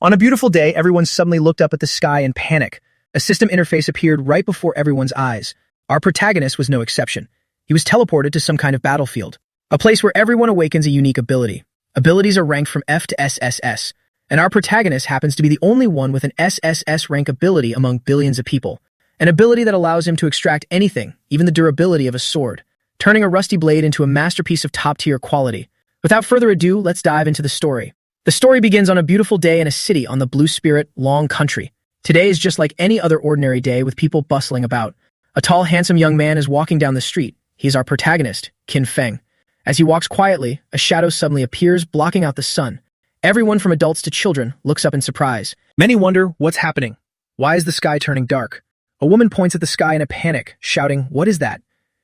On a beautiful day, everyone suddenly looked up at the sky in panic. A system interface appeared right before everyone's eyes. Our protagonist was no exception. He was teleported to some kind of battlefield, a place where everyone awakens a unique ability. Abilities are ranked from F to SSS, and our protagonist happens to be the only one with an SSS rank ability among billions of people. An ability that allows him to extract anything, even the durability of a sword, turning a rusty blade into a masterpiece of top-tier quality. Without further ado, let's dive into the story. The story begins on a beautiful day in a city on the Blue Spirit, Long Country. Today is just like any other ordinary day with people bustling about. A tall, handsome young man is walking down the street. He is our protagonist, Qin Feng. As he walks quietly, a shadow suddenly appears, blocking out the sun. Everyone from adults to children looks up in surprise. Many wonder what's happening. Why is the sky turning dark? A woman points at the sky in a panic, shouting, "What is that?"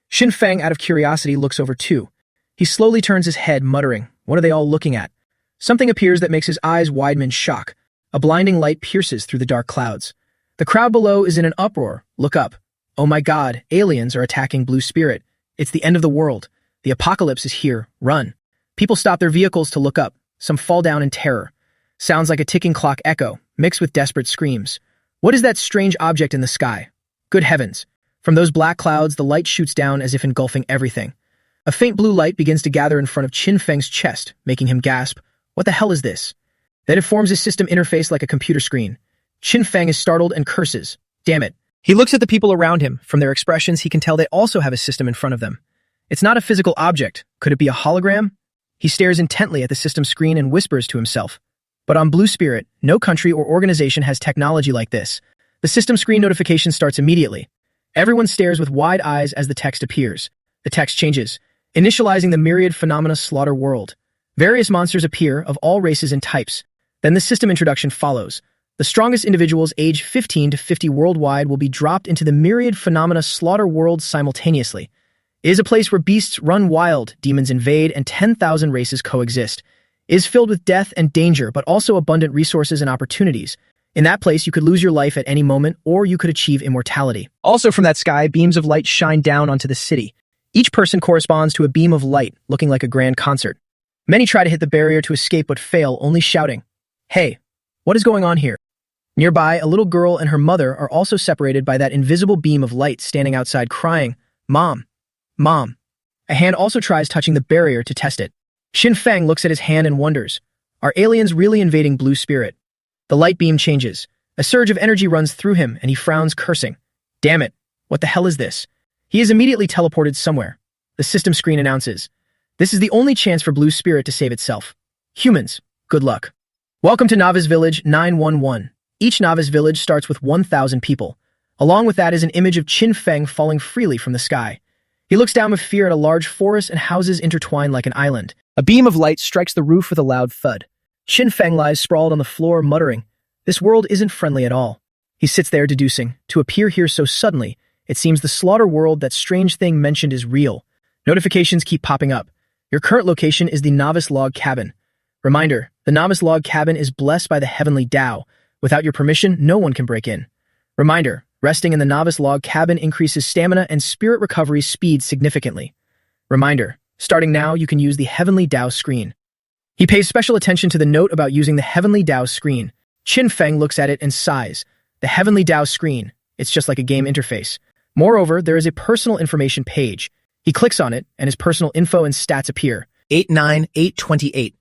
Qin Feng, out of curiosity, looks over too. He slowly turns his head, muttering, "What are they all looking at?" Something appears that makes his eyes widen in shock. A blinding light pierces through the dark clouds. The crowd below is in an uproar. Look up. Oh my God, aliens are attacking Blue Spirit. It's the end of the world. The apocalypse is here. Run. People stop their vehicles to look up. Some fall down in terror. Sounds like a ticking clock echo, mixed with desperate screams. What is that strange object in the sky? Good heavens. From those black clouds, the light shoots down as if engulfing everything. A faint blue light begins to gather in front of Qin Feng's chest, making him gasp, "What the hell is this?" Then it forms a system interface like a computer screen. Qin Feng is startled and curses. Damn it. He looks at the people around him. From their expressions, he can tell they also have a system in front of them. It's not a physical object. Could it be a hologram? He stares intently at the system screen and whispers to himself. But on Blue Spirit, no country or organization has technology like this. The system screen notification starts immediately. Everyone stares with wide eyes as the text appears. The text changes, initializing the myriad phenomena slaughter world. Various monsters appear of all races and types. Then the system introduction follows. The strongest individuals aged 15 to 50 worldwide will be dropped into the myriad phenomena slaughter world simultaneously. It is a place where beasts run wild, demons invade, and 10,000 races coexist. It is filled with death and danger, but also abundant resources and opportunities. In that place, you could lose your life at any moment, or you could achieve immortality. Also from that sky, beams of light shine down onto the city. Each person corresponds to a beam of light, looking like a grand concert. Many try to hit the barrier to escape but fail, only shouting, "Hey, what is going on here?" Nearby, a little girl and her mother are also separated by that invisible beam of light standing outside crying, "Mom, Mom." A hand also tries touching the barrier to test it. Qin Feng looks at his hand and wonders, are aliens really invading Blue Spirit? The light beam changes. A surge of energy runs through him and he frowns, cursing. Damn it, what the hell is this? He is immediately teleported somewhere. The system screen announces, this is the only chance for Blue Spirit to save itself. Humans, good luck. Welcome to Novice Village 911. Each Novice Village starts with 1,000 people. Along with that is an image of Qin Feng falling freely from the sky. He looks down with fear at a large forest and houses intertwined like an island. A beam of light strikes the roof with a loud thud. Qin Feng lies sprawled on the floor, muttering, "This world isn't friendly at all." He sits there deducing, to appear here so suddenly, it seems the slaughter world, that strange thing mentioned, is real. Notifications keep popping up. Your current location is the Novice Log Cabin. Reminder, the Novice Log Cabin is blessed by the Heavenly Tao. Without your permission, no one can break in. Reminder, resting in the Novice Log Cabin increases stamina and spirit recovery speed significantly. Reminder, starting now, you can use the Heavenly Tao screen. He pays special attention to the note about using the Heavenly Tao screen. Qin Feng looks at it and sighs. The Heavenly Tao screen. It's just like a game interface. Moreover, there is a personal information page. He clicks on it, and his personal info and stats appear. 89828.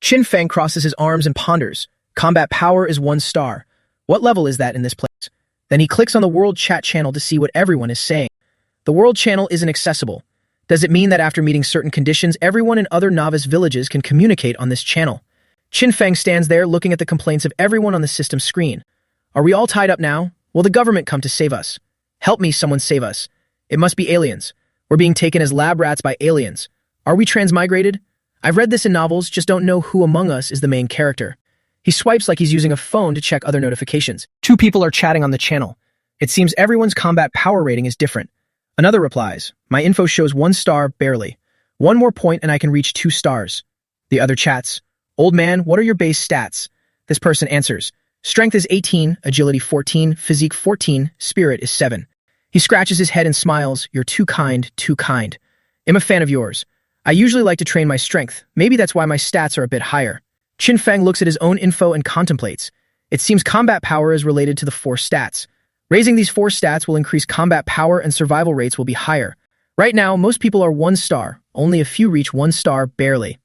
Qin Feng crosses his arms and ponders. Combat power is 1 star. What level is that in this place? Then he clicks on the world chat channel to see what everyone is saying. The world channel isn't accessible. Does it mean that after meeting certain conditions, everyone in other novice villages can communicate on this channel? Qin Feng stands there looking at the complaints of everyone on the system screen. Are we all tied up now? Will the government come to save us? Help me, someone save us. It must be aliens. We're being taken as lab rats by aliens. Are we transmigrated? I've read this in novels, just don't know who among us is the main character. He swipes like he's using a phone to check other notifications. 2 people are chatting on the channel. It seems everyone's combat power rating is different. Another replies, my info shows 1 star, barely. 1 more point and I can reach 2 stars. The other chats, old man, what are your base stats? This person answers, strength is 18, agility 14, physique 14, spirit is 7. He scratches his head and smiles, you're too kind, too kind. I'm a fan of yours. I usually like to train my strength. Maybe that's why my stats are a bit higher. Qin Feng looks at his own info and contemplates. It seems combat power is related to the 4 stats. Raising these 4 stats will increase combat power and survival rates will be higher. Right now, most people are 1 star. Only a few reach 1 star, barely.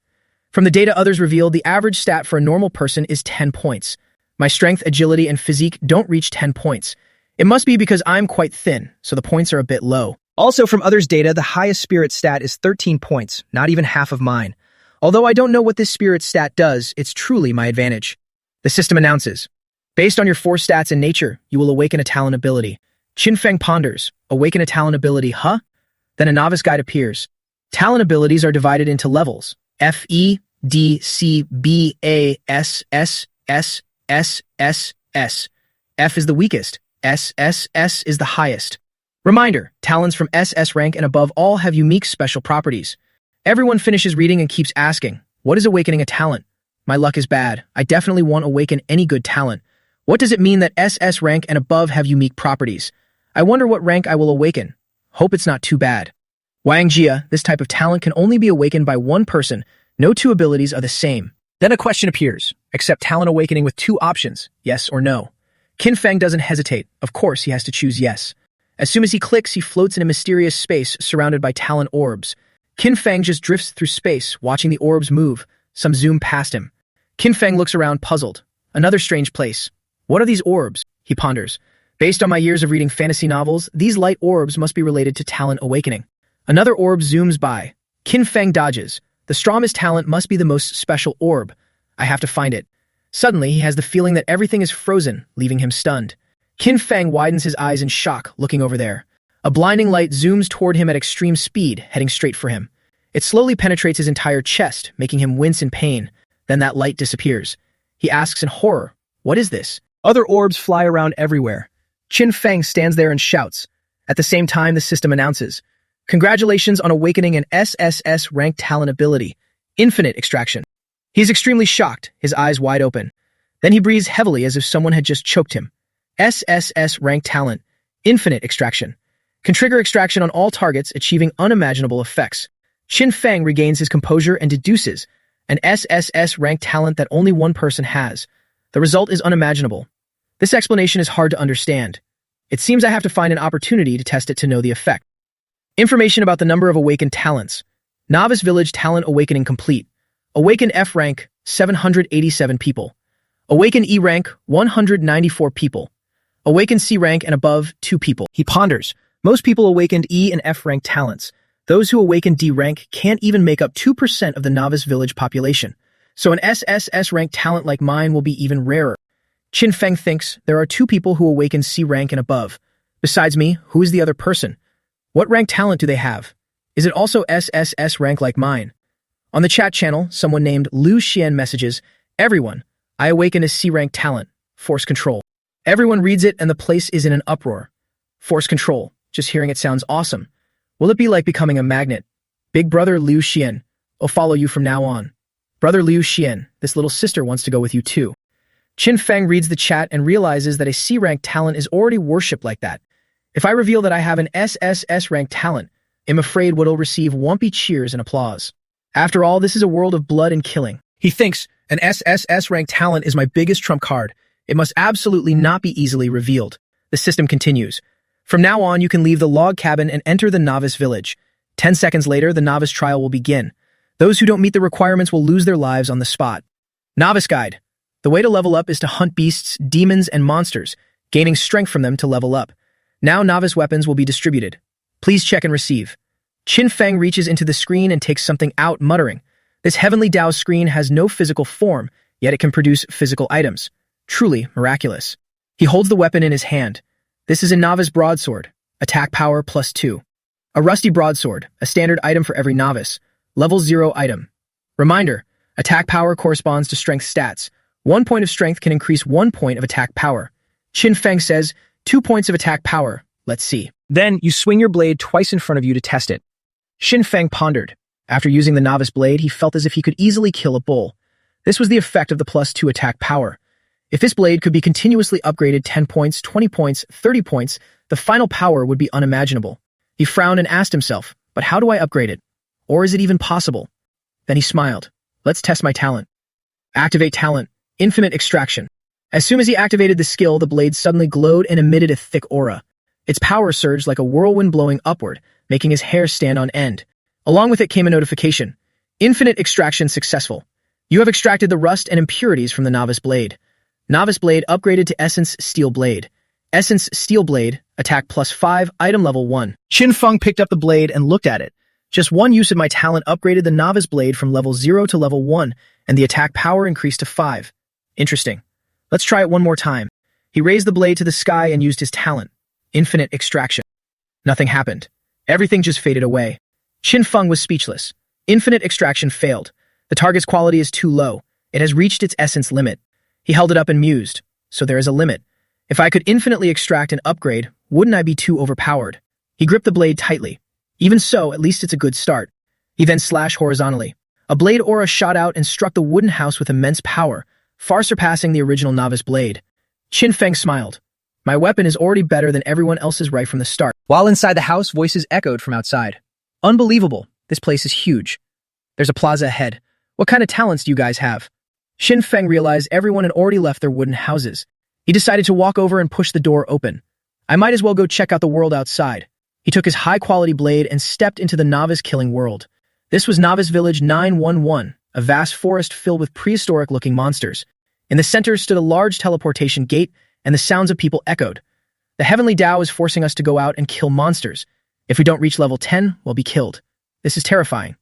From the data others revealed, the average stat for a normal person is 10 points. My strength, agility, and physique don't reach 10 points. It must be because I'm quite thin, so the points are a bit low. Also, from others' data, the highest spirit stat is 13 points, not even half of mine. Although I don't know what this spirit stat does, it's truly my advantage. The system announces, based on your 4 stats in nature, you will awaken a talent ability. Qinfeng ponders, awaken a talent ability, huh? Then a novice guide appears. Talent abilities are divided into levels. F, E, D, C, B, A, S, S, S, S, S, S. F is the weakest. S, S, S is the highest. Reminder, talents from SS rank and above all have unique special properties. Everyone finishes reading and keeps asking, what is awakening a talent? My luck is bad. I definitely won't awaken any good talent. What does it mean that SS rank and above have unique properties? I wonder what rank I will awaken. Hope it's not too bad. Wang Jia, this type of talent can only be awakened by 1 person. No 2 abilities are the same. Then a question appears. Accept talent awakening with 2 options, yes or no. Qin Feng doesn't hesitate. Of course, he has to choose yes. As soon as he clicks, he floats in a mysterious space surrounded by talent orbs. Qin Feng just drifts through space, watching the orbs move. Some zoom past him. Qin Feng looks around, puzzled. Another strange place. What are these orbs? He ponders. Based on my years of reading fantasy novels, these light orbs must be related to talent awakening. Another orb zooms by. Qin Feng dodges. The strongest talent must be the most special orb. I have to find it. Suddenly, he has the feeling that everything is frozen, leaving him stunned. Qin Feng widens his eyes in shock, looking over there. A blinding light zooms toward him at extreme speed, heading straight for him. It slowly penetrates his entire chest, making him wince in pain. Then that light disappears. He asks in horror, what is this? Other orbs fly around everywhere. Qin Feng stands there and shouts. At the same time, the system announces, congratulations on awakening an SSS ranked talent ability, infinite extraction. He's extremely shocked, his eyes wide open. Then he breathes heavily as if someone had just choked him. SSS ranked talent, infinite extraction. Can trigger extraction on all targets, achieving unimaginable effects. Qin Feng regains his composure and deduces an SSS ranked talent that only 1 person has. The result is unimaginable. This explanation is hard to understand. It seems I have to find an opportunity to test it to know the effect. Information about the number of awakened talents. Novice Village Talent Awakening complete. Awakened F rank, 787 people. Awakened E rank, 194 people. Awakened C rank and above, 2 people. He ponders. Most people awakened E and F rank talents. Those who awakened D rank can't even make up 2% of the Novice Village population. So an SSS rank talent like mine will be even rarer. Qin Feng thinks there are 2 people who awaken C rank and above. Besides me, who is the other person? What rank talent do they have? Is it also SSS rank like mine? On the chat channel, someone named Liu Xian messages, everyone, I awaken a C rank talent, force control. Everyone reads it and the place is in an uproar. Force control, just hearing it sounds awesome. Will it be like becoming a magnet? Big brother Liu Xian, I'll follow you from now on. Brother Liu Xian, this little sister wants to go with you too. Qin Feng reads the chat and realizes that a C rank talent is already worshipped like that. If I reveal that I have an SSS rank talent, I'm afraid what'll receive won't be cheers and applause. After all, this is a world of blood and killing. He thinks, an SSS rank talent is my biggest trump card. It must absolutely not be easily revealed. The system continues. From now on, you can leave the log cabin and enter the novice village. 10 seconds later, the novice trial will begin. Those who don't meet the requirements will lose their lives on the spot. Novice Guide. The way to level up is to hunt beasts, demons, and monsters, gaining strength from them to level up. Now novice weapons will be distributed. Please check and receive. Qin Feng reaches into the screen and takes something out, muttering, this heavenly Dao screen has no physical form, yet it can produce physical items. Truly miraculous. He holds the weapon in his hand. This is a novice broadsword, attack power +2. A rusty broadsword, a standard item for every novice. Level 0 item. Reminder, attack power corresponds to strength stats. 1 point of strength can increase 1 point of attack power. Qin Feng says, 2 points of attack power. Let's see. Then you swing your blade twice in front of you to test it. Qin Feng pondered. After using the novice blade, he felt as if he could easily kill a bull. This was the effect of the +2 attack power. If this blade could be continuously upgraded 10 points, 20 points, 30 points, the final power would be unimaginable. He frowned and asked himself, but how do I upgrade it? Or is it even possible? Then he smiled. Let's test my talent. Activate talent. Infinite extraction. As soon as he activated the skill, the blade suddenly glowed and emitted a thick aura. Its power surged like a whirlwind blowing upward, making his hair stand on end. Along with it came a notification. Infinite extraction successful. You have extracted the rust and impurities from the Novice Blade. Novice Blade upgraded to Essence Steel Blade. Essence Steel Blade, attack +5, item level 1. Qin Feng picked up the blade and looked at it. Just one use of my talent upgraded the Novice Blade from level 0 to level 1, and the attack power increased to 5. Interesting. Let's try it one more time. He raised the blade to the sky and used his talent. Infinite extraction. Nothing happened. Everything just faded away. Qin Feng was speechless. Infinite extraction failed. The target's quality is too low. It has reached its essence limit. He held it up and mused. So there is a limit. If I could infinitely extract and upgrade, wouldn't I be too overpowered? He gripped the blade tightly. Even so, at least it's a good start. He then slashed horizontally. A blade aura shot out and struck the wooden house with immense power, far surpassing the original Novice Blade. Qin Feng smiled. My weapon is already better than everyone else's right from the start. While inside the house, voices echoed from outside. Unbelievable. This place is huge. There's a plaza ahead. What kind of talents do you guys have? Qin Feng realized everyone had already left their wooden houses. He decided to walk over and push the door open. I might as well go check out the world outside. He took his high-quality blade and stepped into the novice-killing world. This was Novice Village 911, a vast forest filled with prehistoric-looking monsters. In the center stood a large teleportation gate, and the sounds of people echoed. The Heavenly Tao is forcing us to go out and kill monsters. If we don't reach level 10, we'll be killed. This is terrifying.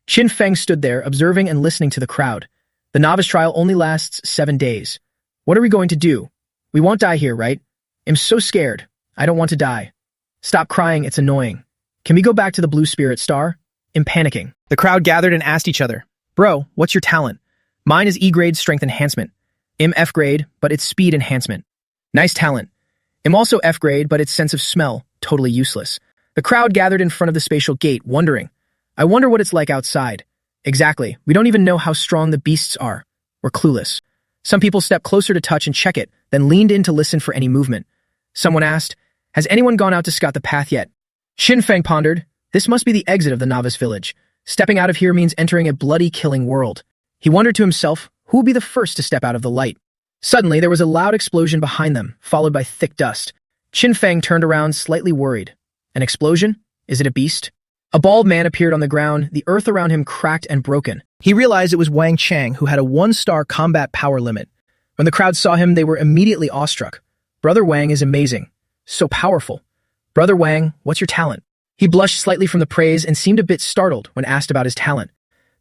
Qin Feng stood there, observing and listening to the crowd. The novice trial only lasts 7 days. What are we going to do? We won't die here, right? I'm so scared. I don't want to die. Stop crying, it's annoying. Can we go back to the Blue Spirit Star? I'm panicking. The crowd gathered and asked each other, Bro, what's your talent? Mine is E-grade strength enhancement. I'm F-grade, but it's speed enhancement. Nice talent. I'm also F-grade, but its sense of smell, totally useless. The crowd gathered in front of the spatial gate, wondering. I wonder what it's like outside. Exactly. We don't even know how strong the beasts are. We're clueless. Some people stepped closer to touch and check it, then leaned in to listen for any movement. Someone asked, Has anyone gone out to scout the path yet? Qin Feng pondered, This must be the exit of the novice village. Stepping out of here means entering a bloody, killing world. He wondered to himself, who would be the first to step out of the light? Suddenly, there was a loud explosion behind them, followed by thick dust. Qin Feng turned around, slightly worried. An explosion? Is it a beast? A bald man appeared on the ground, the earth around him cracked and broken. He realized it was Wang Chang, who had a 1-star combat power limit. When the crowd saw him, they were immediately awestruck. Brother Wang is amazing. So powerful. Brother Wang, what's your talent? He blushed slightly from the praise and seemed a bit startled when asked about his talent.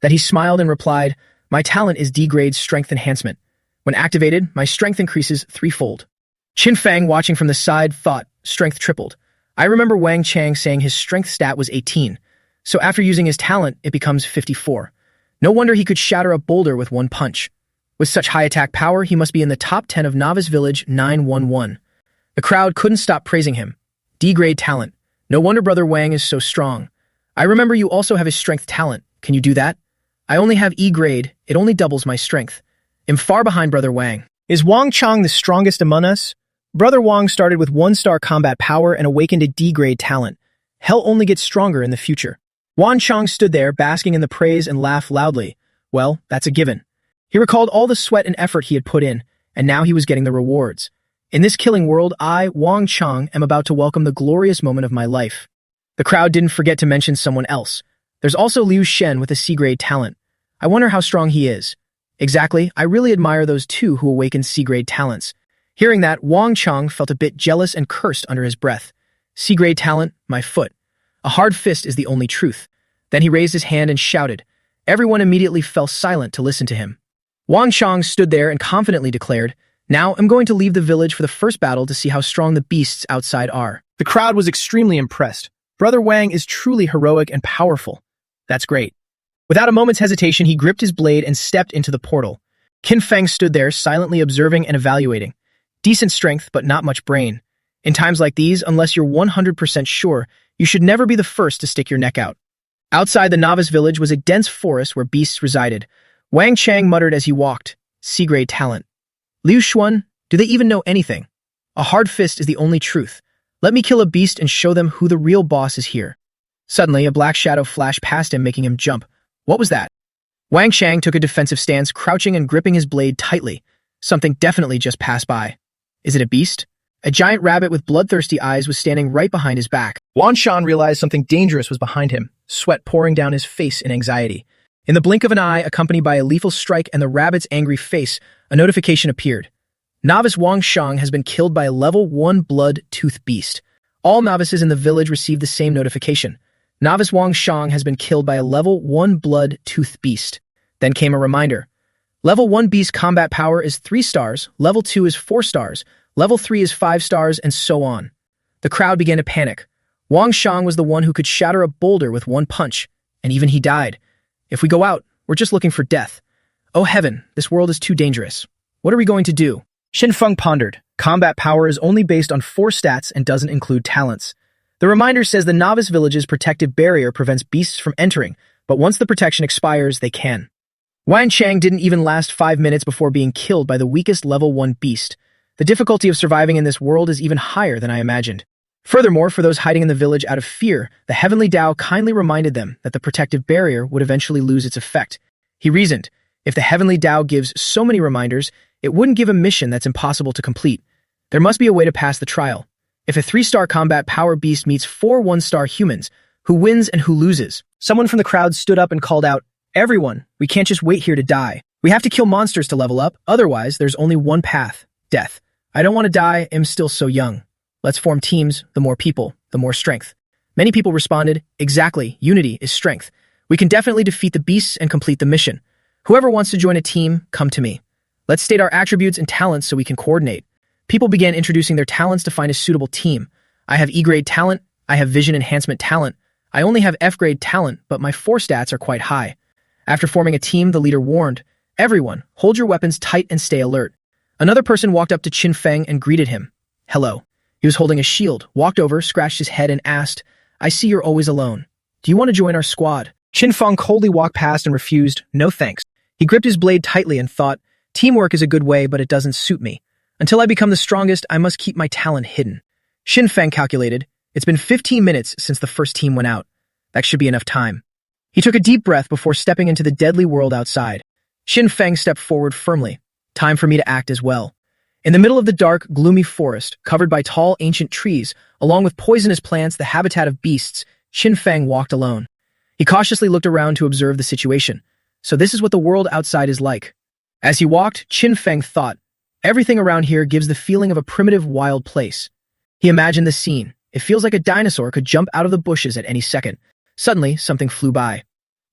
That he smiled and replied, My talent is D-grade strength enhancement. When activated, my strength increases 3-fold. Qin Feng, watching from the side, thought, strength tripled. I remember Wang Chang saying his strength stat was 18. So after using his talent, it becomes 54. No wonder he could shatter a boulder with one punch. With such high attack power, he must be in the top 10 of Novice Village 911. The crowd couldn't stop praising him. D-grade talent. No wonder Brother Wang is so strong. I remember you also have his strength talent. Can you do that? I only have E-grade. It only doubles my strength. I'm far behind Brother Wang. Is Wang Chang the strongest among us? Brother Wang started with 1-star combat power and awakened a D-grade talent. Hell only gets stronger in the future. Wang Chang stood there, basking in the praise and laughed loudly. Well, that's a given. He recalled all the sweat and effort he had put in, and now he was getting the rewards. In this killing world, I, Wang Chang, am about to welcome the glorious moment of my life. The crowd didn't forget to mention someone else. There's also Liu Shen with a C-grade talent. I wonder how strong he is. Exactly, I really admire those two who awakened C-grade talents. Hearing that, Wang Chang felt a bit jealous and cursed under his breath. C-grade talent, my foot. A hard fist is the only truth. Then he raised his hand and shouted. Everyone immediately fell silent to listen to him. Wang Chang stood there and confidently declared, Now I'm going to leave the village for the first battle to see how strong the beasts outside are. The crowd was extremely impressed. Brother Wang is truly heroic and powerful. That's great. Without a moment's hesitation, he gripped his blade and stepped into the portal. Qin Feng stood there, silently observing and evaluating. Decent strength, but not much brain. In times like these, unless you're 100% sure, you should never be the first to stick your neck out. Outside the novice village was a dense forest where beasts resided. Wang Chang muttered as he walked, C-grade talent. Liu Xuan, do they even know anything? A hard fist is the only truth. Let me kill a beast and show them who the real boss is here. Suddenly, a black shadow flashed past him, making him jump. What was that? Wang Chang took a defensive stance, crouching and gripping his blade tightly. Something definitely just passed by. Is it a beast? A giant rabbit with bloodthirsty eyes was standing right behind his back. Wan Shan realized something dangerous was behind him, sweat pouring down his face in anxiety. In the blink of an eye, accompanied by a lethal strike and the rabbit's angry face, a notification appeared. Novice Wang Shang has been killed by a level 1 blood-tooth beast. All novices in the village received the same notification. Novice Wang Shang has been killed by a level 1 blood-tooth beast. Then came a reminder. Level 1 beast combat power is 3 stars, level 2 is 4 stars, level 3 is 5 stars, and so on. The crowd began to panic. Wang Shang was the one who could shatter a boulder with one punch, and even he died. If we go out, we're just looking for death. Oh heaven, this world is too dangerous. What are we going to do? Xin Feng pondered. Combat power is only based on 4 stats and doesn't include talents. The reminder says the novice village's protective barrier prevents beasts from entering, but once the protection expires, they can. Wang Chang didn't even last 5 minutes before being killed by the weakest level 1 beast. The difficulty of surviving in this world is even higher than I imagined. Furthermore, for those hiding in the village out of fear, the Heavenly Tao kindly reminded them that the protective barrier would eventually lose its effect. He reasoned, if the Heavenly Tao gives so many reminders, it wouldn't give a mission that's impossible to complete. There must be a way to pass the trial. If a 3-star combat power beast meets 4 1-star humans, who wins and who loses? Someone from the crowd stood up and called out, "Everyone, we can't just wait here to die. We have to kill monsters to level up, otherwise there's only one path, death. I don't want to die, I'm still so young. Let's form teams, the more people, the more strength." Many people responded, exactly, unity is strength. We can definitely defeat the beasts and complete the mission. Whoever wants to join a team, come to me. Let's state our attributes and talents so we can coordinate. People began introducing their talents to find a suitable team. I have E-grade talent, I have vision enhancement talent, I only have F-grade talent, but my 4 stats are quite high. After forming a team, the leader warned, "Everyone, hold your weapons tight and stay alert." Another person walked up to Qin Feng and greeted him. "Hello." He was holding a shield, walked over, scratched his head and asked, "I see you're always alone. Do you want to join our squad?" Qin Feng coldly walked past and refused, "No thanks." He gripped his blade tightly and thought, "Teamwork is a good way, but it doesn't suit me. Until I become the strongest, I must keep my talent hidden." Qin Feng calculated, it's been 15 minutes since the first team went out. That should be enough time. He took a deep breath before stepping into the deadly world outside. Qin Feng stepped forward firmly. Time for me to act as well. In the middle of the dark, gloomy forest, covered by tall, ancient trees, along with poisonous plants, the habitat of beasts, Qin Feng walked alone. He cautiously looked around to observe the situation. So this is what the world outside is like. As he walked, Qin Feng thought, everything around here gives the feeling of a primitive, wild place. He imagined the scene. It feels like a dinosaur could jump out of the bushes at any second. Suddenly, something flew by.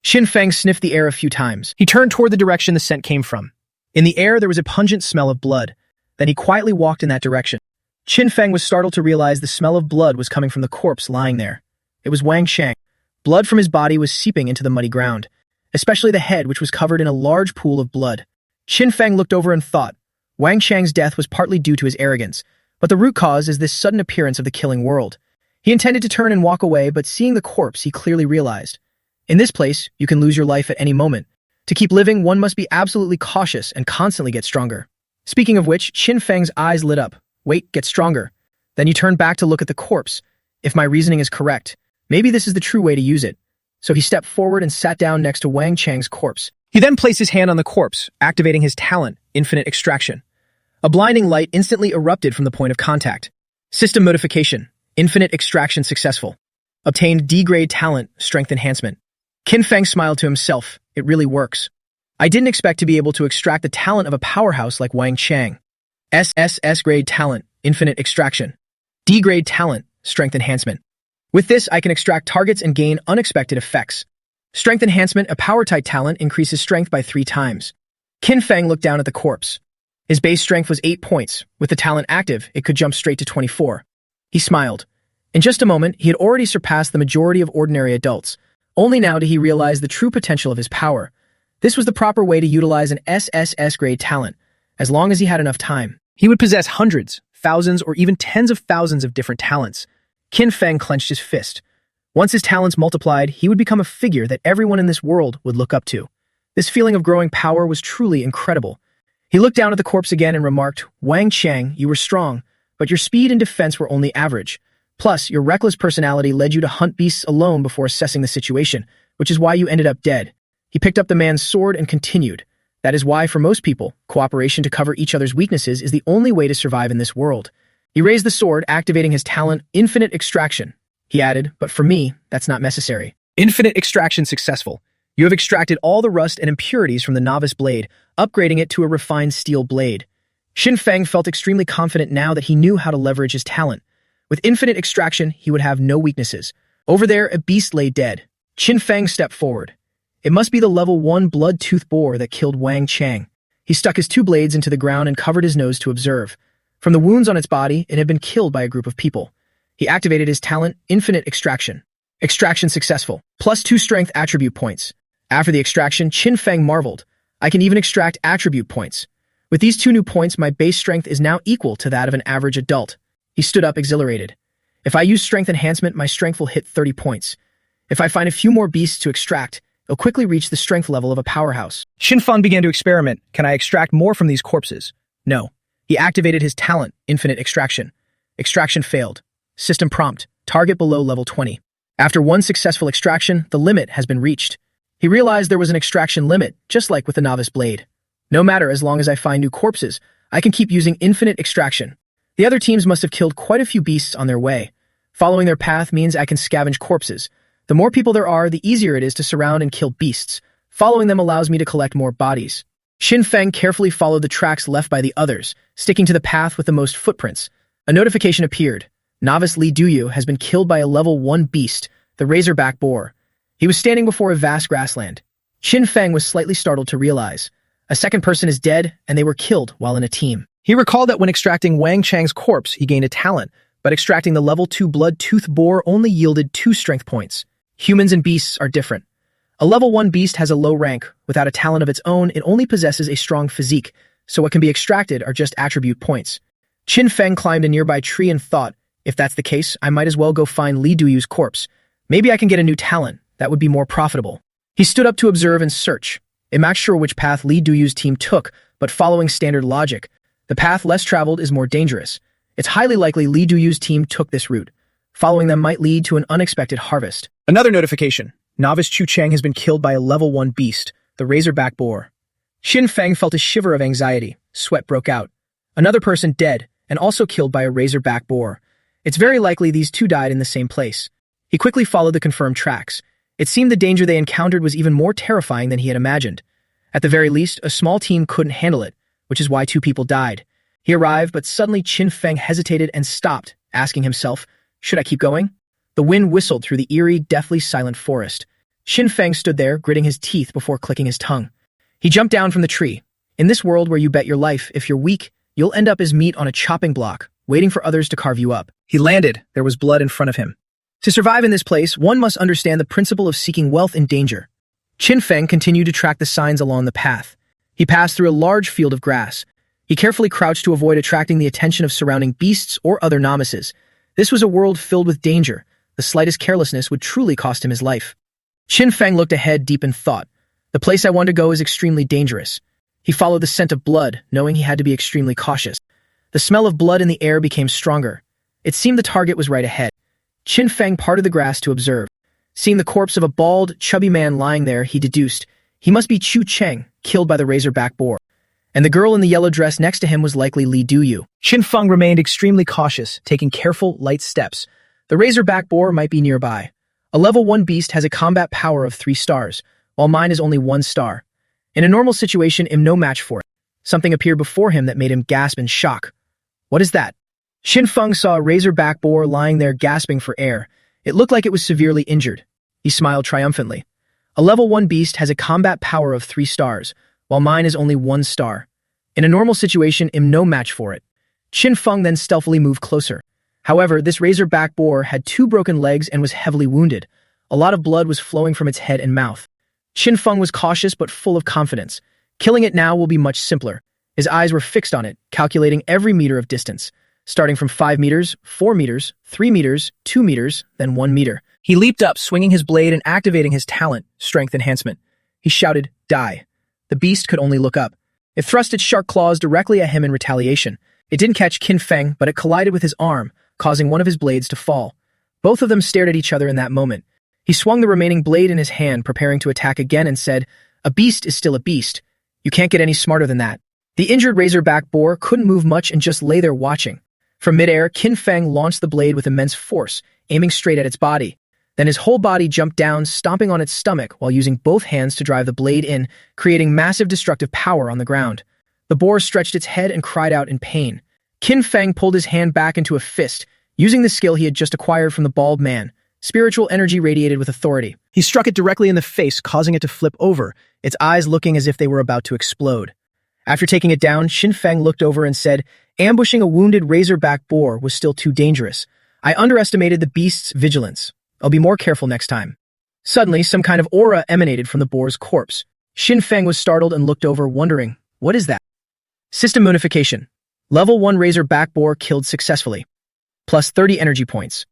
Qin Feng sniffed the air a few times. He turned toward the direction the scent came from. In the air, there was a pungent smell of blood. Then he quietly walked in that direction. Qin Feng was startled to realize the smell of blood was coming from the corpse lying there. It was Wang Shang. Blood from his body was seeping into the muddy ground, especially the head, which was covered in a large pool of blood. Qin Feng looked over and thought, Wang Shang's death was partly due to his arrogance, but the root cause is this sudden appearance of the killing world. He intended to turn and walk away, but seeing the corpse, he clearly realized. In this place, you can lose your life at any moment. To keep living, one must be absolutely cautious and constantly get stronger. Speaking of which, Qin Feng's eyes lit up. Wait, get stronger. Then you turn back to look at the corpse. If my reasoning is correct, maybe this is the true way to use it. So he stepped forward and sat down next to Wang Chang's corpse. He then placed his hand on the corpse, activating his talent, Infinite Extraction. A blinding light instantly erupted from the point of contact. System modification. Infinite Extraction successful. Obtained D-grade talent, Strength Enhancement. Qin Feng smiled to himself. It really works. I didn't expect to be able to extract the talent of a powerhouse like Wang Chang. SSS grade talent, Infinite Extraction. D-grade talent, Strength Enhancement. With this, I can extract targets and gain unexpected effects. Strength Enhancement, a power-type talent, increases strength by 3 times. Qin Feng looked down at the corpse. His base strength was 8 points. With the talent active, it could jump straight to 24. He smiled. In just a moment, he had already surpassed the majority of ordinary adults. Only now did he realize the true potential of his power. This was the proper way to utilize an SSS grade talent, as long as he had enough time. He would possess hundreds, thousands, or even tens of thousands of different talents. Qin Feng clenched his fist. Once his talents multiplied, he would become a figure that everyone in this world would look up to. This feeling of growing power was truly incredible. He looked down at the corpse again and remarked, Wang Chang, you were strong, but your speed and defense were only average. Plus, your reckless personality led you to hunt beasts alone before assessing the situation, which is why you ended up dead. He picked up the man's sword and continued. That is why, for most people, cooperation to cover each other's weaknesses is the only way to survive in this world. He raised the sword, activating his talent, Infinite Extraction. He added, but for me, that's not necessary. Infinite Extraction successful. You have extracted all the rust and impurities from the novice blade, upgrading it to a refined steel blade. Xin Feng felt extremely confident now that he knew how to leverage his talent. With Infinite Extraction, he would have no weaknesses. Over there, a beast lay dead. Xin Feng stepped forward. It must be the level 1 blood-tooth boar that killed Wang Chang. He stuck his 2 blades into the ground and covered his nose to observe. From the wounds on its body, it had been killed by a group of people. He activated his talent, Infinite Extraction. Extraction successful. +2 strength attribute points. After the extraction, Xin Feng marveled. I can even extract attribute points. With these 2 new points, my base strength is now equal to that of an average adult. He stood up exhilarated. If I use strength enhancement, my strength will hit 30 points. If I find a few more beasts to extract, it'll quickly reach the strength level of a powerhouse. Xin Feng began to experiment. Can I extract more from these corpses? No. He activated his talent, Infinite Extraction. Extraction failed. System prompt, target below level 20. After 1 successful extraction, the limit has been reached. He realized there was an extraction limit, just like with the novice blade. No matter, as long as I find new corpses, I can keep using Infinite Extraction. The other teams must have killed quite a few beasts on their way. Following their path means I can scavenge corpses. The more people there are, the easier it is to surround and kill beasts. Following them allows me to collect more bodies. Xin Feng carefully followed the tracks left by the others, sticking to the path with the most footprints. A notification appeared. Novice Li Duyu has been killed by a level 1 beast, the razorback boar. He was standing before a vast grassland. Xin Feng was slightly startled to realize. A second person is dead, and they were killed while in a team. He recalled that when extracting Wang Chang's corpse, he gained a talent, but extracting the level 2 blood-tooth boar only yielded 2 strength points. Humans and beasts are different. A level 1 beast has a low rank. Without a talent of its own, it only possesses a strong physique, so what can be extracted are just attribute points. Xin Feng climbed a nearby tree and thought, if that's the case, I might as well go find Li Duyu's corpse. Maybe I can get a new talent. That would be more profitable. He stood up to observe and search. I'm not sure which path Li Duyu's team took, but following standard logic, the path less traveled is more dangerous. It's highly likely Li Duyu's team took this route. Following them might lead to an unexpected harvest. Another notification. Novice Chu Chang has been killed by a level 1 beast, the razorback boar. Xin Feng felt a shiver of anxiety. Sweat broke out. Another person dead, and also killed by a razorback boar. It's very likely these 2 died in the same place. He quickly followed the confirmed tracks. It seemed the danger they encountered was even more terrifying than he had imagined. At the very least, a small team couldn't handle it, which is why 2 people died. He arrived, but suddenly Xin Feng hesitated and stopped, asking himself, should I keep going? The wind whistled through the eerie, deathly silent forest. Xin Feng stood there, gritting his teeth before clicking his tongue. He jumped down from the tree. In this world where you bet your life, if you're weak, you'll end up as meat on a chopping block, waiting for others to carve you up. He landed. There was blood in front of him. To survive in this place, one must understand the principle of seeking wealth in danger. Xin Feng continued to track the signs along the path. He passed through a large field of grass. He carefully crouched to avoid attracting the attention of surrounding beasts or other novices. This was a world filled with danger. The slightest carelessness would truly cost him his life. Xin Feng looked ahead deep in thought. The place I want to go is extremely dangerous. He followed the scent of blood, knowing he had to be extremely cautious. The smell of blood in the air became stronger. It seemed the target was right ahead. Xin Feng parted the grass to observe. Seeing the corpse of a bald, chubby man lying there, he deduced, he must be Chu Cheng, killed by the razorback boar. And the girl in the yellow dress next to him was likely Li Duyu. Xin Feng remained extremely cautious, taking careful, light steps. The razorback boar might be nearby. A level 1 beast has a combat power of 3 stars, while mine is only 1 star. In a normal situation, I'm no match for it. Something appeared before him that made him gasp in shock. What is that? Xin Feng saw a razorback boar lying there gasping for air. It looked like it was severely injured. He smiled triumphantly. A level 1 beast has a combat power of 3 stars, while mine is only 1 star. In a normal situation, I'm no match for it. Xin Feng then stealthily moved closer. However, this razorback boar had 2 broken legs and was heavily wounded. A lot of blood was flowing from its head and mouth. Xin Feng was cautious but full of confidence. Killing it now will be much simpler. His eyes were fixed on it, calculating every meter of distance. Starting from 5 meters, 4 meters, 3 meters, 2 meters, then 1 meter. He leaped up, swinging his blade and activating his talent, Strength Enhancement. He shouted, "Die." The beast could only look up. It thrust its sharp claws directly at him in retaliation. It didn't catch Xin Feng, but it collided with his arm, causing one of his blades to fall. Both of them stared at each other in that moment. He swung the remaining blade in his hand, preparing to attack again, and said, "A beast is still a beast. You can't get any smarter than that. The injured razorback boar couldn't move much and just lay there watching. From midair, Qin Feng launched the blade with immense force, aiming straight at its body. Then his whole body jumped down, stomping on its stomach while using both hands to drive the blade in, creating massive destructive power on the ground. The boar stretched its head and cried out in pain. Qin Feng pulled his hand back into a fist, using the skill he had just acquired from the bald man. Spiritual energy radiated with authority. He struck it directly in the face, causing it to flip over, its eyes looking as if they were about to explode. After taking it down, Qin Feng looked over and said, "Ambushing a wounded razorback boar was still too dangerous. I underestimated the beast's vigilance. I'll be more careful next time." Suddenly, some kind of aura emanated from the boar's corpse. Qin Feng was startled and looked over, wondering, "What is that?" System unification. Level 1 razorback boar killed successfully. Plus 30 energy points.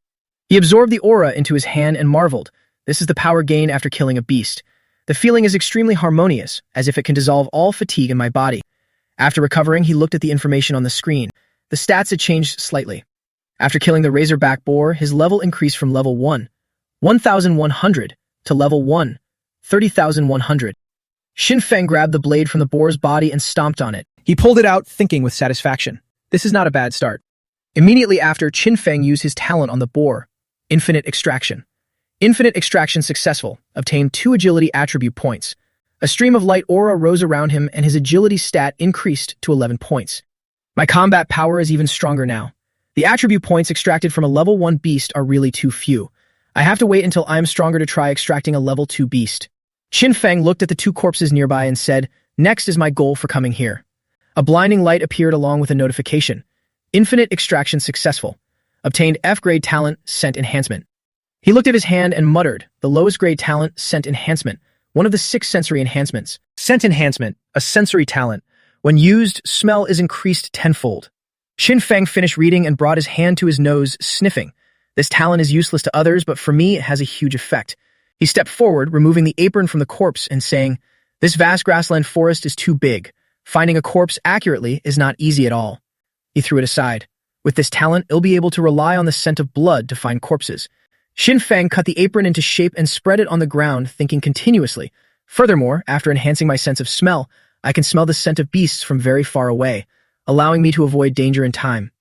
He absorbed the aura into his hand and marveled. This is the power gained after killing a beast. The feeling is extremely harmonious, as if it can dissolve all fatigue in my body. After recovering, he looked at the information on the screen. The stats had changed slightly. After killing the razorback boar, his level increased from level 1, 1,100, to level 1, 30,100. Qin Feng grabbed the blade from the boar's body and stomped on it. He pulled it out, thinking with satisfaction. This is not a bad start. Immediately after, Qin Feng used his talent on the boar. Infinite extraction. Infinite extraction successful. Obtained 2 agility attribute points. A stream of light aura rose around him and his agility stat increased to 11 points. My combat power is even stronger now. The attribute points extracted from a level 1 beast are really too few. I have to wait until I'm stronger to try extracting a level 2 beast. Qin Feng looked at the 2 corpses nearby and said, "Next is my goal for coming here." A blinding light appeared along with a notification. Infinite extraction successful. Obtained F-grade talent, scent enhancement. He looked at his hand and muttered, the lowest grade talent, scent enhancement, one of the 6 sensory enhancements. Scent enhancement, a sensory talent. When used, smell is increased tenfold. Qin Feng finished reading and brought his hand to his nose, sniffing. This talent is useless to others, but for me it has a huge effect. He stepped forward, removing the apron from the corpse and saying, "This vast grassland forest is too big. Finding a corpse accurately is not easy at all." He threw it aside. With this talent, he'll be able to rely on the scent of blood to find corpses. Qin Feng cut the apron into shape and spread it on the ground, thinking continuously. Furthermore, after enhancing my sense of smell, I can smell the scent of beasts from very far away, allowing me to avoid danger in time.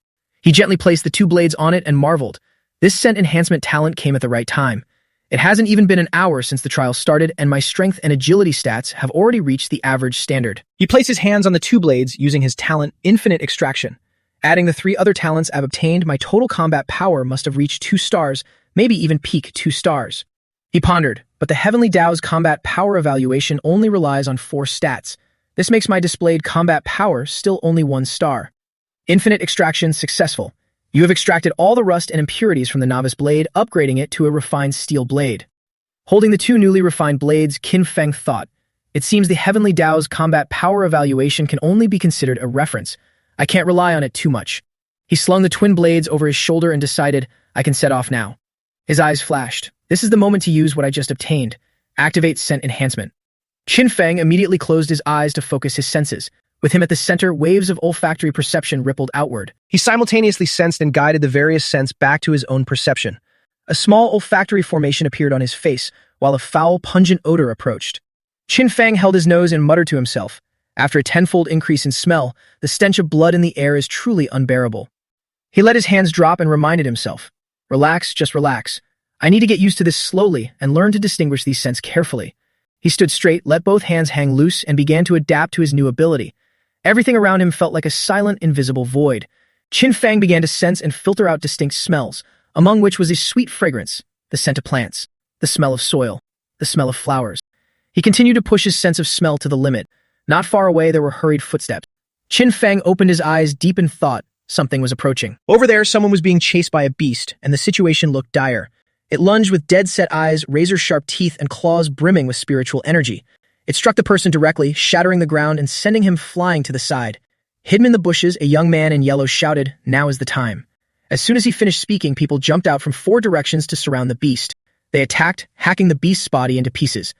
He gently placed the 2 blades on it and marveled. This scent enhancement talent came at the right time. It hasn't even been an hour since the trial started, and my strength and agility stats have already reached the average standard. He placed his hands on the 2 blades using his talent, Infinite Extraction. Adding the 3 other talents I've obtained, my total combat power must have reached 2 stars, maybe even peak 2 stars. He pondered, but the Heavenly Dao's combat power evaluation only relies on 4 stats. This makes my displayed combat power still only 1 star. Infinite Extraction successful. You have extracted all the rust and impurities from the novice blade, upgrading it to a refined steel blade. Holding the 2 newly refined blades, Qin Feng thought, it seems the Heavenly Dao's combat power evaluation can only be considered a reference. I can't rely on it too much. He slung the twin blades over his shoulder and decided, I can set off now. His eyes flashed. This is the moment to use what I just obtained. Activate scent enhancement. Qin Feng immediately closed his eyes to focus his senses. With him at the center, waves of olfactory perception rippled outward. He simultaneously sensed and guided the various scents back to his own perception. A small olfactory formation appeared on his face, while a foul, pungent odor approached. Qin Feng held his nose and muttered to himself. After a tenfold increase in smell, the stench of blood in the air is truly unbearable. He let his hands drop and reminded himself, relax, just relax. I need to get used to this slowly and learn to distinguish these scents carefully. He stood straight, let both hands hang loose, and began to adapt to his new ability. Everything around him felt like a silent, invisible void. Qin Feng began to sense and filter out distinct smells, among which was a sweet fragrance, the scent of plants, the smell of soil, the smell of flowers. He continued to push his sense of smell to the limit. Not far away, there were hurried footsteps. Qin Feng opened his eyes deep in thought. Something was approaching. Over there, someone was being chased by a beast, and the situation looked dire. It lunged with dead-set eyes, razor-sharp teeth, and claws brimming with spiritual energy. It struck the person directly, shattering the ground and sending him flying to the side. Hidden in the bushes, a young man in yellow shouted, "Now is the time." As soon as he finished speaking, people jumped out from 4 directions to surround the beast. They attacked, hacking the beast's body into pieces.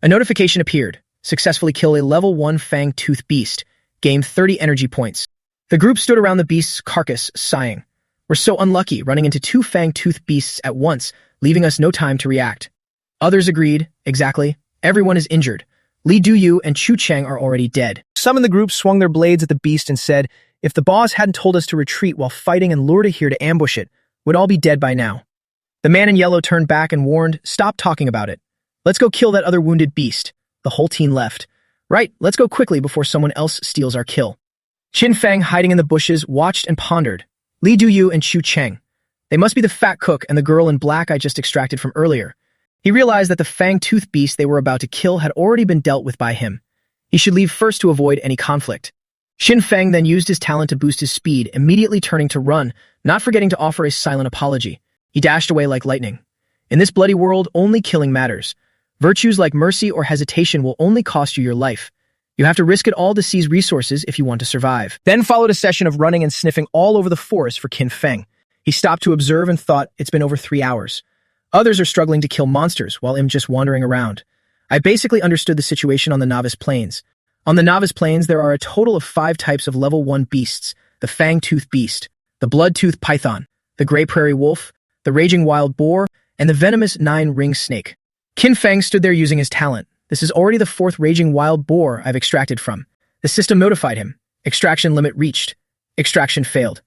A notification appeared. Successfully kill a level 1 fang-tooth beast. Gained 30 energy points. The group stood around the beast's carcass, sighing. We're so unlucky, running into 2 fang-tooth beasts at once, leaving us no time to react. Others agreed. Exactly. Everyone is injured. Li Duyu and Chu Cheng are already dead. Some in the group swung their blades at the beast and said, if the boss hadn't told us to retreat while fighting and lured it here to ambush it, we'd all be dead by now. The man in yellow turned back and warned, stop talking about it. Let's go kill that other wounded beast. The whole team left. Right, let's go quickly before someone else steals our kill. Qin Feng, hiding in the bushes, watched and pondered. Li Duyu and Chu Cheng. They must be the fat cook and the girl in black I just extracted from earlier. He realized that the fang-toothed beast they were about to kill had already been dealt with by him. He should leave first to avoid any conflict. Qin Feng then used his talent to boost his speed, immediately turning to run, not forgetting to offer a silent apology. He dashed away like lightning. In this bloody world, only killing matters. Virtues like mercy or hesitation will only cost you your life. You have to risk it all to seize resources if you want to survive. Then followed a session of running and sniffing all over the forest for Qin Feng. He stopped to observe and thought, it's been over 3 hours. Others are struggling to kill monsters while I'm just wandering around. I basically understood the situation on the Novice Plains. On the Novice Plains, there are a total of 5 types of level 1 beasts: the fang-toothed beast, the blood-toothed python, the gray prairie wolf, the raging wild boar, and the venomous 9-ring snake. Qin Feng stood there using his talent. This is already the 4th raging wild boar I've extracted from. The system notified him. Extraction limit reached. Extraction failed.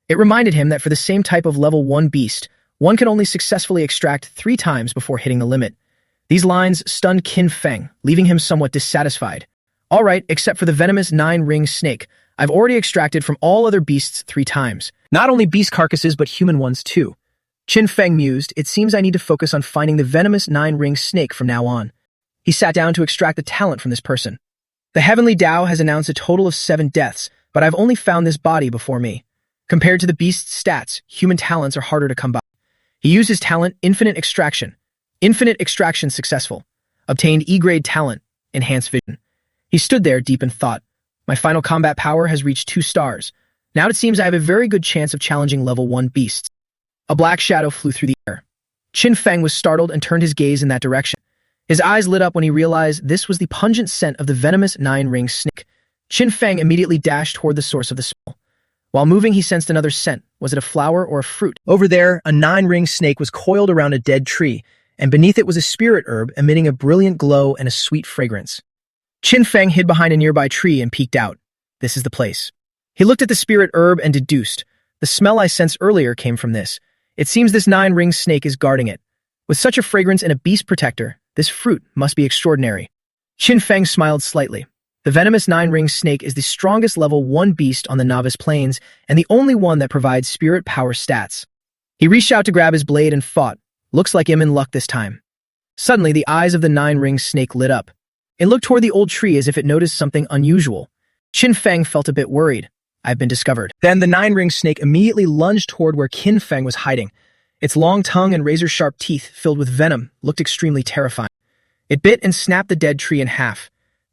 It reminded him that for the same type of level 1 beast, one can only successfully extract 3 times before hitting the limit. These lines stunned Qin Feng, leaving him somewhat dissatisfied. All right, except for the venomous 9-ring snake, I've already extracted from all other beasts 3 times. Not only beast carcasses, but human ones too. Qin Feng mused, it seems I need to focus on finding the venomous 9-ring snake from now on. He sat down to extract the talent from this person. The Heavenly Tao has announced a total of 7 deaths, but I've only found this body before me. Compared to the beast's stats, human talents are harder to come by. He used his talent, Infinite Extraction. Infinite Extraction successful. Obtained E-grade talent, Enhanced Vision. He stood there deep in thought. My final combat power has reached 2 stars. Now it seems I have a very good chance of challenging level 1 beasts. A black shadow flew through the air. Qin Feng was startled and turned his gaze in that direction. His eyes lit up when he realized this was the pungent scent of the venomous 9-ring snake. Qin Feng immediately dashed toward the source of the smell. While moving, he sensed another scent. Was it a flower or a fruit? Over there, a 9-ring snake was coiled around a dead tree, and beneath it was a spirit herb emitting a brilliant glow and a sweet fragrance. Qin Feng hid behind a nearby tree and peeked out. This is the place. He looked at the spirit herb and deduced. The smell I sensed earlier came from this. It seems this 9-ring snake is guarding it. With such a fragrance and a beast protector, this fruit must be extraordinary. Qin Feng smiled slightly. The venomous 9-ring snake is the strongest level 1 beast on the Novice Plains and the only one that provides spirit power stats. He reached out to grab his blade and fought. Looks like him in luck this time. Suddenly, the eyes of the 9-ring snake lit up. It looked toward the old tree as if it noticed something unusual. Qin Feng felt a bit worried. I've been discovered. Then the 9-ring snake immediately lunged toward where Qin Feng was hiding. Its long tongue and razor-sharp teeth, filled with venom, looked extremely terrifying. It bit and snapped the dead tree in half.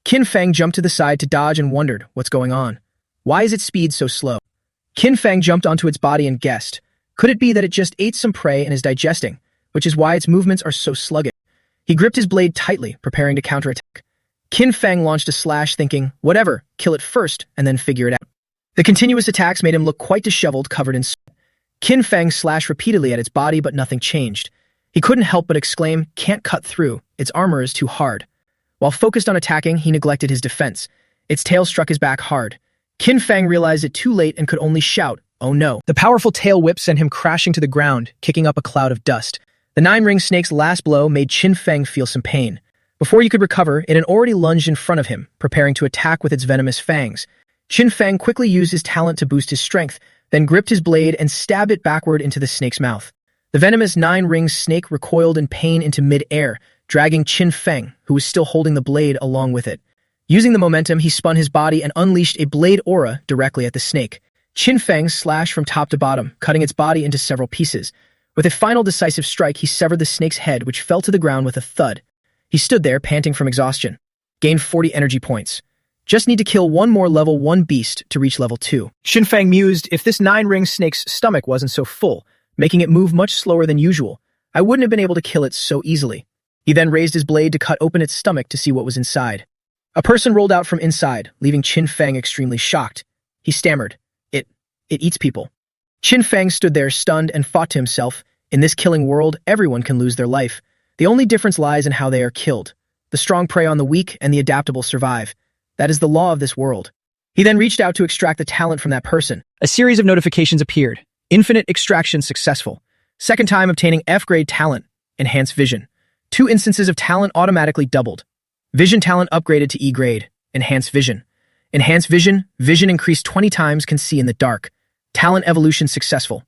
Qin Feng jumped to the side to dodge and wondered, what's going on? Why is its speed so slow? Qin Feng jumped onto its body and guessed. Could it be that it just ate some prey and is digesting, which is why its movements are so sluggish? He gripped his blade tightly, preparing to counterattack. Qin Feng launched a slash, thinking, whatever, kill it first and then figure it out. The continuous attacks made him look quite disheveled, covered in sweat. Qin Feng slashed repeatedly at its body, but nothing changed. He couldn't help but exclaim, can't cut through, its armor is too hard. While focused on attacking, he neglected his defense. Its tail struck his back hard. Qin Feng realized it too late and could only shout, oh no. The powerful tail whip sent him crashing to the ground, kicking up a cloud of dust. The 9-ring snake's last blow made Qin Feng feel some pain. Before he could recover, it had already lunged in front of him, preparing to attack with its venomous fangs. Qin Feng quickly used his talent to boost his strength, then gripped his blade and stabbed it backward into the snake's mouth. The venomous 9-ring snake recoiled in pain into mid-air, dragging Qin Feng, who was still holding the blade, along with it. Using the momentum, he spun his body and unleashed a blade aura directly at the snake. Qin Feng slashed from top to bottom, cutting its body into several pieces. With a final decisive strike, he severed the snake's head, which fell to the ground with a thud. He stood there, panting from exhaustion. Gained 40 energy points. Just need to kill one more level 1 beast to reach level 2. Qin Feng mused, if this 9-ring snake's stomach wasn't so full, making it move much slower than usual, I wouldn't have been able to kill it so easily. He then raised his blade to cut open its stomach to see what was inside. A person rolled out from inside, leaving Qin Feng extremely shocked. He stammered, It eats people. Qin Feng stood there stunned and thought to himself, in this killing world, everyone can lose their life. The only difference lies in how they are killed. The strong prey on the weak and the adaptable survive. That is the law of this world. He then reached out to extract the talent from that person. A series of notifications appeared. Infinite extraction successful. Second time obtaining F-grade talent. Enhanced vision. 2 instances of talent automatically doubled. Vision talent upgraded to E-grade. Enhanced vision. Enhanced vision. Vision increased 20 times, can see in the dark. Talent evolution successful.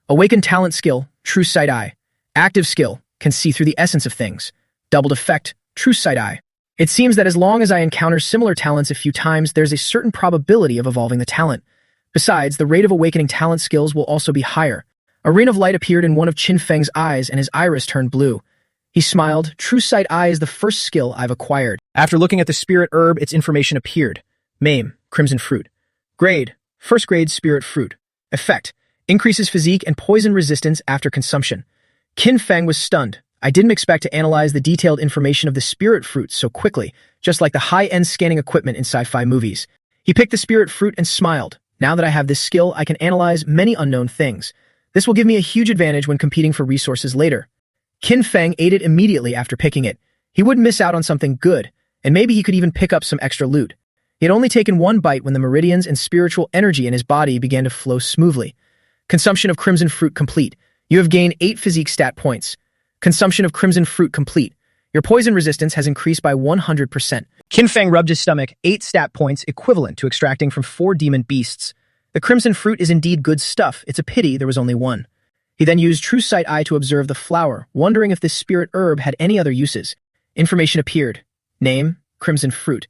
Awakened talent skill. True sight eye. Active skill. Can see through the essence of things. Doubled effect. True sight eye. It seems that as long as I encounter similar talents a few times, there's a certain probability of evolving the talent. Besides, the rate of awakening talent skills will also be higher. A ring of light appeared in one of Qin Feng's eyes and his iris turned blue. He smiled. True sight eye is the first skill I've acquired. After looking at the spirit herb, its information appeared. Mame, crimson fruit. Grade, first grade spirit fruit. Effect, increases physique and poison resistance after consumption. Qin Feng was stunned. I didn't expect to analyze the detailed information of the spirit fruit so quickly, just like the high-end scanning equipment in sci-fi movies. He picked the spirit fruit and smiled. Now that I have this skill, I can analyze many unknown things. This will give me a huge advantage when competing for resources later. Qin Feng ate it immediately after picking it. He wouldn't miss out on something good, and maybe he could even pick up some extra loot. He had only taken one bite when the meridians and spiritual energy in his body began to flow smoothly. Consumption of crimson fruit complete. You have gained 8 physique stat points. Consumption of crimson fruit complete. Your poison resistance has increased by 100%. Qin Feng rubbed his stomach. 8 stat points equivalent to extracting from 4 demon beasts. The crimson fruit is indeed good stuff. It's a pity there was only one. He then used True Sight Eye to observe the flower, wondering if this spirit herb had any other uses. Information appeared. Name, crimson fruit.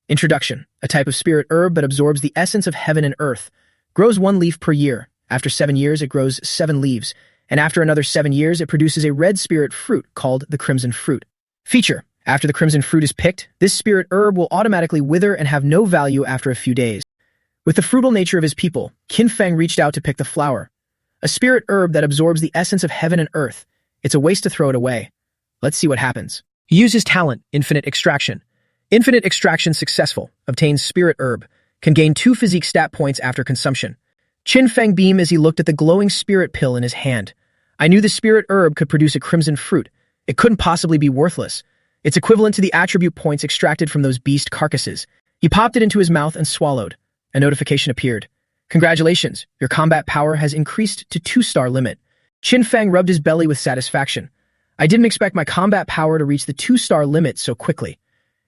Introduction, a type of spirit herb that absorbs the essence of heaven and earth. Grows 1 leaf per year. After 7 years, it grows 7 leaves. And after another 7 years, it produces a red spirit fruit called the crimson fruit. Feature, after the crimson fruit is picked, this spirit herb will automatically wither and have no value after a few days. With the fruitful nature of his people, Qin Feng reached out to pick the flower. A spirit herb that absorbs the essence of heaven and earth. It's a waste to throw it away. Let's see what happens. He used his talent, Infinite Extraction. Infinite Extraction successful. Obtains spirit herb. Can gain 2 physique stat points after consumption. Qin Feng beamed as he looked at the glowing spirit pill in his hand. I knew the spirit herb could produce a crimson fruit. It couldn't possibly be worthless. It's equivalent to the attribute points extracted from those beast carcasses. He popped it into his mouth and swallowed. A notification appeared. Congratulations, your combat power has increased to 2-star limit. Qin Feng rubbed his belly with satisfaction. I didn't expect my combat power to reach the 2-star limit so quickly.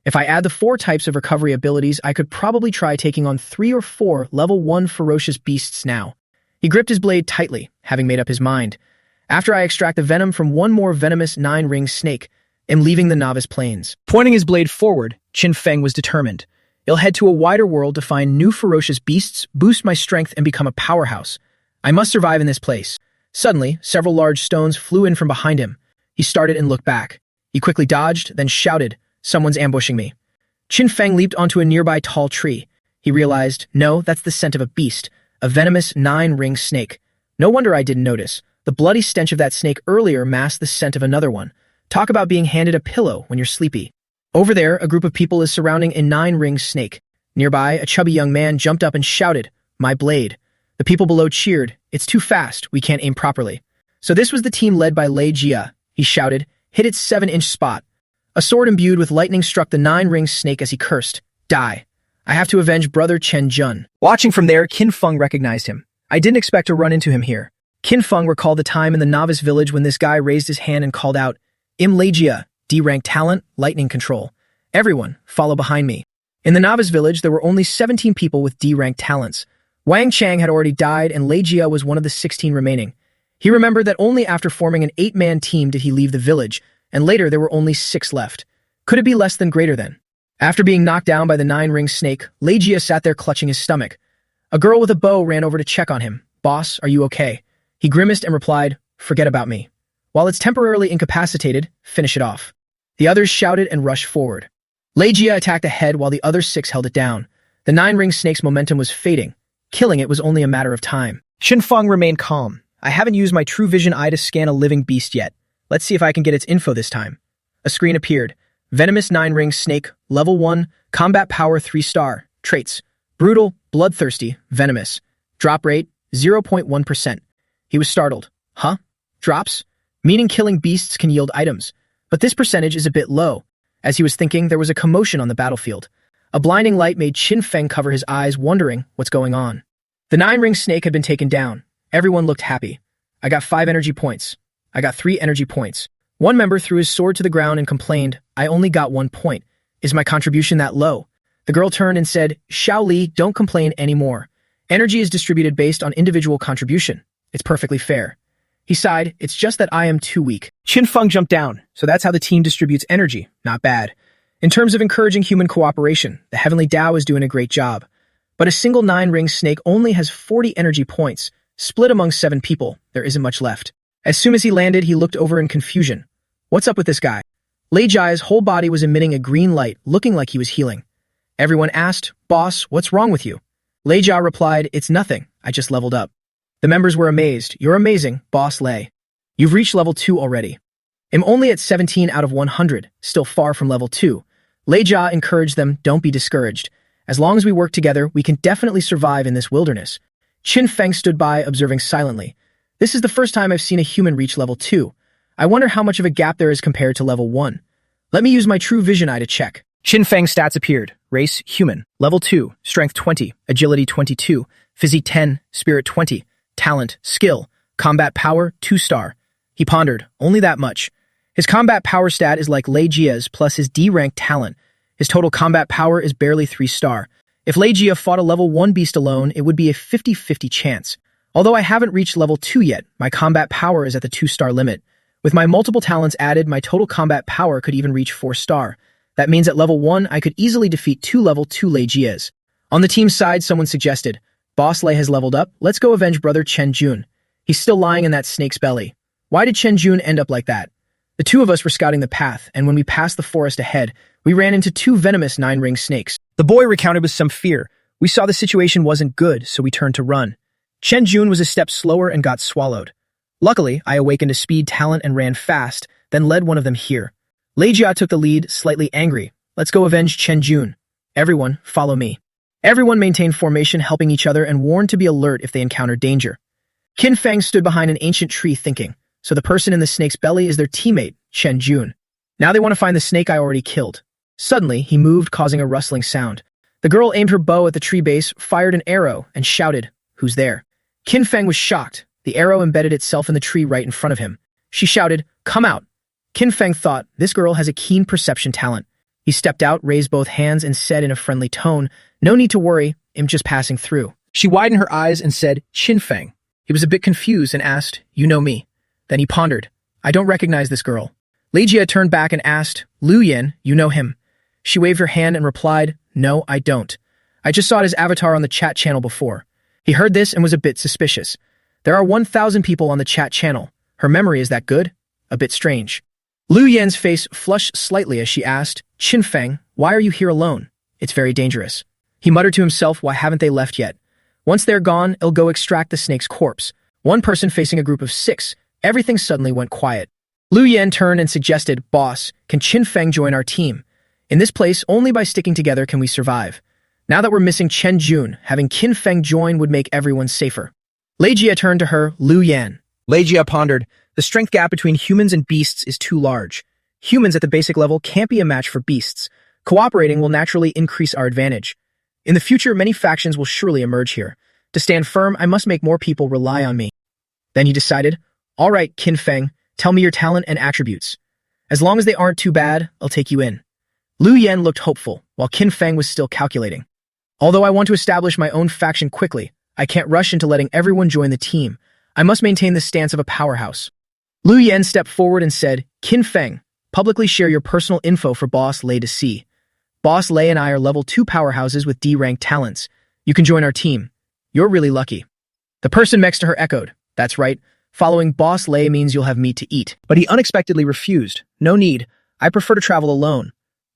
If I add the 4 types of recovery abilities, I could probably try taking on 3 or 4 level 1 ferocious beasts now. He gripped his blade tightly, having made up his mind. After I extract the venom from 1 more venomous 9-ring snake, am leaving the novice plains. Pointing his blade forward, Qin Feng was determined. I'll head to a wider world to find new ferocious beasts, boost my strength, and become a powerhouse. I must survive in this place. Suddenly, several large stones flew in from behind him. He started and looked back. He quickly dodged, then shouted, "Someone's ambushing me." Qin Feng leaped onto a nearby tall tree. He realized, no, that's the scent of a beast, a venomous 9-ring snake. No wonder I didn't notice. The bloody stench of that snake earlier masked the scent of another one. Talk about being handed a pillow when you're sleepy. Over there, a group of people is surrounding a 9-ring snake. Nearby, a chubby young man jumped up and shouted, "My blade." The people below cheered, "It's too fast, we can't aim properly." So this was the team led by Lei Jia. He shouted, "Hit its 7-inch spot." A sword imbued with lightning struck the 9-ring snake as he cursed, "Die. I have to avenge brother Chen Jun." Watching from there, Qin Feng recognized him. I didn't expect to run into him here. Qin Feng recalled the time in the novice village when this guy raised his hand and called out, "Im Lei Jia, D-rank talent, lightning control. Everyone, follow behind me." In the novice village, there were only 17 people with D-rank talents. Wang Chang had already died and Lei Jia was one of the 16 remaining. He remembered that only after forming an 8-man team did he leave the village, and later there were only 6 left. Could it be less than greater than? After being knocked down by the 9-ring snake, Lei Jia sat there clutching his stomach. A girl with a bow ran over to check on him. "Boss, are you okay?" He grimaced and replied, "Forget about me. While it's temporarily incapacitated, finish it off." The others shouted and rushed forward. Lei Jia attacked ahead while the other 6 held it down. The 9-ring snake's momentum was fading. Killing it was only a matter of time. Qin Feng remained calm. I haven't used my true vision eye to scan a living beast yet. Let's see if I can get its info this time. A screen appeared. Venomous 9-ring snake, level 1, combat power 3-star, traits, brutal, bloodthirsty, venomous. Drop rate, 0.1%. He was startled. Huh? Drops? Meaning killing beasts can yield items. But this percentage is a bit low. As he was thinking, there was a commotion on the battlefield. A blinding light made Qin Feng cover his eyes, wondering what's going on. The 9-ring snake had been taken down. Everyone looked happy. I got 5 energy points. I got 3 energy points. One member threw his sword to the ground and complained, I only got 1 point. Is my contribution that low? The girl turned and said, Xiao Li, don't complain anymore. Energy is distributed based on individual contribution. It's perfectly fair. He sighed, it's just that I am too weak. Qin Feng jumped down, so that's how the team distributes energy. Not bad. In terms of encouraging human cooperation, the Heavenly Tao is doing a great job. But a single 9-ring snake only has 40 energy points. Split among 7 people, there isn't much left. As soon as he landed, he looked over in confusion. What's up with this guy? Lei Jia's whole body was emitting a green light, looking like he was healing. Everyone asked, Boss, what's wrong with you? Lei Jia replied, it's nothing, I just leveled up. The members were amazed. You're amazing, Boss Lei. You've reached level 2 already. I'm only at 17 out of 100, still far from level 2. Lei Jia encouraged them, don't be discouraged. As long as we work together, we can definitely survive in this wilderness. Qin Feng stood by, observing silently. This is the first time I've seen a human reach level 2. I wonder how much of a gap there is compared to level 1. Let me use my true vision eye to check. Qin Feng's stats appeared. Race, human. Level 2, strength 20, agility 22, physique 10, spirit 20, talent, skill, combat power 2-star. He pondered, only that much. His combat power stat is like Lei Jia's plus his D-rank talent. His total combat power is barely 3-star. If Lei Jia fought a level 1 beast alone, it would be a 50-50 chance. Although I haven't reached level 2 yet, my combat power is at the 2-star limit. With my multiple talents added, my total combat power could even reach 4-star. That means at level 1, I could easily defeat 2 level 2 Lei Jias. On the team's side, someone suggested, Boss Lei has leveled up, let's go avenge brother Chen Jun. He's still lying in that snake's belly. Why did Chen Jun end up like that? The 2 of us were scouting the path, and when we passed the forest ahead, we ran into 2 venomous 9-ring snakes. The boy recounted with some fear. We saw the situation wasn't good, so we turned to run. Chen Jun was a step slower and got swallowed. Luckily, I awakened a speed talent and ran fast, then led one of them here. Lei Jia took the lead, slightly angry. Let's go avenge Chen Jun. Everyone, follow me. Everyone maintained formation, helping each other and warned to be alert if they encountered danger. Qin Feng stood behind an ancient tree thinking, so the person in the snake's belly is their teammate, Chen Jun. Now they want to find the snake I already killed. Suddenly, he moved, causing a rustling sound. The girl aimed her bow at the tree base, fired an arrow, and shouted, Who's there? Qin Feng was shocked. The arrow embedded itself in the tree right in front of him. She shouted, Come out. Qin Feng thought, this girl has a keen perception talent. He stepped out, raised both hands, and said in a friendly tone, No need to worry, I'm just passing through. She widened her eyes and said, Qin Feng. He was a bit confused and asked, You know me? Then he pondered, I don't recognize this girl. Lei Jia turned back and asked, Lu Yan, you know him? She waved her hand and replied, No, I don't. I just saw his avatar on the chat channel before. He heard this and was a bit suspicious. There are 1,000 people on the chat channel. Her memory is that good? A bit strange. Lu Yan's face flushed slightly as she asked, Qin Feng, why are you here alone? It's very dangerous. He muttered to himself, why haven't they left yet? Once they're gone, I'll go extract the snake's corpse. One person facing a group of 6. Everything suddenly went quiet. Lu Yan turned and suggested, Boss, can Qin Feng join our team? In this place, only by sticking together can we survive. Now that we're missing Chen Jun, having Qin Feng join would make everyone safer. Lei Jia turned to her, Lu Yan. Lei Jia pondered, the strength gap between humans and beasts is too large. Humans at the basic level can't be a match for beasts. Cooperating will naturally increase our advantage. In the future, many factions will surely emerge here. To stand firm, I must make more people rely on me. Then he decided, all right, Qin Feng, tell me your talent and attributes. As long as they aren't too bad, I'll take you in. Lu Yan looked hopeful, while Qin Feng was still calculating. Although I want to establish my own faction quickly, I can't rush into letting everyone join the team. I must maintain the stance of a powerhouse. Lu Yan stepped forward and said, Qin Feng, publicly share your personal info for Boss Lei to see. Boss Lei and I are level 2 powerhouses with D-rank talents. You can join our team. You're really lucky. The person next to her echoed, that's right. Following Boss Lei means you'll have meat to eat. But he unexpectedly refused. No need. I prefer to travel alone.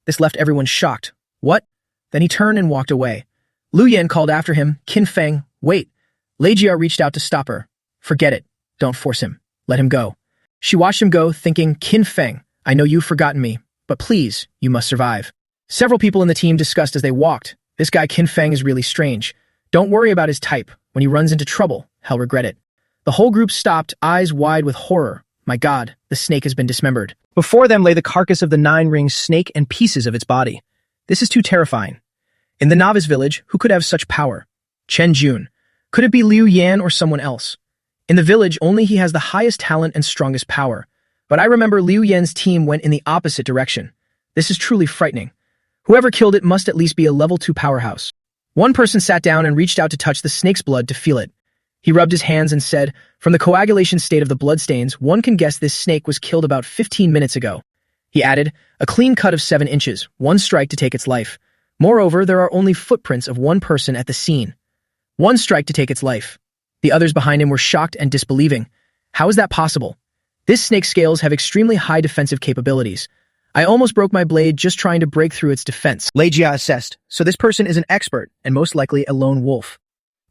This left everyone shocked. What? Then he turned and walked away. Lu Yan called after him, Qin Feng, wait. Lei Jia reached out to stop her. Forget it. Don't force him. Let him go. She watched him go, thinking, Qin Feng, I know you've forgotten me, but please, you must survive. Several people in the team discussed as they walked. This guy Qin Feng is really strange. Don't worry about his type. When he runs into trouble, he'll regret it. The whole group stopped, eyes wide with horror. My god, the snake has been dismembered. Before them lay the carcass of the nine-ringed snake and pieces of its body. This is too terrifying. In the novice village, who could have such power? Chen Jun. Could it be Liu Yan or someone else? In the village, only he has the highest talent and strongest power. But I remember Liu Yan's team went in the opposite direction. This is truly frightening. Whoever killed it must at least be a level 2 powerhouse. One person sat down and reached out to touch the snake's blood to feel it. He rubbed his hands and said, "From the coagulation state of the bloodstains, one can guess this snake was killed about 15 minutes ago." He added, "A clean cut of 7 inches, one strike to take its life. Moreover, there are only footprints of one person at the scene. One strike to take its life." The others behind him were shocked and disbelieving. How is that possible? This snake's scales have extremely high defensive capabilities. I almost broke my blade just trying to break through its defense. Lei Jia assessed, so this person is an expert and most likely a lone wolf.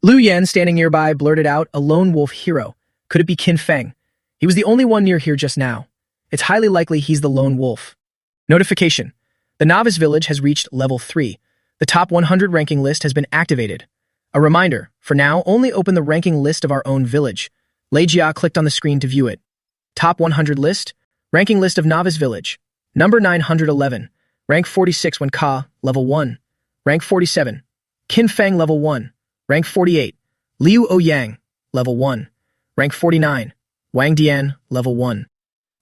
Liu Yan, standing nearby, blurted out, "A lone wolf hero. Could it be Qin Feng? He was the only one near here just now. It's highly likely he's the lone wolf." Notification. The novice village has reached level 3. The top 100 ranking list has been activated. A reminder, for now, only open the ranking list of our own village. Lei Jia clicked on the screen to view it. Top 100 list. Ranking list of novice village. Number 911. Rank 46 Wen Ka, level 1. Rank 47. Qin Feng, level 1. Rank 48. Liu Ouyang, level 1. Rank 49. Wang Dian, level 1.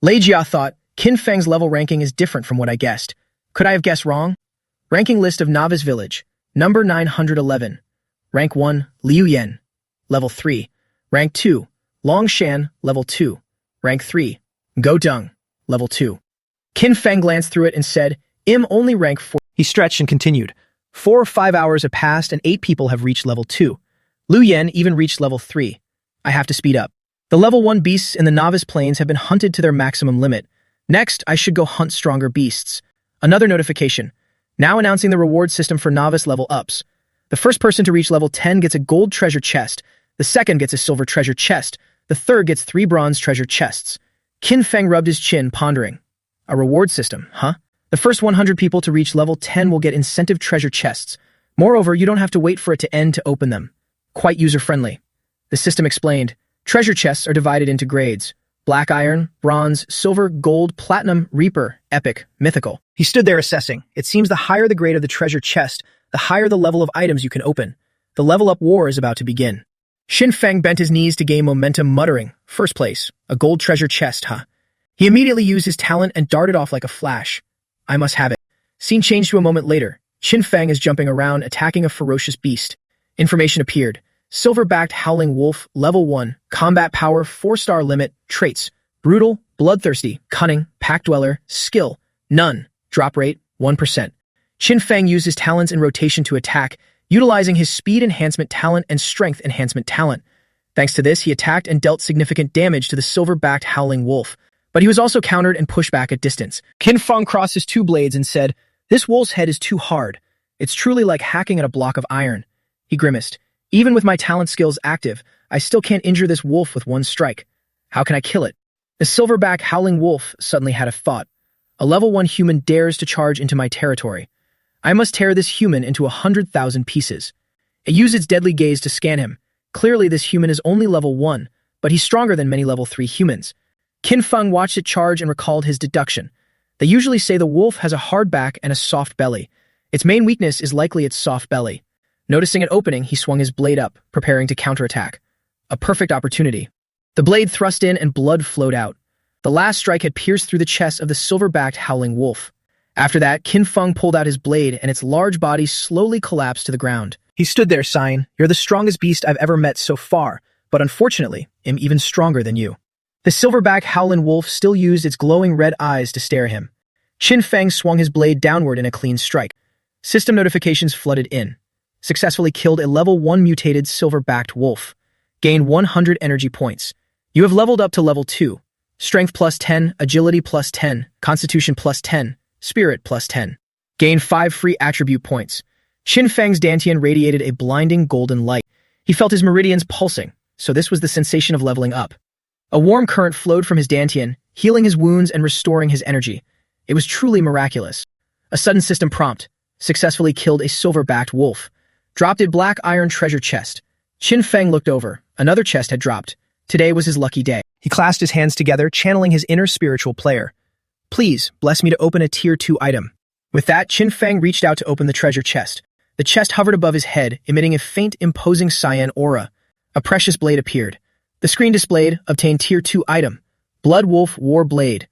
Lei Jia thought, Qin Feng's level ranking is different from what I guessed. Could I have guessed wrong? Ranking list of novice village. Number 911. Rank 1, Liu Yan, level 3. Rank 2, Longshan, level 2. Rank 3, Go Deng, level 2. Qin Feng glanced through it and said, only rank 4. He stretched and continued. 4 or 5 hours have passed and 8 people have reached level 2. Liu Yan even reached level 3. I have to speed up. The level 1 beasts in the novice plains have been hunted to their maximum limit. Next, I should go hunt stronger beasts. Another notification. Now announcing the reward system for novice level ups. The first person to reach level 10 gets a gold treasure chest. The second gets a silver treasure chest. The third gets 3 bronze treasure chests. Qin Feng rubbed his chin, pondering. A reward system, huh? The first 100 people to reach level 10 will get incentive treasure chests. Moreover, you don't have to wait for it to end to open them. Quite user-friendly. The system explained. Treasure chests are divided into grades. Black iron, bronze, silver, gold, platinum, reaper, epic, mythical. He stood there assessing. It seems the higher the grade of the treasure chest, the higher the level of items you can open. The level-up war is about to begin. Qin Feng bent his knees to gain momentum, muttering, "First place, a gold treasure chest, huh?" He immediately used his talent and darted off like a flash. I must have it. Scene changed to a moment later. Qin Feng is jumping around, attacking a ferocious beast. Information appeared. Silver-backed howling wolf, level 1, combat power, 4-star limit, traits, brutal, bloodthirsty, cunning, pack dweller, skill, none, drop rate, 1%. Qin Feng used his talents in rotation to attack, utilizing his speed enhancement talent and strength enhancement talent. Thanks to this, he attacked and dealt significant damage to the silver-backed howling wolf. But he was also countered and pushed back at distance. Qin Feng crossed his 2 blades and said, "This wolf's head is too hard. It's truly like hacking at a block of iron." He grimaced. "Even with my talent skills active, I still can't injure this wolf with 1 strike. How can I kill it?" The silverback howling wolf suddenly had a thought. A level 1 human dares to charge into my territory. I must tear this human into 100,000 pieces. It used its deadly gaze to scan him. Clearly this human is only level 1, but he's stronger than many level 3 humans. Qin Feng watched it charge and recalled his deduction. They usually say the wolf has a hard back and a soft belly. Its main weakness is likely its soft belly. Noticing it opening, he swung his blade up, preparing to counterattack. A perfect opportunity. The blade thrust in and blood flowed out. The last strike had pierced through the chest of the silver-backed howling wolf. After that, Qin Feng pulled out his blade and its large body slowly collapsed to the ground. He stood there sighing, "You're the strongest beast I've ever met so far, but unfortunately, am even stronger than you." The silverback howling wolf still used its glowing red eyes to stare at him. Qin Feng swung his blade downward in a clean strike. System notifications flooded in. Successfully killed a level 1 mutated silver-backed wolf. Gained 100 energy points. You have leveled up to level 2. Strength plus 10, agility plus 10, constitution plus 10, spirit plus 10. Gain 5 free attribute points. Qin Feng's dantian radiated a blinding golden light. He felt his meridians pulsing, so this was the sensation of leveling up. A warm current flowed from his dantian, healing his wounds and restoring his energy. It was truly miraculous. A sudden system prompt. Successfully killed a silver-backed wolf. Dropped a black iron treasure chest. Qin Feng looked over. Another chest had dropped. Today was his lucky day. He clasped his hands together, channeling his inner spiritual player. Please, bless me to open a Tier 2 item. With that, Qin Feng reached out to open the treasure chest. The chest hovered above his head, emitting a faint, imposing cyan aura. A precious blade appeared. The screen displayed, obtained Tier 2 item, Blood Wolf War Blade.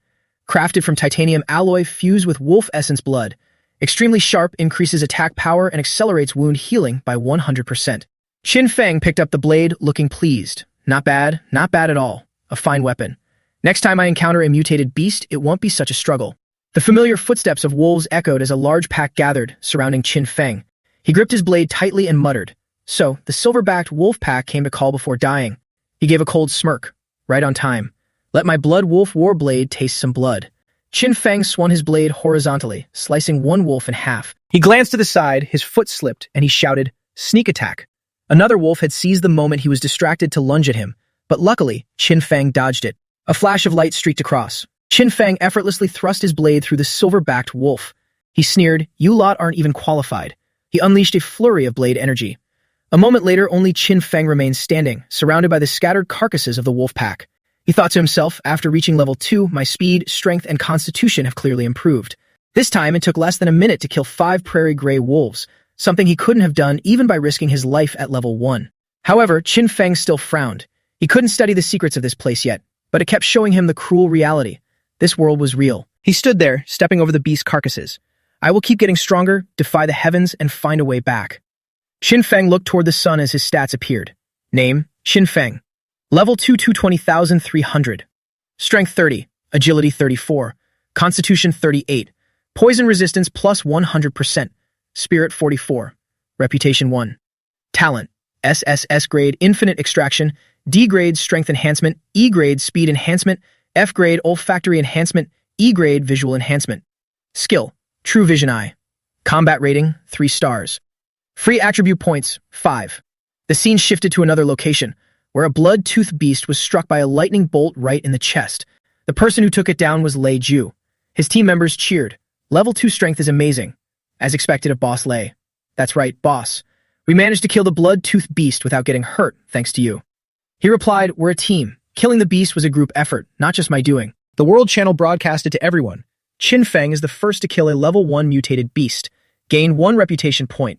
Crafted from titanium alloy fused with wolf essence blood. Extremely sharp, increases attack power and accelerates wound healing by 100%. Qin Feng picked up the blade, looking pleased. Not bad at all. A fine weapon. Next time I encounter a mutated beast, it won't be such a struggle. The familiar footsteps of wolves echoed as a large pack gathered, surrounding Qin Feng. He gripped his blade tightly and muttered. So, the silver-backed wolf pack came to call before dying. He gave a cold smirk. Right on time. Let my blood wolf war blade taste some blood. Qin Feng swung his blade horizontally, slicing one wolf in half. He glanced to the side, his foot slipped, and he shouted, "Sneak attack." Another wolf had seized the moment he was distracted to lunge at him, but luckily, Qin Feng dodged it. A flash of light streaked across. Qin Feng effortlessly thrust his blade through the silver-backed wolf. He sneered, "You lot aren't even qualified." He unleashed a flurry of blade energy. A moment later, only Qin Feng remained standing, surrounded by the scattered carcasses of the wolf pack. He thought to himself, after reaching level 2, my speed, strength, and constitution have clearly improved. This time, it took less than a minute to kill 5 prairie gray wolves, something he couldn't have done even by risking his life at level 1. However, Qin Feng still frowned. He couldn't study the secrets of this place yet, but it kept showing him the cruel reality. This world was real. He stood there, stepping over the beast carcasses. I will keep getting stronger, defy the heavens, and find a way back. Qin Feng looked toward the sun as his stats appeared. Name, Qin Feng. Level 2 to 20,300. Strength 30, Agility 34, Constitution 38, Poison Resistance plus 100%, Spirit 44, Reputation 1. Talent, SSS grade Infinite Extraction, D grade Strength Enhancement, E grade Speed Enhancement, F grade Olfactory Enhancement, E grade Visual Enhancement. Skill, True Vision Eye. Combat rating, 3 stars. Free attribute points, 5. The scene shifted to another location, where a blood-toothed beast was struck by a lightning bolt right in the chest. The person who took it down was Lei Ju. His team members cheered. Level 2 strength is amazing. As expected of Boss Lei. That's right, boss. We managed to kill the blood-toothed beast without getting hurt, thanks to you. He replied, we're a team. Killing the beast was a group effort, not just my doing. The World Channel broadcasted to everyone. Qin Feng is the first to kill a level 1 mutated beast. Gain 1 reputation point.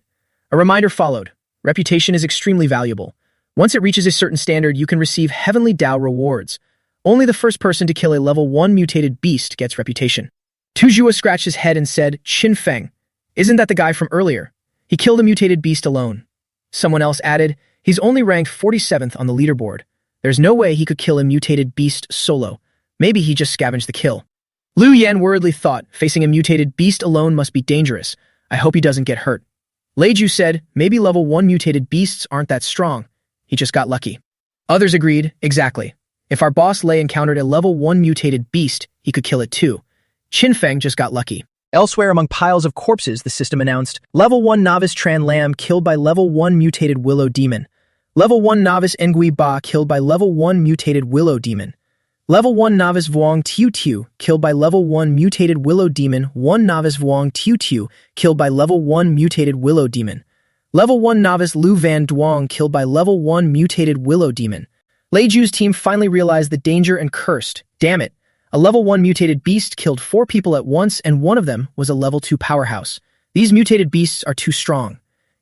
A reminder followed. Reputation is extremely valuable. Once it reaches a certain standard, you can receive Heavenly Dao rewards. Only the first person to kill a level 1 mutated beast gets reputation. Tuzhua scratched his head and said, Qin Feng, isn't that the guy from earlier? He killed a mutated beast alone. Someone else added, he's only ranked 47th on the leaderboard. There's no way he could kill a mutated beast solo. Maybe he just scavenged the kill. Liu Yan worriedly thought, facing a mutated beast alone must be dangerous. I hope he doesn't get hurt. Lei Ju said, maybe level 1 mutated beasts aren't that strong. He just got lucky. Others agreed, exactly. If our boss Lei encountered a level 1 mutated beast, he could kill it too. Qin Feng just got lucky. Elsewhere among piles of corpses, the system announced, Level 1 Novice Tran Lam killed by Level 1 mutated Willow Demon. Level 1 Novice Ngui Ba killed by Level 1 mutated Willow Demon. Level 1 Novice Vuong Tiu Tiu killed by Level 1 mutated Willow Demon. 1 Novice Vuong Tiu Tiu killed by Level 1 mutated Willow Demon. Level 1 Novice Lu Van Duong killed by Level 1 mutated Willow Demon. Lei Ju's team finally realized the danger and cursed. Damn it. A Level 1 mutated beast killed 4 people at once, and one of them was a Level 2 powerhouse. These mutated beasts are too strong.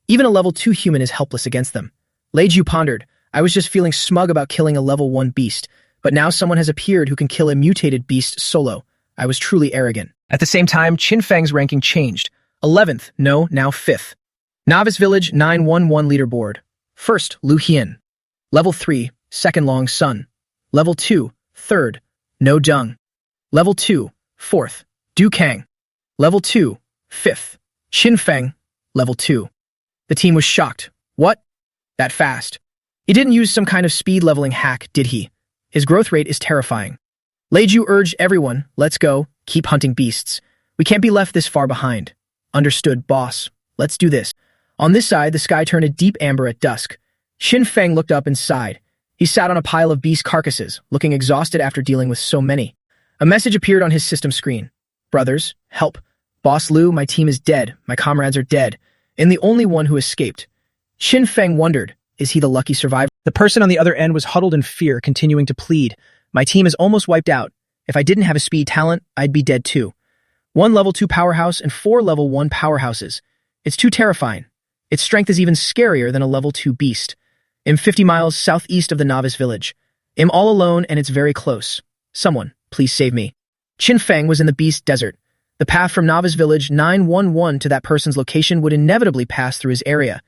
Even a Level 2 human is helpless against them. Lei Ju pondered, I was just feeling smug about killing a Level 1 beast, but now someone has appeared who can kill a mutated beast solo. I was truly arrogant. At the same time, Qin Feng's ranking changed. 11th, no, now 5th. Novice Village 911 leaderboard. First, Lu Hian. Level 3, Second Long Sun. Level 2, Third, No Dung. Level 2, 4th, Du Kang. Level 2, 5th, Qin Feng. Level 2. The team was shocked. What? That fast. He didn't use some kind of speed leveling hack, did he? His growth rate is terrifying. Lei Ju urged everyone, let's go, keep hunting beasts. We can't be left this far behind. Understood, boss. Let's do this. On this side, the sky turned a deep amber at dusk. Qin Feng looked up and sighed. He sat on a pile of beast carcasses, looking exhausted after dealing with so many. A message appeared on his system screen. Brothers, help. Boss Lu, my team is dead. My comrades are dead. And the only one who escaped. Qin Feng wondered, is he the lucky survivor? The person on the other end was huddled in fear, continuing to plead. My team is almost wiped out. If I didn't have a speed talent, I'd be dead too. 1 level 2 powerhouse and 4 level 1 powerhouses. It's too terrifying. Its strength is even scarier than a level 2 beast. I'm 50 miles southeast of the novice village. I'm all alone and it's very close. Someone, please save me. Qin Feng was in the beast desert. The path from novice village 911 to that person's location would inevitably pass through his area.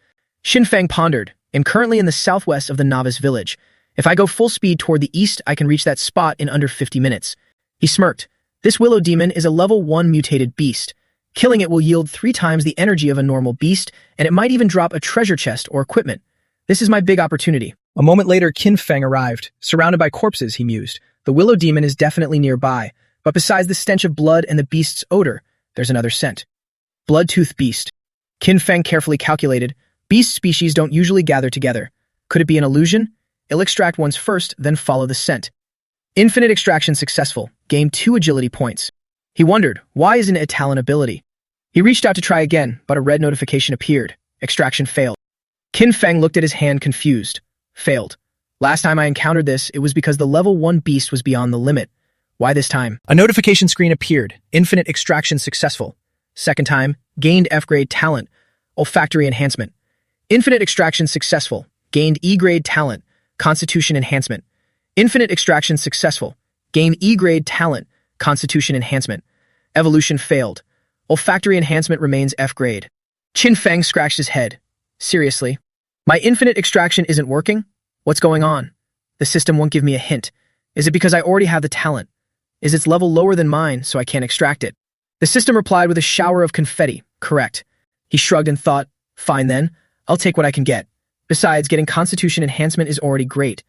Qin Feng pondered. I'm currently in the southwest of the novice village. If I go full speed toward the east, I can reach that spot in under 50 minutes. He smirked. This willow demon is a level 1 mutated beast. Killing it will yield 3 times the energy of a normal beast, and it might even drop a treasure chest or equipment. This is my big opportunity. A moment later, Qin Feng arrived. Surrounded by corpses, he mused. The willow demon is definitely nearby, but besides the stench of blood and the beast's odor, there's another scent. Blood-tooth beast. Qin Feng carefully calculated. Beast species don't usually gather together. Could it be an illusion? He'll extract once first, then follow the scent. Infinite extraction successful. Gained 2 agility points. He wondered, why isn't it a talent ability? He reached out to try again, but a red notification appeared. Extraction failed. Qin Feng looked at his hand confused. Failed. Last time I encountered this, it was because the level 1 beast was beyond the limit. Why this time? A notification screen appeared. Infinite extraction successful. Second time, gained F-grade talent. Olfactory enhancement. Infinite extraction successful. Gained E-grade talent. Constitution enhancement. Infinite extraction successful. Gain E-grade talent. Constitution enhancement. Evolution failed. Olfactory enhancement remains F-grade. Qin Feng scratched his head. Seriously? My infinite extraction isn't working? What's going on? The system won't give me a hint. Is it because I already have the talent? Is its level lower than mine, so I can't extract it? The system replied with a shower of confetti. Correct. He shrugged and thought, fine then, I'll take what I can get. Besides, getting Constitution enhancement is already great.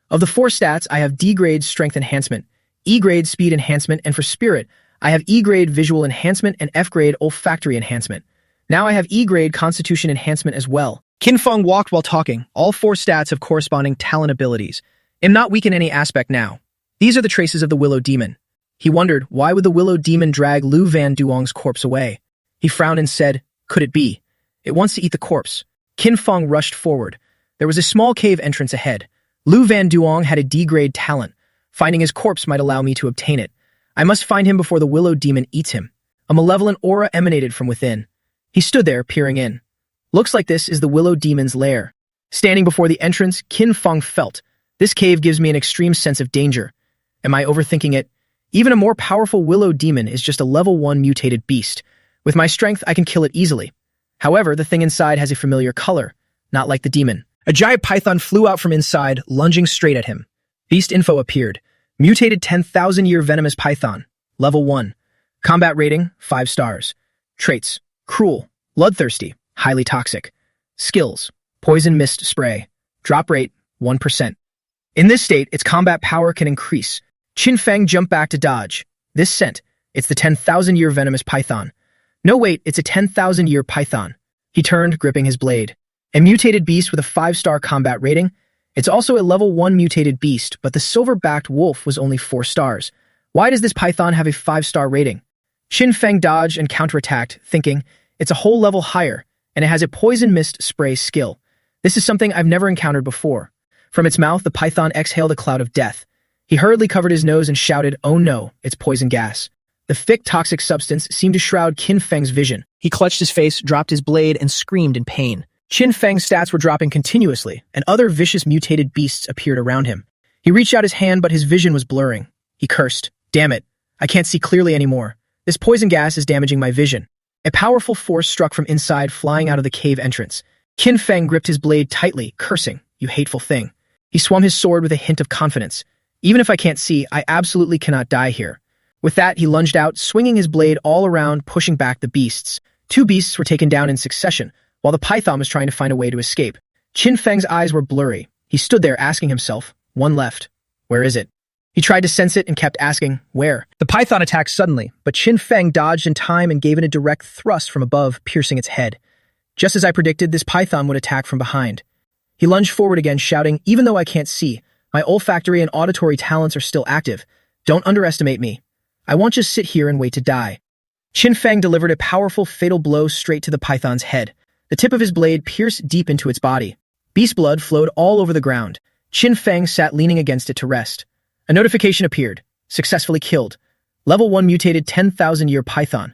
Of the 4 stats, I have D-grade strength enhancement, E-grade speed enhancement, and for spirit, I have E-grade visual enhancement and F-grade olfactory enhancement. Now I have E-grade constitution enhancement as well. Qin Feng walked while talking. All 4 stats have corresponding talent abilities. Am not weak in any aspect now. These are the traces of the Willow Demon. He wondered, why would the Willow Demon drag Lu Van Duong's corpse away? He frowned and said, could it be? It wants to eat the corpse. Qin Feng rushed forward. There was a small cave entrance ahead. Lu Van Duong had a D-grade talent. Finding his corpse might allow me to obtain it. I must find him before the Willow Demon eats him. A malevolent aura emanated from within. He stood there, peering in. Looks like this is the Willow Demon's lair. Standing before the entrance, Qin Feng felt, this cave gives me an extreme sense of danger. Am I overthinking it? Even a more powerful Willow Demon is just a level 1 mutated beast. With my strength, I can kill it easily. However, the thing inside has a familiar color, not like the demon. A giant python flew out from inside, lunging straight at him. Beast info appeared. Mutated 10,000-year venomous python. Level 1. Combat rating, 5 stars. Traits, cruel, bloodthirsty, highly toxic. Skills, poison mist spray. Drop rate, 1%. In this state, its combat power can increase. Qin Feng jumped back to dodge. This scent, it's the 10,000-year venomous python. No wait, it's a 10,000-year python. He turned, gripping his blade. A mutated beast with a 5-star combat rating. It's also a level 1 mutated beast, but the silver-backed wolf was only 4 stars. Why does this python have a 5-star rating? Qin Feng dodged and counterattacked, thinking, it's a whole level higher, and it has a poison mist spray skill. This is something I've never encountered before. From its mouth, the python exhaled a cloud of death. He hurriedly covered his nose and shouted, oh no, it's poison gas. The thick, toxic substance seemed to shroud Qin Feng's vision. He clutched his face, dropped his blade, and screamed in pain. Qin Feng's stats were dropping continuously, and other vicious mutated beasts appeared around him. He reached out his hand, but his vision was blurring. He cursed, damn it, I can't see clearly anymore. This poison gas is damaging my vision. A powerful force struck from inside, flying out of the cave entrance. Qin Feng gripped his blade tightly, cursing, you hateful thing. He swung his sword with a hint of confidence. Even if I can't see, I absolutely cannot die here. With that, he lunged out, swinging his blade all around, pushing back the beasts. 2 beasts were taken down in succession, while the python was trying to find a way to escape. Qin Feng's eyes were blurry. He stood there asking himself, one left. Where is it? He tried to sense it and kept asking, where? The python attacked suddenly, but Qin Feng dodged in time and gave it a direct thrust from above, piercing its head. Just as I predicted, this python would attack from behind. He lunged forward again, shouting, even though I can't see, my olfactory and auditory talents are still active. Don't underestimate me. I won't just sit here and wait to die. Qin Feng delivered a powerful, fatal blow straight to the python's head. The tip of his blade pierced deep into its body. Beast blood flowed all over the ground. Qin Feng sat leaning against it to rest. A notification appeared. Successfully killed. Level 1 mutated 10,000-year python.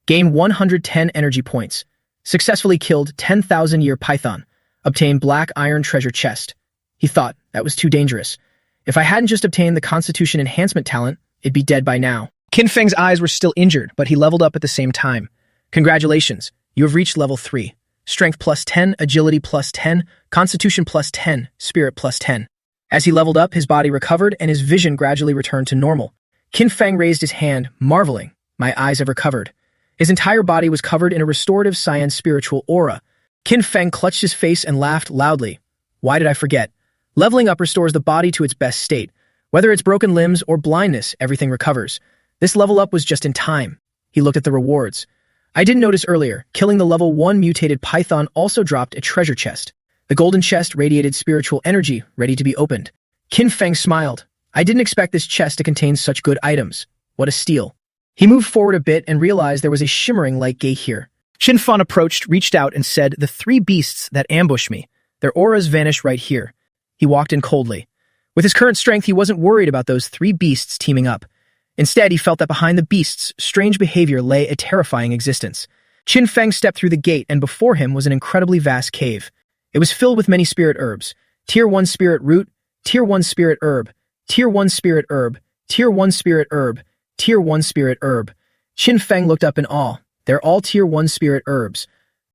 Gain 110 energy points. Successfully killed 10,000-year python. Obtained black iron treasure chest. He thought that was too dangerous. If I hadn't just obtained the Constitution Enhancement talent, it'd be dead by now. Qin Feng's eyes were still injured, but he leveled up at the same time. Congratulations, you have reached level 3. Strength plus 10, agility plus 10, constitution plus 10, spirit plus 10. As he leveled up, his body recovered and his vision gradually returned to normal. Qin Feng raised his hand, marveling. My eyes have recovered. His entire body was covered in a restorative cyan spiritual aura. Qin Feng clutched his face and laughed loudly. Why did I forget? Leveling up restores the body to its best state. Whether it's broken limbs or blindness, everything recovers. This level up was just in time. He looked at the rewards. I didn't notice earlier, killing the level 1 mutated python also dropped a treasure chest. The golden chest radiated spiritual energy, ready to be opened. Qin Feng smiled. I didn't expect this chest to contain such good items. What a steal. He moved forward a bit and realized there was a shimmering light gate here. Qin Feng approached, reached out, and said, the 3 beasts that ambushed me. Their auras vanish right here. He walked in coldly. With his current strength, he wasn't worried about those 3 beasts teaming up. Instead, he felt that behind the beasts' strange behavior lay a terrifying existence. Qin Feng stepped through the gate, and before him was an incredibly vast cave. It was filled with many spirit herbs. Tier 1 spirit root, Tier 1 spirit herb, Tier 1 spirit herb, Tier 1 spirit herb, Tier 1 spirit herb. Qin Feng looked up in awe. They're all Tier 1 spirit herbs.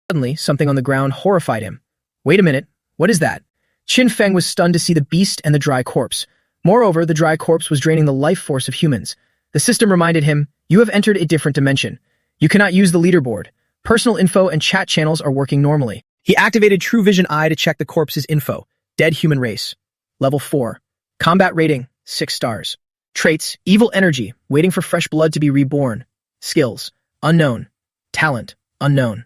Suddenly, something on the ground horrified him. Wait a minute, what is that? Qin Feng was stunned to see the beast and the dry corpse. Moreover, the dry corpse was draining the life force of humans. The system reminded him, you have entered a different dimension. You cannot use the leaderboard. Personal info and chat channels are working normally. He activated True Vision Eye to check the corpse's info. Dead human race. Level 4. Combat rating, 6 stars. Traits, evil energy, waiting for fresh blood to be reborn. Skills, unknown. Talent, unknown.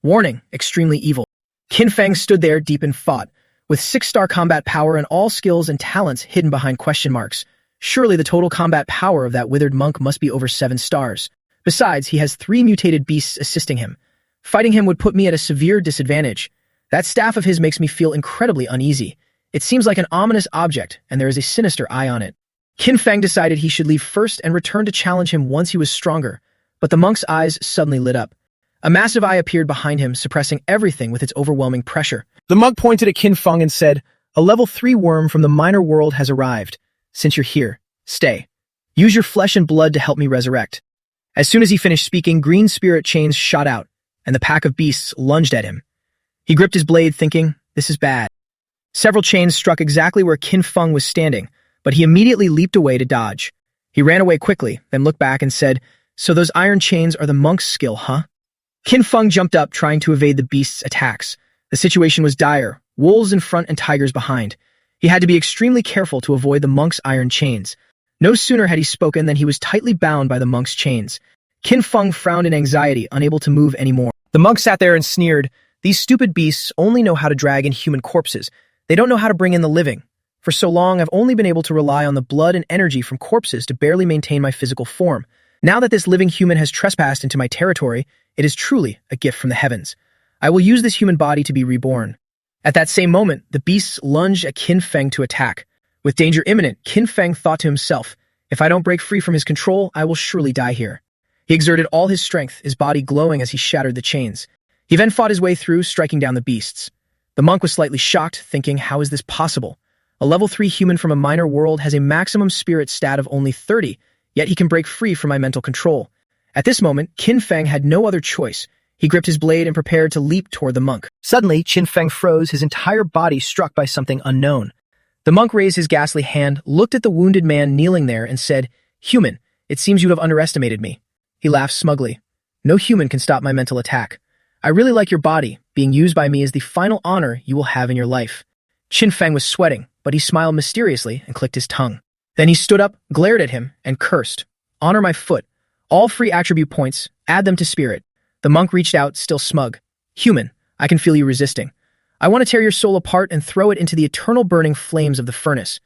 Warning, extremely evil. Qin Feng stood there deep in thought, with 6-star combat power and all skills and talents hidden behind question marks. Surely the total combat power of that withered monk must be over 7 stars. Besides, he has 3 mutated beasts assisting him. Fighting him would put me at a severe disadvantage. That staff of his makes me feel incredibly uneasy. It seems like an ominous object, and there is a sinister eye on it. Qin Feng decided he should leave first and return to challenge him once he was stronger, but the monk's eyes suddenly lit up. A massive eye appeared behind him, suppressing everything with its overwhelming pressure. The monk pointed at Qin Feng and said, a level 3 worm from the minor world has arrived. Since you're here, stay. Use your flesh and blood to help me resurrect. As soon as he finished speaking, green spirit chains shot out, and the pack of beasts lunged at him. He gripped his blade, thinking, this is bad. Several chains struck exactly where Qin Feng was standing, but he immediately leaped away to dodge. He ran away quickly, then looked back and said, so those iron chains are the monk's skill, huh? Qin Feng jumped up, trying to evade the beast's attacks. The situation was dire, wolves in front and tigers behind. He had to be extremely careful to avoid the monk's iron chains. No sooner had he spoken than he was tightly bound by the monk's chains. Qin Feng frowned in anxiety, unable to move anymore. The monk sat there and sneered, these stupid beasts only know how to drag in human corpses. They don't know how to bring in the living. For so long, I've only been able to rely on the blood and energy from corpses to barely maintain my physical form. Now that this living human has trespassed into my territory, it is truly a gift from the heavens. I will use this human body to be reborn. At that same moment, the beasts lunged at Qin Feng to attack. With danger imminent, Qin Feng thought to himself, if I don't break free from his control, I will surely die here. He exerted all his strength, his body glowing as he shattered the chains. He then fought his way through, striking down the beasts. The monk was slightly shocked, thinking, how is this possible? A level 3 human from a minor world has a maximum spirit stat of only 30, yet he can break free from my mental control. At this moment, Qin Feng had no other choice. He gripped his blade and prepared to leap toward the monk. Suddenly, Qin Feng froze, his entire body struck by something unknown. The monk raised his ghastly hand, looked at the wounded man kneeling there, and said, human, it seems you have underestimated me. He laughed smugly. No human can stop my mental attack. I really like your body. Being used by me is the final honor you will have in your life. Qin Feng was sweating, but he smiled mysteriously and clicked his tongue. Then he stood up, glared at him, and cursed. Honor my foot. All free attribute points, add them to spirit. The monk reached out, still smug. Human, I can feel you resisting. I want to tear your soul apart and throw it into the eternal burning flames of the furnace.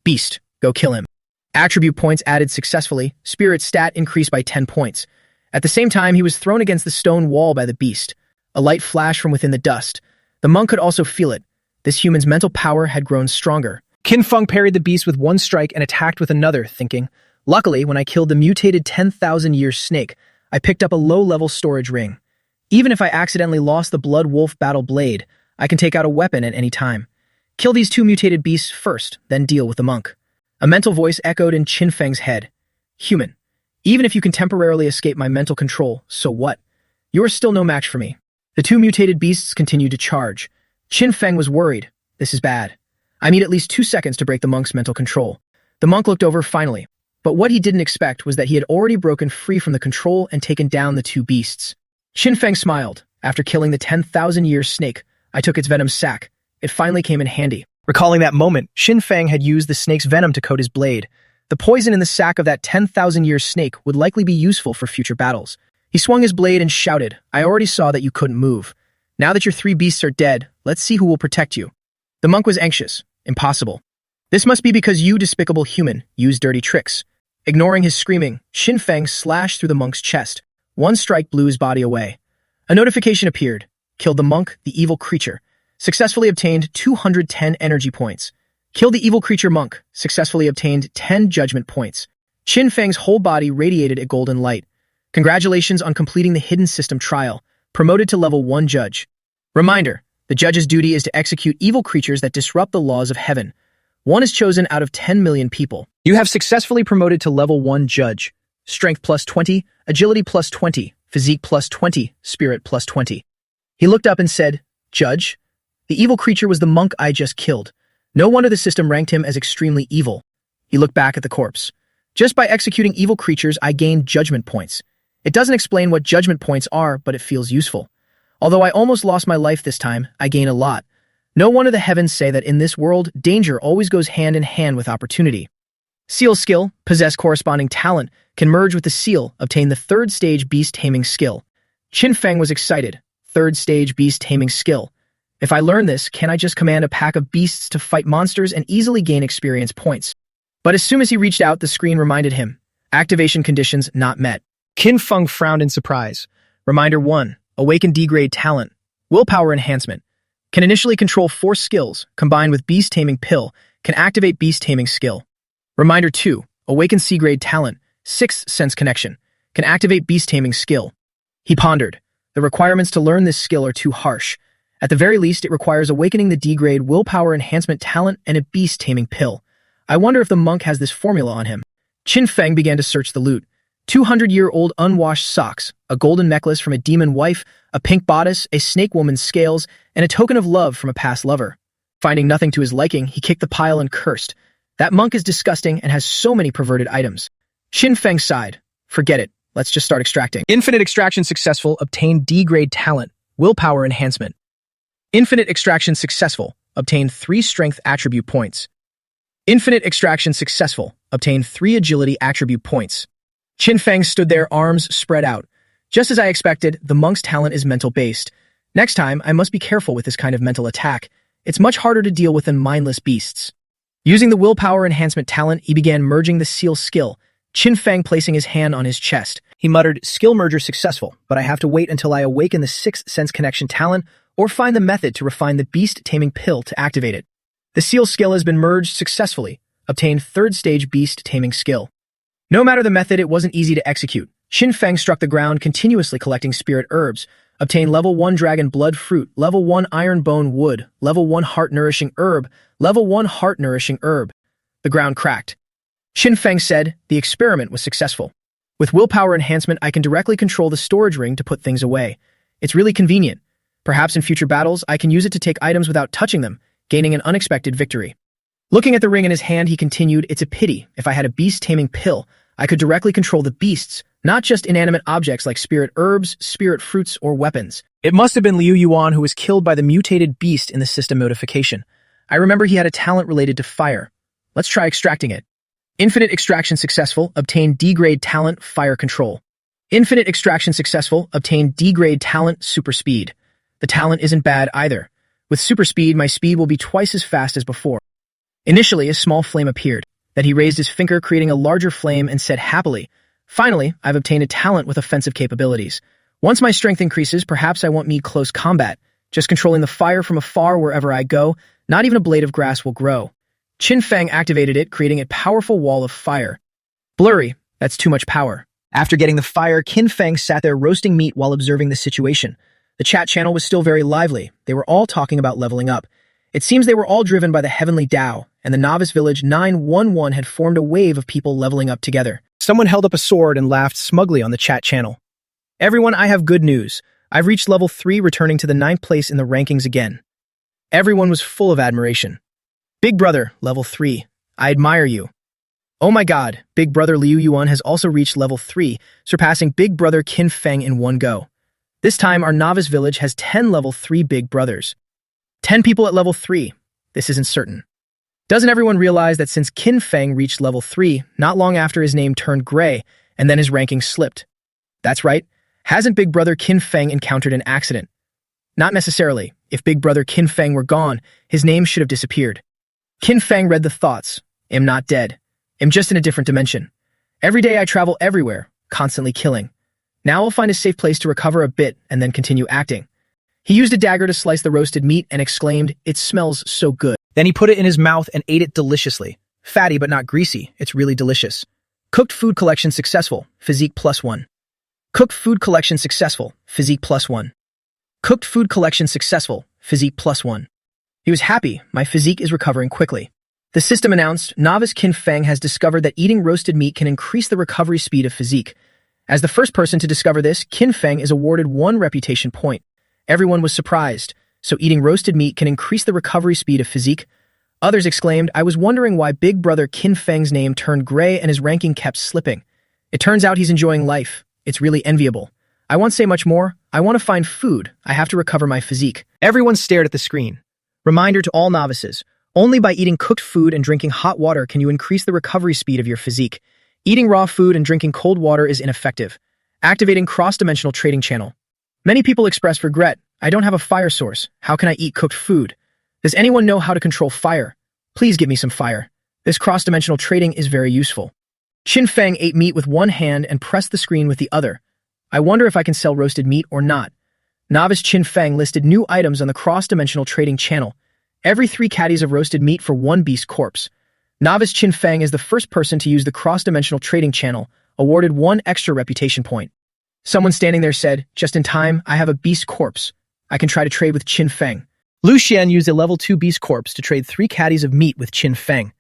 Beast, go kill him. Attribute points added successfully, spirit stat increased by 10 points. At the same time, he was thrown against the stone wall by the beast. A light flashed from within the dust. The monk could also feel it. This human's mental power had grown stronger. Qin Feng parried the beast with one strike and attacked with another, thinking, luckily, when I killed the mutated 10,000-year snake, I picked up a low-level storage ring. Even if I accidentally lost the Blood Wolf battle blade, I can take out a weapon at any time. Kill these two mutated beasts first, then deal with the monk. A mental voice echoed in Qin Feng's head. Human, even if you can temporarily escape my mental control, so what? You are still no match for me. The two mutated beasts continued to charge. Qin Feng was worried. This is bad. I need at least 2 seconds to break the monk's mental control. The monk looked over finally, but what he didn't expect was that he had already broken free from the control and taken down the two beasts. Qin Feng smiled. After killing the 10,000-year snake, I took its venom sac. It finally came in handy. Recalling that moment, Qin Feng had used the snake's venom to coat his blade. The poison in the sac of that 10,000-year snake would likely be useful for future battles. He swung his blade and shouted, I already saw that you couldn't move. Now that your 3 beasts are dead, let's see who will protect you. The monk was anxious. Impossible. This must be because you, despicable human, use dirty tricks. Ignoring his screaming, Qin Feng slashed through the monk's chest. One strike blew his body away. A notification appeared. Killed the monk, the evil creature. Successfully obtained 210 energy points. Killed the evil creature monk. Successfully obtained 10 judgment points. Qin Feng's whole body radiated a golden light. Congratulations on completing the hidden system trial. Promoted to level 1 judge. Reminder, the judge's duty is to execute evil creatures that disrupt the laws of heaven. 1 is chosen out of 10 million people. You have successfully promoted to level 1 judge. Strength plus 20, agility plus 20, physique plus 20, spirit plus 20. He looked up and said, Judge? The evil creature was the monk I just killed. No wonder the system ranked him as extremely evil. He looked back at the corpse. Just by executing evil creatures, I gained judgment points. It doesn't explain what judgment points are, but it feels useful. Although I almost lost my life this time, I gain a lot. No wonder the heavens say that in this world, danger always goes hand in hand with opportunity. Seal skill, possess corresponding talent, can merge with the seal, obtain the 3rd stage beast taming skill. Qin Feng was excited. 3rd stage beast taming skill. If I learn this, can I just command a pack of beasts to fight monsters and easily gain experience points? But as soon as he reached out, the screen reminded him. Activation conditions not met. Qin Feng frowned in surprise. Reminder 1. Awaken D-grade talent. Willpower enhancement. Can initially control 4 skills, combined with beast taming pill, can activate beast taming skill. Reminder 2. Awaken C-grade talent. 6th sense connection. Can activate beast taming skill. He pondered. The requirements to learn this skill are too harsh. At the very least, it requires awakening the D-grade willpower enhancement talent and a beast taming pill. I wonder if the monk has this formula on him. Qin Feng began to search the loot. 200-year-old unwashed socks, a golden necklace from a demon wife, a pink bodice, a snake woman's scales, and a token of love from a past lover. Finding nothing to his liking, he kicked the pile and cursed. That monk is disgusting and has so many perverted items. Qin Feng sighed. Forget it. Let's just start extracting. Infinite extraction successful. Obtain D-grade talent. Willpower enhancement. Infinite extraction successful. Obtain 3 strength attribute points. Infinite extraction successful. Obtain 3 agility attribute points. Qin Feng stood there, arms spread out. Just as I expected, the monk's talent is mental-based. Next time, I must be careful with this kind of mental attack. It's much harder to deal with than mindless beasts. Using the willpower enhancement talent, he began merging the seal skill, Qin Feng placing his hand on his chest. He muttered, skill merger successful, but I have to wait until I awaken the 6th sense connection talent or find the method to refine the beast taming pill to activate it. The seal skill has been merged successfully. Obtain 3rd stage beast taming skill. No matter the method, it wasn't easy to execute. Qin Feng struck the ground, continuously collecting spirit herbs. Obtain level 1 dragon blood fruit, level 1 iron bone wood, level 1 heart nourishing herb, level 1 heart nourishing herb. The ground cracked. Qin Feng said, the experiment was successful. With willpower enhancement, I can directly control the storage ring to put things away. It's really convenient. Perhaps in future battles, I can use it to take items without touching them, gaining an unexpected victory. Looking at the ring in his hand, he continued, it's a pity. If I had a beast taming pill, I could directly control the beasts, not just inanimate objects like spirit herbs, spirit fruits, or weapons. It must have been Liu Yuan who was killed by the mutated beast in the system notification. I remember he had a talent related to fire. Let's try extracting it. Infinite extraction successful. Obtain D-grade talent, fire control. Infinite extraction successful. Obtain D-grade talent, super speed. The talent isn't bad either. With super speed, my speed will be twice as fast as before. Initially, a small flame appeared. Then he raised his finger, creating a larger flame, and said happily, finally, I've obtained a talent with offensive capabilities. Once my strength increases, perhaps I won't need close combat. Just controlling the fire from afar wherever I go, not even a blade of grass will grow. Qin Feng activated it, creating a powerful wall of fire. Blurry, that's too much power. After getting the fire, Qin Feng sat there roasting meat while observing the situation. The chat channel was still very lively. They were all talking about leveling up. It seems they were all driven by the heavenly Tao, and the novice village 911 had formed a wave of people leveling up together. Someone held up a sword and laughed smugly on the chat channel. Everyone, I have good news. I've reached level 3, returning to the 9th place in the rankings again. Everyone was full of admiration. Big brother, level 3. I admire you. Oh my god, Big Brother Liu Yuan has also reached level 3, surpassing Big Brother Qin Feng in one go. This time, our novice village has 10 level 3 big brothers. 10 people at level 3. This isn't certain. Doesn't everyone realize that since Qin Feng reached level 3, not long after his name turned gray, and then his ranking slipped? That's right. Hasn't Big Brother Qin Feng encountered an accident? Not necessarily. If Big Brother Qin Feng were gone, his name should have disappeared. Qin Feng read the thoughts. Am not dead. Am just in a different dimension. Every day I travel everywhere, constantly killing. Now I'll find a safe place to recover a bit and then continue acting. He used a dagger to slice the roasted meat and exclaimed, "It smells so good." Then he put it in his mouth and ate it deliciously. Fatty but not greasy, it's really delicious. Cooked food collection successful, physique +1. Cooked food collection successful, physique +1. Cooked food collection successful, physique +1. He was happy, my physique is recovering quickly. The system announced, novice Qin Feng has discovered that eating roasted meat can increase the recovery speed of physique. As the first person to discover this, Qin Feng is awarded 1 reputation point. Everyone was surprised. So eating roasted meat can increase the recovery speed of physique? Others exclaimed, I was wondering why Big Brother Qin Feng's name turned gray and his ranking kept slipping. It turns out he's enjoying life. It's really enviable. I won't say much more. I want to find food. I have to recover my physique. Everyone stared at the screen. Reminder to all novices. Only by eating cooked food and drinking hot water can you increase the recovery speed of your physique. Eating raw food and drinking cold water is ineffective. Activating cross-dimensional trading channel. Many people express regret. I don't have a fire source. How can I eat cooked food? Does anyone know how to control fire? Please give me some fire. This cross-dimensional trading is very useful. Qin Feng ate meat with one hand and pressed the screen with the other. I wonder if I can sell roasted meat or not. Novice Qin Feng listed new items on the cross-dimensional trading channel. Every 3 caddies of roasted meat for 1 beast corpse. Novice Qin Feng is the first person to use the cross-dimensional trading channel, awarded 1 extra reputation point. Someone standing there said, just in time, I have a beast corpse. I can try to trade with Qin Feng. Lu Xian used a level 2 beast corpse to trade 3 caddies of meat with Qin Feng.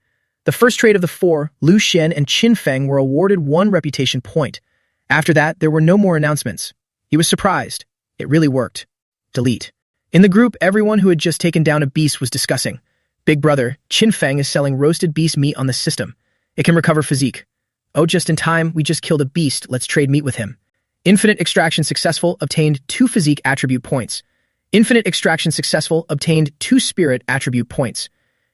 The first trade of the 4, Lu Xian and Qin Feng were awarded 1 reputation point. After that, there were no more announcements. He was surprised. It really worked. Delete. In the group, everyone who had just taken down a beast was discussing. Big Brother, Qin Feng is selling roasted beast meat on the system. It can recover physique. Oh, just in time, we just killed a beast, let's trade meat with him. Infinite extraction successful, obtained 2 physique attribute points. Infinite extraction successful, obtained 2 spirit attribute points.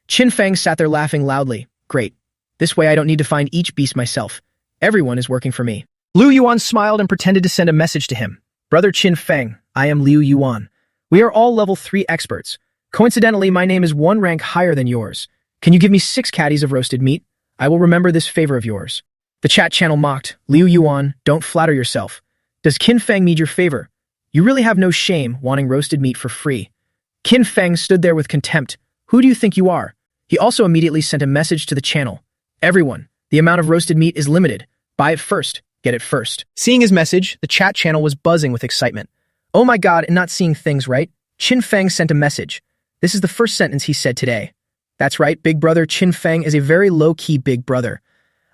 Qin Feng sat there laughing loudly. Great. This way I don't need to find each beast myself. Everyone is working for me. Liu Yuan smiled and pretended to send a message to him. Brother Qin Feng, I am Liu Yuan. We are all level 3 experts. Coincidentally, my name is 1 rank higher than yours. Can you give me 6 caddies of roasted meat? I will remember this favor of yours. The chat channel mocked. Liu Yuan, don't flatter yourself. Does Qin Feng need your favor? You really have no shame wanting roasted meat for free. Qin Feng stood there with contempt. Who do you think you are? He also immediately sent a message to the channel. Everyone, the amount of roasted meat is limited. Buy it first. Get it first. Seeing his message, the chat channel was buzzing with excitement. Oh my god, and not seeing things right? Qin Feng sent a message. This is the first sentence he said today. That's right, Big Brother Qin Feng is a very low-key big brother.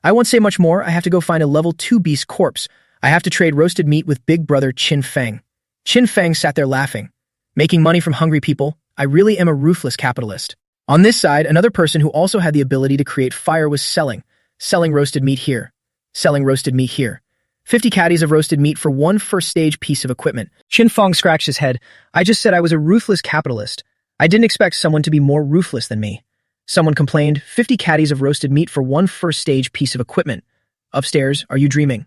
I won't say much more. I have to go find a level 2 beast corpse. I have to trade roasted meat with Big Brother Qin Feng. Qin Feng sat there laughing. Making money from hungry people, I really am a ruthless capitalist. On this side, another person who also had the ability to create fire was selling roasted meat here. Selling roasted meat here. 50 caddies of roasted meat for 1 first-stage piece of equipment. Qin Feng scratched his head. I just said I was a ruthless capitalist. I didn't expect someone to be more ruthless than me. Someone complained, 50 caddies of roasted meat for 1 first-stage piece of equipment. Upstairs, are you dreaming?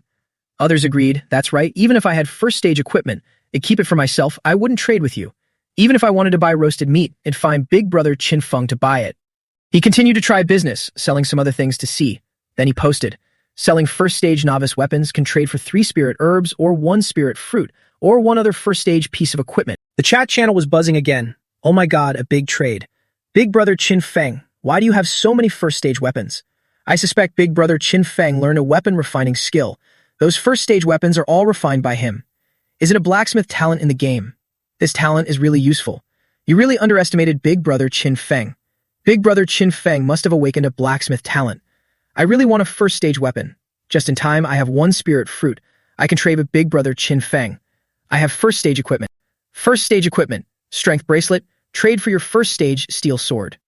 Others agreed, that's right, even if I had first-stage equipment, I'd keep it for myself, I wouldn't trade with you. Even if I wanted to buy roasted meat, I'd find Big Brother Qin Feng to buy it. He continued to try business, selling some other things to see. Then he posted, selling first-stage novice weapons can trade for 3 spirit herbs or 1 spirit fruit, or 1 other first-stage piece of equipment. The chat channel was buzzing again. Oh my god, a big trade. Big Brother Qin Feng, why do you have so many first stage weapons? I suspect Big Brother Qin Feng learned a weapon refining skill. Those first stage weapons are all refined by him. Is it a blacksmith talent in the game? This talent is really useful. You really underestimated Big Brother Qin Feng. Big Brother Qin Feng must have awakened a blacksmith talent. I really want a first stage weapon. Just in time, I have one spirit fruit. I can trade with Big Brother Qin Feng. I have first stage equipment. First stage equipment. Strength bracelet. Trade for your first stage steel sword.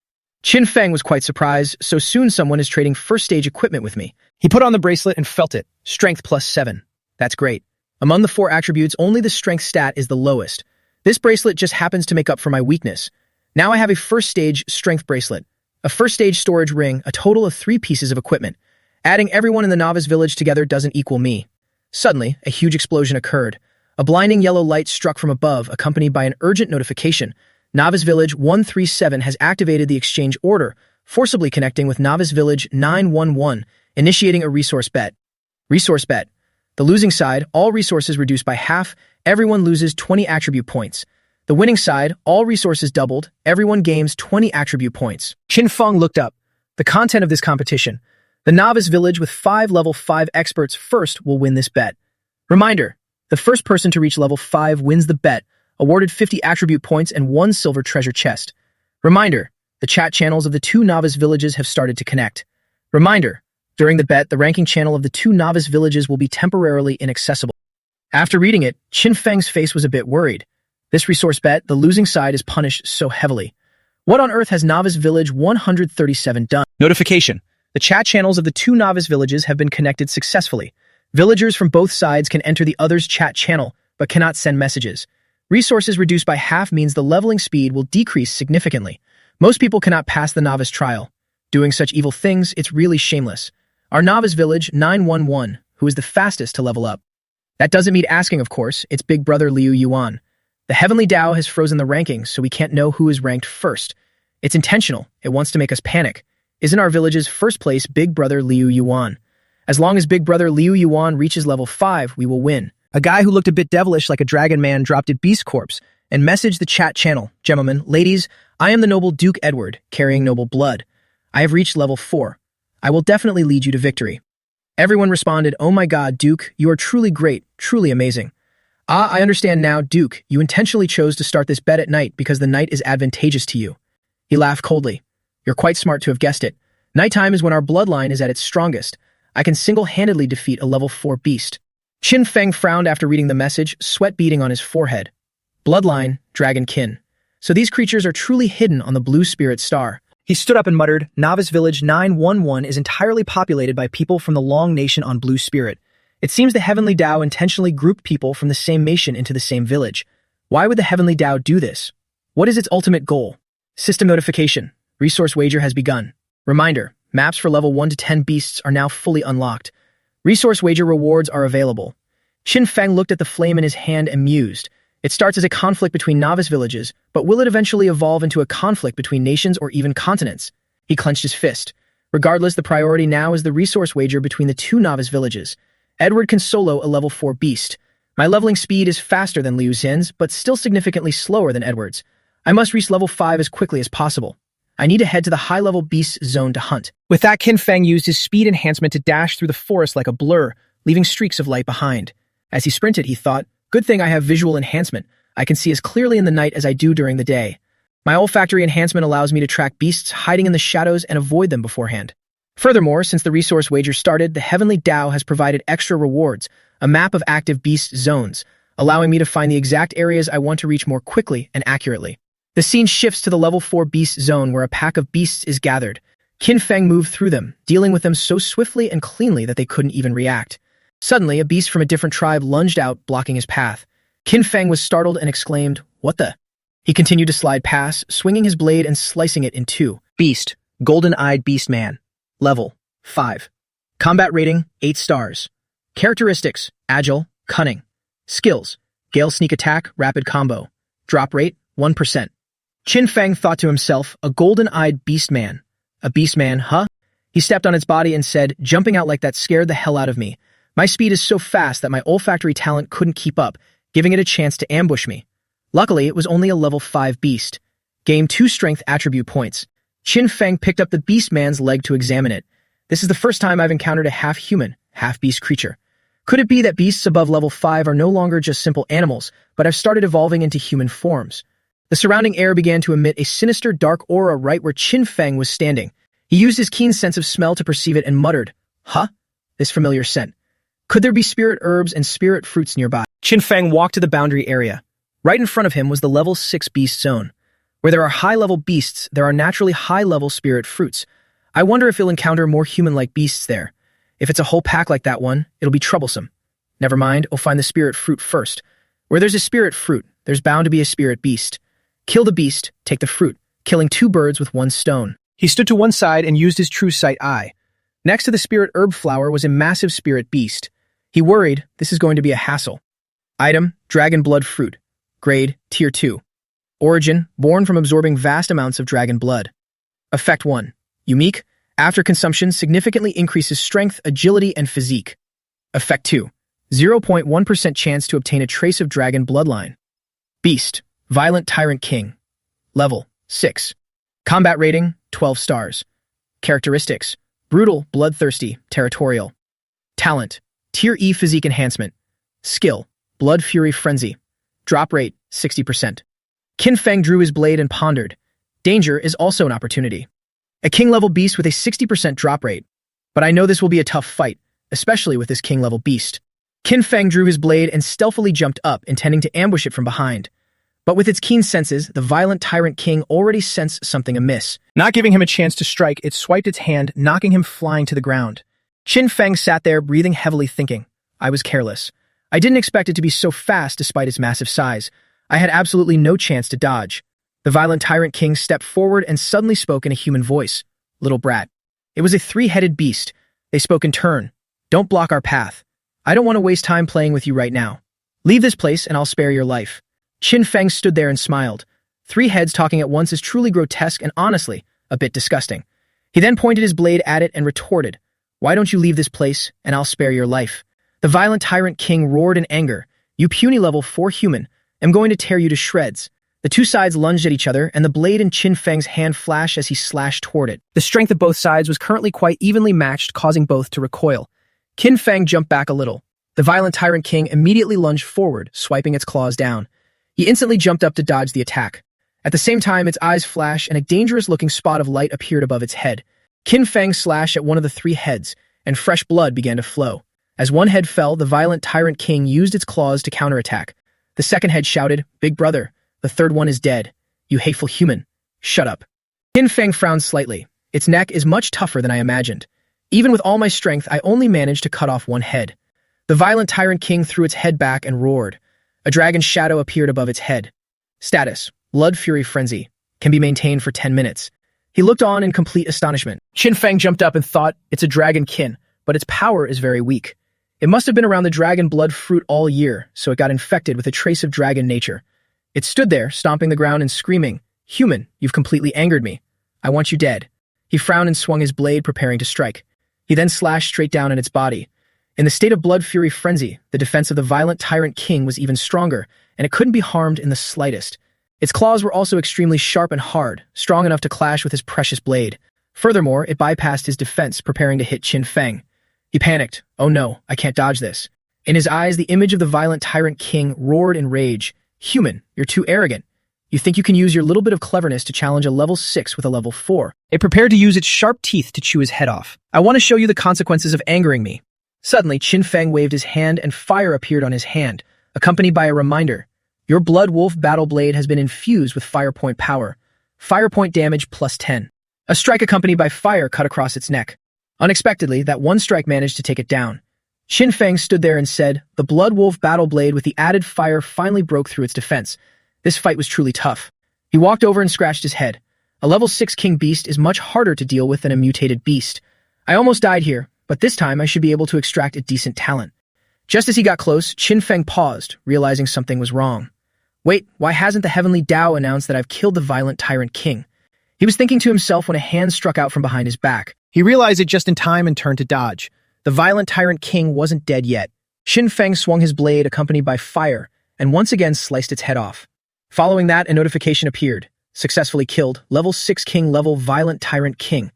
Qin Feng was quite surprised, so soon someone is trading first stage equipment with me. He put on the bracelet and felt it. Strength +7. That's great. Among the 4 attributes, only the strength stat is the lowest. This bracelet just happens to make up for my weakness. Now I have a first stage strength bracelet, a first stage storage ring, a total of 3 pieces of equipment. Adding everyone in the novice village together doesn't equal me. Suddenly, a huge explosion occurred. A blinding yellow light struck from above, accompanied by an urgent notification. Novice Village 137 has activated the exchange order, forcibly connecting with Novice Village 911, initiating a resource bet. Resource bet. The losing side, all resources reduced by half, everyone loses 20 attribute points. The winning side, all resources doubled, everyone gains 20 attribute points. Qin Feng looked up. The content of this competition. The Novice Village with 5 level 5 experts first will win this bet. Reminder, the first person to reach level 5 wins the bet, awarded 50 attribute points and 1 silver treasure chest. Reminder, the chat channels of the 2 novice villages have started to connect. Reminder, during the bet, the ranking channel of the 2 novice villages will be temporarily inaccessible. After reading it, Qin Feng's face was a bit worried. This resource bet, the losing side is punished so heavily. What on earth has Novice Village 137 done? Notification. The chat channels of the 2 novice villages have been connected successfully. Villagers from both sides can enter the other's chat channel, but cannot send messages. Resources reduced by half means the leveling speed will decrease significantly. Most people cannot pass the novice trial. Doing such evil things, it's really shameless. Our novice village, 911, who is the fastest to level up. That doesn't need asking, of course. It's Big Brother Liu Yuan. The Heavenly Tao has frozen the rankings, so we can't know who is ranked first. It's intentional. It wants to make us panic. Isn't our village's first place Big Brother Liu Yuan? As long as Big Brother Liu Yuan reaches level 5, we will win. A guy who looked a bit devilish like a dragon man dropped a beast corpse and messaged the chat channel. Gentlemen, ladies, I am the noble Duke Edward, carrying noble blood. I have reached level 4. I will definitely lead you to victory. Everyone responded, oh my god, Duke, you are truly great, truly amazing. Ah, I understand now, Duke, you intentionally chose to start this bet at night because the night is advantageous to you. He laughed coldly. You're quite smart to have guessed it. Nighttime is when our bloodline is at its strongest. I can single-handedly defeat a level 4 beast. Qin Feng frowned after reading the message, sweat beading on his forehead. Bloodline, dragon kin. So these creatures are truly hidden on the blue spirit star. He stood up and muttered, Novice Village 911 is entirely populated by people from the Long Nation on Blue Spirit. It seems the Heavenly Tao intentionally grouped people from the same nation into the same village. Why would the Heavenly Tao do this? What is its ultimate goal? System notification. Resource wager has begun. Reminder, maps for level 1 to 10 beasts are now fully unlocked. Resource wager rewards are available. Qin Feng looked at the flame in his hand and mused. It starts as a conflict between novice villages, but will it eventually evolve into a conflict between nations or even continents? He clenched his fist. Regardless, the priority now is the resource wager between the 2 novice villages. Edward can solo a level 4 beast. My leveling speed is faster than Liu Xin's, but still significantly slower than Edward's. I must reach level 5 as quickly as possible. I need to head to the high-level beast zone to hunt. With that, Qin Feng used his speed enhancement to dash through the forest like a blur, leaving streaks of light behind. As he sprinted, he thought, good thing I have visual enhancement. I can see as clearly in the night as I do during the day. My olfactory enhancement allows me to track beasts hiding in the shadows and avoid them beforehand. Furthermore, since the resource wager started, the Heavenly Tao has provided extra rewards, a map of active beast zones, allowing me to find the exact areas I want to reach more quickly and accurately. The scene shifts to the level 4 beast zone where a pack of beasts is gathered. Qin Feng moved through them, dealing with them so swiftly and cleanly that they couldn't even react. Suddenly, a beast from a different tribe lunged out, blocking his path. Qin Feng was startled and exclaimed, what the? He continued to slide past, swinging his blade and slicing it in 2. Beast, golden-eyed beast man. Level 5. Combat rating, 8 stars. Characteristics, agile, cunning. Skills, gale sneak attack, rapid combo. Drop rate, 1%. Qin Feng thought to himself, a golden-eyed beast man. A beast man, huh? He stepped on its body and said, jumping out like that scared the hell out of me. My speed is so fast that my olfactory talent couldn't keep up, giving it a chance to ambush me. Luckily, it was only a level 5 beast. Gain 2 strength attribute points. Qin Feng picked up the beast man's leg to examine it. This is the first time I've encountered a half-human, half-beast creature. Could it be that beasts above level 5 are no longer just simple animals, but have started evolving into human forms? The surrounding air began to emit a sinister dark aura right where Qin Feng was standing. He used his keen sense of smell to perceive it and muttered, "Huh? This familiar scent. Could there be spirit herbs and spirit fruits nearby?" Qin Feng walked to the boundary area. Right in front of him was the level 6 beast zone. Where there are high-level beasts, there are naturally high-level spirit fruits. I wonder if he'll encounter more human-like beasts there. If it's a whole pack like that one, it'll be troublesome. Never mind, I'll find the spirit fruit first. Where there's a spirit fruit, there's bound to be a spirit beast. Kill the beast, take the fruit, killing 2 birds with 1 stone. He stood to one side and used his true sight eye. Next to the spirit herb flower was a massive spirit beast. He worried, this is going to be a hassle. Item, dragon blood fruit. Grade, tier 2. Origin, born from absorbing vast amounts of dragon blood. Effect 1. Unique, after consumption significantly increases strength, agility, and physique. Effect 2. 0.1% chance to obtain a trace of dragon bloodline. Beast, violent tyrant king. Level, 6. Combat rating, 12 stars. Characteristics, brutal, bloodthirsty, territorial. Talent, tier E physique enhancement. Skill, blood fury frenzy. Drop rate, 60%. Qin Feng drew his blade and pondered. Danger is also an opportunity. A king-level beast with a 60% drop rate. But I know this will be a tough fight, especially with this king-level beast. Qin Feng drew his blade and stealthily jumped up, intending to ambush it from behind. But with its keen senses, the violent tyrant king already sensed something amiss. Not giving him a chance to strike, it swiped its hand, knocking him flying to the ground. Qin Feng sat there, breathing heavily, thinking, I was careless. I didn't expect it to be so fast despite its massive size. I had absolutely no chance to dodge. The violent tyrant king stepped forward and suddenly spoke in a human voice. Little brat. It was a 3-headed beast. They spoke in turn. Don't block our path. I don't want to waste time playing with you right now. Leave this place and I'll spare your life. Qin Feng stood there and smiled. 3 heads talking at once is truly grotesque and honestly, a bit disgusting. He then pointed his blade at it and retorted, Why don't you leave this place and I'll spare your life? The violent tyrant king roared in anger. You puny level 4 human. I'm going to tear you to shreds. The 2 sides lunged at each other, and the blade in Qin Feng's hand flashed as he slashed toward it. The strength of both sides was currently quite evenly matched, causing both to recoil. Qin Feng jumped back a little. The violent tyrant king immediately lunged forward, swiping its claws down. He instantly jumped up to dodge the attack. At the same time, its eyes flashed, and a dangerous-looking spot of light appeared above its head. Qin Feng slashed at one of the 3 heads, and fresh blood began to flow. As one head fell, the violent tyrant king used its claws to counterattack. The second head shouted, Big brother, the third one is dead. You hateful human. Shut up. Qin Feng frowned slightly. Its neck is much tougher than I imagined. Even with all my strength, I only managed to cut off one head. The violent tyrant king threw its head back and roared. A dragon's shadow appeared above its head. Status, Blood Fury Frenzy. Can be maintained for 10 minutes. He looked on in complete astonishment. Qin Feng jumped up and thought, it's a dragon kin, but its power is very weak. It must have been around the dragon blood fruit all year, so it got infected with a trace of dragon nature. It stood there, stomping the ground and screaming, Human, you've completely angered me. I want you dead. He frowned and swung his blade, preparing to strike. He then slashed straight down at its body. In the state of blood fury frenzy, the defense of the violent tyrant king was even stronger, and it couldn't be harmed in the slightest. Its claws were also extremely sharp and hard, strong enough to clash with his precious blade. Furthermore, it bypassed his defense, preparing to hit Qin Feng. He panicked. Oh no, I can't dodge this. In his eyes, the image of the violent tyrant king roared in rage. Human, you're too arrogant. You think you can use your little bit of cleverness to challenge a level 6 with a level 4. It prepared to use its sharp teeth to chew his head off. I want to show you the consequences of angering me. Suddenly, Qin Feng waved his hand and fire appeared on his hand, accompanied by a reminder. Your Blood Wolf Battle Blade has been infused with Fire Point power. Fire Point damage plus 10. A strike accompanied by fire cut across its neck. Unexpectedly, that one strike managed to take it down. Qin Feng stood there and said, the Blood Wolf Battle Blade with the added fire finally broke through its defense. This fight was truly tough. He walked over and scratched his head. A level 6 king beast is much harder to deal with than a mutated beast. I almost died here, but this time I should be able to extract a decent talent. Just as he got close, Qin Feng paused, realizing something was wrong. Wait, why hasn't the Heavenly Tao announced that I've killed the violent tyrant king? He was thinking to himself when a hand struck out from behind his back. He realized it just in time and turned to dodge. The violent tyrant king wasn't dead yet. Qin Feng swung his blade accompanied by fire and once again sliced its head off. Following that, a notification appeared. Successfully killed. Level 6 King, level Violent Tyrant King.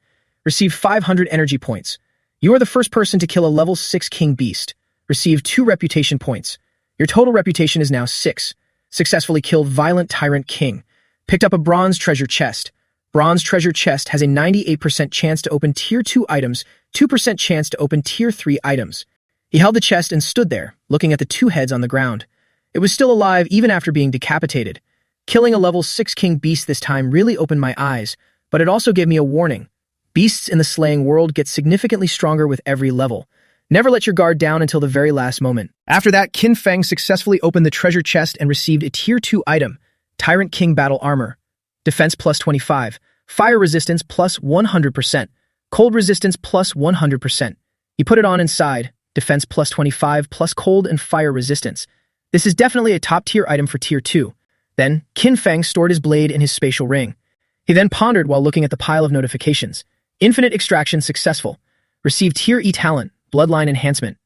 Receive 500 energy points. You are the first person to kill a level 6 King Beast. Receive 2 reputation points. Your total reputation is now 6. Successfully killed Violent Tyrant King. Picked up a Bronze Treasure Chest. Bronze Treasure Chest has a 98% chance to open Tier 2 items, 2% chance to open Tier 3 items. He held the chest and stood there, looking at the 2 heads on the ground. It was still alive even after being decapitated. Killing a level 6 King Beast this time really opened my eyes, but it also gave me a warning. Beasts in the slaying world get significantly stronger with every level. Never let your guard down until the very last moment. After that, Qin Feng successfully opened the treasure chest and received a Tier 2 item, Tyrant King Battle Armor. Defense plus 25, Fire Resistance plus 100%, Cold Resistance plus 100%. He put it on inside, Defense plus 25 plus Cold and Fire Resistance. This is definitely a top-tier item for Tier 2. Then, Qin Feng stored his blade in his spatial ring. He then pondered while looking at the pile of notifications. Infinite Extraction successful. Received Tier E talent, Bloodline Enhancement.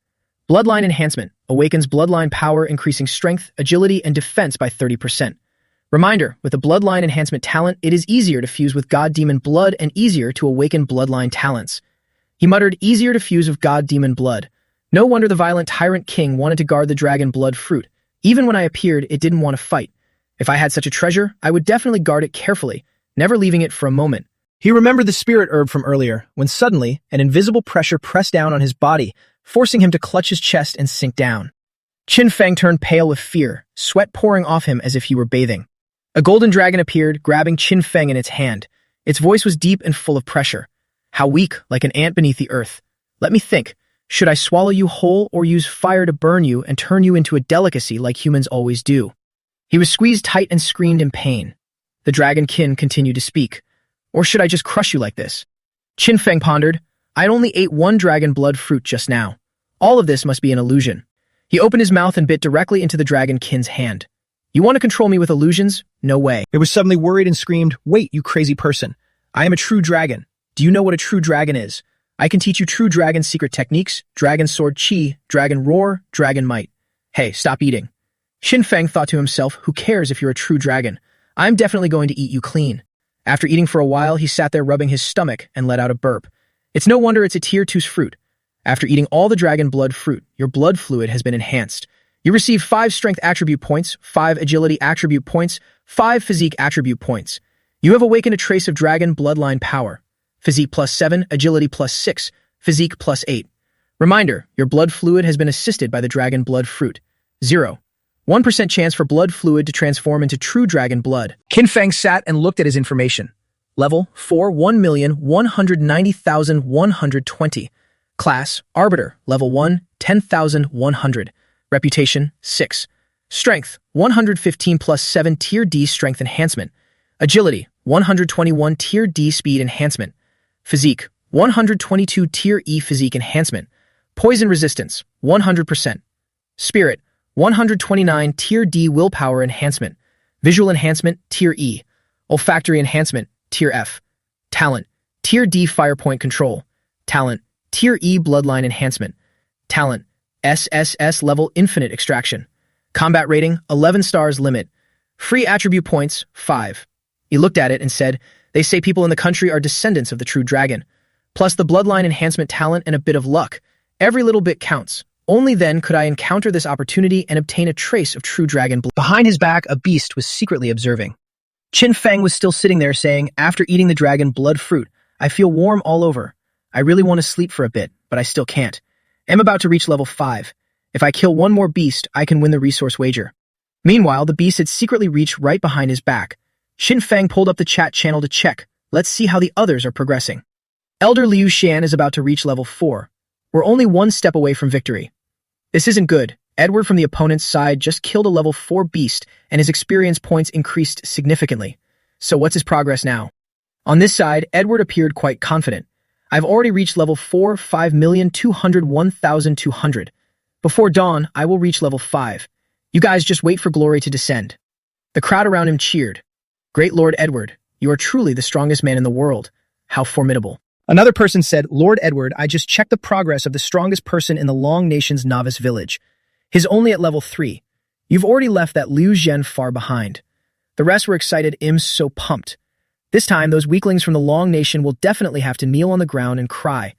Bloodline Enhancement awakens bloodline power, increasing strength, agility, and defense by 30%. Reminder, with the Bloodline Enhancement talent, it is easier to fuse with God Demon Blood and easier to awaken bloodline talents. He muttered, easier to fuse with God Demon Blood. No wonder the Violent Tyrant King wanted to guard the Dragon Blood Fruit. Even when I appeared, it didn't want to fight. If I had such a treasure, I would definitely guard it carefully, never leaving it for a moment. He remembered the spirit herb from earlier, when suddenly, an invisible pressure pressed down on his body, forcing him to clutch his chest and sink down. Qin Feng turned pale with fear, sweat pouring off him as if he were bathing. A golden dragon appeared, grabbing Qin Feng in its hand. Its voice was deep and full of pressure. How weak, like an ant beneath the earth. Let me think. Should I swallow you whole or use fire to burn you and turn you into a delicacy like humans always do? He was squeezed tight and screamed in pain. The dragon Qin continued to speak. Or should I just crush you like this? Qin Feng pondered. I only ate 1 dragon blood fruit just now. All of this must be an illusion. He opened his mouth and bit directly into the dragon Qin's hand. You want to control me with illusions? No way. It was suddenly worried and screamed, wait, you crazy person. I am a true dragon. Do you know what a true dragon is? I can teach you true dragon secret techniques, dragon sword chi, dragon roar, dragon might. Hey, stop eating. Qin Feng thought to himself, who cares if you're a true dragon? I'm definitely going to eat you clean. After eating for a while, he sat there rubbing his stomach and let out a burp. It's no wonder it's a Tier 2's fruit. After eating all the dragon blood fruit, your blood fluid has been enhanced. You receive 5 strength attribute points, 5 agility attribute points, 5 physique attribute points. You have awakened a trace of dragon bloodline power. Physique plus 7, agility plus 6, physique plus 8. Reminder, your blood fluid has been assisted by the dragon blood fruit. 0. 1% chance for blood fluid to transform into true dragon blood. Qin Feng sat and looked at his information. Level 4, 1,190,120. Class, Arbiter. Level 1, 10,100. Reputation, 6. Strength, 115 plus 7 Tier D Strength Enhancement. Agility, 121 Tier D Speed Enhancement. Physique, 122 Tier E Physique Enhancement. Poison Resistance, 100%. Spirit, 129 Tier D Willpower Enhancement. Visual Enhancement, Tier E. Olfactory Enhancement, Tier F. Talent, Tier D Fire Point Control. Talent, Tier E Bloodline Enhancement. Talent, SSS Level Infinite Extraction. Combat Rating, 11 stars limit. Free attribute points, 5. He looked at it and said, they say people in the country are descendants of the true dragon. Plus the bloodline enhancement talent and a bit of luck. Every little bit counts. Only then could I encounter this opportunity and obtain a trace of true dragon blood. Behind his back, a beast was secretly observing. Qin Feng was still sitting there saying, after eating the dragon blood fruit, I feel warm all over. I really want to sleep for a bit, but I still can't. I'm about to reach level 5. If I kill one more beast, I can win the resource wager. Meanwhile, the beast had secretly reached right behind his back. Qin Feng pulled up the chat channel to check. Let's see how the others are progressing. Elder Liu Xian is about to reach level 4. We're only 1 step away from victory. This isn't good. Edward from the opponent's side just killed a level 4 beast, and his experience points increased significantly. So what's his progress now? On this side, Edward appeared quite confident. I've already reached level 4, 5,201,200. Before dawn, I will reach level 5. You guys just wait for glory to descend. The crowd around him cheered. Great Lord Edward, you are truly the strongest man in the world. How formidable. Another person said, Lord Edward, I just checked the progress of the strongest person in the Long Nation's novice village. He's only at level 3. You've already left that Liu Zhen far behind. The rest were excited. Im's so pumped. This time, those weaklings from the Long Nation will definitely have to kneel on the ground and cry.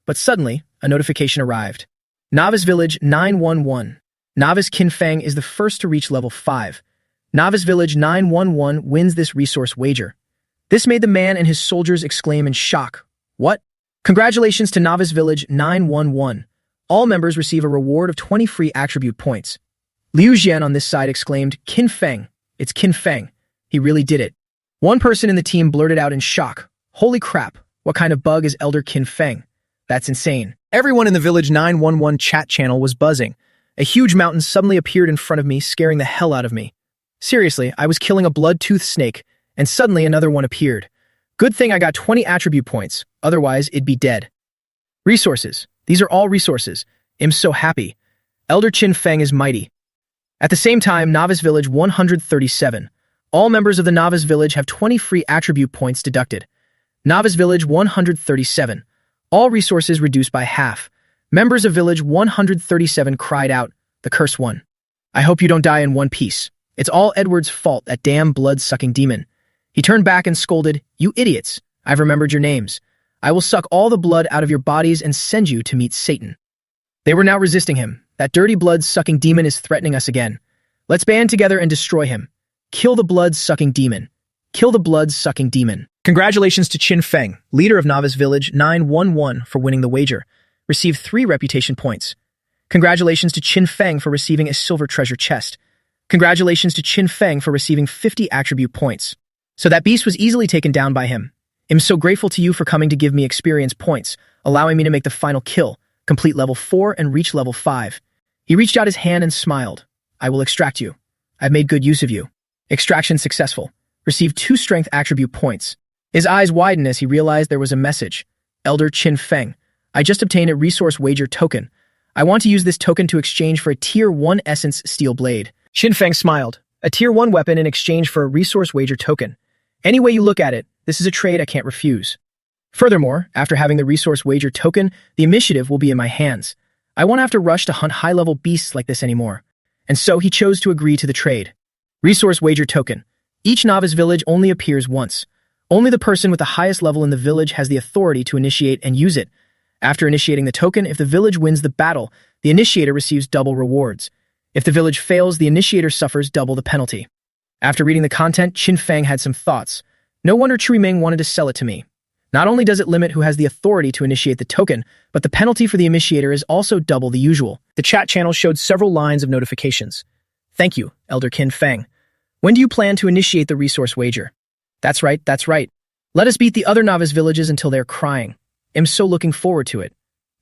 But suddenly, a notification arrived. Novice Village 911. Novice Qin Feng is the first to reach level 5. Novice Village 911 wins this resource wager. This made the man and his soldiers exclaim in shock. What? Congratulations to Novice Village 911. All members receive a reward of 20 free attribute points. Liu Jian on this side exclaimed, Qin Feng. It's Qin Feng. He really did it. One person in the team blurted out in shock. Holy crap, what kind of bug is Elder Qin Feng? That's insane. Everyone in the Village 911 chat channel was buzzing. A huge mountain suddenly appeared in front of me, scaring the hell out of me. Seriously, I was killing a blood-toothed snake, and suddenly another one appeared. Good thing I got 20 attribute points, otherwise it'd be dead. Resources. These are all resources. I'm so happy. Elder Qin Feng is mighty. At the same time, Novice Village 137. All members of the Novice Village have 20 free attribute points deducted. Novice Village 137. All resources reduced by half. Members of Village 137 cried out, the cursed one. I hope you don't die in one piece. It's all Edward's fault, that damn blood-sucking demon. He turned back and scolded, You idiots! I've remembered your names. I will suck all the blood out of your bodies and send you to meet Satan. They were now resisting him. That dirty blood-sucking demon is threatening us again. Let's band together and destroy him. Kill the blood-sucking demon. Kill the blood-sucking demon. Congratulations to Qin Feng, leader of Novice Village 911, for winning the wager. Received 3 reputation points. Congratulations to Qin Feng for receiving a silver treasure chest. Congratulations to Qin Feng for receiving 50 attribute points. So that beast was easily taken down by him. I'm so grateful to you for coming to give me experience points, allowing me to make the final kill, complete level 4 and reach level 5. He reached out his hand and smiled. I will extract you. I've made good use of you. Extraction successful. Received 2 strength attribute points. His eyes widened as he realized there was a message. Elder Qin Feng, I just obtained a resource wager token. I want to use this token to exchange for a Tier 1 Essence Steel Blade. Qin Feng smiled. A Tier 1 weapon in exchange for a resource wager token. Any way you look at it, this is a trade I can't refuse. Furthermore, after having the resource wager token, the initiative will be in my hands. I won't have to rush to hunt high-level beasts like this anymore. And so he chose to agree to the trade. Resource wager token. Each novice village only appears once. Only the person with the highest level in the village has the authority to initiate and use it. After initiating the token, if the village wins the battle, the initiator receives double rewards. If the village fails, the initiator suffers double the penalty. After reading the content, Qin Feng had some thoughts. No wonder Chui Ming wanted to sell it to me. Not only does it limit who has the authority to initiate the token, but the penalty for the initiator is also double the usual. The chat channel showed several lines of notifications. Thank you, Elder Qin Feng. When do you plan to initiate the resource wager? That's right, that's right. Let us beat the other novice villages until they're crying. I'm so looking forward to it.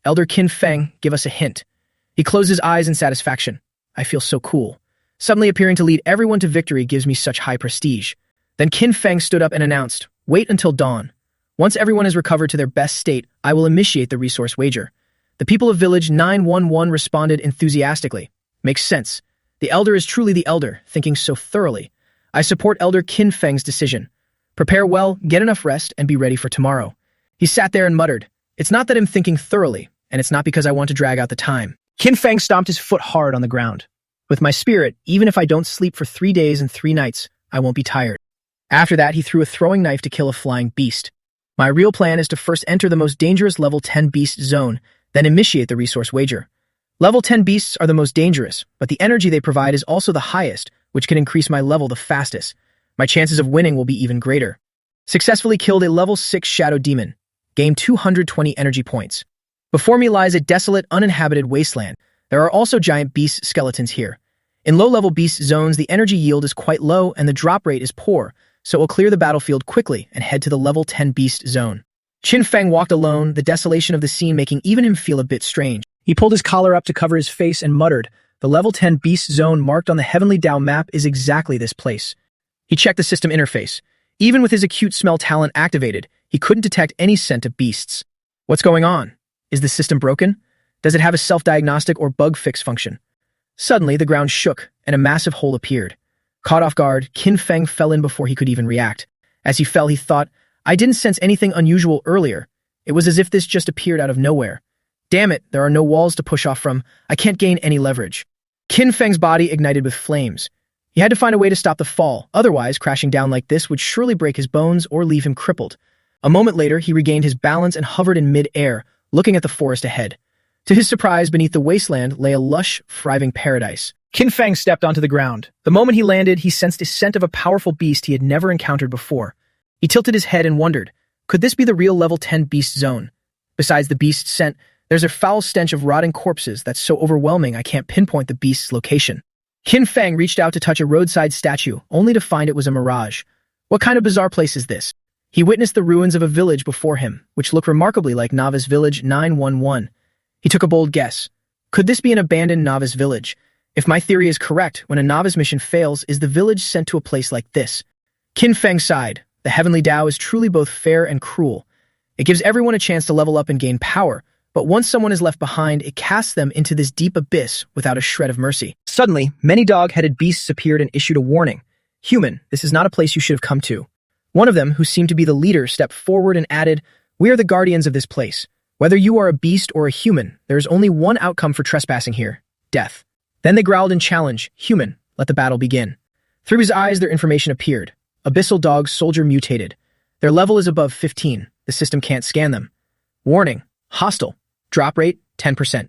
Elder Qin Feng, give us a hint. He closed his eyes in satisfaction. I feel so cool. Suddenly appearing to lead everyone to victory gives me such high prestige. Then Qin Feng stood up and announced, Wait until dawn. Once everyone has recovered to their best state, I will initiate the resource wager. The people of Village 911 responded enthusiastically. Makes sense. The elder is truly the elder, thinking so thoroughly. I support Elder Qin Feng's decision. Prepare well, get enough rest, and be ready for tomorrow. He sat there and muttered, It's not that I'm thinking thoroughly, and it's not because I want to drag out the time. Qin Feng stomped his foot hard on the ground. With my spirit, even if I don't sleep for 3 days and 3 nights, I won't be tired. After that, he threw a throwing knife to kill a flying beast. My real plan is to first enter the most dangerous level 10 beast zone, then initiate the resource wager. Level 10 beasts are the most dangerous, but the energy they provide is also the highest, which can increase my level the fastest. My chances of winning will be even greater. Successfully killed a level 6 shadow demon. Gained 220 energy points. Before me lies a desolate, uninhabited wasteland. There are also giant beast skeletons here. In low-level beast zones, the energy yield is quite low and the drop rate is poor, so it will clear the battlefield quickly and head to the level 10 beast zone. Qin Feng walked alone, the desolation of the scene making even him feel a bit strange. He pulled his collar up to cover his face and muttered, The level 10 beast zone marked on the Heavenly Dao map is exactly this place. He checked the system interface. Even with his acute smell talent activated, he couldn't detect any scent of beasts. What's going on? Is the system broken? Does it have a self-diagnostic or bug fix function? Suddenly, the ground shook, and a massive hole appeared. Caught off guard, Qin Feng fell in before he could even react. As he fell, he thought, I didn't sense anything unusual earlier. It was as if this just appeared out of nowhere. Damn it, there are no walls to push off from. I can't gain any leverage. Qin Feng's body ignited with flames. He had to find a way to stop the fall, otherwise crashing down like this would surely break his bones or leave him crippled. A moment later, he regained his balance and hovered in mid-air, looking at the forest ahead. To his surprise, beneath the wasteland lay a lush, thriving paradise. Qin Feng stepped onto the ground. The moment he landed, he sensed a scent of a powerful beast he had never encountered before. He tilted his head and wondered, could this be the real level 10 beast zone? Besides the beast's scent, there's a foul stench of rotting corpses that's so overwhelming I can't pinpoint the beast's location. Qin Feng reached out to touch a roadside statue, only to find it was a mirage. What kind of bizarre place is this? He witnessed the ruins of a village before him, which looked remarkably like Novice Village 911. He took a bold guess. Could this be an abandoned novice village? If my theory is correct, when a novice mission fails, is the village sent to a place like this? Qin Feng sighed. The heavenly Tao is truly both fair and cruel. It gives everyone a chance to level up and gain power, but once someone is left behind, it casts them into this deep abyss without a shred of mercy. Suddenly, many dog-headed beasts appeared and issued a warning. Human, this is not a place you should have come to. One of them, who seemed to be the leader, stepped forward and added, we are the guardians of this place. Whether you are a beast or a human, there is only one outcome for trespassing here, death. Then they growled in challenge, human, let the battle begin. Through his eyes, their information appeared. Abyssal dog soldier mutated. Their level is above 15. The system can't scan them. Warning, hostile. Drop rate, 10%.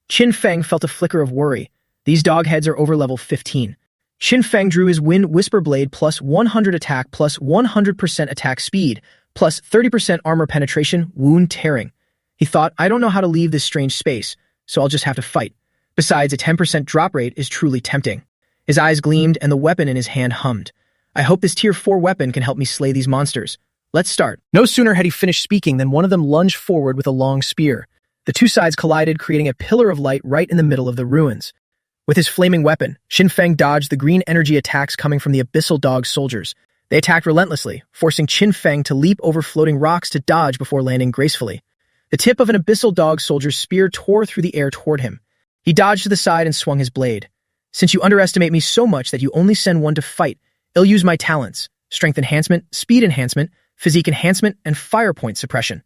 Qin Feng felt a flicker of worry. These dog heads are over level 15. Qin Feng drew his Wind Whisper Blade plus 100 attack plus 100% attack speed plus 30% armor penetration, wound tearing. He thought, I don't know how to leave this strange space, so I'll just have to fight. Besides, a 10% drop rate is truly tempting. His eyes gleamed and the weapon in his hand hummed. I hope this tier 4 weapon can help me slay these monsters. Let's start. No sooner had he finished speaking than one of them lunged forward with a long spear. The two sides collided, creating a pillar of light right in the middle of the ruins. With his flaming weapon, Qin Feng dodged the green energy attacks coming from the abyssal dog soldiers. They attacked relentlessly, forcing Qin Feng to leap over floating rocks to dodge before landing gracefully. The tip of an abyssal dog soldier's spear tore through the air toward him. He dodged to the side and swung his blade. Since you underestimate me so much that you only send one to fight, I'll use my talents, strength enhancement, speed enhancement, physique enhancement, and fire point suppression.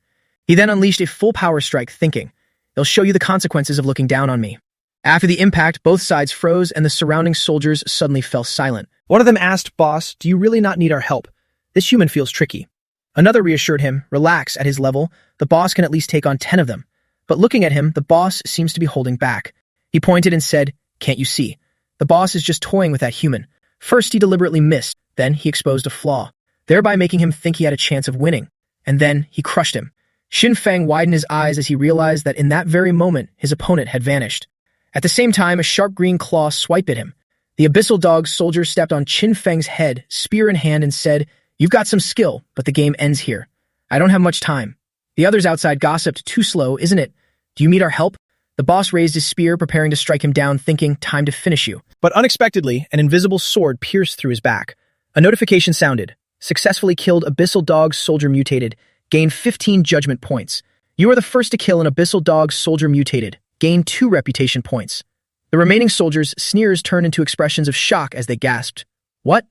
He then unleashed a full power strike, thinking, they'll show you the consequences of looking down on me. After the impact, both sides froze and the surrounding soldiers suddenly fell silent. One of them asked, Boss, do you really not need our help? This human feels tricky. Another reassured him, relax, at his level, the boss can at least take on 10 of them. But looking at him, the boss seems to be holding back. He pointed and said, can't you see? The boss is just toying with that human. First he deliberately missed, then he exposed a flaw, thereby making him think he had a chance of winning. And then he crushed him. Qin Feng widened his eyes as he realized that in that very moment his opponent had vanished. At the same time, a sharp green claw swiped at him. The abyssal dog soldier stepped on Qin Feng's head, spear in hand, and said, you've got some skill, but the game ends here. I don't have much time. The others outside gossiped, too slow, isn't it? Do you need our help? The boss raised his spear, preparing to strike him down, thinking, time to finish you. But unexpectedly, an invisible sword pierced through his back. A notification sounded. Successfully killed abyssal dog soldier mutated. Gained 15 judgment points. You are the first to kill an abyssal dog soldier mutated. Gain 2 reputation points. The remaining soldiers' sneers turned into expressions of shock as they gasped. What?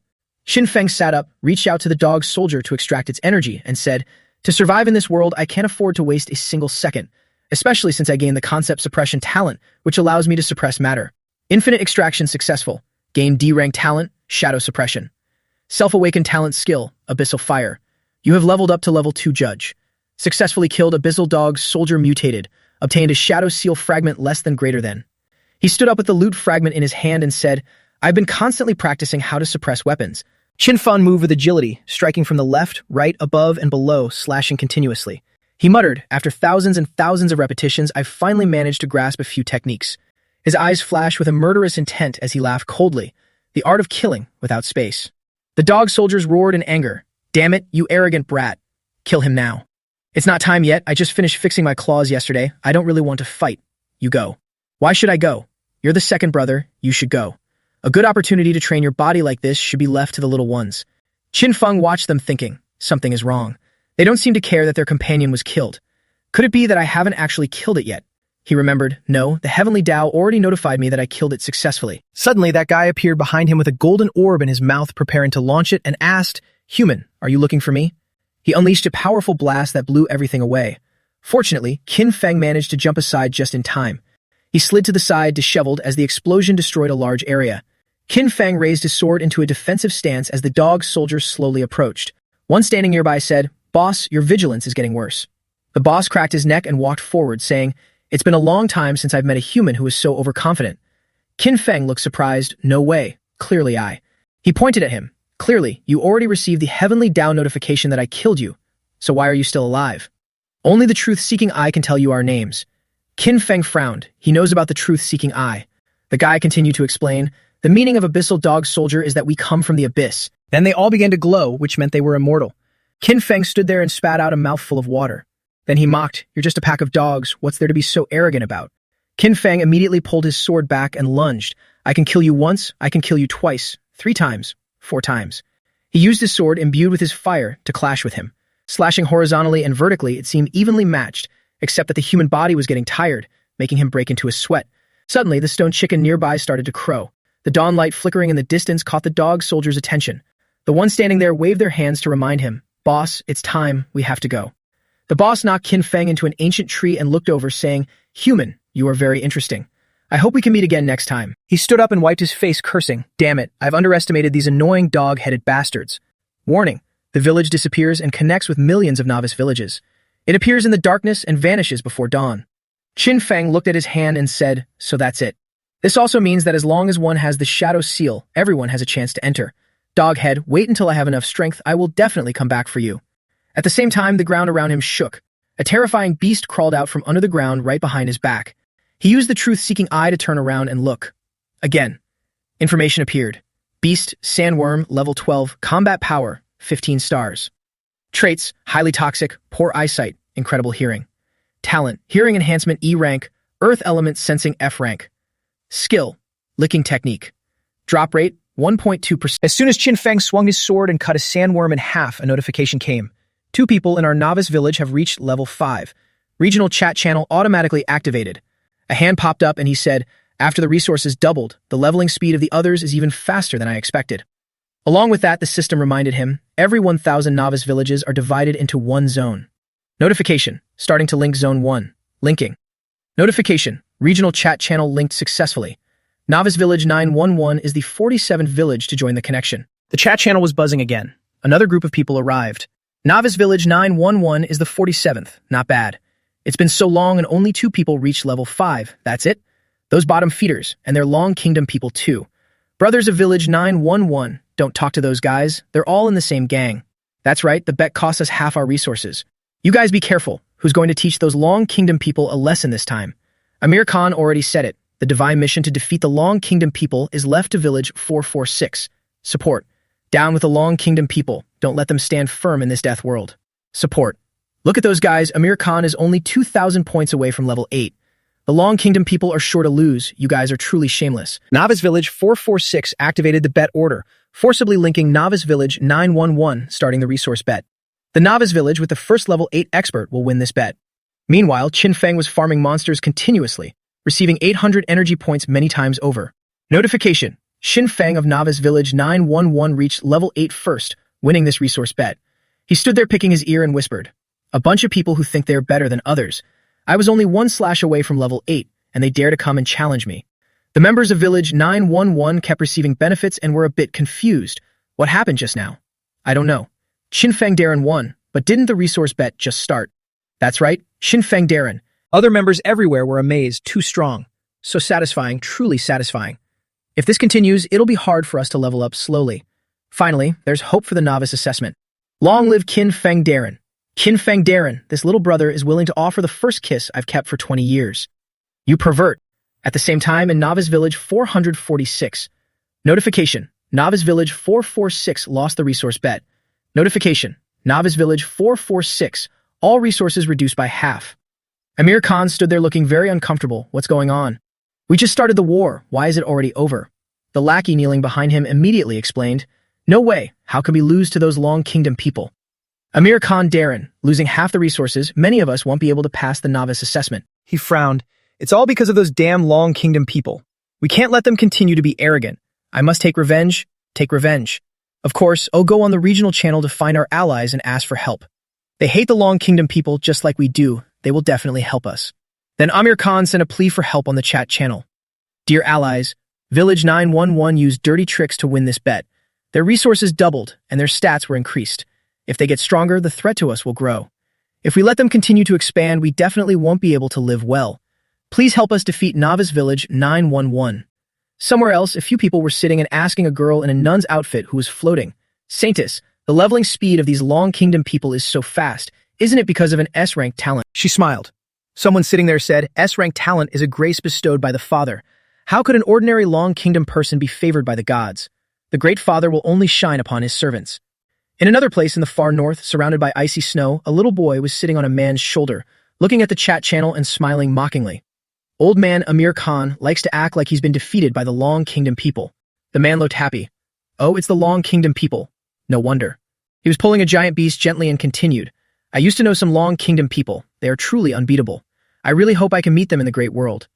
Qin Feng sat up, reached out to the dog soldier to extract its energy, and said, to survive in this world, I can't afford to waste a single second, especially since I gained the concept suppression talent, which allows me to suppress matter. Infinite extraction successful. Gain D-rank talent, shadow suppression. Self-awakened talent skill, abyssal fire. You have leveled up to level 2 judge. Successfully killed abyssal dog soldier mutated. Obtained a shadow seal fragment less than greater than. He stood up with the loot fragment in his hand and said, I've been constantly practicing how to suppress weapons. Qin Feng moved with agility, striking from the left, right, above, and below, slashing continuously. He muttered, after thousands and thousands of repetitions, I've finally managed to grasp a few techniques. His eyes flashed with a murderous intent as he laughed coldly, the art of killing without space. The dog soldiers roared in anger. Damn it, you arrogant brat. Kill him now. It's not time yet. I just finished fixing my claws yesterday. I don't really want to fight. You go. Why should I go? You're the second brother. You should go. A good opportunity to train your body like this should be left to the little ones. Qin Feng watched them thinking, something is wrong. They don't seem to care that their companion was killed. Could it be that I haven't actually killed it yet? He remembered, no, the heavenly Tao already notified me that I killed it successfully. Suddenly, that guy appeared behind him with a golden orb in his mouth preparing to launch it and asked, Human, are you looking for me? He unleashed a powerful blast that blew everything away. Fortunately, Qin Feng managed to jump aside just in time. He slid to the side, disheveled, as the explosion destroyed a large area. Qin Feng raised his sword into a defensive stance as the dog soldiers slowly approached. One standing nearby said, "Boss, your vigilance is getting worse." The boss cracked his neck and walked forward, saying, "It's been a long time since I've met a human who was so overconfident." Qin Feng looked surprised. "No way. Clearly I." He pointed at him. "Clearly, you already received the heavenly down notification that I killed you. So why are you still alive? Only the truth-seeking eye can tell you our names." Qin Feng frowned. He knows about the truth-seeking eye. The guy continued to explain, "The meaning of abyssal dog soldier is that we come from the abyss." Then they all began to glow, which meant they were immortal. Qin Feng stood there and spat out a mouthful of water. Then he mocked, "You're just a pack of dogs. What's there to be so arrogant about?" Qin Feng immediately pulled his sword back and lunged. "I can kill you once, I can kill you twice, 3 times, 4 times. He used his sword imbued with his fire to clash with him. Slashing horizontally and vertically, it seemed evenly matched, except that the human body was getting tired, making him break into a sweat. Suddenly, the stone chicken nearby started to crow. The dawn light flickering in the distance caught the dog soldier's attention. The one standing there waved their hands to remind him, "Boss, it's time, we have to go." The boss knocked Qin Feng into an ancient tree and looked over, saying, "Human, you are very interesting. I hope we can meet again next time." He stood up and wiped his face, cursing, "Damn it, I've underestimated these annoying dog-headed bastards." Warning, the village disappears and connects with millions of novice villages. It appears in the darkness and vanishes before dawn. Qin Feng looked at his hand and said, "So that's it. This also means that as long as one has the shadow seal, everyone has a chance to enter. Doghead, wait until I have enough strength, I will definitely come back for you." At the same time, the ground around him shook. A terrifying beast crawled out from under the ground right behind his back. He used the truth-seeking eye to turn around and look. Again, information appeared. Beast, Sandworm, level 12, combat power, 15 stars. Traits, highly toxic, poor eyesight, incredible hearing. Talent, hearing enhancement E rank, earth element sensing F rank. Skill, licking technique. Drop rate, 1.2%. As soon as Qin Feng swung his sword and cut a sandworm in half, a notification came. 2 people in our novice village have reached level 5. Regional chat channel automatically activated. A hand popped up and he said, "After the resources doubled, the leveling speed of the others is even faster than I expected." Along with that, the system reminded him, every 1,000 novice villages are divided into one zone. Notification, starting to link zone 1. Linking. Notification, regional chat channel linked successfully. Novice Village 911 is the 47th village to join the connection. The chat channel was buzzing again. Another group of people arrived. Novice Village 911 is the 47th. Not bad. It's been so long and only 2 people reached level 5. That's it? Those bottom feeders, and they're Long Kingdom people too. Brothers of Village 911, don't talk to those guys. They're all in the same gang. That's right, the bet cost us half our resources. You guys be careful. Who's going to teach those Long Kingdom people a lesson this time? Amir Khan already said it. The divine mission to defeat the Long Kingdom people is left to Village 446. Support. Down with the Long Kingdom people. Don't let them stand firm in this death world. Support. Look at those guys. Amir Khan is only 2,000 points away from level 8. The Long Kingdom people are sure to lose. You guys are truly shameless. Novice Village 446 activated the bet order, forcibly linking Novice Village 911, starting the resource bet. The Novice Village with the first level 8 expert will win this bet. Meanwhile, Qin Feng was farming monsters continuously, receiving 800 energy points many times over. Notification. Qin Feng of Novice Village 911 reached level 8 first, winning this resource bet. He stood there picking his ear and whispered, "A bunch of people who think they're better than others. I was only 1 slash away from level 8, and they dare to come and challenge me." The members of Village 911 kept receiving benefits and were a bit confused. What happened just now? I don't know. Qin Feng Darren won, but didn't the resource bet just start? That's right, Qin Feng Darren. Other members everywhere were amazed, too strong. So satisfying, truly satisfying. If this continues, it'll be hard for us to level up slowly. Finally, there's hope for the novice assessment. Long live Qin Feng Darren. Qin Feng Darren, this little brother is willing to offer the first kiss I've kept for 20 years. You pervert. At the same time, in Novice Village 446. Notification. Novice Village 446 lost the resource bet. Notification. Novice Village 446. All resources reduced by half. Amir Khan stood there looking very uncomfortable. What's going on? We just started the war. Why is it already over? The lackey kneeling behind him immediately explained, "No way. How could we lose to those Long Kingdom people?" Amir Khan Darren, losing half the resources, many of us won't be able to pass the novice assessment. He frowned. It's all because of those damn Long Kingdom people. We can't let them continue to be arrogant. I must take revenge. Take revenge. Of course, I'll go on the regional channel to find our allies and ask for help. They hate the Long Kingdom people just like we do. They will definitely help us. Then Amir Khan sent a plea for help on the chat channel. Dear allies, Village 911 used dirty tricks to win this bet. Their resources doubled, and their stats were increased. If they get stronger, the threat to us will grow. If we let them continue to expand, we definitely won't be able to live well. Please help us defeat Novice Village 911. Somewhere else, a few people were sitting and asking a girl in a nun's outfit who was floating. Saintess, the leveling speed of these Long Kingdom people is so fast. Isn't it because of an S-rank talent? She smiled. Someone sitting there said, S-rank talent is a grace bestowed by the Father. How could an ordinary Long Kingdom person be favored by the gods? The Great Father will only shine upon his servants. In another place in the far north, surrounded by icy snow, a little boy was sitting on a man's shoulder, looking at the chat channel and smiling mockingly. Old man Amir Khan likes to act like he's been defeated by the Long Kingdom people. The man looked happy. Oh, it's the Long Kingdom people. No wonder. He was pulling a giant beast gently and continued. I used to know some Long Kingdom people. They are truly unbeatable. I really hope I can meet them in the great world.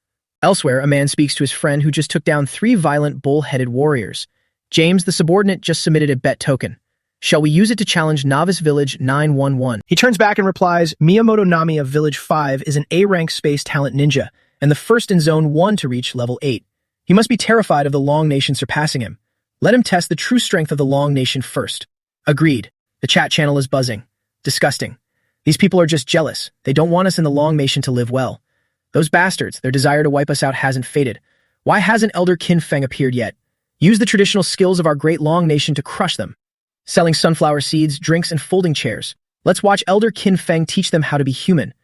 Elsewhere, a man speaks to his friend who just took down 3 violent bull-headed warriors. James, the subordinate, just submitted a bet token. Shall we use it to challenge Novice Village 911? He turns back and replies, Miyamoto Nami of Village 5 is an A-rank space talent ninja, and the first in Zone 1 to reach level 8. He must be terrified of the Long Nation surpassing him. Let him test the true strength of the Long Nation first. Agreed. The chat channel is buzzing. Disgusting. These people are just jealous. They don't want us in the Long Nation to live well. Those bastards, their desire to wipe us out hasn't faded. Why hasn't Elder Qin Feng appeared yet? Use the traditional skills of our great Long Nation to crush them. Selling sunflower seeds, drinks, and folding chairs. Let's watch Elder Qin Feng teach them how to be human.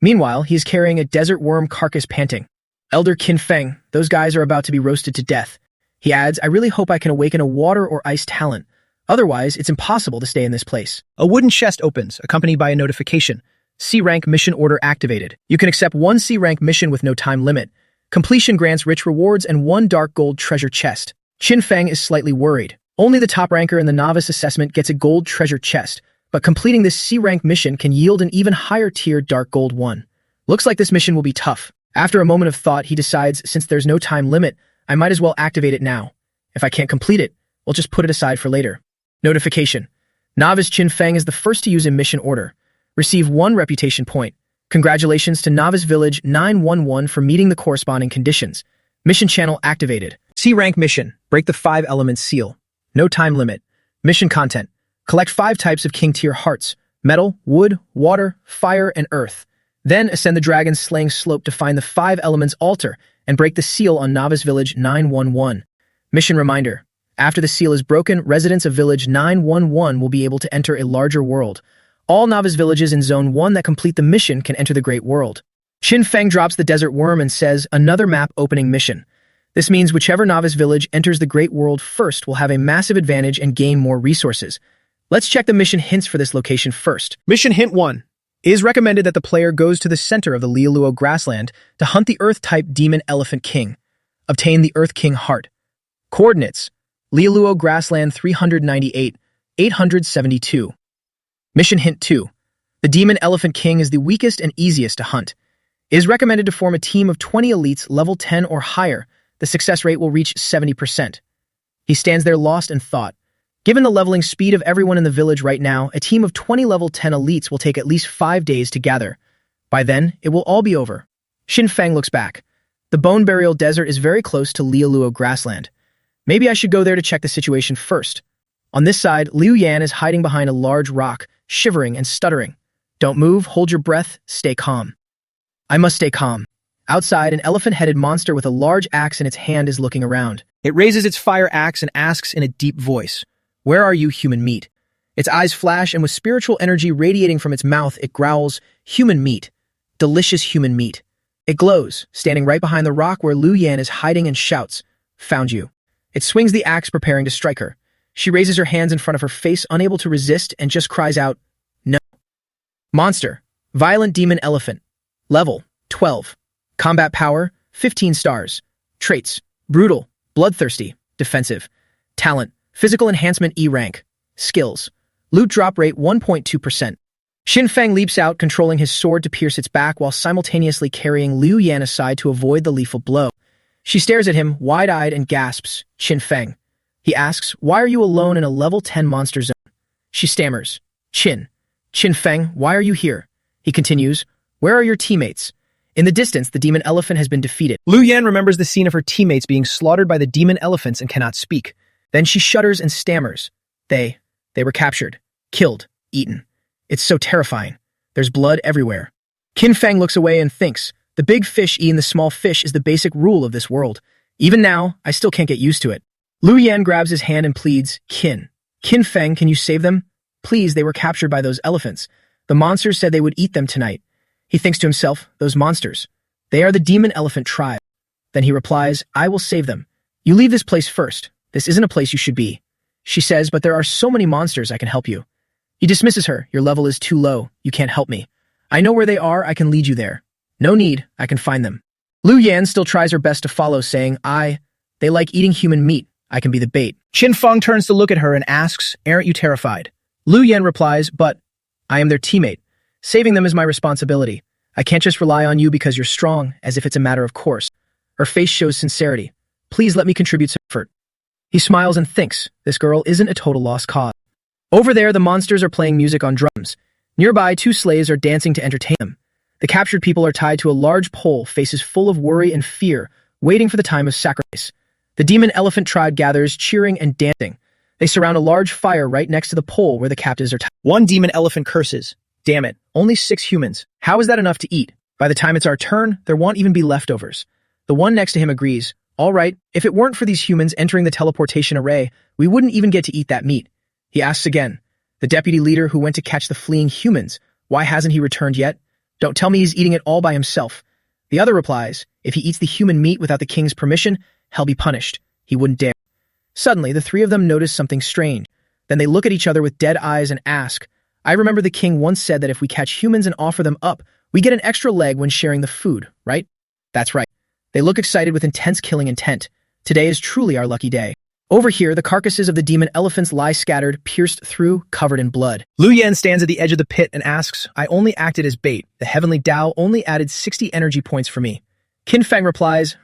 Meanwhile, he is carrying a desert worm carcass panting. Elder Qin Feng, those guys are about to be roasted to death. He adds, I really hope I can awaken a water or ice talent. Otherwise, it's impossible to stay in this place. A wooden chest opens, accompanied by a notification. C-rank mission order activated. You can accept 1 C-rank mission with no time limit. Completion grants rich rewards and 1 dark gold treasure chest. Qin Feng is slightly worried. Only the top ranker in the novice assessment gets a gold treasure chest, but completing this C-rank mission can yield an even higher tier dark gold one. Looks like this mission will be tough. After a moment of thought, he decides, since there's no time limit, I might as well activate it now. If I can't complete it, we'll just put it aside for later. Notification. Novice Qin Feng is the first to use a mission order. Receive 1 reputation point. Congratulations to Novice Village 911 for meeting the corresponding conditions. Mission channel activated. C-rank mission. Break the 5 elements seal. No time limit. Mission content. Collect 5 types of king tier hearts. Metal, wood, water, fire, and earth. Then ascend the dragon's slaying slope to find the 5 elements altar and break the seal on Novice Village 911. Mission reminder. After the seal is broken, residents of Village 911 will be able to enter a larger world. All novice villages in Zone 1 that complete the mission can enter the Great World. Qin Feng drops the desert worm and says, another map opening mission. This means whichever novice village enters the Great World first will have a massive advantage and gain more resources. Let's check the mission hints for this location first. Mission Hint 1. It is recommended that the player goes to the center of the Lialuo grassland to hunt the Earth-type Demon Elephant King. Obtain the Earth King Heart. Coordinates. Lialuo Grassland 398, 872. Mission Hint 2. The Demon Elephant King is the weakest and easiest to hunt. It is recommended to form a team of 20 elites level 10 or higher. The success rate will reach 70%. He stands there lost in thought. Given the leveling speed of everyone in the village right now, a team of 20 level 10 elites will take at least 5 days to gather. By then, it will all be over. Qin Feng looks back. The Bone Burial Desert is very close to Lialuo Grassland. Maybe I should go there to check the situation first. On this side, Liu Yan is hiding behind a large rock, shivering and stuttering. Don't move, hold your breath, stay calm. I must stay calm. Outside, an elephant-headed monster with a large axe in its hand is looking around. It raises its fire axe and asks in a deep voice, Where are you, human meat? Its eyes flash, and with spiritual energy radiating from its mouth, it growls, Human meat. Delicious human meat. It glows, standing right behind the rock where Liu Yan is hiding and shouts, Found you. It swings the axe, preparing to strike her. She raises her hands in front of her face, unable to resist, and just cries out, No. Monster. Violent Demon Elephant. Level, 12. Combat power, 15 stars. Traits, brutal, bloodthirsty, defensive. Talent, physical enhancement E rank. Skills, loot drop rate 1.2%. Qin Feng leaps out, controlling his sword to pierce its back while simultaneously carrying Liu Yan aside to avoid the lethal blow. She stares at him, wide-eyed, and gasps, Qin Feng. He asks, Why are you alone in a level 10 monster zone? She stammers, Qin Feng, why are you here? He continues, Where are your teammates? In the distance, the demon elephant has been defeated. Lu Yan remembers the scene of her teammates being slaughtered by the demon elephants and cannot speak. Then she shudders and stammers. They were captured, killed, eaten. It's so terrifying. There's blood everywhere. Qin Feng looks away and thinks, the big fish eating the small fish is the basic rule of this world. Even now, I still can't get used to it. Lu Yan grabs his hand and pleads, Qin Feng, can you save them? Please, they were captured by those elephants. The monsters said they would eat them tonight. He thinks to himself, those monsters. They are the demon elephant tribe. Then he replies, I will save them. You leave this place first. This isn't a place you should be. She says, but there are so many monsters I can help you. He dismisses her. Your level is too low. You can't help me. I know where they are. I can lead you there. No need. I can find them. Lu Yan still tries her best to follow, saying, they like eating human meat. I can be the bait. Qin Feng turns to look at her and asks, aren't you terrified? Lu Yan replies, but I am their teammate. Saving them is my responsibility. I can't just rely on you because you're strong, as if it's a matter of course. Her face shows sincerity. Please let me contribute some effort. He smiles and thinks, this girl isn't a total lost cause. Over there, the monsters are playing music on drums. Nearby, 2 slaves are dancing to entertain them. The captured people are tied to a large pole, faces full of worry and fear, waiting for the time of sacrifice. The demon elephant tribe gathers, cheering and dancing. They surround a large fire right next to the pole where the captives are tied. One demon elephant curses. Damn it, only 6 humans. How is that enough to eat? By the time it's our turn, there won't even be leftovers. The one next to him agrees. All right, if it weren't for these humans entering the teleportation array, we wouldn't even get to eat that meat. He asks again. The deputy leader who went to catch the fleeing humans, why hasn't he returned yet? Don't tell me he's eating it all by himself. The other replies, if he eats the human meat without the king's permission, he'll be punished. He wouldn't dare. Suddenly, the 3 of them notice something strange. Then they look at each other with dead eyes and ask, I remember the king once said that if we catch humans and offer them up, we get an extra leg when sharing the food, right? That's right. They look excited with intense killing intent. Today is truly our lucky day. Over here, the carcasses of the demon elephants lie scattered, pierced through, covered in blood. Lu Yan stands at the edge of the pit and asks, I only acted as bait. The heavenly Tao only added 60 energy points for me. Qin Feng replies,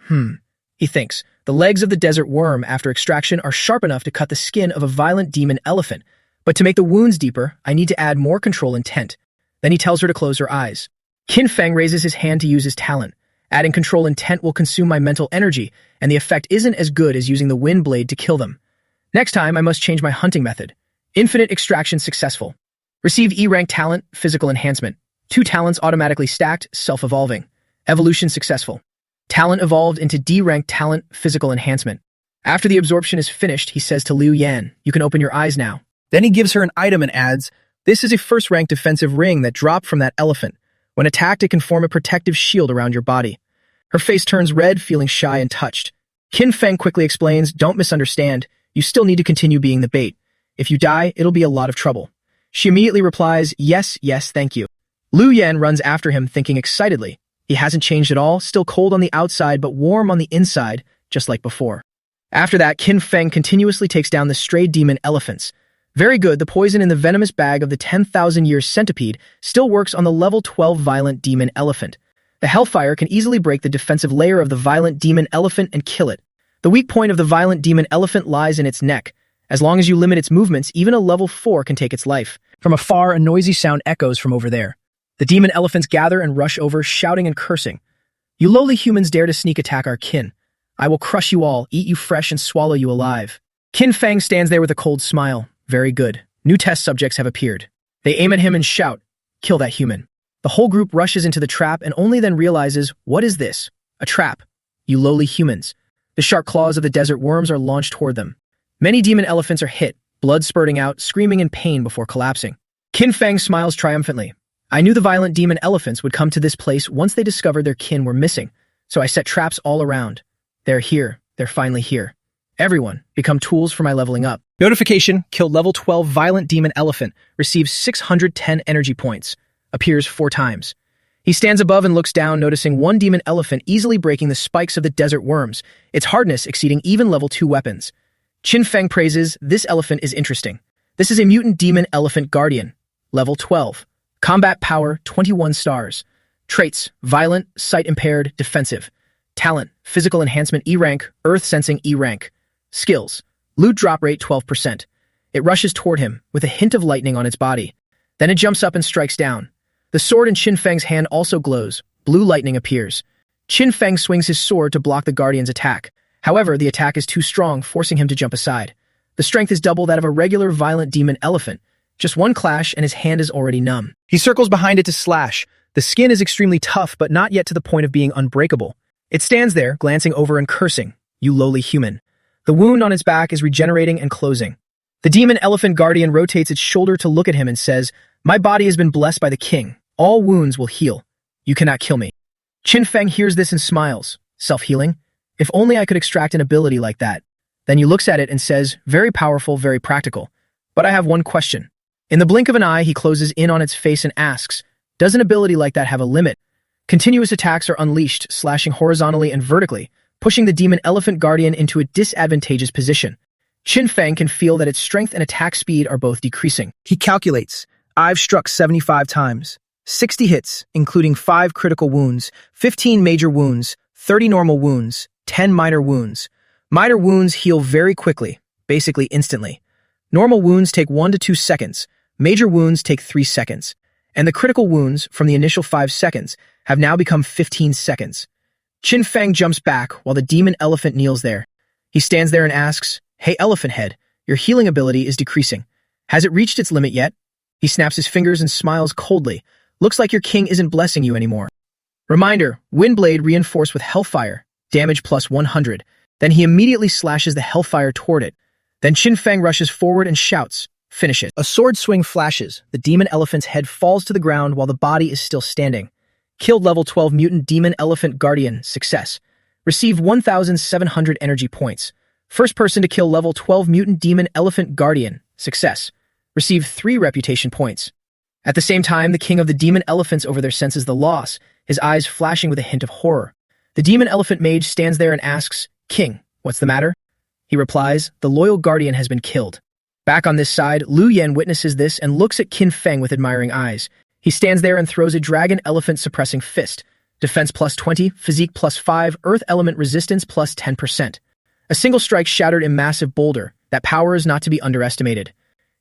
He thinks, the legs of the desert worm after extraction are sharp enough to cut the skin of a violent demon elephant. But to make the wounds deeper, I need to add more control intent. Then he tells her to close her eyes. Qin Feng raises his hand to use his talent. Adding control intent will consume my mental energy, and the effect isn't as good as using the wind blade to kill them. Next time, I must change my hunting method. Infinite extraction successful. Receive E-rank talent, physical enhancement. 2 talents automatically stacked, self-evolving. Evolution successful. Talent evolved into D-rank talent, physical enhancement. After the absorption is finished, he says to Lu Yan, you can open your eyes now. Then he gives her an item and adds, this is a first-rank defensive ring that dropped from that elephant. When attacked, it can form a protective shield around your body. Her face turns red, feeling shy and touched. Qin Feng quickly explains, don't misunderstand. You still need to continue being the bait. If you die, it'll be a lot of trouble. She immediately replies, yes, thank you. Lu Yan runs after him, thinking excitedly. He hasn't changed at all, still cold on the outside but warm on the inside, just like before. After that, Qin Feng continuously takes down the stray demon elephants. Very good, the poison in the venomous bag of the 10,000-year centipede still works on the level 12 violent demon elephant. The hellfire can easily break the defensive layer of the violent demon elephant and kill it. The weak point of the violent demon elephant lies in its neck. As long as you limit its movements, even a level 4 can take its life. From afar, a noisy sound echoes from over there. The demon elephants gather and rush over, shouting and cursing. You lowly humans dare to sneak attack our kin. I will crush you all, eat you fresh, and swallow you alive. Qin Feng stands there with a cold smile. Very good. New test subjects have appeared. They aim at him and shout, kill that human. The whole group rushes into the trap and only then realizes, what is this? A trap. You lowly humans. The sharp claws of the desert worms are launched toward them. Many demon elephants are hit, blood spurting out, screaming in pain before collapsing. Qin Feng smiles triumphantly. I knew the violent demon elephants would come to this place once they discovered their kin were missing, so I set traps all around. They're here. They're finally here. Everyone, become tools for my leveling up. Notification, killed level 12 violent demon elephant, receives 610 energy points. Appears 4 times. He stands above and looks down, noticing one demon elephant easily breaking the spikes of the desert worms, its hardness exceeding even level 2 weapons. Qin Feng praises, this elephant is interesting. This is a mutant demon elephant guardian. Level 12. Combat power, 21 stars. Traits, violent, sight impaired, defensive. Talent, physical enhancement E-rank, earth sensing E-rank. Skills, loot drop rate 12%. It rushes toward him, with a hint of lightning on its body. Then it jumps up and strikes down. The sword in Qin Feng's hand also glows, blue lightning appears. Qin Feng swings his sword to block the guardian's attack. However, the attack is too strong, forcing him to jump aside. The strength is double that of a regular violent demon elephant. Just one clash and his hand is already numb. He circles behind it to slash. The skin is extremely tough, but not yet to the point of being unbreakable. It stands there, glancing over and cursing, "You lowly human." The wound on its back is regenerating and closing. The demon elephant guardian rotates its shoulder to look at him and says, "My body has been blessed by the king. All wounds will heal. You cannot kill me." Qin Feng hears this and smiles. Self-healing? If only I could extract an ability like that. Then he looks at it and says, "Very powerful, very practical. But I have one question." In the blink of an eye, he closes in on its face and asks, "Does an ability like that have a limit?" Continuous attacks are unleashed, slashing horizontally and vertically, pushing the demon elephant guardian into a disadvantageous position. Qin Feng can feel that its strength and attack speed are both decreasing. He calculates, "I've struck 75 times. 60 hits, including 5 critical wounds, 15 major wounds, 30 normal wounds, 10 minor wounds. Minor wounds heal very quickly, basically instantly. Normal wounds take 1 to 2 seconds. Major wounds take 3 seconds. And the critical wounds from the initial 5 seconds have now become 15 seconds. Qin Feng jumps back while the demon elephant kneels there. He stands there and asks, "Hey, elephant head, your healing ability is decreasing. Has it reached its limit yet?" He snaps his fingers and smiles coldly. "Looks like your king isn't blessing you anymore." Reminder, Windblade reinforced with Hellfire, damage plus 100. Then he immediately slashes the Hellfire toward it. Then Qin Feng rushes forward and shouts, "Finish it." A sword swing flashes. The demon elephant's head falls to the ground while the body is still standing. Killed level 12 mutant demon elephant guardian, success. Received 1,700 energy points. First person to kill level 12 mutant demon elephant guardian, success. Received 3 reputation points. At the same time, the king of the demon elephants over there senses the loss, his eyes flashing with a hint of horror. The demon elephant mage stands there and asks, "King, what's the matter?" He replies, "The loyal guardian has been killed." Back on this side, Liu Yan witnesses this and looks at Qin Feng with admiring eyes. He stands there and throws a dragon elephant suppressing fist. Defense plus 20, physique plus 5, earth element resistance plus 10%. A single strike shattered a massive boulder. That power is not to be underestimated.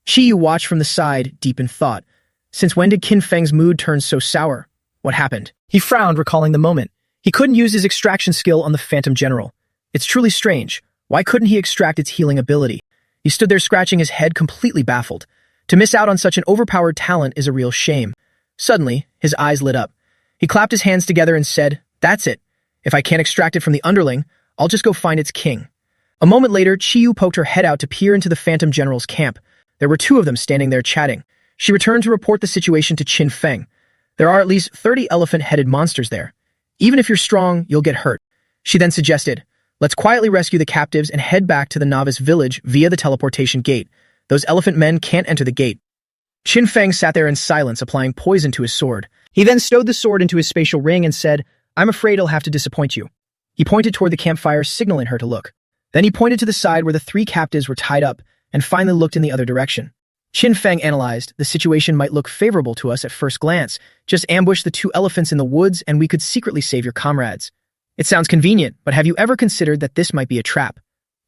Chi Yu watched from the side, deep in thought. Since when did Qin Feng's mood turn so sour? What happened? He frowned, recalling the moment. He couldn't use his extraction skill on the Phantom General. It's truly strange. Why couldn't he extract its healing ability? He stood there scratching his head, completely baffled. To miss out on such an overpowered talent is a real shame. Suddenly, his eyes lit up. He clapped his hands together and said, "That's it. If I can't extract it from the underling, I'll just go find its king." A moment later, Chi Yu poked her head out to peer into the Phantom General's camp. There were 2 of them standing there chatting. She returned to report the situation to Qin Feng. There are at least 30 elephant-headed monsters there. Even if you're strong, you'll get hurt. She then suggested, "Let's quietly rescue the captives and head back to the novice village via the teleportation gate. Those elephant men can't enter the gate." Qin Feng sat there in silence, applying poison to his sword. He then stowed the sword into his spatial ring and said, "I'm afraid I'll have to disappoint you." He pointed toward the campfire, signaling her to look. Then he pointed to the side where the 3 captives were tied up, and finally looked in the other direction. Qin Feng analyzed, "The situation might look favorable to us at first glance. Just ambush the 2 elephants in the woods and we could secretly save your comrades. It sounds convenient, but have you ever considered that this might be a trap?"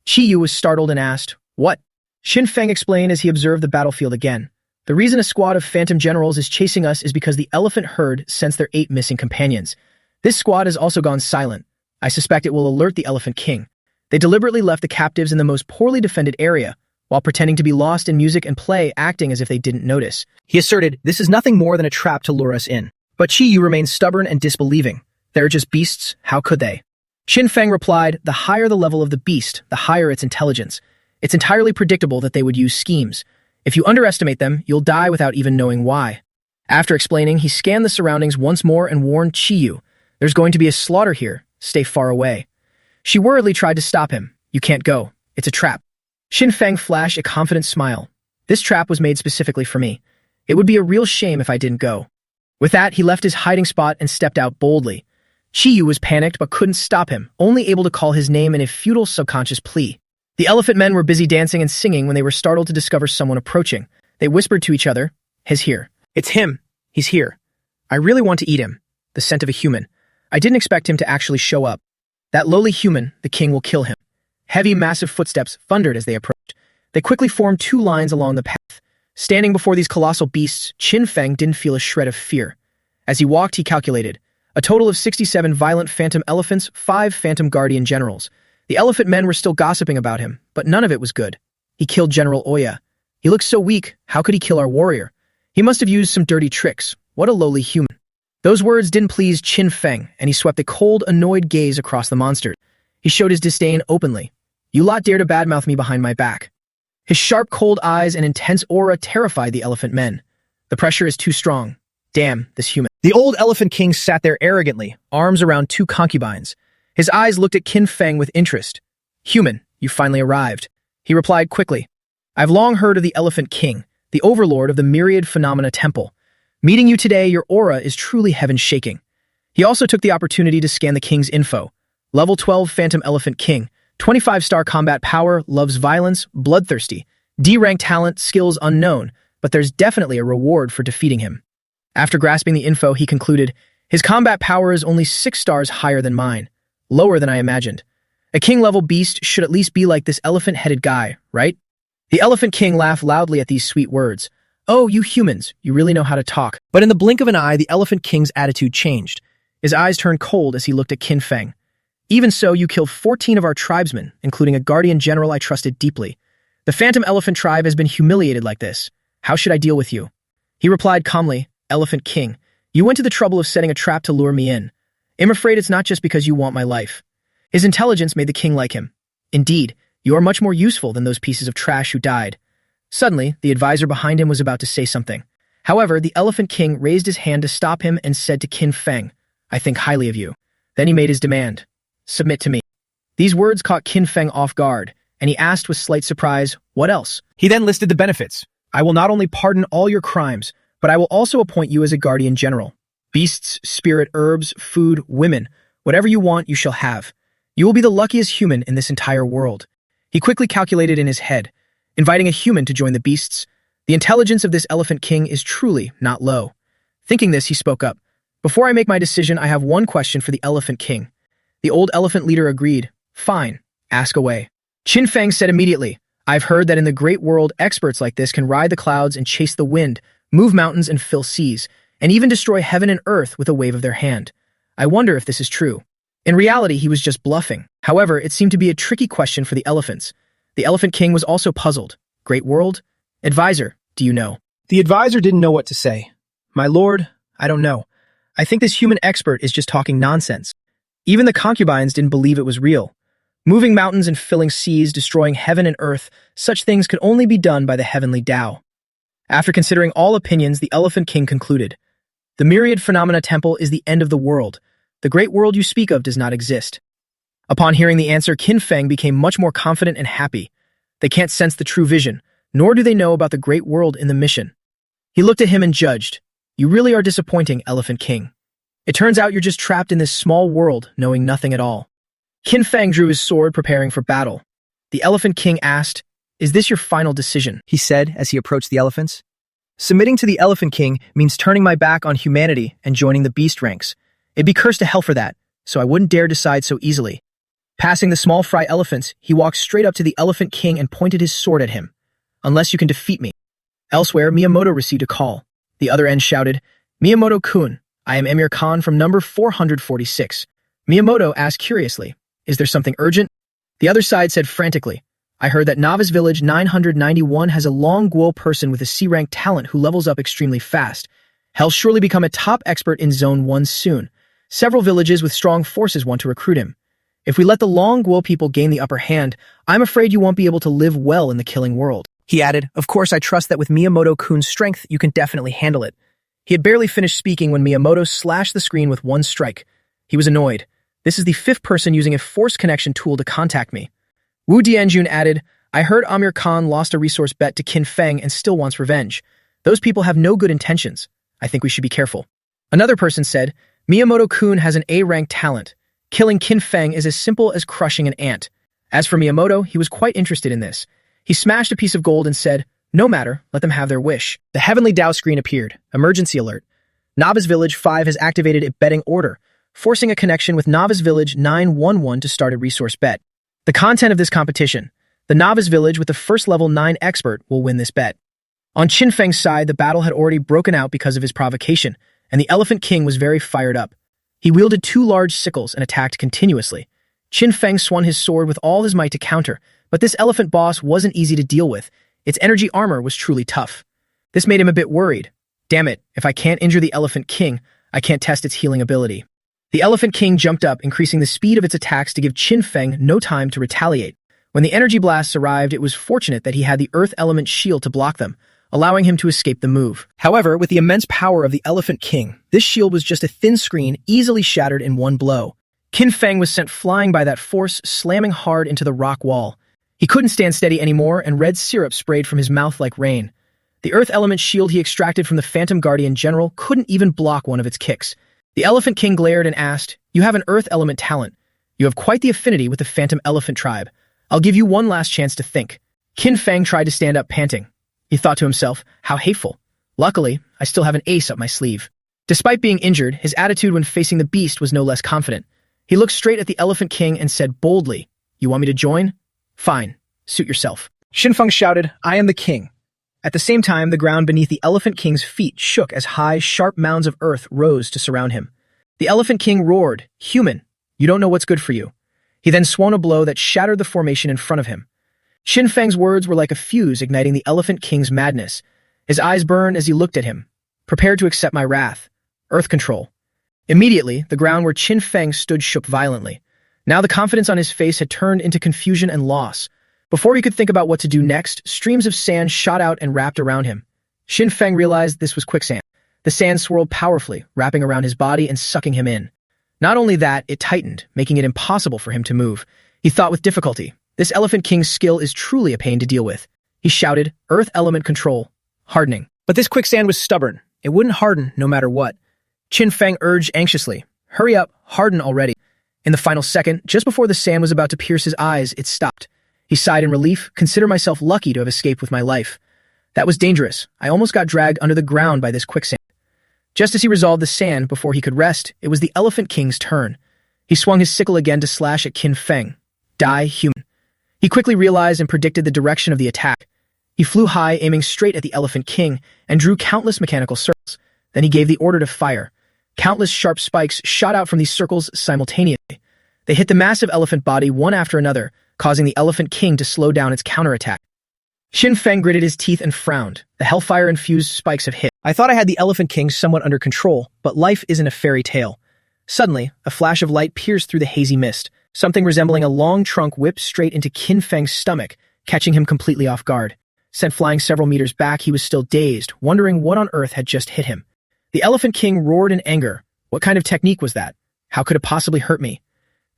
Chi Yu was startled and asked, "What?" Qin Feng explained as he observed the battlefield again. "The reason a squad of Phantom Generals is chasing us is because the elephant herd sensed their 8 missing companions. This squad has also gone silent. I suspect it will alert the Elephant King. They deliberately left the captives in the most poorly defended area, while pretending to be lost in music and play, acting as if they didn't notice." He asserted, "This is nothing more than a trap to lure us in." But Chi Yu remained stubborn and disbelieving. "They're just beasts, how could they?" Qin Feng replied, "The higher the level of the beast, the higher its intelligence. It's entirely predictable that they would use schemes. If you underestimate them, you'll die without even knowing why." After explaining, he scanned the surroundings once more and warned Chi Yu, "There's going to be a slaughter here. Stay far away." She worriedly tried to stop him. "You can't go. It's a trap." Qin Feng flashed a confident smile. "This trap was made specifically for me. It would be a real shame if I didn't go." With that, he left his hiding spot and stepped out boldly. Chi Yu was panicked but couldn't stop him, only able to call his name in a futile subconscious plea. The elephant men were busy dancing and singing when they were startled to discover someone approaching. They whispered to each other, "He's here. It's him. He's here. I really want to eat him. The scent of a human. I didn't expect him to actually show up. That lowly human, the king will kill him." Heavy, massive footsteps thundered as they approached. They quickly formed 2 lines along the path. Standing before these colossal beasts, Qin Feng didn't feel a shred of fear. As he walked, he calculated, A total of 67 violent phantom elephants, 5 phantom guardian generals. The elephant men were still gossiping about him, but none of it was good. He killed General Oya. He looked so weak, how could he kill our warrior? He must have used some dirty tricks. What a lowly human. Those words didn't please Qin Feng, and he swept a cold, annoyed gaze across the monsters. He showed his disdain openly. You lot dare to badmouth me behind my back. His sharp, cold eyes and intense aura terrified the elephant men. The pressure is too strong. Damn, this human. The old elephant king sat there arrogantly, arms around 2 concubines. His eyes looked at Qin Feng with interest. Human, you finally arrived. He replied quickly. I've long heard of the Elephant King, the overlord of the Myriad Phenomena Temple. Meeting you today, your aura is truly heaven-shaking. He also took the opportunity to scan the king's info. Level 12 Phantom Elephant King, 25-star combat power, loves violence, bloodthirsty, D-rank talent, skills unknown, but there's definitely a reward for defeating him. After grasping the info, he concluded, his combat power is only 6 stars higher than mine, lower than I imagined. A king-level beast should at least be like this elephant-headed guy, right? The Elephant King laughed loudly at these sweet words. Oh, you humans, you really know how to talk. But in the blink of an eye, the Elephant King's attitude changed. His eyes turned cold as he looked at Qin Feng. Even so, you killed 14 of our tribesmen, including a guardian general I trusted deeply. The Phantom Elephant tribe has been humiliated like this. How should I deal with you? He replied calmly, Elephant King, you went to the trouble of setting a trap to lure me in. I'm afraid it's not just because you want my life. His intelligence made the king like him. Indeed, you are much more useful than those pieces of trash who died. Suddenly, the advisor behind him was about to say something. However, the Elephant King raised his hand to stop him and said to Qin Feng, I think highly of you. Then he made his demand. Submit to me. These words caught Qin Feng off guard, and he asked with slight surprise, what else? He then listed the benefits. I will not only pardon all your crimes, but I will also appoint you as a guardian general. Beasts, spirit, herbs, food, women, whatever you want, you shall have. You will be the luckiest human in this entire world. He quickly calculated in his head, inviting a human to join the beasts. The intelligence of this Elephant King is truly not low. Thinking this, he spoke up. Before I make my decision, I have one question for the Elephant King. The old elephant leader agreed. Fine, ask away. Qin Feng said immediately, I've heard that in the great world, experts like this can ride the clouds and chase the wind, move mountains and fill seas, and even destroy heaven and earth with a wave of their hand. I wonder if this is true. In reality, he was just bluffing. However, it seemed to be a tricky question for the elephants. The Elephant King was also puzzled. Great world? Advisor, do you know? The advisor didn't know what to say. My lord, I don't know. I think this human expert is just talking nonsense. Even the concubines didn't believe it was real. Moving mountains and filling seas, destroying heaven and earth, such things could only be done by the heavenly Tao. After considering all opinions, the Elephant King concluded, the Myriad Phenomena Temple is the end of the world. The great world you speak of does not exist. Upon hearing the answer, Qin Feng became much more confident and happy. They can't sense the true vision, nor do they know about the great world in the mission. He looked at him and judged, you really are disappointing, Elephant King. It turns out you're just trapped in this small world, knowing nothing at all. Qin Feng drew his sword, preparing for battle. The Elephant King asked, is this your final decision? He said as he approached the elephants. Submitting to the Elephant King means turning my back on humanity and joining the beast ranks. It'd be cursed to hell for that, so I wouldn't dare decide so easily. Passing the small fry elephants, he walked straight up to the Elephant King and pointed his sword at him. Unless you can defeat me. Elsewhere, Miyamoto received a call. The other end shouted, Miyamoto-kun, I am Emir Khan from number 446. Miyamoto asked curiously, is there something urgent? The other side said frantically, I heard that Novice Village 991 has a long Guo person with a C-rank talent who levels up extremely fast. He'll surely become a top expert in Zone 1 soon. Several villages with strong forces want to recruit him. If we let the Long Guo people gain the upper hand, I'm afraid you won't be able to live well in the killing world. He added, of course I trust that with Miyamoto-kun's strength, you can definitely handle it. He had barely finished speaking when Miyamoto slashed the screen with one strike. He was annoyed. This is the 5th person using a force connection tool to contact me. Wu Dianjun added, I heard Amir Khan lost a resource bet to Qin Feng and still wants revenge. Those people have no good intentions. I think we should be careful. Another person said, Miyamoto-kun has an A-rank talent. Killing Qin Feng is as simple as crushing an ant. As for Miyamoto, he was quite interested in this. He smashed a piece of gold and said, no matter, let them have their wish. The Heavenly Tao screen appeared. Emergency alert. Novice Village 5 has activated a betting order, forcing a connection with Novice Village 911 to start a resource bet. The content of this competition. The Novice Village with the first level 9 expert will win this bet. On Qin Feng's side, the battle had already broken out because of his provocation, and the Elephant King was very fired up. He wielded two large sickles and attacked continuously. Qin Feng swung his sword with all his might to counter, but this elephant boss wasn't easy to deal with. Its energy armor was truly tough. This made him a bit worried. Damn it, if I can't injure the Elephant King, I can't test its healing ability. The Elephant King jumped up, increasing the speed of its attacks to give Qin Feng no time to retaliate. When the energy blasts arrived, it was fortunate that he had the earth element shield to block them, allowing him to escape the move. However, with the immense power of the Elephant King, this shield was just a thin screen easily shattered in one blow. Qin Feng was sent flying by that force, slamming hard into the rock wall. He couldn't stand steady anymore, and red syrup sprayed from his mouth like rain. The earth element shield he extracted from the Phantom Guardian General couldn't even block one of its kicks. The Elephant King glared and asked, "You have an earth element talent. You have quite the affinity with the Phantom Elephant tribe. I'll give you one last chance to think." Qin Feng tried to stand up, panting. He thought to himself, how hateful. Luckily, I still have an ace up my sleeve. Despite being injured, his attitude when facing the beast was no less confident. He looked straight at the Elephant King and said boldly, "You want me to join? Fine, suit yourself." Qin Feng shouted, "I am the king." At the same time, the ground beneath the Elephant King's feet shook as high, sharp mounds of earth rose to surround him. The Elephant King roared, "Human, you don't know what's good for you." He then swung a blow that shattered the formation in front of him. Qin Feng's words were like a fuse igniting the Elephant King's madness. His eyes burned as he looked at him. "Prepared to accept my wrath. Earth control." Immediately, the ground where Qin Feng stood shook violently. Now the confidence on his face had turned into confusion and loss. Before he could think about what to do next, streams of sand shot out and wrapped around him. Qin Feng realized this was quicksand. The sand swirled powerfully, wrapping around his body and sucking him in. Not only that, it tightened, making it impossible for him to move. He thought with difficulty, this Elephant King's skill is truly a pain to deal with. He shouted, "Earth element control, hardening." But this quicksand was stubborn. It wouldn't harden no matter what. Qin Feng urged anxiously, "Hurry up, harden already." In the final second, just before the sand was about to pierce his eyes, it stopped. He sighed in relief. "Consider myself lucky to have escaped with my life. That was dangerous. I almost got dragged under the ground by this quicksand." Just as he resolved the sand before he could rest, it was the Elephant King's turn. He swung his sickle again to slash at Qin Feng. "Die, human." He quickly realized and predicted the direction of the attack. He flew high, aiming straight at the Elephant King, and drew countless mechanical circles. Then he gave the order to fire. Countless sharp spikes shot out from these circles simultaneously. They hit the massive elephant body one after another, causing the Elephant King to slow down its counterattack. Qin Feng gritted his teeth and frowned. The hellfire-infused spikes have hit. "I thought I had the Elephant King somewhat under control, but life isn't a fairy tale." Suddenly, a flash of light pierced through the hazy mist. Something resembling a long trunk whipped straight into Qin Feng's stomach, catching him completely off guard. Sent flying several meters back, he was still dazed, wondering what on earth had just hit him. The Elephant King roared in anger. What kind of technique was that? How could it possibly hurt me?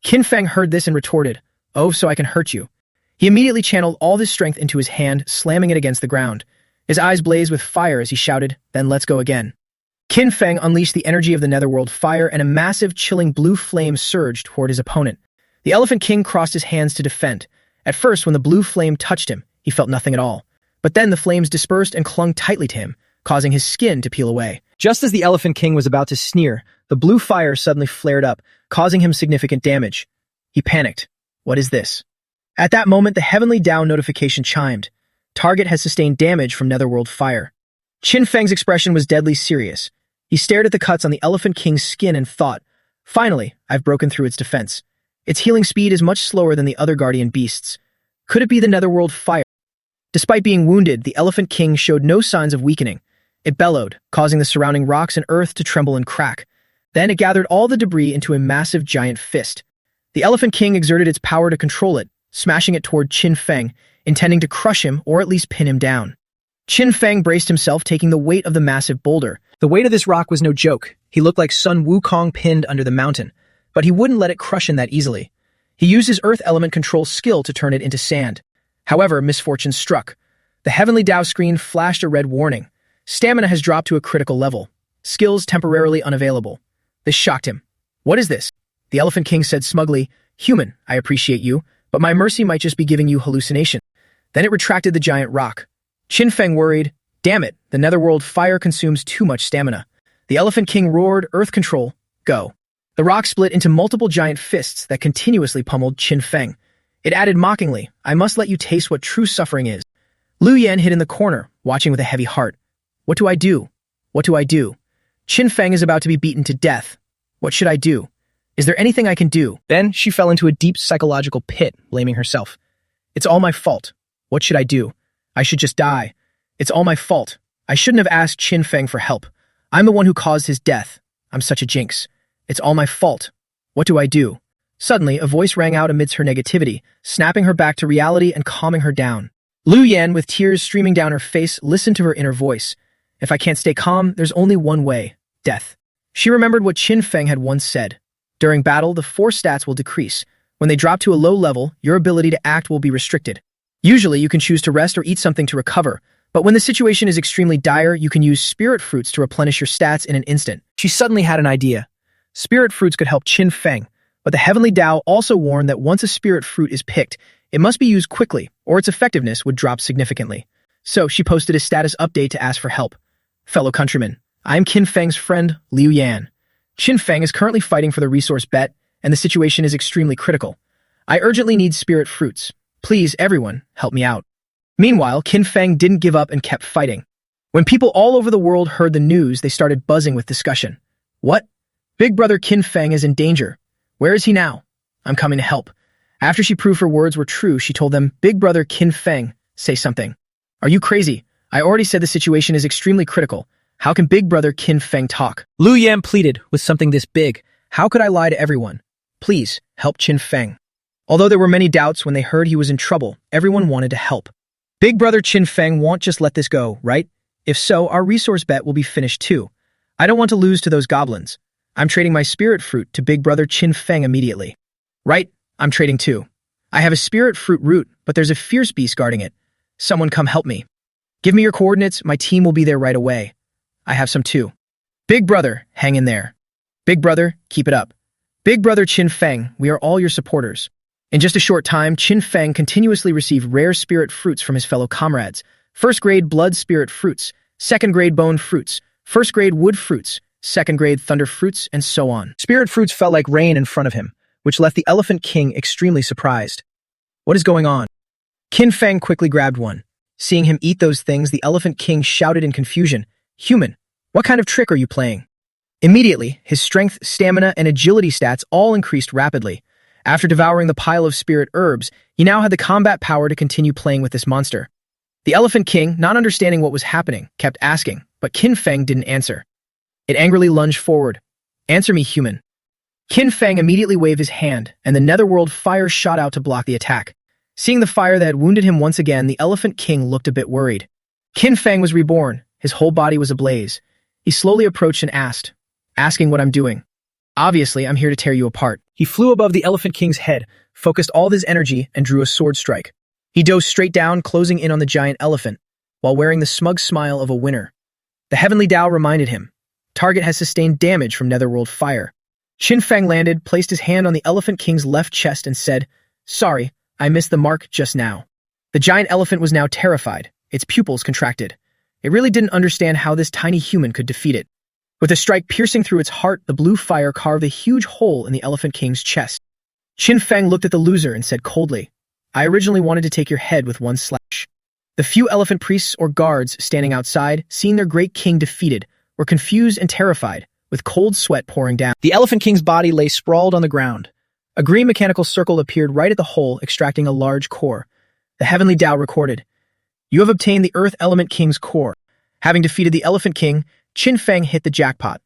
Qin Feng heard this and retorted, "Oh, so I can hurt you." He immediately channeled all his strength into his hand, slamming it against the ground. His eyes blazed with fire as he shouted, "Then let's go again." Qin Feng unleashed the energy of the netherworld fire, and a massive, chilling blue flame surged toward his opponent. The Elephant King crossed his hands to defend. At first, when the blue flame touched him, he felt nothing at all. But then the flames dispersed and clung tightly to him, causing his skin to peel away. Just as the Elephant King was about to sneer, the blue fire suddenly flared up, causing him significant damage. He panicked. What is this? At that moment, the Heavenly Dao notification chimed. Target has sustained damage from netherworld fire. Qin Feng's expression was deadly serious. He stared at the cuts on the Elephant King's skin and thought, "Finally, I've broken through its defense. Its healing speed is much slower than the other guardian beasts. Could it be the netherworld fire?" Despite being wounded, the Elephant King showed no signs of weakening. It bellowed, causing the surrounding rocks and earth to tremble and crack. Then it gathered all the debris into a massive giant fist. The Elephant King exerted its power to control it, smashing it toward Qin Feng, intending to crush him or at least pin him down. Qin Feng braced himself, taking the weight of the massive boulder. The weight of this rock was no joke. He looked like Sun Wukong pinned under the mountain, but he wouldn't let it crush him that easily. He used his earth element control skill to turn it into sand. However, misfortune struck. The Heavenly Dao screen flashed a red warning. Stamina has dropped to a critical level. Skills temporarily unavailable. This shocked him. What is this? The Elephant King said smugly, "Human, I appreciate you, but my mercy might just be giving you hallucination." Then it retracted the giant rock. Qin Feng worried, "Damn it, the netherworld fire consumes too much stamina." The Elephant King roared, "Earth control, go." The rock split into multiple giant fists that continuously pummeled Qin Feng. It added mockingly, "I must let you taste what true suffering is." Lu Yan hid in the corner, watching with a heavy heart. What do I do? What do I do? Qin Feng is about to be beaten to death. What should I do? Is there anything I can do? Then she fell into a deep psychological pit, blaming herself. It's all my fault. What should I do? I should just die. It's all my fault. I shouldn't have asked Qin Feng for help. I'm the one who caused his death. I'm such a jinx. It's all my fault. What do I do? Suddenly, a voice rang out amidst her negativity, snapping her back to reality and calming her down. Lu Yan, with tears streaming down her face, listened to her inner voice. If I can't stay calm, there's only one way: death. She remembered what Qin Feng had once said. During battle, the force stats will decrease. When they drop to a low level, your ability to act will be restricted. Usually, you can choose to rest or eat something to recover, but when the situation is extremely dire, you can use spirit fruits to replenish your stats in an instant. She suddenly had an idea. Spirit fruits could help Qin Feng, but the Heavenly Tao also warned that once a spirit fruit is picked, it must be used quickly, or its effectiveness would drop significantly. So she posted a status update to ask for help. Fellow countrymen, I am Qin Feng's friend, Liu Yan. Qin Feng is currently fighting for the resource bet, and the situation is extremely critical. I urgently need spirit fruits. Please, everyone, help me out. Meanwhile, Qin Feng didn't give up and kept fighting. When people all over the world heard the news, they started buzzing with discussion. What? Big brother Qin Feng is in danger. Where is he now? I'm coming to help. After she proved her words were true, she told them, Big brother Qin Feng, say something. Are you crazy? I already said the situation is extremely critical. How can big brother Qin Feng talk? Lu Yan pleaded, with something this big, how could I lie to everyone? Please, help Qin Feng. Although there were many doubts when they heard he was in trouble, everyone wanted to help. Big brother Qin Feng won't just let this go, right? If so, our resource bet will be finished too. I don't want to lose to those goblins. I'm trading my spirit fruit to big brother Qin Feng immediately. Right, I'm trading too. I have a spirit fruit root, but there's a fierce beast guarding it. Someone come help me. Give me your coordinates, my team will be there right away. I have some too. Big brother, hang in there. Big brother, keep it up. Big brother Qin Feng, we are all your supporters. In just a short time, Qin Feng continuously received rare spirit fruits from his fellow comrades. First grade blood spirit fruits, second grade bone fruits, first grade wood fruits, second grade thunder fruits, and so on. Spirit fruits fell like rain in front of him, which left the Elephant King extremely surprised. What is going on? Qin Feng quickly grabbed one. Seeing him eat those things, the Elephant King shouted in confusion, Human, what kind of trick are you playing? Immediately, his strength, stamina, and agility stats all increased rapidly. After devouring the pile of spirit herbs, he now had the combat power to continue playing with this monster. The Elephant King, not understanding what was happening, kept asking, but Qin Feng didn't answer. It angrily lunged forward. Answer me, human. Qin Feng immediately waved his hand, and the netherworld fire shot out to block the attack. Seeing the fire that had wounded him once again, the Elephant King looked a bit worried. Qin Feng was reborn. His whole body was ablaze. He slowly approached and asked, asking what I'm doing. Obviously, I'm here to tear you apart. He flew above the Elephant King's head, focused all of his energy, and drew a sword strike. He dove straight down, closing in on the giant elephant, while wearing the smug smile of a winner. The Heavenly Tao reminded him, target has sustained damage from netherworld fire. Qin Feng landed, placed his hand on the Elephant King's left chest and said, Sorry, I missed the mark just now. The giant elephant was now terrified, its pupils contracted. It really didn't understand how this tiny human could defeat it. With a strike piercing through its heart, the blue fire carved a huge hole in the Elephant King's chest. Qin Feng looked at the loser and said coldly, I originally wanted to take your head with one slash. The few elephant priests or guards standing outside, seeing their great king defeated, were confused and terrified, with cold sweat pouring down. The Elephant King's body lay sprawled on the ground. A green mechanical circle appeared right at the hole, extracting a large core. The Heavenly Tao recorded, You have obtained the Earth Element King's core. Having defeated the Elephant King, Qin Feng hit the jackpot.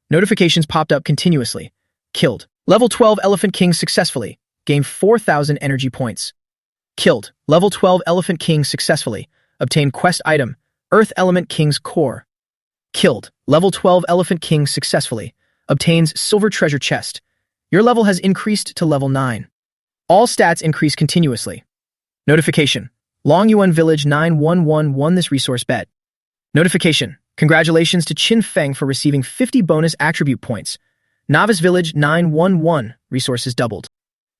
Notifications popped up continuously. Killed. Level 12 Elephant King successfully. Gained 4,000 energy points. Killed. Level 12 Elephant King successfully. Obtained quest item, Earth Element King's core. Killed. Level 12 Elephant King successfully. Obtains silver treasure chest. Your level has increased to level 9. All stats increase continuously. Notification. Long Yuan Village 911 won this resource bet. Notification. Congratulations to Qin Feng for receiving 50 bonus attribute points. Novice Village 911 resources doubled.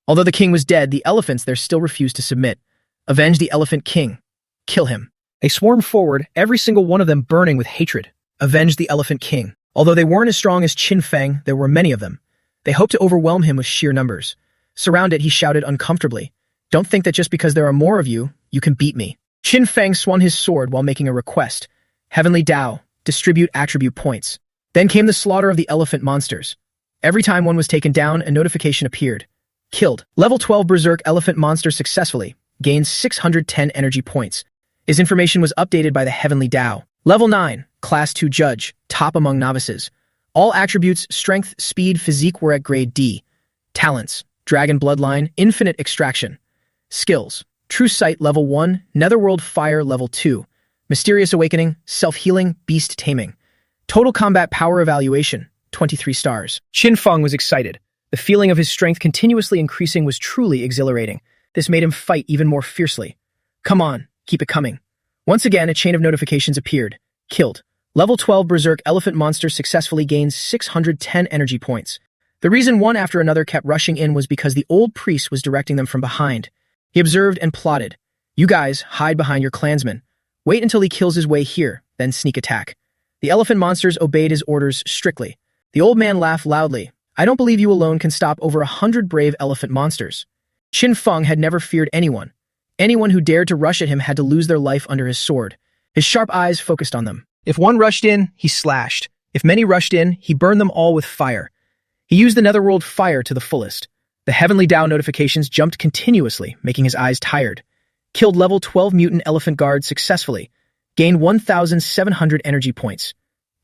Although the king was dead, the elephants there still refused to submit. Avenge the Elephant King. Kill him. They swarmed forward, every single one of them burning with hatred. Avenge the Elephant King. Although they weren't as strong as Qin Feng, there were many of them. They hoped to overwhelm him with sheer numbers. Surrounded, he shouted uncomfortably, Don't think that just because there are more of you, you can beat me. Qin Feng swung his sword while making a request. Heavenly Tao, distribute attribute points. Then came the slaughter of the elephant monsters. Every time one was taken down, a notification appeared. Killed. Level 12 Berserk Elephant Monster successfully. Gained 610 energy points. His information was updated by the Heavenly Tao. Level 9 Class 2 Judge. Top among novices. All attributes, strength, speed, physique were at grade D. Talents. Dragon Bloodline, Infinite Extraction. Skills. True Sight Level 1, Netherworld Fire Level 2. Mysterious Awakening, Self-Healing, Beast Taming. Total Combat Power Evaluation, 23 stars. Qin Feng was excited. The feeling of his strength continuously increasing was truly exhilarating. This made him fight even more fiercely. Come on, keep it coming. Once again, a chain of notifications appeared. Killed. Level 12 Berserk Elephant Monster successfully gains 610 energy points. The reason one after another kept rushing in was because the old priest was directing them from behind. He observed and plotted. You guys, hide behind your clansman. Wait until he kills his way here, then sneak attack. The elephant monsters obeyed his orders strictly. The old man laughed loudly. I don't believe you alone can stop over 100 brave elephant monsters. Qin Feng had never feared anyone. Anyone who dared to rush at him had to lose their life under his sword. His sharp eyes focused on them. If one rushed in, he slashed. If many rushed in, he burned them all with fire. He used the netherworld fire to the fullest. The Heavenly Tao notifications jumped continuously, making his eyes tired. Killed level 12 mutant elephant guard successfully. Gained 1,700 energy points.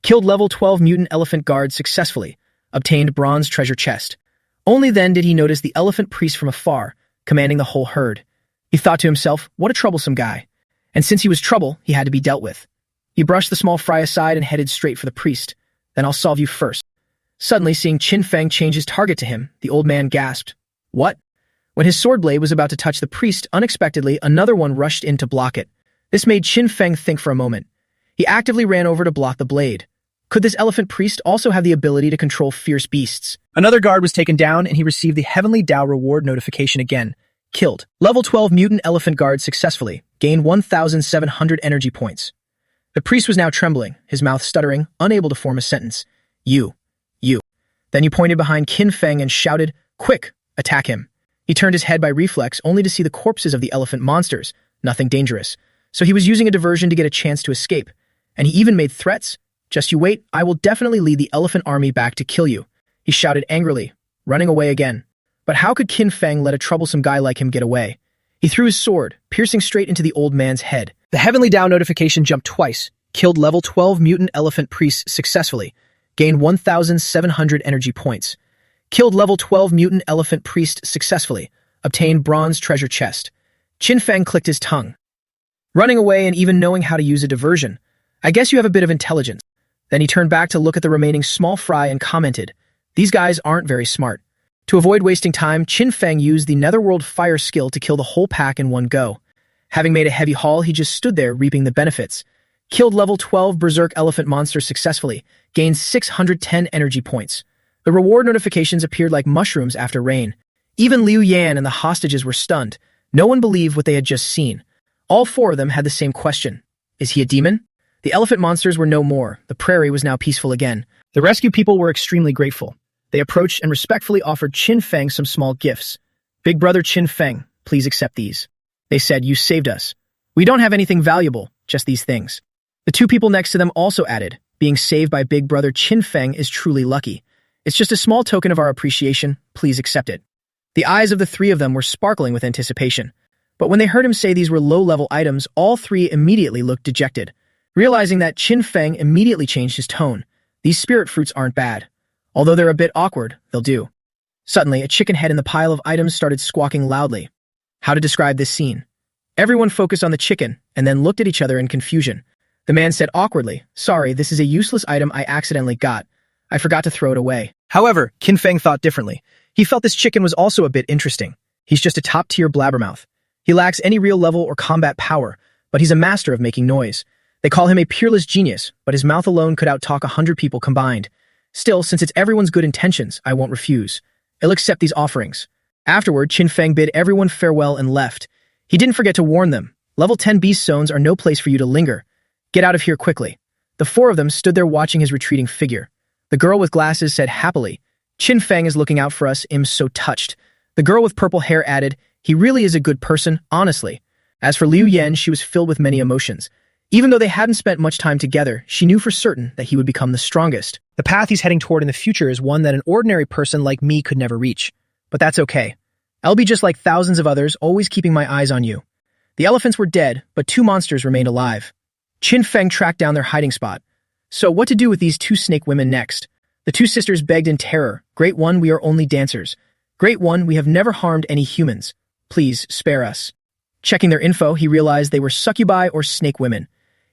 Killed level 12 mutant elephant guard successfully. Obtained bronze treasure chest. Only then did he notice the elephant priest from afar, commanding the whole herd. He thought to himself, what a troublesome guy. And since he was trouble, he had to be dealt with. He brushed the small fry aside and headed straight for the priest. Then I'll solve you first. Suddenly, seeing Qin Feng change his target to him, the old man gasped. What? When his sword blade was about to touch the priest, unexpectedly, another one rushed in to block it. This made Qin Feng think for a moment. He actively ran over to block the blade. Could this elephant priest also have the ability to control fierce beasts? Another guard was taken down, and he received the Heavenly Tao reward notification again. Killed. Level 12 mutant elephant guard successfully. Gained 1,700 energy points. The priest was now trembling, his mouth stuttering, unable to form a sentence. You. Then he pointed behind Qin Feng and shouted, Quick! Attack him. He turned his head by reflex only to see the corpses of the elephant monsters. Nothing dangerous. So he was using a diversion to get a chance to escape. And he even made threats. Just you wait, I will definitely lead the elephant army back to kill you. He shouted angrily, running away again. But how could Qin Feng let a troublesome guy like him get away? He threw his sword, piercing straight into the old man's head. The Heavenly Tao notification jumped twice. Killed level 12 mutant elephant priest successfully. Gained 1,700 energy points. Killed level 12 mutant elephant priest successfully. Obtained bronze treasure chest. Qin Feng clicked his tongue. Running away and even knowing how to use a diversion. I guess you have a bit of intelligence. Then he turned back to look at the remaining small fry and commented, These guys aren't very smart. To avoid wasting time, Qin Feng used the Netherworld Fire skill to kill the whole pack in one go. Having made a heavy haul, he just stood there reaping the benefits. Killed level 12 Berserk Elephant Monster successfully. Gained 610 energy points. The reward notifications appeared like mushrooms after rain. Even Liu Yan and the hostages were stunned. No one believed what they had just seen. All four of them had the same question. Is he a demon? The elephant monsters were no more. The prairie was now peaceful again. The rescue people were extremely grateful. They approached and respectfully offered Qin Feng some small gifts. Big brother Qin Feng, please accept these. They said, you saved us. We don't have anything valuable, just these things. The two people next to them also added, being saved by big brother Qin Feng is truly lucky. It's just a small token of our appreciation, please accept it. The eyes of the three of them were sparkling with anticipation. But when they heard him say these were low-level items, all three immediately looked dejected. Realizing that, Qin Feng immediately changed his tone. These spirit fruits aren't bad. Although they're a bit awkward, they'll do. Suddenly, a chicken head in the pile of items started squawking loudly. How to describe this scene? Everyone focused on the chicken and then looked at each other in confusion. The man said awkwardly, Sorry, this is a useless item I accidentally got. I forgot to throw it away. However, Qin Feng thought differently. He felt this chicken was also a bit interesting. He's just a top-tier blabbermouth. He lacks any real level or combat power, but he's a master of making noise. They call him a peerless genius, but his mouth alone could outtalk 100 people combined. Still, since it's everyone's good intentions, I won't refuse. I'll accept these offerings. Afterward, Qin Feng bid everyone farewell and left. He didn't forget to warn them. Level 10 beast zones are no place for you to linger. Get out of here quickly. The four of them stood there watching his retreating figure. The girl with glasses said happily, Qin Feng is looking out for us, I'm so touched. The girl with purple hair added, he really is a good person, honestly. As for Liu Yan, she was filled with many emotions. Even though they hadn't spent much time together, she knew for certain that he would become the strongest. The path he's heading toward in the future is one that an ordinary person like me could never reach. But that's okay. I'll be just like thousands of others, always keeping my eyes on you. The elephants were dead, but 2 monsters remained alive. Qin Feng tracked down their hiding spot. So what to do with these 2 snake women next? The 2 sisters begged in terror. Great One, we are only dancers. Great One, we have never harmed any humans. Please, spare us. Checking their info, he realized they were succubi or snake women.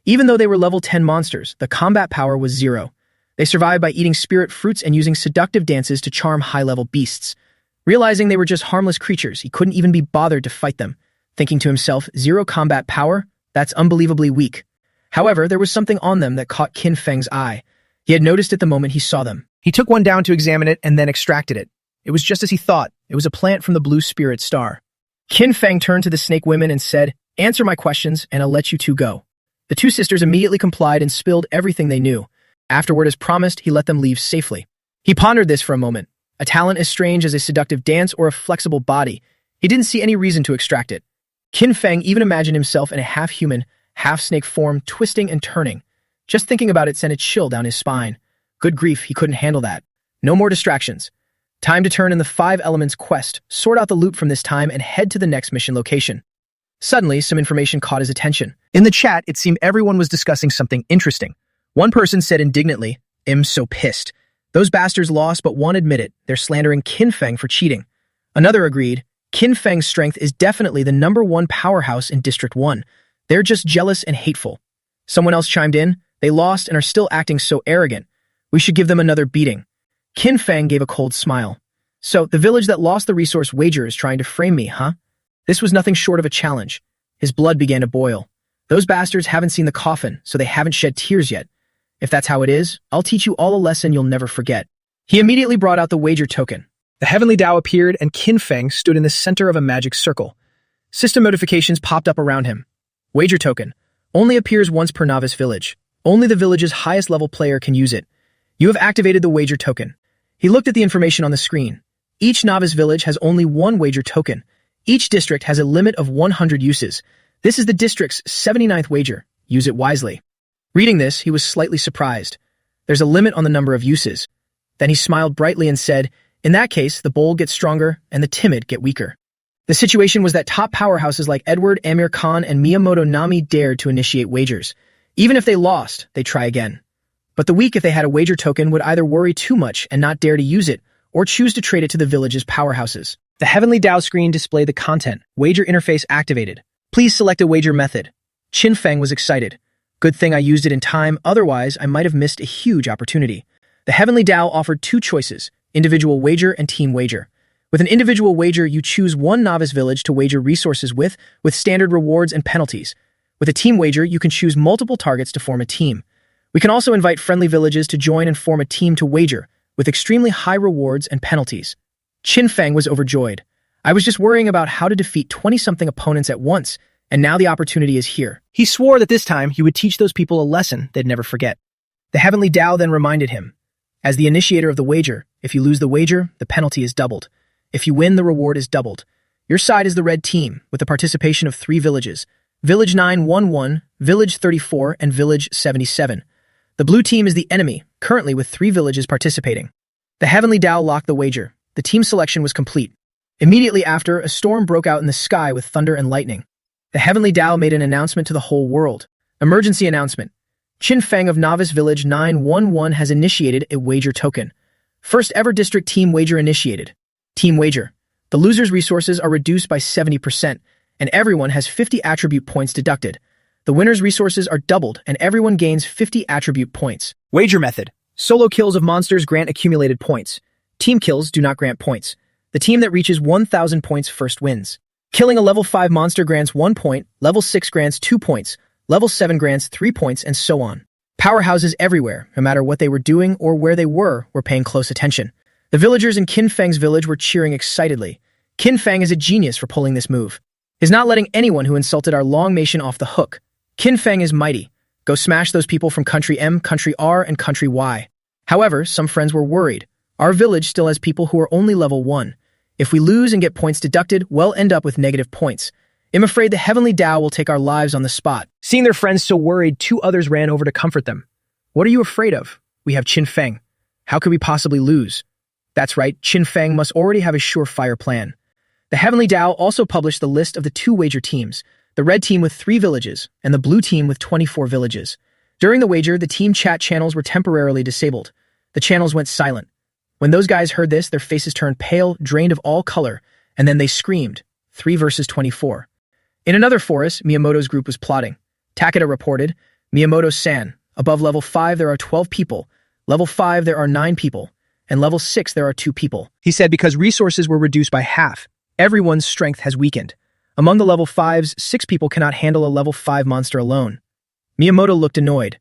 Even though they were level 10 monsters, the combat power was 0. They survived by eating spirit fruits and using seductive dances to charm high-level beasts. Realizing they were just harmless creatures, he couldn't even be bothered to fight them. Thinking to himself, 0 combat power? That's unbelievably weak. However, there was something on them that caught Qin Feng's eye. He had noticed it the moment he saw them. He took one down to examine it and then extracted it. It was just as he thought. It was a plant from the blue spirit star. Qin Feng turned to the snake women and said, "Answer my questions and I'll let you 2 go." The 2 sisters immediately complied and spilled everything they knew. Afterward, as promised, he let them leave safely. He pondered this for a moment. A talent as strange as a seductive dance or a flexible body. He didn't see any reason to extract it. Qin Feng even imagined himself in a half-human, half-snake form, twisting and turning. Just thinking about it sent a chill down his spine. Good grief, he couldn't handle that. No more distractions. Time to turn in the 5 Elements quest, sort out the loot from this time, and head to the next mission location. Suddenly, some information caught his attention. In the chat, it seemed everyone was discussing something interesting. One person said indignantly, "I'm so pissed. Those bastards lost but won't admit it. They're slandering Qin Feng for cheating." Another agreed, "Qin Feng's strength is definitely the #1 powerhouse in District 1. They're just jealous and hateful." Someone else chimed in, "They lost and are still acting so arrogant. We should give them another beating." Qin Feng gave a cold smile. "So, the village that lost the resource wager is trying to frame me, huh?" This was nothing short of a challenge. His blood began to boil. Those bastards haven't seen the coffin, so they haven't shed tears yet. If that's how it is, I'll teach you all a lesson you'll never forget. He immediately brought out the wager token. The heavenly Tao appeared and Qin Feng stood in the center of a magic circle. System notifications popped up around him. Wager token. Only appears once per novice village. Only the village's highest level player can use it. You have activated the wager token. He looked at the information on the screen. Each novice village has only 1 wager token. Each district has a limit of 100 uses. This is the district's 79th wager. Use it wisely. Reading this, he was slightly surprised. There's a limit on the number of uses. Then he smiled brightly and said, "In that case, the bold get stronger and the timid get weaker." The situation was that top powerhouses like Edward, Amir Khan, and Miyamoto Nami dared to initiate wagers. Even if they lost, they'd try again. But the weak, if they had a wager token, would either worry too much and not dare to use it, or choose to trade it to the village's powerhouses. The Heavenly Tao screen displayed the content. Wager interface activated. Please select a wager method. Qin Feng was excited. Good thing I used it in time, otherwise I might have missed a huge opportunity. The Heavenly Tao offered 2 choices, individual wager and team wager. With an individual wager, you choose 1 novice village to wager resources with standard rewards and penalties. With a team wager, you can choose multiple targets to form a team. We can also invite friendly villages to join and form a team to wager, with extremely high rewards and penalties. Qin Feng was overjoyed. I was just worrying about how to defeat 20-something opponents at once, and now the opportunity is here. He swore that this time he would teach those people a lesson they'd never forget. The Heavenly Tao then reminded him, as the initiator of the wager, if you lose the wager, the penalty is doubled. If you win, the reward is doubled. Your side is the red team, with the participation of 3 villages, Village 911, Village 34, and Village 77. The blue team is the enemy, currently with 3 villages participating. The Heavenly Tao locked the wager. The team selection was complete. Immediately after, a storm broke out in the sky with thunder and lightning. The Heavenly Tao made an announcement to the whole world. Emergency announcement. Qin Feng of Novice Village 911 has initiated a wager token. First ever district team wager initiated. Team wager. The loser's resources are reduced by 70%, and everyone has 50 attribute points deducted. The winner's resources are doubled, and everyone gains 50 attribute points. Wager method. Solo kills of monsters grant accumulated points. Team kills do not grant points. The team that reaches 1,000 points first wins. Killing a level 5 monster grants 1 point, level 6 grants 2 points, level 7 grants 3 points, and so on. Powerhouses everywhere, no matter what they were doing or where they were paying close attention. The villagers in Qin Feng's village were cheering excitedly. Qin Feng is a genius for pulling this move. He's not letting anyone who insulted our long nation off the hook. Qin Feng is mighty. Go smash those people from Country M, Country R, and Country Y. However, some friends were worried. Our village still has people who are only level 1. If we lose and get points deducted, we'll end up with negative points. I'm afraid the heavenly Tao will take our lives on the spot. Seeing their friends so worried, two others ran over to comfort them. What are you afraid of? We have Qin Feng. How could we possibly lose? That's right, Qin Feng must already have a surefire plan. The Heavenly Tao also published the list of the two wager teams, the red team with 3 villages and the blue team with 24 villages. During the wager, the team chat channels were temporarily disabled. The channels went silent. When those guys heard this, their faces turned pale, drained of all color, and then they screamed, 3 versus 24. In another forest, Miyamoto's group was plotting. Takeda reported, Miyamoto-san, above level 5 there are 12 people, level 5 there are 9 people, and level 6 there are 2 people. He said because resources were reduced by half, everyone's strength has weakened. Among the level 5s, 6 people cannot handle a level 5 monster alone. Miyamoto looked annoyed.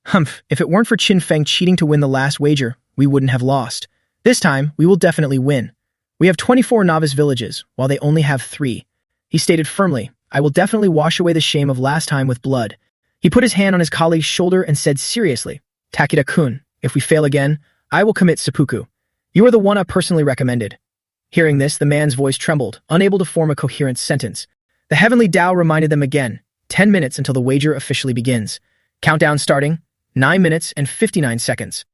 Humph, if it weren't for Qin Feng cheating to win the last wager, we wouldn't have lost. This time, we will definitely win. We have 24 novice villages, while they only have 3. He stated firmly, I will definitely wash away the shame of last time with blood. He put his hand on his colleague's shoulder and said seriously, Takeda-kun, if we fail again, I will commit seppuku. You are the one I personally recommended. Hearing this, the man's voice trembled, unable to form a coherent sentence. The Heavenly Tao reminded them again, 10 minutes until the wager officially begins. Countdown starting, 9 minutes and 59 seconds.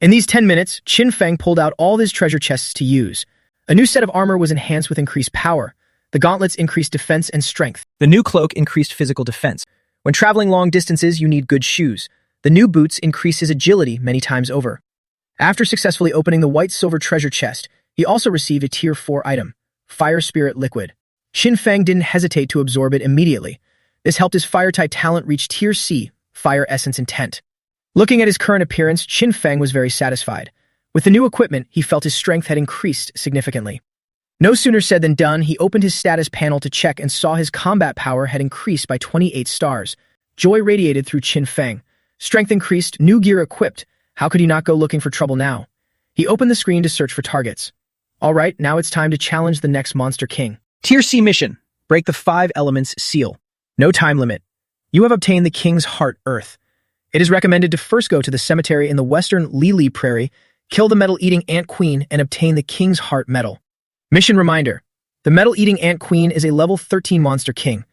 In these 10 minutes, Qin Feng pulled out all his treasure chests to use. A new set of armor was enhanced with increased power. The gauntlets increased defense and strength. The new cloak increased physical defense. When traveling long distances, you need good shoes. The new boots increase his agility many times over. After successfully opening the white-silver treasure chest, he also received a Tier 4 item, Fire Spirit Liquid. Qin Feng didn't hesitate to absorb it immediately. This helped his fire-type talent reach Tier C, Fire Essence Intent. Looking at his current appearance, Qin Feng was very satisfied. With the new equipment, he felt his strength had increased significantly. No sooner said than done, he opened his status panel to check and saw his combat power had increased by 28 stars. Joy radiated through Qin Feng. Strength increased, new gear equipped. How could he not go looking for trouble now? He opened the screen to search for targets. Alright, now it's time to challenge the next Monster King. Tier C mission. Break the 5 elements seal. No time limit. You have obtained the King's Heart Earth. It is recommended to first go to the cemetery in the western Lili Prairie, kill the metal-eating Ant Queen, and obtain the King's Heart Medal. Mission reminder. The metal-eating Ant Queen is a level 13 Monster King.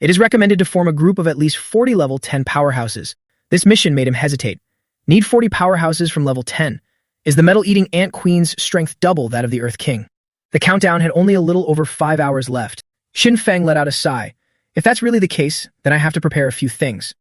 It is recommended to form a group of at least 40 level 10 powerhouses. This mission made him hesitate. Need 40 powerhouses from level 10. Is the metal-eating Ant Queen's strength double that of the Earth King? The countdown had only a little over 5 hours left. Qin Feng let out a sigh. If that's really the case, then I have to prepare a few things.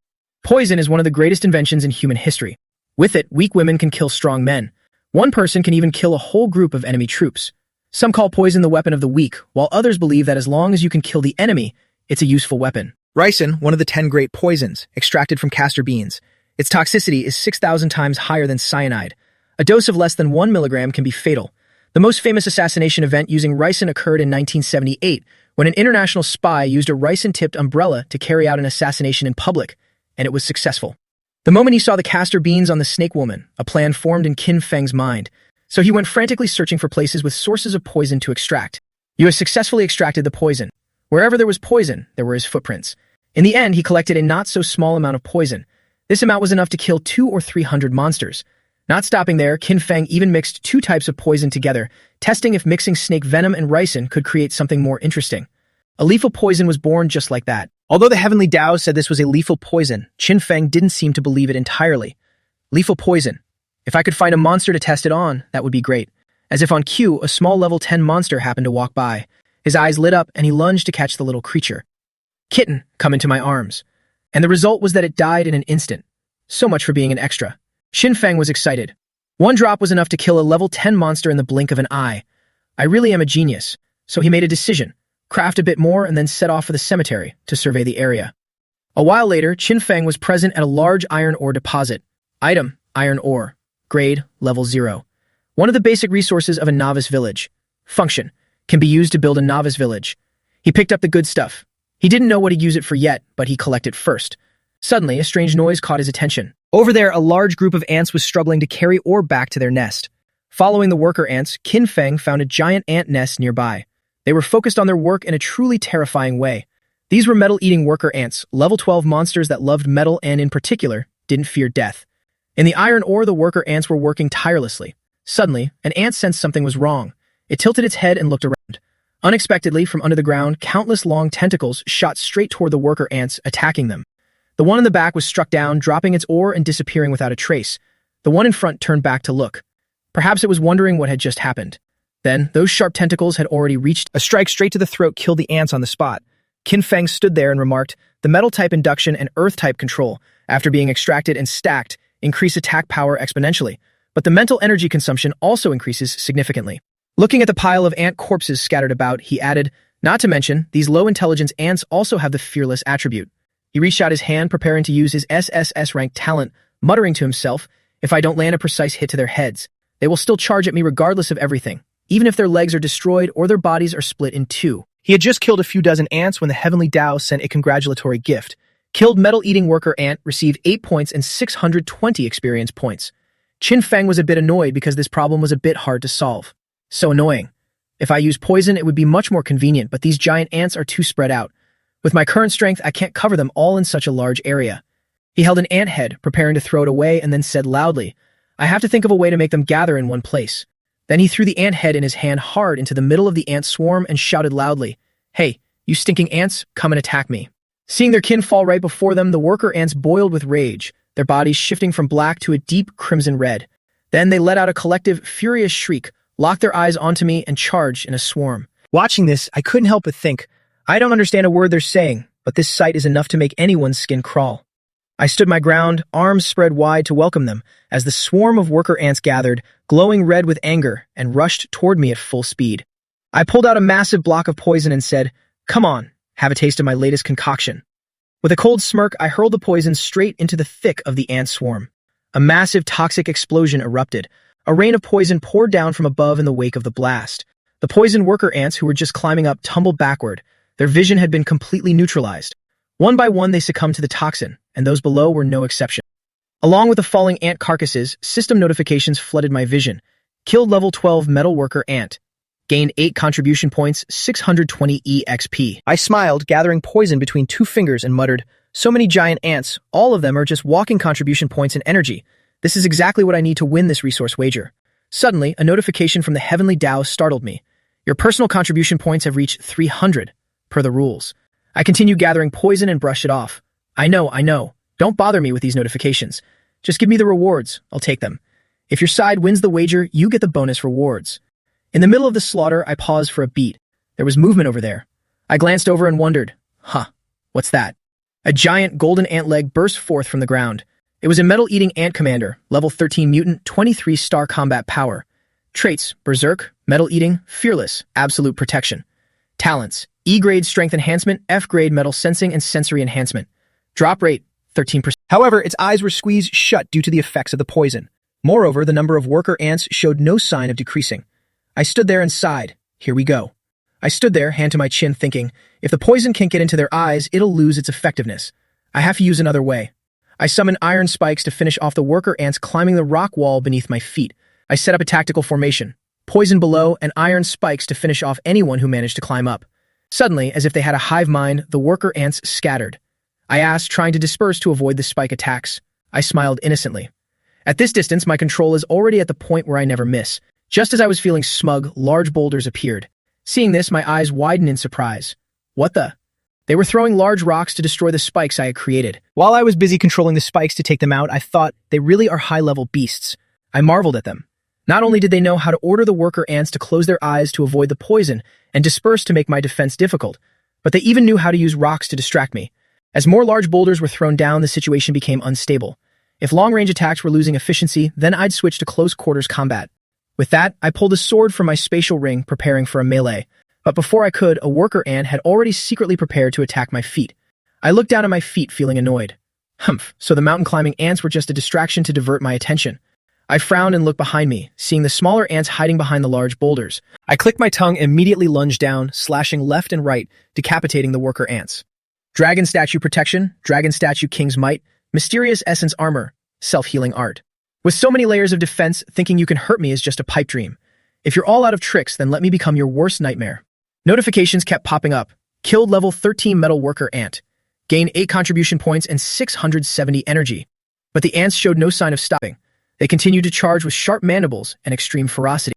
Poison is one of the greatest inventions in human history. With it, weak women can kill strong men. One person can even kill a whole group of enemy troops. Some call poison the weapon of the weak, while others believe that as long as you can kill the enemy, it's a useful weapon. Ricin, one of the 10 great poisons, extracted from castor beans. Its toxicity is 6,000 times higher than cyanide. A dose of less than 1 milligram can be fatal. The most famous assassination event using ricin occurred in 1978, when an international spy used a ricin-tipped umbrella to carry out an assassination in public, and it was successful. The moment he saw the castor beans on the snake woman, a plan formed in Qin Feng's mind, so he went frantically searching for places with sources of poison to extract. You have successfully extracted the poison. Wherever there was poison, there were his footprints. In the end, he collected a not-so-small amount of poison. This amount was enough to kill 200 or 300 monsters. Not stopping there, Qin Feng even mixed 2 types of poison together, testing if mixing snake venom and ricin could create something more interesting. A lethal poison was born just like that. Although the Heavenly Tao said this was a lethal poison, Qin Feng didn't seem to believe it entirely. Lethal poison. If I could find a monster to test it on, that would be great. As if on cue, a small level 10 monster happened to walk by. His eyes lit up and he lunged to catch the little creature. Kitten, come into my arms. And the result was that it died in an instant. So much for being an extra. Qin Feng was excited. 1 drop was enough to kill a level 10 monster in the blink of an eye. I really am a genius. So he made a decision. Craft a bit more and then set off for the cemetery to survey the area. A while later, Qin Feng was present at a large iron ore deposit. Item, iron ore. Grade, level 0. One of the basic resources of a novice village. Function, can be used to build a novice village. He picked up the good stuff. He didn't know what to use it for yet, but he collected first. Suddenly, a strange noise caught his attention. Over there, a large group of ants was struggling to carry ore back to their nest. Following the worker ants, Qin Feng found a giant ant nest nearby. They were focused on their work in a truly terrifying way. These were metal-eating worker ants, level 12 monsters that loved metal and, in particular, didn't fear death. In the iron ore, the worker ants were working tirelessly. Suddenly, an ant sensed something was wrong. It tilted its head and looked around. Unexpectedly, from under the ground, countless long tentacles shot straight toward the worker ants, attacking them. The one in the back was struck down, dropping its oar and disappearing without a trace. The one in front turned back to look. Perhaps it was wondering what had just happened. Then, those sharp tentacles had already reached. A strike straight to the throat killed the ants on the spot. Qin Feng stood there and remarked, "The metal-type induction and earth-type control, after being extracted and stacked, increase attack power exponentially, but the mental energy consumption also increases significantly." Looking at the pile of ant corpses scattered about, he added, "Not to mention, these low-intelligence ants also have the fearless attribute." He reached out his hand, preparing to use his SSS-ranked talent, muttering to himself, "If I don't land a precise hit to their heads, they will still charge at me regardless of everything, even if their legs are destroyed or their bodies are split in two." He had just killed a few dozen ants when the Heavenly Tao sent a congratulatory gift. Killed metal-eating worker ant received 8 points and 620 experience points. Qin Feng was a bit annoyed because this problem was a bit hard to solve. So annoying. If I use poison, it would be much more convenient, but these giant ants are too spread out. With my current strength, I can't cover them all in such a large area. He held an ant head, preparing to throw it away, and then said loudly, "I have to think of a way to make them gather in one place." Then he threw the ant head in his hand hard into the middle of the ant swarm and shouted loudly, "Hey, you stinking ants, come and attack me." Seeing their kin fall right before them, the worker ants boiled with rage, their bodies shifting from black to a deep crimson red. Then they let out a collective, furious shriek, locked their eyes onto me, and charged in a swarm. Watching this, I couldn't help but think, I don't understand a word they're saying, but this sight is enough to make anyone's skin crawl. I stood my ground, arms spread wide to welcome them, as the swarm of worker ants gathered, glowing red with anger, and rushed toward me at full speed. I pulled out a massive block of poison and said, "Come on, have a taste of my latest concoction." With a cold smirk, I hurled the poison straight into the thick of the ant swarm. A massive toxic explosion erupted. A rain of poison poured down from above in the wake of the blast. The poisoned worker ants who were just climbing up tumbled backward. Their vision had been completely neutralized. One by one, they succumbed to the toxin, and those below were no exception. Along with the falling ant carcasses, system notifications flooded my vision. Killed level 12 metal worker ant. Gained 8 contribution points, 620 EXP. I smiled, gathering poison between 2 fingers, and muttered, "So many giant ants, all of them are just walking contribution points and energy. This is exactly what I need to win this resource wager." Suddenly, a notification from the Heavenly Tao startled me. "Your personal contribution points have reached 300, per the rules." I continued gathering poison and brushed it off. I know. Don't bother me with these notifications. Just give me the rewards. I'll take them. If your side wins the wager, you get the bonus rewards. In the middle of the slaughter, I paused for a beat. There was movement over there. I glanced over and wondered, what's that? A giant golden ant leg burst forth from the ground. It was a metal-eating ant commander, level 13 mutant, 23-star combat power. Traits: Berserk, metal-eating, fearless, absolute protection. Talents: E-grade strength enhancement, F-grade metal sensing and sensory enhancement. Drop rate: 13%. However, its eyes were squeezed shut due to the effects of the poison. Moreover, the number of worker ants showed no sign of decreasing. I stood there and sighed. Here we go. I stood there, hand to my chin, thinking, if the poison can't get into their eyes, it'll lose its effectiveness. I have to use another way. I summoned iron spikes to finish off the worker ants climbing the rock wall beneath my feet. I set up a tactical formation. Poison below and iron spikes to finish off anyone who managed to climb up. Suddenly, as if they had a hive mind, the worker ants scattered. I asked, trying to disperse to avoid the spike attacks. I smiled innocently. At this distance, my control is already at the point where I never miss. Just as I was feeling smug, large boulders appeared. Seeing this, my eyes widened in surprise. What the? They were throwing large rocks to destroy the spikes I had created. While I was busy controlling the spikes to take them out, I thought, they really are high-level beasts. I marveled at them. Not only did they know how to order the worker ants to close their eyes to avoid the poison and disperse to make my defense difficult, but they even knew how to use rocks to distract me. As more large boulders were thrown down, the situation became unstable. If long-range attacks were losing efficiency, then I'd switch to close-quarters combat. With that, I pulled a sword from my spatial ring, preparing for a melee. But before I could, a worker ant had already secretly prepared to attack my feet. I looked down at my feet, feeling annoyed. So the mountain-climbing ants were just a distraction to divert my attention. I frowned and looked behind me, seeing the smaller ants hiding behind the large boulders. I clicked my tongue and immediately lunged down, slashing left and right, decapitating the worker ants. Dragon Statue Protection, Dragon Statue King's Might, Mysterious Essence Armor, Self-Healing Art. With so many layers of defense, thinking you can hurt me is just a pipe dream. If you're all out of tricks, then let me become your worst nightmare. Notifications kept popping up. Killed level 13 metal worker ant. Gained 8 contribution points and 670 energy. But the ants showed no sign of stopping. They continued to charge with sharp mandibles and extreme ferocity.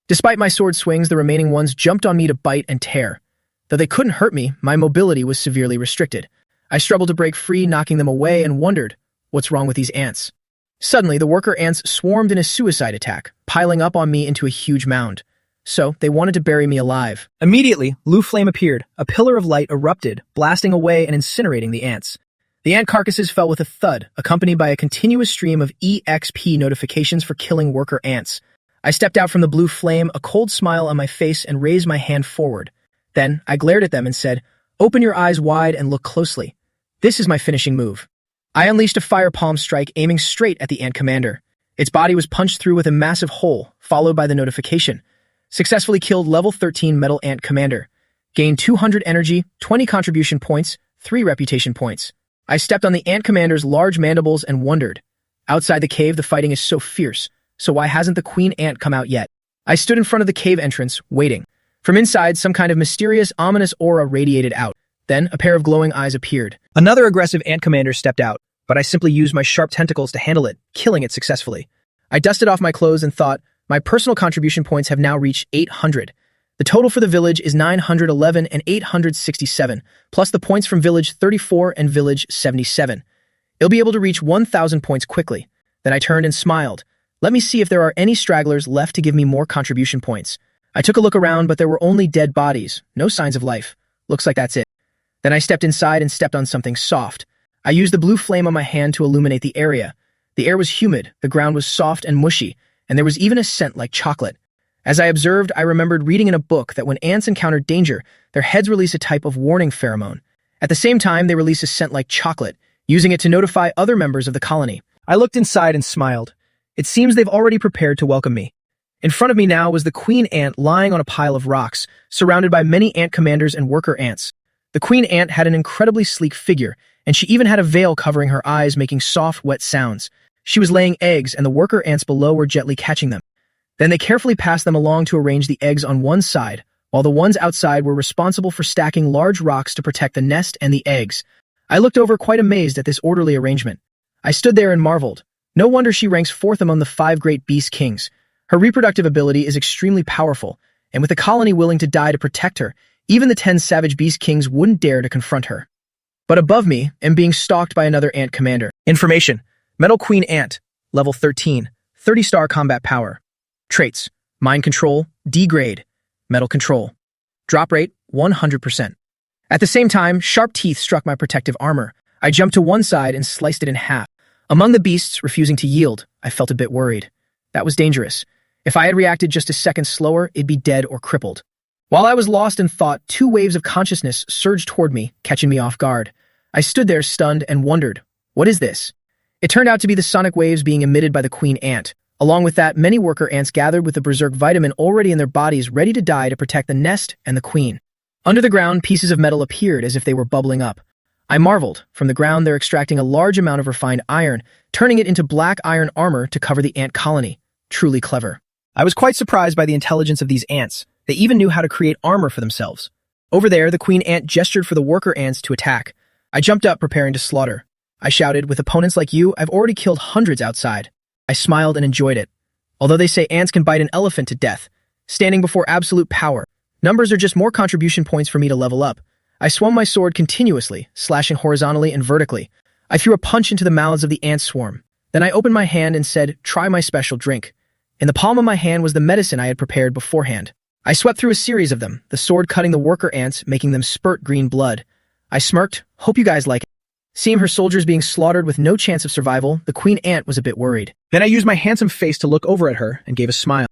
Despite my sword swings, the remaining ones jumped on me to bite and tear. Though they couldn't hurt me, my mobility was severely restricted. I struggled to break free, knocking them away, and wondered, what's wrong with these ants? Suddenly, the worker ants swarmed in a suicide attack, piling up on me into a huge mound. So, they wanted to bury me alive. Immediately, blue flame appeared. A pillar of light erupted, blasting away and incinerating the ants. The ant carcasses fell with a thud, accompanied by a continuous stream of EXP notifications for killing worker ants. I stepped out from the blue flame, a cold smile on my face, and raised my hand forward. Then, I glared at them and said, "Open your eyes wide and look closely. This is my finishing move." I unleashed a fire palm strike, aiming straight at the ant commander. Its body was punched through with a massive hole, followed by the notification. Successfully killed level 13 metal ant commander. Gained 200 energy, 20 contribution points, 3 reputation points. I stepped on the ant commander's large mandibles and wondered. Outside the cave, the fighting is so fierce, so why hasn't the queen ant come out yet? I stood in front of the cave entrance, waiting. From inside, some kind of mysterious, ominous aura radiated out. Then, a pair of glowing eyes appeared. Another aggressive ant commander stepped out, but I simply used my sharp tentacles to handle it, killing it successfully. I dusted off my clothes and thought, my personal contribution points have now reached 800. The total for the village is 911 and 867, plus the points from village 34 and village 77. It'll be able to reach 1,000 points quickly. Then I turned and smiled. Let me see if there are any stragglers left to give me more contribution points. I took a look around, but there were only dead bodies, no signs of life. Looks like that's it. Then I stepped inside and stepped on something soft. I used the blue flame on my hand to illuminate the area. The air was humid, the ground was soft and mushy, and there was even a scent like chocolate. As I observed, I remembered reading in a book that when ants encounter danger, their heads release a type of warning pheromone. At the same time, they release a scent like chocolate, using it to notify other members of the colony. I looked inside and smiled. It seems they've already prepared to welcome me. In front of me now was the queen ant lying on a pile of rocks, surrounded by many ant commanders and worker ants. The queen ant had an incredibly sleek figure, and she even had a veil covering her eyes, making soft, wet sounds. She was laying eggs, and the worker ants below were gently catching them. Then they carefully passed them along to arrange the eggs on one side, while the ones outside were responsible for stacking large rocks to protect the nest and the eggs. I looked over quite amazed at this orderly arrangement. I stood there and marveled. No wonder she ranks 4th among the 5 great beast kings. Her reproductive ability is extremely powerful, and with the colony willing to die to protect her, even the 10 savage beast kings wouldn't dare to confront her. But above me, am being stalked by another ant commander. Information: Metal Queen Ant, level 13, 30-star combat power. Traits: Mind Control, D grade. Metal Control. Drop rate, 100%. At the same time, sharp teeth struck my protective armor. I jumped to one side and sliced it in half. Among the beasts refusing to yield, I felt a bit worried. That was dangerous. If I had reacted just a second slower, it'd be dead or crippled. While I was lost in thought, 2 waves of consciousness surged toward me, catching me off guard. I stood there stunned and wondered, what is this? It turned out to be the sonic waves being emitted by the queen ant. Along with that, many worker ants gathered with the berserk vitamin already in their bodies, ready to die to protect the nest and the queen. Under the ground, pieces of metal appeared as if they were bubbling up. I marveled. From the ground, they're extracting a large amount of refined iron, turning it into black iron armor to cover the ant colony. Truly clever. I was quite surprised by the intelligence of these ants. They even knew how to create armor for themselves. Over there, the queen ant gestured for the worker ants to attack. I jumped up, preparing to slaughter. I shouted, with opponents like you, I've already killed hundreds outside. I smiled and enjoyed it. Although they say ants can bite an elephant to death, standing before absolute power, numbers are just more contribution points for me to level up. I swung my sword continuously, slashing horizontally and vertically. I threw a punch into the mouths of the ant swarm. Then I opened my hand and said, try my special drink. In the palm of my hand was the medicine I had prepared beforehand. I swept through a series of them, the sword cutting the worker ants, making them spurt green blood. I smirked, hope you guys like it. Seeing her soldiers being slaughtered with no chance of survival, the queen ant was a bit worried. Then I used my handsome face to look over at her and gave a smile.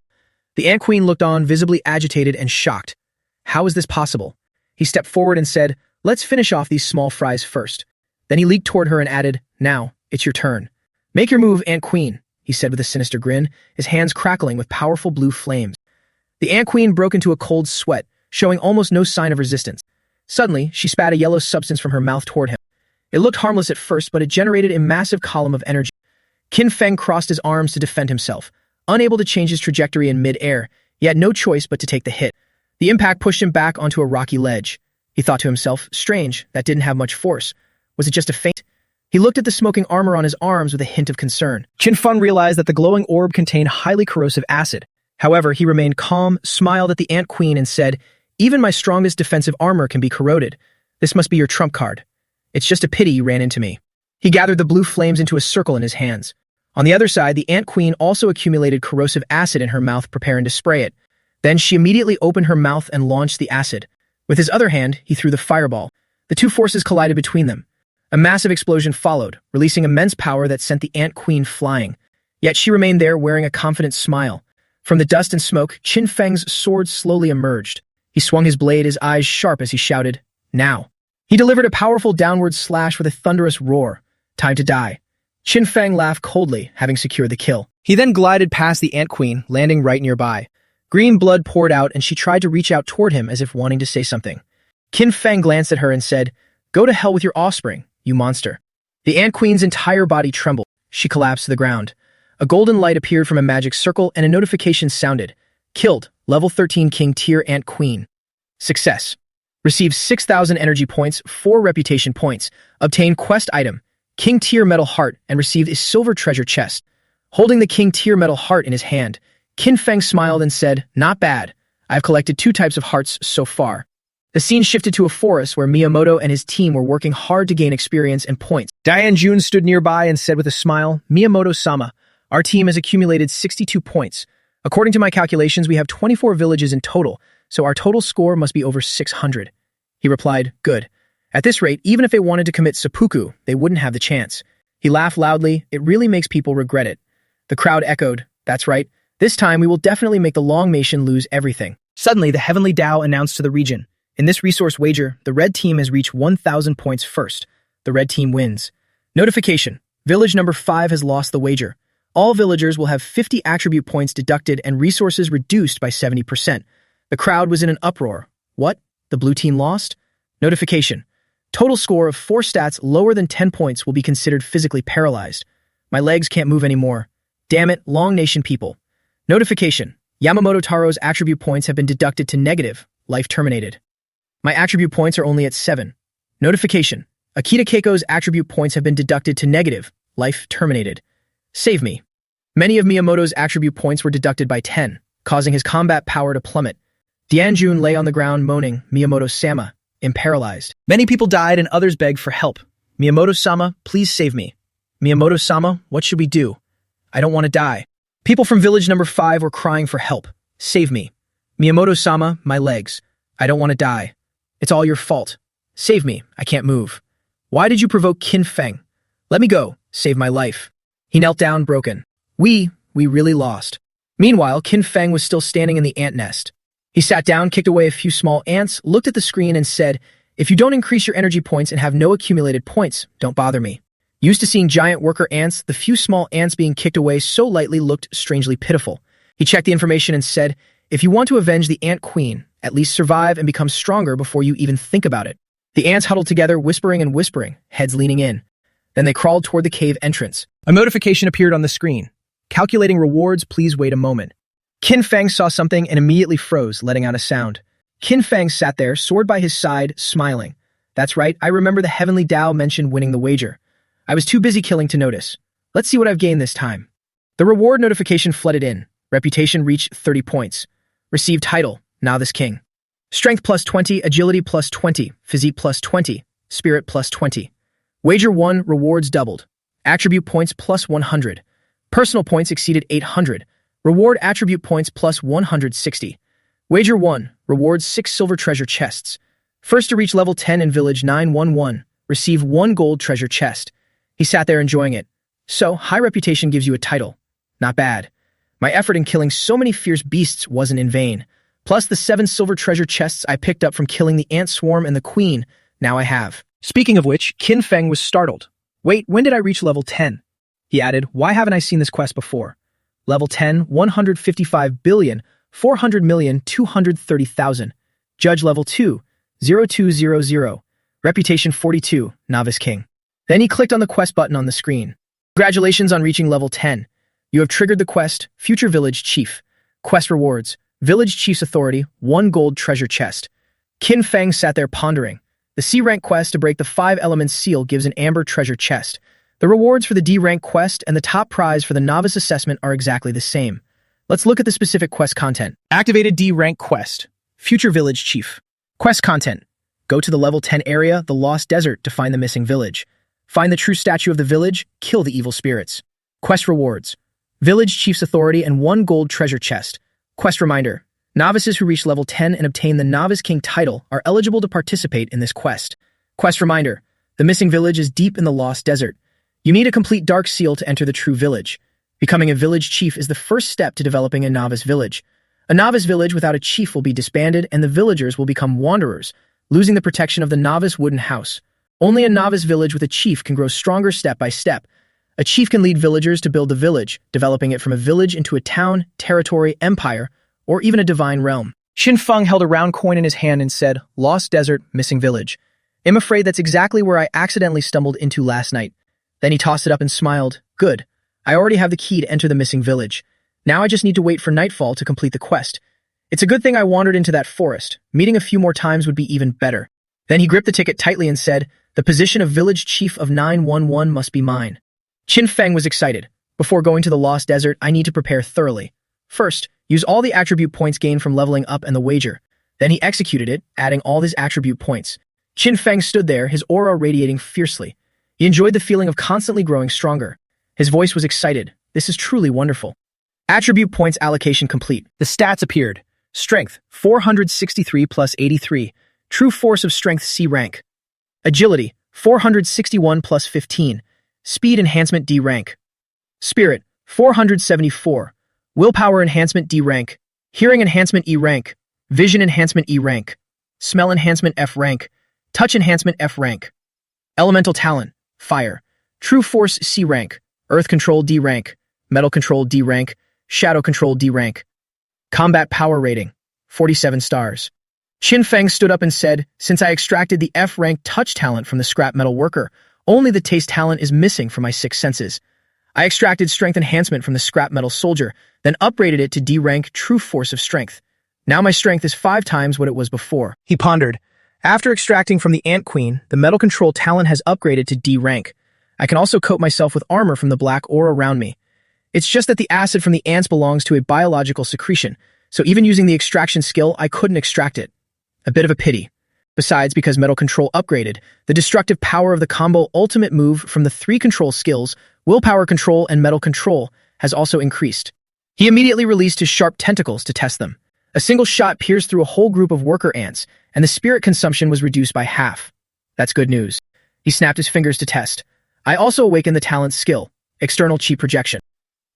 The ant queen looked on, visibly agitated and shocked. How is this possible? He stepped forward and said, let's finish off these small fries first. Then he leaped toward her and added, now, it's your turn. Make your move, Ant Queen, he said with a sinister grin, his hands crackling with powerful blue flames. The Ant Queen broke into a cold sweat, showing almost no sign of resistance. Suddenly, she spat a yellow substance from her mouth toward him. It looked harmless at first, but it generated a massive column of energy. Qin Feng crossed his arms to defend himself. Unable to change his trajectory in mid-air, he had no choice but to take the hit. The impact pushed him back onto a rocky ledge. He thought to himself, strange, that didn't have much force. Was it just a feint? He looked at the smoking armor on his arms with a hint of concern. Qin Feng realized that the glowing orb contained highly corrosive acid. However, he remained calm, smiled at the Ant Queen, and said, "Even my strongest defensive armor can be corroded. This must be your trump card. It's just a pity you ran into me." He gathered the blue flames into a circle in his hands. On the other side, the Ant Queen also accumulated corrosive acid in her mouth, preparing to spray it. Then she immediately opened her mouth and launched the acid. With his other hand, he threw the fireball. The two forces collided between them. A massive explosion followed, releasing immense power that sent the Ant Queen flying. Yet she remained there wearing a confident smile. From the dust and smoke, Qin Feng's sword slowly emerged. He swung his blade, his eyes sharp as he shouted, "Now." He delivered a powerful downward slash with a thunderous roar. Time to die. Qin Feng laughed coldly, having secured the kill. He then glided past the Ant Queen, landing right nearby. Green blood poured out, and she tried to reach out toward him as if wanting to say something. Qin Feng glanced at her and said, "Go to hell with your offspring, you monster." The Ant Queen's entire body trembled. She collapsed to the ground. A golden light appeared from a magic circle, and a notification sounded. Killed, level 13 King Tier Ant Queen. Success. Received 6,000 energy points, 4 reputation points. Obtained quest item, King Tier Metal Heart, and received a silver treasure chest. Holding the King Tier Metal Heart in his hand, Qin Feng smiled and said, "Not bad. I've collected 2 types of hearts so far." The scene shifted to a forest where Miyamoto and his team were working hard to gain experience and points. Diane Jun stood nearby and said with a smile, "Miyamoto-sama, our team has accumulated 62 points. According to my calculations, we have 24 villages in total, so our total score must be over 600. He replied, "Good. At this rate, even if they wanted to commit seppuku, they wouldn't have the chance." He laughed loudly. "It really makes people regret it." The crowd echoed, "That's right. This time we will definitely make the Long Nation lose everything." Suddenly, the Heavenly Dao announced to the region, "In this resource wager, the red team has reached 1,000 points first. The red team wins." Notification. Village number 5 has lost the wager. All villagers will have 50 attribute points deducted and resources reduced by 70%. The crowd was in an uproar. What? The blue team lost? Notification. Total score of 4 stats lower than 10 points will be considered physically paralyzed. My legs can't move anymore. Damn it, Long Nation people. Notification. Yamamoto Taro's attribute points have been deducted to negative. Life terminated. My attribute points are only at 7. Notification. Akita Keiko's attribute points have been deducted to negative. Life terminated. Save me. Many of Miyamoto's attribute points were deducted by 10, causing his combat power to plummet. Dianjun lay on the ground moaning, "Miyamoto-sama, I'm paralyzed." Many people died and others begged for help. "Miyamoto-sama, please save me." "Miyamoto-sama, what should we do? I don't want to die." People from village number 5 were crying for help. "Save me." "Miyamoto-sama, my legs. I don't want to die. It's all your fault. Save me, I can't move. Why did you provoke Qin Feng? Let me go, save my life." He knelt down, broken. We really lost." Meanwhile, Qin Feng was still standing in the ant nest. He sat down, kicked away a few small ants, looked at the screen and said, "If you don't increase your energy points and have no accumulated points, don't bother me." Used to seeing giant worker ants, the few small ants being kicked away so lightly looked strangely pitiful. He checked the information and said, "If you want to avenge the Ant Queen, at least survive and become stronger before you even think about it." The ants huddled together, whispering and whispering, heads leaning in. Then they crawled toward the cave entrance. A notification appeared on the screen. "Calculating rewards, please wait a moment." Qin Feng saw something and immediately froze, letting out a sound. Qin Feng sat there, sword by his side, smiling. "That's right, I remember the Heavenly Dao mentioned winning the wager. I was too busy killing to notice. Let's see what I've gained this time." The reward notification flooded in. Reputation reached 30 points. Received title, Novice King. Strength plus 20, agility plus 20, physique plus 20, spirit plus 20. Wager 1, rewards doubled. Attribute points plus 100. Personal points exceeded 800. Reward attribute points plus 160. Wager 1, rewards 6 silver treasure chests. First to reach level 10 in village 911, receive 1 gold treasure chest. He sat there enjoying it. So, high reputation gives you a title. Not bad. My effort in killing so many fierce beasts wasn't in vain. Plus the 7 silver treasure chests I picked up from killing the ant swarm and the queen, now I have. Speaking of which, Qin Feng was startled. "Wait, when did I reach level 10? He added, "Why haven't I seen this quest before?" Level 10, 155,400,230,000. Judge level 2, 0200. Reputation 42, Novice King. Then he clicked on the quest button on the screen. "Congratulations on reaching level 10. You have triggered the quest, Future Village Chief. Quest rewards, Village Chief's Authority, 1 gold treasure chest." Qin Feng sat there pondering. The C-rank quest to break the 5 elements seal gives an amber treasure chest. The rewards for the D-rank quest and the top prize for the novice assessment are exactly the same. Let's look at the specific quest content. Activated D rank quest. Future Village Chief. Quest content. Go to the level 10 area, the Lost Desert, to find the missing village. Find the true statue of the village, kill the evil spirits. Quest rewards. Village Chief's authority and 1 gold treasure chest. Quest reminder. Novices who reach level 10 and obtain the Novice King title are eligible to participate in this quest. Quest reminder. The missing village is deep in the Lost Desert. You need a complete dark seal to enter the true village. Becoming a village chief is the first step to developing a novice village. A novice village without a chief will be disbanded and the villagers will become wanderers, losing the protection of the novice wooden house. Only a novice village with a chief can grow stronger step by step. A chief can lead villagers to build the village, developing it from a village into a town, territory, empire, or even a divine realm. Xin Feng held a round coin in his hand and said, Lost Desert, missing village. I'm afraid that's exactly where I accidentally stumbled into last night. Then he tossed it up and smiled. Good. I already have the key to enter the missing village. Now I just need to wait for nightfall to complete the quest. It's a good thing I wandered into that forest. Meeting a few more times would be even better. Then he gripped the ticket tightly and said, the position of village chief of 911 must be mine. Qin Feng was excited. Before going to the Lost Desert, I need to prepare thoroughly. First, use all the attribute points gained from leveling up and the wager. Then he executed it, adding all his attribute points. Qin Feng stood there, his aura radiating fiercely. He enjoyed the feeling of constantly growing stronger. His voice was excited. This is truly wonderful. Attribute points allocation complete. The stats appeared. Strength, 463 plus 83. True force of strength C rank. Agility, 461 plus 15. Speed enhancement D rank. Spirit, 474. Willpower enhancement D rank. Hearing enhancement E rank. Vision enhancement E rank. Smell enhancement F rank. Touch enhancement F rank. Elemental talent, fire. True force C rank. Earth control D rank. Metal control D rank. Shadow control D rank. Combat power rating, 47 stars. Qin Feng stood up and said, since I extracted the F rank touch talent from the scrap metal worker, only the taste talent is missing from my 6 senses. I extracted strength enhancement from the scrap metal soldier, then upgraded it to D rank true force of strength. Now my strength is 5 times what it was before. He pondered. After extracting from the Ant Queen, the metal control talent has upgraded to D rank. I can also coat myself with armor from the black ore around me. It's just that the acid from the ants belongs to a biological secretion, so even using the extraction skill, I couldn't extract it. A bit of a pity. Besides, because metal control upgraded, the destructive power of the combo ultimate move from the 3 control skills, willpower control and metal control, has also increased. He immediately released his sharp tentacles to test them. A single shot pierced through a whole group of worker ants, and the spirit consumption was reduced by half. That's good news. He snapped his fingers to test. I also awakened the talent skill, external chi projection.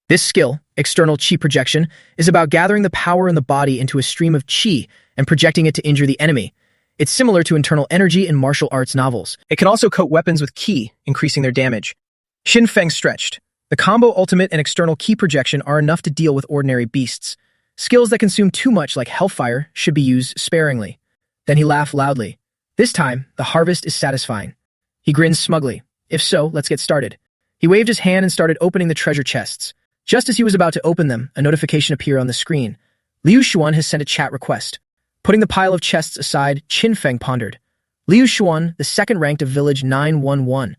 This skill, external chi projection, is about gathering the power in the body into a stream of chi and projecting it to injure the enemy. It's similar to internal energy in martial arts novels. It can also coat weapons with ki, increasing their damage. Qin Feng stretched. The combo ultimate and external ki projection are enough to deal with ordinary beasts. Skills that consume too much, like hellfire, should be used sparingly. Then he laughed loudly. This time, the harvest is satisfying. He grinned smugly. If so, let's get started. He waved his hand and started opening the treasure chests. Just as he was about to open them, a notification appeared on the screen. Liu Xuan has sent a chat request. Putting the pile of chests aside, Qin Feng pondered. Liu Xuan, the second ranked of village 911.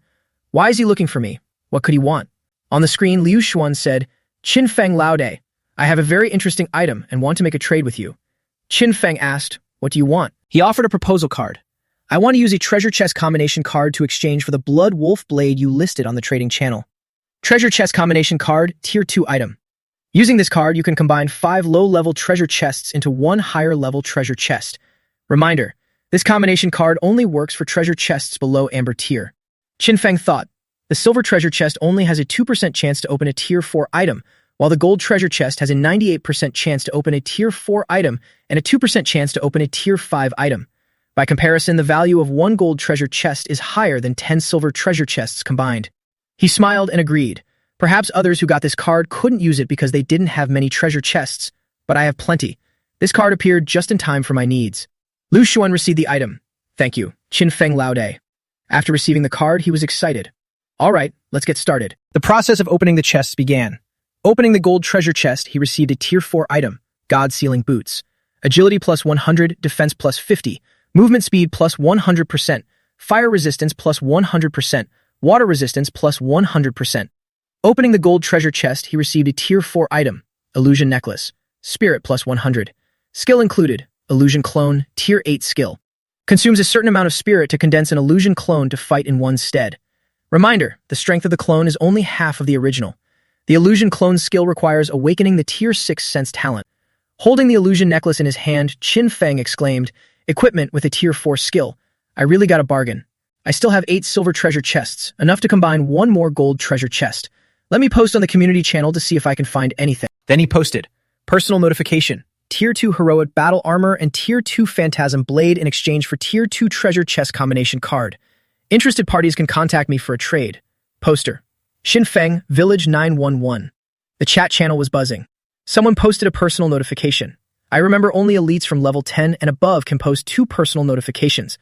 Why is he looking for me? What could he want? On the screen, Liu Xuan said, Qin Feng Laude, I have a very interesting item and want to make a trade with you. Qin Feng asked, what do you want? He offered a proposal card. I want to use a treasure chest combination card to exchange for the Blood Wolf Blade you listed on the trading channel. Treasure chest combination card, tier 2 item. Using this card, you can combine 5 low-level treasure chests into 1 higher-level treasure chest. Reminder, this combination card only works for treasure chests below Amber tier. Qin Feng thought, the silver treasure chest only has a 2% chance to open a tier 4 item, while the gold treasure chest has a 98% chance to open a tier 4 item and a 2% chance to open a tier 5 item. By comparison, the value of 1 gold treasure chest is higher than 10 silver treasure chests combined. He smiled and agreed. Perhaps others who got this card couldn't use it because they didn't have many treasure chests, but I have plenty. This card appeared just in time for my needs. Liu Xuan received the item. Thank you, Qin Feng Laude. After receiving the card, he was excited. All right, let's get started. The process of opening the chests began. Opening the gold treasure chest, he received a tier 4 item, God Sealing Boots. Agility plus 100, defense plus 50, movement speed plus 100%, fire resistance plus 100%, water resistance plus 100%. Opening the gold treasure chest, he received a tier 4 item, illusion necklace. Spirit plus 100. Skill included, illusion clone, tier 8 skill. Consumes a certain amount of spirit to condense an illusion clone to fight in one's stead. Reminder, the strength of the clone is only half of the original. The illusion clone skill requires awakening the tier 6 sense talent. Holding the illusion necklace in his hand, Qin Feng exclaimed, equipment with a tier 4 skill. I really got a bargain. I still have 8 silver treasure chests, enough to combine 1 more gold treasure chest. Let me post on the community channel to see if I can find anything. Then he posted, personal notification, tier 2 heroic battle armor and tier 2 phantasm blade in exchange for tier 2 treasure chest combination card. Interested parties can contact me for a trade. Poster. Xin Feng, Village 911. The chat channel was buzzing. Someone posted a personal notification. I remember only elites from level 10 and above can post 2 personal notifications.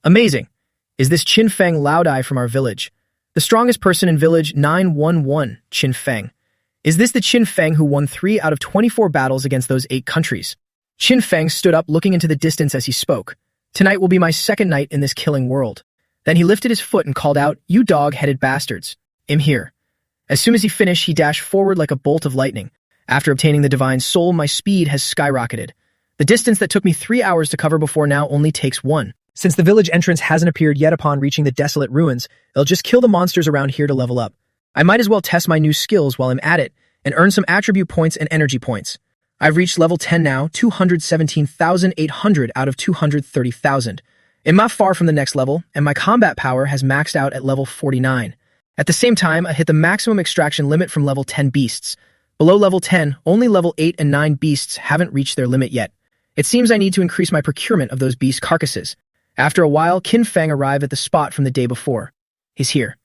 Amazing. Is this Qin Feng Laodai from our village? The strongest person in Village 911, Qin Feng. Is this the Qin Feng who won 3 out of 24 battles against those 8 countries? Qin Feng stood up looking into the distance as he spoke. Tonight will be my second night in this killing world. Then he lifted his foot and called out, you dog-headed bastards. I'm here. As soon as he finished, he dashed forward like a bolt of lightning. After obtaining the divine soul, my speed has skyrocketed. The distance that took me 3 hours to cover before now only takes 1. Since the village entrance hasn't appeared yet upon reaching the desolate ruins, it'll just kill the monsters around here to level up. I might as well test my new skills while I'm at it and earn some attribute points and energy points. I've reached level 10 now, 217,800 out of 230,000. I'm not far from the next level, and my combat power has maxed out at level 49. At the same time, I hit the maximum extraction limit from level 10 beasts. Below level 10, only level 8 and 9 beasts haven't reached their limit yet. It seems I need to increase my procurement of those beast carcasses. After a while, Qin Feng arrived at the spot from the day before. He's here.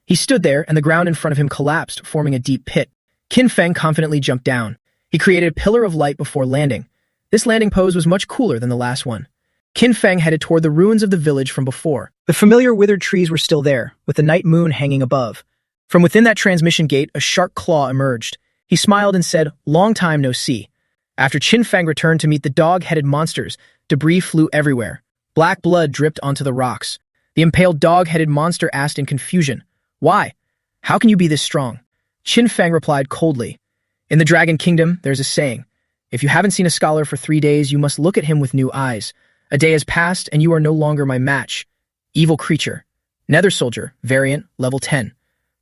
He stood there, and the ground in front of him collapsed, forming a deep pit. Qin Feng confidently jumped down. He created a pillar of light before landing. This landing pose was much cooler than the last one. Qin Feng headed toward the ruins of the village from before. The familiar withered trees were still there, with the night moon hanging above. From within that transmission gate, a sharp claw emerged. He smiled and said, long time no see. After Qin Feng returned to meet the dog-headed monsters, debris flew everywhere. Black blood dripped onto the rocks. The impaled dog-headed monster asked in confusion, why? How can you be this strong? Qin Feng replied coldly, in the Dragon Kingdom, there's a saying, if you haven't seen a scholar for 3 days, you must look at him with new eyes. A day has passed, and you are no longer my match. Evil creature. Nether Soldier, variant, level 10.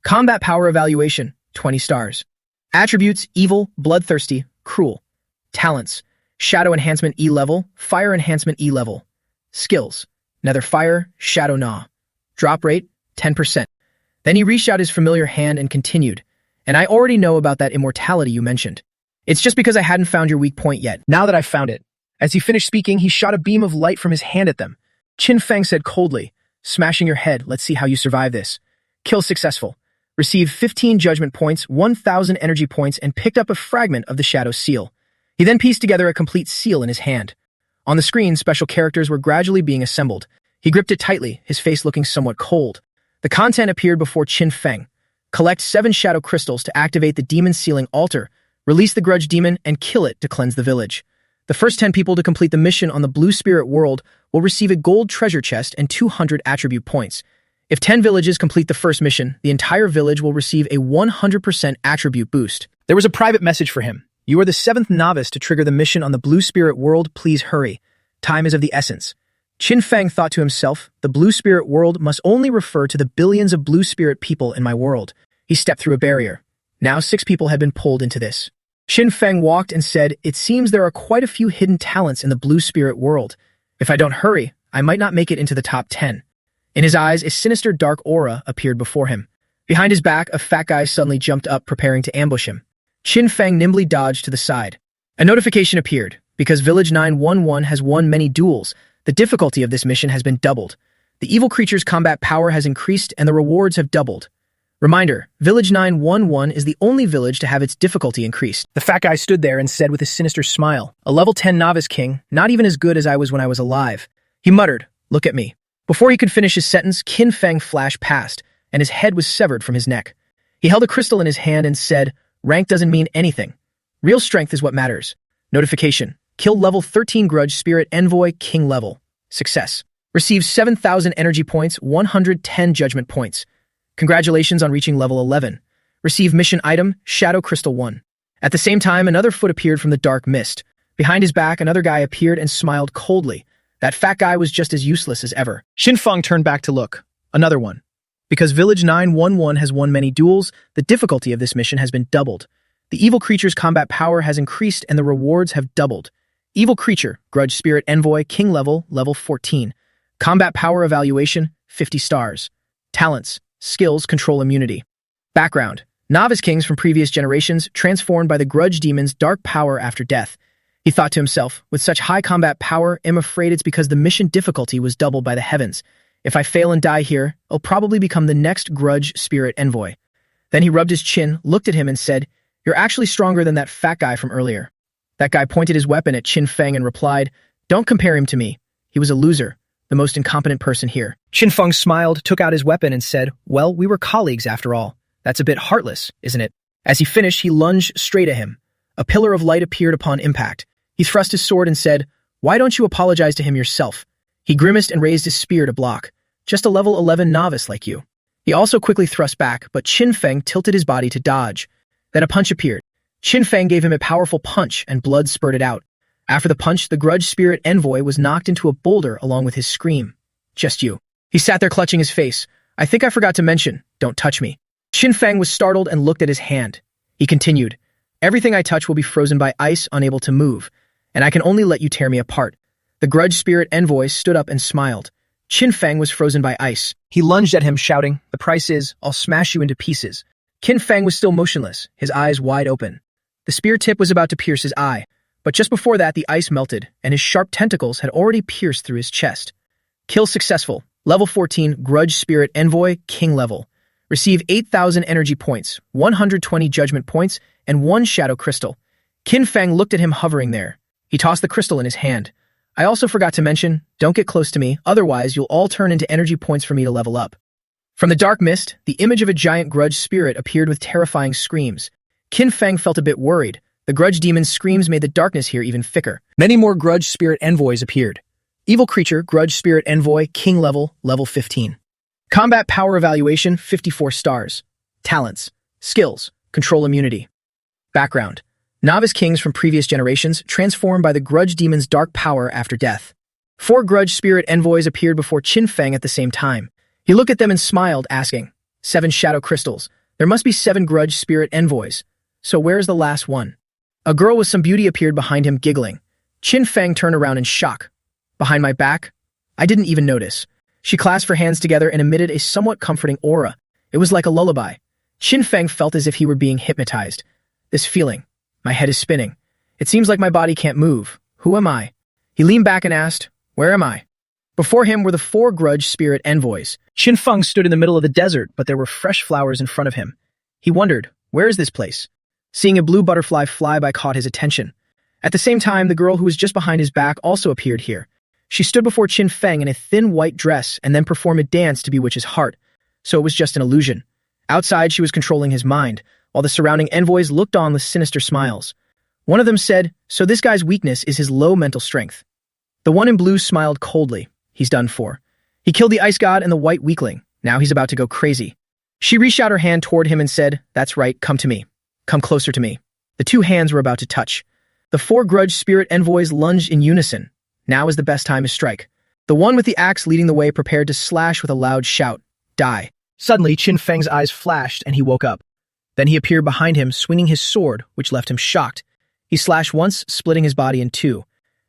Combat power evaluation, 20 stars. Attributes, evil, bloodthirsty, cruel. Talents, shadow enhancement E level, fire enhancement E level. Skills, nether fire, shadow gnaw. Drop rate, 10%. Then he reached out his familiar hand and continued, and I already know about that immortality you mentioned. It's just because I hadn't found your weak point yet. Now that I've found it. As he finished speaking, he shot a beam of light from his hand at them. Qin Feng said coldly, smashing your head, let's see how you survive this. Kill successful. Received 15 judgment points, 1,000 energy points, and picked up a fragment of the shadow seal. He then pieced together a complete seal in his hand. On the screen, special characters were gradually being assembled. He gripped it tightly, his face looking somewhat cold. The content appeared before Qin Feng. Collect 7 shadow crystals to activate the demon sealing altar, release the grudge demon, and kill it to cleanse the village. The first 10 people to complete the mission on the Blue Spirit world will receive a gold treasure chest and 200 attribute points. If 10 villages complete the first mission, the entire village will receive a 100% attribute boost. There was a private message for him. You are the 7th novice to trigger the mission on the Blue Spirit world, please hurry. Time is of the essence. Qin Feng thought to himself, the Blue Spirit world must only refer to the billions of Blue Spirit people in my world. He stepped through a barrier. Now 6 people had been pulled into this. Qin Feng walked and said, it seems there are quite a few hidden talents in the Blue Spirit world. If I don't hurry, I might not make it into the top 10. In his eyes, a sinister dark aura appeared before him. Behind his back, a fat guy suddenly jumped up, preparing to ambush him. Qin Feng nimbly dodged to the side. A notification appeared. Because Village 911 has won many duels, the difficulty of this mission has been doubled. The evil creature's combat power has increased and the rewards have doubled. Reminder, Village 911 is the only village to have its difficulty increased. The fat guy stood there and said with a sinister smile, a level 10 novice king, not even as good as I was when I was alive. He muttered, look at me. Before he could finish his sentence, Qin Feng flashed past, and his head was severed from his neck. He held a crystal in his hand and said, rank doesn't mean anything. Real strength is what matters. Notification, kill level 13 grudge spirit envoy king level. Success. Receive 7,000 energy points, 110 judgment points. Congratulations on reaching level 11. Receive mission item, Shadow Crystal 1. At the same time, another foot appeared from the dark mist. Behind his back, another guy appeared and smiled coldly. That fat guy was just as useless as ever. Xinfeng turned back to look. Another one. Because Village 911 has won many duels, the difficulty of this mission has been doubled. The evil creature's combat power has increased and the rewards have doubled. Evil creature, Grudge Spirit Envoy, King level, level 14. Combat power evaluation, 50 stars. Talents, skills, control immunity. Background. Novice kings from previous generations transformed by the grudge demon's dark power after death. He thought to himself, with such high combat power, I'm afraid it's because the mission difficulty was doubled by the heavens. If I fail and die here, I'll probably become the next Grudge Spirit Envoy. Then he rubbed his chin, looked at him and said, "You're actually stronger than that fat guy from earlier." That guy pointed his weapon at Xinfeng and replied, "Don't compare him to me. He was a loser, the most incompetent person here." Xinfeng smiled, took out his weapon and said, "Well, we were colleagues after all. That's a bit heartless, isn't it?" As he finished, he lunged straight at him. A pillar of light appeared upon impact. He thrust his sword and said, "Why don't you apologize to him yourself?" He grimaced and raised his spear to block. "Just a level 11 novice like you." He also quickly thrust back, but Xinfeng tilted his body to dodge. Then a punch appeared. Xinfeng gave him a powerful punch and blood spurted out. After the punch, the Grudge Spirit Envoy was knocked into a boulder along with his scream. "Just you." He sat there clutching his face. "I think I forgot to mention, don't touch me." Xinfeng was startled and looked at his hand. He continued, "Everything I touch will be frozen by ice, unable to move, and I can only let you tear me apart." The Grudge Spirit Envoy stood up and smiled. Xinfeng was frozen by ice. He lunged at him, shouting, "The price is, I'll smash you into pieces." Xinfeng was still motionless, his eyes wide open. The spear tip was about to pierce his eye, but just before that the ice melted, and his sharp tentacles had already pierced through his chest. Kill successful. Level 14, Grudge Spirit Envoy, King level. Receive 8,000 energy points, 120 judgment points, and 1 shadow crystal. Xinfeng looked at him hovering there. He tossed the crystal in his hand. "I also forgot to mention, don't get close to me, otherwise you'll all turn into energy points for me to level up." From the dark mist, the image of a giant grudge spirit appeared with terrifying screams. Xinfeng felt a bit worried. The grudge demon's screams made the darkness here even thicker. Many more Grudge Spirit Envoys appeared. Evil creature, Grudge Spirit Envoy, King level, level 15. Combat power evaluation, 54 stars. Talents, skills, control immunity. Background. Novice kings from previous generations transformed by the grudge demon's dark power after death. 4 Grudge Spirit Envoys appeared before Xinfeng at the same time. He looked at them and smiled, asking, 7 shadow crystals. There must be 7 Grudge Spirit Envoys. So where's the last one? A girl with some beauty appeared behind him, giggling. Xinfeng turned around in shock. "Behind my back? I didn't even notice." She clasped her hands together and emitted a somewhat comforting aura. It was like a lullaby. Xinfeng felt as if he were being hypnotized. This feeling. My head is spinning. It seems like my body can't move. Who am I? He leaned back and asked, "Where am I?" Before him were the 4 Grudge Spirit Envoys. Xinfeng stood in the middle of the desert, but there were fresh flowers in front of him. He wondered, where is this place? Seeing a blue butterfly fly by caught his attention. At the same time, the girl who was just behind his back also appeared here. She stood before Xinfeng in a thin white dress and then performed a dance to bewitch his heart. So it was just an illusion. Outside, she was controlling his mind, while the surrounding envoys looked on with sinister smiles. One of them said, "So this guy's weakness is his low mental strength." The one in blue smiled coldly. He's done for. He killed the ice god and the white weakling. Now he's about to go crazy. She reached out her hand toward him and said, "That's right, come to me. Come closer to me." The 2 hands were about to touch. The 4 Grudge Spirit Envoys lunged in unison. Now is the best time to strike. The one with the axe leading the way prepared to slash with a loud shout. "Die." Suddenly, Xinfeng's eyes flashed and he woke up. Then he appeared behind him, swinging his sword, which left him shocked. He slashed once, splitting his body in 2.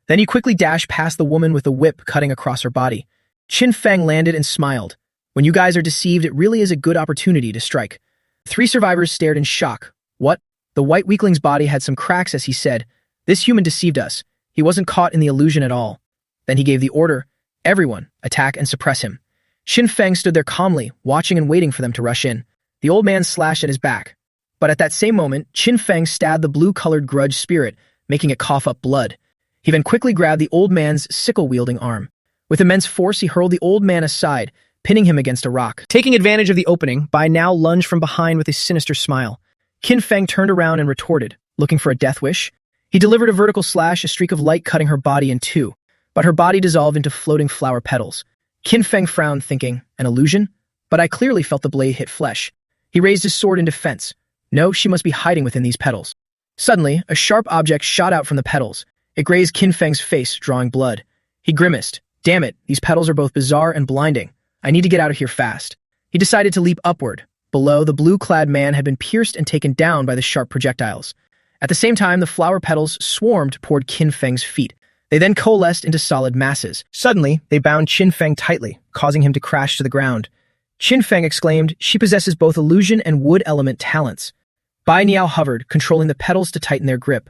Then he quickly dashed past the woman with the whip cutting across her body. Xinfeng landed and smiled. When you guys are deceived, it really is a good opportunity to strike. 3 survivors stared in shock. What? The white weakling's body had some cracks as he said, "This human deceived us. He wasn't caught in the illusion at all." Then he gave the order, "Everyone, attack and suppress him." Xinfeng stood there calmly, watching and waiting for them to rush in. The old man slashed at his back. But at that same moment, Xinfeng stabbed the blue-colored grudge spirit, making it cough up blood. He then quickly grabbed the old man's sickle-wielding arm. With immense force, he hurled the old man aside, pinning him against a rock. Taking advantage of the opening, Bai now lunged from behind with a sinister smile. Xinfeng turned around and retorted, looking for a death wish. He delivered a vertical slash, a streak of light cutting her body in 2, but her body dissolved into floating flower petals. Xinfeng frowned, thinking, an illusion? But I clearly felt the blade hit flesh. He raised his sword in defense. No, she must be hiding within these petals. Suddenly, a sharp object shot out from the petals. It grazed Qin Feng's face, drawing blood. He grimaced. Damn it, these petals are both bizarre and blinding. I need to get out of here fast. He decided to leap upward. Below, the blue-clad man had been pierced and taken down by the sharp projectiles. At the same time, the flower petals swarmed toward Qin Feng's feet. They then coalesced into solid masses. Suddenly, they bound Qin Feng tightly, causing him to crash to the ground. Qin Feng exclaimed, "She possesses both illusion and wood element talents." Bai Niao hovered, controlling the petals to tighten their grip.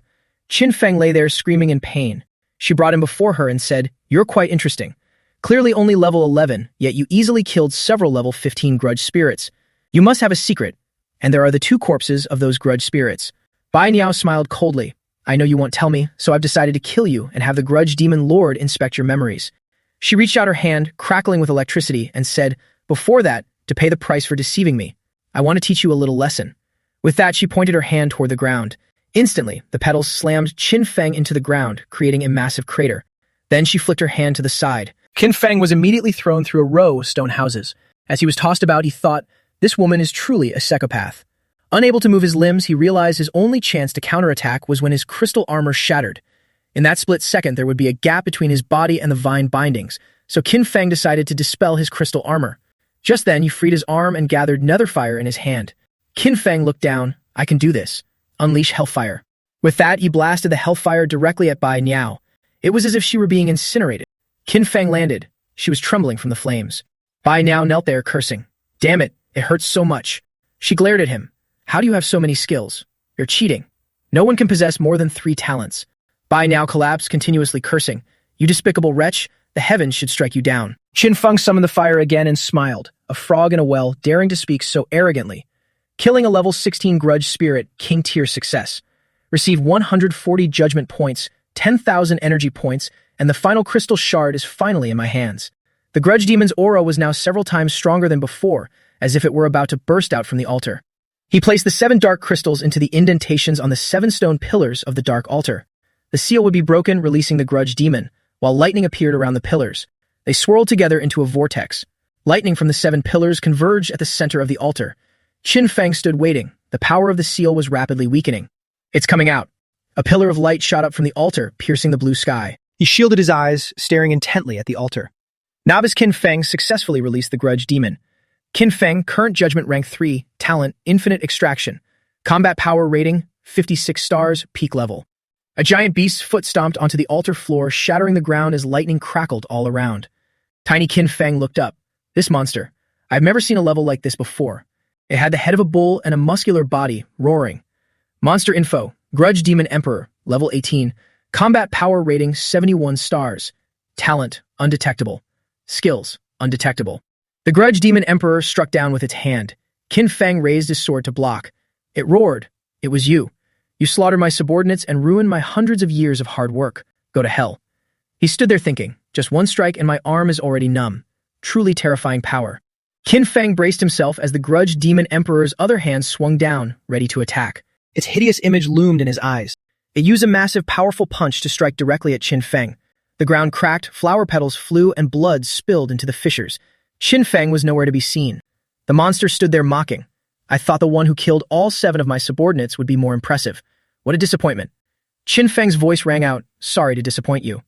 Qin Feng lay there screaming in pain. She brought him before her and said, "You're quite interesting. Clearly only level 11, yet you easily killed several level 15 grudge spirits. You must have a secret, and there are the 2 corpses of those grudge spirits." Bai Niao smiled coldly. "I know you won't tell me, so I've decided to kill you and have the grudge demon lord inspect your memories." She reached out her hand, crackling with electricity, and said, "Before that, to pay the price for deceiving me, I want to teach you a little lesson." With that, she pointed her hand toward the ground. Instantly, the petals slammed Qin Feng into the ground, creating a massive crater. Then she flicked her hand to the side. Qin Feng was immediately thrown through a row of stone houses. As he was tossed about, he thought, "This woman is truly a psychopath." Unable to move his limbs, he realized his only chance to counterattack was when his crystal armor shattered. In that split second, there would be a gap between his body and the vine bindings, so Qin Feng decided to dispel his crystal armor. Just then, he freed his arm and gathered nether fire in his hand. Qin Feng looked down. "I can do this. Unleash hellfire." With that, he blasted the hellfire directly at Bai Niao. It was as if she were being incinerated. Qin Feng landed. She was trembling from the flames. Bai Niao knelt there, cursing. "Damn it, it hurts so much." She glared at him. "How do you have so many skills? You're cheating. No one can possess more than 3 talents." Bai Niao collapsed, continuously cursing. "You despicable wretch, the heavens should strike you down." Qin Feng summoned the fire again and smiled, a frog in a well, daring to speak so arrogantly. Killing a level 16 grudge spirit, king tier success. Receive 140 judgment points, 10,000 energy points, and the final crystal shard is finally in my hands. The grudge demon's aura was now several times stronger than before, as if it were about to burst out from the altar. He placed the 7 dark crystals into the indentations on the 7 stone pillars of the dark altar. The seal would be broken, releasing the grudge demon, while lightning appeared around the pillars. They swirled together into a vortex. Lightning from the 7 pillars converged at the center of the altar. Qin Feng stood waiting. The power of the seal was rapidly weakening. "It's coming out." A pillar of light shot up from the altar, piercing the blue sky. He shielded his eyes, staring intently at the altar. Novice Qin Feng successfully released the grudge demon. Qin Feng, current judgment rank 3, talent, infinite extraction. Combat power rating, 56 stars, peak level. A giant beast's foot stomped onto the altar floor, shattering the ground as lightning crackled all around. Tiny Qin Feng looked up. "This monster. I've never seen a level like this before." It had the head of a bull and a muscular body, roaring. Monster info, Grudge Demon Emperor, level 18. Combat power rating, 71 stars. Talent, undetectable. Skills, undetectable. The Grudge Demon Emperor struck down with its hand. Qin Feng raised his sword to block. It roared. "It was you. You slaughtered my subordinates and ruined my hundreds of years of hard work. Go to hell." He stood there thinking, just one strike and my arm is already numb. Truly terrifying power. Qin Feng braced himself as the Grudge Demon Emperor's other hand swung down, ready to attack. Its hideous image loomed in his eyes. It used a massive, powerful punch to strike directly at Qin Feng. The ground cracked, flower petals flew, and blood spilled into the fissures. Qin Feng was nowhere to be seen. The monster stood there mocking. "I thought the one who killed all 7 of my subordinates would be more impressive. What a disappointment." Qin Feng's voice rang out, "Sorry to disappoint you."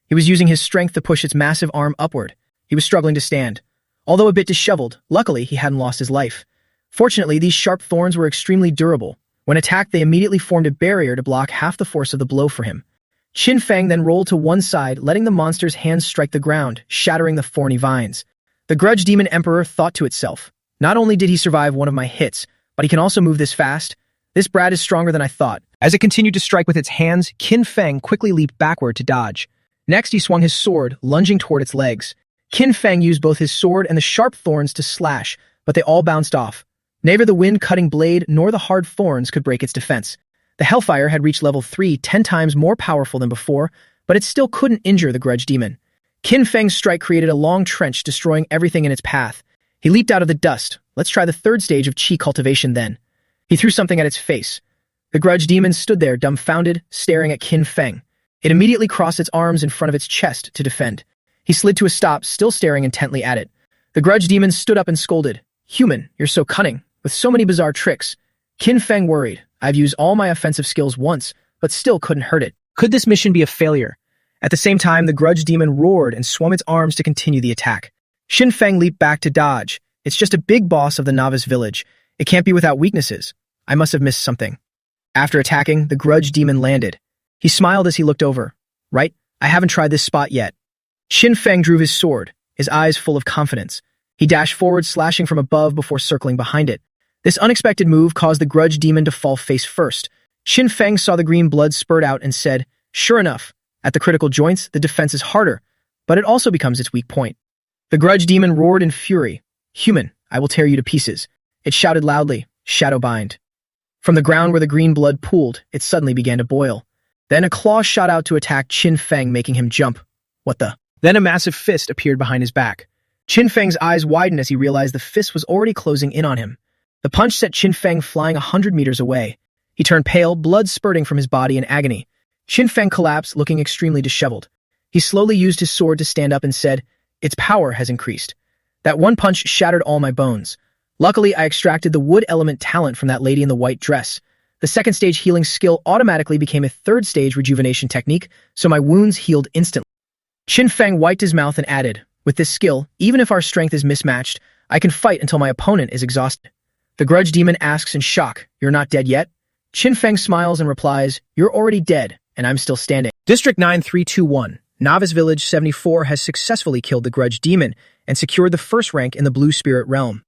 He was using his strength to push its massive arm upward. He was struggling to stand. Although a bit disheveled, luckily he hadn't lost his life. Fortunately, these sharp thorns were extremely durable. When attacked, they immediately formed a barrier to block half the force of the blow for him. Qin Feng then rolled to one side, letting the monster's hands strike the ground, shattering the thorny vines. The Grudge Demon Emperor thought to itself, "Not only did he survive one of my hits, but he can also move this fast. This brat is stronger than I thought." As it continued to strike with its hands, Qin Feng quickly leaped backward to dodge. Next, he swung his sword, lunging toward its legs. Qin Feng used both his sword and the sharp thorns to slash, but they all bounced off. Neither the wind-cutting blade nor the hard thorns could break its defense. The Hellfire had reached level 3, 10 times more powerful than before, but it still couldn't injure the Grudge Demon. Qin Feng's strike created a long trench, destroying everything in its path. He leaped out of the dust. "Let's try the 3rd stage of Qi cultivation then." He threw something at its face. The Grudge Demon stood there, dumbfounded, staring at Qin Feng. It immediately crossed its arms in front of its chest to defend. He slid to a stop, still staring intently at it. The Grudge Demon stood up and scolded. "Human, you're so cunning, with so many bizarre tricks." Qin Feng worried. I've used all my offensive skills once, but still couldn't hurt it. Could this mission be a failure? At the same time, the grudge demon roared and swung its arms to continue the attack. Xin Feng leaped back to dodge. It's just a big boss of the novice village. It can't be without weaknesses. I must have missed something. After attacking, the grudge demon landed. He smiled as he looked over. Right? I haven't tried this spot yet. Xin Feng drew his sword, his eyes full of confidence. He dashed forward, slashing from above before circling behind it. This unexpected move caused the grudge demon to fall face first. Xin Feng saw the green blood spurt out and said, "Sure enough, at the critical joints, the defense is harder, but it also becomes its weak point." The grudge demon roared in fury. "Human, I will tear you to pieces." It shouted loudly, "Shadowbind." From the ground where the green blood pooled, it suddenly began to boil. Then a claw shot out to attack Qin Feng, making him jump. What the? Then a massive fist appeared behind his back. Qin Feng's eyes widened as he realized the fist was already closing in on him. The punch sent Qin Feng flying 100 meters away. He turned pale, blood spurting from his body in agony. Qin Feng collapsed, looking extremely disheveled. He slowly used his sword to stand up and said, "Its power has increased. That one punch shattered all my bones. Luckily, I extracted the wood element talent from that lady in the white dress. The second stage healing skill automatically became a third stage rejuvenation technique, so my wounds healed instantly." Qin Feng wiped his mouth and added, "With this skill, even if our strength is mismatched, I can fight until my opponent is exhausted." The grudge demon asks in shock, "You're not dead yet?" Qin Feng smiles and replies, "You're already dead, and I'm still standing." District 9321, Novice Village 74 has successfully killed the grudge demon and secured the first rank in the Blue Spirit realm.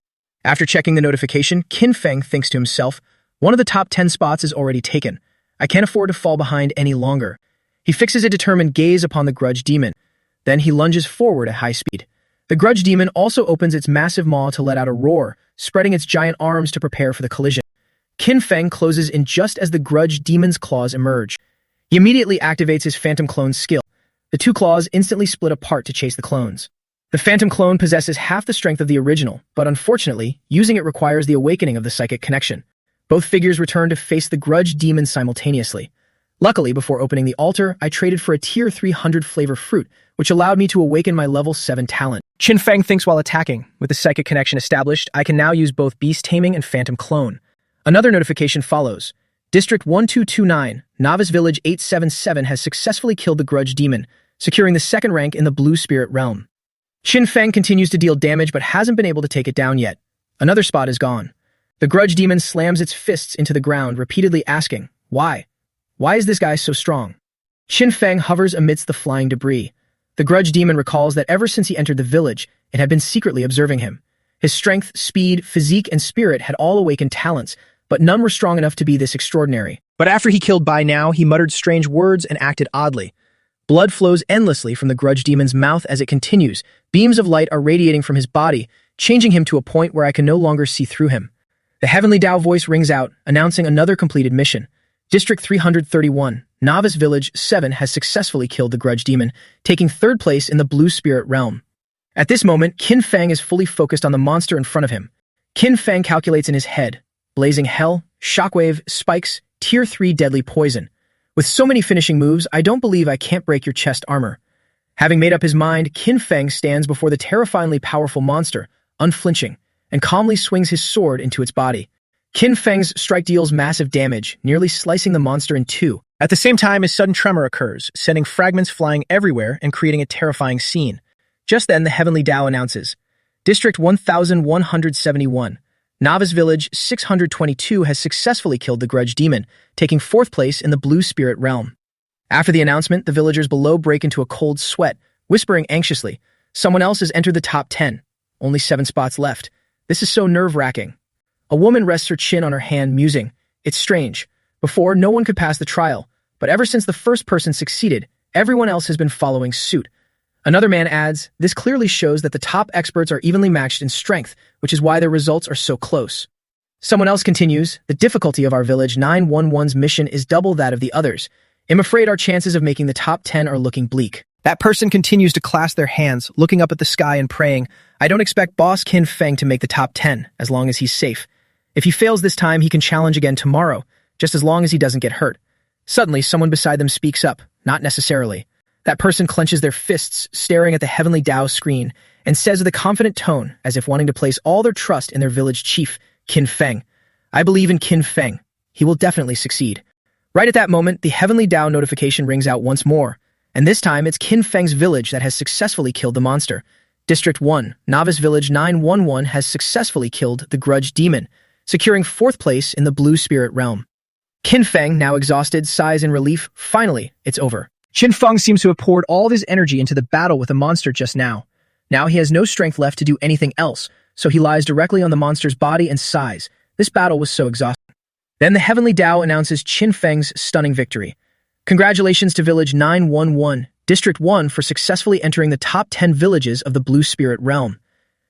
After checking the notification, Qin Feng thinks to himself, one of the top 10 spots is already taken. I can't afford to fall behind any longer. He fixes a determined gaze upon the grudge demon. Then he lunges forward at high speed. The grudge demon also opens its massive maw to let out a roar, spreading its giant arms to prepare for the collision. Qin Feng closes in just as the grudge demon's claws emerge. He immediately activates his phantom clone skill. The two claws instantly split apart to chase the clones. The phantom clone possesses half the strength of the original, but unfortunately, using it requires the awakening of the psychic connection. Both figures return to face the grudge demon simultaneously. Luckily, before opening the altar, I traded for a tier 300 flavor fruit, which allowed me to awaken my level 7 talent. Qin Feng thinks while attacking. With the psychic connection established, I can now use both beast taming and phantom clone. Another notification follows. District 1229, Novice Village 877 has successfully killed the grudge demon, securing the second rank in the Blue Spirit realm. Qin Feng continues to deal damage but hasn't been able to take it down yet. Another spot is gone. The grudge demon slams its fists into the ground, repeatedly asking, "Why? Why is this guy so strong?" Qin Feng hovers amidst the flying debris. The grudge demon recalls that ever since he entered the village, it had been secretly observing him. His strength, speed, physique, and spirit had all awakened talents, but none were strong enough to be this extraordinary. But after he killed Bai Now, he muttered strange words and acted oddly. Blood flows endlessly from the grudge demon's mouth as it continues. Beams of light are radiating from his body, changing him to a point where I can no longer see through him. The heavenly Tao voice rings out, announcing another completed mission. District 331, Novice Village 7 has successfully killed the grudge demon, taking third place in the Blue Spirit realm. At this moment, Qin Feng is fully focused on the monster in front of him. Qin Feng calculates in his head, blazing hell, shockwave, spikes, tier 3 deadly poison. With so many finishing moves, I don't believe I can't break your chest armor. Having made up his mind, Qin Feng stands before the terrifyingly powerful monster, unflinching, and calmly swings his sword into its body. Qin Feng's strike deals massive damage, nearly slicing the monster in two. At the same time, a sudden tremor occurs, sending fragments flying everywhere and creating a terrifying scene. Just then, the Heavenly Tao announces, District 1171, Novice Village 622 has successfully killed the grudge demon, taking fourth place in the Blue Spirit realm. After the announcement, the villagers below break into a cold sweat, whispering anxiously, "Someone else has entered the top 10. Only 7 spots left. This is so nerve-wracking." A woman rests her chin on her hand, musing, "It's strange. Before, no one could pass the trial, but ever since the first person succeeded, everyone else has been following suit." Another man adds, "This clearly shows that the top experts are evenly matched in strength, which is why their results are so close." Someone else continues, "The difficulty of our Village 911's mission is double that of the others. I'm afraid our chances of making the top 10 are looking bleak." That person continues to clasp their hands, looking up at the sky and praying, "I don't expect Boss Qin Feng to make the top 10, as long as he's safe. If he fails this time, he can challenge again tomorrow, just as long as he doesn't get hurt." Suddenly, someone beside them speaks up, "Not necessarily." That person clenches their fists, staring at the Heavenly Tao screen, and says with a confident tone, as if wanting to place all their trust in their village chief, Qin Feng, "I believe in Qin Feng. he will definitely succeed. Right at that moment, the Heavenly Dao notification rings out once more, and this time it's Qin Feng's village that has successfully killed the monster. District 1, Novice Village 911 has successfully killed the Grudge Demon, securing 4th place in the Blue Spirit realm. Qin Feng, now exhausted, sighs in relief. Finally, it's over. Qin Feng seems to have poured all of his energy into the battle with the monster just now. Now he has no strength left to do anything else, so he lies directly on the monster's body and sighs. This battle was so exhausting. Then the Heavenly Dao announces Qin Feng's stunning victory. Congratulations to Village 911, District 1 for successfully entering the top 10 villages of the Blue Spirit realm.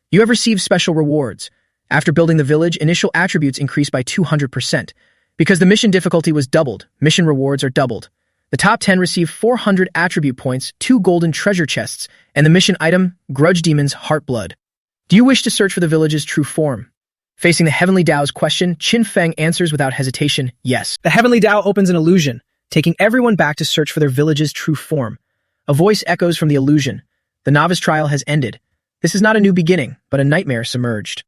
You have received special rewards. After building the village, initial attributes increased by 200%. Because the mission difficulty was doubled, mission rewards are doubled. The top 10 receive 400 attribute points, 2 golden treasure chests, and the mission item, Grudge Demon's Heartblood. Do you wish to search for the village's true form? Facing the Heavenly Dao's question, Qin Feng answers without hesitation, yes. The Heavenly Dao opens an illusion, taking everyone back to search for their village's true form. A voice echoes from the illusion. The novice trial has ended. This is not a new beginning, but a nightmare submerged.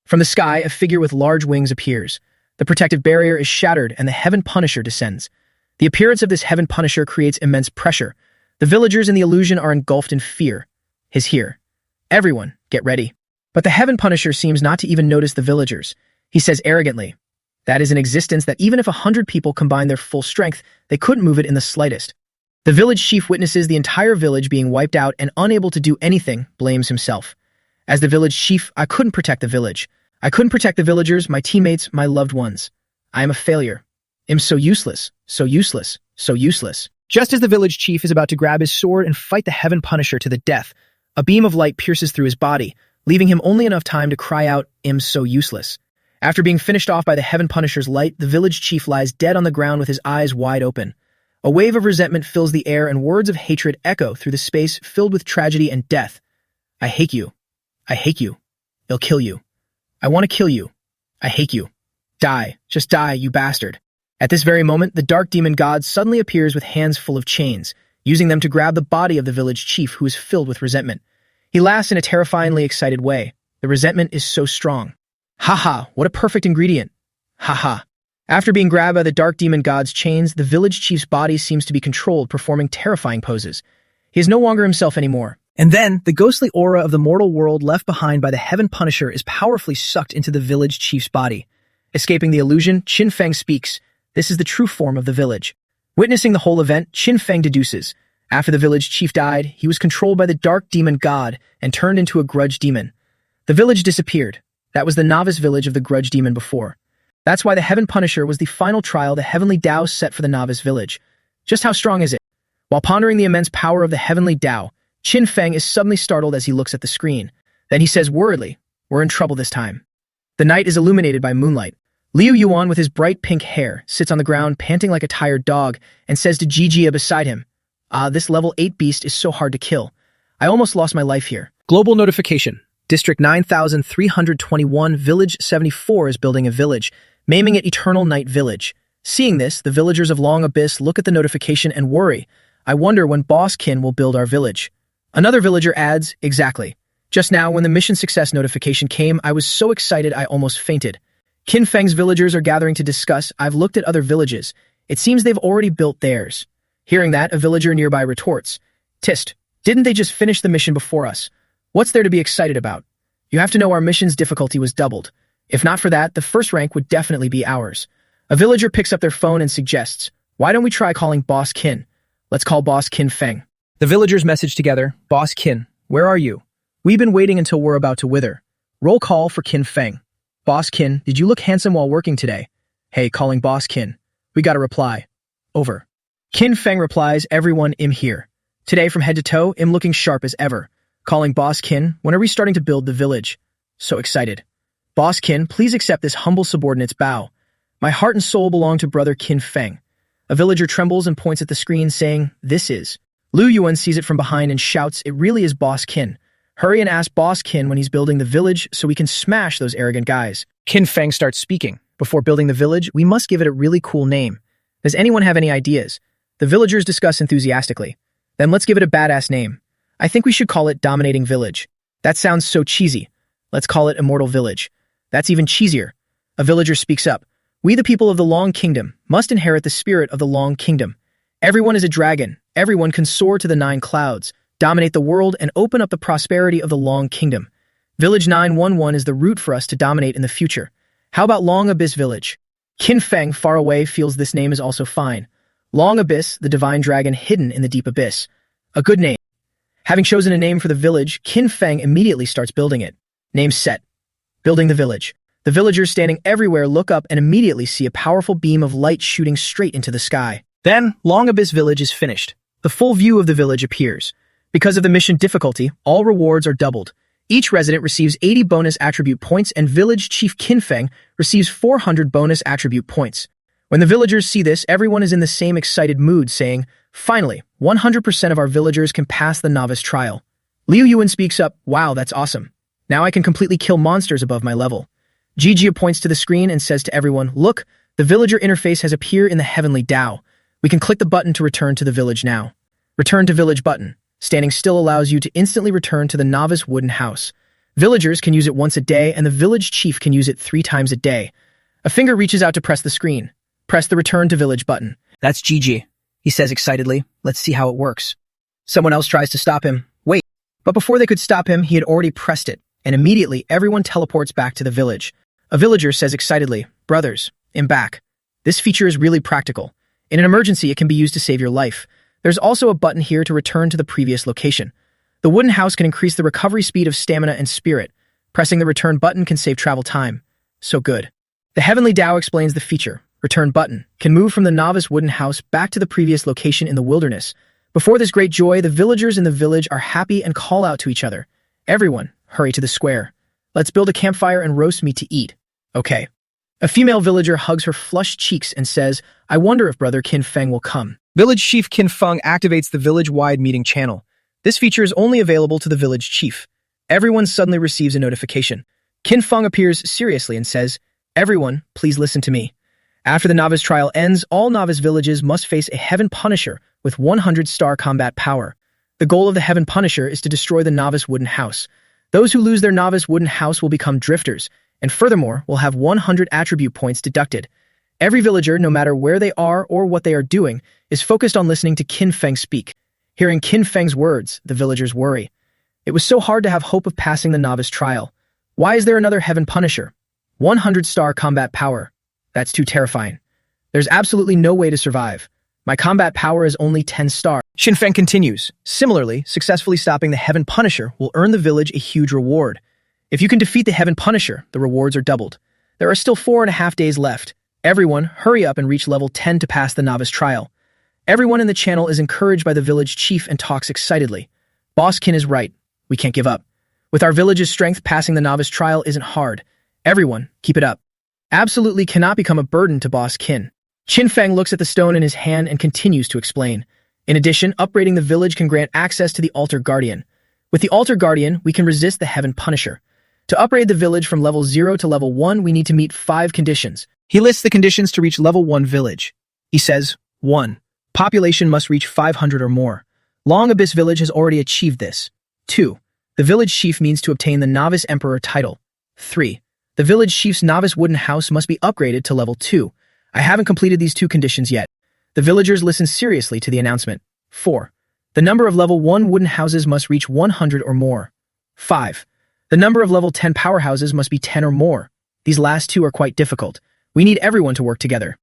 From the sky, a figure with large wings appears. The protective barrier is shattered and the Heaven Punisher descends. The appearance of this Heaven Punisher creates immense pressure. The villagers in the illusion are engulfed in fear. He's here. Everyone, get ready. But the Heaven Punisher seems not to even notice the villagers. He says arrogantly, that is an existence that even if 100 people combine their full strength, they couldn't move it in the slightest. The village chief witnesses the entire village being wiped out and unable to do anything, blames himself. As the village chief, I couldn't protect the village. I couldn't protect the villagers, my teammates, my loved ones. I am a failure. I'm so useless, so useless, so useless. Just as the village chief is about to grab his sword and fight the Heaven Punisher to the death, a beam of light pierces through his body, leaving him only enough time to cry out, I'm so useless. After being finished off by the Heaven Punisher's light, the village chief lies dead on the ground with his eyes wide open. A wave of resentment fills the air and words of hatred echo through the space filled with tragedy and death. I hate you. I hate you. I'll kill you. I want to kill you. I hate you. Die. Just die, you bastard. At this very moment, the dark demon god suddenly appears with hands full of chains, using them to grab the body of the village chief who is filled with resentment. He laughs in a terrifyingly excited way. The resentment is so strong. Haha, what a perfect ingredient. Haha. After being grabbed by the dark demon god's chains, the village chief's body seems to be controlled, performing terrifying poses. He is no longer himself anymore. And then, the ghostly aura of the mortal world left behind by the Heaven Punisher is powerfully sucked into the village chief's body. Escaping the illusion, Qin Feng speaks. This is the true form of the village. Witnessing the whole event, Qin Feng deduces. After the village chief died, he was controlled by the dark demon god and turned into a grudge demon. The village disappeared. That was the novice village of the grudge demon before. That's why the Heaven Punisher was the final trial the Heavenly Dao set for the novice village. Just how strong is it? While pondering the immense power of the Heavenly Dao, Qin Feng is suddenly startled as he looks at the screen. Then he says worriedly, we're in trouble this time. The night is illuminated by moonlight. Liu Yuan with his bright pink hair sits on the ground panting like a tired dog and says to Jijia beside him, this level 8 beast is so hard to kill. I almost lost my life here. Global notification. District 9321, Village 74 is building a village, naming it Eternal Night Village. Seeing this, the villagers of Long Abyss look at the notification and worry. I wonder when Boss Qin will build our village. Another villager adds, exactly. Just now, when the mission success notification came, I was so excited I almost fainted. Qin Feng's villagers are gathering to discuss. I've looked at other villages. It seems they've already built theirs. Hearing that, a villager nearby retorts, Tist, didn't they just finish the mission before us? What's there to be excited about? You have to know our mission's difficulty was doubled. If not for that, the first rank would definitely be ours. A villager picks up their phone and suggests, why don't we try calling Boss Qin? Let's call Boss Qin Feng. The villagers message together, Boss Qin, where are you? We've been waiting until we're about to wither. Roll call for Qin Feng. Boss Qin, did you look handsome while working today? Hey, calling Boss Qin. We got a reply. Over. Qin Feng replies, everyone, I'm here. Today, from head to toe, I'm looking sharp as ever. Calling Boss Qin, when are we starting to build the village? So excited. Boss Qin, please accept this humble subordinate's bow. My heart and soul belong to brother Qin Feng. A villager trembles and points at the screen, saying, this is. Liu Yuan sees it from behind and shouts, it really is Boss Qin. Hurry and ask Boss Qin when he's building the village so we can smash those arrogant guys. Qin Feng starts speaking. Before building the village, we must give it a really cool name. Does anyone have any ideas? The villagers discuss enthusiastically. Then let's give it a badass name. I think we should call it Dominating Village. That sounds so cheesy. Let's call it Immortal Village. That's even cheesier. A villager speaks up. We, the people of the Long Kingdom, must inherit the spirit of the Long Kingdom. Everyone is a dragon. Everyone can soar to the 9 clouds, dominate the world, and open up the prosperity of the Long Kingdom. Village 911 is the route for us to dominate in the future. How about Long Abyss Village? Qin Feng, far away, feels this name is also fine. Long Abyss, the divine dragon hidden in the deep abyss. A good name. Having chosen a name for the village, Qin Feng immediately starts building it. Name set. Building the village. The villagers standing everywhere look up and immediately see a powerful beam of light shooting straight into the sky. Then, Long Abyss Village is finished. The full view of the village appears. Because of the mission difficulty, all rewards are doubled. Each resident receives 80 bonus attribute points, and Village Chief Qin Feng receives 400 bonus attribute points. When the villagers see this, everyone is in the same excited mood, saying, "Finally, 100% of our villagers can pass the novice trial." Liu Yuan speaks up, "Wow, that's awesome. Now I can completely kill monsters above my level." Gigi points to the screen and says to everyone, "Look, the villager interface has appeared in the Heavenly Dao. We can click the button to return to the village now." Return to village button. Standing still allows you to instantly return to the novice wooden house. Villagers can use it once a day, and the village chief can use it 3 times a day. A finger reaches out to press the screen. Press the return to village button. "That's Gigi," he says excitedly. "Let's see how it works." Someone else tries to stop him. Wait. But before they could stop him, he had already pressed it, and immediately everyone teleports back to the village. A villager says excitedly, "Brothers, I'm back." This feature is really practical. In an emergency, it can be used to save your life. There's also a button here to return to the previous location. The wooden house can increase the recovery speed of stamina and spirit. Pressing the return button can save travel time. So good. The Heavenly Dao explains the feature. Return button can move from the novice wooden house back to the previous location in the wilderness. Before this great joy, the villagers in the village are happy and call out to each other. "Everyone, hurry to the square. Let's build a campfire and roast meat to eat." Okay. A female villager hugs her flushed cheeks and says, "I wonder if Brother Qin Feng will come." Village Chief Qin Feng activates the village-wide meeting channel. This feature is only available to the village chief. Everyone suddenly receives a notification. Qin Feng appears seriously and says, "Everyone, please listen to me. After the novice trial ends, all novice villages must face a Heaven Punisher with 100-star combat power. The goal of the Heaven Punisher is to destroy the novice wooden house. Those who lose their novice wooden house will become drifters, and furthermore will have 100 attribute points deducted. Every villager, no matter where they are or what they are doing, is focused on listening to Qin Feng speak. Hearing Qin Feng's words, the villagers worry. It was so hard to have hope of passing the novice trial. Why is there another Heaven Punisher? 100-star combat power. That's too terrifying. There's absolutely no way to survive. My combat power is only 10 stars. Qin Feng continues. Similarly, successfully stopping the Heaven Punisher will earn the village a huge reward. If you can defeat the Heaven Punisher, the rewards are doubled. There are still 4.5 days left. Everyone, hurry up and reach level 10 to pass the novice trial. Everyone in the channel is encouraged by the village chief and talks excitedly. Boss Qin is right. We can't give up. With our village's strength, passing the novice trial isn't hard. Everyone, keep it up. Absolutely cannot become a burden to Boss Qin. Qin Feng looks at the stone in his hand and continues to explain. In addition, upgrading the village can grant access to the Altar Guardian. With the Altar Guardian, we can resist the Heaven Punisher. To upgrade the village from level 0 to level 1, we need to meet 5 conditions. He lists the conditions to reach level 1 village. He says, 1. Population must reach 500 or more. Long Abyss Village has already achieved this. 2. The village chief means to obtain the Novice Emperor title. 3. The village chief's novice wooden house must be upgraded to level 2. I haven't completed these 2 conditions yet. The villagers listen seriously to the announcement. 4. The number of level 1 wooden houses must reach 100 or more. 5. The number of level 10 powerhouses must be 10 or more. These last 2 are quite difficult. We need everyone to work together.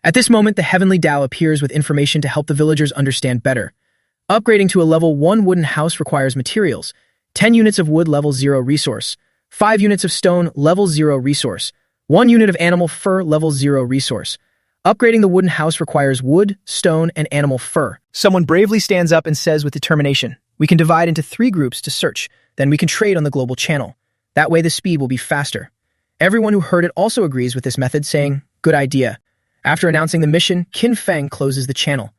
At this moment, the Heavenly Dao appears with information to help the villagers understand better. Upgrading to a level 1 wooden house requires materials. 10 units of wood, level 0 resource. 5 units of stone, level 0 resource. 1 unit of animal fur, level 0 resource. Upgrading the wooden house requires wood, stone, and animal fur. Someone bravely stands up and says with determination, "We can divide into 3 groups to search. Then we can trade on the global channel. That way the speed will be faster." Everyone who heard it also agrees with this method, saying, "Good idea." After announcing the mission, Qin Feng closes the channel.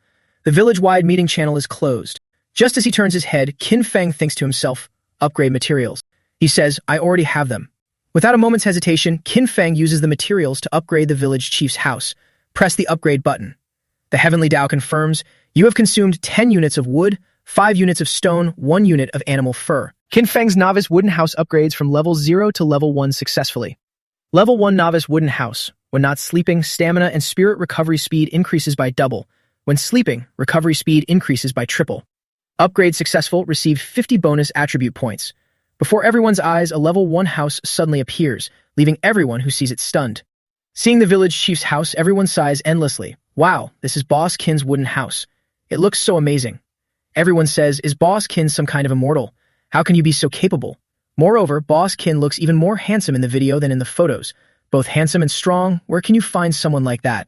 The village-wide meeting channel is closed. Just as he turns his head, Qin Feng thinks to himself, "Upgrade materials." He says, "I already have them." Without a moment's hesitation, Qin Feng uses the materials to upgrade the village chief's house. Press the upgrade button. The Heavenly Dao confirms, "You have consumed 10 units of wood, 5 units of stone, 1 unit of animal fur." Qin Feng's novice wooden house upgrades from level 0 to level 1 successfully. Level 1 novice wooden house. When not sleeping, stamina and spirit recovery speed increases by double. When sleeping, recovery speed increases by triple. Upgrade successful, receive 50 bonus attribute points. Before everyone's eyes, a level 1 house suddenly appears, leaving everyone who sees it stunned. Seeing the village chief's house, everyone sighs endlessly. Wow, this is Boss Kin's wooden house. It looks so amazing. Everyone says, is Boss Kin some kind of immortal? How can you be so capable? Moreover, Boss Kin looks even more handsome in the video than in the photos. Both handsome and strong, where can you find someone like that?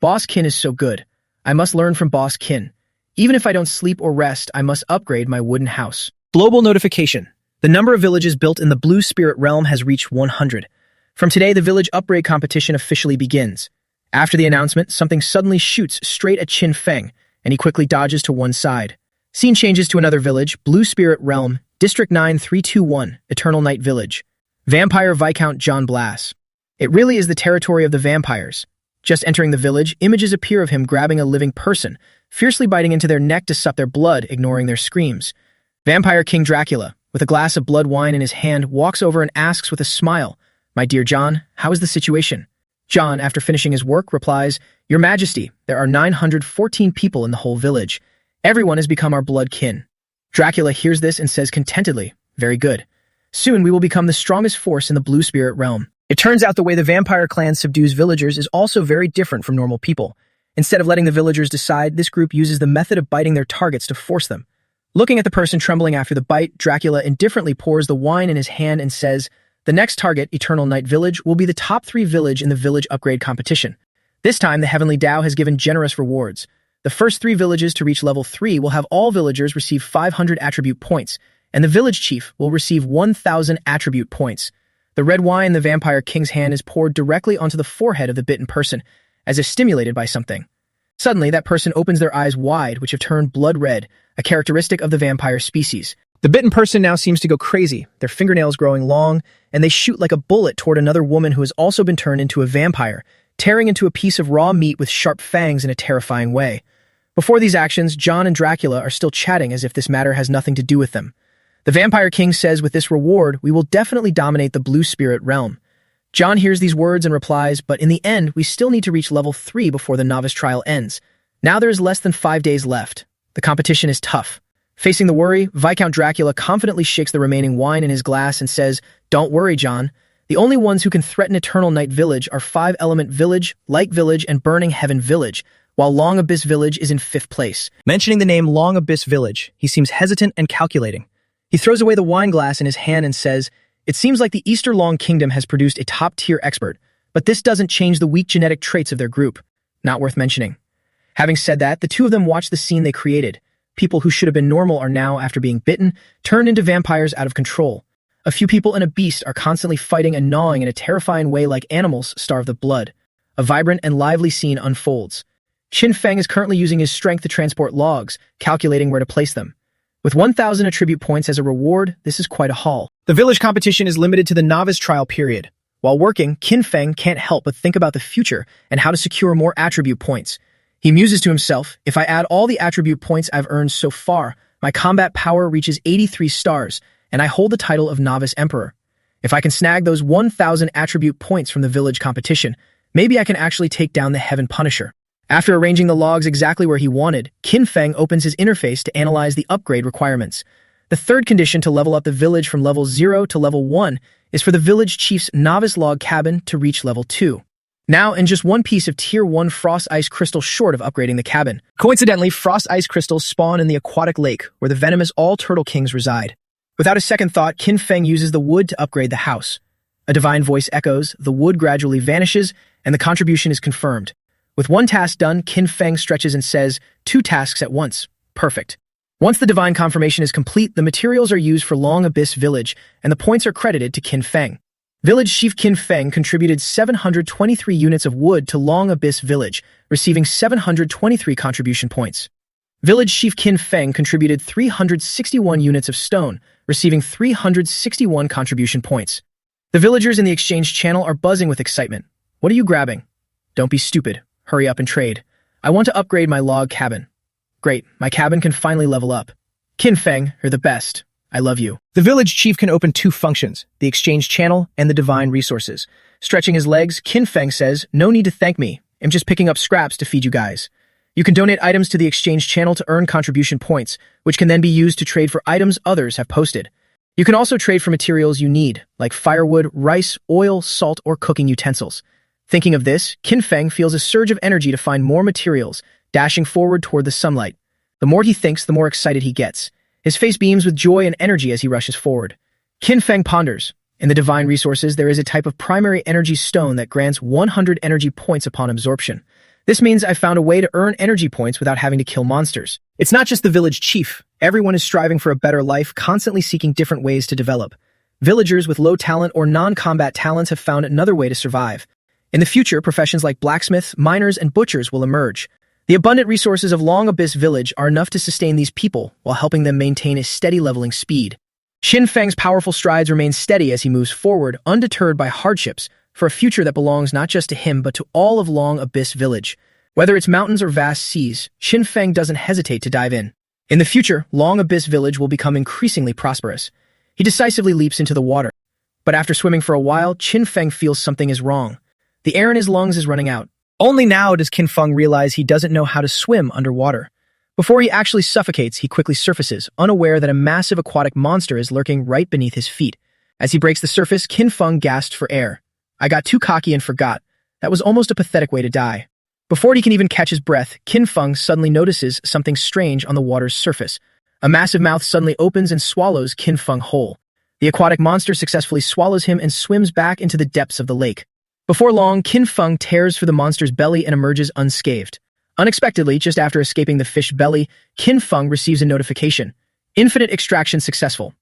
Boss Kin is so good. I must learn from Boss Kin. Even if I don't sleep or rest, I must upgrade my wooden house. Global notification. The number of villages built in the Blue Spirit realm has reached 100. From today, the village upgrade competition officially begins. After the announcement, something suddenly shoots straight at Qin Feng, and he quickly dodges to one side. Scene changes to another village, Blue Spirit Realm, District 9321, Eternal Night Village. Vampire Viscount John Blass. It really is the territory of the vampires. Just entering the village, images appear of him grabbing a living person, fiercely biting into their neck to suck their blood, ignoring their screams. Vampire King Dracula, with a glass of blood wine in his hand, walks over and asks with a smile, "My dear John, how is the situation?" John, after finishing his work, replies, "Your Majesty, there are 914 people in the whole village. Everyone has become our blood kin." Dracula hears this and says contentedly, "Very good. Soon we will become the strongest force in the Blue Spirit realm." It turns out the way the vampire clan subdues villagers is also very different from normal people. Instead of letting the villagers decide, this group uses the method of biting their targets to force them. Looking at the person trembling after the bite, Dracula indifferently pours the wine in his hand and says, "The next target, Eternal Night Village, will be the top 3 village in the village upgrade competition. This time, the Heavenly Tao has given generous rewards. The first 3 villages to reach level 3 will have all villagers receive 500 attribute points, and the village chief will receive 1,000 attribute points." The red wine in the Vampire King's hand is poured directly onto the forehead of the bitten person, as if stimulated by something. Suddenly, that person opens their eyes wide, which have turned blood red, a characteristic of the vampire species. The bitten person now seems to go crazy, their fingernails growing long, and they shoot like a bullet toward another woman who has also been turned into a vampire, tearing into a piece of raw meat with sharp fangs in a terrifying way. Before these actions, John and Dracula are still chatting as if this matter has nothing to do with them. The Vampire King says with this reward, we will definitely dominate the Blue Spirit realm. John hears these words and replies, but in the end, we still need to reach level 3 before the novice trial ends. Now there is less than 5 days left. The competition is tough. Facing the worry, Viscount Dracula confidently shakes the remaining wine in his glass and says, "Don't worry, John. The only ones who can threaten Eternal Night Village are 5 Element Village, Light Village, and Burning Heaven Village, while Long Abyss Village is in 5th place." Mentioning the name Long Abyss Village, he seems hesitant and calculating. He throws away the wine glass in his hand and says, "It seems like the Easter Long Kingdom has produced a top-tier expert, but this doesn't change the weak genetic traits of their group. Not worth mentioning." Having said that, the two of them watch the scene they created. People who should have been normal are now, after being bitten, turned into vampires out of control. A few people and a beast are constantly fighting and gnawing in a terrifying way like animals starved of blood. A vibrant and lively scene unfolds. Qin Feng is currently using his strength to transport logs, calculating where to place them. With 1,000 attribute points as a reward, this is quite a haul. The village competition is limited to the novice trial period. While working, Qin Feng can't help but think about the future and how to secure more attribute points. He muses to himself, if I add all the attribute points I've earned so far, my combat power reaches 83 stars, and I hold the title of Novice Emperor. If I can snag those 1,000 attribute points from the village competition, maybe I can actually take down the Heaven Punisher. After arranging the logs exactly where he wanted, Qin Feng opens his interface to analyze the upgrade requirements. The third condition to level up the village from level 0 to level 1 is for the village chief's novice log cabin to reach level 2. Now, and just one piece of Tier 1 Frost Ice Crystal short of upgrading the cabin. Coincidentally, Frost Ice Crystals spawn in the aquatic lake, where the venomous all-turtle kings reside. Without a second thought, Qin Feng uses the wood to upgrade the house. A divine voice echoes, the wood gradually vanishes, and the contribution is confirmed. With one task done, Qin Feng stretches and says, 2 tasks at once. Perfect. Once the divine confirmation is complete, the materials are used for Long Abyss Village, and the points are credited to Qin Feng. Village Chief Qin Feng contributed 723 units of wood to Long Abyss Village, receiving 723 contribution points. Village Chief Qin Feng contributed 361 units of stone, receiving 361 contribution points. The villagers in the exchange channel are buzzing with excitement. What are you grabbing? Don't be stupid. Hurry up and trade. I want to upgrade my log cabin. Great, my cabin can finally level up. Qin Feng, you're the best. I love you. The village chief can open two functions, the exchange channel and the divine resources. Stretching his legs, Qin Feng says, no need to thank me. I'm just picking up scraps to feed you guys. You can donate items to the exchange channel to earn contribution points, which can then be used to trade for items others have posted. You can also trade for materials you need, like firewood, rice, oil, salt, or cooking utensils. Thinking of this, Qin Feng feels a surge of energy to find more materials, dashing forward toward the sunlight. The more he thinks, the more excited he gets. His face beams with joy and energy as he rushes forward. Qin Feng ponders. In the divine resources, there is a type of primary energy stone that grants 100 energy points upon absorption. This means I found a way to earn energy points without having to kill monsters. It's not just the village chief. Everyone is striving for a better life, constantly seeking different ways to develop. Villagers with low talent or non-combat talents have found another way to survive. In the future, professions like blacksmiths, miners, and butchers will emerge. The abundant resources of Long Abyss Village are enough to sustain these people while helping them maintain a steady leveling speed. Qin Feng's powerful strides remain steady as he moves forward, undeterred by hardships, for a future that belongs not just to him but to all of Long Abyss Village. Whether it's mountains or vast seas, Qin Feng doesn't hesitate to dive in. In the future, Long Abyss Village will become increasingly prosperous. He decisively leaps into the water. But after swimming for a while, Qin Feng feels something is wrong. The air in his lungs is running out. Only now does Qin Feng realize he doesn't know how to swim underwater. Before he actually suffocates, he quickly surfaces, unaware that a massive aquatic monster is lurking right beneath his feet. As he breaks the surface, Qin Feng gasped for air. I got too cocky and forgot. That was almost a pathetic way to die. Before he can even catch his breath, Qin Feng suddenly notices something strange on the water's surface. A massive mouth suddenly opens and swallows Qin Feng whole. The aquatic monster successfully swallows him and swims back into the depths of the lake. Before long, Qin Feng tears through the monster's belly and emerges unscathed. Unexpectedly, just after escaping the fish belly, Qin Feng receives a notification. Infinite extraction successful.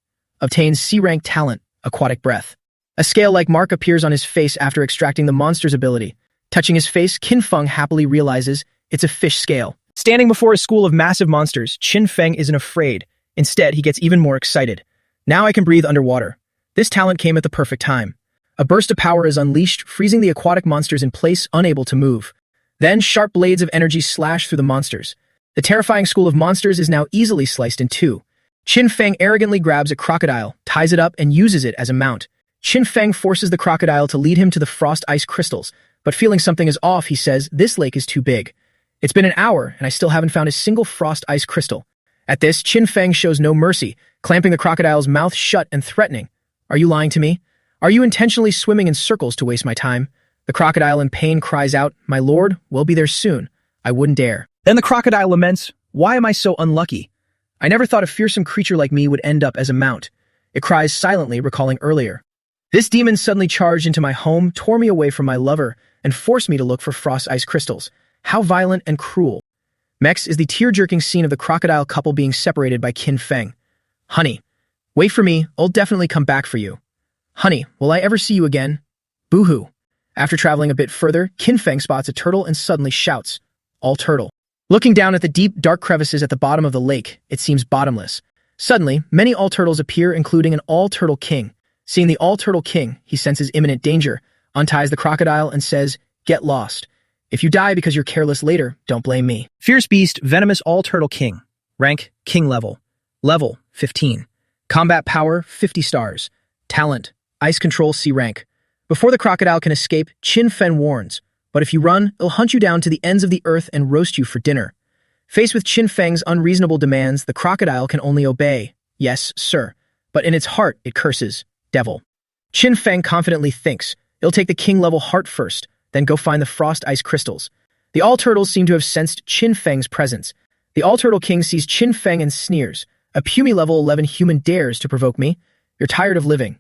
Obtains C-rank talent, aquatic breath. A scale-like mark appears on his face after extracting the monster's ability. Touching his face, Qin Feng happily realizes it's a fish scale. Standing before a school of massive monsters, Qin Feng isn't afraid. Instead, he gets even more excited. Now I can breathe underwater. This talent came at the perfect time. A burst of power is unleashed, freezing the aquatic monsters in place, unable to move. Then, sharp blades of energy slash through the monsters. The terrifying school of monsters is now easily sliced in two. Qin Feng arrogantly grabs a crocodile, ties it up, and uses it as a mount. Qin Feng forces the crocodile to lead him to the frost ice crystals, but feeling something is off, he says, this lake is too big. It's been an hour, and I still haven't found a single frost ice crystal. At this, Qin Feng shows no mercy, clamping the crocodile's mouth shut and threatening. Are you lying to me? Are you intentionally swimming in circles to waste my time? The crocodile in pain cries out, my lord, we'll be there soon. I wouldn't dare. Then the crocodile laments, why am I so unlucky? I never thought a fearsome creature like me would end up as a mount. It cries silently, recalling earlier. This demon suddenly charged into my home, tore me away from my lover, and forced me to look for frost ice crystals. How violent and cruel. Next is the tear-jerking scene of the crocodile couple being separated by Qin Feng. Honey, wait for me, I'll definitely come back for you. Honey, will I ever see you again? Boo-hoo. After traveling a bit further, Qin Feng spots a turtle and suddenly shouts, all turtle. Looking down at the deep, dark crevices at the bottom of the lake, it seems bottomless. Suddenly, many all-turtles appear, including an all-turtle king. Seeing the all-turtle king, he senses imminent danger, unties the crocodile, and says, get lost. If you die because you're careless later, don't blame me. Fierce Beast, Venomous All-Turtle King. Rank, King level. Level, 15. Combat power, 50 stars. Talent, Ice Control C rank. Before the crocodile can escape, Qin Feng warns, but if you run, it'll hunt you down to the ends of the earth and roast you for dinner. Faced with Qin Feng's unreasonable demands, the crocodile can only obey. Yes, sir. But in its heart, it curses, devil. Qin Feng confidently thinks, it'll take the king-level heart first, then go find the frost ice crystals. The all-turtles seem to have sensed Qin Feng's presence. The all-turtle king sees Qin Feng and sneers. A puny level 11 human dares to provoke me. You're tired of living.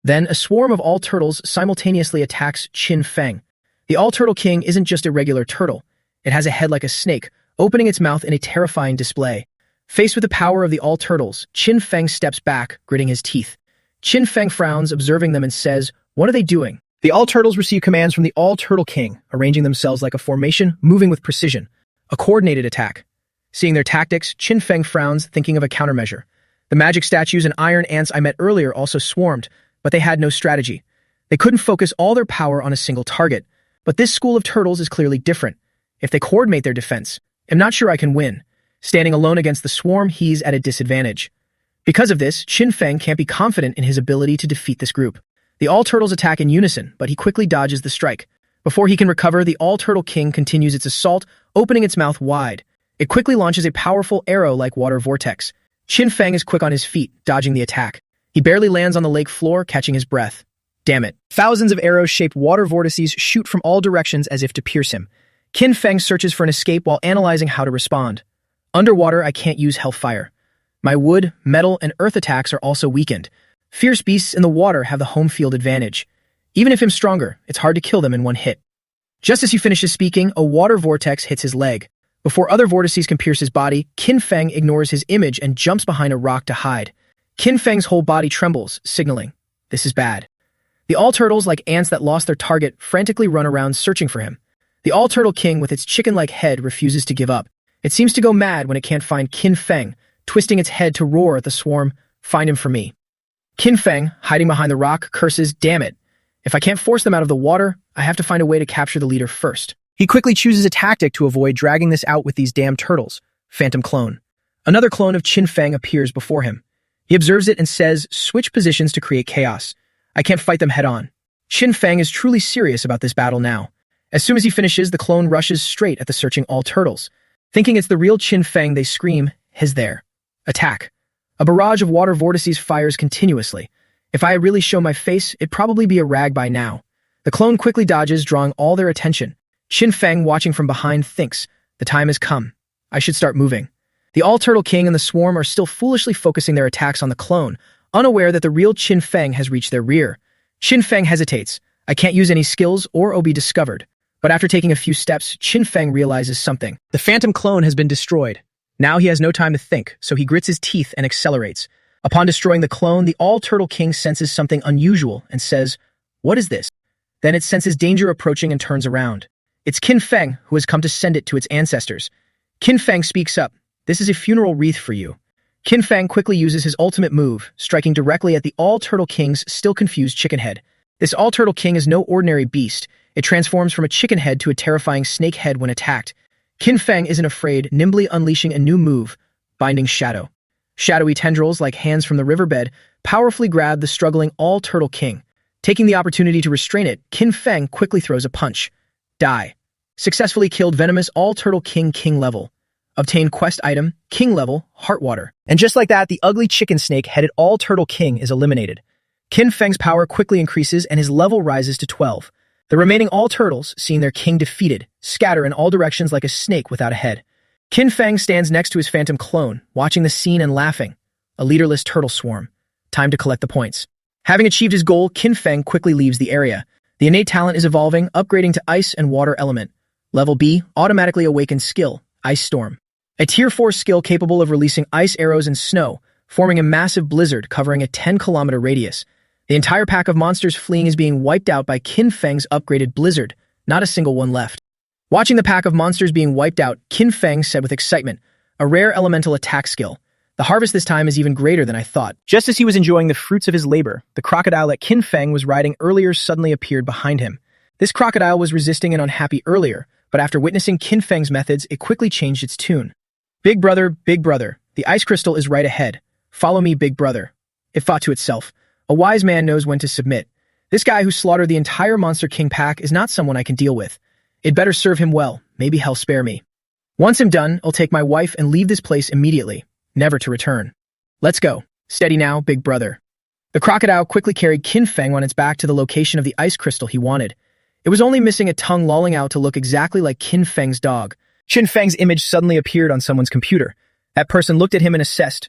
Then a swarm of all-turtles simultaneously attacks Qin Feng. The all-turtle king isn't just a regular turtle. It has a head like a snake, opening its mouth in a terrifying display. Faced with the power of the all-turtles, Qin Feng steps back, gritting his teeth. Qin Feng frowns, observing them, and says, what are they doing? The all-turtles receive commands from the all-turtle king, arranging themselves like a formation, moving with precision. A coordinated attack. Seeing their tactics, Qin Feng frowns, thinking of a countermeasure. The magic statues and iron ants I met earlier also swarmed, but they had no strategy. They couldn't focus all their power on a single target. But this school of turtles is clearly different. If they coordinate their defense, I'm not sure I can win. Standing alone against the swarm, he's at a disadvantage. Because of this, Qin Feng can't be confident in his ability to defeat this group. The all-turtles attack in unison, but he quickly dodges the strike. Before he can recover, the all-turtle king continues its assault, opening its mouth wide. It quickly launches a powerful arrow-like water vortex. Qin Feng is quick on his feet, dodging the attack. He barely lands on the lake floor, catching his breath. Damn it. Thousands of arrows-shaped water vortices shoot from all directions as if to pierce him. Qin Feng searches for an escape while analyzing how to respond. Underwater, I can't use hellfire. My wood, metal, and earth attacks are also weakened. Fierce beasts in the water have the home field advantage. Even if I'm stronger, it's hard to kill them in one hit. Just as he finishes speaking, a water vortex hits his leg. Before other vortices can pierce his body, Qin Feng ignores his image and jumps behind a rock to hide. Qin Feng's whole body trembles, signaling, this is bad. The all-turtles, like ants that lost their target, frantically run around searching for him. The all-turtle king with its chicken-like head refuses to give up. It seems to go mad when it can't find Qin Feng, twisting its head to roar at the swarm, find him for me. Qin Feng, hiding behind the rock, curses, damn it. If I can't force them out of the water, I have to find a way to capture the leader first. He quickly chooses a tactic to avoid dragging this out with these damn turtles. Phantom clone. Another clone of Qin Feng appears before him. He observes it and says, switch positions to create chaos. I can't fight them head-on. Qin Feng is truly serious about this battle now. As soon as he finishes, the clone rushes straight at the searching all-turtles. Thinking it's the real Qin Feng, they scream, he's there. Attack. A barrage of water vortices fires continuously. If I really show my face, it'd probably be a rag by now. The clone quickly dodges, drawing all their attention. Qin Feng, watching from behind, thinks, the time has come. I should start moving. The all-turtle king and the swarm are still foolishly focusing their attacks on the clone, unaware that the real Qin Feng has reached their rear. Qin Feng hesitates. I can't use any skills or I'll be discovered. But after taking a few steps, Qin Feng realizes something. The phantom clone has been destroyed. Now he has no time to think, so he grits his teeth and accelerates. Upon destroying the clone, the all-turtle king senses something unusual and says, what is this? Then it senses danger approaching and turns around. It's Qin Feng, who has come to send it to its ancestors. Qin Feng speaks up. This is a funeral wreath for you. Qin Feng quickly uses his ultimate move, striking directly at the all-turtle king's still confused chicken head. This all-turtle king is no ordinary beast. It transforms from a chicken head to a terrifying snake head when attacked. Qin Feng isn't afraid, nimbly unleashing a new move, Binding Shadow. Shadowy tendrils, like hands from the riverbed, powerfully grab the struggling all-turtle king. Taking the opportunity to restrain it, Qin Feng quickly throws a punch. Die. Successfully killed venomous all-turtle king level. Obtain quest item, king level, Heartwater. And just like that, the ugly chicken snake-headed all-turtle king is eliminated. Qin Feng's power quickly increases and his level rises to 12. The remaining all-turtles, seeing their king defeated, scatter in all directions like a snake without a head. Qin Feng stands next to his phantom clone, watching the scene and laughing. A leaderless turtle swarm. Time to collect the points. Having achieved his goal, Qin Feng quickly leaves the area. The innate talent is evolving, upgrading to Ice and Water element. Level B, automatically awakened skill, Ice Storm. A Tier 4 skill capable of releasing ice arrows and snow, forming a massive blizzard covering a 10-kilometer radius. The entire pack of monsters fleeing is being wiped out by Qin Feng's upgraded blizzard, not a single one left. Watching the pack of monsters being wiped out, Qin Feng said with excitement, a rare elemental attack skill. The harvest this time is even greater than I thought. Just as he was enjoying the fruits of his labor, the crocodile that Qin Feng was riding earlier suddenly appeared behind him. This crocodile was resisting and unhappy earlier, but after witnessing Qin Feng's methods, it quickly changed its tune. Big brother, the ice crystal is right ahead. Follow me, big brother. It thought to itself. A wise man knows when to submit. This guy who slaughtered the entire Monster King pack is not someone I can deal with. It better serve him well, maybe hell spare me. Once I'm done, I'll take my wife and leave this place immediately, never to return. Let's go. Steady now, big brother. The crocodile quickly carried Qin Feng on its back to the location of the ice crystal he wanted. It was only missing a tongue lolling out to look exactly like Qin Feng's dog. Qin Feng's image suddenly appeared on someone's computer. That person looked at him and assessed.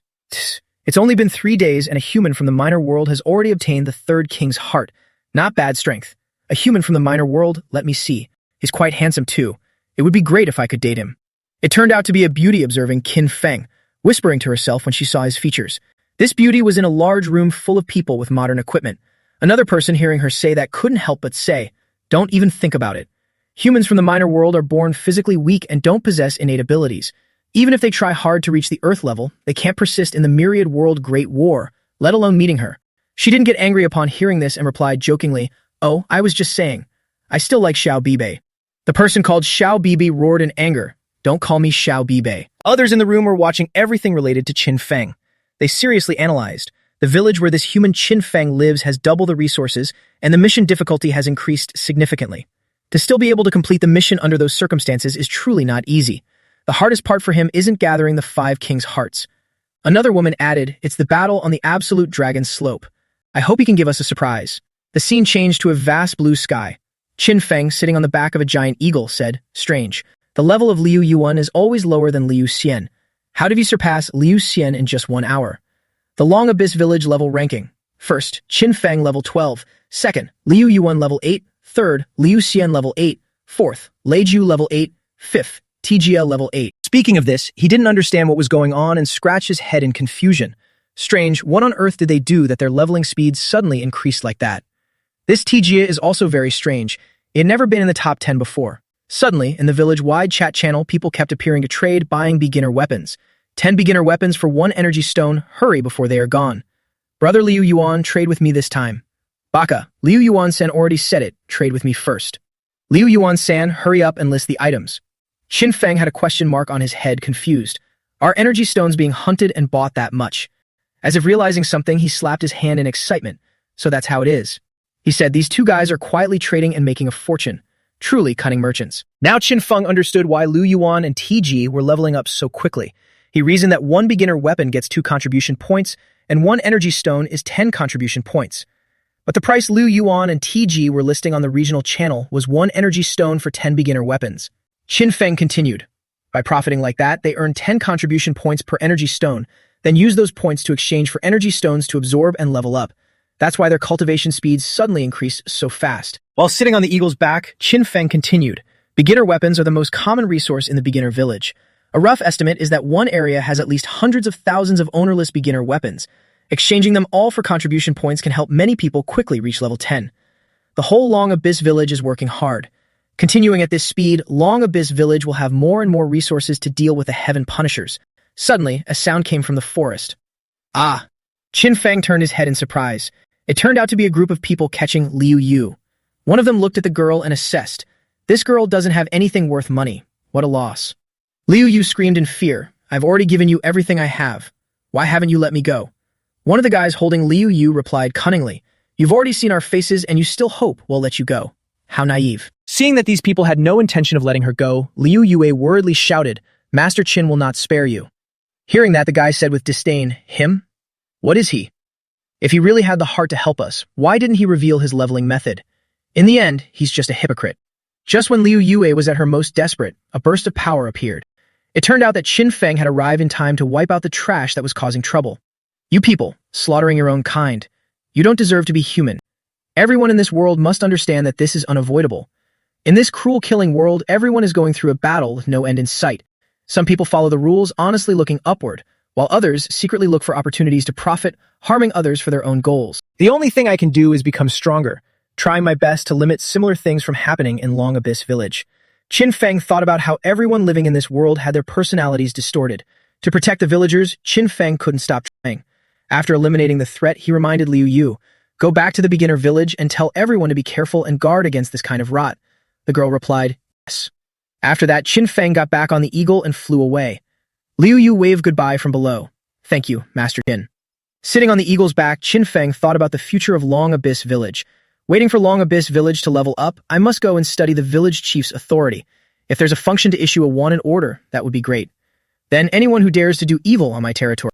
It's only been 3 days and a human from the minor world has already obtained the third king's heart. Not bad strength. A human from the minor world, let me see. He's quite handsome too. It would be great if I could date him. It turned out to be a beauty observing Qin Feng, whispering to herself when she saw his features. This beauty was in a large room full of people with modern equipment. Another person hearing her say that couldn't help but say, don't even think about it. Humans from the minor world are born physically weak and don't possess innate abilities. Even if they try hard to reach the Earth level, they can't persist in the myriad world Great War, let alone meeting her. She didn't get angry upon hearing this and replied jokingly, oh, I was just saying. I still like Xiao Bibei. The person called Xiao Bibei roared in anger. Don't call me Xiao Bibei. Others in the room were watching everything related to Qin Feng. They seriously analyzed. The village where this human Qin Feng lives has double the resources, and the mission difficulty has increased significantly. To still be able to complete the mission under those circumstances is truly not easy. The hardest part for him isn't gathering the 5 kings' hearts. Another woman added, "It's the battle on the absolute dragon slope. I hope he can give us a surprise." The scene changed to a vast blue sky. Qin Feng, sitting on the back of a giant eagle, said, "Strange. The level of Liu Yuan is always lower than Liu Xian. How did he surpass Liu Xian in just 1 hour?" The Long Abyss Village level ranking. First, Qin Feng level 12. Second, Liu Yuan level 8. Third, Liu Xian level 8. Fourth, Leiju level 8. Fifth, TGL level 8. Speaking of this, he didn't understand what was going on and scratched his head in confusion. Strange, what on earth did they do that their leveling speeds suddenly increased like that? This TGA is also very strange. It had never been in the top 10 before. Suddenly, in the village-wide chat channel, people kept appearing to trade, buying beginner weapons. 10 beginner weapons for 1 energy stone. Hurry before they are gone. Brother Liu Yuan, trade with me this time. Baka, Liu Yuan-san already said it. Trade with me first. Liu Yuan-san, hurry up and list the items. Qin Feng had a question mark on his head, confused. Are energy stones being hunted and bought that much? As if realizing something, he slapped his hand in excitement. So that's how it is. He said, these 2 guys are quietly trading and making a fortune. Truly cunning merchants. Now Qin Feng understood why Liu Yuan and TG were leveling up so quickly. He reasoned that 1 beginner weapon gets 2 contribution points, and 1 energy stone is 10 contribution points. But the price Liu Yuan and TG were listing on the regional channel was 1 energy stone for 10 beginner weapons. Qin Feng continued. By profiting like that, they earned 10 contribution points per energy stone, then use those points to exchange for energy stones to absorb and level up. That's why their cultivation speeds suddenly increased so fast. While sitting on the eagle's back, Qin Feng continued. Beginner weapons are the most common resource in the beginner village. A rough estimate is that one area has at least hundreds of thousands of ownerless beginner weapons. Exchanging them all for contribution points can help many people quickly reach level 10. The whole Long Abyss Village is working hard. Continuing at this speed, Long Abyss Village will have more and more resources to deal with the Heaven Punishers. Suddenly, a sound came from the forest. Ah! Qin Feng turned his head in surprise. It turned out to be a group of people catching Liu Yu. One of them looked at the girl and assessed. This girl doesn't have anything worth money. What a loss. Liu Yu screamed in fear. I've already given you everything I have. Why haven't you let me go? One of the guys holding Liu Yu replied cunningly. You've already seen our faces and you still hope we'll let you go. How naive. Seeing that these people had no intention of letting her go, Liu Yue worriedly shouted, Master Qin will not spare you. Hearing that, the guy said with disdain, him? What is he? If he really had the heart to help us, why didn't he reveal his leveling method? In the end, he's just a hypocrite. Just when Liu Yue was at her most desperate, a burst of power appeared. It turned out that Qin Feng had arrived in time to wipe out the trash that was causing trouble. You people, slaughtering your own kind. You don't deserve to be human. Everyone in this world must understand that this is unavoidable. In this cruel killing world, everyone is going through a battle with no end in sight. Some people follow the rules, honestly looking upward, while others secretly look for opportunities to profit, harming others for their own goals. The only thing I can do is become stronger, trying my best to limit similar things from happening in Long Abyss Village. Qin Feng thought about how everyone living in this world had their personalities distorted. To protect the villagers, Qin Feng couldn't stop trying. After eliminating the threat, he reminded Liu Yu, go back to the beginner village and tell everyone to be careful and guard against this kind of rot. The girl replied, yes. After that, Qin Feng got back on the eagle and flew away. Liu Yu waved goodbye from below. Thank you, Master Qin. Sitting on the eagle's back, Qin Feng thought about the future of Long Abyss Village. Waiting for Long Abyss Village to level up, I must go and study the village chief's authority. If there's a function to issue a wanted order, that would be great. Then anyone who dares to do evil on my territory,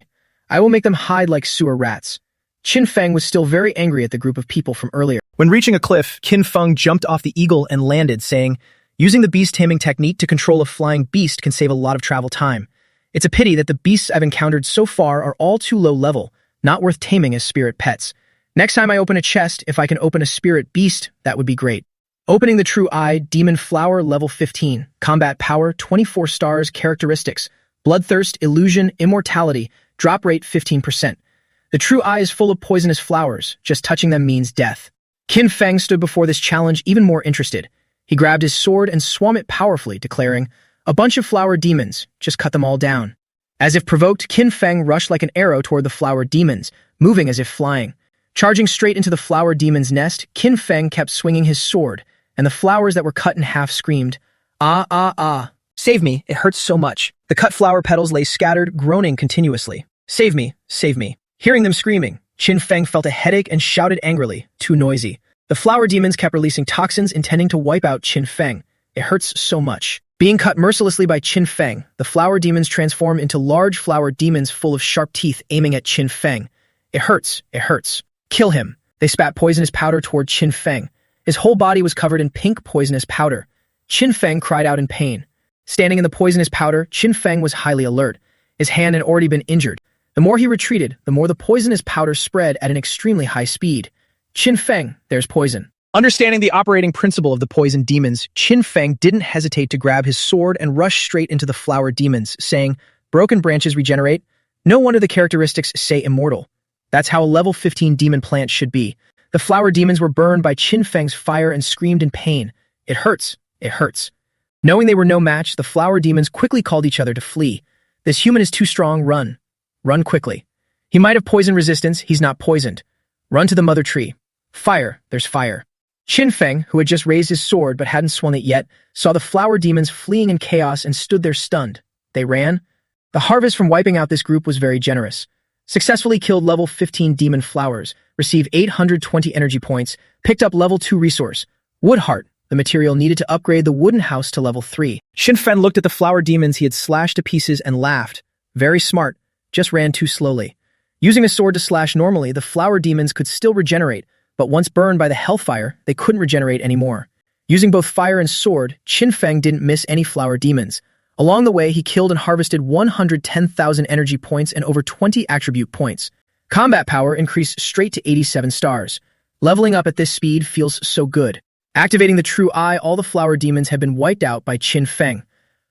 I will make them hide like sewer rats. Qin Feng was still very angry at the group of people from earlier. When reaching a cliff, Qin Feng jumped off the eagle and landed, saying, using the beast taming technique to control a flying beast can save a lot of travel time. It's a pity that the beasts I've encountered so far are all too low level, not worth taming as spirit pets. Next time I open a chest, if I can open a spirit beast, that would be great. Opening the True Eye, Demon Flower, level 15, Combat Power, 24 stars, Characteristics, Bloodthirst, Illusion, Immortality, Drop Rate 15%. The True Eye is full of poisonous flowers, just touching them means death. Qin Feng stood before this challenge even more interested. He grabbed his sword and swung it powerfully, declaring, a bunch of flower demons, just cut them all down. As if provoked, Qin Feng rushed like an arrow toward the flower demons, moving as if flying. Charging straight into the flower demon's nest, Qin Feng kept swinging his sword, and the flowers that were cut in half screamed, ah, ah, ah. Save me, it hurts so much. The cut flower petals lay scattered, groaning continuously. Save me, save me. Hearing them screaming, Qin Feng felt a headache and shouted angrily, too noisy. The flower demons kept releasing toxins intending to wipe out Qin Feng. It hurts so much. Being cut mercilessly by Qin Feng, the flower demons transform into large flower demons full of sharp teeth aiming at Qin Feng. It hurts, it hurts. Kill him. They spat poisonous powder toward Qin Feng. His whole body was covered in pink poisonous powder. Qin Feng cried out in pain. Standing in the poisonous powder, Qin Feng was highly alert. His hand had already been injured. The more he retreated, the more the poisonous powder spread at an extremely high speed. Qin Feng, there's poison. Understanding the operating principle of the poison demons, Qin Feng didn't hesitate to grab his sword and rush straight into the flower demons, saying, "Broken branches regenerate." No wonder the characteristics say immortal. That's how a level 15 demon plant should be. The flower demons were burned by Qin Feng's fire and screamed in pain. It hurts, it hurts. Knowing they were no match, the flower demons quickly called each other to flee. This human is too strong, run. Run quickly. He might have poison resistance, he's not poisoned. Run to the mother tree. Fire, there's fire. Qin Feng, who had just raised his sword but hadn't swung it yet, saw the flower demons fleeing in chaos and stood there stunned. They ran. The harvest from wiping out this group was very generous. Successfully killed level 15 demon flowers, received 820 energy points, picked up level 2 resource, wood heart, the material needed to upgrade the wooden house to level 3. Qin Feng looked at the flower demons he had slashed to pieces and laughed. Very smart, just ran too slowly. Using a sword to slash normally, the flower demons could still regenerate, but once burned by the hellfire, they couldn't regenerate anymore. Using both fire and sword, Qin Feng didn't miss any flower demons. Along the way, he killed and harvested 110,000 energy points and over 20 attribute points. Combat power increased straight to 87 stars. Leveling up at this speed feels so good. Activating the true eye, all the flower demons had been wiped out by Qin Feng.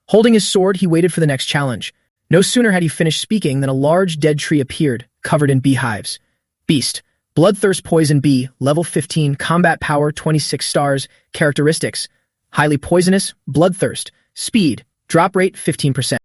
Holding his sword, he waited for the next challenge. No sooner had he finished speaking than a large dead tree appeared, covered in beehives. Beast. Bloodthirst Poison Bee, level 15, combat power 26 stars, characteristics. Highly poisonous, bloodthirst, speed, drop rate 15%.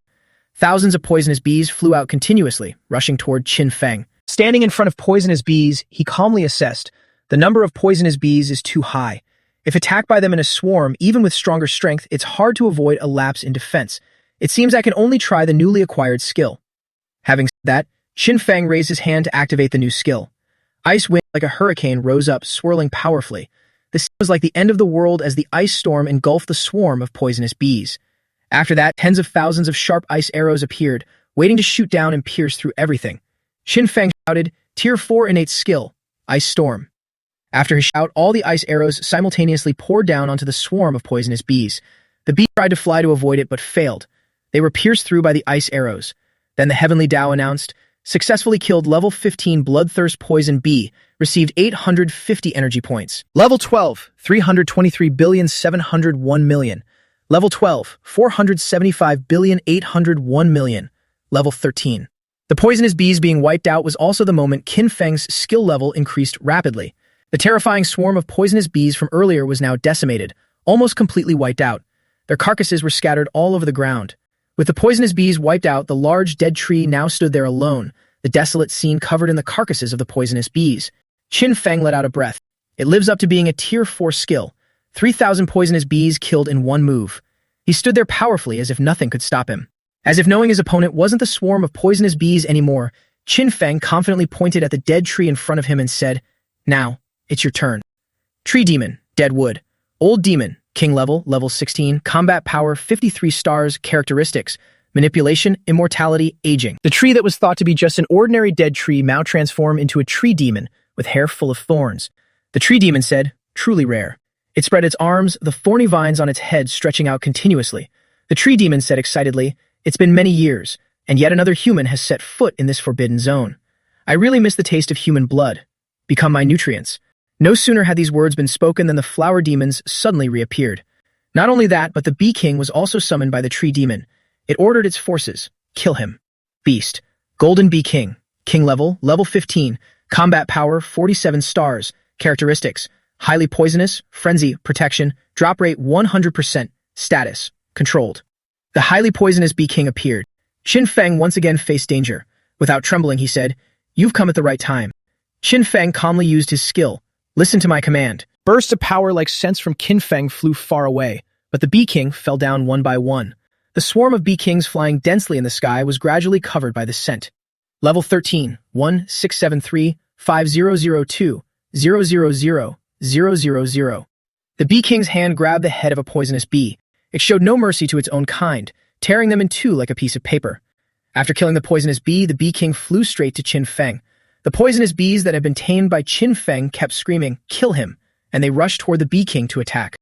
Thousands of poisonous bees flew out continuously, rushing toward Qin Feng. Standing in front of poisonous bees, he calmly assessed, the number of poisonous bees is too high. If attacked by them in a swarm, even with stronger strength, it's hard to avoid a lapse in defense. It seems I can only try the newly acquired skill. Having said that, Qin Feng raised his hand to activate the new skill. Ice wind like a hurricane rose up, swirling powerfully. This was like the end of the world as the ice storm engulfed the swarm of poisonous bees. After that, tens of thousands of sharp ice arrows appeared, waiting to shoot down and pierce through everything. Qin Feng shouted, Tier 4 innate skill, Ice Storm. After his shout, all the ice arrows simultaneously poured down onto the swarm of poisonous bees. The bees tried to fly to avoid it, but failed. They were pierced through by the ice arrows. Then the Heavenly Tao announced, successfully killed level 15 Bloodthirst Poison Bee, received 850 energy points. Level 12, 323,701,000,000. Level 12, 475,801,000,000. Level 13. The poisonous bees being wiped out was also the moment Qin Feng's skill level increased rapidly. The terrifying swarm of poisonous bees from earlier was now decimated, almost completely wiped out. Their carcasses were scattered all over the ground. With the poisonous bees wiped out, the large dead tree now stood there alone, the desolate scene covered in the carcasses of the poisonous bees. Qin Feng let out a breath. It lives up to being a Tier 4 skill. 3,000 poisonous bees killed in one move. He stood there powerfully as if nothing could stop him. As if knowing his opponent wasn't the swarm of poisonous bees anymore, Qin Feng confidently pointed at the dead tree in front of him and said, Now, it's your turn. Tree Demon, Dead Wood. Old Demon, King level, level 16, combat power 53 stars, characteristics, manipulation, immortality, aging. The tree that was thought to be just an ordinary dead tree now transformed into a tree demon with hair full of thorns. The tree demon said, Truly rare. It spread its arms, the thorny vines on its head stretching out continuously. The tree demon said excitedly, It's been many years, and yet another human has set foot in this forbidden zone. I really miss the taste of human blood. Become my nutrients. No sooner had these words been spoken than the flower demons suddenly reappeared. Not only that, but the Bee King was also summoned by the tree demon. It ordered its forces, kill him. Beast, Golden Bee King, King level, level 15, combat power 47 stars, characteristics, highly poisonous, frenzy, protection, drop rate 100%, status, controlled. The highly poisonous Bee King appeared. Qin Feng once again faced danger. Without trembling, he said, You've come at the right time. Qin Feng calmly used his skill. Listen to my command. Bursts of power like scents from Qin Feng flew far away, but the Bee King fell down one by one. The swarm of Bee Kings flying densely in the sky was gradually covered by the scent. Level 13, 1-673-5002-000-000. The bee king's hand grabbed the head of a poisonous bee. It showed no mercy to its own kind, tearing them in two like a piece of paper. After killing the poisonous bee, the bee king flew straight to Qin Feng. The poisonous bees that had been tamed by Qin Feng kept screaming, "Kill him!" and they rushed toward the bee king to attack.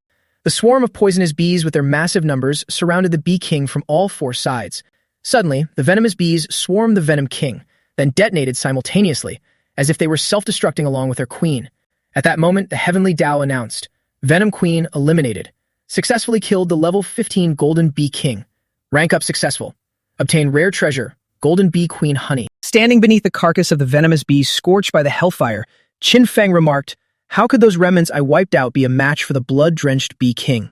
The swarm of poisonous bees with their massive numbers surrounded the bee king from all four sides. Suddenly, the venomous bees swarmed the venom king, then detonated simultaneously, as if they were self-destructing along with their queen. At that moment, the heavenly Tao announced, "Venom Queen eliminated. Successfully killed the level 15 Golden Bee King. Rank up successful. Obtain rare treasure, Golden Bee Queen honey." Standing beneath the carcass of the venomous bees scorched by the hellfire, Qin Feng remarked, "How could those remnants I wiped out be a match for the blood-drenched bee king?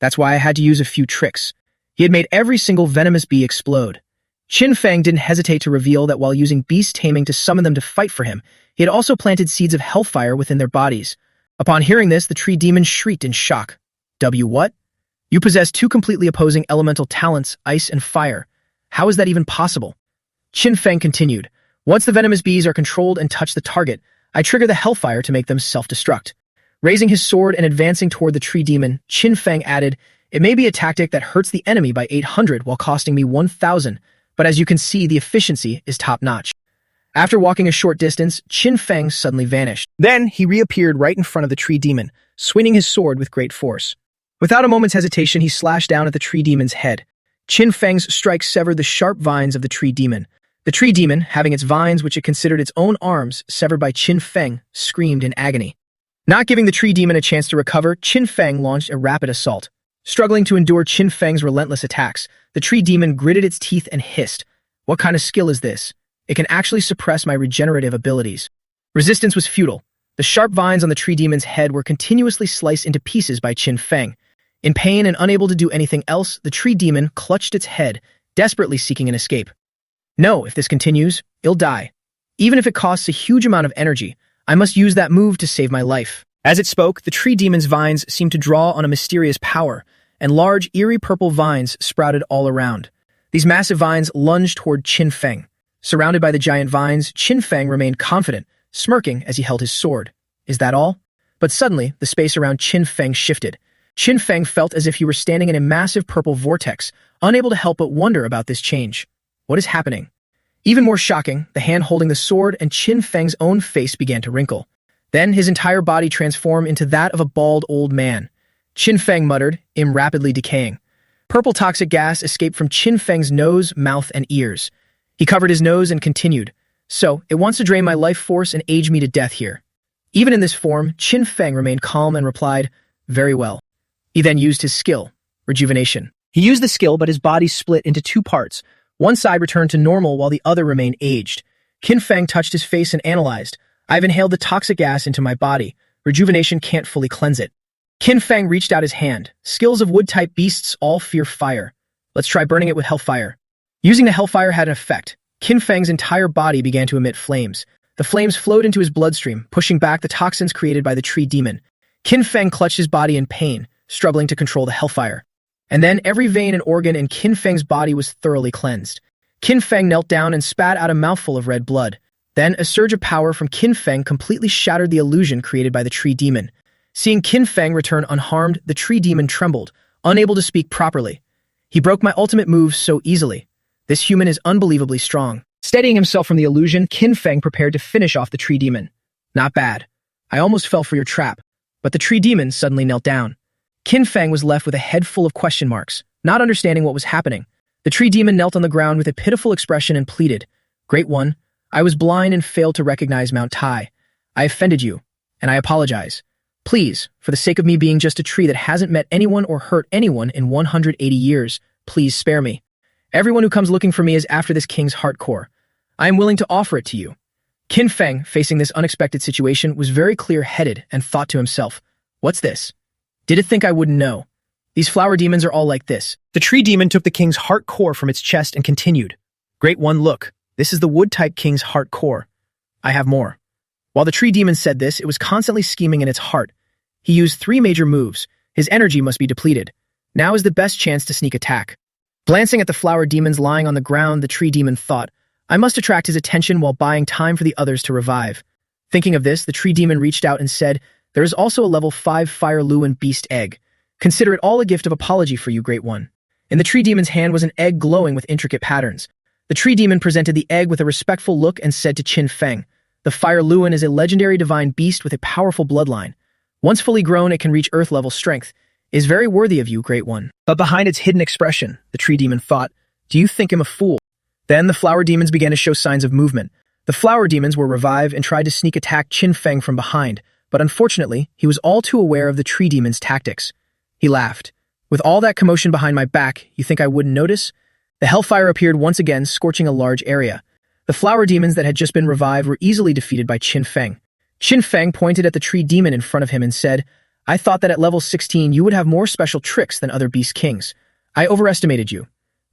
That's why I had to use a few tricks." He had made every single venomous bee explode. Qin Feng didn't hesitate to reveal that while using beast taming to summon them to fight for him, he had also planted seeds of hellfire within their bodies. Upon hearing this, the tree demon shrieked in shock. What? You possess two completely opposing elemental talents, ice and fire. How is that even possible? Qin Feng continued, "Once the venomous bees are controlled and touch the target, I trigger the hellfire to make them self-destruct." Raising his sword and advancing toward the tree demon, Qin Feng added, "It may be a tactic that hurts the enemy by 800 while costing me 1,000, but as you can see, the efficiency is top-notch." After walking a short distance, Qin Feng suddenly vanished. Then he reappeared right in front of the tree demon, swinging his sword with great force. Without a moment's hesitation, he slashed down at the tree demon's head. Qin Feng's strike severed the sharp vines of the tree demon. The tree demon, having its vines which it considered its own arms severed by Qin Feng, screamed in agony. Not giving the tree demon a chance to recover, Qin Feng launched a rapid assault. Struggling to endure Qin Feng's relentless attacks, the tree demon gritted its teeth and hissed, "What kind of skill is this? It can actually suppress my regenerative abilities." Resistance was futile. The sharp vines on the tree demon's head were continuously sliced into pieces by Qin Feng. In pain and unable to do anything else, the tree demon clutched its head, desperately seeking an escape. "No, if this continues, it'll die. Even if it costs a huge amount of energy, I must use that move to save my life." As it spoke, the tree demon's vines seemed to draw on a mysterious power, and large, eerie purple vines sprouted all around. These massive vines lunged toward Qin Feng. Surrounded by the giant vines, Qin Feng remained confident, smirking as he held his sword. Is that all? But suddenly, the space around Qin Feng shifted. Qin Feng felt as if he were standing in a massive purple vortex, unable to help but wonder about this change. What is happening? Even more shocking, the hand holding the sword and Qin Feng's own face began to wrinkle. Then his entire body transformed into that of a bald old man. Qin Feng muttered, "I'm rapidly decaying." Purple toxic gas escaped from Qin Feng's nose, mouth, and ears. He covered his nose and continued, "So, it wants to drain my life force and age me to death here." Even in this form, Qin Feng remained calm and replied, "Very well." He then used his skill, rejuvenation. He used the skill, but his body split into two parts. One side returned to normal while the other remained aged. Qin Feng touched his face and analyzed, "I've inhaled the toxic gas into my body. Rejuvenation can't fully cleanse it." Qin Feng reached out his hand. Skills of wood-type beasts all fear fire. Let's try burning it with hellfire. Using the hellfire had an effect. Qin Feng's entire body began to emit flames. The flames flowed into his bloodstream, pushing back the toxins created by the tree demon. Qin Feng clutched his body in pain, struggling to control the hellfire. And then every vein and organ in Qin Feng's body was thoroughly cleansed. Qin Feng knelt down and spat out a mouthful of red blood. Then a surge of power from Qin Feng completely shattered the illusion created by the tree demon. Seeing Qin Feng return unharmed, the tree demon trembled, unable to speak properly. "He broke my ultimate move so easily. This human is unbelievably strong." Steadying himself from the illusion, Qin Feng prepared to finish off the tree demon. "Not bad. I almost fell for your trap." But the tree demon suddenly knelt down. Qin Feng was left with a head full of question marks, not understanding what was happening. The tree demon knelt on the ground with a pitiful expression and pleaded, "Great One, I was blind and failed to recognize Mount Tai. I offended you, and I apologize. Please, for the sake of me being just a tree that hasn't met anyone or hurt anyone in 180 years, please spare me. Everyone who comes looking for me is after this king's heart core. I am willing to offer it to you." Qin Feng, facing this unexpected situation, was very clear-headed and thought to himself, "What's this? Did it think I wouldn't know? These flower demons are all like this." The tree demon took the king's heart core from its chest and continued, "Great One, look, this is the wood-type king's heart core. I have more." While the tree demon said this, it was constantly scheming in its heart. He used 3 major moves. His energy must be depleted. Now is the best chance to sneak attack. Glancing at the flower demons lying on the ground, the tree demon thought, I must attract his attention while buying time for the others to revive. Thinking of this, the tree demon reached out and said, "There is also a level 5 Fire Luin Beast egg. Consider it all a gift of apology for you, Great One." In the tree demon's hand was an egg glowing with intricate patterns. The tree demon presented the egg with a respectful look and said to Qin Feng, "The Fire Luin is a legendary divine beast with a powerful bloodline. Once fully grown, it can reach Earth-level strength. It is very worthy of you, Great One." But behind its hidden expression, the tree demon thought, "Do you think him a fool?" Then the flower demons began to show signs of movement. The flower demons were revived and tried to sneak attack Qin Feng from behind, but unfortunately, he was all too aware of the tree demon's tactics. He laughed. "With all that commotion behind my back, you think I wouldn't notice?" The hellfire appeared once again, scorching a large area. The flower demons that had just been revived were easily defeated by Qin Feng. Qin Feng pointed at the tree demon in front of him and said, "I thought that at level 16 you would have more special tricks than other beast kings. I overestimated you."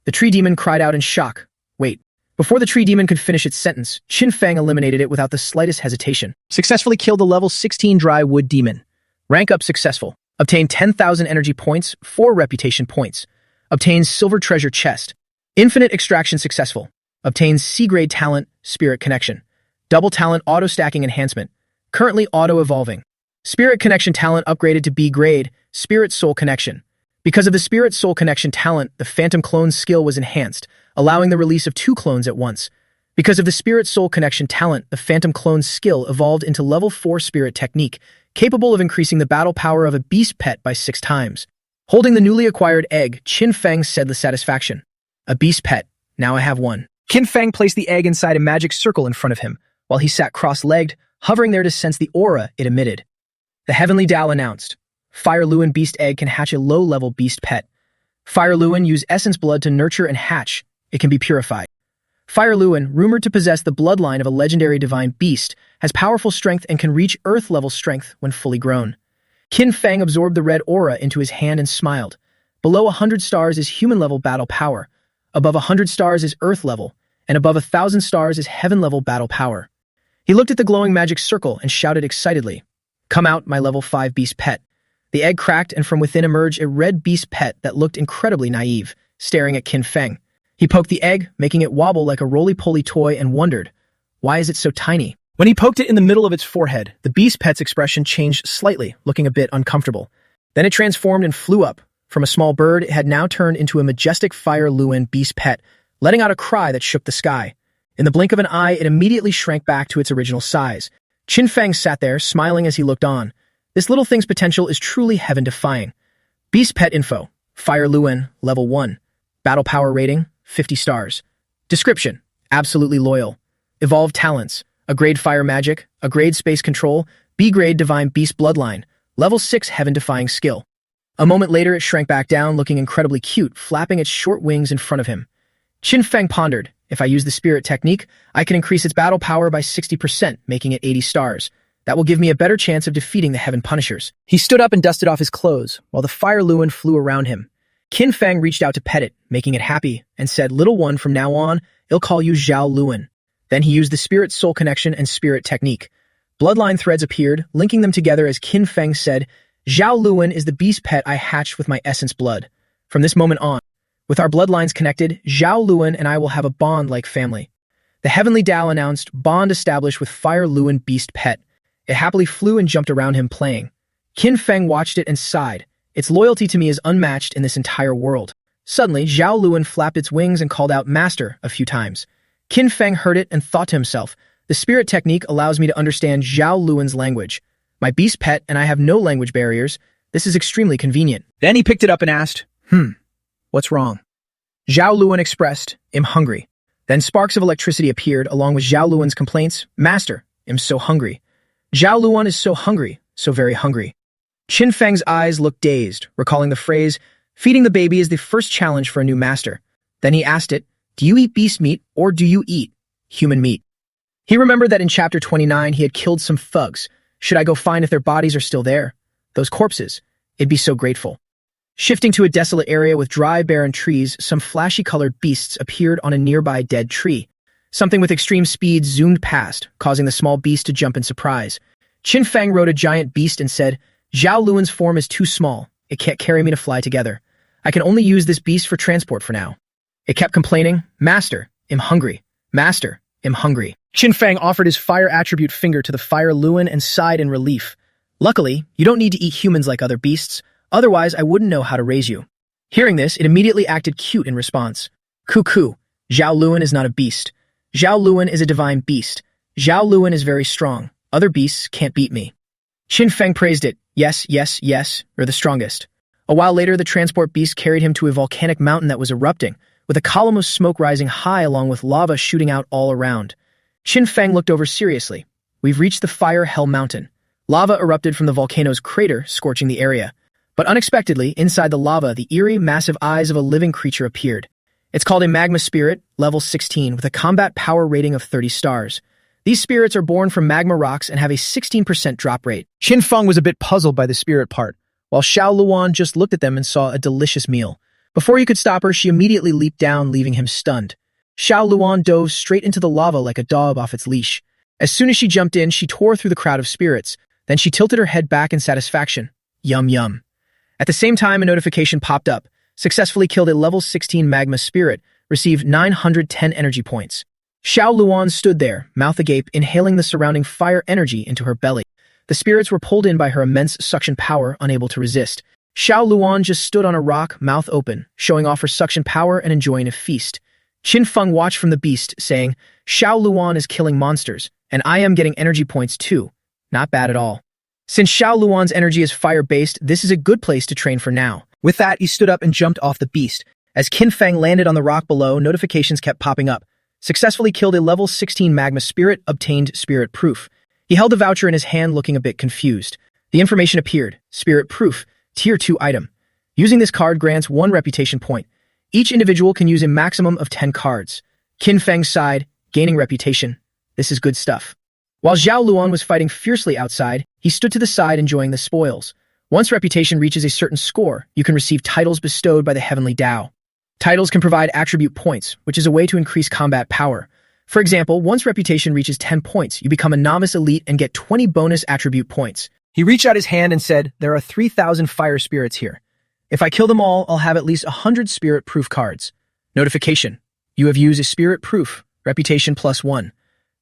The tree demon cried out in shock. "Wait." Before the tree demon could finish its sentence, Qin Feng eliminated it without the slightest hesitation. Successfully killed the level 16 dry wood demon. Rank up successful. Obtain 10,000 energy points, 4 reputation points. Obtains silver treasure chest. Infinite extraction successful. Obtains C-grade talent, spirit connection. Double talent auto-stacking enhancement. Currently auto-evolving. Spirit connection talent upgraded to B-grade, spirit soul connection. Because of the spirit soul connection talent, the phantom clone skill was enhanced, allowing the release of 2 clones at once. Because of the spirit soul connection talent, the phantom clone skill evolved into level 4 spirit technique, capable of increasing the battle power of a beast pet by 6 times. Holding the newly acquired egg, Qin Feng said with satisfaction, "A beast pet, now I have one." Qin Feng placed the egg inside a magic circle in front of him, while he sat cross-legged, hovering there to sense the aura it emitted. The Heavenly Tao announced, "Fire Luin Beast Egg can hatch a low-level beast pet. Fire Luin use essence blood to nurture and hatch. It can be purified." Fire Luin, rumored to possess the bloodline of a legendary divine beast, has powerful strength and can reach Earth-level strength when fully grown. Qin Feng absorbed the red aura into his hand and smiled. Below 100 stars is human-level battle power. Above 100 stars is Earth-level, and above 1,000 stars is heaven-level battle power. He looked at the glowing magic circle and shouted excitedly, "Come out, my level 5 beast pet." The egg cracked, and from within emerged a red beast pet that looked incredibly naive, staring at Qin Feng. He poked the egg, making it wobble like a roly-poly toy, and wondered, "Why is it so tiny?" When he poked it in the middle of its forehead, the beast pet's expression changed slightly, looking a bit uncomfortable. Then it transformed and flew up. From a small bird, it had now turned into a majestic Fire Luin beast pet, letting out a cry that shook the sky. In the blink of an eye, it immediately shrank back to its original size. Qin Feng sat there, smiling as he looked on. This little thing's potential is truly heaven-defying. Beast pet info. Fire Luin, level 1. Battle power rating, 50 stars. Description, absolutely loyal. Evolved talents, a grade fire magic, a grade space control, B-grade divine beast bloodline, level 6 heaven-defying skill. A moment later, it shrank back down, looking incredibly cute, flapping its short wings in front of him. Qin Feng pondered, if I use the spirit technique, I can increase its battle power by 60%, making it 80 stars. That will give me a better chance of defeating the Heaven Punishers. He stood up and dusted off his clothes, while the Fire Luin flew around him. Qin Feng reached out to pet it, making it happy, and said, "Little one, from now on, I'll call you Zhao Luin." Then he used the Spirit Soul Connection and Spirit Technique. Bloodline threads appeared, linking them together as Qin Feng said, "Zhao Luin is the beast pet I hatched with my essence blood. From this moment on, with our bloodlines connected, Zhao Luin and I will have a bond like family." The Heavenly Tao announced, "Bond established with Fire Luin beast pet." It happily flew and jumped around him, playing. Qin Feng watched it and sighed. "Its loyalty to me is unmatched in this entire world." Suddenly, Zhao Luin flapped its wings and called out "Master" a few times. Qin Feng heard it and thought to himself, "The spirit technique allows me to understand Zhao Luin's language. My beast pet and I have no language barriers. This is extremely convenient." Then he picked it up and asked, "What's wrong?" Zhao Luin expressed, "I'm hungry." Then sparks of electricity appeared along with Zhao Luin's complaints, "Master, I'm so hungry." Zhao Luin is so hungry, so very hungry. Qin Feng's eyes looked dazed, recalling the phrase, "Feeding the baby is the first challenge for a new master." Then he asked it, "Do you eat beast meat or do you eat human meat?" He remembered that in chapter 29 he had killed some thugs. Should I go find if their bodies are still there? Those corpses. It'd be so grateful. Shifting to a desolate area with dry, barren trees, some flashy-colored beasts appeared on a nearby dead tree. Something with extreme speed zoomed past, causing the small beast to jump in surprise. Qin Feng rode a giant beast and said, "Zhao Luin's form is too small. It can't carry me to fly together. I can only use this beast for transport for now." It kept complaining, "Master, I'm hungry. Master, am hungry. Qin Feng offered his fire attribute finger to the fire Luan and sighed in relief. Luckily, you don't need to eat humans like other beasts, otherwise I wouldn't know how to raise you. Hearing this, it immediately acted cute in response. Cuckoo, Zhao Luan is not a beast. Zhao Luan is a divine beast. Zhao Luan is very strong. Other beasts can't beat me. Qin Feng praised it. Yes, yes, yes, you're the strongest. A while later, the transport beast carried him to a volcanic mountain that was erupting, with a column of smoke rising high along with lava shooting out all around. Qin Feng looked over seriously. We've reached the Fire Hell Mountain. Lava erupted from the volcano's crater, scorching the area. But unexpectedly, inside the lava, the eerie, massive eyes of a living creature appeared. It's called a magma spirit, level 16, with a combat power rating of 30 stars. These spirits are born from magma rocks and have a 16% drop rate. Qin Feng was a bit puzzled by the spirit part, while Xiao Luan just looked at them and saw a delicious meal. Before he could stop her, she immediately leaped down, leaving him stunned. Xiao Luan dove straight into the lava like a dog off its leash. As soon as she jumped in, she tore through the crowd of spirits. Then she tilted her head back in satisfaction. Yum yum. At the same time, a notification popped up. Successfully killed a level 16 magma spirit. Received 910 energy points. Xiao Luan stood there, mouth agape, inhaling the surrounding fire energy into her belly. The spirits were pulled in by her immense suction power, unable to resist. Xiao Luan just stood on a rock, mouth open, showing off her suction power and enjoying a feast. Qin Feng watched from the beast, saying, Xiao Luan is killing monsters, and I am getting energy points too. Not bad at all. Since Xiao Luan's energy is fire-based, this is a good place to train for now. With that, he stood up and jumped off the beast. As Qin Feng landed on the rock below, notifications kept popping up. Successfully killed a level 16 magma spirit, obtained spirit proof. He held the voucher in his hand, looking a bit confused. The information appeared. Spirit proof, tier 2 item. Using this card grants 1 reputation point. Each individual can use a maximum of 10 cards. Qin Feng sighed, gaining reputation. This is good stuff. While Zhao Luan was fighting fiercely outside, he stood to the side enjoying the spoils. Once reputation reaches a certain score, you can receive titles bestowed by the Heavenly Tao. Titles can provide attribute points, which is a way to increase combat power. For example, once reputation reaches 10 points, you become a novice elite and get 20 bonus attribute points. He reached out his hand and said, there are 3,000 fire spirits here. If I kill them all, I'll have at least 100 spirit proof cards. Notification. You have used a spirit proof. Reputation +1.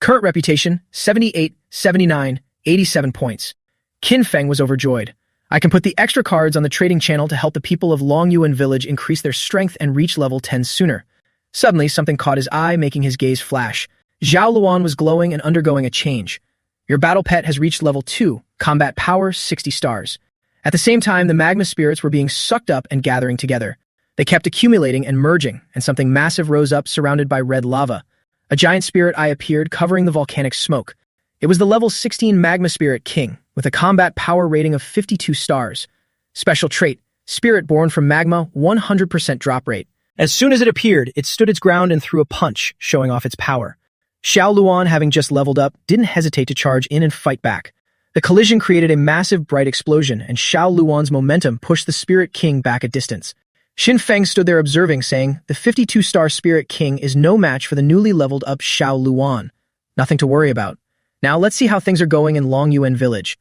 Current reputation, 78, 79, 87 points. Qin Feng was overjoyed. I can put the extra cards on the trading channel to help the people of Longyuan Village increase their strength and reach level 10 sooner. Suddenly, something caught his eye, making his gaze flash. Zhao Luan was glowing and undergoing a change. Your battle pet has reached level 2, combat power 60 stars. At the same time, the magma spirits were being sucked up and gathering together. They kept accumulating and merging, and something massive rose up surrounded by red lava. A giant spirit eye appeared, covering the volcanic smoke. It was the level 16 magma spirit king, with a combat power rating of 52 stars. Special trait, spirit born from magma, 100% drop rate. As soon as it appeared, it stood its ground and threw a punch, showing off its power. Xiao Luan, having just leveled up, didn't hesitate to charge in and fight back. The collision created a massive bright explosion, and Xiao Luan's momentum pushed the Spirit King back a distance. Qin Feng stood there observing, saying, the 52-star Spirit King is no match for the newly leveled up Xiao Luan. Nothing to worry about. Now let's see how things are going in Longyuan Village.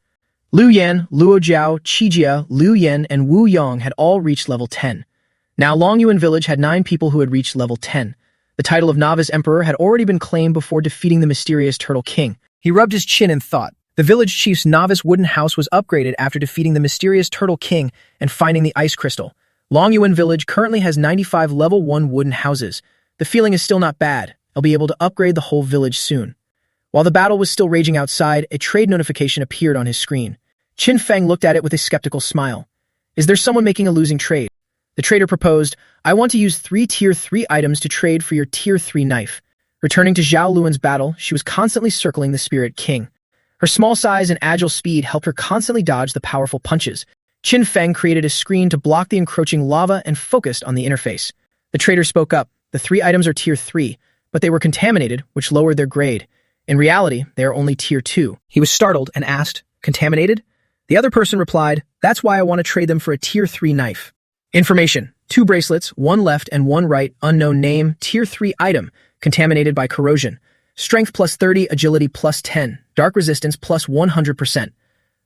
Liu Yan, Luo Jiao, Qijia, Liu Yan, and Wu Yong had all reached level 10. Now Longyuan Village had 9 people who had reached level 10. The title of Novice Emperor had already been claimed before defeating the mysterious Turtle King. He rubbed his chin and thought. The village chief's novice wooden house was upgraded after defeating the mysterious Turtle King and finding the ice crystal. Longyuan Village currently has 95 level 1 wooden houses. The feeling is still not bad. I'll be able to upgrade the whole village soon. While the battle was still raging outside, a trade notification appeared on his screen. Qin Feng looked at it with a skeptical smile. Is there someone making a losing trade? The trader proposed, I want to use 3 tier 3 items to trade for your tier 3 knife. Returning to Zhao Luan's battle, she was constantly circling the Spirit King. Her small size and agile speed helped her constantly dodge the powerful punches. Qin Feng created a screen to block the encroaching lava and focused on the interface. The trader spoke up. The 3 items are tier 3, but they were contaminated, which lowered their grade. In reality, they are only tier 2. He was startled and asked, contaminated? The other person replied, that's why I want to trade them for a tier 3 knife. Information, 2 bracelets, 1 left and 1 right, unknown name, tier 3 item, contaminated by corrosion. Strength +30, agility +10, dark resistance +100%.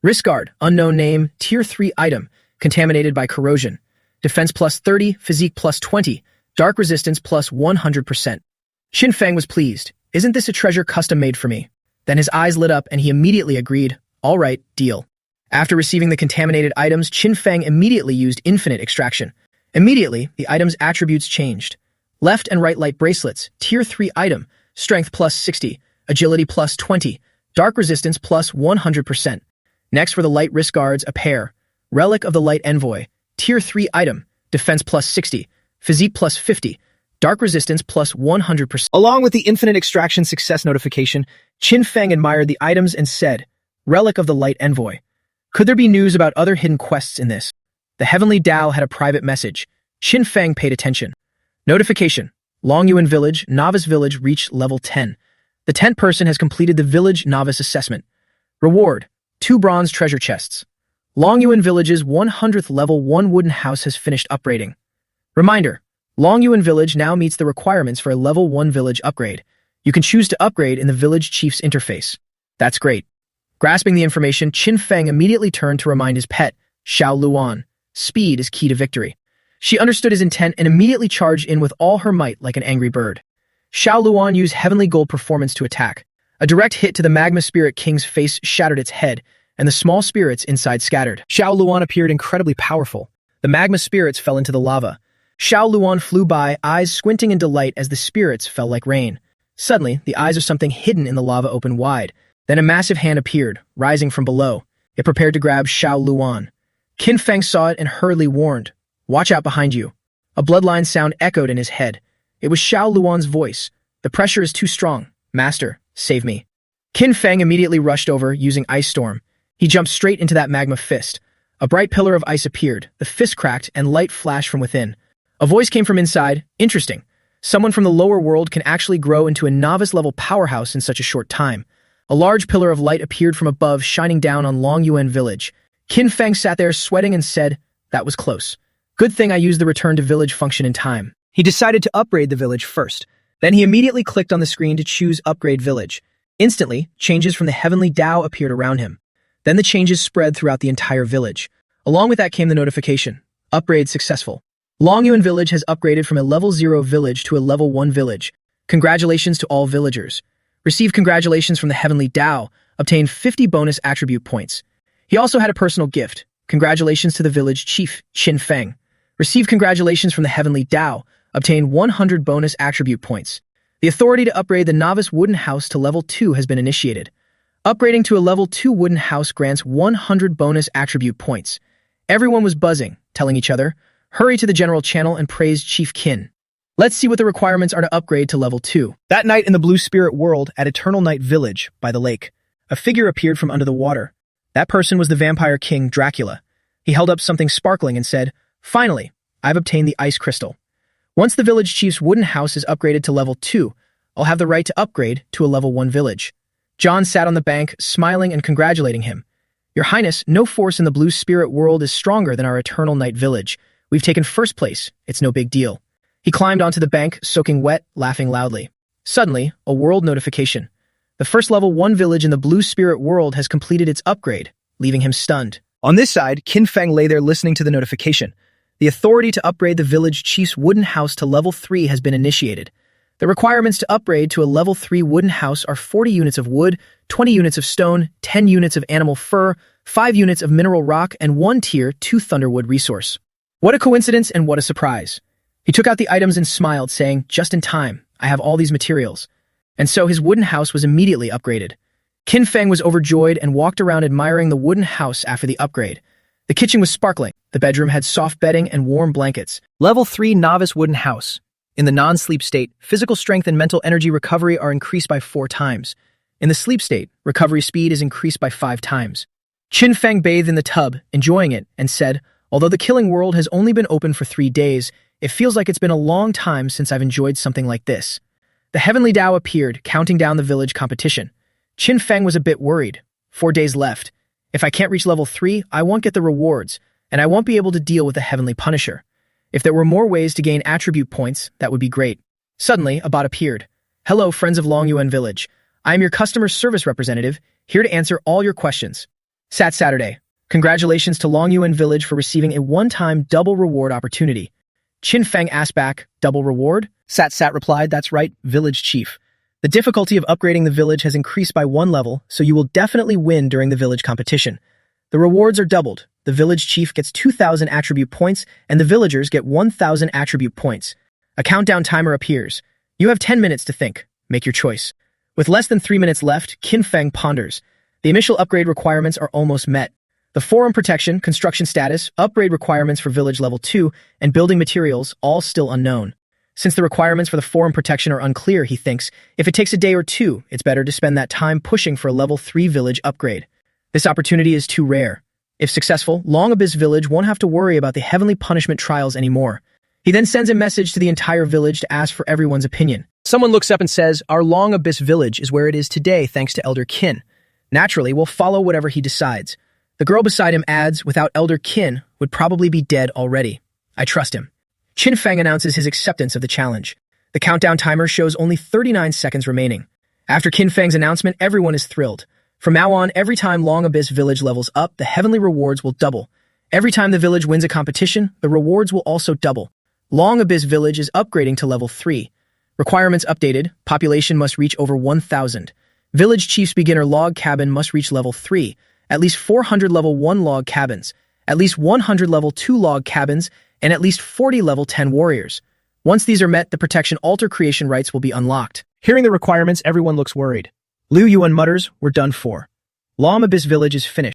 Wrist guard, unknown name, tier 3 item, contaminated by corrosion. Defense +30, physique +20, dark resistance +100%. Qin Feng was pleased. Isn't this a treasure custom made for me? Then his eyes lit up and he immediately agreed, all right, deal. After receiving the contaminated items, Qin Feng immediately used infinite extraction. Immediately, the item's attributes changed. Left and right light bracelets, tier 3 item, strength plus 60, agility plus 20, dark resistance plus 100%. Next were the light wrist guards, a pair. Relic of the Light Envoy, tier 3 item, defense plus 60, physique plus 50, dark resistance plus 100%. Along with the infinite extraction success notification, Qin Feng admired the items and said, Relic of the Light Envoy. Could there be news about other hidden quests in this? The Heavenly Tao had a private message. Qin Feng paid attention. Notification. Longyuan Village, Novice Village reached level 10. The 10th person has completed the Village Novice Assessment. Reward. 2 bronze treasure chests. Longyuan Village's 100th level 1 wooden house has finished upgrading. Reminder. Longyuan Village now meets the requirements for a level 1 village upgrade. You can choose to upgrade in the village chief's interface. That's great. Grasping the information, Qin Feng immediately turned to remind his pet, Xiao Luan. Speed is key to victory. She understood his intent and immediately charged in with all her might like an angry bird. Xiao Luan used Heavenly Gold Performance to attack. A direct hit to the Magma Spirit King's face shattered its head, and the small spirits inside scattered. Xiao Luan appeared incredibly powerful. The magma spirits fell into the lava. Xiao Luan flew by, eyes squinting in delight as the spirits fell like rain. Suddenly, the eyes of something hidden in the lava opened wide. Then a massive hand appeared, rising from below. It prepared to grab Xiao Luan. Qin Feng saw it and hurriedly warned, Watch out behind you. A bloodline sound echoed in his head. It was Xiao Luan's voice. The pressure is too strong. Master, save me. Qin Feng immediately rushed over, using Ice Storm. He jumped straight into that magma fist. A bright pillar of ice appeared, the fist cracked, and light flashed from within. A voice came from inside. Interesting. Someone from the lower world can actually grow into a novice-level powerhouse in such a short time. A large pillar of light appeared from above, shining down on Longyuan Village. Qin Feng sat there sweating and said, That was close. Good thing I used the return to village function in time. He decided to upgrade the village first. Then he immediately clicked on the screen to choose Upgrade Village. Instantly, changes from the Heavenly Tao appeared around him. Then the changes spread throughout the entire village. Along with that came the notification. Upgrade successful. Longyuan Village has upgraded from a level 0 village to a level 1 village. Congratulations to all villagers. Receive congratulations from the Heavenly Tao. Obtain 50 bonus attribute points. He also had a personal gift. Congratulations to the village chief, Qin Feng. Receive congratulations from the Heavenly Tao. Obtain 100 bonus attribute points. The authority to upgrade the novice wooden house to level 2 has been initiated. Upgrading to a level 2 wooden house grants 100 bonus attribute points. Everyone was buzzing, telling each other, hurry to the general channel and praise Chief Qin. Let's see what the requirements are to upgrade to level 2. That night in the Blue Spirit World at Eternal Night Village by the lake, a figure appeared from under the water. That person was the vampire king Dracula. He held up something sparkling and said, Finally, I've obtained the ice crystal. Once the village chief's wooden house is upgraded to level 2, I'll have the right to upgrade to a level 1 village. John sat on the bank, smiling and congratulating him. Your Highness, no force in the Blue Spirit World is stronger than our Eternal Night Village. We've taken first place. It's no big deal. He climbed onto the bank, soaking wet, laughing loudly. Suddenly, a world notification. The first level 1 village in the Blue Spirit World has completed its upgrade, leaving him stunned. On this side, Qin Feng lay there listening to the notification. The authority to upgrade the village chief's wooden house to level 3 has been initiated. The requirements to upgrade to a level 3 wooden house are 40 units of wood, 20 units of stone, 10 units of animal fur, 5 units of mineral rock, and 1 tier 2 thunderwood resource. What a coincidence and what a surprise. He took out the items and smiled, saying, Just in time, I have all these materials. And so his wooden house was immediately upgraded. Qin Feng was overjoyed and walked around admiring the wooden house after the upgrade. The kitchen was sparkling. The bedroom had soft bedding and warm blankets. Level 3 Novice Wooden House. In the non-sleep state, physical strength and mental energy recovery are increased by 4 times. In the sleep state, recovery speed is increased by 5 times. Qin Feng bathed in the tub, enjoying it, and said, Although the killing world has only been open for 3 days, it feels like it's been a long time since I've enjoyed something like this. The Heavenly Tao appeared, counting down the village competition. Qin Feng was a bit worried. 4 days left. If I can't reach level 3, I won't get the rewards, and I won't be able to deal with the Heavenly Punisher. If there were more ways to gain attribute points, that would be great. Suddenly, a bot appeared. Hello, friends of Longyuan Village. I am your customer service representative, here to answer all your questions. Saturday. Congratulations to Longyuan Village for receiving a one-time double reward opportunity. Qin Feng asked back, double reward? Sat replied, That's right, village chief. The difficulty of upgrading the village has increased by 1 level, so you will definitely win during the village competition. The rewards are doubled. The village chief gets 2,000 attribute points, and the villagers get 1,000 attribute points. A countdown timer appears. You have 10 minutes to think. Make your choice. With less than 3 minutes left, Qin Feng ponders. The initial upgrade requirements are almost met. The forum protection, construction status, upgrade requirements for village level 2, and building materials, all still unknown. Since the requirements for the forum protection are unclear, he thinks, if it takes a day or two, it's better to spend that time pushing for a level 3 village upgrade. This opportunity is too rare. If successful, Long Abyss Village won't have to worry about the heavenly punishment trials anymore. He then sends a message to the entire village to ask for everyone's opinion. Someone looks up and says, our Long Abyss Village is where it is today thanks to Elder Qin. Naturally, we'll follow whatever he decides. The girl beside him adds, without Elder Qin, would probably be dead already. I trust him. Qin Feng announces his acceptance of the challenge. The countdown timer shows only 39 seconds remaining. After Qin Feng's announcement, everyone is thrilled. From now on, every time Long Abyss Village levels up, the heavenly rewards will double. Every time the village wins a competition, the rewards will also double. Long Abyss Village is upgrading to level 3. Requirements updated. Population must reach over 1,000. Village Chief's beginner log cabin must reach level 3. At least 400 level 1 log cabins. At least 100 level 2 log cabins. And at least 40 level 10 warriors. Once these are met, the protection altar creation rights will be unlocked. Hearing the requirements, everyone looks worried. Liu Yuan mutters, we're done for. Long Abyss Village is finished.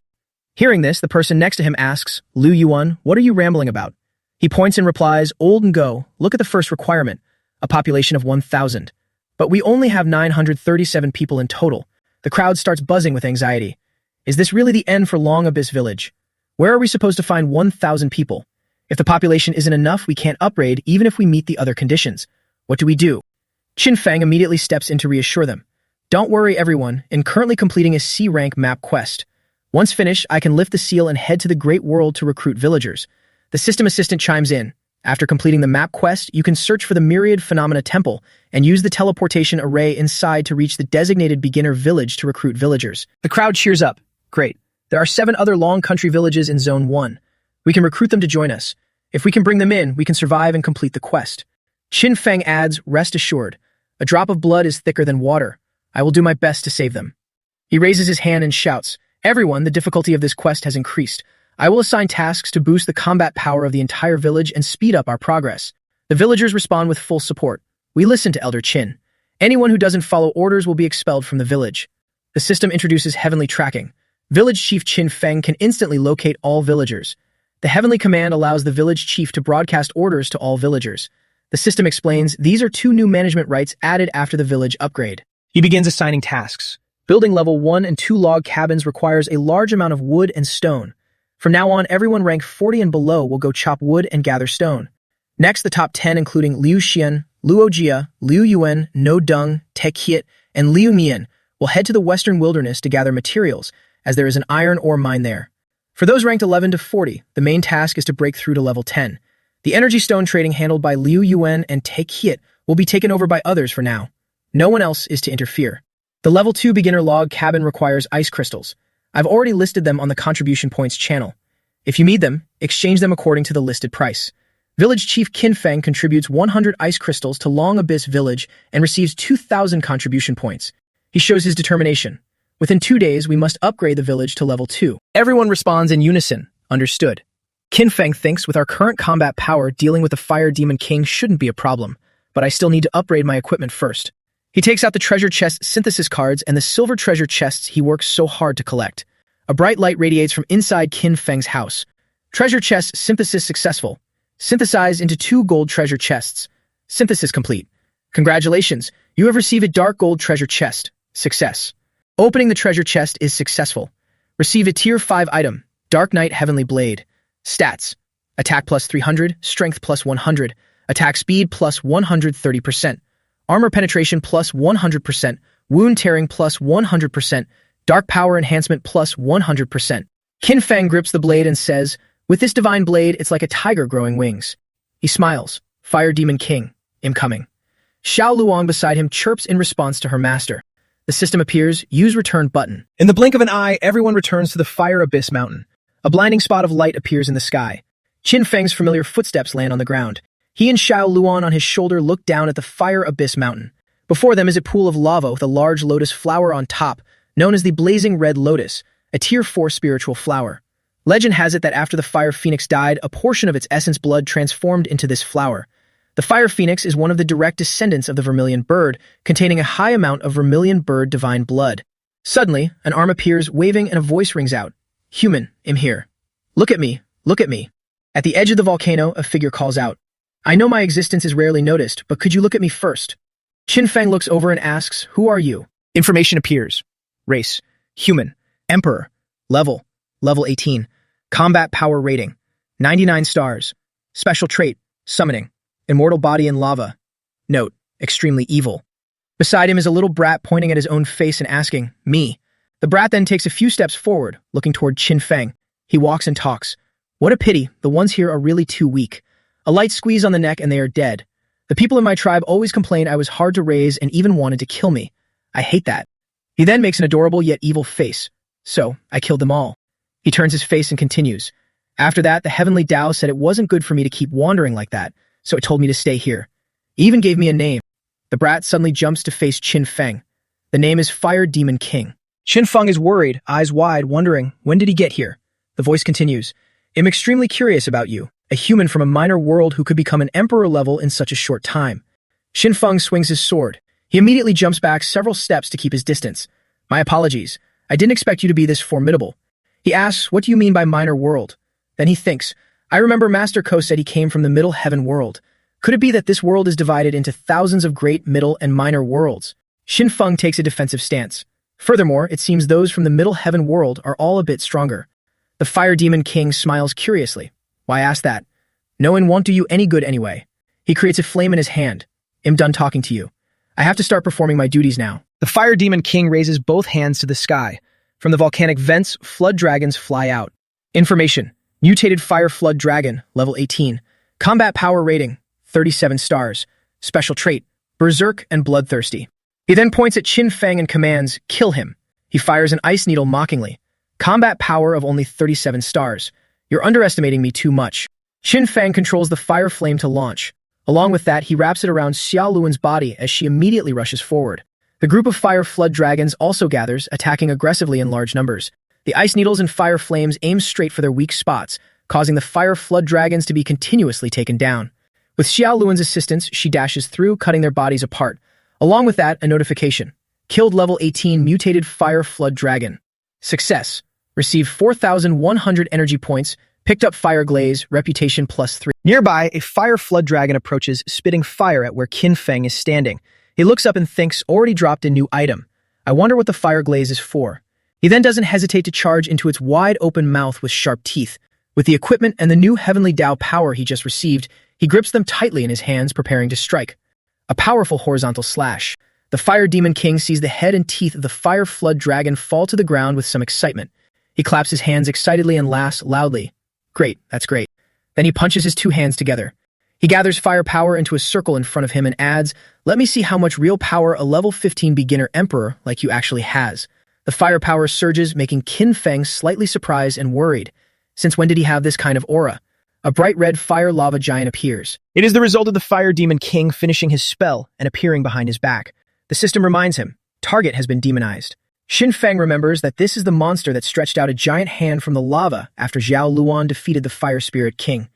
Hearing this, the person next to him asks, Liu Yuan, what are you rambling about? He points and replies, old and go, look at the first requirement, a population of 1,000. But we only have 937 people in total. The crowd starts buzzing with anxiety. Is this really the end for Long Abyss Village? Where are we supposed to find 1,000 people? If the population isn't enough, we can't upgrade even if we meet the other conditions. What do we do? Qin Feng immediately steps in to reassure them. Don't worry, everyone. In currently completing a C-rank map quest. Once finished, I can lift the seal and head to the Great World to recruit villagers. The system assistant chimes in. After completing the map quest, you can search for the Myriad Phenomena Temple and use the teleportation array inside to reach the designated beginner village to recruit villagers. The crowd cheers up. Great. There are 7 other long country villages in Zone 1. We can recruit them to join us. If we can bring them in, we can survive and complete the quest. Qin Feng adds, rest assured. A drop of blood is thicker than water. I will do my best to save them. He raises his hand and shouts, everyone, the difficulty of this quest has increased. I will assign tasks to boost the combat power of the entire village and speed up our progress. The villagers respond with full support. We listen to Elder Qin. Anyone who doesn't follow orders will be expelled from the village. The system introduces heavenly tracking. Village Chief Qin Feng can instantly locate all villagers. The heavenly command allows the village chief to broadcast orders to all villagers. The system explains these are 2 new management rights added after the village upgrade. He begins assigning tasks. Building level 1 and 2 log cabins requires a large amount of wood and stone. From now on, everyone ranked 40 and below will go chop wood and gather stone. Next, the top 10, including Liu Xian, Luo Jia, Liu Yuan, No Dung, Tek Hiet, and Liu Mian, will head to the western wilderness to gather materials, as there is an iron ore mine there. For those ranked 11 to 40, the main task is to break through to level 10. The energy stone trading handled by Liu Yuan and Tek Hiet will be taken over by others for now. No one else is to interfere. The level 2 beginner log cabin requires ice crystals. I've already listed them on the contribution points channel. If you need them, exchange them according to the listed price. Village Chief Qin Feng contributes 100 ice crystals to Long Abyss Village and receives 2,000 contribution points. He shows his determination. Within 2 days, we must upgrade the village to level 2. Everyone responds in unison. Understood. Qin Feng thinks with our current combat power, dealing with the Fire Demon King shouldn't be a problem, but I still need to upgrade my equipment first. He takes out the treasure chest synthesis cards and the silver treasure chests he works so hard to collect. A bright light radiates from inside Qin Feng's house. Treasure chest synthesis successful. Synthesized into 2 gold treasure chests. Synthesis complete. Congratulations, you have received a dark gold treasure chest. Success. Opening the treasure chest is successful. Receive a tier 5 item, Dark Knight Heavenly Blade. Stats. Attack plus 300, Strength plus 100, Attack speed plus 130%. Armor penetration plus 100%, wound tearing plus 100%, dark power enhancement plus 100%. Qin Feng grips the blade and says, with this divine blade, it's like a tiger growing wings. He smiles. Fire Demon King, incoming. Xiao Luong beside him chirps in response to her master. The system appears, use return button. In the blink of an eye, everyone returns to the Fire Abyss Mountain. A blinding spot of light appears in the sky. Qin Feng's familiar footsteps land on the ground. He and Xiao Luong on his shoulder look down at the Fire Abyss Mountain. Before them is a pool of lava with a large lotus flower on top, known as the blazing red lotus, a tier 4 spiritual flower. Legend has it that after the fire phoenix died, a portion of its essence blood transformed into this flower. The fire phoenix is one of the direct descendants of the vermilion bird, containing a high amount of vermilion bird divine blood. Suddenly, an arm appears, waving, and a voice rings out. "Human, I'm here. Look at me, look at me." At the edge of the volcano, a figure calls out. "I know my existence is rarely noticed, but could you look at me first?" Qin Feng looks over and asks, "Who are you?" Information appears. Race: human. Emperor. Level: level 18. Combat power rating: 99 stars. Special trait: summoning. Immortal body in lava. Note: extremely evil. Beside him is a little brat pointing at his own face and asking, "Me." The brat then takes a few steps forward, looking toward Qin Feng. He walks and talks. "What a pity, the ones here are really too weak. A light squeeze on the neck and they are dead. The people in my tribe always complained I was hard to raise and even wanted to kill me. I hate that." He then makes an adorable yet evil face. "So, I killed them all." He turns his face and continues. "After that, the heavenly Tao said it wasn't good for me to keep wandering like that, so it told me to stay here. It even gave me a name." The brat suddenly jumps to face Qin Feng. The name is Fire Demon King. Qin Feng is worried, eyes wide, wondering, when did he get here? The voice continues. "I'm extremely curious about you, a human from a minor world who could become an emperor level in such a short time." Qin Feng swings his sword. He immediately jumps back several steps to keep his distance. "My apologies. I didn't expect you to be this formidable." He asks, "What do you mean by minor world?" Then he thinks, "I remember Master Ko said he came from the middle heaven world. Could it be that this world is divided into thousands of great, middle, and minor worlds?" Qin Feng takes a defensive stance. Furthermore, it seems those from the middle heaven world are all a bit stronger. The Fire Demon King smiles curiously. "Why ask that? No one won't do you any good anyway." He creates a flame in his hand. "I'm done talking to you. I have to start performing my duties now." The Fire Demon King raises both hands to the sky. From the volcanic vents, flood dragons fly out. Information: mutated fire flood dragon, level 18. Combat power rating: 37 stars. Special trait: berserk and bloodthirsty. He then points at Qin Feng and commands, "Kill him." He fires an ice needle mockingly. Combat power of only 37 stars. "You're underestimating me too much." Qin Feng controls the fire flame to launch. Along with that, he wraps it around Xiao Luan's body as she immediately rushes forward. The group of fire flood dragons also gathers, attacking aggressively in large numbers. The ice needles and fire flames aim straight for their weak spots, causing the fire flood dragons to be continuously taken down. With Xiao Luan's assistance, she dashes through, cutting their bodies apart. Along with that, a notification. Killed level 18 mutated fire flood dragon. Success. Received 4,100 energy points, picked up fire glaze, reputation +3. Nearby, a fire flood dragon approaches, spitting fire at where Qin Feng is standing. He looks up and thinks, already dropped a new item. I wonder what the fire glaze is for. He then doesn't hesitate to charge into its wide-open mouth with sharp teeth. With the equipment and the new heavenly Tao power he just received, he grips them tightly in his hands, preparing to strike. A powerful horizontal slash. The Fire Demon King sees the head and teeth of the fire flood dragon fall to the ground with some excitement. He claps his hands excitedly and laughs loudly. "Great, that's great." Then he punches his two hands together. He gathers fire power into a circle in front of him and adds, "Let me see how much real power a level 15 beginner emperor like you actually has." The fire power surges, making Qin Feng slightly surprised and worried. Since when did he have this kind of aura? A bright red fire lava giant appears. It is the result of the Fire Demon King finishing his spell and appearing behind his back. The system reminds him, target has been demonized. Qin Feng remembers that this is the monster that stretched out a giant hand from the lava after Xiao Luan defeated the Fire Spirit King.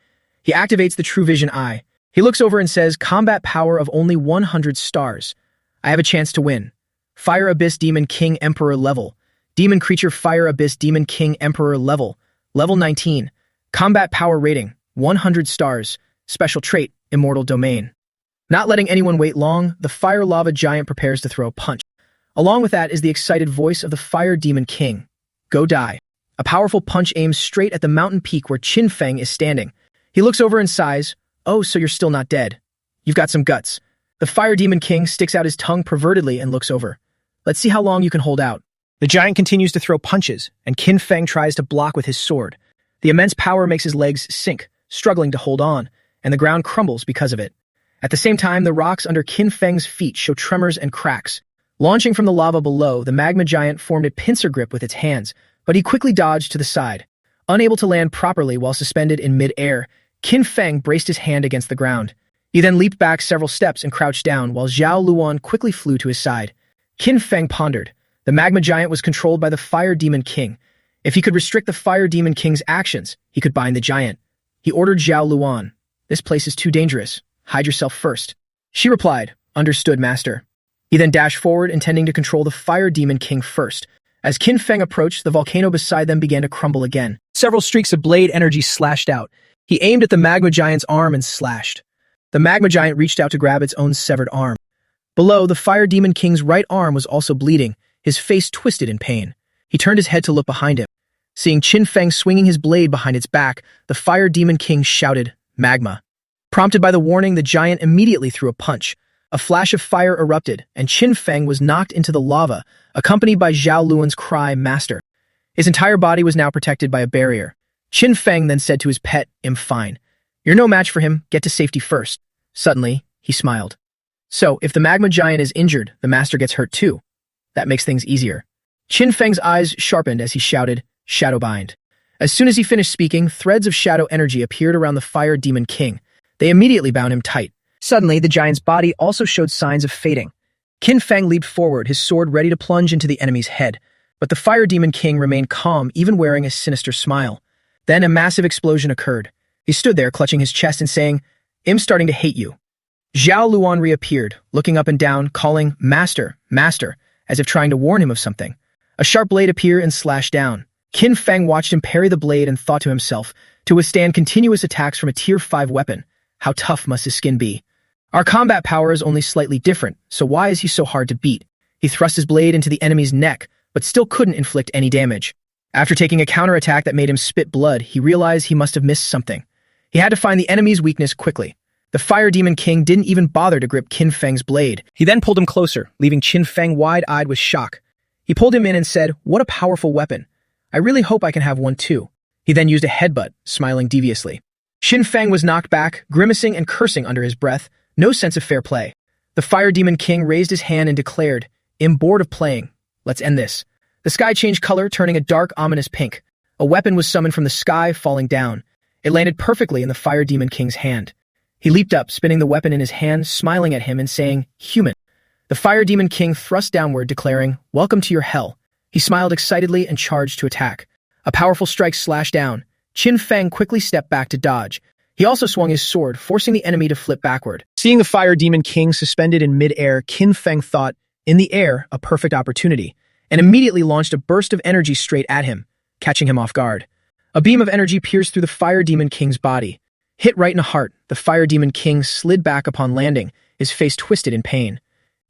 He activates the True Vision Eye. He looks over and says, "Combat power of only 100 stars. I have a chance to win. Fire Abyss Demon King Emperor level. Demon Creature Fire Abyss Demon King Emperor level. Level 19. Combat power rating, 100 stars. Special trait, Immortal Domain." Not letting anyone wait long, the fire lava giant prepares to throw a punch. Along with that is the excited voice of the Fire Demon King. "Go die." A powerful punch aims straight at the mountain peak where Qin Feng is standing. He looks over and sighs, "Oh, so you're still not dead. You've got some guts." The Fire Demon King sticks out his tongue pervertedly and looks over. "Let's see how long you can hold out." The giant continues to throw punches, and Qin Feng tries to block with his sword. The immense power makes his legs sink, struggling to hold on, and the ground crumbles because of it. At the same time, the rocks under Qin Feng's feet show tremors and cracks. Launching from the lava below, the magma giant formed a pincer grip with its hands, but he quickly dodged to the side. Unable to land properly while suspended in mid-air, Qin Feng braced his hand against the ground. He then leaped back several steps and crouched down while Zhao Luan quickly flew to his side. Qin Feng pondered. The magma giant was controlled by the Fire Demon King. If he could restrict the Fire Demon King's actions, he could bind the giant. He ordered Zhao Luan. This place is too dangerous. Hide yourself first. She replied, Understood, master. He then dashed forward, intending to control the Fire Demon King first. As Qin Feng approached, the volcano beside them began to crumble again. Several streaks of blade energy slashed out. He aimed at the magma giant's arm and slashed. The magma giant reached out to grab its own severed arm. Below, the Fire Demon King's right arm was also bleeding, his face twisted in pain. He turned his head to look behind him. Seeing Qin Feng swinging his blade behind its back, the Fire Demon King shouted, Magma. Prompted by the warning, the giant immediately threw a punch. A flash of fire erupted, and Qin Feng was knocked into the lava, accompanied by Zhao Luan's cry, Master. His entire body was now protected by a barrier. Qin Feng then said to his pet, I'm fine. You're no match for him, get to safety first. Suddenly, he smiled. So, if the magma giant is injured, the master gets hurt too. That makes things easier. Qin Feng's eyes sharpened as he shouted, Shadowbind. As soon as he finished speaking, threads of shadow energy appeared around the Fire Demon King. They immediately bound him tight. Suddenly, the giant's body also showed signs of fading. Qin Feng leaped forward, his sword ready to plunge into the enemy's head. But the Fire Demon King remained calm, even wearing a sinister smile. Then a massive explosion occurred. He stood there, clutching his chest and saying, I'm starting to hate you. Zhao Luan reappeared, looking up and down, calling, Master, Master, as if trying to warn him of something. A sharp blade appeared and slashed down. Qin Feng watched him parry the blade and thought to himself, to withstand continuous attacks from a Tier 5 weapon, how tough must his skin be? Our combat power is only slightly different, so why is he so hard to beat? He thrust his blade into the enemy's neck, but still couldn't inflict any damage. After taking a counterattack that made him spit blood, he realized he must have missed something. He had to find the enemy's weakness quickly. The Fire Demon King didn't even bother to grip Qin Feng's blade. He then pulled him closer, leaving Qin Feng wide-eyed with shock. He pulled him in and said, What a powerful weapon. I really hope I can have one too. He then used a headbutt, smiling deviously. Qin Feng was knocked back, grimacing and cursing under his breath, no sense of fair play. The Fire Demon King raised his hand and declared, I'm bored of playing. Let's end this. The sky changed color, turning a dark, ominous pink. A weapon was summoned from the sky, falling down. It landed perfectly in the Fire Demon King's hand. He leaped up, spinning the weapon in his hand, smiling at him and saying, Human. The Fire Demon King thrust downward, declaring, Welcome to your hell. He smiled excitedly and charged to attack. A powerful strike slashed down. Qin Feng quickly stepped back to dodge. He also swung his sword, forcing the enemy to flip backward. Seeing the Fire Demon King suspended in mid-air, Qin Feng thought, in the air, a perfect opportunity, and immediately launched a burst of energy straight at him, catching him off guard. A beam of energy pierced through the Fire Demon King's body. Hit right in the heart, the Fire Demon King slid back upon landing, his face twisted in pain.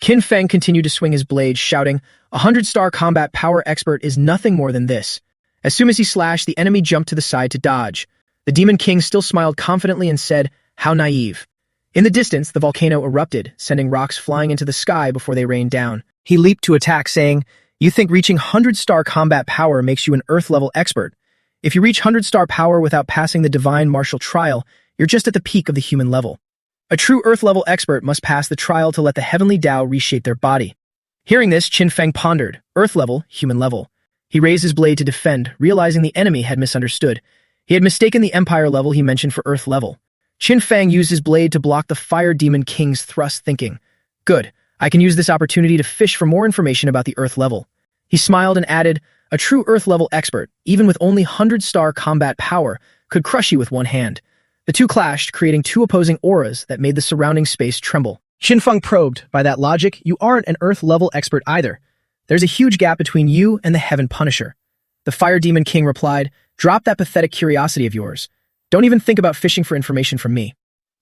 Qin Feng continued to swing his blade, shouting, 100-star combat power expert is nothing more than this. As soon as he slashed, the enemy jumped to the side to dodge. The Demon King still smiled confidently and said, How naive. In the distance, the volcano erupted, sending rocks flying into the sky before they rained down. He leaped to attack, saying, You think reaching 100-star combat power makes you an Earth-level expert? If you reach 100-star power without passing the divine martial trial, you're just at the peak of the human level. A true Earth-level expert must pass the trial to let the heavenly Tao reshape their body. Hearing this, Qin Feng pondered, Earth-level, human level. He raised his blade to defend, realizing the enemy had misunderstood. He had mistaken the Empire level he mentioned for Earth level. Qin Feng used his blade to block the Fire Demon King's thrust, thinking, Good, I can use this opportunity to fish for more information about the Earth level. He smiled and added, A true Earth-level expert, even with only 100-star combat power, could crush you with one hand. The two clashed, creating two opposing auras that made the surrounding space tremble. Qin Feng probed, By that logic, you aren't an Earth-level expert either. There's a huge gap between you and the Heaven Punisher. The Fire Demon King replied, Drop that pathetic curiosity of yours. Don't even think about fishing for information from me.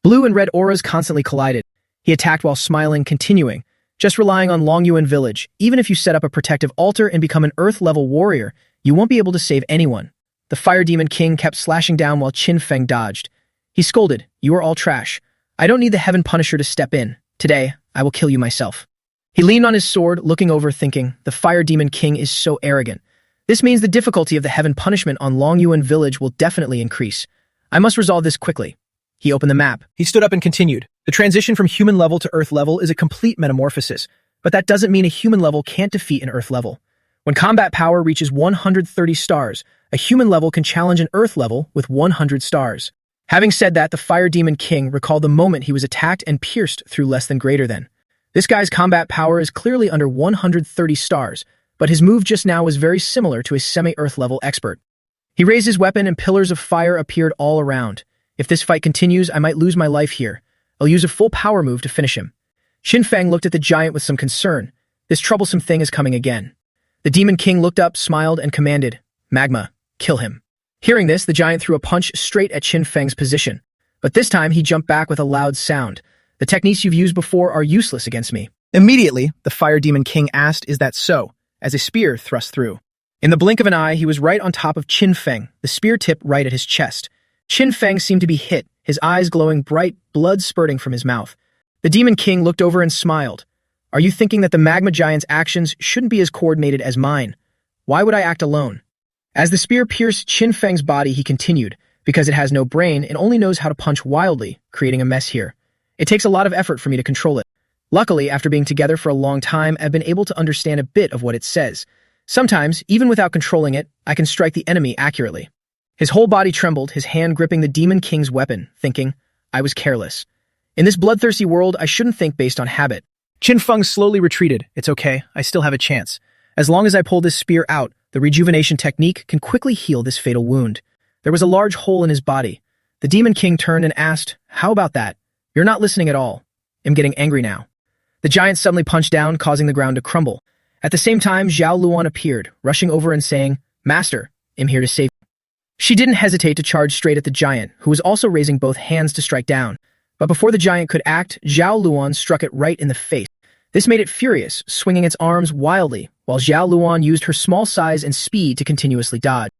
Blue and red auras constantly collided. He attacked while smiling, continuing, Just relying on Longyuan Village, even if you set up a protective altar and become an Earth-level warrior, you won't be able to save anyone. The Fire Demon King kept slashing down while Qin Feng dodged. He scolded, You are all trash. I don't need the Heaven Punisher to step in. Today, I will kill you myself. He leaned on his sword, looking over, thinking, The Fire Demon King is so arrogant. This means the difficulty of the Heaven Punishment on Longyuan Village will definitely increase. I must resolve this quickly. He opened the map. He stood up and continued. The transition from human level to Earth level is a complete metamorphosis, but that doesn't mean a human level can't defeat an Earth level. When combat power reaches 130 stars, a human level can challenge an Earth level with 100 stars. Having said that, the Fire Demon King recalled the moment he was attacked and pierced through less than greater than. This guy's combat power is clearly under 130 stars, but his move just now was very similar to a semi-earth level expert. He raised his weapon and pillars of fire appeared all around. If this fight continues, I might lose my life here. I'll use a full power move to finish him. Qin Feng looked at the giant with some concern. This troublesome thing is coming again. The Demon King looked up, smiled, and commanded, "Magma, kill him." Hearing this, the giant threw a punch straight at Qin Feng's position. But this time, he jumped back with a loud sound. "The techniques you've used before are useless against me." Immediately, the Fire Demon King asked, "Is that so?" as a spear thrust through. In the blink of an eye, he was right on top of Qin Feng, the spear tip right at his chest. Qin Feng seemed to be hit, his eyes glowing bright, blood spurting from his mouth. The Demon King looked over and smiled. "Are you thinking that the Magma Giant's actions shouldn't be as coordinated as mine? Why would I act alone?" As the spear pierced Qin Feng's body, he continued, "Because it has no brain, it only knows how to punch wildly, creating a mess here. It takes a lot of effort for me to control it. Luckily, after being together for a long time, I've been able to understand a bit of what it says. Sometimes, even without controlling it, I can strike the enemy accurately." His whole body trembled, his hand gripping the Demon King's weapon, thinking, "I was careless. In this bloodthirsty world, I shouldn't think based on habit." Qin Feng slowly retreated. "It's okay, I still have a chance. As long as I pull this spear out, the rejuvenation technique can quickly heal this fatal wound." There was a large hole in his body. The Demon King turned and asked, "How about that? You're not listening at all. I'm getting angry now." The giant suddenly punched down, causing the ground to crumble. At the same time, Zhao Luan appeared, rushing over and saying, "Master, I'm here to save you." She didn't hesitate to charge straight at the giant, who was also raising both hands to strike down. But before the giant could act, Zhao Luan struck it right in the face. This made it furious, swinging its arms wildly, while Zhao Luan used her small size and speed to continuously dodge.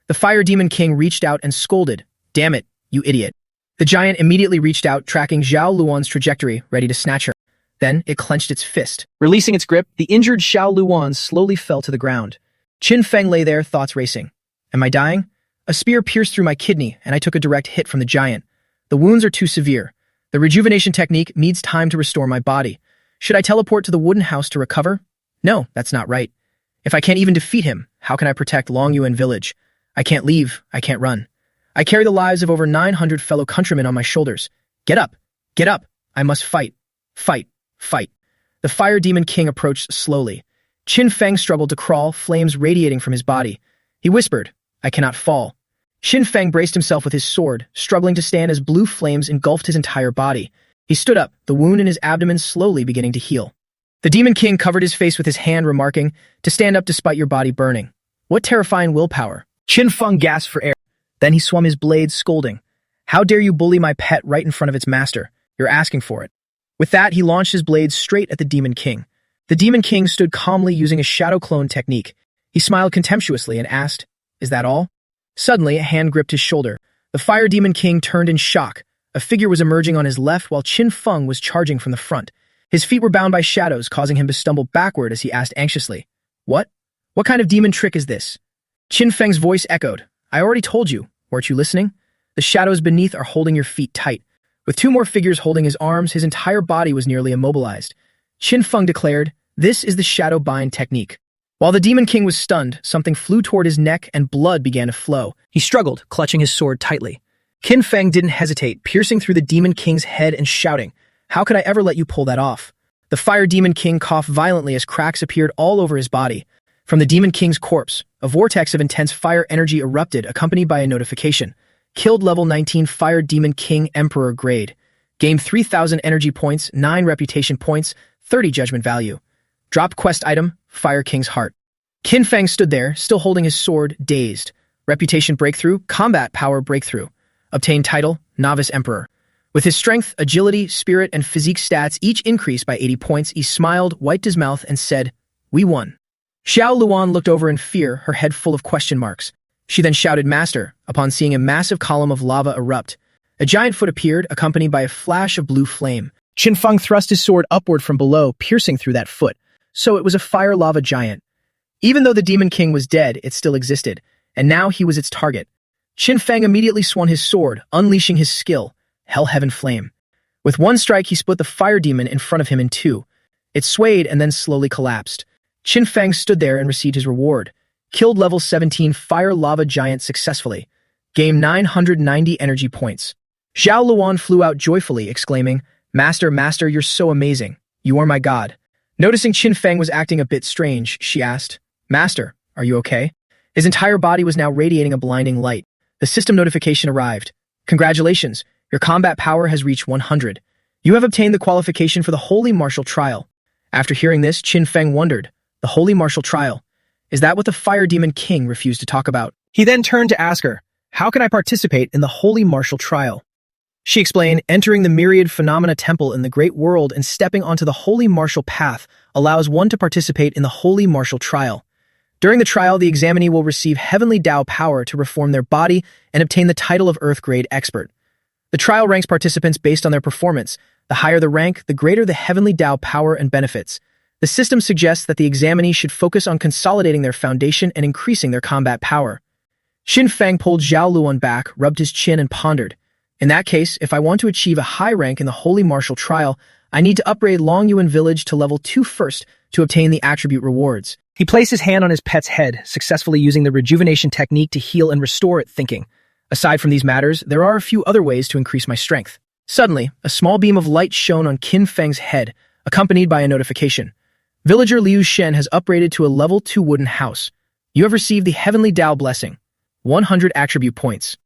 The Fire Demon King reached out and scolded, "Damn it, you idiot." The giant immediately reached out, tracking Zhao Luan's trajectory, ready to snatch her. Then it clenched its fist. Releasing its grip, the injured Zhao Luan slowly fell to the ground. Qin Feng lay there, thoughts racing. "Am I dying? A spear pierced through my kidney, and I took a direct hit from the giant. The wounds are too severe. The rejuvenation technique needs time to restore my body. Should I teleport to the wooden house to recover? No, that's not right. If I can't even defeat him, how can I protect Longyuan village? I can't leave, I can't run. I carry the lives of over 900 fellow countrymen on my shoulders. Get up, get up. I must fight, fight, fight." The Fire Demon King approached slowly. Qin Feng struggled to crawl, flames radiating from his body. He whispered, "I cannot fall." Qin Feng braced himself with his sword, struggling to stand as blue flames engulfed his entire body. He stood up, the wound in his abdomen slowly beginning to heal. The Demon King covered his face with his hand, remarking, "To stand up despite your body burning. What terrifying willpower." Qin Feng gasped for air. Then he swung his blade, scolding, "How dare you bully my pet right in front of its master? You're asking for it." With that, he launched his blade straight at the Demon King. The Demon King stood calmly using a shadow clone technique. He smiled contemptuously and asked, "Is that all?" Suddenly, a hand gripped his shoulder. The Fire Demon King turned in shock. A figure was emerging on his left while Qin Feng was charging from the front. His feet were bound by shadows, causing him to stumble backward as he asked anxiously, "What? What kind of demon trick is this?" Qin Feng's voice echoed, "I already told you. Weren't you listening? The shadows beneath are holding your feet tight." With two more figures holding his arms, his entire body was nearly immobilized. Qin Feng declared, "This is the shadow bind technique." While the Demon King was stunned, something flew toward his neck and blood began to flow. He struggled, clutching his sword tightly. Qin Feng didn't hesitate, piercing through the Demon King's head and shouting, "How could I ever let you pull that off?" The Fire Demon King coughed violently as cracks appeared all over his body. From the Demon King's corpse, a vortex of intense fire energy erupted, accompanied by a notification. Killed level 19 Fire Demon King Emperor grade. Gained 3,000 energy points, 9 reputation points, 30 judgment value. Dropped quest item, Fire King's Heart. Qin Feng stood there, still holding his sword, dazed. Reputation breakthrough, combat power breakthrough. Obtained title, Novice Emperor. With his strength, agility, spirit, and physique stats each increased by 80 points, he smiled, wiped his mouth, and said, "We won." Zhao Luan looked over in fear, her head full of question marks. She then shouted, "Master," upon seeing a massive column of lava erupt. A giant foot appeared, accompanied by a flash of blue flame. Qin Feng thrust his sword upward from below, piercing through that foot. So it was a fire lava giant. Even though the Demon King was dead, it still existed, and now he was its target. Qin Feng immediately swung his sword, unleashing his skill, Hell Heaven Flame. With one strike, he split the fire demon in front of him in two. It swayed and then slowly collapsed. Qin Feng stood there and received his reward. Killed level 17 fire lava giant successfully. Gained 990 energy points. Zhao Luan flew out joyfully, exclaiming, "Master, master, you're so amazing. You are my god." Noticing Qin Feng was acting a bit strange, she asked, "Master, are you okay?" His entire body was now radiating a blinding light. The system notification arrived. "Congratulations, your combat power has reached 100. You have obtained the qualification for the Holy Martial Trial." After hearing this, Qin Feng wondered, the Holy Martial Trial? Is that what the Fire Demon King refused to talk about? He then turned to ask her, "How can I participate in the Holy Martial Trial?" She explained, "Entering the myriad phenomena temple in the great world and stepping onto the Holy Martial Path allows one to participate in the Holy Martial Trial. During the trial, the examinee will receive heavenly Tao power to reform their body and obtain the title of Earth-grade expert. The trial ranks participants based on their performance. The higher the rank, the greater the heavenly Tao power and benefits. The system suggests that the examinee should focus on consolidating their foundation and increasing their combat power." Qin Feng pulled Zhao Luan back, rubbed his chin, and pondered. "In that case, if I want to achieve a high rank in the Holy Martial Trial, I need to upgrade Longyuan Village to level 2 first to obtain the attribute rewards." He placed his hand on his pet's head, successfully using the rejuvenation technique to heal and restore it, thinking, "Aside from these matters, there are a few other ways to increase my strength." Suddenly, a small beam of light shone on Qin Feng's head, accompanied by a notification. "Villager Liu Shen has upgraded to a level 2 wooden house. You have received the Heavenly Tao Blessing. 100 attribute points.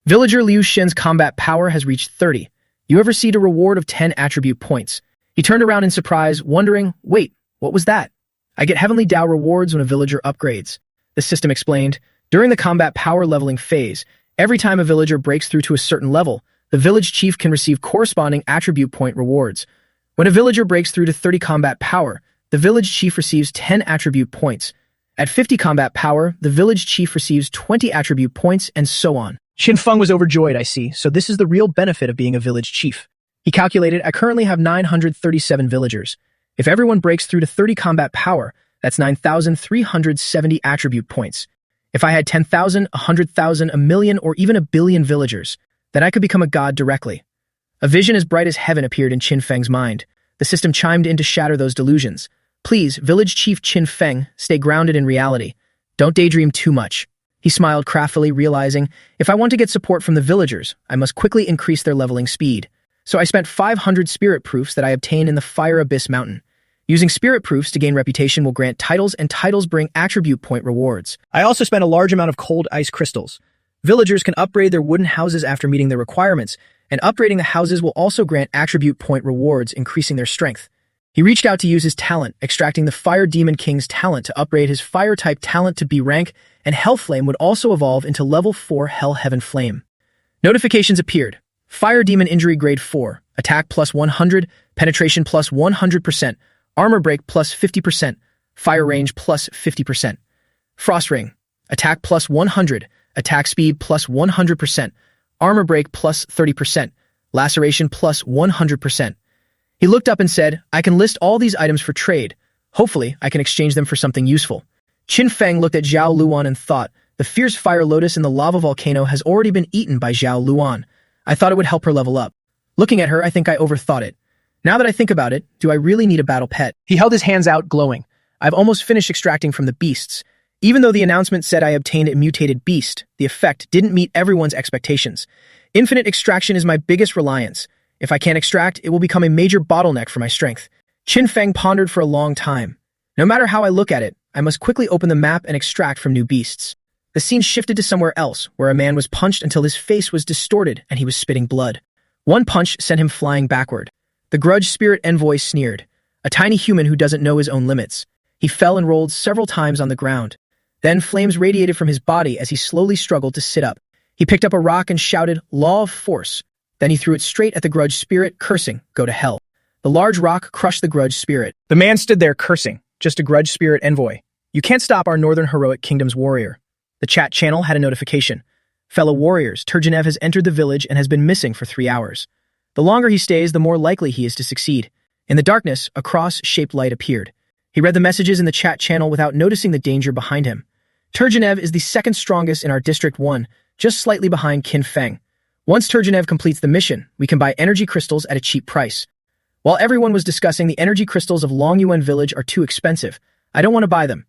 Villager Liu Shen's combat power has reached 30. You have received a reward of 10 attribute points." He turned around in surprise, wondering, "Wait, what was that?" "I get Heavenly Tao rewards when a villager upgrades," the system explained. "During the combat power leveling phase, every time a villager breaks through to a certain level, the village chief can receive corresponding attribute point rewards. When a villager breaks through to 30 combat power, the village chief receives 10 attribute points. At 50 combat power, the village chief receives 20 attribute points, and so on." Qin Feng was overjoyed, "I see, so this is the real benefit of being a village chief." He calculated, "I currently have 937 villagers. If everyone breaks through to 30 combat power, that's 9,370 attribute points. If I had 10,000, 100,000, a million, or even a billion villagers, then I could become a god directly." A vision as bright as heaven appeared in Qin Feng's mind. The system chimed in to shatter those delusions. "Please, Village Chief Qin Feng, stay grounded in reality. Don't daydream too much." He smiled craftily, realizing, "If I want to get support from the villagers, I must quickly increase their leveling speed. So I spent 500 spirit proofs that I obtained in the Fire Abyss Mountain. Using spirit proofs to gain reputation will grant titles, and titles bring attribute point rewards. I also spent a large amount of cold ice crystals. Villagers can upgrade their wooden houses after meeting their requirements, and upgrading the houses will also grant attribute point rewards, increasing their strength." He reached out to use his talent, extracting the Fire Demon King's talent to upgrade his Fire-type talent to B rank, and Hellflame would also evolve into level 4 Hell Heaven Flame. Notifications appeared. Fire Demon Injury Grade 4, Attack plus 100, Penetration plus 100%, Armor Break plus 50%, Fire Range plus 50%. Frost Ring, Attack plus 100, Attack Speed plus 100%, Armor Break plus 30%, Laceration plus 100%. He looked up and said, "I can list all these items for trade. Hopefully, I can exchange them for something useful." Qin Feng looked at Zhao Luan and thought, "The fierce fire lotus in the lava volcano has already been eaten by Zhao Luan. I thought it would help her level up. Looking at her, I think I overthought it. Now that I think about it, do I really need a battle pet?" He held his hands out, glowing. "I've almost finished extracting from the beasts. Even though the announcement said I obtained a mutated beast, the effect didn't meet everyone's expectations. Infinite extraction is my biggest reliance. If I can't extract, it will become a major bottleneck for my strength." Qin Feng pondered for a long time. "No matter how I look at it, I must quickly open the map and extract from new beasts." The scene shifted to somewhere else, where a man was punched until his face was distorted and he was spitting blood. One punch sent him flying backward. The grudge spirit envoy sneered, a tiny human who doesn't know his own limits. He fell and rolled several times on the ground. Then flames radiated from his body as he slowly struggled to sit up. He picked up a rock and shouted, "Law of Force." Then he threw it straight at the grudge spirit, cursing, "Go to hell." The large rock crushed the grudge spirit. The man stood there cursing, "Just a grudge spirit envoy. You can't stop our Northern Heroic Kingdom's warrior." The chat channel had a notification. "Fellow warriors, Turgenev has entered the village and has been missing for 3 hours. The longer he stays, the more likely he is to succeed." In the darkness, a cross-shaped light appeared. He read the messages in the chat channel without noticing the danger behind him. "Turgenev is the second strongest in our District 1, just slightly behind Qin Feng. Once Turgenev completes the mission, we can buy energy crystals at a cheap price." While everyone was discussing the energy crystals of Longyuan Village are too expensive, I don't want to buy them.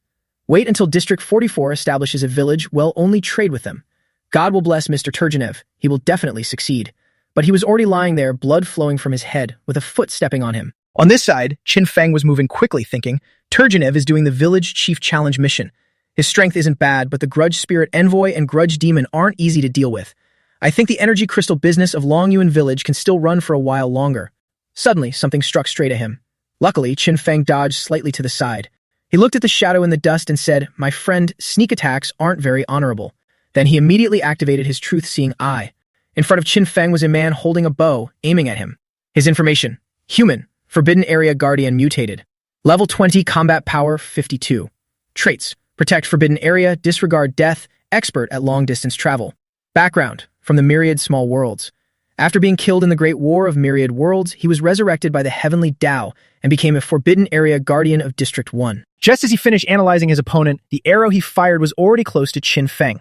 Wait until District 44 establishes a village, we'll only trade with them. God will bless Mr. Turgenev. He will definitely succeed. but he was already lying there, blood flowing from his head, with a foot stepping on him. On this side, Qin Feng was moving quickly, thinking, Turgenev is doing the village chief challenge mission. His strength isn't bad, but the grudge spirit envoy and grudge demon aren't easy to deal with. I think the energy crystal business of Longyuan village can still run for a while longer. Suddenly, something struck straight at him. Luckily, Qin Feng dodged slightly to the side. He looked at the shadow in the dust and said, My friend, sneak attacks aren't very honorable. Then he immediately activated his truth-seeing eye. In front of Qin Feng was a man holding a bow, aiming at him. His information: human, forbidden area guardian mutated. Level 20, combat power 52. Traits: protect forbidden area, disregard death, expert at long-distance travel. Background: from the myriad small worlds. After being killed in the Great War of Myriad Worlds, he was resurrected by the Heavenly Tao and became a forbidden area guardian of District 1. Just as he finished analyzing his opponent, the arrow he fired was already close to Qin Feng.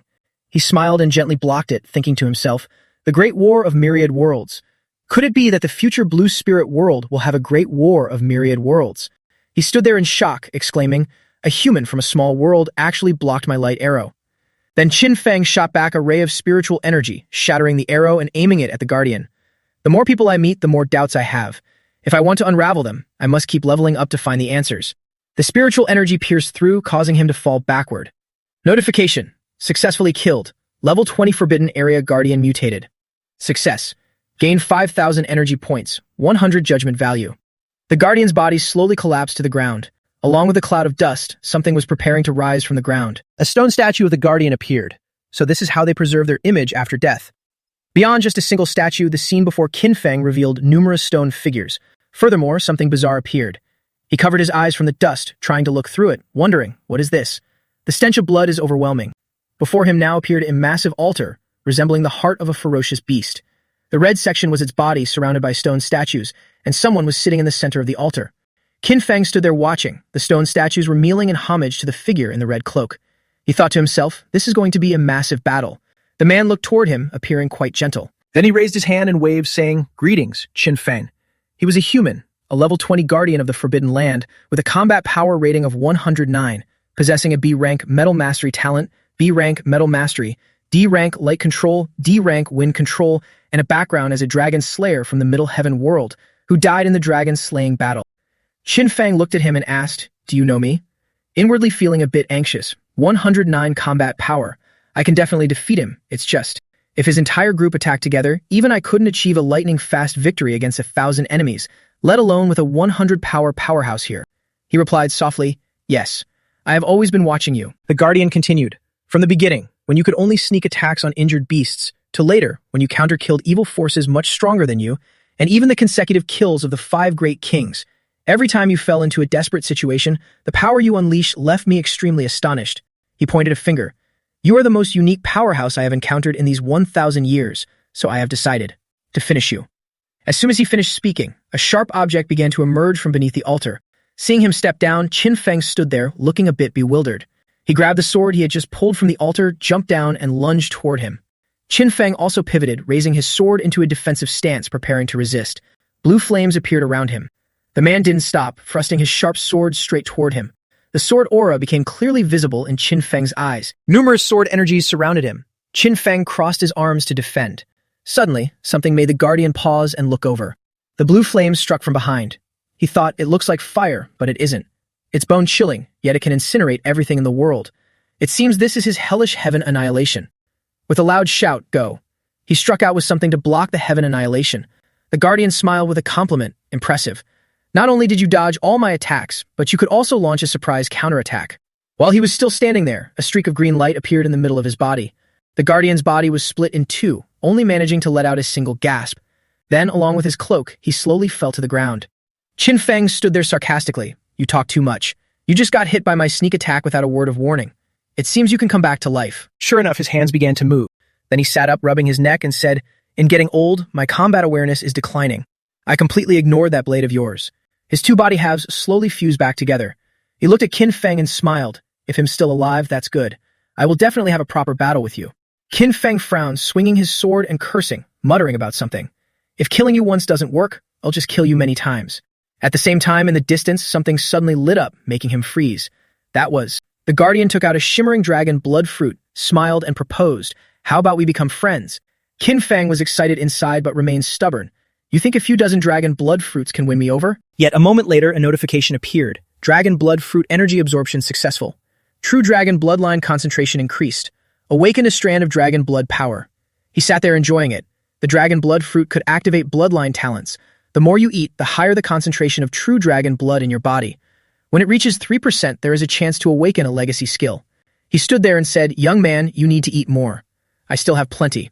He smiled and gently blocked it, thinking to himself, the Great War of Myriad Worlds. Could it be that the future Blue Spirit world will have a Great War of Myriad Worlds? He stood there in shock, exclaiming, a human from a small world actually blocked my light arrow. Then Qin Feng shot back a ray of spiritual energy, shattering the arrow and aiming it at the guardian. The more people I meet, the more doubts I have. If I want to unravel them, I must keep leveling up to find the answers. The spiritual energy pierced through, causing him to fall backward. Notification: successfully killed. Level 20 Forbidden Area Guardian mutated. Success: gain 5,000 energy points, 100 judgment value. The guardian's body slowly collapsed to the ground. Along with a cloud of dust, something was preparing to rise from the ground. A stone statue of the guardian appeared. So this is how they preserve their image after death. Beyond just a single statue, the scene before Qin Feng revealed numerous stone figures. Furthermore, something bizarre appeared. He covered his eyes from the dust, trying to look through it, wondering, what is this? The stench of blood is overwhelming. Before him now appeared a massive altar, resembling the heart of a ferocious beast. The red section was its body, surrounded by stone statues, and someone was sitting in the center of the altar. Qin Feng stood there watching. The stone statues were kneeling in homage to the figure in the red cloak. He thought to himself, this is going to be a massive battle. The man looked toward him, appearing quite gentle. Then he raised his hand and waved, saying, Greetings, Qin Feng. He was a human, a level 20 guardian of the Forbidden Land, with a combat power rating of 109, possessing a B-rank Metal Mastery talent, B-rank Metal Mastery, D-rank Light Control, D-rank Wind Control, and a background as a dragon slayer from the Middle Heaven world, who died in the dragon-slaying battle. Qin Feng looked at him and asked, Do you know me? Inwardly feeling a bit anxious, 109 combat power. I can definitely defeat him, it's just, if his entire group attacked together, even I couldn't achieve a lightning-fast victory against 1,000 enemies, let alone with a 100-power powerhouse here. He replied softly, Yes, I have always been watching you. The Guardian continued, From the beginning, when you could only sneak attacks on injured beasts, to later, when you counter-killed evil forces much stronger than you, and even the consecutive kills of the 5 great kings. Every time you fell into a desperate situation, the power you unleashed left me extremely astonished. He pointed a finger. You are the most unique powerhouse I have encountered in these 1,000 years, so I have decided to finish you. As soon as he finished speaking, a sharp object began to emerge from beneath the altar. Seeing him step down, Qin Feng stood there, looking a bit bewildered. He grabbed the sword he had just pulled from the altar, jumped down, and lunged toward him. Qin Feng also pivoted, raising his sword into a defensive stance, preparing to resist. Blue flames appeared around him. The man didn't stop, thrusting his sharp sword straight toward him. The sword aura became clearly visible in Qin Feng's eyes. Numerous sword energies surrounded him. Qin Feng crossed his arms to defend. Suddenly, something made the Guardian pause and look over. The blue flames struck from behind. He thought, it looks like fire, but it isn't. It's bone-chilling, yet it can incinerate everything in the world. It seems this is his hellish heaven annihilation. With a loud shout, go. He struck out with something to block the heaven annihilation. The Guardian smiled with a compliment, impressive. Not only did you dodge all my attacks, but you could also launch a surprise counterattack. While he was still standing there, a streak of green light appeared in the middle of his body. The Guardian's body was split in two, only managing to let out a single gasp. Then, along with his cloak, he slowly fell to the ground. Qin Feng stood there sarcastically. You talk too much. You just got hit by my sneak attack without a word of warning. It seems you can come back to life. Sure enough, his hands began to move. Then he sat up, rubbing his neck, and said, In getting old, my combat awareness is declining. I completely ignored that blade of yours. His two body halves slowly fused back together. He looked at Qin Feng and smiled. If I'm still alive, that's good. I will definitely have a proper battle with you. Qin Feng frowned, swinging his sword and cursing, muttering about something. If killing you once doesn't work, I'll just kill you many times. At the same time, in the distance, something suddenly lit up, making him freeze. That was. The Guardian took out a shimmering dragon blood fruit, smiled, and proposed, How about we become friends? Qin Feng was excited inside but remained stubborn. You think a few dozen dragon blood fruits can win me over? Yet a moment later, a notification appeared. Dragon blood fruit energy absorption successful. True dragon bloodline concentration increased. Awakened a strand of dragon blood power. He sat there enjoying it. The dragon blood fruit could activate bloodline talents. The more you eat, the higher the concentration of true dragon blood in your body. When it reaches 3%, there is a chance to awaken a legacy skill. He stood there and said, "Young man, you need to eat more. I still have plenty.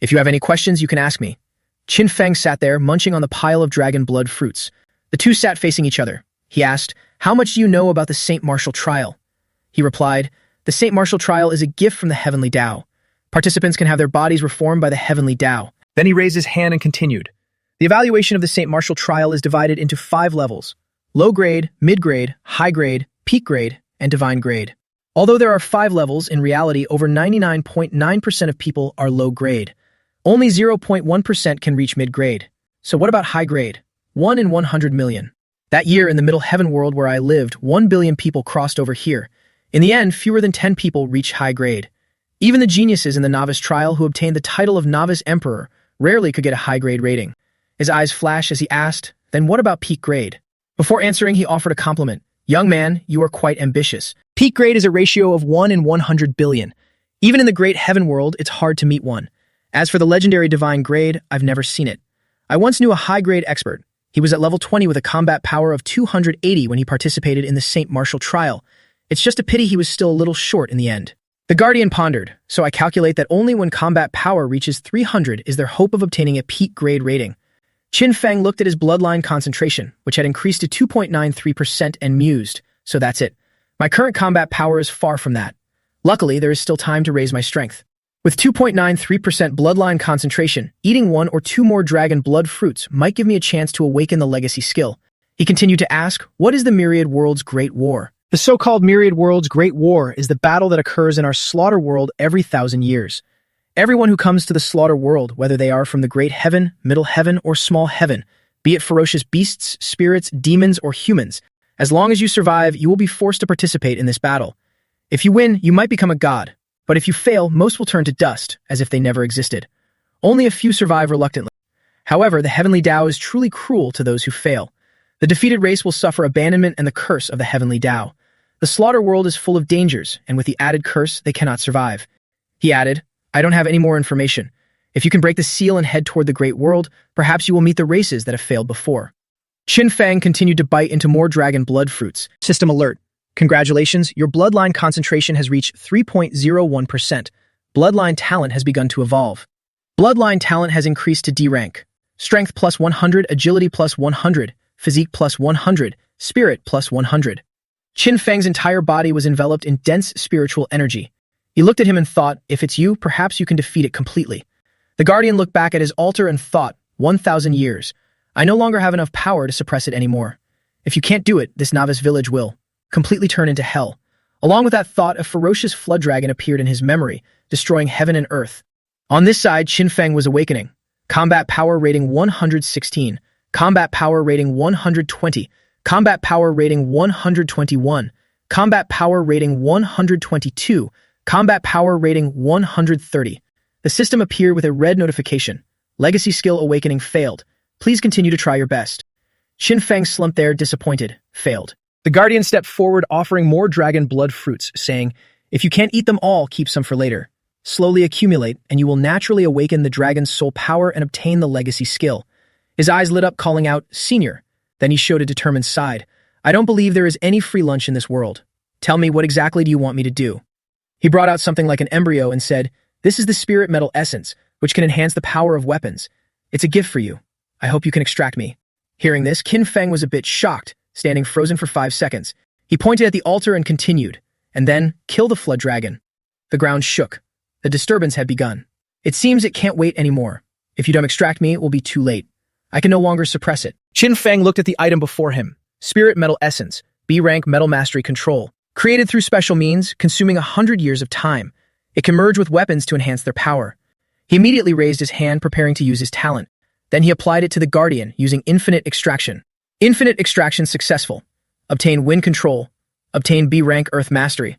If you have any questions, you can ask me." Qin Feng sat there, munching on the pile of dragon blood fruits. The two sat facing each other. He asked, "How much do you know about the Saint Martial Trial?" He replied, "The Saint Martial Trial is a gift from the Heavenly Tao. Participants can have their bodies reformed by the Heavenly Tao." Then he raised his hand and continued. The evaluation of the Saint Martial Trial is divided into 5 levels: low grade, mid grade, high grade, peak grade, and divine grade. Although there are 5 levels, in reality, over 99.9% of people are low grade. Only 0.1% can reach mid grade. So what about high grade? 1 in 100 million. That year, in the Middle Heaven world where I lived, 1 billion people crossed over here. In the end, fewer than 10 people reach high grade. Even the geniuses in the novice trial who obtained the title of novice emperor rarely could get a high grade rating. His eyes flashed as he asked, "Then what about peak grade?" Before answering, he offered a compliment. "Young man, you are quite ambitious. Peak grade is a ratio of 1 in 100 billion. Even in the great heaven world, it's hard to meet one. As for the legendary divine grade, I've never seen it. I once knew a high grade expert. He was at level 20 with a combat power of 280 when he participated in the Saint Martial Trial. It's just a pity he was still a little short in the end." The Guardian pondered, "So I calculate that only when combat power reaches 300 is there hope of obtaining a peak grade rating." Qin Feng looked at his bloodline concentration, which had increased to 2.93%, and mused, "So that's it. My current combat power is far from that. Luckily, there is still time to raise my strength. With 2.93% bloodline concentration, eating 1 or 2 more dragon blood fruits might give me a chance to awaken the legacy skill." He continued to ask, "What is the Myriad World's Great War?" The so-called Myriad World's Great War is the battle that occurs in our slaughter world every 1,000 years. Everyone who comes to the slaughter world, whether they are from the great heaven, middle heaven, or small heaven, be it ferocious beasts, spirits, demons, or humans, as long as you survive, you will be forced to participate in this battle. If you win, you might become a god, but if you fail, most will turn to dust, as if they never existed. Only a few survive reluctantly. However, the Heavenly Tao is truly cruel to those who fail. The defeated race will suffer abandonment and the curse of the Heavenly Tao. The slaughter world is full of dangers, and with the added curse, they cannot survive. He added, "I don't have any more information. If you can break the seal and head toward the great world, perhaps you will meet the races that have failed before." Qin Feng continued to bite into more dragon blood fruits. System alert. Congratulations, your bloodline concentration has reached 3.01%. Bloodline talent has begun to evolve. Bloodline talent has increased to D rank. Strength plus 100, agility plus 100, physique plus 100, spirit plus 100. Qin Feng's entire body was enveloped in dense spiritual energy. He looked at him and thought, "If it's you, perhaps you can defeat it completely." The Guardian looked back at his altar and thought, 1,000 years. I no longer have enough power to suppress it anymore. If you can't do it, this novice village will completely turn into hell. Along with that thought, a ferocious flood dragon appeared in his memory, destroying heaven and earth. On this side, Qin Feng was awakening. Combat power rating 116. Combat power rating 120. Combat power rating 121. Combat power rating 122. Combat power rating 130. The system appeared with a red notification. Legacy skill awakening failed. Please continue to try your best. Qin Feng slumped there, disappointed. Failed. The Guardian stepped forward, offering more dragon blood fruits, saying, "If you can't eat them all, keep some for later. Slowly accumulate, and you will naturally awaken the dragon's soul power and obtain the legacy skill." His eyes lit up, calling out, "Senior." Then he showed a determined side. "I don't believe there is any free lunch in this world. Tell me, what exactly do you want me to do?" He brought out something like an embryo and said, "This is the spirit metal essence, which can enhance the power of weapons. It's a gift for you. I hope you can extract me." Hearing this, Qin Feng was a bit shocked, standing frozen for 5 seconds. He pointed at the altar and continued, and then, "Kill the flood dragon." The ground shook. The disturbance had begun. "It seems it can't wait anymore. If you don't extract me, it will be too late. I can no longer suppress it." Qin Feng looked at the item before him. Spirit Metal Essence, B-Rank Metal Mastery Control. Created through special means, consuming 100 years of time. It can merge with weapons to enhance their power. He immediately raised his hand, preparing to use his talent. Then he applied it to the Guardian, using Infinite Extraction. Infinite Extraction successful. Obtain Wind Control. Obtain B-Rank Earth Mastery.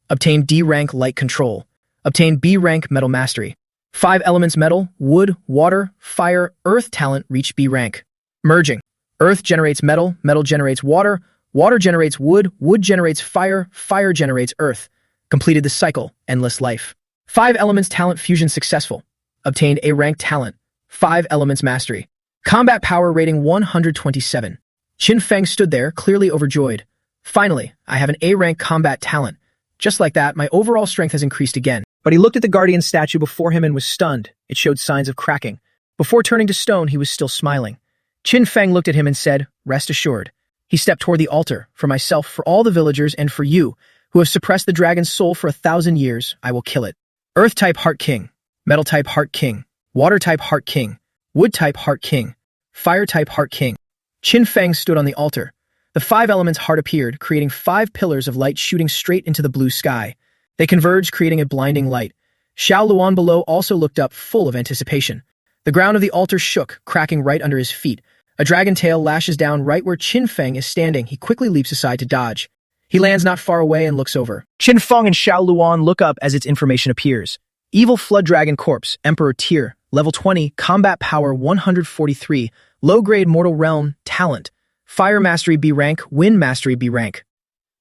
Obtain D-Rank Light Control. Obtain B-Rank Metal Mastery. 5 elements metal, wood, water, fire, earth talent reached B rank. Merging. Earth generates metal, metal generates water, water generates wood, wood generates fire, fire generates earth. Completed the cycle, endless life. 5 elements talent fusion successful. Obtained A rank talent. 5 elements mastery. Combat power rating 127. Qin Feng stood there, clearly overjoyed. Finally, I have an A rank combat talent. Just like that, my overall strength has increased again. But he looked at the guardian statue before him and was stunned. It showed signs of cracking. Before turning to stone, he was still smiling. Qin Feng looked at him and said, "Rest assured." He stepped toward the altar. "For myself, for all the villagers, and for you, who have suppressed the dragon's soul for 1,000 years, I will kill it. Earth-type Heart King, Metal-type Heart King, Water-type Heart King, Wood-type Heart King, Fire-type Heart King." Qin Feng stood on the altar. The 5 elements' heart appeared, creating 5 pillars of light shooting straight into the blue sky. They converged, creating a blinding light. Xiao Luan below also looked up, full of anticipation. The ground of the altar shook, cracking right under his feet. A dragon tail lashes down right where Qin Feng is standing. He quickly leaps aside to dodge. He lands not far away and looks over. Qin Feng and Xiao Luan look up as its information appears. Evil Flood Dragon Corpse, Emperor Tier, Level 20, Combat Power 143, Low-Grade Mortal Realm, Talent, Fire Mastery B rank, Wind Mastery B rank.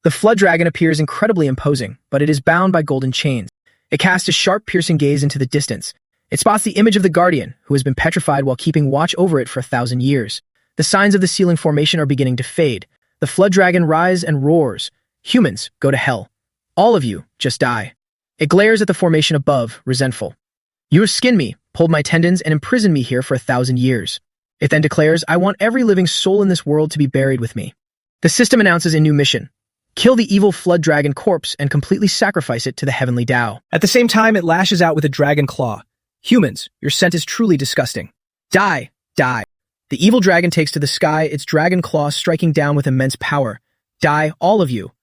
The Flood Dragon appears incredibly imposing, but it is bound by golden chains. It casts a sharp, piercing gaze into the distance. It spots the image of the Guardian, who has been petrified while keeping watch over it for 1,000 years. The signs of the ceiling formation are beginning to fade. The Flood Dragon rises and roars. "Humans, go to hell. All of you, just die." It glares at the formation above, resentful. "You have skinned me, pulled my tendons, and imprisoned me here for 1,000 years. It then declares, "I want every living soul in this world to be buried with me." The system announces a new mission. Kill the evil Flood Dragon corpse and completely sacrifice it to the heavenly Tao. At the same time, it lashes out with a dragon claw. "Humans, your scent is truly disgusting. Die, die." The evil dragon takes to the sky, its dragon claw striking down with immense power. "Die, all of you.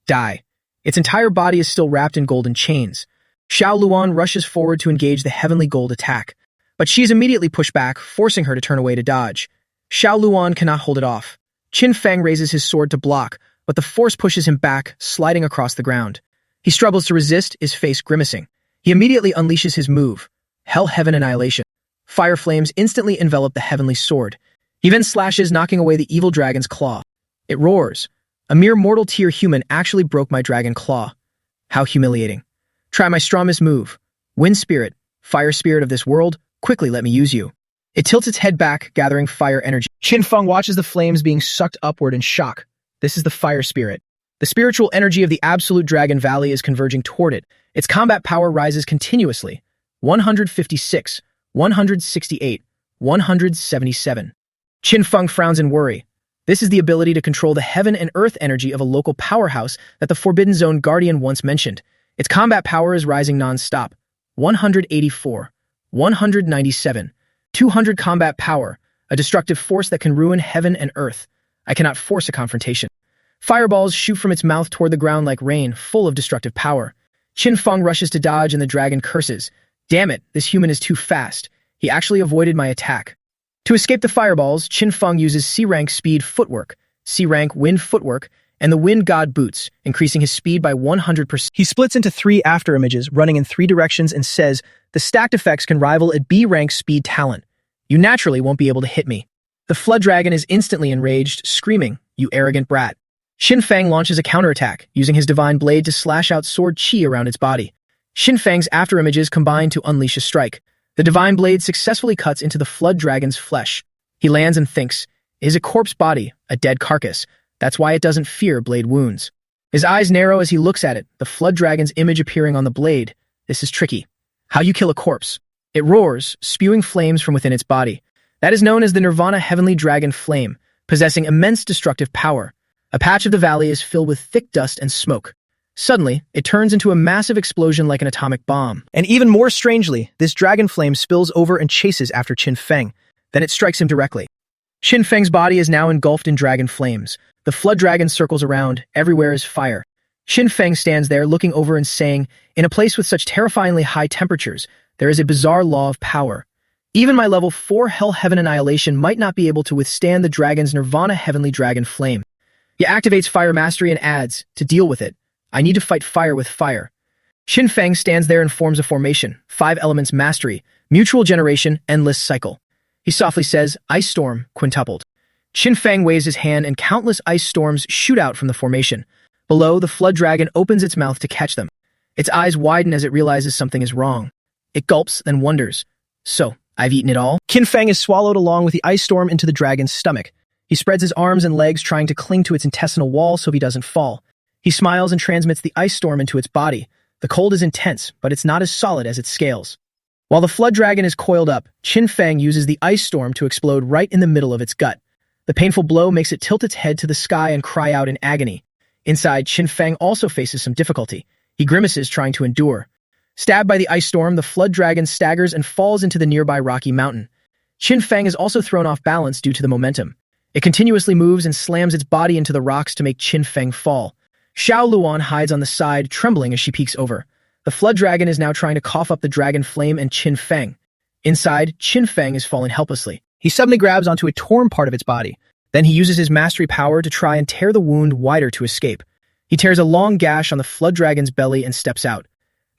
Die." Its entire body is still wrapped in golden chains. Xiao Luan rushes forward to engage the heavenly gold attack, but she is immediately pushed back, forcing her to turn away to dodge. Xiao Luan cannot hold it off. Qin Feng raises his sword to block, but the force pushes him back, sliding across the ground. He struggles to resist, his face grimacing. He immediately unleashes his move, Hell Heaven Annihilation. Fire flames instantly envelop the heavenly sword. He then slashes, knocking away the evil dragon's claw. It roars. "A mere mortal tier human actually broke my dragon claw. How humiliating. Try my strongest move. Wind Spirit, Fire Spirit of this world, quickly let me use you." It tilts its head back, gathering fire energy. Qin Feng watches the flames being sucked upward in shock. This is the Fire Spirit. The spiritual energy of the Absolute Dragon Valley is converging toward it. Its combat power rises continuously. 156, 168, 177. Qin Feng frowns in worry. This is the ability to control the heaven and earth energy of a local powerhouse that the Forbidden Zone Guardian once mentioned. Its combat power is rising non-stop. 184, 197, 200 combat power, a destructive force that can ruin heaven and earth. I cannot force a confrontation. Fireballs shoot from its mouth toward the ground like rain, full of destructive power. Qin Feng rushes to dodge and the dragon curses. "Damn it, this human is too fast. He actually avoided my attack." To escape the fireballs, Qin Feng uses C-rank speed footwork, C-rank wind footwork, and the wind god boots, increasing his speed by 100%. He splits into 3 afterimages, running in 3 directions, and says, "The stacked effects can rival a B-rank speed talent. You naturally won't be able to hit me." The Flood Dragon is instantly enraged, screaming, "You arrogant brat." Qin Feng launches a counterattack, using his divine blade to slash out sword chi around its body. Qin Feng's afterimages combine to unleash a strike. The divine blade successfully cuts into the Flood Dragon's flesh. He lands and thinks, "It is a corpse body, a dead carcass. That's why it doesn't fear blade wounds." His eyes narrow as he looks at it, the Flood Dragon's image appearing on the blade. This is tricky. How you kill a corpse? It roars, spewing flames from within its body. That is known as the Nirvana Heavenly Dragon Flame, possessing immense destructive power. A patch of the valley is filled with thick dust and smoke. Suddenly, it turns into a massive explosion like an atomic bomb. And even more strangely, this dragon flame spills over and chases after Qin Feng. Then it strikes him directly. Qin Feng's body is now engulfed in dragon flames. The Flood Dragon circles around. Everywhere is fire. Qin Feng stands there looking over and saying, "In a place with such terrifyingly high temperatures, there is a bizarre law of power. Even my level 4 Hell Heaven Annihilation might not be able to withstand the dragon's Nirvana Heavenly Dragon Flame." He activates Fire Mastery and adds, "To deal with it, I need to fight fire with fire." Qin Feng stands there and forms a formation, 5 elements mastery, mutual generation, endless cycle. He softly says, Ice Storm, quintupled. Qin Feng waves his hand and countless ice storms shoot out from the formation. Below, the flood dragon opens its mouth to catch them. Its eyes widen as it realizes something is wrong. It gulps, then wonders. So, I've eaten it all? Qin Feng is swallowed along with the ice storm into the dragon's stomach. He spreads his arms and legs trying to cling to its intestinal wall so he doesn't fall. He smiles and transmits the ice storm into its body. The cold is intense, but it's not as solid as its scales. While the flood dragon is coiled up, Qin Feng uses the ice storm to explode right in the middle of its gut. The painful blow makes it tilt its head to the sky and cry out in agony. Inside, Qin Feng also faces some difficulty. He grimaces trying to endure. Stabbed by the ice storm, the flood dragon staggers and falls into the nearby rocky mountain. Qin Feng is also thrown off balance due to the momentum. It continuously moves and slams its body into the rocks to make Qin Feng fall. Xiao Luan hides on the side, trembling as she peeks over. The flood dragon is now trying to cough up the dragon flame and Qin Feng. Inside, Qin Feng is fallen helplessly. He suddenly grabs onto a torn part of its body. Then he uses his mastery power to try and tear the wound wider to escape. He tears a long gash on the flood dragon's belly and steps out.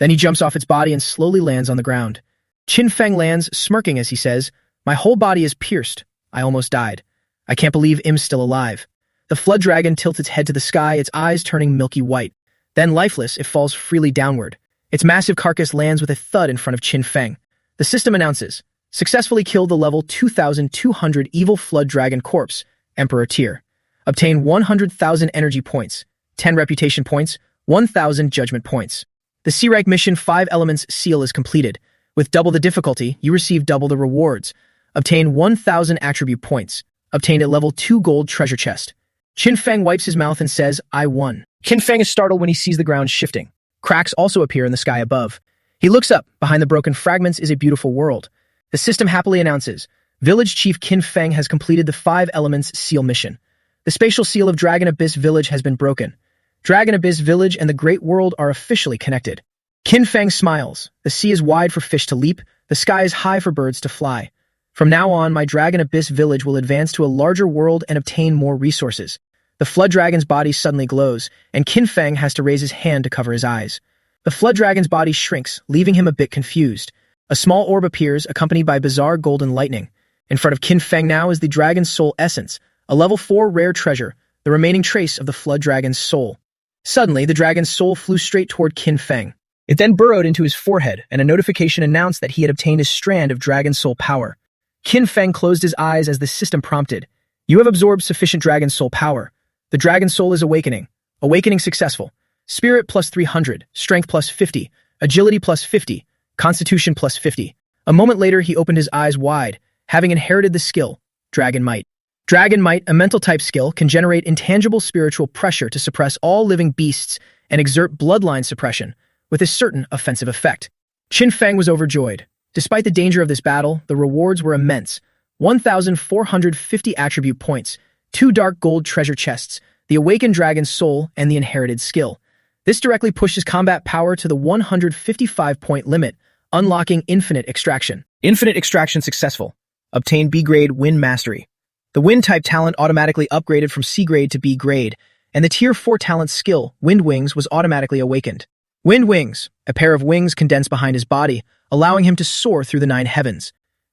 Then he jumps off its body and slowly lands on the ground. Qin Feng lands, smirking as he says, My whole body is pierced. I almost died. I can't believe Im's still alive. The flood dragon tilts its head to the sky, its eyes turning milky white. Then, lifeless, it falls freely downward. Its massive carcass lands with a thud in front of Qin Feng. The system announces, Successfully killed the level 2200 evil flood dragon corpse, Emperor tier. Obtain 100,000 energy points, 10 reputation points, 1,000 judgment points. The C-Rank mission 5 Elements seal is completed. With double the difficulty, you receive double the rewards. Obtain 1,000 attribute points. Obtained at level 2 gold treasure chest. Qin Feng wipes his mouth and says, I won. Qin Feng is startled when he sees the ground shifting. Cracks also appear in the sky above. He looks up. Behind the broken fragments is a beautiful world. The system happily announces, Village Chief Qin Feng has completed the 5 Elements seal mission. The spatial seal of Dragon Abyss Village has been broken. Dragon Abyss Village and the Great World are officially connected. Qin Feng smiles. The sea is wide for fish to leap. The sky is high for birds to fly. From now on, my Dragon Abyss Village will advance to a larger world and obtain more resources. The flood dragon's body suddenly glows, and Qin Feng has to raise his hand to cover his eyes. The flood dragon's body shrinks, leaving him a bit confused. A small orb appears, accompanied by bizarre golden lightning. In front of Qin Feng now is the dragon's soul essence, a level 4 rare treasure, the remaining trace of the flood dragon's soul. Suddenly, the dragon's soul flew straight toward Qin Feng. It then burrowed into his forehead, and a notification announced that he had obtained a strand of dragon soul power. Qin Feng closed his eyes as the system prompted. You have absorbed sufficient dragon soul power. The dragon soul is awakening. Awakening successful. Spirit plus 300, strength plus 50, agility plus 50, constitution plus 50. A moment later, he opened his eyes wide, having inherited the skill, Dragon Might. Dragon Might, a mental type skill, can generate intangible spiritual pressure to suppress all living beasts and exert bloodline suppression, with a certain offensive effect. Qin Feng was overjoyed. Despite the danger of this battle, the rewards were immense. 1,450 attribute points, 2 dark gold treasure chests, the awakened dragon's soul, and the inherited skill. This directly pushes combat power to the 155-point limit, unlocking infinite extraction. Infinite extraction successful. Obtain B-grade Wind Mastery. The Wind-type talent automatically upgraded from C-grade to B-grade, and the Tier 4 talent skill, Wind Wings, was automatically awakened. Wind Wings, a pair of wings condensed behind his body, allowing him to soar through the 9 heavens.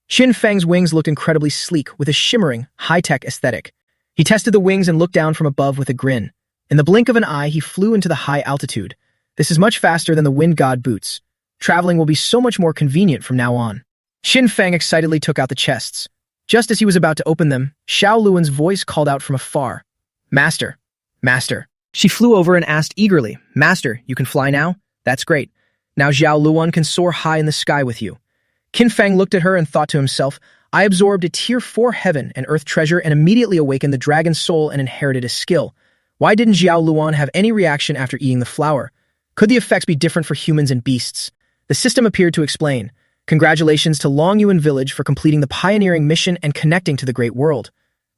Qin Feng's wings looked incredibly sleek, with a shimmering, high-tech aesthetic. He tested the wings and looked down from above with a grin. In the blink of an eye, he flew into the high altitude. This is much faster than the Wind God boots. Traveling will be so much more convenient from now on. Qin Feng excitedly took out the chests. Just as he was about to open them, Xiao Luan's voice called out from afar. Master, Master. She flew over and asked eagerly, Master, you can fly now? That's great. Now Xiao Luan can soar high in the sky with you. Qin Feng looked at her and thought to himself, I absorbed a Tier 4 heaven and earth treasure and immediately awakened the dragon's soul and inherited a skill. Why didn't Xiao Luan have any reaction after eating the flower? Could the effects be different for humans and beasts? The system appeared to explain. Congratulations to Longyuan Village for completing the pioneering mission and connecting to the Great World.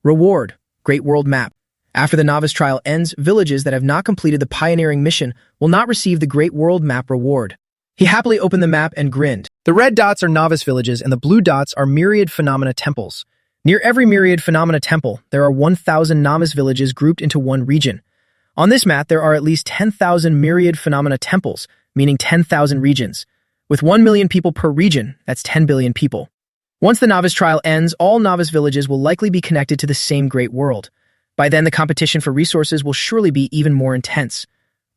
Reward, Great World Map. After the novice trial ends, villages that have not completed the pioneering mission will not receive the Great World Map reward. He happily opened the map and grinned. The red dots are novice villages and the blue dots are myriad phenomena temples. Near every myriad phenomena temple, there are 1,000 novice villages grouped into one region. On this map, there are at least 10,000 myriad phenomena temples, meaning 10,000 regions. With 1 million people per region, that's 10 billion people. Once the novice trial ends, all novice villages will likely be connected to the same great world. By then, the competition for resources will surely be even more intense.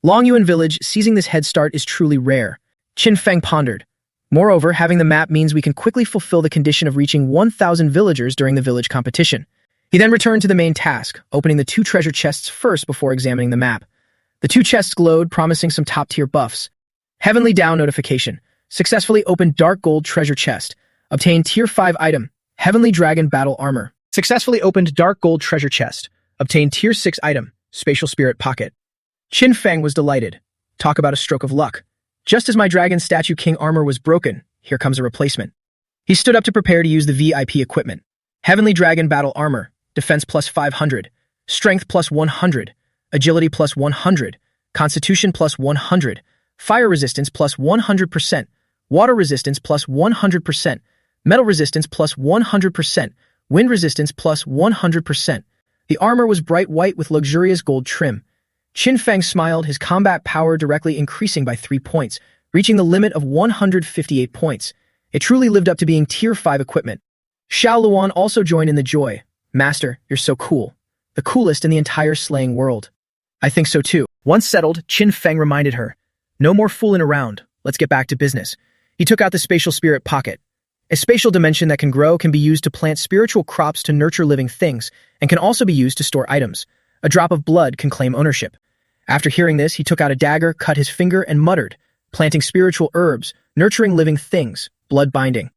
Longyuan Village seizing this head start is truly rare. Qin Feng pondered. Moreover, having the map means we can quickly fulfill the condition of reaching 1,000 villagers during the village competition. He then returned to the main task, opening the 2 treasure chests first before examining the map. The 2 chests glowed, promising some top-tier buffs. Heavenly Dow notification. Successfully opened Dark Gold treasure chest. Obtained Tier 5 item. Heavenly Dragon battle armor. Successfully opened Dark Gold treasure chest. Obtained Tier 6 item. Spatial Spirit pocket. Qin Feng was delighted. Talk about a stroke of luck. Just as my Dragon Statue King armor was broken, here comes a replacement. He stood up to prepare to use the VIP equipment. Heavenly Dragon battle armor. Defense plus 500. Strength plus 100. Agility plus 100. Constitution plus 100. Fire resistance plus 100%. Water resistance plus 100%. Metal resistance plus 100%. Wind resistance plus 100%. The armor was bright white with luxurious gold trim. Qin Feng smiled, his combat power directly increasing by 3 points, reaching the limit of 158 points. It truly lived up to being Tier 5 equipment. Xiao Luan also joined in the joy. Master, you're so cool. The coolest in the entire slaying world. I think so too. Once settled, Qin Feng reminded her. No more fooling around. Let's get back to business. He took out the Spatial Spirit pocket. A spatial dimension that can grow can be used to plant spiritual crops to nurture living things, and can also be used to store items. A drop of blood can claim ownership. After hearing this, he took out a dagger, cut his finger, and muttered, planting spiritual herbs, nurturing living things, blood binding.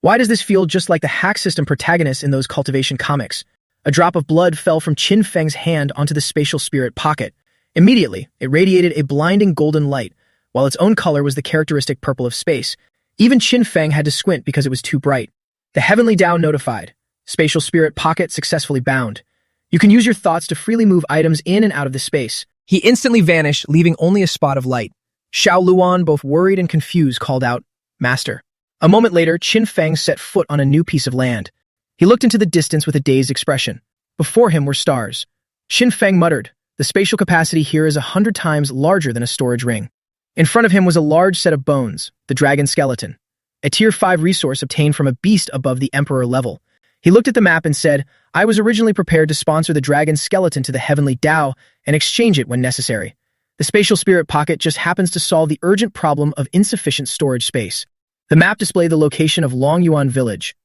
Why does this feel just like the hack system protagonists in those cultivation comics? A drop of blood fell from Qin Feng's hand onto the Spatial Spirit pocket. Immediately, it radiated a blinding golden light, while its own color was the characteristic purple of space. Even Qin Feng had to squint because it was too bright. The Heavenly Dow notified. Spatial Spirit pocket successfully bound. You can use your thoughts to freely move items in and out of the space. He instantly vanished, leaving only a spot of light. Xiao Luan, both worried and confused, called out, Master. A moment later, Qin Feng set foot on a new piece of land. He looked into the distance with a dazed expression. Before him were stars. Qin Feng muttered, the spatial capacity here is 100 times larger than a storage ring. In front of him was a large set of bones, the dragon skeleton, a Tier 5 resource obtained from a beast above the Emperor level. He looked at the map and said, I was originally prepared to sponsor the dragon skeleton to the Heavenly Dow and exchange it when necessary. The Spatial Spirit pocket just happens to solve the urgent problem of insufficient storage space. The map displayed the location of Longyuan Village.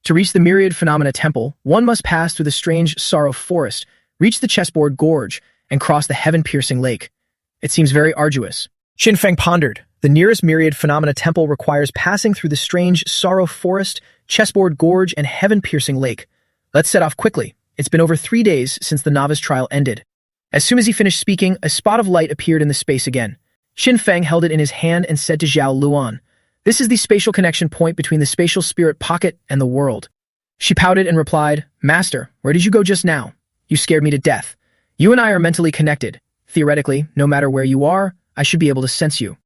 To reach the Myriad Phenomena Temple, one must pass through the strange Sorrow Forest, reach the Chessboard Gorge, and cross the heaven-piercing lake. It seems very arduous. Qin Feng pondered. The nearest Myriad Phenomena Temple requires passing through the strange Sorrow Forest, Chessboard Gorge, and heaven-piercing lake. Let's set off quickly. It's been over 3 days since the novice trial ended. As soon as he finished speaking, a spot of light appeared in the space again. Qin Feng held it in his hand and said to Xiao Luan, this is the spatial connection point between the Spatial Spirit pocket and the world. She pouted and replied, Master, where did you go just now? You scared me to death. You and I are mentally connected. Theoretically, no matter where you are, I should be able to sense you.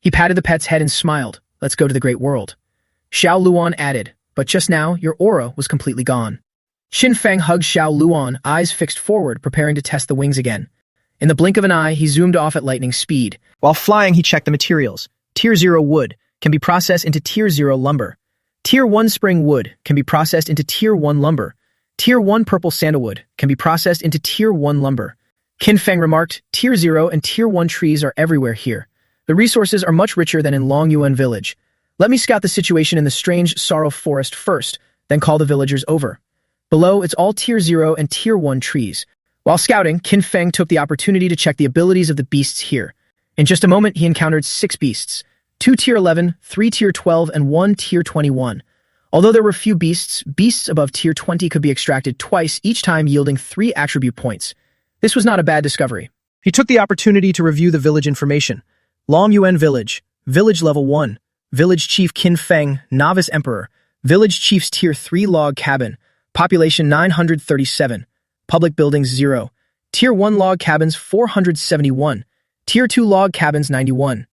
He patted the pet's head and smiled. Let's go to the great world. Xiao Luan added, but just now, your aura was completely gone. Qin Feng hugged Xiao Luan, eyes fixed forward, preparing to test the wings again. In the blink of an eye, he zoomed off at lightning speed. While flying, he checked the materials. Tier 0 wood can be processed into Tier 0 lumber. Tier 1 spring wood can be processed into Tier 1 lumber. Tier 1 purple sandalwood can be processed into Tier 1 lumber. Qin Feng remarked, Tier 0 and Tier 1 trees are everywhere here. The resources are much richer than in Longyuan Village. Let me scout the situation in the strange Sorrow Forest first, then call the villagers over. Below, it's all Tier 0 and Tier 1 trees. While scouting, Qin Feng took the opportunity to check the abilities of the beasts here. In just a moment, he encountered 6 beasts. 2 Tier 11, 3 Tier 12, and 1 Tier 21. Although there were few beasts above Tier 20 could be extracted twice, each time yielding 3 attribute points. This was not a bad discovery. He took the opportunity to review the village information. Longyuan Village, Village Level 1, Village Chief Qin Feng, Novice Emperor, Village Chief's Tier 3 Log Cabin, Population 937, Public Buildings 0, Tier 1 Log Cabins 471, Tier 2 Log Cabins 91.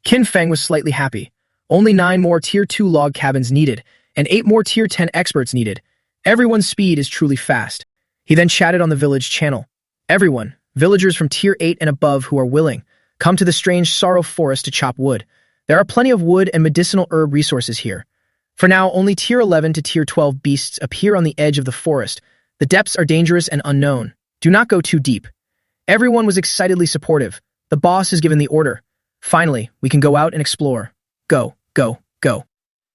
Qin Feng was slightly happy. Only 9 more Tier 2 log cabins needed, and 8 more Tier 10 experts needed. Everyone's speed is truly fast. He then chatted on the village channel. Everyone, villagers from Tier 8 and above who are willing, Come to the strange sorrow forest to chop wood. There are plenty of wood and medicinal herb resources here. For now, only Tier 11 to Tier 12 beasts appear on the edge of the forest. The depths are dangerous and unknown. Do not go too deep. Everyone was excitedly supportive. The boss has given the order. Finally, we can go out and explore. Go, go, go.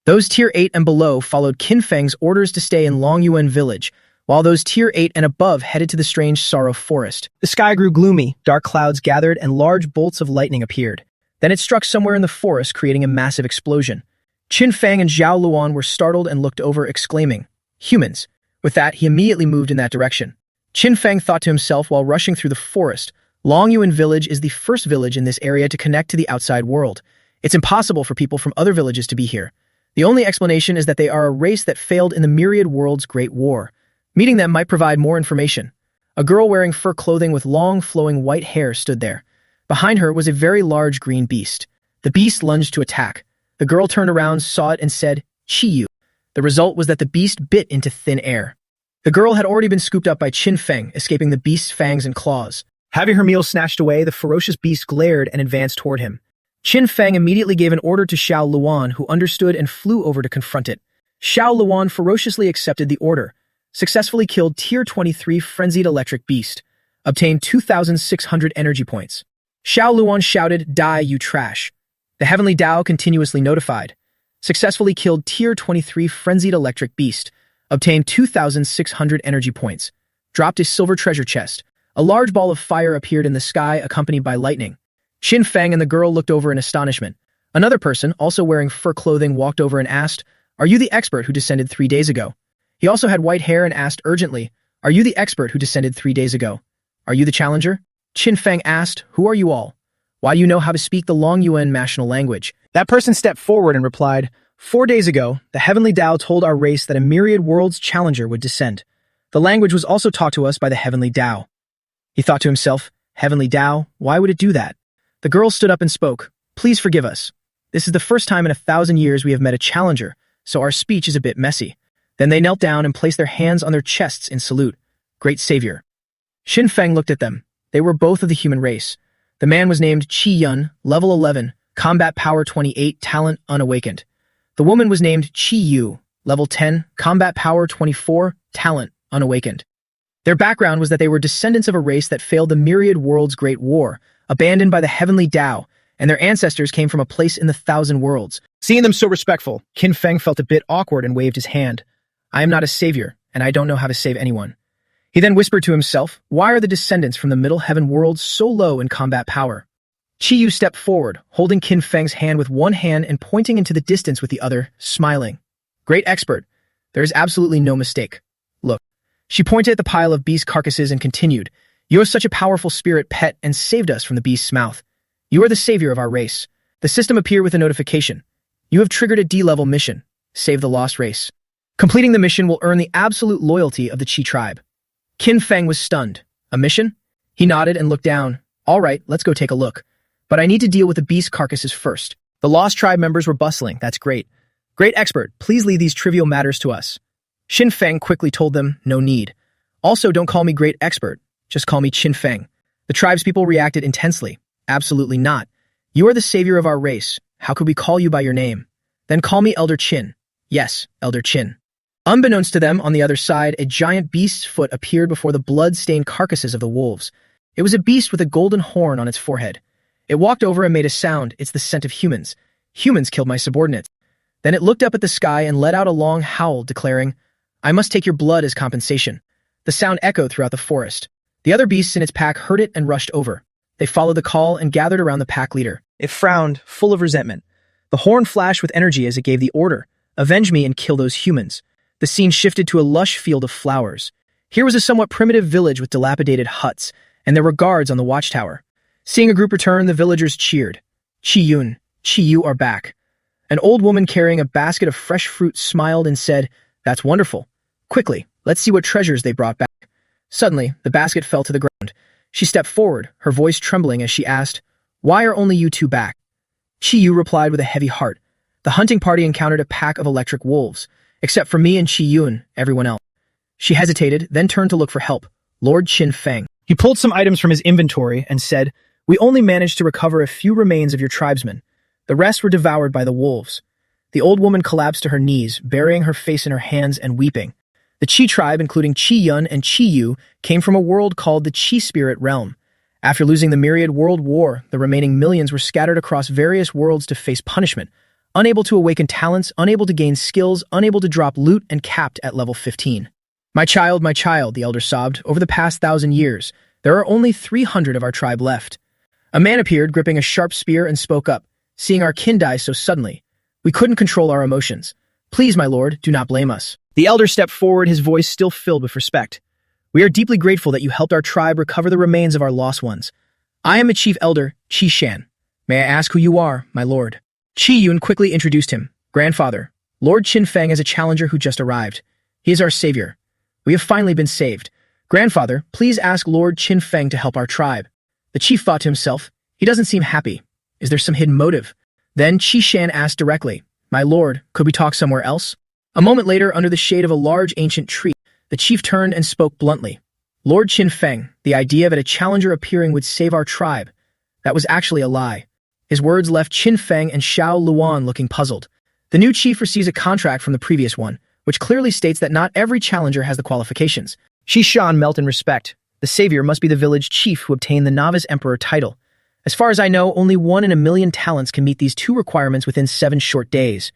Those Tier 8 and below followed Qin Feng's orders to stay in Longyuan village, while those Tier 8 and above headed to the strange sorrow forest. The sky grew gloomy, dark clouds gathered, and large bolts of lightning appeared. Then it struck somewhere in the forest, creating a massive explosion. Qin Feng and Zhao Luan were startled and looked over, exclaiming, "Humans!" With that, he immediately moved in that direction. Qin Feng thought to himself while rushing through the forest, Longyuan village is the first village in this area to connect to the outside world. It's impossible for people from other villages to be here. The only explanation is that they are a race that failed in the Myriad World's Great War. Meeting them might provide more information. A girl wearing fur clothing with long, flowing white hair stood there. Behind her was a very large green beast. The beast lunged to attack. The girl turned around, saw it, and said, "Chi-yu." The result was that the beast bit into thin air. The girl had already been scooped up by Qin Feng, escaping the beast's fangs and claws. Having her meal snatched away, the ferocious beast glared and advanced toward him. Qin Feng immediately gave an order to Xiao Luan, who understood and flew over to confront it. Xiao Luan ferociously accepted the order, successfully killed Tier 23 Frenzied Electric Beast, obtained 2,600 energy points. Xiao Luan shouted, "Die, you trash." The Heavenly Dao continuously notified. Successfully killed Tier 23 Frenzied Electric Beast, obtained 2,600 energy points. Dropped a silver treasure chest. A large ball of fire appeared in the sky, accompanied by lightning. Qin Feng and the girl looked over in astonishment. Another person, also wearing fur clothing, walked over and asked, "Are you the expert who descended 3 days ago?" He also had white hair and asked urgently, "Are you the expert who descended 3 days ago? Are you the challenger?" Qin Feng asked, "Who are you all? Why do you know how to speak the Longyuan national language?" That person stepped forward and replied, 4 days ago, the Heavenly Dao told our race that a Myriad World's challenger would descend. The language was also taught to us by the Heavenly Dao." He thought to himself, "Heavenly Dao, why would it do that?" The girl stood up and spoke, "Please forgive us. This is the first time in 1,000 years we have met a challenger, so our speech is a bit messy." Then they knelt down and placed their hands on their chests in salute. "Great Savior." Qin Feng looked at them. They were both of the human race. The man was named Chi Yun, level 11, combat power 28, talent unawakened. The woman was named Chi Yu, level 10, combat power 24, talent unawakened. Their background was that they were descendants of a race that failed the Myriad World's Great War, abandoned by the Heavenly Dao, and their ancestors came from a place in the 1,000 worlds. Seeing them so respectful, Qin Feng felt a bit awkward and waved his hand. "I am not a savior, and I don't know how to save anyone." He then whispered to himself, "Why are the descendants from the Middle Heaven world so low in combat power?" Chi Yu stepped forward, holding Qin Feng's hand with one hand and pointing into the distance with the other, smiling. "Great expert. There is absolutely no mistake. Look." She pointed at the pile of beast carcasses and continued, "You have such a powerful spirit, pet, and saved us from the beast's mouth. You are the savior of our race." The system appeared with a notification. "You have triggered a D-level mission. Save the lost race. Completing the mission will earn the absolute loyalty of the Qi tribe." Qin Feng was stunned. "A mission?" He nodded and looked down. "All right, let's go take a look. But I need to deal with the beast carcasses first." The lost tribe members were bustling. "That's great. Great expert, please leave these trivial matters to us." Qin Feng quickly told them, "No need. Also, don't call me great expert. Just call me Qin Feng." The tribespeople reacted intensely. "Absolutely not. You are the savior of our race. How could we call you by your name?" "Then call me Elder Qin." "Yes, Elder Qin." Unbeknownst to them, on the other side, a giant beast's foot appeared before the blood-stained carcasses of the wolves. It was a beast with a golden horn on its forehead. It walked over and made a sound. "It's the scent of humans. Humans killed my subordinates." Then it looked up at the sky and let out a long howl, declaring, "I must take your blood as compensation." The sound echoed throughout the forest. The other beasts in its pack heard it and rushed over. They followed the call and gathered around the pack leader. It frowned, full of resentment. The horn flashed with energy as it gave the order, "Avenge me and kill those humans." The scene shifted to a lush field of flowers. Here was a somewhat primitive village with dilapidated huts, and there were guards on the watchtower. Seeing a group return, the villagers cheered. "Chi Yun, Chi Yu are back." An old woman carrying a basket of fresh fruit smiled and said, "That's wonderful. Quickly, let's see what treasures they brought back." Suddenly, the basket fell to the ground. She stepped forward, her voice trembling as she asked, "Why are only you two back?" Chi Yu replied with a heavy heart. "The hunting party encountered a pack of electric wolves. Except for me and Chi Yun, everyone else." She hesitated, then turned to look for help. Lord Qin Feng. He pulled some items from his inventory and said, We only managed to recover a few remains of your tribesmen. The rest were devoured by the wolves. The old woman collapsed to her knees, burying her face in her hands and weeping. The Chi tribe, including Chi Yun and Chi Yu, came from a world called the Chi Spirit Realm. After losing the Myriad World War, the remaining millions were scattered across various worlds to face punishment, unable to awaken talents, unable to gain skills, unable to drop loot, and capped at level 15. My child, the elder sobbed, over the past 1,000 years, there are only 300 of our tribe left. A man appeared, gripping a sharp spear, and spoke up, seeing our kin die so suddenly. We couldn't control our emotions. Please, my lord, do not blame us. The elder stepped forward, his voice still filled with respect. We are deeply grateful that you helped our tribe recover the remains of our lost ones. I am a chief elder, Qi Shan. May I ask who you are, my lord? Qi Yun quickly introduced him. Grandfather, Lord Qin Feng is a challenger who just arrived. He is our savior. We have finally been saved. Grandfather, please ask Lord Qin Feng to help our tribe. The chief thought to himself, he doesn't seem happy. Is there some hidden motive? Then Qi Shan asked directly, my lord, could we talk somewhere else? A moment later, under the shade of a large ancient tree, the chief turned and spoke bluntly. Lord Qin Feng, the idea that a challenger appearing would save our tribe, that was actually a lie. His words left Qin Feng and Xiao Luan looking puzzled. The new chief receives a contract from the previous one, which clearly states that not every challenger has the qualifications. Qi Shan melt in respect. The savior must be the village chief who obtained the novice emperor title. As far as I know, only 1 in a million talents can meet these 2 requirements within 7 short days.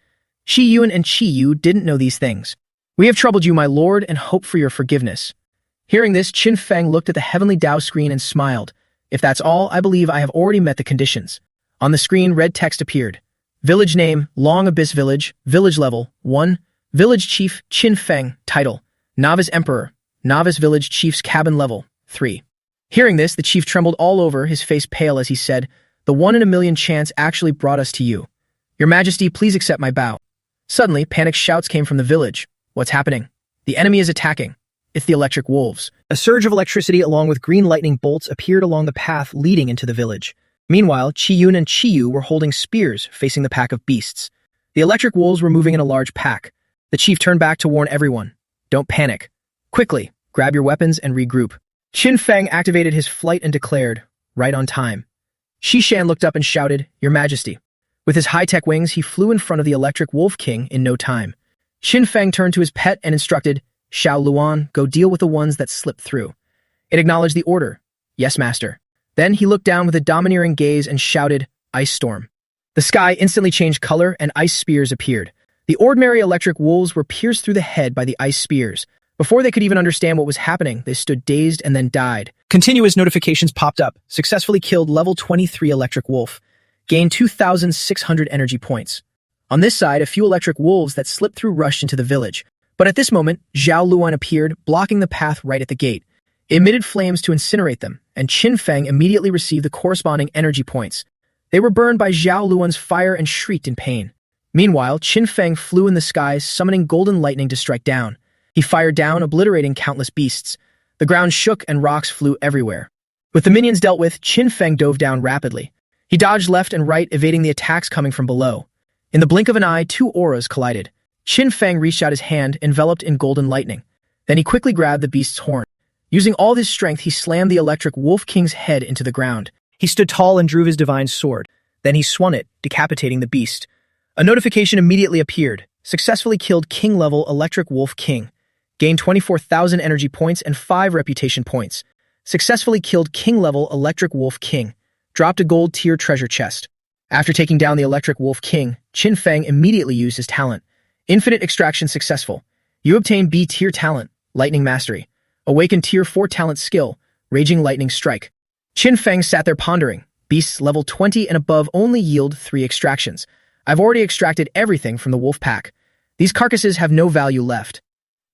Qi Yun and Qi Yu didn't know these things. We have troubled you, my lord, and hope for your forgiveness. Hearing this, Qin Feng looked at the heavenly Dao screen and smiled. If that's all, I believe I have already met the conditions. On the screen, red text appeared. Village name, Long Abyss Village, village level, 1. Village chief, Qin Feng, title, Novice Emperor, Novice Village Chief's cabin level, 3. Hearing this, the chief trembled all over, his face pale as he said, the 1 in a million chance actually brought us to you. Your Majesty, please accept my bow. Suddenly, panicked shouts came from the village. What's happening? The enemy is attacking. It's the electric wolves. A surge of electricity along with green lightning bolts appeared along the path leading into the village. Meanwhile, Qi Yun and Qi Yu were holding spears facing the pack of beasts. The electric wolves were moving in a large pack. The chief turned back to warn everyone. Don't panic. Quickly, grab your weapons and regroup. Qin Feng activated his flight and declared, right on time. Qi Shan looked up and shouted, Your Majesty. With his high-tech wings, he flew in front of the electric wolf king in no time. Qin Feng turned to his pet and instructed, Xiao Luan, go deal with the ones that slipped through. It acknowledged the order. Yes, master. Then he looked down with a domineering gaze and shouted, Ice Storm. The sky instantly changed color and ice spears appeared. The ordinary electric wolves were pierced through the head by the ice spears. Before they could even understand what was happening, they stood dazed and then died. Continuous notifications popped up. Successfully killed level 23 electric wolf. Gained 2,600 energy points. On this side, a few electric wolves that slipped through rushed into the village. But at this moment, Zhao Luan appeared, blocking the path right at the gate. It emitted flames to incinerate them, and Qin Feng immediately received the corresponding energy points. They were burned by Zhao Luan's fire and shrieked in pain. Meanwhile, Qin Feng flew in the skies, summoning golden lightning to strike down. He fired down, obliterating countless beasts. The ground shook and rocks flew everywhere. With the minions dealt with, Qin Feng dove down rapidly. He dodged left and right, evading the attacks coming from below. In the blink of an eye, 2 auras collided. Qin Feng reached out his hand, enveloped in golden lightning. Then he quickly grabbed the beast's horn. Using all his strength, he slammed the electric Wolf King's head into the ground. He stood tall and drew his divine sword. Then he swung it, decapitating the beast. A notification immediately appeared. Successfully killed King-level Electric Wolf King. Gained 24,000 energy points and 5 reputation points. Successfully killed King-level Electric Wolf King. Dropped a gold-tier treasure chest. After taking down the Electric Wolf King, Qin Feng immediately used his talent. Infinite Extraction successful. You obtain B-tier talent, Lightning Mastery. Awaken Tier 4 talent skill, Raging Lightning Strike. Qin Feng sat there pondering. Beasts level 20 and above only yield 3 extractions. I've already extracted everything from the wolf pack. These carcasses have no value left.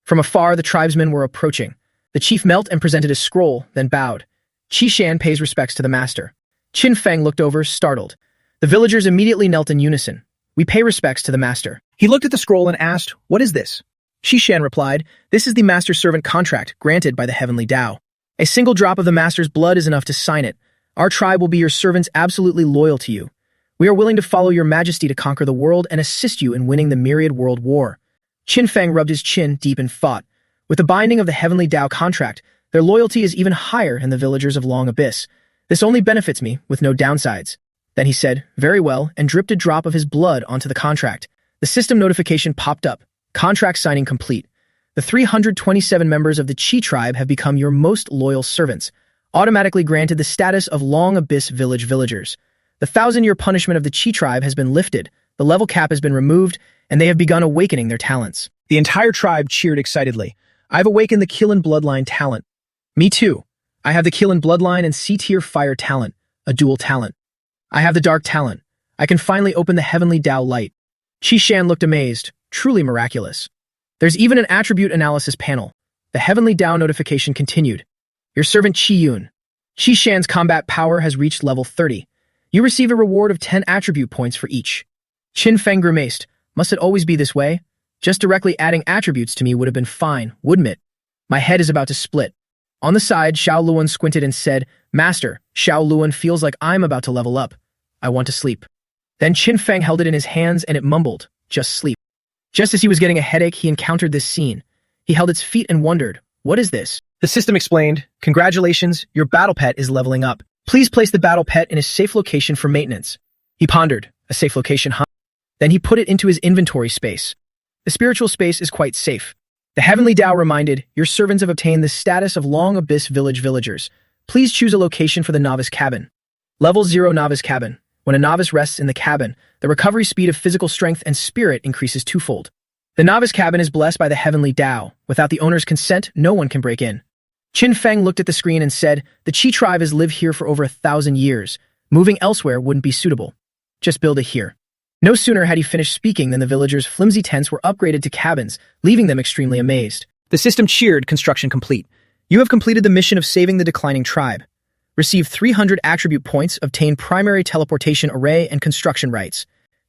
From afar, the tribesmen were approaching. The chief knelt and presented a scroll, then bowed. Qi Shan pays respects to the master. Qin Feng looked over, startled. The villagers immediately knelt in unison. We pay respects to the master. He looked at the scroll and asked, What is this? Qi Shan replied, This is the master-servant contract granted by the heavenly Dao. A single drop of the master's blood is enough to sign it. Our tribe will be your servants, absolutely loyal to you. We are willing to follow your majesty to conquer the world and assist you in winning the Myriad World War. Qin Feng rubbed his chin deep in thought. With the binding of the heavenly Dao contract, their loyalty is even higher in the villagers of Long Abyss. This only benefits me, with no downsides. Then he said, very well, and dripped a drop of his blood onto the contract. The system notification popped up. Contract signing complete. The 327 members of the Chi tribe have become your most loyal servants, automatically granted the status of Long Abyss Village villagers. The 1,000-year punishment of the Chi tribe has been lifted, the level cap has been removed, and they have begun awakening their talents. The entire tribe cheered excitedly. I've awakened the Kilin bloodline talent. Me too. I have the Kilin bloodline and C-tier fire talent, a dual talent. I have the dark talent. I can finally open the heavenly Tao light. Qi Shan looked amazed, truly miraculous. There's even an attribute analysis panel. The heavenly Tao notification continued. Your servant Qi Yun. Qi Shan's combat power has reached level 30. You receive a reward of 10 attribute points for each. Qin Feng grimaced. Must it always be this way? Just directly adding attributes to me would have been fine, wouldn't it? My head is about to split. On the side, Xiao Luan squinted and said, Master, Xiao Luan feels like I'm about to level up. I want to sleep. Then Qin Feng held it in his hands and it mumbled, just sleep. Just as he was getting a headache, he encountered this scene. He held its feet and wondered, what is this? The system explained, congratulations, your battle pet is leveling up. Please place the battle pet in a safe location for maintenance. He pondered, a safe location, huh? Then he put it into his inventory space. The spiritual space is quite safe. The Heavenly Tao reminded, your servants have obtained the status of Long Abyss Village villagers. Please choose a location for the novice cabin. Level 0 novice cabin. When a novice rests in the cabin, the recovery speed of physical strength and spirit increases twofold. The novice cabin is blessed by the Heavenly Tao. Without the owner's consent, no one can break in. Qin Feng looked at the screen and said, the Chi tribe has lived here for over 1,000 years. Moving elsewhere wouldn't be suitable. Just build it here. No sooner had he finished speaking than the villagers' flimsy tents were upgraded to cabins, leaving them extremely amazed. The system cheered, construction complete. You have completed the mission of saving the declining tribe. Receive 300 attribute points, obtain primary teleportation array and construction rights.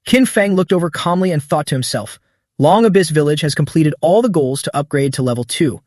Qin Feng looked over calmly and thought to himself, Long Abyss Village has completed all the goals to upgrade to level 2.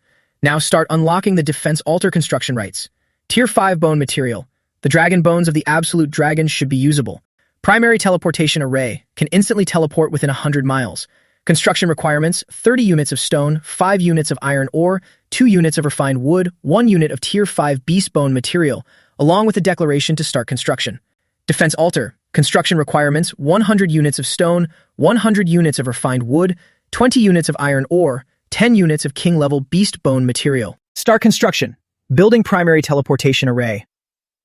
Now start unlocking the defense altar construction rights. Tier 5 bone material. The dragon bones of the absolute dragon should be usable. Primary teleportation array can instantly teleport within 100 miles. Construction requirements, 30 units of stone, 5 units of iron ore, 2 units of refined wood, 1 unit of Tier 5 beast bone material, along with a declaration to start construction. Defense altar, construction requirements, 100 units of stone, 100 units of refined wood, 20 units of iron ore, 10 units of king-level beast bone material. Start construction. Building primary teleportation array.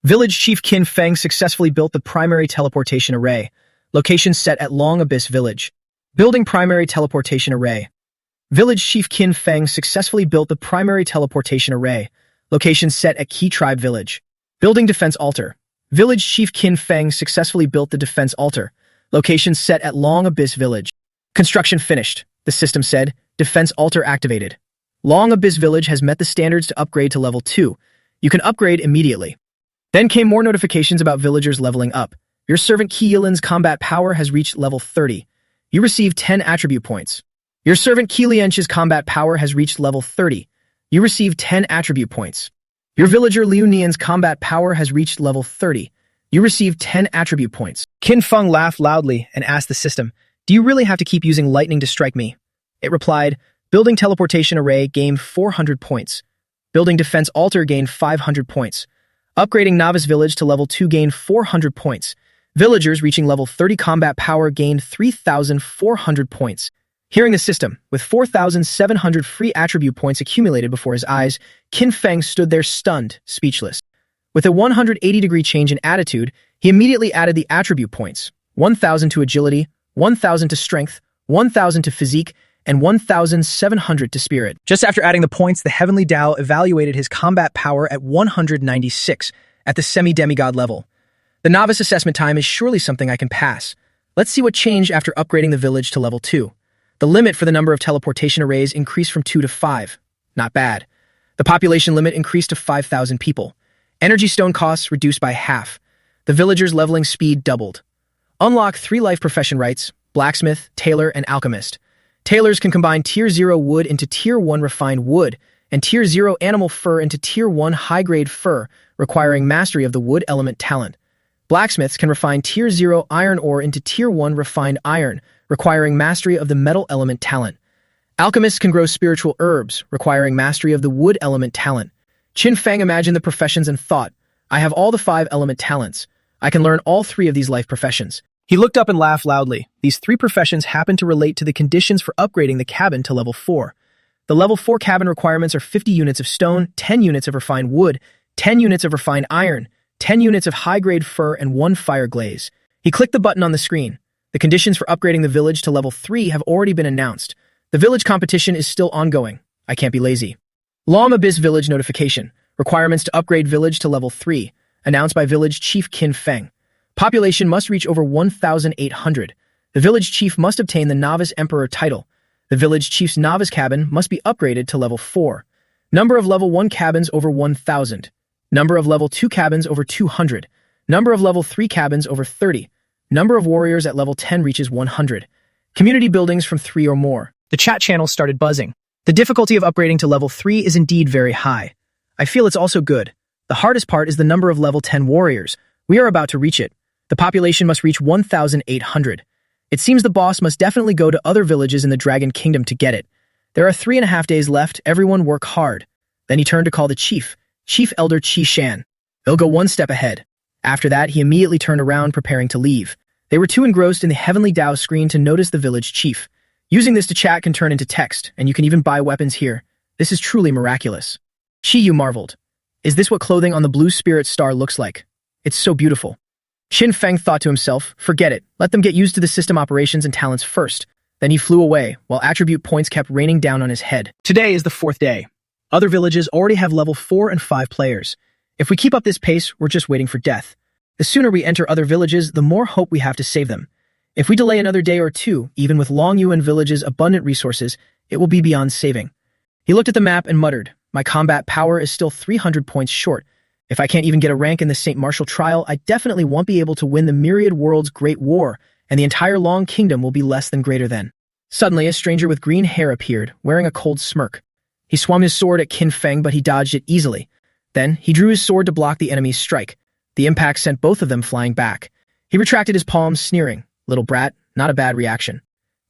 Village Chief Qin Feng successfully built the primary teleportation array. Location set at Long Abyss Village. Building primary teleportation array. Village Chief Qin Feng successfully built the primary teleportation array. Location set at Qi Tribe Village. Building defense altar. Village Chief Qin Feng successfully built the defense altar. Location set at Long Abyss Village. Construction finished. The system said, defense altar activated. Long Abyss Village has met the standards to upgrade to level 2. You can upgrade immediately. Then came more notifications about villagers leveling up. Your servant Qi Yilin's combat power has reached level 30. You receive 10 attribute points. Your servant Qi Lianch's combat power has reached level 30. You receive 10 attribute points. Your villager Liu Nian's combat power has reached level 30. You receive 10 attribute points. Qin Feng laughed loudly and asked the system, do you really have to keep using lightning to strike me? It replied, building teleportation array gained 400 points. Building defense altar gained 500 points. Upgrading Novice Village to level 2 gained 400 points. Villagers reaching level 30 combat power gained 3,400 points. Hearing the system, with 4,700 free attribute points accumulated before his eyes, Qin Feng stood there stunned, speechless. With a 180-degree change in attitude, he immediately added the attribute points, 1,000 to agility, 1,000 to strength, 1,000 to physique, and 1,700 to spirit. Just after adding the points, the Heavenly Tao evaluated his combat power at 196 at the semi-demigod level. The novice assessment time is surely something I can pass. Let's see what changed after upgrading the village to level 2. The limit for the number of teleportation arrays increased from 2 to 5. Not bad. The population limit increased to 5,000 people. Energy stone costs reduced by half. The villagers' leveling speed doubled. Unlock 3 life profession rights: blacksmith, tailor, and alchemist. Tailors can combine Tier 0 wood into Tier 1 refined wood, and Tier 0 animal fur into Tier 1 high-grade fur, requiring mastery of the wood element talent. Blacksmiths can refine Tier 0 iron ore into Tier 1 refined iron, requiring mastery of the metal element talent. Alchemists can grow spiritual herbs, requiring mastery of the wood element talent. Qin Feng imagined the professions and thought, I have all the 5 element talents. I can learn all 3 of these life professions. He looked up and laughed loudly. These 3 professions happen to relate to the conditions for upgrading the cabin to level 4. The level 4 cabin requirements are 50 units of stone, 10 units of refined wood, 10 units of refined iron, 10 units of high-grade fur, and 1 fire glaze. He clicked the button on the screen. The conditions for upgrading the village to level 3 have already been announced. The village competition is still ongoing. I can't be lazy. Long Abyss Village notification. Requirements to upgrade village to level 3. Announced by Village Chief Qin Feng. Population must reach over 1,800. The village chief must obtain the Novice Emperor title. The village chief's novice cabin must be upgraded to level 4. Number of level 1 cabins over 1,000. Number of level 2 cabins over 200. Number of level 3 cabins over 30. Number of warriors at level 10 reaches 100. Community buildings from 3 or more. The chat channel started buzzing. The difficulty of upgrading to level 3 is indeed very high. I feel it's also good. The hardest part is the number of level 10 warriors. We are about to reach it. The population must reach 1,800. It seems the boss must definitely go to other villages in the Dragon Kingdom to get it. There are 3.5 days left. Everyone work hard. Then he turned to call the chief, Chief Elder Qi Shan. He'll go 1 step ahead. After that, he immediately turned around, preparing to leave. They were too engrossed in the Heavenly Dao screen to notice the village chief. Using this to chat can turn into text, and you can even buy weapons here. This is truly miraculous. Qi Yu marveled. Is this what clothing on the blue spirit star looks like? It's so beautiful. Qin Feng thought to himself, forget it, let them get used to the system operations and talents first. Then he flew away, while attribute points kept raining down on his head. Today is the 4th day. Other villages already have level 4 and 5 players. If we keep up this pace, we're just waiting for death. The sooner we enter other villages, the more hope we have to save them. If we delay another day or 2, even with Long Yuan Village's abundant resources, it will be beyond saving. He looked at the map and muttered, my combat power is still 300 points short. If I can't even get a rank in the St. Martial trial, I definitely won't be able to win the Myriad World's Great War, and the entire Long Kingdom will be less than greater than. Suddenly, a stranger with green hair appeared, wearing a cold smirk. He swung his sword at Qin Feng, but he dodged it easily. Then, he drew his sword to block the enemy's strike. The impact sent both of them flying back. He retracted his palms, sneering, little brat, not a bad reaction.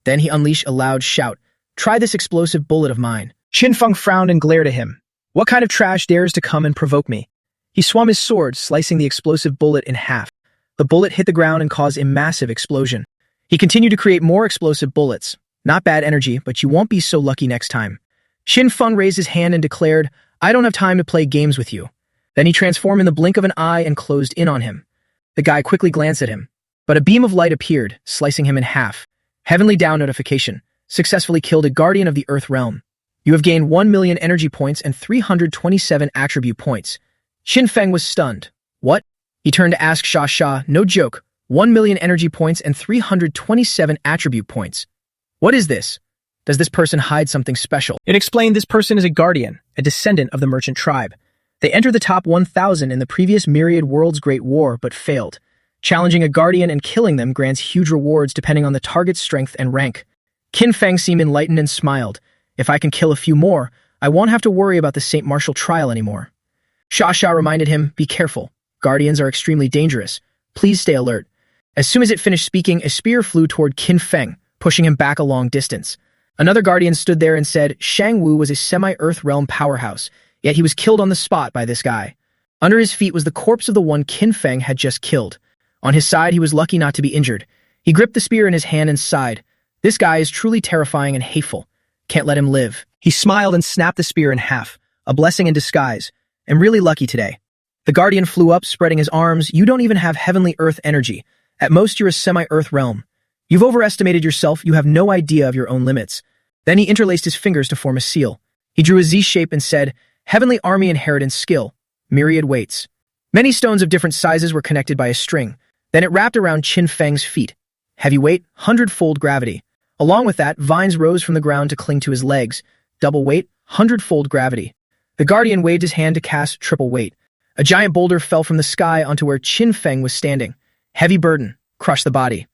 Then he unleashed a loud shout, try this explosive bullet of mine. Qin Feng frowned and glared at him. What kind of trash dares to come and provoke me? He swung his sword, slicing the explosive bullet in half. The bullet hit the ground and caused a massive explosion. He continued to create more explosive bullets. Not bad energy, but you won't be so lucky next time. Qin Feng raised his hand and declared, I don't have time to play games with you. Then he transformed in the blink of an eye and closed in on him. The guy quickly glanced at him, but a beam of light appeared, slicing him in half. Heavenly Dao notification. Successfully killed a guardian of the Earth Realm. You have gained 1 million energy points and 327 attribute points. Qin Feng was stunned. What? He turned to ask Sha Sha, no joke, 1 million energy points and 327 attribute points. What is this? Does this person hide something special? It explained this person is a guardian, a descendant of the merchant tribe. They entered the top 1,000 in the previous Myriad World's Great War, but failed. Challenging a guardian and killing them grants huge rewards depending on the target's strength and rank. Qin Feng seemed enlightened and smiled. If I can kill a few more, I won't have to worry about the St. Martial trial anymore. Sha Sha reminded him, be careful. Guardians are extremely dangerous. Please stay alert. As soon as it finished speaking, a spear flew toward Qin Feng, pushing him back a long distance. Another guardian stood there and said Shang Wu was a semi-Earth realm powerhouse, yet he was killed on the spot by this guy. Under his feet was the corpse of the one Qin Feng had just killed. On his side, he was lucky not to be injured. He gripped the spear in his hand and sighed. This guy is truly terrifying and hateful. Can't let him live. He smiled and snapped the spear in half, a blessing in disguise. I'm really lucky today. The guardian flew up, spreading his arms. You don't even have heavenly earth energy. At most, you're a semi-earth realm. You've overestimated yourself. You have no idea of your own limits. Then he interlaced his fingers to form a seal. He drew a Z shape and said, Heavenly Army Inheritance Skill. Myriad Weights. Many stones of different sizes were connected by a string. Then it wrapped around Qin Feng's feet. Heavy weight, 100-fold gravity. Along with that, vines rose from the ground to cling to his legs. Double weight, 100-fold gravity. The guardian waved his hand to cast triple weight. A giant boulder fell from the sky onto where Qin Feng was standing. Heavy burden, crushed the body.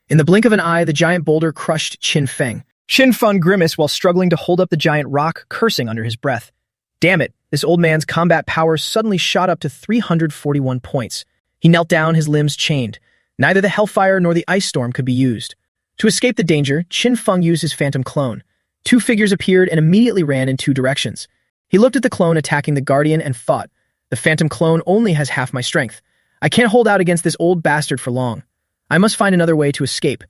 In the blink of an eye, the giant boulder crushed Qin Feng. Qin Feng grimaced while struggling to hold up the giant rock, cursing under his breath. Damn it, this old man's combat power suddenly shot up to 341 points. He knelt down, his limbs chained. Neither the hellfire nor the ice storm could be used. To escape the danger, Qin Feng used his phantom clone. 2 figures appeared and immediately ran in 2 directions. He looked at the clone attacking the guardian and thought, The phantom clone only has half my strength. I can't hold out against this old bastard for long. I must find another way to escape.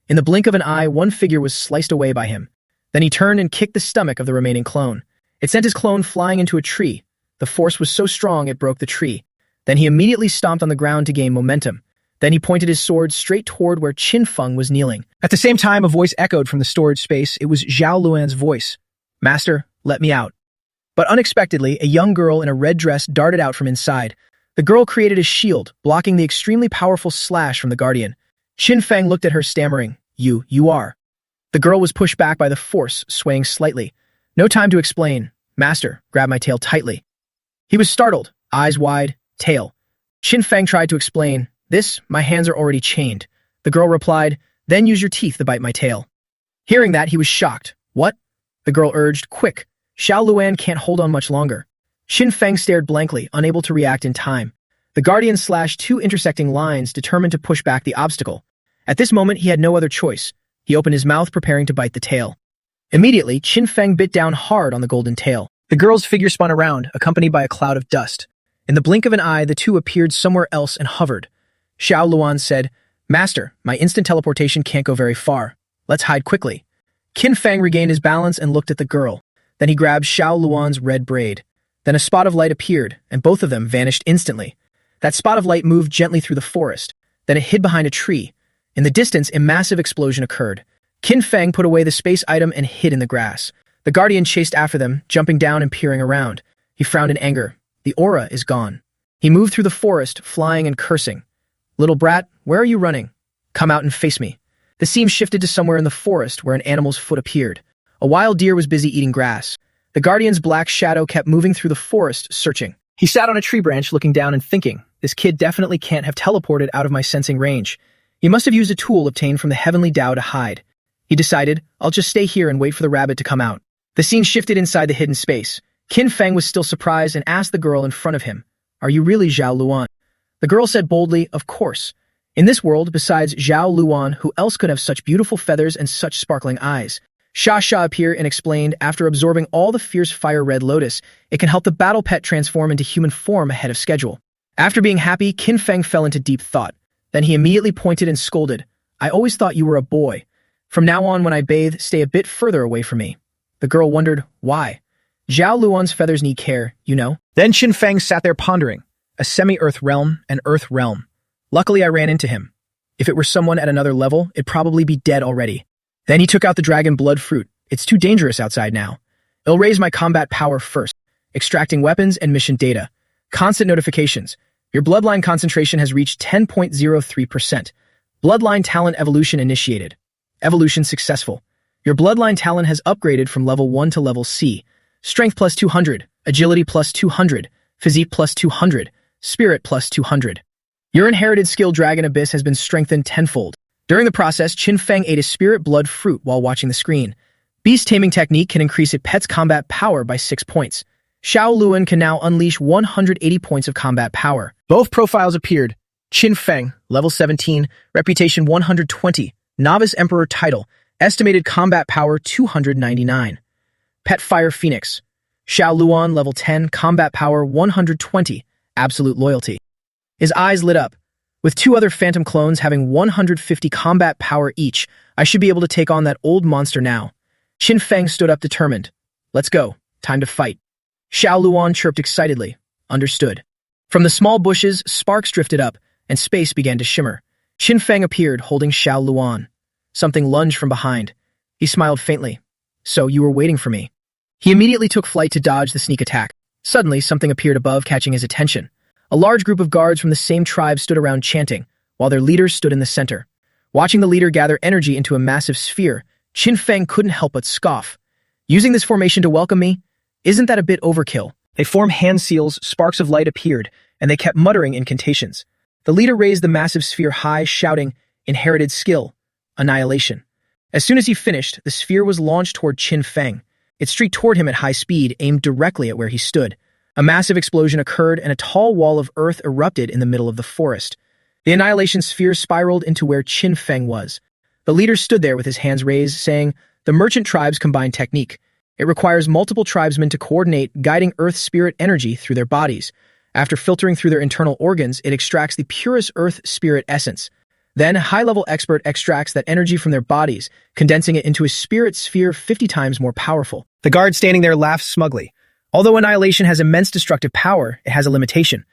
In the blink of an eye, one figure was sliced away by him. Then he turned and kicked the stomach of the remaining clone. It sent his clone flying into a tree. The force was so strong it broke the tree. Then he immediately stomped on the ground to gain momentum. Then he pointed his sword straight toward where Qin Feng was kneeling. At the same time, a voice echoed from the storage space. It was Zhao Luan's voice. "Master, let me out." But unexpectedly, a young girl in a red dress darted out from inside. The girl created a shield, blocking the extremely powerful slash from the Guardian. Qin Feng looked at her, stammering, You are." The girl was pushed back by the force, swaying slightly. No time to explain. "Master, grab my tail tightly." He was startled, eyes wide, tail. Qin Feng tried to explain, My hands are already chained." The girl replied, "Then use your teeth to bite my tail." Hearing that, he was shocked. "What?" The girl urged, "Quick. Xiao Luan can't hold on much longer." Qin Feng stared blankly, unable to react in time. The Guardian slashed two intersecting lines, determined to push back the obstacle. At this moment, he had no other choice. He opened his mouth, preparing to bite the tail. Immediately, Qin Feng bit down hard on the golden tail. The girl's figure spun around, accompanied by a cloud of dust. In the blink of an eye, the two appeared somewhere else and hovered. Xiao Luan said, "Master, my instant teleportation can't go very far. Let's hide quickly." Qin Feng regained his balance and looked at the girl. Then he grabbed Xiao Luan's red braid. Then a spot of light appeared, and both of them vanished instantly. That spot of light moved gently through the forest. Then it hid behind a tree. In the distance, a massive explosion occurred. Qin Feng put away the space item and hid in the grass. The Guardian chased after them, jumping down and peering around. He frowned in anger. The aura is gone. He moved through the forest, flying and cursing. "Little brat, where are you running? Come out and face me." The scene shifted to somewhere in the forest where an animal's foot appeared. A wild deer was busy eating grass. The Guardian's black shadow kept moving through the forest, searching. He sat on a tree branch looking down and thinking, this kid definitely can't have teleported out of my sensing range. He must have used a tool obtained from the heavenly Tao to hide. He decided, I'll just stay here and wait for the rabbit to come out. The scene shifted inside the hidden space. Qin Feng was still surprised and asked the girl in front of him, "Are you really Zhao Luan?" The girl said boldly, "Of course. In this world, besides Zhao Luan, who else could have such beautiful feathers and such sparkling eyes?" Sha appeared and explained, after absorbing all the fierce fire red lotus, it can help the battle pet transform into human form ahead of schedule. After being happy, Qin Feng fell into deep thought. Then he immediately pointed and scolded, "I always thought you were a boy. From now on, when I bathe, stay a bit further away from me." The girl wondered, why? Zhao Luan's feathers need care, you know? Then Qin Feng sat there pondering, a semi-earth realm, an earth realm. Luckily, I ran into him. If it were someone at another level, it'd probably be dead already. Then he took out the dragon blood fruit. It's too dangerous outside now. It'll raise my combat power first. Extracting weapons and mission data. Constant notifications. Your bloodline concentration has reached 10.03%. Bloodline talent evolution initiated. Evolution successful. Your bloodline talent has upgraded from level 1 to level C. Strength plus 200, agility plus 200, physique plus 200, spirit plus 200. Your inherited skill Dragon Abyss has been strengthened tenfold. During the process, Qin Feng ate a spirit blood fruit while watching the screen. Beast taming technique can increase a pet's combat power by 6 points. Xiao Luan can now unleash 180 points of combat power. Both profiles appeared. Qin Feng, level 17, reputation 120, novice emperor title, estimated combat power 299. Pet Fire Phoenix. Xiao Luan, level 10, combat power 120, absolute loyalty. His eyes lit up. With 2 other phantom clones having 150 combat power each, I should be able to take on that old monster now. Qin Feng stood up determined. Let's go. Time to fight. Xiao Luan chirped excitedly. Understood. From the small bushes, sparks drifted up, and space began to shimmer. Qin Feng appeared, holding Xiao Luan. Something lunged from behind. He smiled faintly. So you were waiting for me. He immediately took flight to dodge the sneak attack. Suddenly, something appeared above, catching his attention. A large group of guards from the same tribe stood around chanting, while their leaders stood in the center. Watching the leader gather energy into a massive sphere, Qin Feng couldn't help but scoff. Using this formation to welcome me? Isn't that a bit overkill? They formed hand seals, sparks of light appeared, and they kept muttering incantations. The leader raised the massive sphere high, shouting, "Inherited skill. Annihilation." As soon as he finished, the sphere was launched toward Qin Feng. It streaked toward him at high speed, aimed directly at where he stood. A massive explosion occurred, and a tall wall of earth erupted in the middle of the forest. The annihilation sphere spiraled into where Qin Feng was. The leader stood there with his hands raised, saying, "The merchant tribes combine technique. It requires multiple tribesmen to coordinate, guiding earth spirit energy through their bodies. After filtering through their internal organs, it extracts the purest earth spirit essence. Then, high-level expert extracts that energy from their bodies, condensing it into a spirit sphere 50 times more powerful. The guard standing there laughs smugly. Although annihilation has immense destructive power, it has a limitation.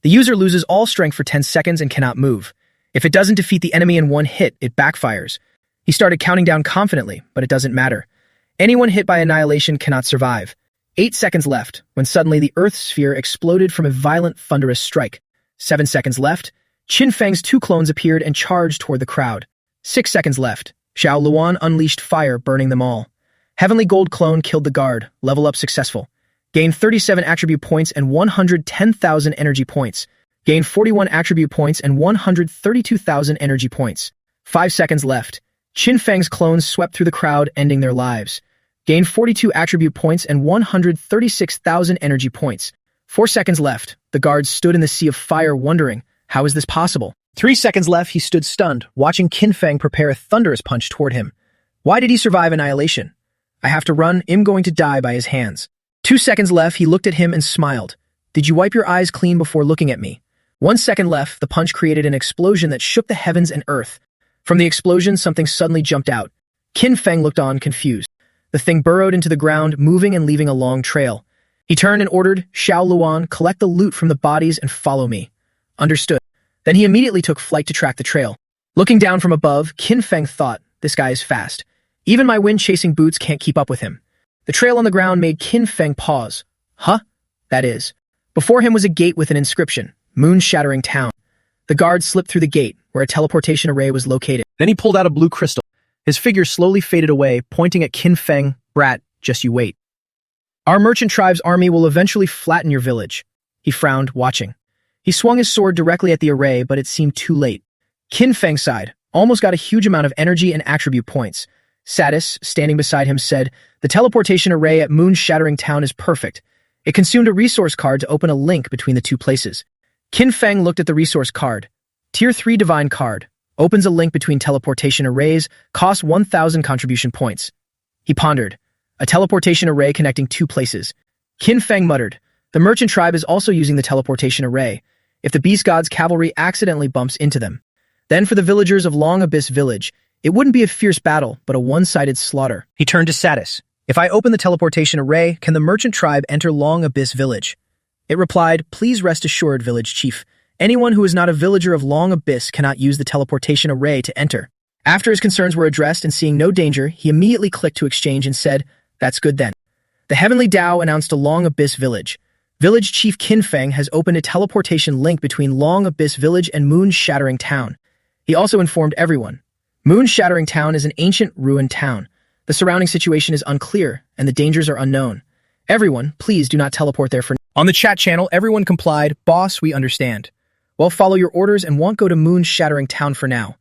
The user loses all strength for 10 seconds and cannot move. If it doesn't defeat the enemy in one hit, it backfires. He started counting down confidently, but it doesn't matter. Anyone hit by annihilation cannot survive. 8 seconds left, when suddenly the Earth sphere exploded from a violent, thunderous strike. 7 seconds left, Qin Feng's 2 clones appeared and charged toward the crowd. 6 seconds left, Xiao Luan unleashed fire, burning them all. Heavenly Gold clone killed the guard, level up successful. Gained 37 attribute points and 110,000 energy points. Gained 41 attribute points and 132,000 energy points. 5 seconds left. Qin Feng's clones swept through the crowd, ending their lives. Gained 42 attribute points and 136,000 energy points. 4 seconds left. The guard stood in the sea of fire, wondering, how is this possible? 3 seconds left. He stood stunned, watching Qin Feng prepare a thunderous punch toward him. Why did he survive annihilation? I have to run. I'm going to die by his hands. 2 seconds left. He looked at him and smiled. Did you wipe your eyes clean before looking at me? 1 second left. The punch created an explosion that shook the heavens and earth. From the explosion, something suddenly jumped out. Qin Feng looked on, confused. The thing burrowed into the ground, moving and leaving a long trail. He turned and ordered, Xiao Luan, collect the loot from the bodies and follow me. Understood. Then he immediately took flight to track the trail. Looking down from above, Qin Feng thought, this guy is fast. Even my wind-chasing boots can't keep up with him. The trail on the ground made Qin Feng pause. Huh? That is. Before him was a gate with an inscription, Moon-Shattering Town. The guard slipped through the gate, where a teleportation array was located. Then he pulled out a blue crystal. His figure slowly faded away, pointing at Qin Feng. Brat, just you wait. Our merchant tribe's army will eventually flatten your village. He frowned, watching. He swung his sword directly at the array, but it seemed too late. Qin Feng sighed, almost got a huge amount of energy and attribute points. Satis, standing beside him, said, the teleportation array at Moon-Shattering Town is perfect. It consumed a resource card to open a link between the two places. Qin Feng looked at the resource card. Tier 3 Divine Card. Opens a link between teleportation arrays, costs 1,000 contribution points. He pondered. A teleportation array connecting 2 places. Qin Feng muttered. The merchant tribe is also using the teleportation array. If the Beast God's cavalry accidentally bumps into them. Then for the villagers of Long Abyss Village, it wouldn't be a fierce battle, but a one-sided slaughter. He turned to Satis. If I open the teleportation array, can the merchant tribe enter Long Abyss Village? It replied, please rest assured, village chief. Anyone who is not a villager of Long Abyss cannot use the teleportation array to enter. After his concerns were addressed and seeing no danger, he immediately clicked to exchange and said, that's good then. The Heavenly Tao announced a Long Abyss Village. Village Chief Qin Feng has opened a teleportation link between Long Abyss Village and Moon-Shattering Town. He also informed everyone. Moon-Shattering Town is an ancient, ruined town. The surrounding situation is unclear, and the dangers are unknown. Everyone, please do not teleport there for now. On the chat channel, everyone complied, boss, we understand. Well, follow your orders and won't go to Moon-Shattering Town for now.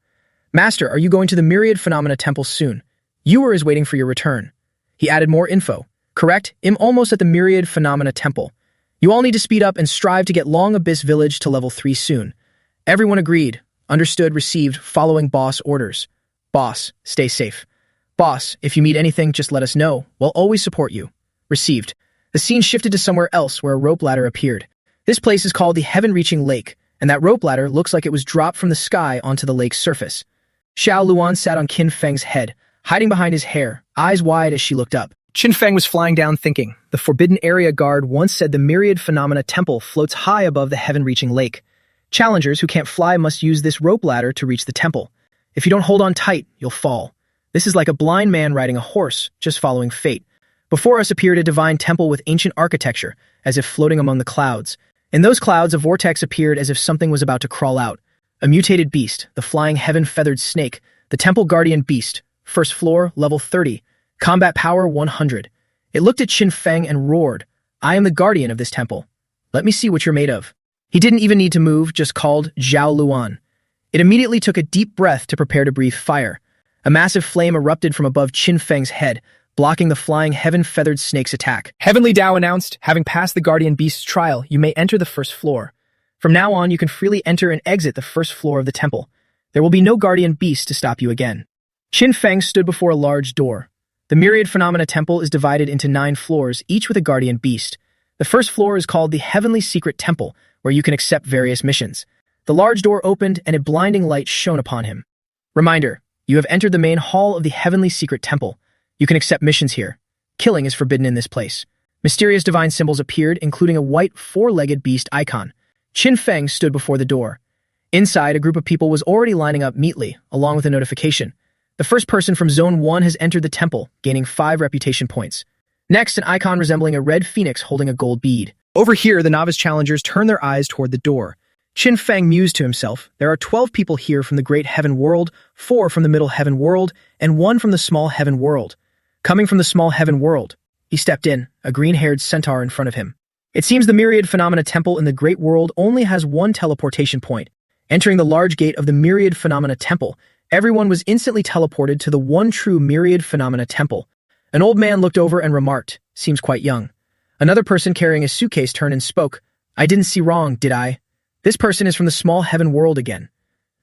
Master, are you going to the Myriad Phenomena Temple soon? Ewer is waiting for your return. He added more info. Correct, I'm almost at the Myriad Phenomena Temple. You all need to speed up and strive to get Long Abyss Village to level 3 soon. Everyone agreed. Understood, received, following boss orders. Boss, stay safe. Boss, if you meet anything, just let us know. We'll always support you. Received. The scene shifted to somewhere else where a rope ladder appeared. This place is called the Heaven-Reaching Lake, and that rope ladder looks like it was dropped from the sky onto the lake's surface. Xiao Luan sat on Qin Feng's head, hiding behind his hair, eyes wide as she looked up. Qin Feng was flying down thinking. The Forbidden Area Guard once said the Myriad Phenomena Temple floats high above the Heaven-Reaching Lake. Challengers who can't fly must use this rope ladder to reach the temple. If you don't hold on tight, you'll fall. This is like a blind man riding a horse, just following fate. Before us appeared a divine temple with ancient architecture, as if floating among the clouds. In those clouds, a vortex appeared as if something was about to crawl out. A mutated beast, the flying heaven-feathered snake, the temple guardian beast, first floor, level 30, combat power 100. It looked at Qin Feng and roared, I am the guardian of this temple. Let me see what you're made of. He didn't even need to move, just called Xiao Luan. It immediately took a deep breath to prepare to breathe fire. A massive flame erupted from above Qin Feng's head, blocking the flying heaven-feathered snake's attack. Heavenly Tao announced, having passed the guardian beast's trial, you may enter the first floor. From now on, you can freely enter and exit the first floor of the temple. There will be no guardian beast to stop you again. Qin Feng stood before a large door. The Myriad Phenomena Temple is divided into 9 floors, each with a guardian beast. The first floor is called the Heavenly Secret Temple, where you can accept various missions. The large door opened and a blinding light shone upon him. Reminder, you have entered the main hall of the Heavenly Secret Temple. You can accept missions here. Killing is forbidden in this place. Mysterious divine symbols appeared, including a white four-legged beast icon. Qin Feng stood before the door. Inside, a group of people was already lining up neatly, along with a notification. The first person from Zone 1 has entered the temple, gaining 5 reputation points. Next, an icon resembling a red phoenix holding a gold bead. Over here, the novice challengers turn their eyes toward the door. Qin Feng mused to himself, there are 12 people here from the Great Heaven World, 4 from the Middle Heaven World, and 1 from the Small Heaven World. Coming from the Small Heaven World, he stepped in, a green-haired centaur in front of him. It seems the Myriad Phenomena Temple in the Great World only has 1 teleportation point. Entering the large gate of the Myriad Phenomena Temple, everyone was instantly teleported to the one true Myriad Phenomena Temple. An old man looked over and remarked, seems quite young. Another person carrying a suitcase turned and spoke, I didn't see wrong, did I? This person is from the Small Heaven World again.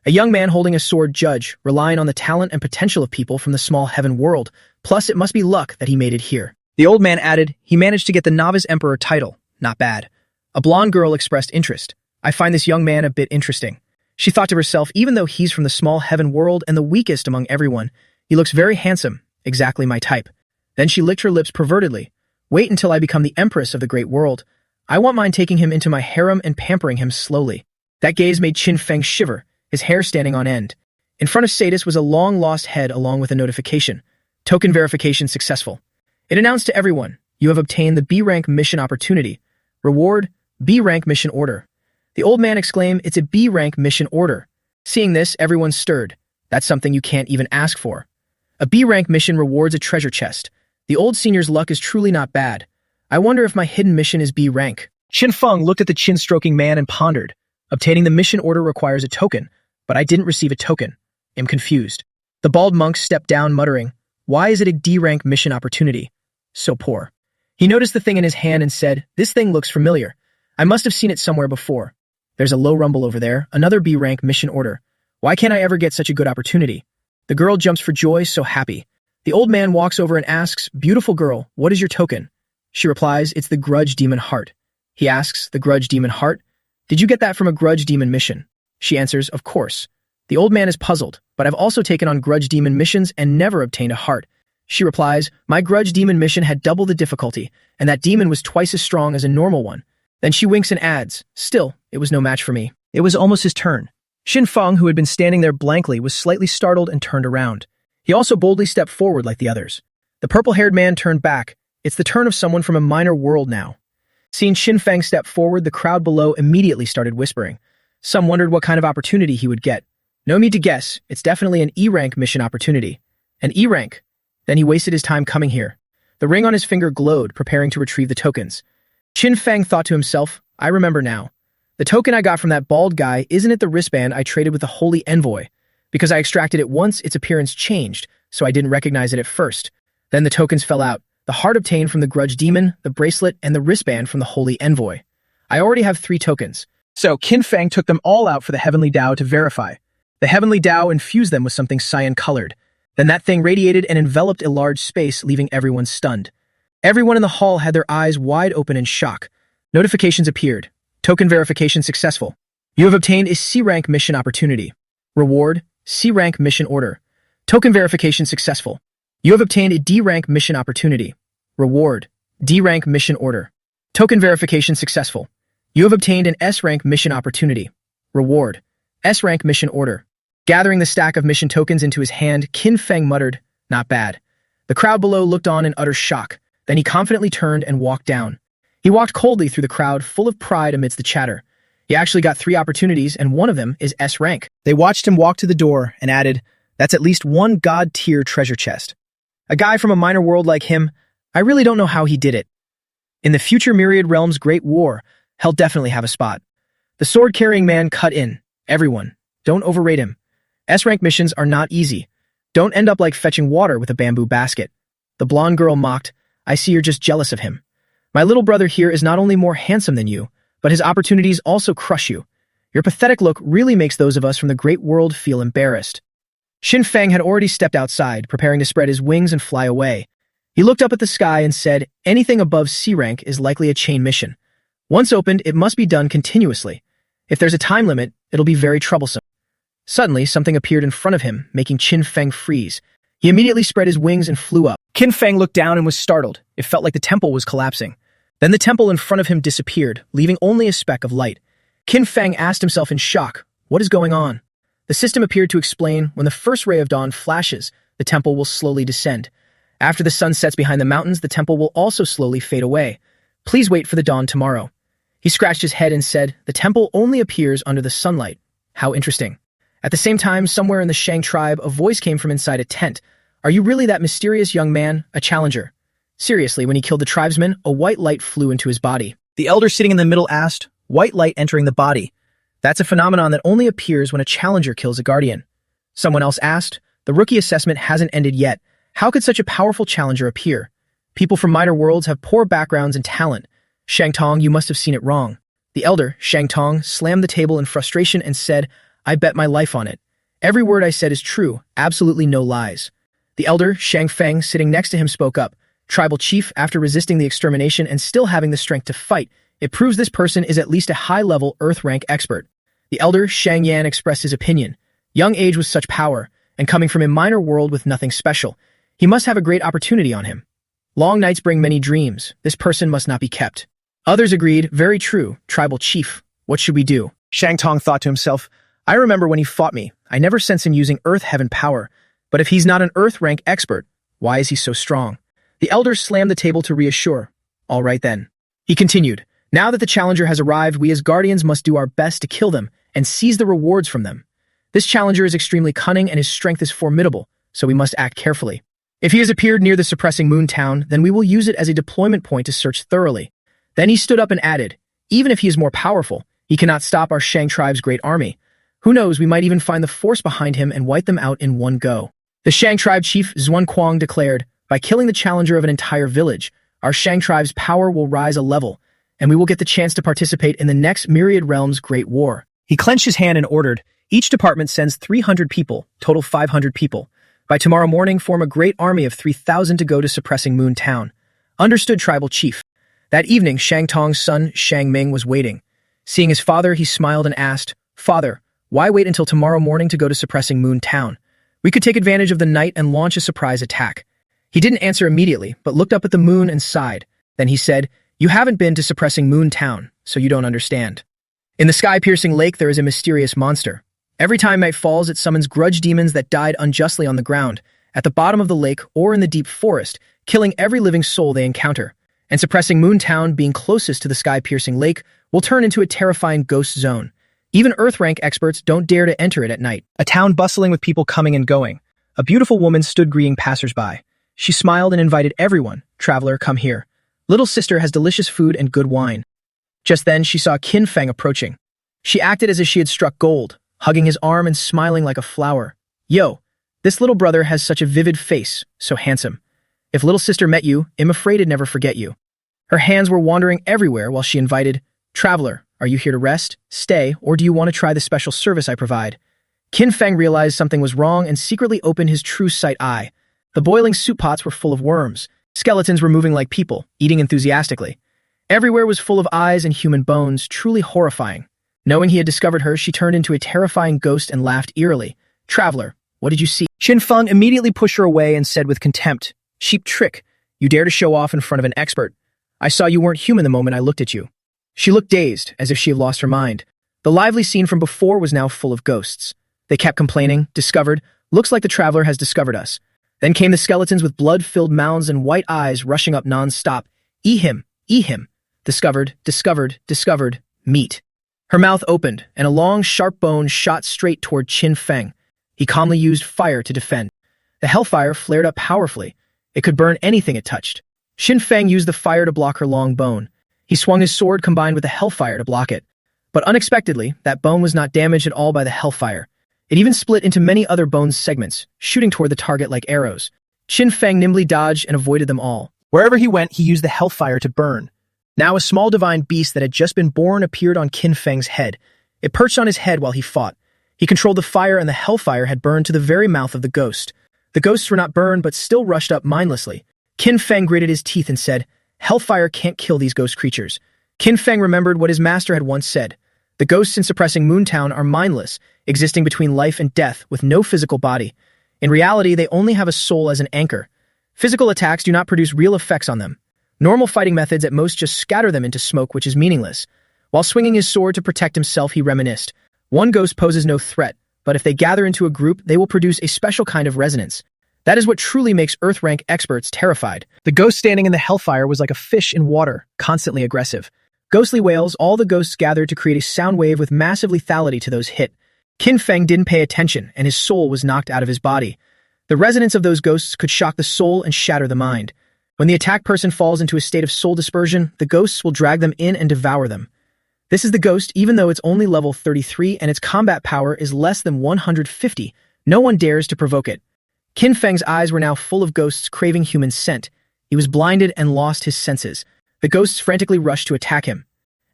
A young man holding a sword judge, relying on the talent and potential of people from the Small Heaven World, plus it must be luck that he made it here. The old man added, he managed to get the Novice Emperor title, not bad. A blonde girl expressed interest. I find this young man a bit interesting. She thought to herself, even though he's from the Small Heaven World and the weakest among everyone, he looks very handsome, exactly my type. Then she licked her lips pervertedly. Wait until I become the Empress of the Great World. I want mine taking him into my harem and pampering him slowly. That gaze made Qin Feng shiver, his hair standing on end. In front of Sadis was a long-lost head along with a notification. Token verification successful. It announced to everyone, you have obtained the B-rank mission opportunity. Reward, B-rank mission order. The old man exclaimed, it's a B-rank mission order. Seeing this, everyone stirred. That's something you can't even ask for. A B-rank mission rewards a treasure chest. The old senior's luck is truly not bad. I wonder if my hidden mission is B-rank. Qin Feng looked at the chin-stroking man and pondered. Obtaining the mission order requires a token, but I didn't receive a token. I'm confused. The bald monk stepped down, muttering, why is it a D-rank mission opportunity? So poor. He noticed the thing in his hand and said, this thing looks familiar. I must have seen it somewhere before. There's a low rumble over there, another B-rank mission order. Why can't I ever get such a good opportunity? The girl jumps for joy, so happy. The old man walks over and asks, beautiful girl, what is your token? She replies, it's the Grudge Demon Heart. He asks, the Grudge Demon Heart? Did you get that from a Grudge Demon mission? She answers, of course. The old man is puzzled, but I've also taken on Grudge Demon missions and never obtained a heart. She replies, my Grudge Demon mission had double the difficulty, and that demon was twice as strong as a normal one. Then she winks and adds, still, it was no match for me. It was almost his turn. Qin Feng, who had been standing there blankly, was slightly startled and turned around. He also boldly stepped forward like the others. The purple-haired man turned back. It's the turn of someone from a minor world now. Seeing Qin Feng step forward, the crowd below immediately started whispering. Some wondered what kind of opportunity he would get. No need to guess, it's definitely an E-rank mission opportunity. An E-rank? Then he wasted his time coming here. The ring on his finger glowed, preparing to retrieve the tokens. Qin Feng thought to himself, I remember now. The token I got from that bald guy, isn't it the wristband I traded with the Holy Envoy? Because I extracted it once, its appearance changed, so I didn't recognize it at first. Then the tokens fell out. The heart obtained from the Grudge Demon, the bracelet, and the wristband from the Holy Envoy. I already have 3 tokens. So Qin Feng took them all out for the Heavenly Dao to verify. The Heavenly Dao infused them with something cyan-colored. Then that thing radiated and enveloped a large space, leaving everyone stunned. Everyone in the hall had their eyes wide open in shock. Notifications appeared. Token verification successful. You have obtained a C-rank mission opportunity. Reward, C-rank mission order. Token verification successful. You have obtained a D-rank mission opportunity. Reward, D-rank mission order. Token verification successful. You have obtained an S-rank mission opportunity. Reward, S-rank mission order. Gathering the stack of mission tokens into his hand, Qin Feng muttered, not bad. The crowd below looked on in utter shock. Then he confidently turned and walked down. He walked coldly through the crowd, full of pride amidst the chatter. He actually got 3 opportunities, and one of them is S rank. They watched him walk to the door and added, that's at least 1 god-tier treasure chest. A guy from a minor world like him, I really don't know how he did it. In the future Myriad Realms Great War, he'll definitely have a spot. The sword-carrying man cut in. Everyone, don't overrate him. S-rank missions are not easy. Don't end up like fetching water with a bamboo basket. The blonde girl mocked, I see you're just jealous of him. My little brother here is not only more handsome than you, but his opportunities also crush you. Your pathetic look really makes those of us from the great world feel embarrassed. Qin Feng had already stepped outside, preparing to spread his wings and fly away. He looked up at the sky and said, anything above C rank is likely a chain mission. Once opened, it must be done continuously. If there's a time limit, it'll be very troublesome. Suddenly, something appeared in front of him, making Qin Feng freeze. He immediately spread his wings and flew up. Qin Feng looked down and was startled. It felt like the temple was collapsing. Then the temple in front of him disappeared, leaving only a speck of light. Qin Feng asked himself in shock, what is going on? The system appeared to explain, when the first ray of dawn flashes, the temple will slowly descend. After the sun sets behind the mountains, the temple will also slowly fade away. Please wait for the dawn tomorrow. He scratched his head and said, the temple only appears under the sunlight. How interesting. At the same time, somewhere in the Shang tribe, a voice came from inside a tent. Are you really that mysterious young man, a challenger? Seriously, when he killed the tribesman, a white light flew into his body. The elder sitting in the middle asked, white light entering the body. That's a phenomenon that only appears when a challenger kills a guardian. Someone else asked, the rookie assessment hasn't ended yet. How could such a powerful challenger appear? People from minor worlds have poor backgrounds and talent. Shang Tong, you must have seen it wrong. The elder, Shang Tong, slammed the table in frustration and said, I bet my life on it. Every word I said is true, absolutely no lies. The elder, Shang Feng, sitting next to him spoke up. Tribal chief, after resisting the extermination and still having the strength to fight, it proves this person is at least a high-level Earth rank expert. The elder, Shang Yan, expressed his opinion. Young age with such power, and coming from a minor world with nothing special, he must have a great opportunity on him. Long nights bring many dreams. This person must not be kept. Others agreed, very true, tribal chief. What should we do? Shang Tong thought to himself, I remember when he fought me. I never sense him using Earth-Heaven power. But if he's not an Earth-rank expert, why is he so strong? The elder slammed the table to reassure. All right then. He continued, now that the challenger has arrived, we as guardians must do our best to kill them and seize the rewards from them. This challenger is extremely cunning and his strength is formidable, so we must act carefully. If he has appeared near the suppressing moon town, then we will use it as a deployment point to search thoroughly. Then he stood up and added, even if he is more powerful, he cannot stop our Shang tribe's great army. Who knows, we might even find the force behind him and wipe them out in one go. The Shang tribe chief Xuan Kuang declared, by killing the challenger of an entire village, our Shang tribe's power will rise a level, and we will get the chance to participate in the next Myriad Realms Great War. He clenched his hand and ordered, each department sends 300 people, total 500 people. By tomorrow morning, form a great army of 3,000 to go to suppressing Moon Town. Understood, tribal chief. That evening, Shang Tong's son, Shang Ming, was waiting. Seeing his father, he smiled and asked, Father, why wait until tomorrow morning to go to suppressing Moon Town? We could take advantage of the night and launch a surprise attack. He didn't answer immediately, but looked up at the moon and sighed. Then he said, you haven't been to suppressing Moon Town, so you don't understand. In the sky-piercing lake, there is a mysterious monster. Every time night falls, it summons grudge demons that died unjustly on the ground, at the bottom of the lake or in the deep forest, killing every living soul they encounter. And suppressing Moon Town, being closest to the sky-piercing lake, will turn into a terrifying ghost zone. Even Earth-rank experts don't dare to enter it at night. A town bustling with people coming and going. A beautiful woman stood greeting passers-by. She smiled and invited everyone. Traveler, come here. Little sister has delicious food and good wine. Just then, she saw Qin Feng approaching. She acted as if she had struck gold, hugging his arm and smiling like a flower. Yo, this little brother has such a vivid face, so handsome. If little sister met you, I'm afraid I'd never forget you. Her hands were wandering everywhere while she invited, Traveler, are you here to rest, stay, or do you want to try the special service I provide? Qin Feng realized something was wrong and secretly opened his true sight eye. The boiling soup pots were full of worms. Skeletons were moving like people, eating enthusiastically. Everywhere was full of eyes and human bones, truly horrifying. Knowing he had discovered her, she turned into a terrifying ghost and laughed eerily. Traveler, what did you see? Qin Feng immediately pushed her away and said with contempt, Cheap trick. You dare to show off in front of an expert. I saw you weren't human the moment I looked at you. She looked dazed, as if she had lost her mind. The lively scene from before was now full of ghosts. They kept complaining, discovered, looks like the traveler has discovered us. Then came the skeletons with blood-filled mouths and white eyes rushing up non-stop. Eat him, eat him. Discovered, discovered, discovered, meat. Her mouth opened, and a long, sharp bone shot straight toward Qin Feng. He calmly used fire to defend. The hellfire flared up powerfully. It could burn anything it touched. Qin Feng used the fire to block her long bone. He swung his sword combined with the hellfire to block it. But unexpectedly, that bone was not damaged at all by the hellfire. It even split into many other bone segments, shooting toward the target like arrows. Qin Feng nimbly dodged and avoided them all. Wherever he went, he used the hellfire to burn. Now a small divine beast that had just been born appeared on Qin Feng's head. It perched on his head while he fought. He controlled the fire, and the hellfire had burned to the very mouth of the ghost. The ghosts were not burned but still rushed up mindlessly. Qin Feng gritted his teeth and said, "Hellfire can't kill these ghost creatures." Qin Feng remembered what his master had once said. The ghosts in suppressing Moontown are mindless, existing between life and death with no physical body. In reality, they only have a soul as an anchor. Physical attacks do not produce real effects on them. Normal fighting methods at most just scatter them into smoke, which is meaningless. While swinging his sword to protect himself, he reminisced. One ghost poses no threat, but if they gather into a group, they will produce a special kind of resonance. That is what truly makes Earth-rank experts terrified. The ghost standing in the hellfire was like a fish in water, constantly aggressive. Ghostly wails, all the ghosts gathered to create a sound wave with massive lethality to those hit. Qin Feng didn't pay attention, and his soul was knocked out of his body. The resonance of those ghosts could shock the soul and shatter the mind. When the attacked person falls into a state of soul dispersion, the ghosts will drag them in and devour them. This is the ghost, even though it's only level 33 and its combat power is less than 150. No one dares to provoke it. Qin Feng's eyes were now full of ghosts craving human scent. He was blinded and lost his senses. The ghosts frantically rushed to attack him.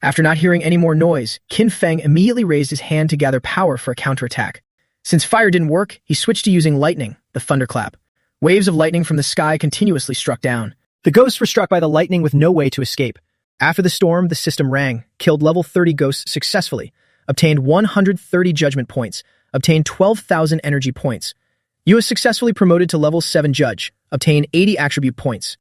After not hearing any more noise, Qin Feng immediately raised his hand to gather power for a counterattack. Since fire didn't work, he switched to using lightning, the thunderclap. Waves of lightning from the sky continuously struck down. The ghosts were struck by the lightning with no way to escape. After the storm, the system rang, killed level 30 ghosts successfully, obtained 130 judgment points, obtained 12,000 energy points. You was successfully promoted to level 7 judge, obtained 80 attribute points.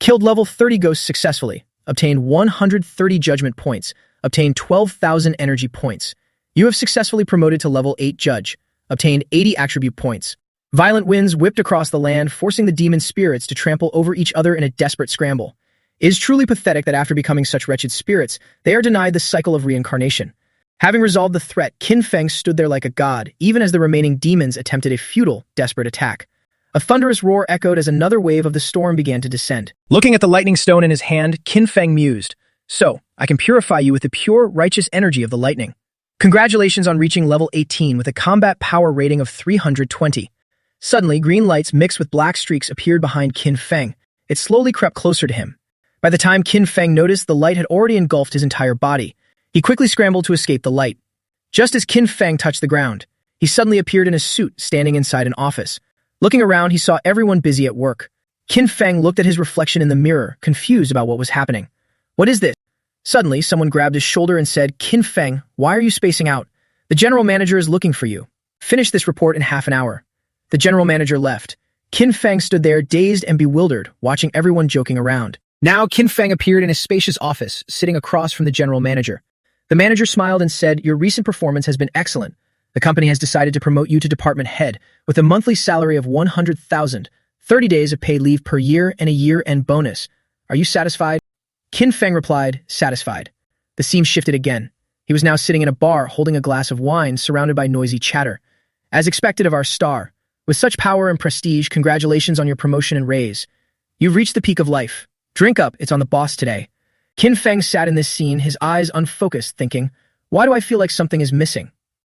Killed level 30 ghosts successfully, obtained 130 judgment points, obtained 12,000 energy points. You have successfully promoted to level 8 judge, obtained 80 attribute points. Violent winds whipped across the land, forcing the demon spirits to trample over each other in a desperate scramble. It is truly pathetic that after becoming such wretched spirits, they are denied the cycle of reincarnation. Having resolved the threat, Qin Feng stood there like a god, even as the remaining demons attempted a futile, desperate attack. A thunderous roar echoed as another wave of the storm began to descend. Looking at the lightning stone in his hand, Qin Feng mused, "So, I can purify you with the pure, righteous energy of the lightning. Congratulations on reaching level 18 with a combat power rating of 320. Suddenly, green lights mixed with black streaks appeared behind Qin Feng. It slowly crept closer to him. By the time Qin Feng noticed, the light had already engulfed his entire body. He quickly scrambled to escape the light. Just as Qin Feng touched the ground, he suddenly appeared in a suit, standing inside an office. Looking around, he saw everyone busy at work. Qin Feng looked at his reflection in the mirror, confused about what was happening. "What is this?" Suddenly, someone grabbed his shoulder and said, "Qin Feng, why are you spacing out? The general manager is looking for you. Finish this report in half an hour." The general manager left. Qin Feng stood there, dazed and bewildered, watching everyone joking around. Now, Qin Feng appeared in a spacious office, sitting across from the general manager. The manager smiled and said, "Your recent performance has been excellent. The company has decided to promote you to department head with a monthly salary of 100,000, 30 days of paid leave per year, and a year-end bonus. Are you satisfied?" Qin Feng replied, "Satisfied." The scene shifted again. He was now sitting in a bar, holding a glass of wine, surrounded by noisy chatter. As expected of our star, with such power and prestige, congratulations on your promotion and raise. You've reached the peak of life. Drink up, it's on the boss today. Qin Feng sat in this scene, his eyes unfocused, thinking, why do I feel like something is missing?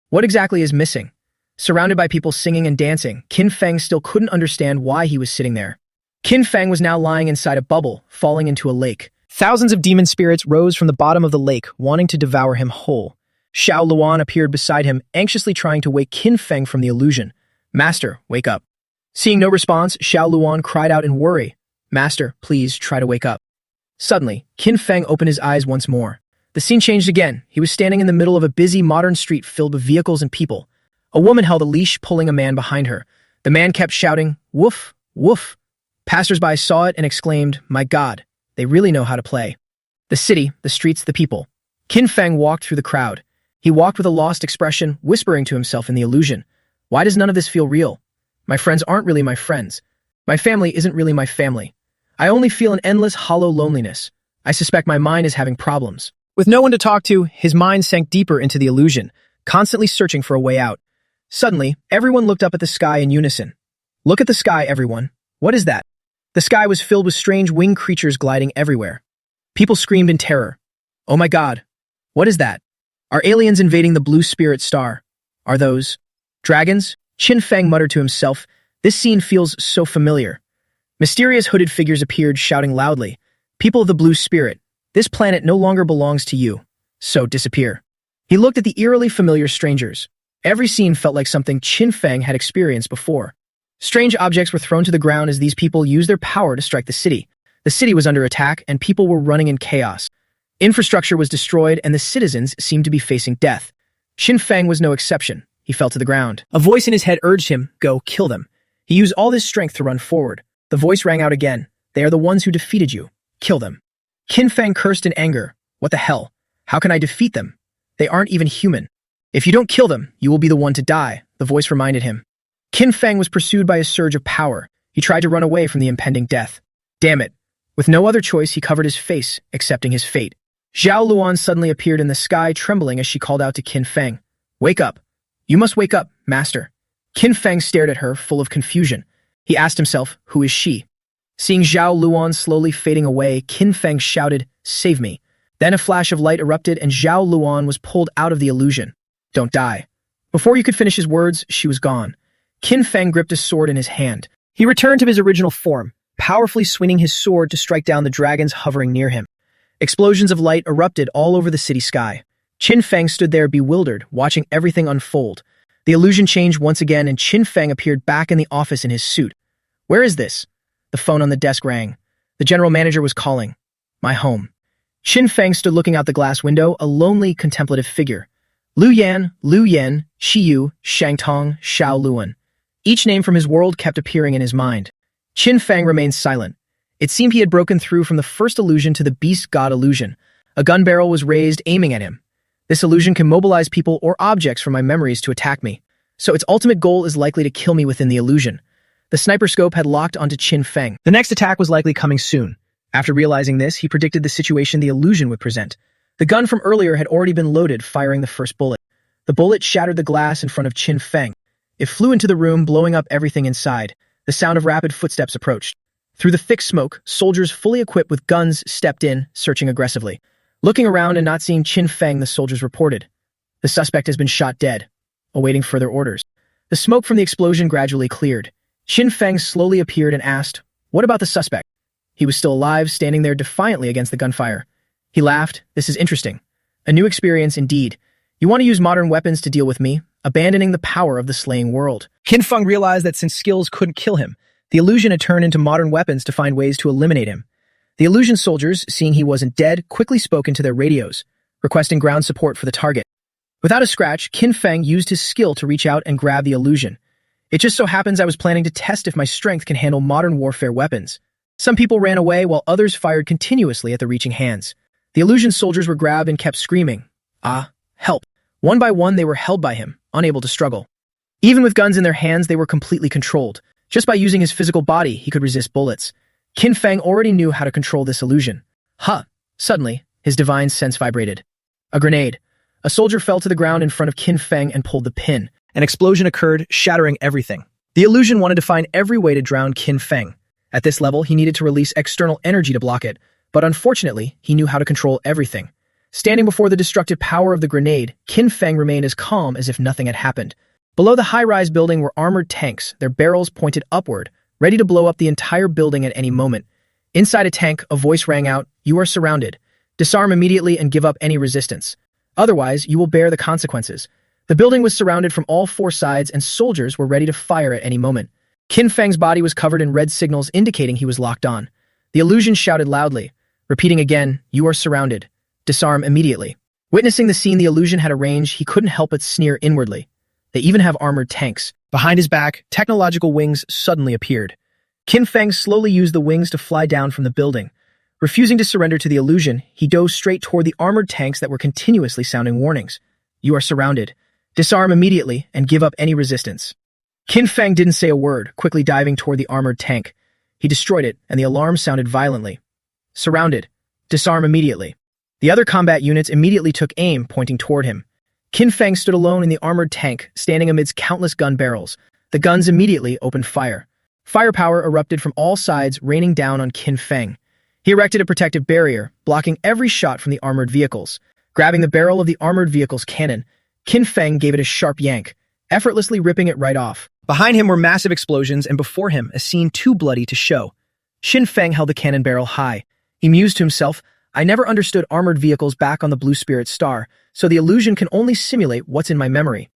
What exactly is missing? Surrounded by people singing and dancing, Qin Feng still couldn't understand why he was sitting there. Qin Feng was now lying inside a bubble, falling into a lake. Thousands of demon spirits rose from the bottom of the lake, wanting to devour him whole. Xiao Luan appeared beside him, anxiously trying to wake Qin Feng from the illusion. "Master, wake up." Seeing no response, Xiao Luan cried out in worry. "Master, please try to wake up." Suddenly, Qin Feng opened his eyes once more. The scene changed again. He was standing in the middle of a busy modern street filled with vehicles and people. A woman held a leash, pulling a man behind her. The man kept shouting, "Woof, woof." Passers-by saw it and exclaimed, "My God, they really know how to play." The city, the streets, the people. Qin Feng walked through the crowd. He walked with a lost expression, whispering to himself in the illusion. Why does none of this feel real? My friends aren't really my friends. My family isn't really my family. I only feel an endless, hollow loneliness. I suspect my mind is having problems. With no one to talk to, his mind sank deeper into the illusion, constantly searching for a way out. Suddenly, everyone looked up at the sky in unison. Look at the sky, everyone. What is that? The sky was filled with strange winged creatures gliding everywhere. People screamed in terror. Oh my God. What is that? Are aliens invading the blue spirit star? Are those dragons? Qin Feng muttered to himself. This scene feels so familiar. Mysterious hooded figures appeared, shouting loudly. People of the blue spirit, this planet no longer belongs to you. So disappear. He looked at the eerily familiar strangers. Every scene felt like something Qin Feng had experienced before. Strange objects were thrown to the ground as these people used their power to strike the city. The city was under attack, and people were running in chaos. Infrastructure was destroyed, and the citizens seemed to be facing death. Qin Feng was no exception. He fell to the ground. A voice in his head urged him, "Go, kill them." He used all his strength to run forward. The voice rang out again. "They are the ones who defeated you. Kill them." Qin Feng cursed in anger. "What the hell? How can I defeat them? They aren't even human." "If you don't kill them, you will be the one to die," the voice reminded him. Qin Feng was pursued by a surge of power. He tried to run away from the impending death. Damn it. With no other choice, he covered his face, accepting his fate. Zhao Luan suddenly appeared in the sky, trembling as she called out to Qin Feng. "Wake up. You must wake up, master." Qin Feng stared at her, full of confusion. He asked himself, who is she? Seeing Zhao Luan slowly fading away, Qin Feng shouted, "Save me." Then a flash of light erupted and Zhao Luan was pulled out of the illusion. "Don't die." Before you could finish his words, she was gone. Qin Feng gripped a sword in his hand. He returned to his original form, powerfully swinging his sword to strike down the dragons hovering near him. Explosions of light erupted all over the city sky. Qin Feng stood there bewildered, watching everything unfold. The illusion changed once again and Qin Feng appeared back in the office in his suit. "Where is this?" The phone on the desk rang. The general manager was calling. "My home." Qin Feng stood looking out the glass window, a lonely, contemplative figure. Lu Yan, Shiyu, Shangtong, Xiao Luan. Each name from his world kept appearing in his mind. Qin Feng remained silent. It seemed he had broken through from the first illusion to the beast god illusion. A gun barrel was raised, aiming at him. This illusion can mobilize people or objects from my memories to attack me, so its ultimate goal is likely to kill me within the illusion. The sniper scope had locked onto Qin Feng. The next attack was likely coming soon. After realizing this, he predicted the situation the illusion would present. The gun from earlier had already been loaded, firing the first bullet. The bullet shattered the glass in front of Qin Feng. It flew into the room, blowing up everything inside. The sound of rapid footsteps approached. Through the thick smoke, soldiers fully equipped with guns stepped in, searching aggressively. Looking around and not seeing Qin Feng, the soldiers reported. "The suspect has been shot dead," awaiting further orders. The smoke from the explosion gradually cleared. Qin Feng slowly appeared and asked, "What about the suspect?" He was still alive, standing there defiantly against the gunfire. He laughed. "This is interesting. A new experience indeed. You want to use modern weapons to deal with me, abandoning the power of the slaying world." Qin Feng realized that since skills couldn't kill him, the illusion had turned into modern weapons to find ways to eliminate him. The illusion soldiers, seeing he wasn't dead, quickly spoke into their radios, requesting ground support for the target. Without a scratch, Qin Feng used his skill to reach out and grab the illusion. "It just so happens I was planning to test if my strength can handle modern warfare weapons." Some people ran away while others fired continuously at the reaching hands. The illusion soldiers were grabbed and kept screaming, "Ah, help." One by one, they were held by him, unable to struggle. Even with guns in their hands, they were completely controlled. Just by using his physical body, he could resist bullets. Qin Feng already knew how to control this illusion. Suddenly, his divine sense vibrated. A grenade. A soldier fell to the ground in front of Qin Feng and pulled the pin. An explosion occurred, shattering everything. The illusion wanted to find every way to drown Qin Feng. At this level, he needed to release external energy to block it, but unfortunately, he knew how to control everything. Standing before the destructive power of the grenade, Qin Feng remained as calm as if nothing had happened. Below the high-rise building were armored tanks, their barrels pointed upward, ready to blow up the entire building at any moment. Inside a tank, a voice rang out, "You are surrounded. Disarm immediately and give up any resistance. Otherwise, you will bear the consequences." The building was surrounded from all four sides and soldiers were ready to fire at any moment. Qin Feng's body was covered in red signals indicating he was locked on. The illusion shouted loudly, repeating again, "You are surrounded. Disarm immediately." Witnessing the scene the illusion had arranged, he couldn't help but sneer inwardly. They even have armored tanks. Behind his back, technological wings suddenly appeared. Qin Feng slowly used the wings to fly down from the building. Refusing to surrender to the illusion, he dove straight toward the armored tanks that were continuously sounding warnings. "You are surrounded. Disarm immediately and give up any resistance." Qin Feng didn't say a word, quickly diving toward the armored tank. He destroyed it, and the alarm sounded violently. "Surrounded. Disarm immediately." The other combat units immediately took aim, pointing toward him. Qin Feng stood alone in the armored tank, standing amidst countless gun barrels. The guns immediately opened fire. Firepower erupted from all sides, raining down on Qin Feng. He erected a protective barrier, blocking every shot from the armored vehicles. Grabbing the barrel of the armored vehicle's cannon, Qin Feng gave it a sharp yank, effortlessly ripping it right off. Behind him were massive explosions, and before him, a scene too bloody to show. Qin Feng held the cannon barrel high. He mused to himself, "I never understood armored vehicles back on the Blue Spirit Star, so the illusion can only simulate what's in my memory."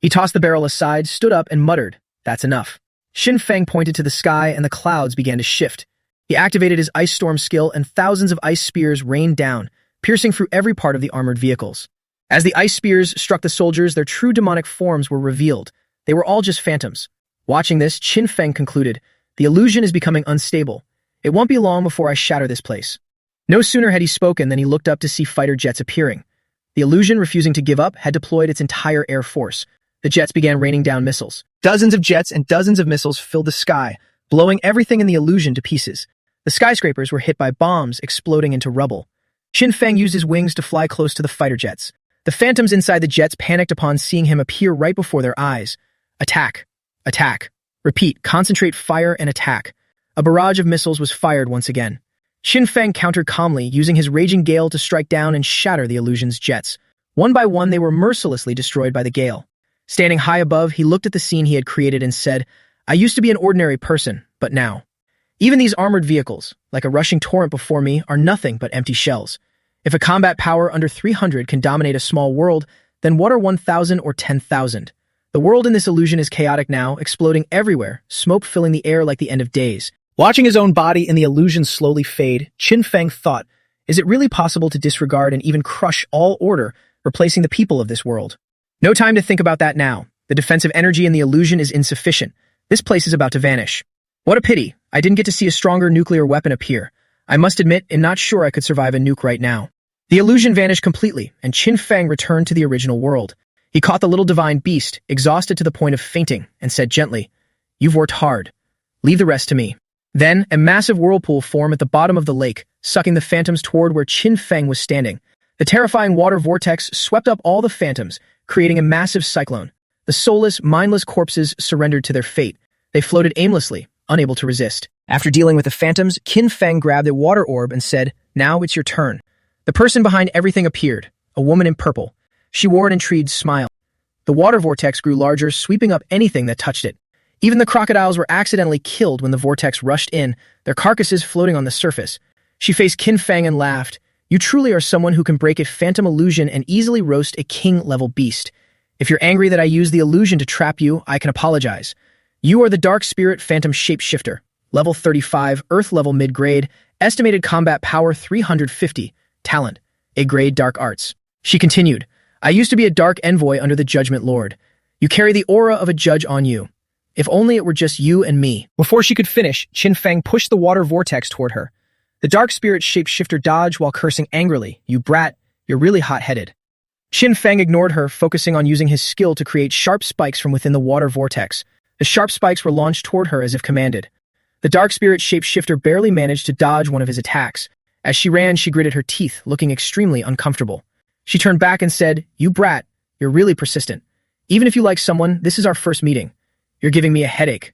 He tossed the barrel aside, stood up, and muttered, "That's enough." Xin Feng pointed to the sky and the clouds began to shift. He activated his ice storm skill and thousands of ice spears rained down, piercing through every part of the armored vehicles. As the ice spears struck the soldiers, their true demonic forms were revealed. They were all just phantoms. Watching this, Xin Feng concluded, "The illusion is becoming unstable. It won't be long before I shatter this place." No sooner had he spoken than he looked up to see fighter jets appearing. The illusion, refusing to give up, had deployed its entire air force. The jets began raining down missiles. Dozens of jets and dozens of missiles filled the sky, blowing everything in the illusion to pieces. The skyscrapers were hit by bombs, exploding into rubble. Xin Feng used his wings to fly close to the fighter jets. The phantoms inside the jets panicked upon seeing him appear right before their eyes. Attack. Attack. Repeat, concentrate, fire, and attack. A barrage of missiles was fired once again. Xin Feng countered calmly, using his raging gale to strike down and shatter the illusion's jets. One by one, they were mercilessly destroyed by the gale. Standing high above, he looked at the scene he had created and said, "I used to be an ordinary person, but now. Even these armored vehicles, like a rushing torrent before me, are nothing but empty shells. If a combat power under 300 can dominate a small world, then what are 1,000 or 10,000? The world in this illusion is chaotic now, exploding everywhere, smoke filling the air like the end of days." Watching his own body in the illusion slowly fade, Xin Feng thought, is it really possible to disregard and even crush all order, replacing the people of this world? No time to think about that now. The defensive energy in the illusion is insufficient. This place is about to vanish. What a pity. I didn't get to see a stronger nuclear weapon appear. I must admit, I'm not sure I could survive a nuke right now. The illusion vanished completely, and Xin Feng returned to the original world. He caught the little divine beast, exhausted to the point of fainting, and said gently, "You've worked hard. Leave the rest to me." Then, a massive whirlpool formed at the bottom of the lake, sucking the phantoms toward where Xin Feng was standing. The terrifying water vortex swept up all the phantoms, creating a massive cyclone. The soulless, mindless corpses surrendered to their fate. They floated aimlessly, unable to resist. After dealing with the phantoms, Xin Feng grabbed a water orb and said, "Now it's your turn." The person behind everything appeared, a woman in purple. She wore an intrigued smile. The water vortex grew larger, sweeping up anything that touched it. Even the crocodiles were accidentally killed when the vortex rushed in, their carcasses floating on the surface. She faced Xin Feng and laughed. "You truly are someone who can break a phantom illusion and easily roast a king-level beast. If you're angry that I used the illusion to trap you, I can apologize. You are the Dark Spirit Phantom Shapeshifter, level 35, Earth-level mid-grade, estimated combat power 350, talent, A-grade Dark Arts." She continued, "I used to be a Dark Envoy under the Judgment Lord. You carry the aura of a judge on you. If only it were just you and me." Before she could finish, Xin Feng pushed the water vortex toward her. The Dark Spirit Shapeshifter dodged while cursing angrily, "You brat, you're really hot-headed." Xin Feng ignored her, focusing on using his skill to create sharp spikes from within the water vortex. The sharp spikes were launched toward her as if commanded. The Dark Spirit Shapeshifter barely managed to dodge one of his attacks. As she ran, she gritted her teeth, looking extremely uncomfortable. She turned back and said, "You brat, you're really persistent. Even if you like someone, this is our first meeting. You're giving me a headache."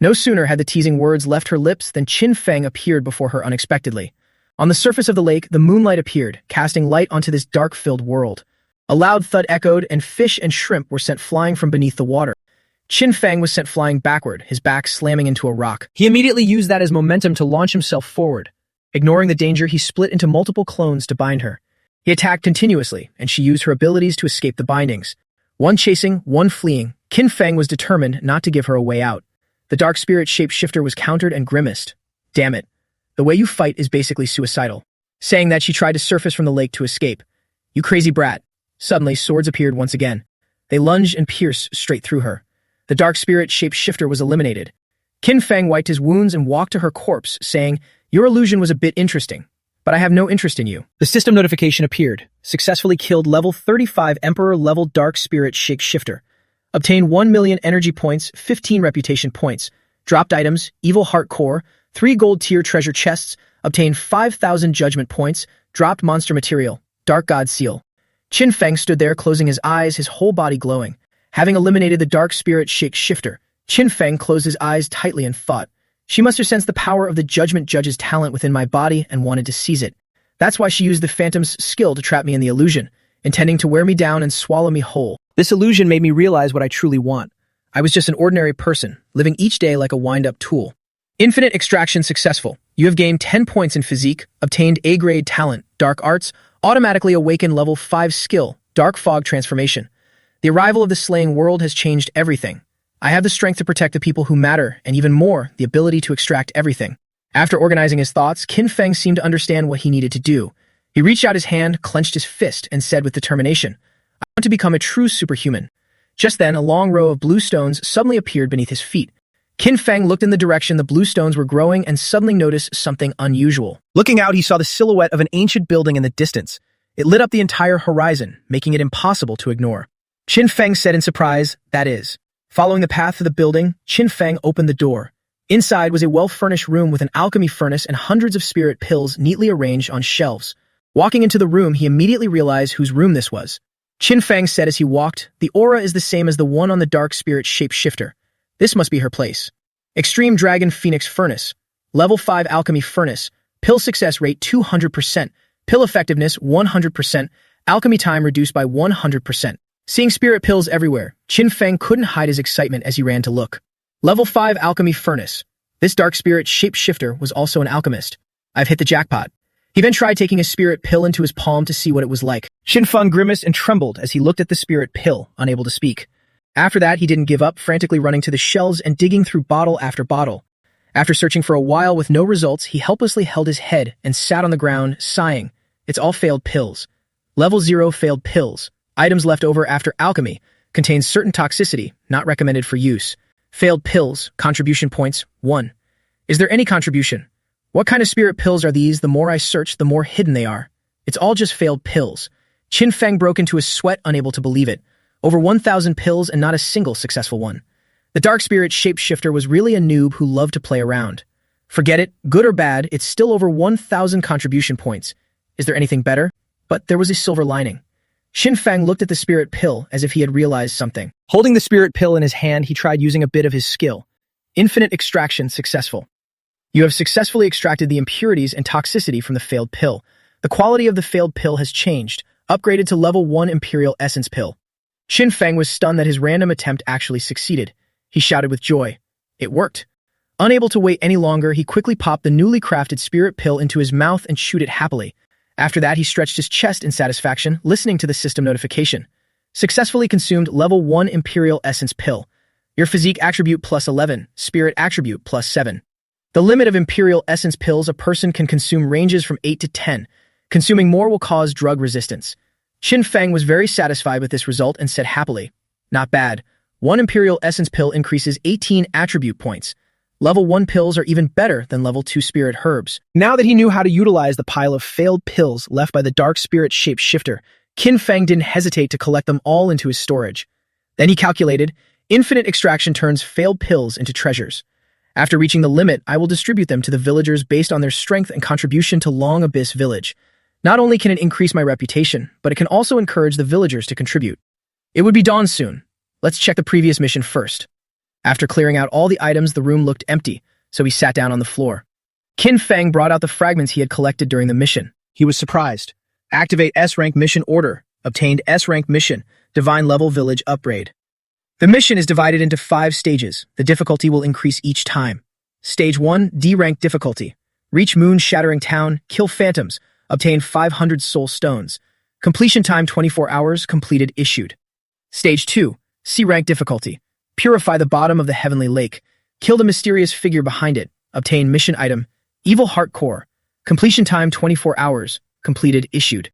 No sooner had the teasing words left her lips than Xin Feng appeared before her unexpectedly. On the surface of the lake, the moonlight appeared, casting light onto this dark-filled world. A loud thud echoed, and fish and shrimp were sent flying from beneath the water. Xin Feng was sent flying backward, his back slamming into a rock. He immediately used that as momentum to launch himself forward. Ignoring the danger, he split into multiple clones to bind her. He attacked continuously, and she used her abilities to escape the bindings. One chasing, one fleeing, Xin Feng was determined not to give her a way out. The Dark Spirit Shapeshifter was countered and grimaced. "Damn it. The way you fight is basically suicidal." Saying that, she tried to surface from the lake to escape. "You crazy brat." Suddenly, swords appeared once again. They lunged and pierced straight through her. The Dark Spirit Shapeshifter was eliminated. Xin Feng wiped his wounds and walked to her corpse, saying, "Your illusion was a bit interesting, but I have no interest in you." The system notification appeared. Successfully killed level 35 Emperor-level Dark Spirit Shapeshifter. Obtained 1 million energy points, 15 reputation points. Dropped items, Evil Heart Core, 3 gold tier treasure chests. Obtained 5,000 judgment points. Dropped monster material, Dark God Seal. Xin Feng stood there, closing his eyes, his whole body glowing. Having eliminated the Dark Spirit Shapeshifter, Xin Feng closed his eyes tightly and thought, "She must have sensed the power of the Judgment Judge's talent within my body and wanted to seize it. That's why she used the Phantom's skill to trap me in the illusion, intending to wear me down and swallow me whole. This illusion made me realize what I truly want. I was just an ordinary person, living each day like a wind-up tool." Infinite extraction successful. You have gained 10 points in physique, obtained A-grade talent, Dark Arts, automatically awakened level 5 skill, Dark Fog Transformation. The arrival of the slaying world has changed everything. I have the strength to protect the people who matter, and even more, the ability to extract everything. After organizing his thoughts, Qin Feng seemed to understand what he needed to do. He reached out his hand, clenched his fist, and said with determination, I want to become a true superhuman. Just then, a long row of blue stones suddenly appeared beneath his feet. Qin Feng looked in the direction the blue stones were growing and suddenly noticed something unusual. Looking out, he saw the silhouette of an ancient building in the distance. It lit up the entire horizon, making it impossible to ignore. Qin Feng said in surprise, that is. Following the path to the building, Qin Feng opened the door. Inside was a well-furnished room with an alchemy furnace and hundreds of spirit pills neatly arranged on shelves. Walking into the room, he immediately realized whose room this was. Qin Feng said as he walked, the aura is the same as the one on the dark spirit shapeshifter. This must be her place. Extreme Dragon Phoenix Furnace. Level 5 Alchemy Furnace. Pill success rate 200%. Pill effectiveness 100%. Alchemy time reduced by 100%. Seeing spirit pills everywhere, Qin Feng couldn't hide his excitement as he ran to look. Level 5 Alchemy Furnace. This dark spirit shapeshifter was also an alchemist. I've hit the jackpot. He then tried taking a spirit pill into his palm to see what it was like. Qin Feng grimaced and trembled as he looked at the spirit pill, unable to speak. After that, he didn't give up, frantically running to the shelves and digging through bottle after bottle. After searching for a while with no results, he helplessly held his head and sat on the ground, sighing. It's all failed pills. Level 0 failed pills. Items left over after alchemy. Contains certain toxicity, not recommended for use. Failed pills. Contribution points 1. Is there any contribution? What kind of spirit pills are these? The more I search, the more hidden they are. It's all just failed pills. Qin Feng broke into a sweat, unable to believe it. Over 1,000 pills and not a single successful one. The dark spirit shapeshifter was really a noob who loved to play around. Forget it, good or bad, it's still over 1,000 contribution points. Is there anything better? But there was a silver lining. Qin Feng looked at the spirit pill as if he had realized something. Holding the spirit pill in his hand, he tried using a bit of his skill. Infinite extraction successful. You have successfully extracted the impurities and toxicity from the failed pill. The quality of the failed pill has changed, upgraded to level 1 Imperial Essence pill. Qin Feng was stunned that his random attempt actually succeeded. He shouted with joy. It worked. Unable to wait any longer, he quickly popped the newly crafted spirit pill into his mouth and chewed it happily. After that, he stretched his chest in satisfaction, listening to the system notification. Successfully consumed level 1 Imperial Essence pill. Your physique attribute plus 11, spirit attribute plus 7. The limit of Imperial Essence pills a person can consume ranges from 8 to 10. Consuming more will cause drug resistance. Qin Feng was very satisfied with this result and said happily, not bad. 1 Imperial Essence pill increases 18 attribute points. Level 1 pills are even better than level 2 spirit herbs. Now that he knew how to utilize the pile of failed pills left by the dark spirit shapeshifter, Qin Feng didn't hesitate to collect them all into his storage. Then he calculated, infinite extraction turns failed pills into treasures. After reaching the limit, I will distribute them to the villagers based on their strength and contribution to Long Abyss Village. Not only can it increase my reputation, but it can also encourage the villagers to contribute. It would be dawn soon. Let's check the previous mission first. After clearing out all the items, the room looked empty, so he sat down on the floor. Qin Feng brought out the fragments he had collected during the mission. He was surprised. Activate S-rank mission order. Obtained S-rank mission, Divine Level Village Upgrade. The mission is divided into 5 stages. The difficulty will increase each time. Stage 1, D-rank difficulty. Reach Moon-Shattering Town, kill phantoms, obtain 500 soul stones. Completion time 24 hours, completed issued. Stage 2, C-rank difficulty. Purify the bottom of the Heavenly Lake. Kill the mysterious figure behind it. Obtain mission item, Evil Heart Core. Completion time 24 hours, completed issued.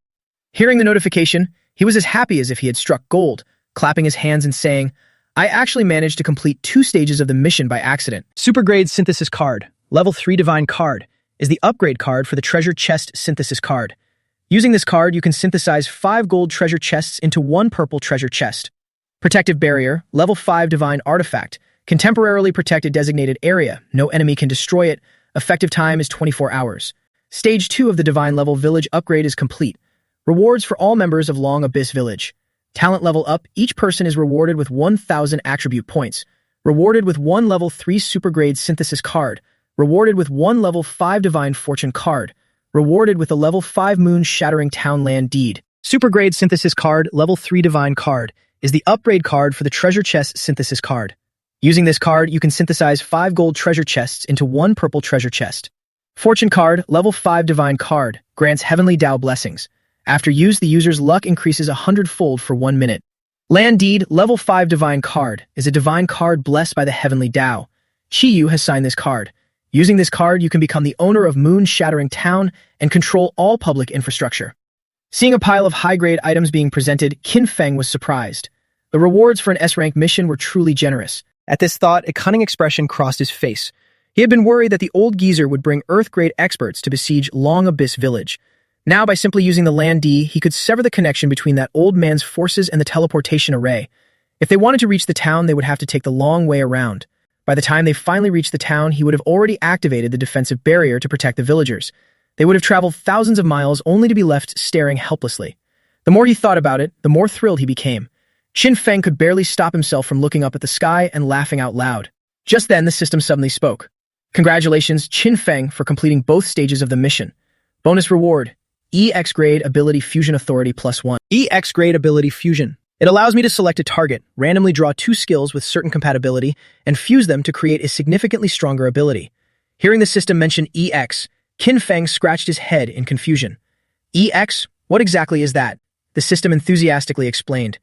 Hearing the notification, he was as happy as if he had struck gold, clapping his hands and saying, I actually managed to complete 2 stages of the mission by accident. Supergrade Synthesis Card, Level 3 Divine Card, is the upgrade card for the Treasure Chest Synthesis Card. Using this card, you can synthesize 5 gold treasure chests into 1 purple treasure chest. Protective Barrier, Level 5 Divine Artifact, can temporarily protect a designated area. No enemy can destroy it. Effective time is 24 hours. Stage 2 of the Divine Level Village upgrade is complete. Rewards for all members of Long Abyss Village. Talent level up, each person is rewarded with 1,000 attribute points. Rewarded with 1 level 3 Supergrade Synthesis card. Rewarded with 1 level 5 Divine Fortune card. Rewarded with a level 5 Moon Shattering Town Land Deed. Supergrade Synthesis card, level 3 Divine card, is the upgrade card for the Treasure Chest Synthesis card. Using this card, you can synthesize 5 gold treasure chests into 1 purple treasure chest. Fortune card, level 5 Divine card, grants Heavenly Dao blessings. After use, the user's luck increases 100-fold for 1 minute. Land Deed, Level 5 Divine Card, is a divine card blessed by the heavenly Tao. Chiyu has signed this card. Using this card, you can become the owner of Moon-Shattering Town and control all public infrastructure. Seeing a pile of high-grade items being presented, Qin Feng was surprised. The rewards for an S-rank mission were truly generous. At this thought, a cunning expression crossed his face. He had been worried that the old geezer would bring Earth-grade experts to besiege Long Abyss Village. Now, by simply using the Land D, he could sever the connection between that old man's forces and the teleportation array. If they wanted to reach the town, they would have to take the long way around. By the time they finally reached the town, he would have already activated the defensive barrier to protect the villagers. They would have traveled thousands of miles only to be left staring helplessly. The more he thought about it, the more thrilled he became. Qin Feng could barely stop himself from looking up at the sky and laughing out loud. Just then, the system suddenly spoke. Congratulations, Qin Feng, for completing both stages of the mission. Bonus reward: EX Grade Ability Fusion Authority +1. EX Grade Ability Fusion. It allows me to select a target, randomly draw 2 skills with certain compatibility, and fuse them to create a significantly stronger ability. Hearing the system mention EX, Qin Feng scratched his head in confusion. EX? What exactly is that? The system enthusiastically explained.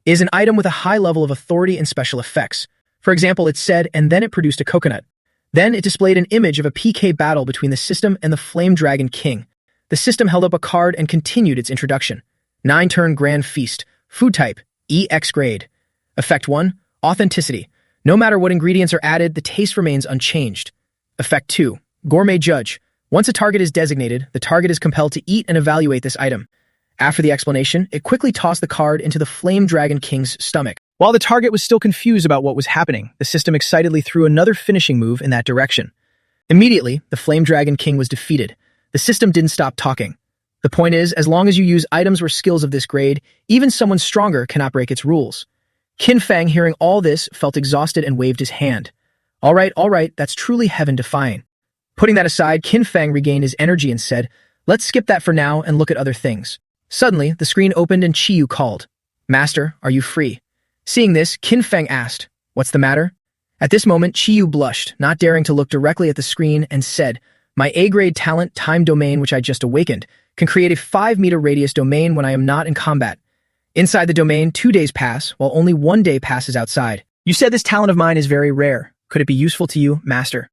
It is an item with a high level of authority and special effects. For example, it said, and then it produced a coconut. Then it displayed an image of a PK battle between the system and the Flame Dragon King. The system held up a card and continued its introduction. 9-turn Grand Feast. Food type: EX Grade. Effect 1. Authenticity. No matter what ingredients are added, the taste remains unchanged. Effect 2. Gourmet Judge. Once a target is designated, the target is compelled to eat and evaluate this item. After the explanation, it quickly tossed the card into the Flame Dragon King's stomach. While the target was still confused about what was happening, the system excitedly threw another finishing move in that direction. Immediately, the Flame Dragon King was defeated. The system didn't stop talking. The point is, as long as you use items or skills of this grade, even someone stronger cannot break its rules. Qin Feng, hearing all this, felt exhausted and waved his hand. All right, that's truly heaven-defying. Putting that aside, Qin Feng regained his energy and said, let's skip that for now and look at other things. Suddenly, the screen opened and Chiyu called. Master, are you free? Seeing this, Qin Feng asked, what's the matter? At this moment, Chiyu blushed, not daring to look directly at the screen, and said, my A-grade talent, Time Domain, which I just awakened, can create a 5-meter radius domain when I am not in combat. Inside the domain, 2 days pass, while only 1 day passes outside. You said this talent of mine is very rare. Could it be useful to you, Master?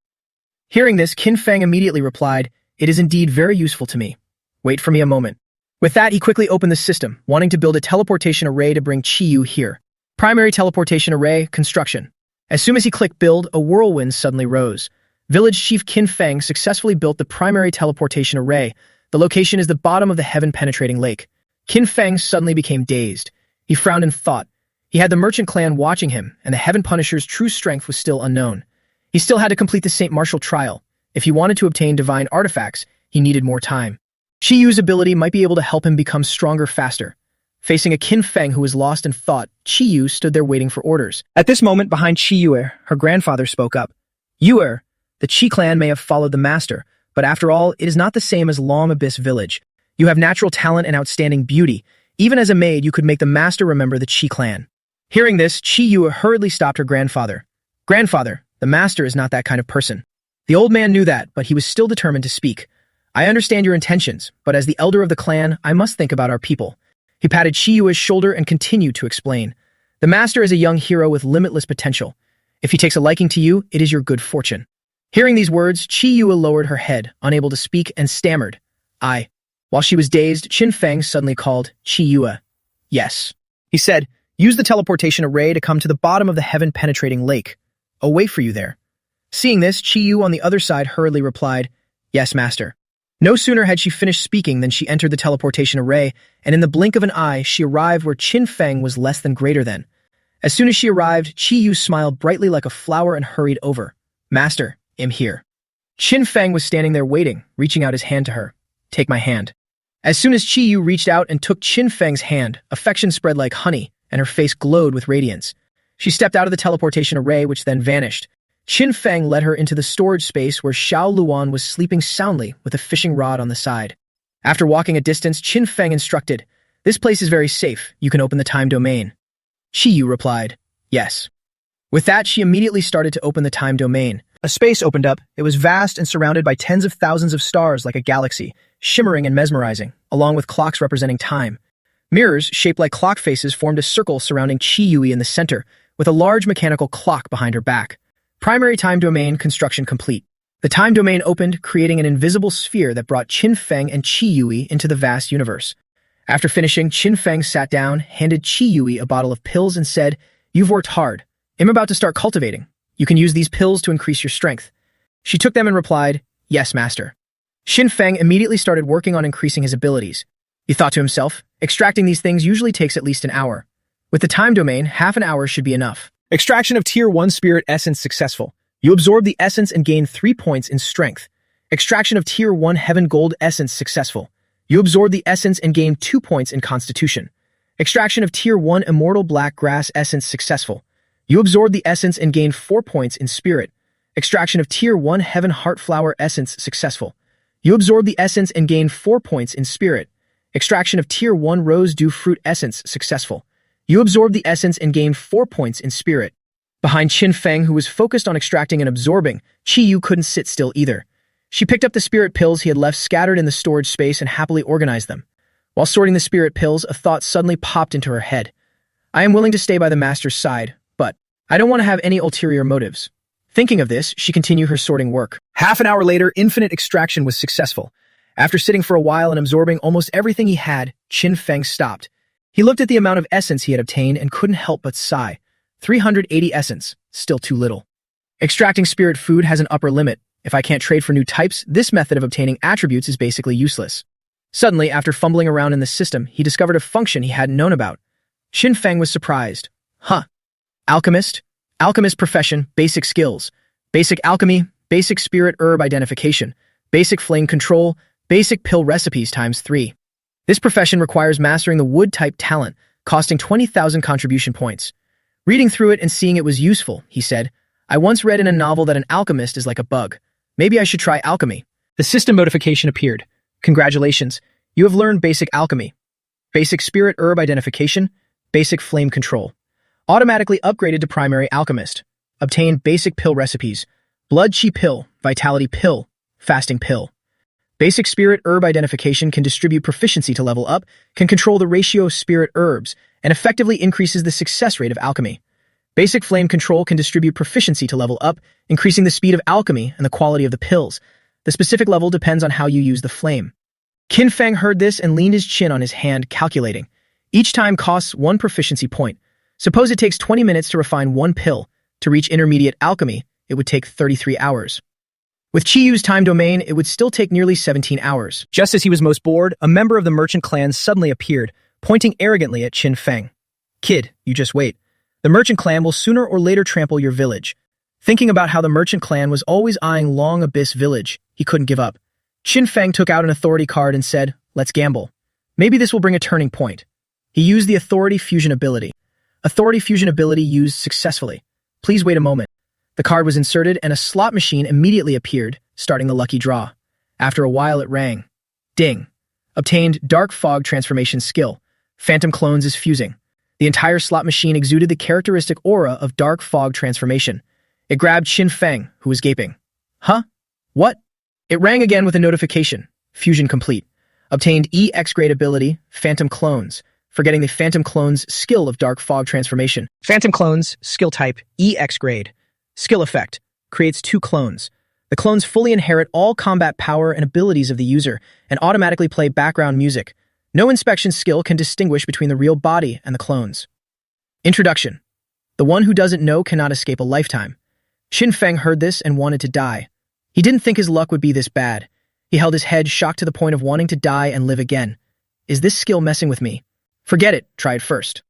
Hearing this, Qin Feng immediately replied, it is indeed very useful to me. Wait for me a moment. With that, he quickly opened the system, wanting to build a teleportation array to bring Chiyu here. Primary teleportation array, construction. As soon as he clicked build, a whirlwind suddenly rose. Village Chief Qin Feng successfully built the primary teleportation array. The location is the bottom of the heaven-penetrating lake. Qin Feng suddenly became dazed. He frowned in thought. He had the merchant clan watching him, and the Heaven Punisher's true strength was still unknown. He still had to complete the Saint Martial trial. If he wanted to obtain divine artifacts, he needed more time. Chiyu's ability might be able to help him become stronger faster. Facing a Qin Feng who was lost in thought, Chiyu stood there waiting for orders. At this moment, behind Chiyue, her grandfather spoke up. Yue, the Qi clan may have followed the master, but after all, it is not the same as Long Abyss Village. You have natural talent and outstanding beauty. Even as a maid, you could make the master remember the Qi clan. Hearing this, Chiyu hurriedly stopped her grandfather. Grandfather, the master is not that kind of person. The old man knew that, but he was still determined to speak. I understand your intentions, but as the elder of the clan, I must think about our people. He patted Chiyu's shoulder and continued to explain. The master is a young hero with limitless potential. If he takes a liking to you, it is your good fortune. Hearing these words, Chiyu lowered her head, unable to speak, and stammered. I. While she was dazed, Qin Feng suddenly called, Chiyu. Yes. He said, use the teleportation array to come to the bottom of the heaven-penetrating lake. I'll wait for you there. Seeing this, Chiyu on the other side hurriedly replied, yes, master. No sooner had she finished speaking than she entered the teleportation array, and in the blink of an eye, she arrived where Qin Feng was less than greater than. As soon as she arrived, Chiyu smiled brightly like a flower and hurried over. Master, I'm here. Qin Feng was standing there waiting, reaching out his hand to her. Take my hand. As soon as Chiyu reached out and took Qin Feng's hand, affection spread like honey, and her face glowed with radiance. She stepped out of the teleportation array, which then vanished. Qin Feng led her into the storage space where Xiao Luan was sleeping soundly with a fishing rod on the side. After walking a distance, Qin Feng instructed, this place is very safe. You can open the time domain. Chiyu replied, yes. With that, she immediately started to open the time domain. A space opened up. It was vast and surrounded by tens of thousands of stars like a galaxy, shimmering and mesmerizing, along with clocks representing time. Mirrors, shaped like clock faces, formed a circle surrounding Chi Yui in the center, with a large mechanical clock behind her back. Primary time domain construction complete. The time domain opened, creating an invisible sphere that brought Qin Feng and Chi Yui into the vast universe. After finishing, Qin Feng sat down, handed Chi Yui a bottle of pills and said, "You've worked hard. I'm about to start cultivating. You can use these pills to increase your strength." She took them and replied, "Yes, master." Qin Feng immediately started working on increasing his abilities. He thought to himself, extracting these things usually takes at least an hour. With the time domain, half an hour should be enough. Extraction of Tier 1 Spirit Essence successful. You absorb the essence and gain 3 points in strength. Extraction of Tier 1 Heaven Gold Essence successful. You absorb the essence and gain 2 points in Constitution. Extraction of Tier 1 Immortal Black Grass Essence successful. You absorb the essence and gain 4 points in Spirit. Extraction of Tier 1 Heaven Heart Flower Essence successful. You absorb the essence and gain 4 points in Spirit. Extraction of Tier 1 Rose Dew Fruit Essence successful. You absorb the essence and gain 4 points in Spirit. Behind Qin Feng, who was focused on extracting and absorbing, Chi Yu couldn't sit still either. She picked up the spirit pills he had left scattered in the storage space and happily organized them. While sorting the spirit pills, a thought suddenly popped into her head. I am willing to stay by the master's side, but I don't want to have any ulterior motives. Thinking of this, she continued her sorting work. Half an hour later, infinite extraction was successful. After sitting for a while and absorbing almost everything he had, Qin Feng stopped. He looked at the amount of essence he had obtained and couldn't help but sigh. 380 essence, still too little. Extracting spirit food has an upper limit. If I can't trade for new types, this method of obtaining attributes is basically useless. Suddenly, after fumbling around in the system, he discovered a function he hadn't known about. Qin Feng was surprised. Huh. Alchemist? Alchemist profession, basic skills. Basic alchemy, basic spirit herb identification, basic flame control, basic pill recipes times 3. This profession requires mastering the wood-type talent, costing 20,000 contribution points. Reading through it and seeing it was useful, he said. I once read in a novel that an alchemist is like a bug. Maybe I should try alchemy. The system notification appeared. Congratulations, you have learned basic alchemy, basic spirit herb identification, basic flame control. Automatically upgraded to primary alchemist. Obtained basic pill recipes. Blood chi pill, vitality pill, fasting pill. Basic spirit herb identification can distribute proficiency to level up, can control the ratio of spirit herbs, and effectively increases the success rate of alchemy. Basic flame control can distribute proficiency to level up, increasing the speed of alchemy and the quality of the pills. The specific level depends on how you use the flame. Qin Feng heard this and leaned his chin on his hand, calculating. Each time costs 1 proficiency point. Suppose it takes 20 minutes to refine 1 pill. To reach intermediate alchemy, it would take 33 hours. With Chi Yu's time domain, it would still take nearly 17 hours. Just as he was most bored, a member of the merchant clan suddenly appeared, pointing arrogantly at Qin Feng. Kid, you just wait. The merchant clan will sooner or later trample your village. Thinking about how the merchant clan was always eyeing Long Abyss Village, he couldn't give up. Qin Feng took out an authority card and said, let's gamble. Maybe this will bring a turning point. He used the Authority Fusion ability. Authority Fusion ability used successfully. Please wait a moment. The card was inserted and a slot machine immediately appeared, starting the lucky draw. After a while it rang. Ding. Obtained Dark Fog Transformation skill. Phantom Clones is fusing. The entire slot machine exuded the characteristic aura of Dark Fog Transformation. It grabbed Qin Feng, who was gaping. Huh? What? It rang again with a notification. Fusion complete. Obtained EX grade ability, Phantom Clones, forgetting the Phantom Clones skill of Dark Fog Transformation. Phantom Clones, skill type, EX grade. Skill effect, creates 2 clones. The clones fully inherit all combat power and abilities of the user and automatically play background music. No inspection skill can distinguish between the real body and the clones. Introduction. The one who doesn't know cannot escape a lifetime. Qin Feng heard this and wanted to die. He didn't think his luck would be this bad. He held his head, shocked to the point of wanting to die and live again. Is this skill messing with me? Forget it, try it first.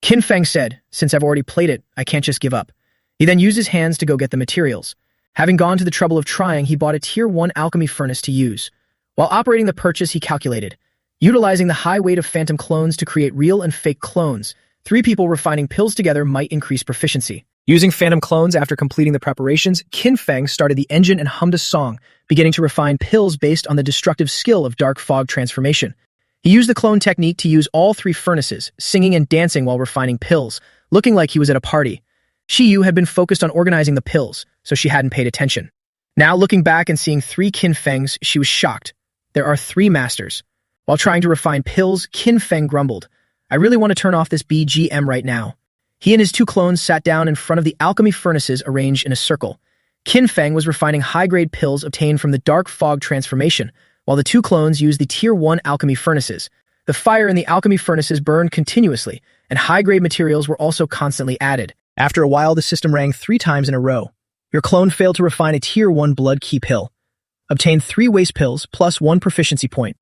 Qin Feng said, since I've already played it, I can't just give up. He then used his hands to go get the materials. Having gone to the trouble of trying, he bought a Tier 1 alchemy furnace to use. While operating the purchase, he calculated. Utilizing the high weight of phantom clones to create real and fake clones, 3 people refining pills together might increase proficiency. Using phantom clones after completing the preparations, Qin Feng started the engine and hummed a song, beginning to refine pills based on the destructive skill of Dark Fog Transformation. He used the clone technique to use all 3 furnaces, singing and dancing while refining pills, looking like he was at a party. Chi Yu had been focused on organizing the pills, so she hadn't paid attention. Now looking back and seeing 3 Qin Fengs, she was shocked. There are 3 masters. While trying to refine pills, Qin Feng grumbled, I really want to turn off this BGM right now. He and his two clones sat down in front of the alchemy furnaces arranged in a circle. Qin Feng was refining high-grade pills obtained from the dark fog transformation, while the two clones used the Tier 1 alchemy furnaces. The fire in the alchemy furnaces burned continuously, and high-grade materials were also constantly added. After a while, the system rang 3 times in a row. Your clone failed to refine a Tier 1 blood key pill. Obtained 3 waste pills plus 1 proficiency point.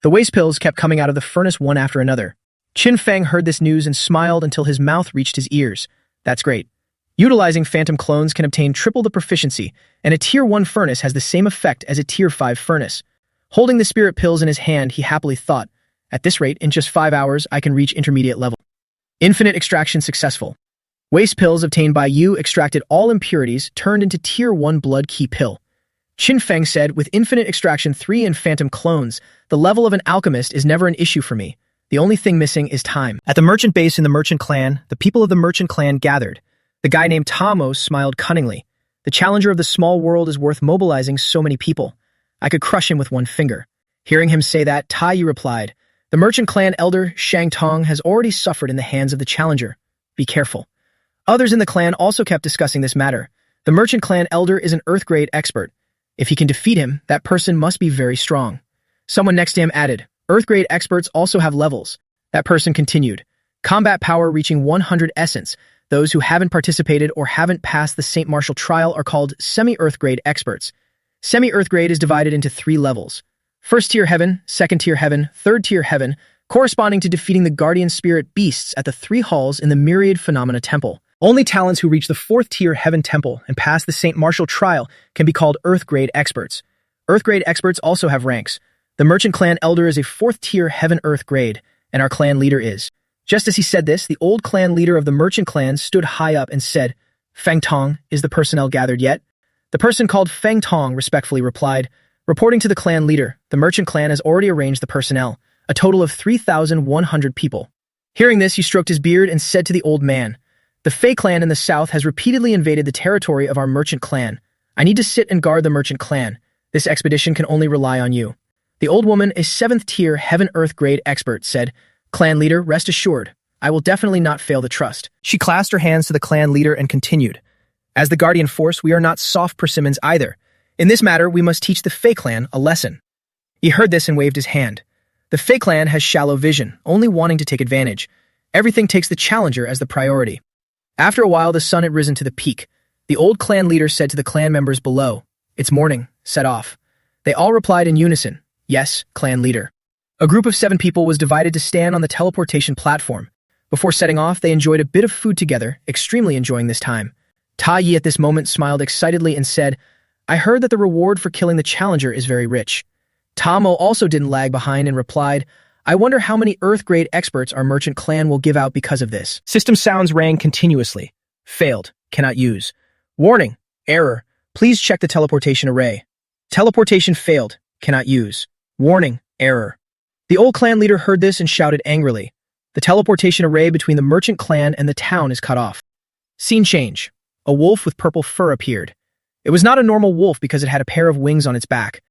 The waste pills kept coming out of the furnace one after another. Qin Feng heard this news and smiled until his mouth reached his ears. That's great. Utilizing phantom clones can obtain triple the proficiency, and a Tier 1 furnace has the same effect as a Tier 5 furnace. Holding the spirit pills in his hand, he happily thought, at this rate, in just 5 hours, I can reach intermediate level. Infinite extraction successful. Waste pills obtained by you extracted all impurities turned into Tier 1 blood key pill. Qin Feng said, with infinite extraction 3 and phantom clones, the level of an alchemist is never an issue for me. The only thing missing is time. At the merchant base in the merchant clan, the people of the merchant clan gathered. The guy named Tamo smiled cunningly. The challenger of the small world is worth mobilizing so many people. I could crush him with one finger. Hearing him say that, Tai Yi replied, the merchant clan elder, Shang Tong, has already suffered in the hands of the challenger. Be careful. Others in the clan also kept discussing this matter. The merchant clan elder is an earth-grade expert. If he can defeat him, that person must be very strong. Someone next to him added, earth-grade experts also have levels. That person continued, combat power reaching 100 essence. Those who haven't participated or haven't passed the St. Martial trial are called semi-earth-grade experts. Semi-earth-grade is divided into 3 levels. First-tier heaven, second-tier heaven, third-tier heaven, corresponding to defeating the guardian spirit beasts at the 3 halls in the Myriad Phenomena Temple. Only talents who reach the 4th-tier heaven temple and pass the St. Martial trial can be called earth-grade experts. Earth-grade experts also have ranks. The merchant clan elder is a 4th-tier heaven earth grade, and our clan leader is. Just as he said this, the old clan leader of the merchant clan stood high up and said, Feng Tong, is the personnel gathered yet? The person called Feng Tong respectfully replied, reporting to the clan leader, the merchant clan has already arranged the personnel, a total of 3,100 people. Hearing this, he stroked his beard and said to the old man, the Fei clan in the south has repeatedly invaded the territory of our merchant clan. I need to sit and guard the merchant clan. This expedition can only rely on you. The old woman, a 7th-tier heaven-earth grade expert, said, Clan leader, rest assured, I will definitely not fail the trust. She clasped her hands to the clan leader and continued, as the guardian force, we are not soft persimmons either. In this matter, we must teach the Fei clan a lesson. He heard this and waved his hand. The Fei clan has shallow vision, only wanting to take advantage. Everything takes the challenger as the priority. After a while, the sun had risen to the peak. The old clan leader said to the clan members below, it's morning, set off. They all replied in unison, yes, clan leader. A group of 7 people was divided to stand on the teleportation platform. Before setting off, they enjoyed a bit of food together, extremely enjoying this time. Tai Yi at this moment smiled excitedly and said, I heard that the reward for killing the challenger is very rich. Tamo also didn't lag behind and replied, I wonder how many Earth-grade experts our merchant clan will give out because of this. System sounds rang continuously. Failed. Cannot use. Warning. Error. Please check the teleportation array. Teleportation failed. Cannot use. Warning. Error. The old clan leader heard this and shouted angrily. The teleportation array between the merchant clan and the town is cut off. Scene change. A wolf with purple fur appeared. It was not a normal wolf because it had a pair of wings on its back.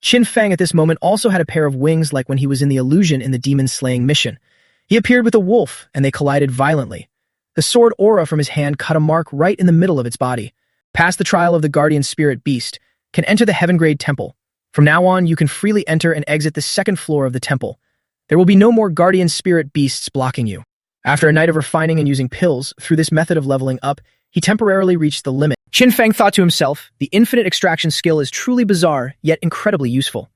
Qin Feng at this moment also had a pair of wings like when he was in the illusion in the demon-slaying mission. He appeared with a wolf, and they collided violently. The sword aura from his hand cut a mark right in the middle of its body. Past the trial of the guardian spirit beast, can enter the heaven-grade temple. From now on, you can freely enter and exit the 2nd floor of the temple. There will be no more guardian spirit beasts blocking you. After a night of refining and using pills, through this method of leveling up, he temporarily reached the limit. Qin Feng thought to himself, the infinite extraction skill is truly bizarre, yet incredibly useful.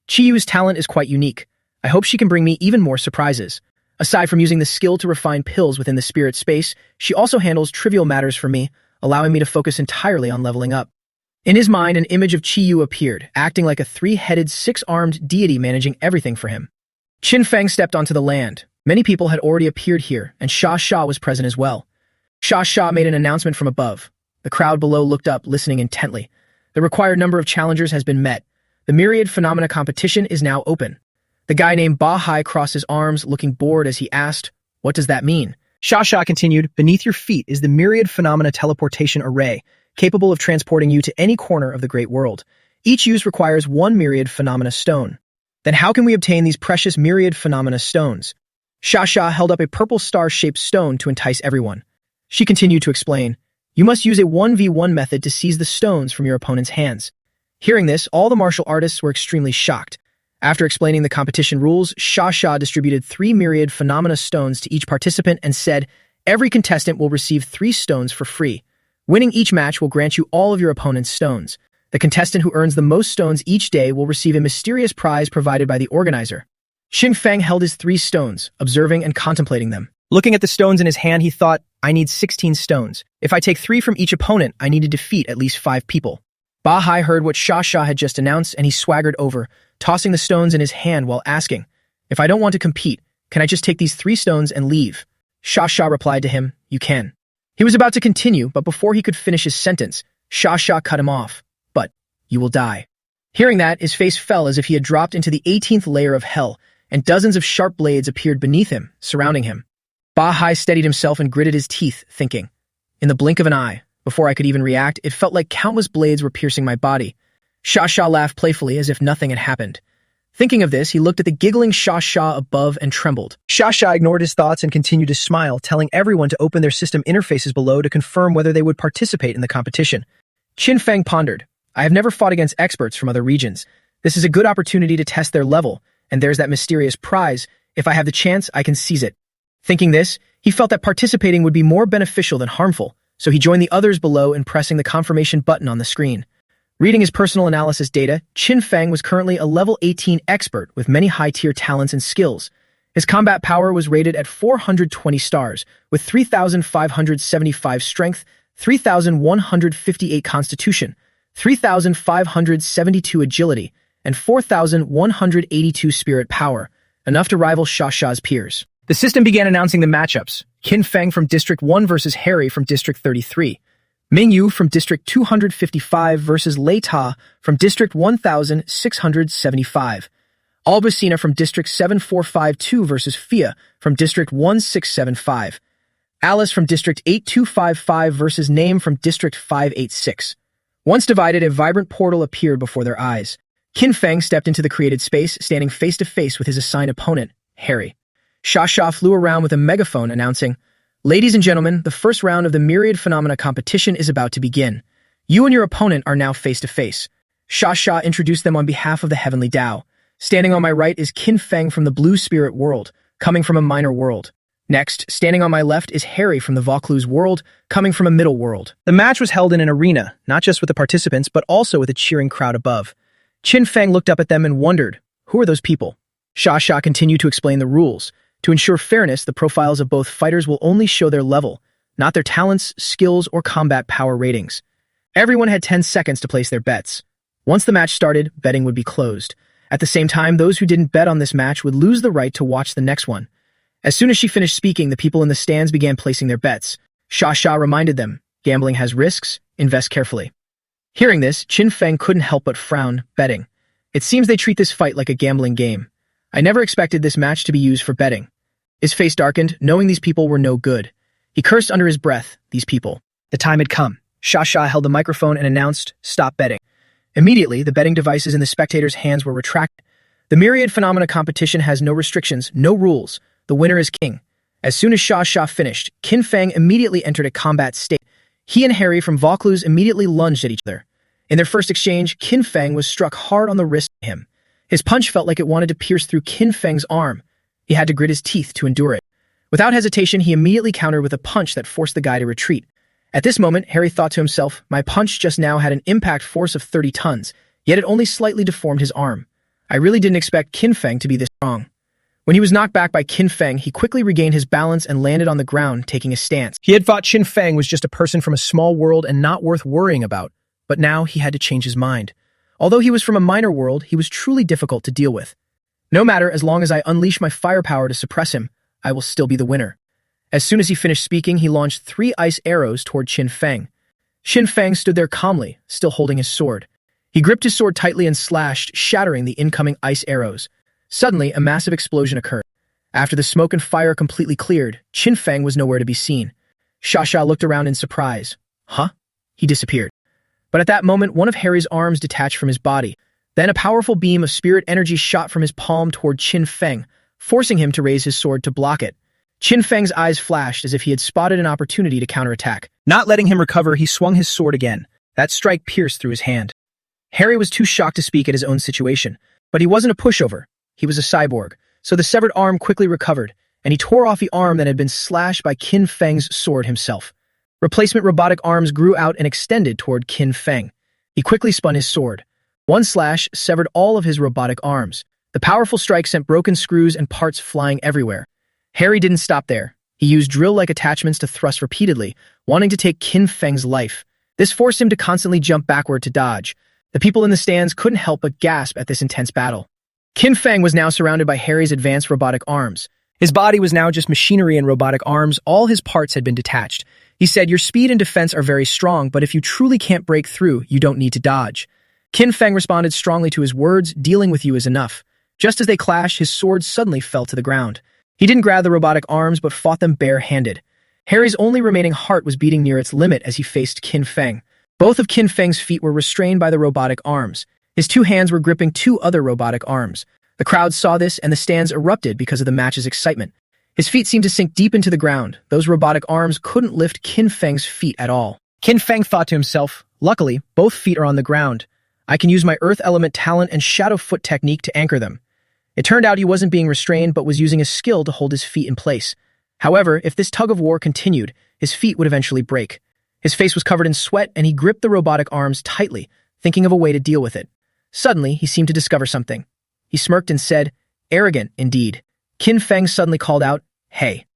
Qiyu's talent is quite unique. I hope she can bring me even more surprises. Aside from using the skill to refine pills within the spirit space, she also handles trivial matters for me, allowing me to focus entirely on leveling up. In his mind, an image of Qiyu appeared, acting like a 3-headed, 6-armed deity managing everything for him. Qin Feng stepped onto the land. Many people had already appeared here, and Sha was present as well. Sha made an announcement from above. The crowd below looked up, listening intently. The required number of challengers has been met. The Myriad Phenomena competition is now open. The guy named Ba Hai crossed his arms, looking bored as he asked, what does that mean? Sha continued, beneath your feet is the Myriad Phenomena teleportation array, capable of transporting you to any corner of the great world. Each use requires 1 Myriad Phenomena stone. Then how can we obtain these precious myriad phenomena stones? Sha held up a purple star-shaped stone to entice everyone. She continued to explain, you must use a 1v1 method to seize the stones from your opponent's hands. Hearing this, all the martial artists were extremely shocked. After explaining the competition rules, Sha distributed 3 myriad phenomena stones to each participant and said, every contestant will receive 3 stones for free. Winning each match will grant you all of your opponent's stones. The contestant who earns the most stones each day will receive a mysterious prize provided by the organizer. Qin Feng held his 3 stones, observing and contemplating them. Looking at the stones in his hand, he thought, I need 16 stones. If I take 3 from each opponent, I need to defeat at least 5 people. Ba Hai heard what Sha had just announced, and he swaggered over, tossing the stones in his hand while asking, if I don't want to compete, can I just take these 3 stones and leave? Sha replied to him, you can. He was about to continue, but before he could finish his sentence, Sha cut him off. But you will die. Hearing that, his face fell as if he had dropped into the 18th layer of hell, and dozens of sharp blades appeared beneath him, surrounding him. Ba Hai steadied himself and gritted his teeth, thinking, in the blink of an eye, before I could even react, it felt like countless blades were piercing my body. Sha laughed playfully as if nothing had happened. Thinking of this, he looked at the giggling Sha above and trembled. Sha ignored his thoughts and continued to smile, telling everyone to open their system interfaces below to confirm whether they would participate in the competition. Qin Feng pondered, I have never fought against experts from other regions. This is a good opportunity to test their level, and there's that mysterious prize. If I have the chance, I can seize it. Thinking this, he felt that participating would be more beneficial than harmful, so he joined the others below in pressing the confirmation button on the screen. Reading his personal analysis data, Qin Feng was currently a level 18 expert with many high-tier talents and skills. His combat power was rated at 420 stars, with 3,575 strength, 3,158 constitution, 3,572 agility, and 4,182 spirit power, enough to rival Sha's peers. The system began announcing the matchups. Qin Feng from District 1 versus Harry from District 33. Mingyu from District 255 versus Lei Ta from District 1675. Albacina from District 7452 versus Fia from District 1675. Alice from District 8255 versus Name from District 586. Once divided, a vibrant portal appeared before their eyes. Qin Feng stepped into the created space, standing face-to-face with his assigned opponent, Harry. Sha flew around with a megaphone announcing, ladies and gentlemen, the first round of the Myriad Phenomena competition is about to begin. You and your opponent are now face-to-face. Sha introduced them on behalf of the Heavenly Tao. Standing on my right is Qin Feng from the Blue Spirit world, coming from a minor world. Next, standing on my left is Harry from the Vaucluse world, coming from a middle world. The match was held in an arena, not just with the participants, but also with a cheering crowd above. Qin Feng looked up at them and wondered, who are those people? Sha continued to explain the rules. To ensure fairness, the profiles of both fighters will only show their level, not their talents, skills, or combat power ratings. Everyone had 10 seconds to place their bets. Once the match started, betting would be closed. At the same time, those who didn't bet on this match would lose the right to watch the next one. As soon as she finished speaking, the people in the stands began placing their bets. Sha reminded them, gambling has risks, invest carefully. Hearing this, Qin Feng couldn't help but frown, betting. It seems they treat this fight like a gambling game. I never expected this match to be used for betting. His face darkened, knowing these people were no good. He cursed under his breath, these people. The time had come. Sha held the microphone and announced, stop betting. Immediately, the betting devices in the spectators' hands were retracted. The Myriad Phenomena competition has no restrictions, no rules. The winner is king. As soon as Sha finished, Qin Feng immediately entered a combat state. He and Harry from Vaucluse immediately lunged at each other. In their first exchange, Qin Feng was struck hard on the wrist by him. His punch felt like it wanted to pierce through Qin Feng's arm. He had to grit his teeth to endure it. Without hesitation, he immediately countered with a punch that forced the guy to retreat. At this moment, Harry thought to himself, my punch just now had an impact force of 30 tons, yet it only slightly deformed his arm. I really didn't expect Qin Feng to be this strong. When he was knocked back by Qin Feng, he quickly regained his balance and landed on the ground, taking a stance. He had thought Qin Feng was just a person from a small world and not worth worrying about, but now he had to change his mind. Although he was from a minor world, he was truly difficult to deal with. No matter, as long as I unleash my firepower to suppress him, I will still be the winner. As soon as he finished speaking, he launched 3 ice arrows toward Qin Feng. Qin Feng stood there calmly, still holding his sword. He gripped his sword tightly and slashed, shattering the incoming ice arrows. Suddenly, a massive explosion occurred. After the smoke and fire completely cleared, Qin Feng was nowhere to be seen. Sha looked around in surprise. Huh? He disappeared. But at that moment, one of Harry's arms detached from his body. Then a powerful beam of spirit energy shot from his palm toward Qin Feng, forcing him to raise his sword to block it. Qin Feng's eyes flashed as if he had spotted an opportunity to counterattack. Not letting him recover, he swung his sword again. That strike pierced through his hand. Harry was too shocked to speak at his own situation, but he wasn't a pushover. He was a cyborg, so the severed arm quickly recovered, and he tore off the arm that had been slashed by Qin Feng's sword himself. Replacement robotic arms grew out and extended toward Qin Feng. He quickly spun his sword. One slash severed all of his robotic arms. The powerful strike sent broken screws and parts flying everywhere. Harry didn't stop there. He used drill-like attachments to thrust repeatedly, wanting to take Qin Feng's life. This forced him to constantly jump backward to dodge. The people in the stands couldn't help but gasp at this intense battle. Qin Feng was now surrounded by Harry's advanced robotic arms. His body was now just machinery and robotic arms. All his parts had been detached. He said, "Your speed and defense are very strong, but if you truly can't break through, you don't need to dodge." Qin Feng responded strongly to his words, "Dealing with you is enough." Just as they clashed, his sword suddenly fell to the ground. He didn't grab the robotic arms, but fought them bare-handed. Harry's only remaining heart was beating near its limit as he faced Qin Feng. Both of Qin Feng's feet were restrained by the robotic arms. His two hands were gripping two other robotic arms. The crowd saw this, and the stands erupted because of the match's excitement. His feet seemed to sink deep into the ground. Those robotic arms couldn't lift Qin Feng's feet at all. Qin Feng thought to himself, "Luckily, both feet are on the ground. I can use my Earth Element talent and Shadow Foot technique to anchor them." It turned out he wasn't being restrained, but was using his skill to hold his feet in place. However, if this tug-of-war continued, his feet would eventually break. His face was covered in sweat, and he gripped the robotic arms tightly, thinking of a way to deal with it. Suddenly, he seemed to discover something. He smirked and said, "Arrogant, indeed." Qin Feng suddenly called out, "Hey."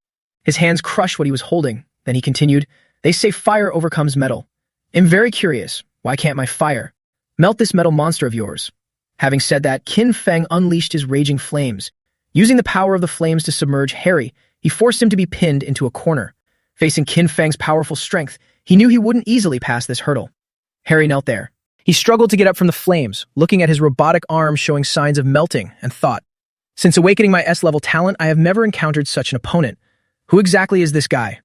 His hands crushed what he was holding. Then he continued, "They say fire overcomes metal. I'm very curious. Why can't my fire melt this metal monster of yours?" Having said that, Qin Feng unleashed his raging flames. Using the power of the flames to submerge Harry, he forced him to be pinned into a corner. Facing Qin Feng's powerful strength, he knew he wouldn't easily pass this hurdle. Harry knelt there. He struggled to get up from the flames, looking at his robotic arms showing signs of melting, and thought, "Since awakening my S-level talent, I have never encountered such an opponent. Who exactly is this guy?"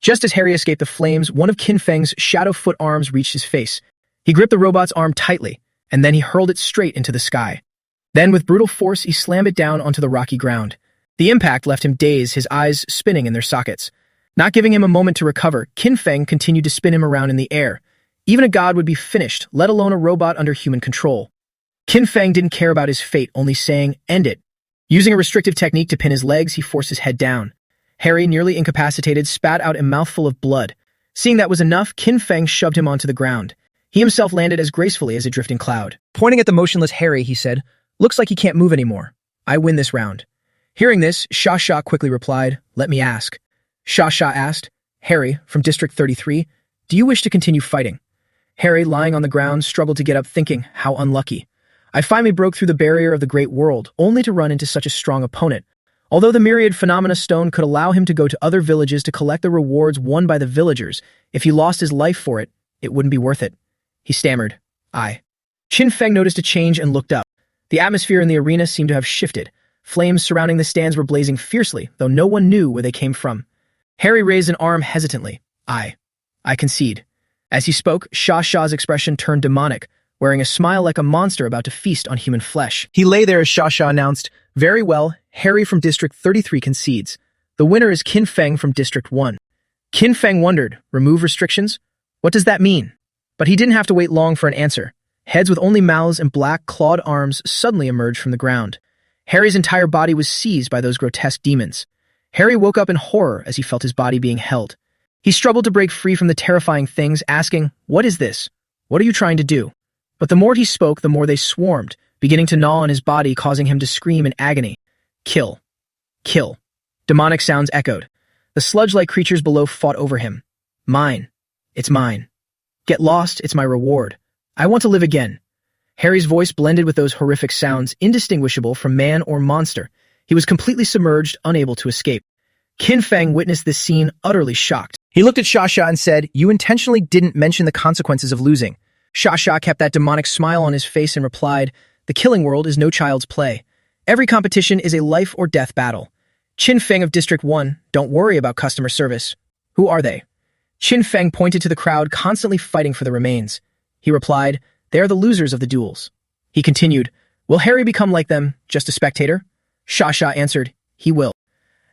Just as Harry escaped the flames, one of Qin Feng's Shadow Foot arms reached his face. He gripped the robot's arm tightly, and then he hurled it straight into the sky. Then, with brutal force, he slammed it down onto the rocky ground. The impact left him dazed, his eyes spinning in their sockets. Not giving him a moment to recover, Qin Feng continued to spin him around in the air. Even a god would be finished, let alone a robot under human control. Qin Feng didn't care about his fate, only saying, "End it." Using a restrictive technique to pin his legs, he forced his head down. Harry, nearly incapacitated, spat out a mouthful of blood. Seeing that was enough, Qin Feng shoved him onto the ground. He himself landed as gracefully as a drifting cloud. Pointing at the motionless Harry, he said, "Looks like he can't move anymore. I win this round." Hearing this, Sha quickly replied, "Let me ask." Sha asked, "Harry, from District 33, do you wish to continue fighting?" Harry, lying on the ground, struggled to get up, thinking, "How unlucky. I finally broke through the barrier of the Great World, only to run into such a strong opponent. Although the Myriad Phenomena Stone could allow him to go to other villages to collect the rewards won by the villagers, if he lost his life for it, it wouldn't be worth it." He stammered, "I." Qin Feng noticed a change and looked up. The atmosphere in the arena seemed to have shifted. Flames surrounding the stands were blazing fiercely, though no one knew where they came from. Harry raised an arm hesitantly. I concede." As he spoke, Sha's expression turned demonic, wearing a smile like a monster about to feast on human flesh. He lay there as Sha announced, "Very well, Harry from District 33 concedes. The winner is Qin Feng from District 1. Qin Feng wondered, remove restrictions? What does that mean? But he didn't have to wait long for an answer. Heads with only mouths and black, clawed arms suddenly emerged from the ground. Harry's entire body was seized by those grotesque demons. Harry woke up in horror as he felt his body being held. He struggled to break free from the terrifying things, asking, "What is this? What are you trying to do?" But the more he spoke, the more they swarmed, beginning to gnaw on his body, causing him to scream in agony. "Kill. Kill." Demonic sounds echoed. The sludge-like creatures below fought over him. "Mine. It's mine. Get lost, it's my reward. I want to live again." Harry's voice blended with those horrific sounds, indistinguishable from man or monster. He was completely submerged, unable to escape. Qin Feng witnessed this scene, utterly shocked. He looked at Sha and said, "You intentionally didn't mention the consequences of losing." Sha kept that demonic smile on his face and replied, "The killing world is no child's play. Every competition is a life-or-death battle. Qin Feng of District 1, don't worry about customer service. Who are they?" Qin Feng pointed to the crowd constantly fighting for the remains. He replied, "They are the losers of the duels." He continued, "Will Harry become like them, just a spectator?" Sha answered, "He will."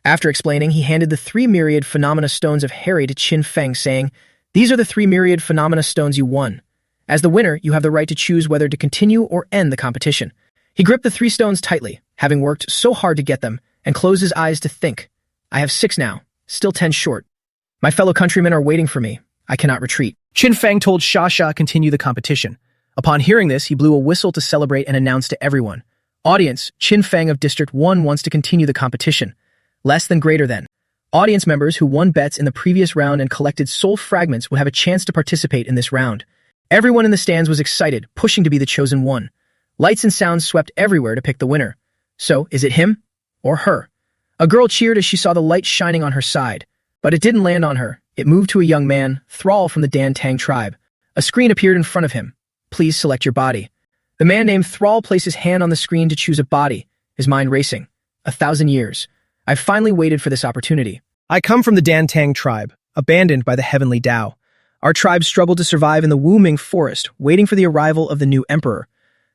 After explaining, he handed the 3 myriad phenomena stones of Harry to Qin Feng, saying, "These are the 3 myriad phenomena stones you won. As the winner, you have the right to choose whether to continue or end the competition." He gripped the 3 stones tightly, having worked so hard to get them, and closed his eyes to think. "I have 6 now, still 10 short. My fellow countrymen are waiting for me. I cannot retreat." Qin Feng told Sha continue the competition. Upon hearing this, he blew a whistle to celebrate and announced to everyone, "Audience, Qin Feng of District 1 wants to continue the competition. Less than greater than." Audience members who won bets in the previous round and collected soul fragments would have a chance to participate in this round. Everyone in the stands was excited, pushing to be the chosen one. Lights and sounds swept everywhere to pick the winner. So, is it him? Or her? A girl cheered as she saw the light shining on her side. But it didn't land on her. It moved to a young man, Thrall from the Dan Tang tribe. A screen appeared in front of him. "Please select your body." The man named Thrall placed his hand on the screen to choose a body, his mind racing. 1,000 years. I've finally waited for this opportunity. I come from the Dan Tang tribe, abandoned by the heavenly Tao. Our tribe struggled to survive in the Wuming forest, waiting for the arrival of the new emperor.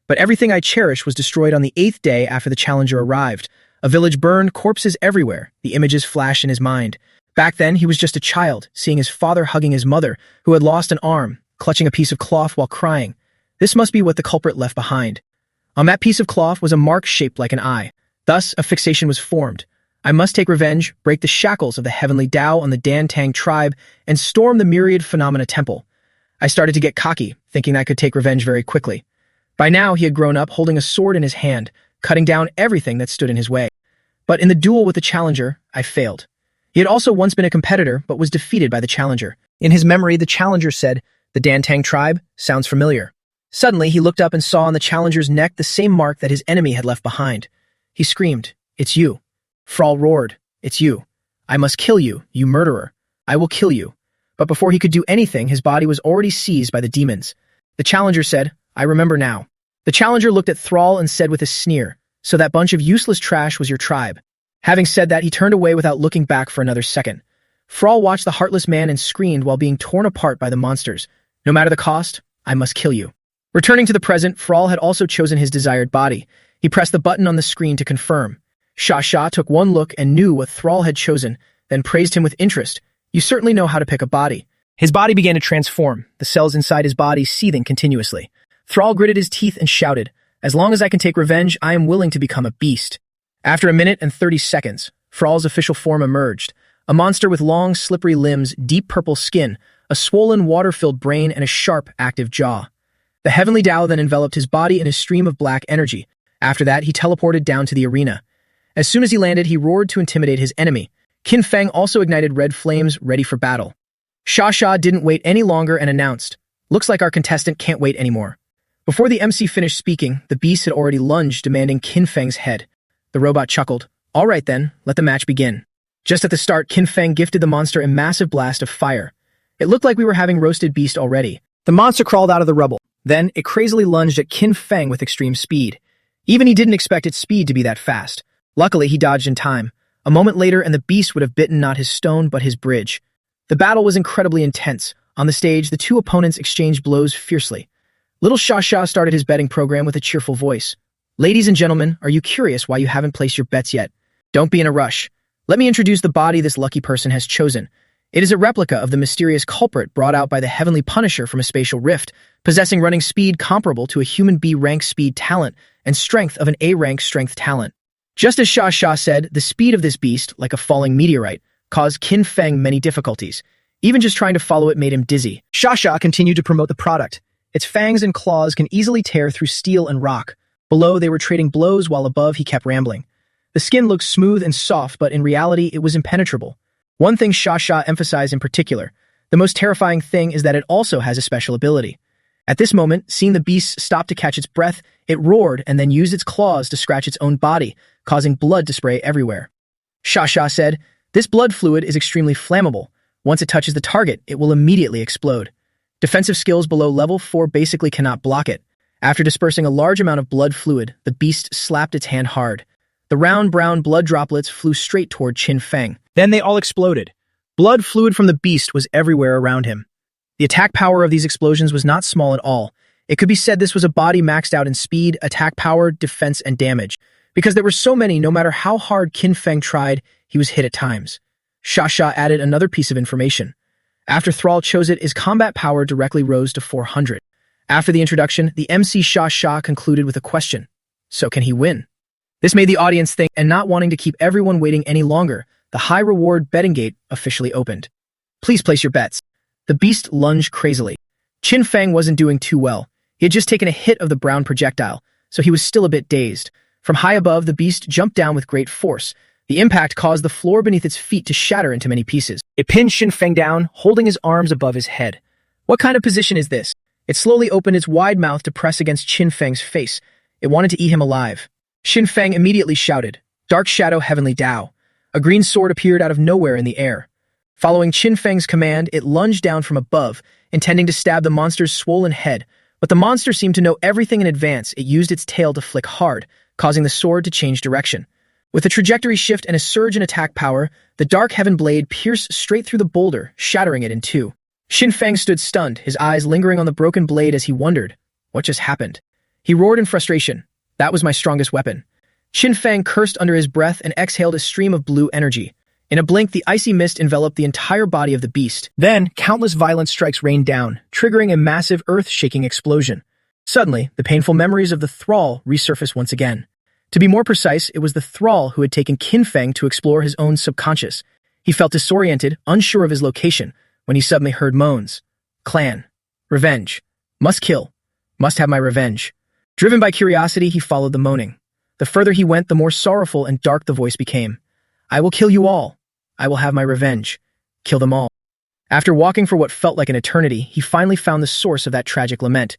But everything I cherished was destroyed on the 8th day after the challenger arrived. A village burned, corpses everywhere. The images flashed in his mind. Back then, he was just a child, seeing his father hugging his mother, who had lost an arm, clutching a piece of cloth while crying. This must be what the culprit left behind. On that piece of cloth was a mark shaped like an eye. Thus, a fixation was formed. I must take revenge, break the shackles of the heavenly Tao on the Dan Tang tribe, and storm the myriad phenomena temple. I started to get cocky, thinking I could take revenge very quickly. By now, he had grown up, holding a sword in his hand, cutting down everything that stood in his way. But in the duel with the challenger, I failed. He had also once been a competitor, but was defeated by the challenger. In his memory, the challenger said, "The Dan Tang tribe sounds familiar." Suddenly, he looked up and saw on the challenger's neck the same mark that his enemy had left behind. He screamed, "It's you." Thrall roared, "It's you. I must kill you, you murderer. I will kill you." But before he could do anything, his body was already seized by the demons. The challenger said, "I remember now." The challenger looked at Thrall and said with a sneer, "So that bunch of useless trash was your tribe." Having said that, he turned away without looking back for another second. Thrall watched the heartless man and screamed while being torn apart by the monsters. "No matter the cost, I must kill you." Returning to the present, Thrall had also chosen his desired body. He pressed the button on the screen to confirm. Sha took one look and knew what Thrall had chosen, then praised him with interest. "You certainly know how to pick a body." His body began to transform, the cells inside his body seething continuously. Thrall gritted his teeth and shouted, "As long as I can take revenge, I am willing to become a beast." After a minute and 30 seconds, Thrall's official form emerged. A monster with long, slippery limbs, deep purple skin, a swollen, water-filled brain, and a sharp, active jaw. The heavenly Tao then enveloped his body in a stream of black energy. After that, he teleported down to the arena. As soon as he landed, he roared to intimidate his enemy. Qin Feng also ignited red flames, ready for battle. Sha didn't wait any longer and announced, "Looks like our contestant can't wait anymore." Before the MC finished speaking, the beast had already lunged, demanding Qin Feng's head. The robot chuckled. "All right then, let the match begin." Just at the start, Qin Feng gifted the monster a massive blast of fire. It looked like we were having roasted beast already. The monster crawled out of the rubble. Then, it crazily lunged at Qin Feng with extreme speed. Even he didn't expect its speed to be that fast. Luckily, he dodged in time. A moment later, and the beast would have bitten not his stone, but his bridge. The battle was incredibly intense. On the stage, the two opponents exchanged blows fiercely. Little Sha started his betting program with a cheerful voice. "Ladies and gentlemen, are you curious why you haven't placed your bets yet? Don't be in a rush. Let me introduce the body this lucky person has chosen. It is a replica of the mysterious culprit brought out by the heavenly Punisher from a spatial rift, possessing running speed comparable to a human B-rank speed talent and strength of an A-rank strength talent. Just as Sha said, the speed of this beast, like a falling meteorite, caused Qin Feng many difficulties. Even just trying to follow it made him dizzy. Sha continued to promote the product. Its fangs and claws can easily tear through steel and rock. Below, they were trading blows, while above, he kept rambling. The skin looked smooth and soft, but in reality, it was impenetrable. One thing Sha emphasized in particular, the most terrifying thing is that it also has a special ability. At this moment, seeing the beast stop to catch its breath, it roared and then used its claws to scratch its own body, causing blood to spray everywhere. Sha said, "This blood fluid is extremely flammable. Once it touches the target, it will immediately explode. Defensive skills below level 4 basically cannot block it." After dispersing a large amount of blood fluid, the beast slapped its hand hard. The round brown blood droplets flew straight toward Qin Feng. Then they all exploded. Blood fluid from the beast was everywhere around him. The attack power of these explosions was not small at all. It could be said this was a body maxed out in speed, attack power, defense, and damage. Because there were so many, no matter how hard Qin Feng tried, he was hit at times. Sha Sha added another piece of information. After Thrall chose it, his combat power directly rose to 400. After the introduction, the MC Sha Sha concluded with a question. So can he win? This made the audience think, and not wanting to keep everyone waiting any longer, the high-reward betting gate officially opened. Please place your bets. The beast lunged crazily. Qin Feng wasn't doing too well. He had just taken a hit of the brown projectile, so he was still a bit dazed. From high above, the beast jumped down with great force. The impact caused the floor beneath its feet to shatter into many pieces. It pinned Qin Feng down, holding his arms above his head. What kind of position is this? It slowly opened its wide mouth to press against Qin Feng's face. It wanted to eat him alive. Qin Feng immediately shouted, "Dark Shadow Heavenly Tao." A green sword appeared out of nowhere in the air. Following Qin Feng's command, it lunged down from above, intending to stab the monster's swollen head. But the monster seemed to know everything in advance. It used its tail to flick hard, causing the sword to change direction. With a trajectory shift and a surge in attack power, the Dark Heaven blade pierced straight through the boulder, shattering it in two. Qin Feng stood stunned, his eyes lingering on the broken blade as he wondered, what just happened? He roared in frustration. That was my strongest weapon. Qin Feng cursed under his breath and exhaled a stream of blue energy. In a blink, the icy mist enveloped the entire body of the beast. Then, countless violent strikes rained down, triggering a massive earth-shaking explosion. Suddenly, the painful memories of the thrall resurfaced once again. To be more precise, it was the thrall who had taken Qin Feng to explore his own subconscious. He felt disoriented, unsure of his location, when he suddenly heard moans. Clan. Revenge. Must kill. Must have my revenge. Driven by curiosity, he followed the moaning. The further he went, the more sorrowful and dark the voice became. I will kill you all. I will have my revenge. Kill them all. After walking for what felt like an eternity, he finally found the source of that tragic lament.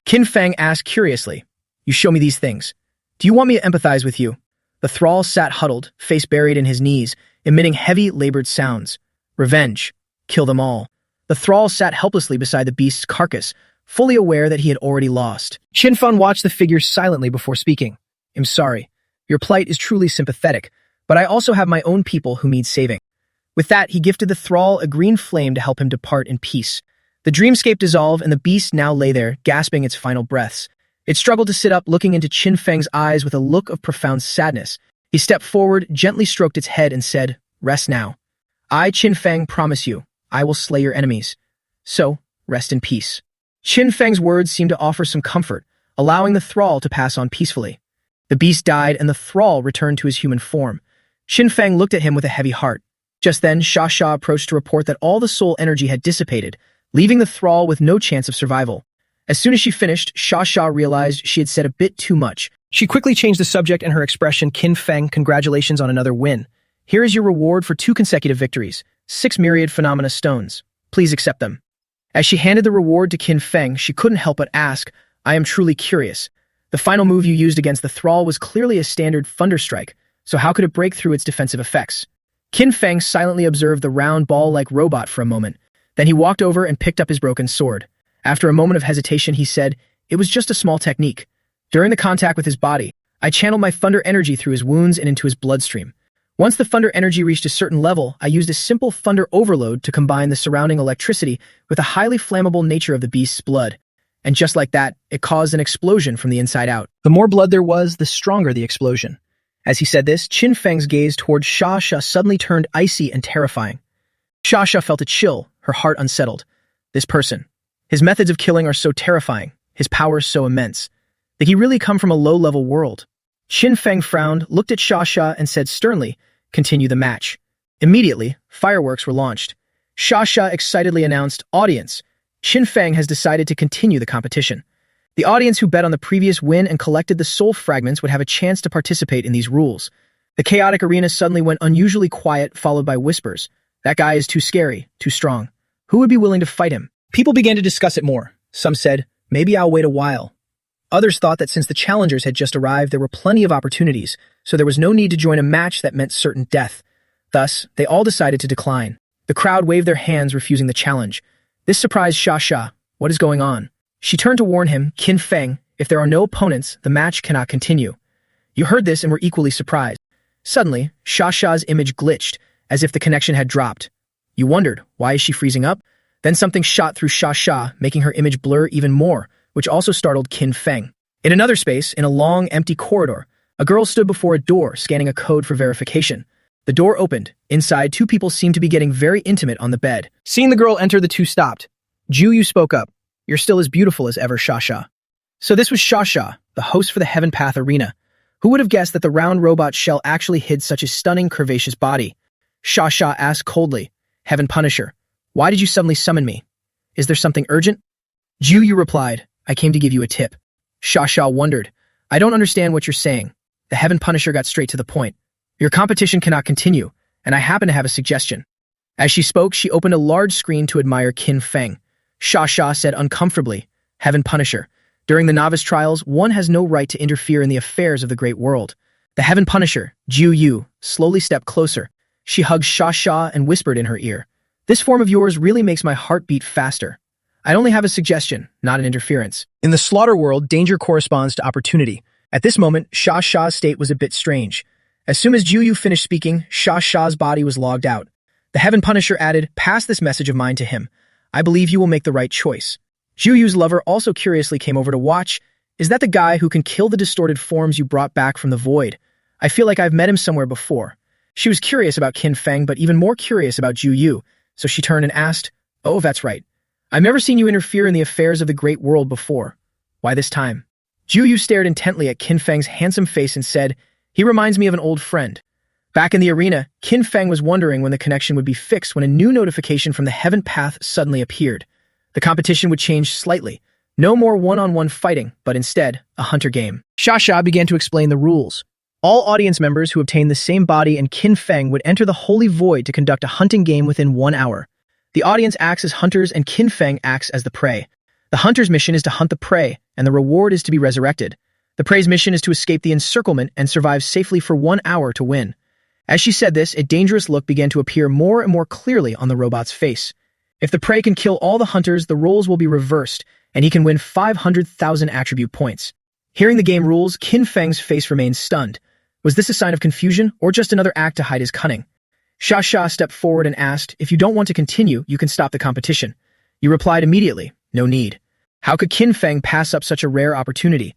Qin Feng asked curiously, You show me these things. Do you want me to empathize with you? The thrall sat huddled, face buried in his knees, emitting heavy, labored sounds. Revenge. Kill them all. The thrall sat helplessly beside the beast's carcass, fully aware that he had already lost. Qin Feng watched the figure silently before speaking. I'm sorry. Your plight is truly sympathetic, but I also have my own people who need saving. With that, he gifted the thrall a green flame to help him depart in peace. The dreamscape dissolved, and the beast now lay there, gasping its final breaths. It struggled to sit up, looking into Qin Feng's eyes with a look of profound sadness. He stepped forward, gently stroked its head, and said, Rest now. I, Qin Feng, promise you, I will slay your enemies. So, rest in peace. Qin Feng's words seemed to offer some comfort, allowing the thrall to pass on peacefully. The beast died, and the thrall returned to his human form. Qin Feng looked at him with a heavy heart. Just then, Sha Sha approached to report that all the soul energy had dissipated, leaving the thrall with no chance of survival. As soon as she finished, Sha Sha realized she had said a bit too much. She quickly changed the subject and her expression, Qin Feng, congratulations on another win. Here is your reward for 2 consecutive victories, 6 myriad phenomena stones. Please accept them. As she handed the reward to Qin Feng, she couldn't help but ask, I am truly curious. The final move you used against the thrall was clearly a standard thunderstrike, so how could it break through its defensive effects? Qin Feng silently observed the round ball-like robot for a moment. Then he walked over and picked up his broken sword. After a moment of hesitation, he said, It was just a small technique. During the contact with his body, I channeled my thunder energy through his wounds and into his bloodstream. Once the thunder energy reached a certain level, I used a simple thunder overload to combine the surrounding electricity with the highly flammable nature of the beast's blood. And just like that, it caused an explosion from the inside out. The more blood there was, the stronger the explosion. As he said this, Qin Feng's gaze toward Sha Sha suddenly turned icy and terrifying. Sha Sha felt a chill, her heart unsettled. This person. His methods of killing are so terrifying, his powers so immense. Did he really come from a low-level world? Qin Feng frowned, looked at Sha Sha, and said sternly, Continue the match. Immediately, fireworks were launched. Sha Sha excitedly announced, Audience, Qin Feng has decided to continue the competition. The audience who bet on the previous win and collected the soul fragments would have a chance to participate in these rules. The chaotic arena suddenly went unusually quiet, followed by whispers. That guy is too scary, too strong. Who would be willing to fight him? People began to discuss it more. Some said, maybe I'll wait a while. Others thought that since the challengers had just arrived, there were plenty of opportunities, so there was no need to join a match that meant certain death. Thus, they all decided to decline. The crowd waved their hands, refusing the challenge. This surprised Sha Sha. What is going on? She turned to warn him, Qin Feng, if there are no opponents, the match cannot continue. You heard this and were equally surprised. Suddenly, Sha Sha's image glitched, as if the connection had dropped. You wondered, why is she freezing up? Then something shot through Sha Sha, making her image blur even more, which also startled Qin Feng. In another space, in a long, empty corridor, a girl stood before a door, scanning a code for verification. The door opened. Inside, two people seemed to be getting very intimate on the bed. Seeing the girl enter, the two stopped. Yu spoke up. "You're still as beautiful as ever, Sha." So this was Sha, the host for the Heaven Path Arena. Who would have guessed that the round robot shell actually hid such a stunning, curvaceous body? Sha asked coldly. "Heaven Punisher, why did you suddenly summon me? Is there something urgent?" Yu replied, "I came to give you a tip." Sha wondered. "I don't understand what you're saying." The Heaven Punisher got straight to the point. "Your competition cannot continue, and I happen to have a suggestion." As she spoke, she opened a large screen to admire Qin Feng. Sha said uncomfortably, "Heaven Punisher, during the novice trials, one has no right to interfere in the affairs of the great world." The Heaven Punisher, Yu, slowly stepped closer. She hugged Sha and whispered in her ear, "This form of yours really makes my heart beat faster. I only have a suggestion, not an interference." In the slaughter world, danger corresponds to opportunity. At this moment, Sha's state was a bit strange. As soon as Yu finished speaking, Sha's body was logged out. The Heaven Punisher added, "Pass this message of mine to him. I believe you will make the right choice." Yu's lover also curiously came over to watch. "Is that the guy who can kill the distorted forms you brought back from the void? I feel like I've met him somewhere before." She was curious about Qin Feng, but even more curious about Yu, so she turned and asked, "Oh, that's right. I've never seen you interfere in the affairs of the great world before. Why this time?" Yu stared intently at Qin Feng's handsome face and said, "He reminds me of an old friend." Back in the arena, Qin Feng was wondering when the connection would be fixed when a new notification from the Heaven Path suddenly appeared. The competition would change slightly. No more one-on-one fighting, but instead, a hunter game. Sha began to explain the rules. All audience members who obtained the same body and Qin Feng would enter the Holy Void to conduct a hunting game within 1 hour. The audience acts as hunters and Qin Feng acts as the prey. The hunter's mission is to hunt the prey, and the reward is to be resurrected. The prey's mission is to escape the encirclement and survive safely for 1 hour to win. As she said this, a dangerous look began to appear more and more clearly on the robot's face. If the prey can kill all the hunters, the roles will be reversed, and he can win 500,000 attribute points. Hearing the game rules, Qin Feng's face remained stunned. Was this a sign of confusion, or just another act to hide his cunning? Sha stepped forward and asked, "If you don't want to continue, you can stop the competition." You replied immediately, "No need." How could Qin Feng pass up such a rare opportunity?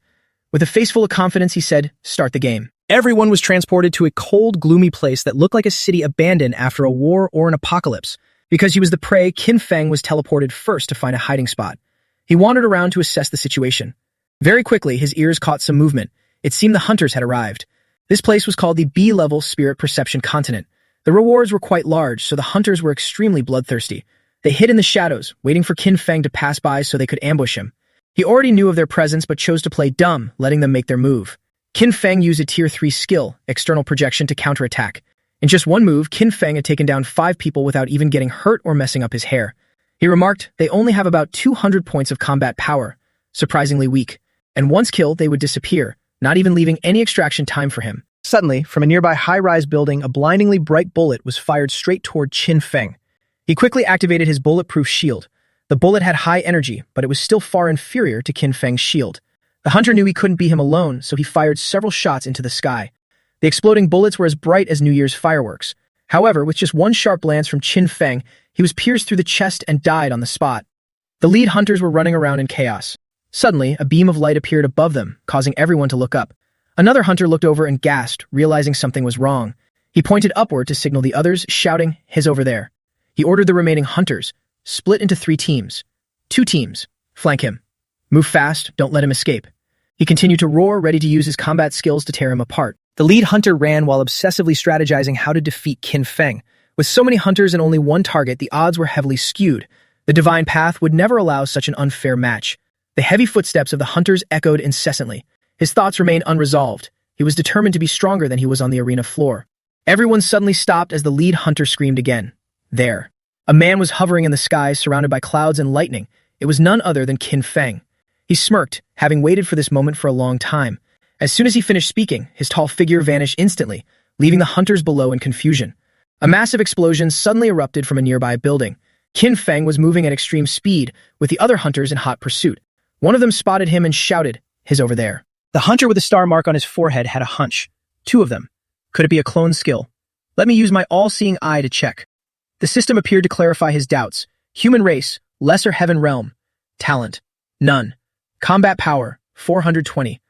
With a face full of confidence, he said, "Start the game." Everyone was transported to a cold, gloomy place that looked like a city abandoned after a war or an apocalypse. Because he was the prey, Qin Feng was teleported first to find a hiding spot. He wandered around to assess the situation. Very quickly, his ears caught some movement. It seemed the hunters had arrived. This place was called the B-level Spirit Perception Continent. The rewards were quite large, so the hunters were extremely bloodthirsty. They hid in the shadows, waiting for Qin Feng to pass by so they could ambush him. He already knew of their presence but chose to play dumb, letting them make their move. Qin Feng used a Tier 3 skill, External Projection, to counterattack. In just one move, Qin Feng had taken down 5 people without even getting hurt or messing up his hair. He remarked, "They only have about 200 points of combat power, surprisingly weak. And once killed, they would disappear, not even leaving any extraction time for him." Suddenly, from a nearby high-rise building, a blindingly bright bullet was fired straight toward Qin Feng. He quickly activated his bulletproof shield. The bullet had high energy, but it was still far inferior to Qin Feng's shield. The hunter knew he couldn't beat him alone, so he fired several shots into the sky. The exploding bullets were as bright as New Year's fireworks. However, with just one sharp glance from Qin Feng, he was pierced through the chest and died on the spot. The lead hunters were running around in chaos. Suddenly, a beam of light appeared above them, causing everyone to look up. Another hunter looked over and gasped, realizing something was wrong. He pointed upward to signal the others, shouting, "He's over there." He ordered the remaining hunters, split into 3 teams. 2 teams, flank him. Move fast, don't let him escape. He continued to roar, ready to use his combat skills to tear him apart. The lead hunter ran while obsessively strategizing how to defeat Qin Feng. With so many hunters and only one target, the odds were heavily skewed. The divine path would never allow such an unfair match. The heavy footsteps of the hunters echoed incessantly. His thoughts remained unresolved. He was determined to be stronger than he was on the arena floor. Everyone suddenly stopped as the lead hunter screamed again. There. A man was hovering in the sky, surrounded by clouds and lightning. It was none other than Qin Feng. He smirked, having waited for this moment for a long time. As soon as he finished speaking, his tall figure vanished instantly, leaving the hunters below in confusion. A massive explosion suddenly erupted from a nearby building. Qin Feng was moving at extreme speed, with the other hunters in hot pursuit. One of them spotted him and shouted, "He's over there." The hunter with the star mark on his forehead had a hunch. 2 of them. Could it be a clone skill? Let me use my all-seeing eye to check. The system appeared to clarify his doubts. Human race, lesser heaven realm. Talent. None. Combat power, 420.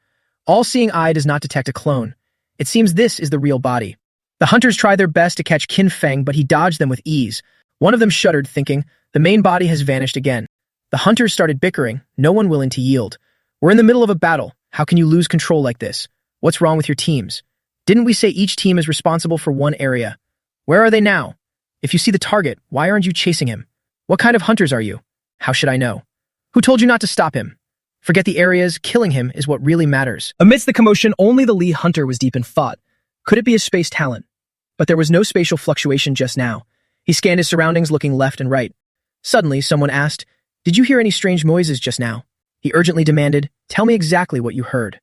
All-seeing eye does not detect a clone. It seems this is the real body. The hunters tried their best to catch Qin Feng, but he dodged them with ease. One of them shuddered, thinking, the main body has vanished again. The hunters started bickering, no one willing to yield. We're in the middle of a battle. How can you lose control like this? What's wrong with your teams? Didn't we say each team is responsible for one area? Where are they now? If you see the target, why aren't you chasing him? What kind of hunters are you? How should I know? Who told you not to stop him? Forget the areas, killing him is what really matters. Amidst the commotion, only the lead hunter was deep in thought. Could it be a space talent? But there was no spatial fluctuation just now. He scanned his surroundings, looking left and right. Suddenly, someone asked, "Did you hear any strange noises just now?" He urgently demanded, "Tell me exactly what you heard."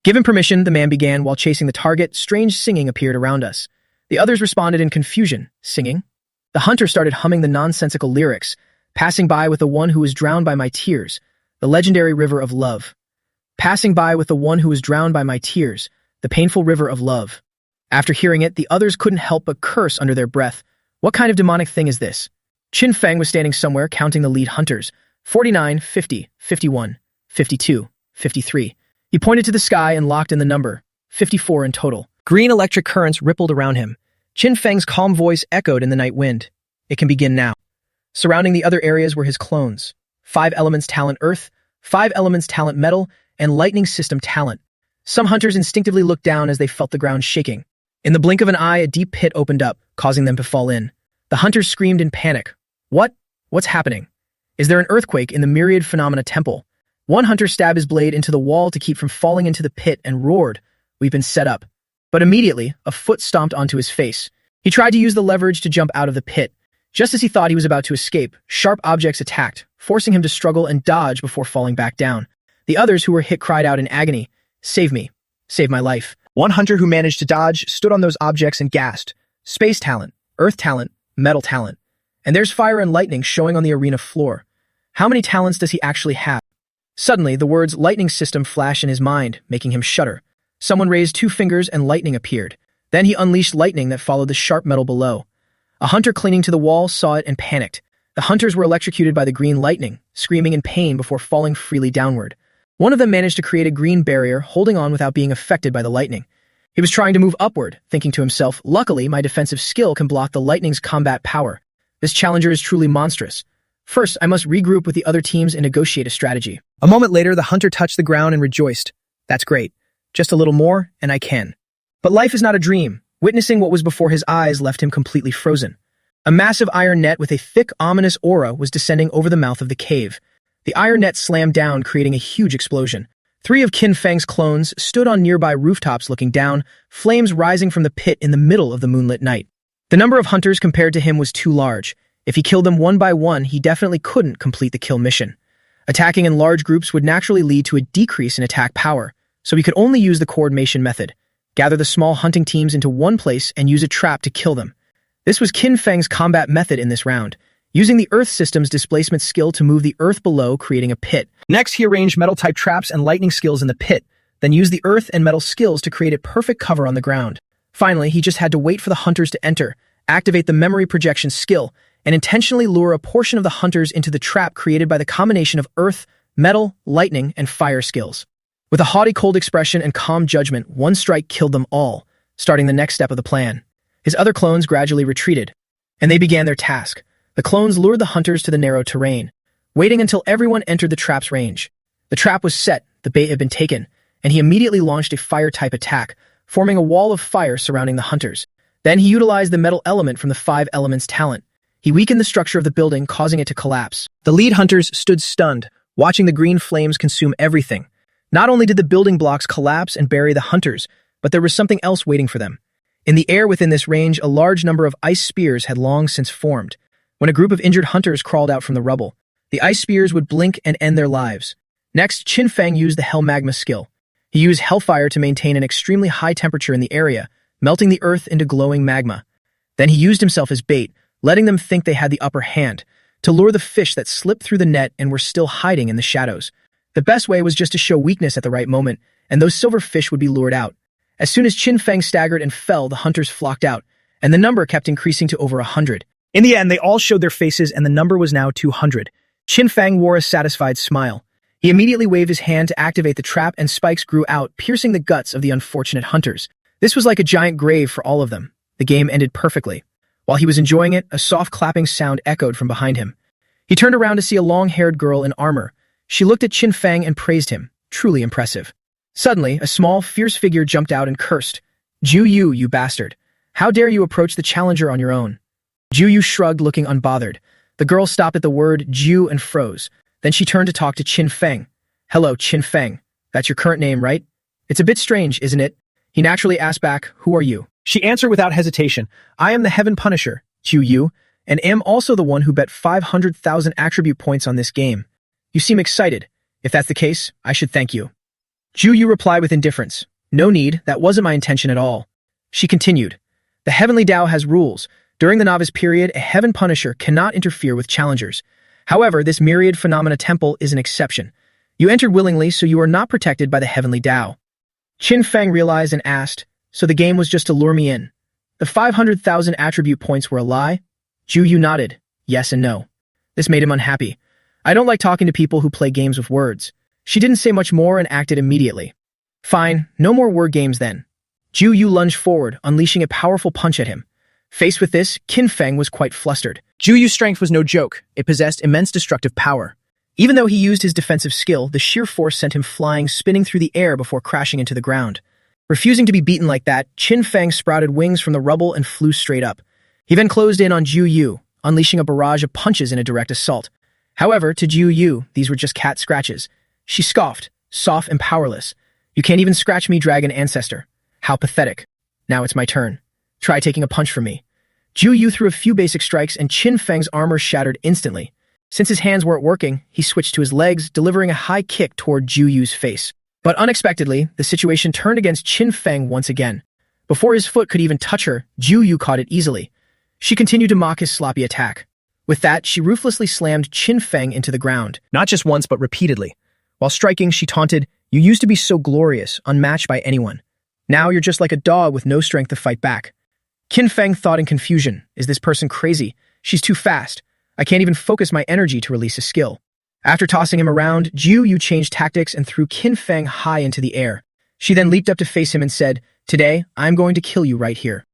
Given permission, the man began. While chasing the target, strange singing appeared around us. The others responded in confusion. Singing? The hunter started humming the nonsensical lyrics, passing by with the one who was drowned by my tears, the legendary river of love. Passing by with the one who was drowned by my tears, the painful river of love. After hearing it, the others couldn't help but curse under their breath. What kind of demonic thing is this? Qin Feng was standing somewhere, counting the lead hunters. 49, 50, 51, 52, 53. He pointed to the sky and locked in the number. 54 in total. Green electric currents rippled around him. Qin Feng's calm voice echoed in the night wind. It can begin now. Surrounding the other areas were his clones. 5 elements talent earth, 5 elements talent metal, and lightning system talent. Some hunters instinctively looked down as they felt the ground shaking. In the blink of an eye, a deep pit opened up, causing them to fall in. The hunters screamed in panic. What? What's happening? Is there an earthquake in the myriad phenomena temple? One hunter stabbed his blade into the wall to keep from falling into the pit and roared, "We've been set up." But immediately, a foot stomped onto his face. He tried to use the leverage to jump out of the pit. Just as he thought he was about to escape, sharp objects attacked, forcing him to struggle and dodge before falling back down. The others who were hit cried out in agony, "Save me. Save my life." One hunter who managed to dodge stood on those objects and gasped, "Space talent, earth talent, metal talent. And there's fire and lightning showing on the arena floor. How many talents does he actually have?" Suddenly, the words lightning system flashed in his mind, making him shudder. Someone raised 2 fingers and lightning appeared. Then he unleashed lightning that followed the sharp metal below. A hunter clinging to the wall saw it and panicked. The hunters were electrocuted by the green lightning, screaming in pain before falling freely downward. One of them managed to create a green barrier, holding on without being affected by the lightning. He was trying to move upward, thinking to himself, "Luckily, my defensive skill can block the lightning's combat power. This challenger is truly monstrous. First, I must regroup with the other teams and negotiate a strategy." A moment later, the hunter touched the ground and rejoiced. "That's great. Just a little more, and I can." But life is not a dream. Witnessing what was before his eyes left him completely frozen. A massive iron net with a thick, ominous aura was descending over the mouth of the cave. The iron net slammed down, creating a huge explosion. 3 of Qin Feng's clones stood on nearby rooftops looking down, flames rising from the pit in the middle of the moonlit night. The number of hunters compared to him was too large. If he killed them one by one, he definitely couldn't complete the kill mission. Attacking in large groups would naturally lead to a decrease in attack power, so he could only use the coordination method. Gather the small hunting teams into one place and use a trap to kill them. This was Qin Feng's combat method in this round, using the Earth system's displacement skill to move the Earth below, creating a pit. Next, he arranged metal-type traps and lightning skills in the pit, then used the Earth and metal skills to create a perfect cover on the ground. Finally, he just had to wait for the hunters to enter, activate the memory projection skill, and intentionally lure a portion of the hunters into the trap created by the combination of Earth, metal, lightning, and fire skills. With a haughty cold expression and calm judgment, one strike killed them all, starting the next step of the plan. His other clones gradually retreated, and they began their task. The clones lured the hunters to the narrow terrain, waiting until everyone entered the trap's range. The trap was set, the bait had been taken, and he immediately launched a fire-type attack, forming a wall of fire surrounding the hunters. Then he utilized the metal element from the 5 elements talent. He weakened the structure of the building, causing it to collapse. The lead hunters stood stunned, watching the green flames consume everything. Not only did the building blocks collapse and bury the hunters, but there was something else waiting for them. In the air within this range, a large number of ice spears had long since formed. When a group of injured hunters crawled out from the rubble, the ice spears would blink and end their lives. Next, Qin Feng used the Hell Magma skill. He used hellfire to maintain an extremely high temperature in the area, melting the earth into glowing magma. Then he used himself as bait, letting them think they had the upper hand, to lure the fish that slipped through the net and were still hiding in the shadows. The best way was just to show weakness at the right moment, and those silver fish would be lured out. As soon as Qin Feng staggered and fell, the hunters flocked out, and the number kept increasing to over 100. In the end, they all showed their faces, and the number was now 200. Qin Feng wore a satisfied smile. He immediately waved his hand to activate the trap, and spikes grew out, piercing the guts of the unfortunate hunters. This was like a giant grave for all of them. The game ended perfectly. While he was enjoying it, a soft clapping sound echoed from behind him. He turned around to see a long-haired girl in armor. She looked at Qin Feng and praised him. Truly impressive. Suddenly, a small, fierce figure jumped out and cursed. "Ju Yu, you bastard. How dare you approach the challenger on your own?" Ju Yu shrugged, looking unbothered. The girl stopped at the word Ju and froze. Then she turned to talk to Qin Feng. "Hello, Qin Feng. That's your current name, right? It's a bit strange, isn't it?" He naturally asked back, "Who are you?" She answered without hesitation, "I am the Heaven Punisher, Ju Yu, and am also the one who bet 500,000 attribute points on this game. You seem excited. If that's the case, I should thank you." Ju Yu replied with indifference. "No need, that wasn't my intention at all." She continued, "The Heavenly Tao has rules. During the novice period, a Heaven Punisher cannot interfere with challengers. However, this Myriad Phenomena Temple is an exception. You entered willingly, so you are not protected by the Heavenly Tao." Qin Feng realized and asked, "So the game was just to lure me in? The 500,000 attribute points were a lie?" Ju Yu nodded, yes and no. This made him unhappy. "I don't like talking to people who play games with words." She didn't say much more and acted immediately. "Fine, no more word games then." Ju Yu lunged forward, unleashing a powerful punch at him. Faced with this, Qin Feng was quite flustered. Ju Yu's strength was no joke. It possessed immense destructive power. Even though he used his defensive skill, the sheer force sent him flying, spinning through the air before crashing into the ground. Refusing to be beaten like that, Qin Feng sprouted wings from the rubble and flew straight up. He then closed in on Ju Yu, unleashing a barrage of punches in a direct assault. However, to Ju Yu, these were just cat scratches. She scoffed, soft and powerless. "You can't even scratch me, dragon ancestor. How pathetic. Now it's my turn. Try taking a punch from me." Ju Yu threw a few basic strikes and Qin Feng's armor shattered instantly. Since his hands weren't working, he switched to his legs, delivering a high kick toward Ju Yu's face. But unexpectedly, the situation turned against Qin Feng once again. Before his foot could even touch her, Ju Yu caught it easily. She continued to mock his sloppy attack. With that, she ruthlessly slammed Qin Feng into the ground, not just once but repeatedly. While striking, she taunted, "You used to be so glorious, unmatched by anyone. Now you're just like a dog with no strength to fight back." Qin Feng thought in confusion, "Is this person crazy? She's too fast. I can't even focus my energy to release a skill." After tossing him around, Ju Yu changed tactics and threw Qin Feng high into the air. She then leaped up to face him and said, "Today, I'm going to kill you right here."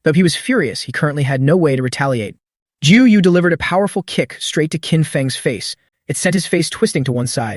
Though he was furious, he currently had no way to retaliate. Ju Yu delivered a powerful kick straight to Qin Feng's face. It sent his face twisting to one side.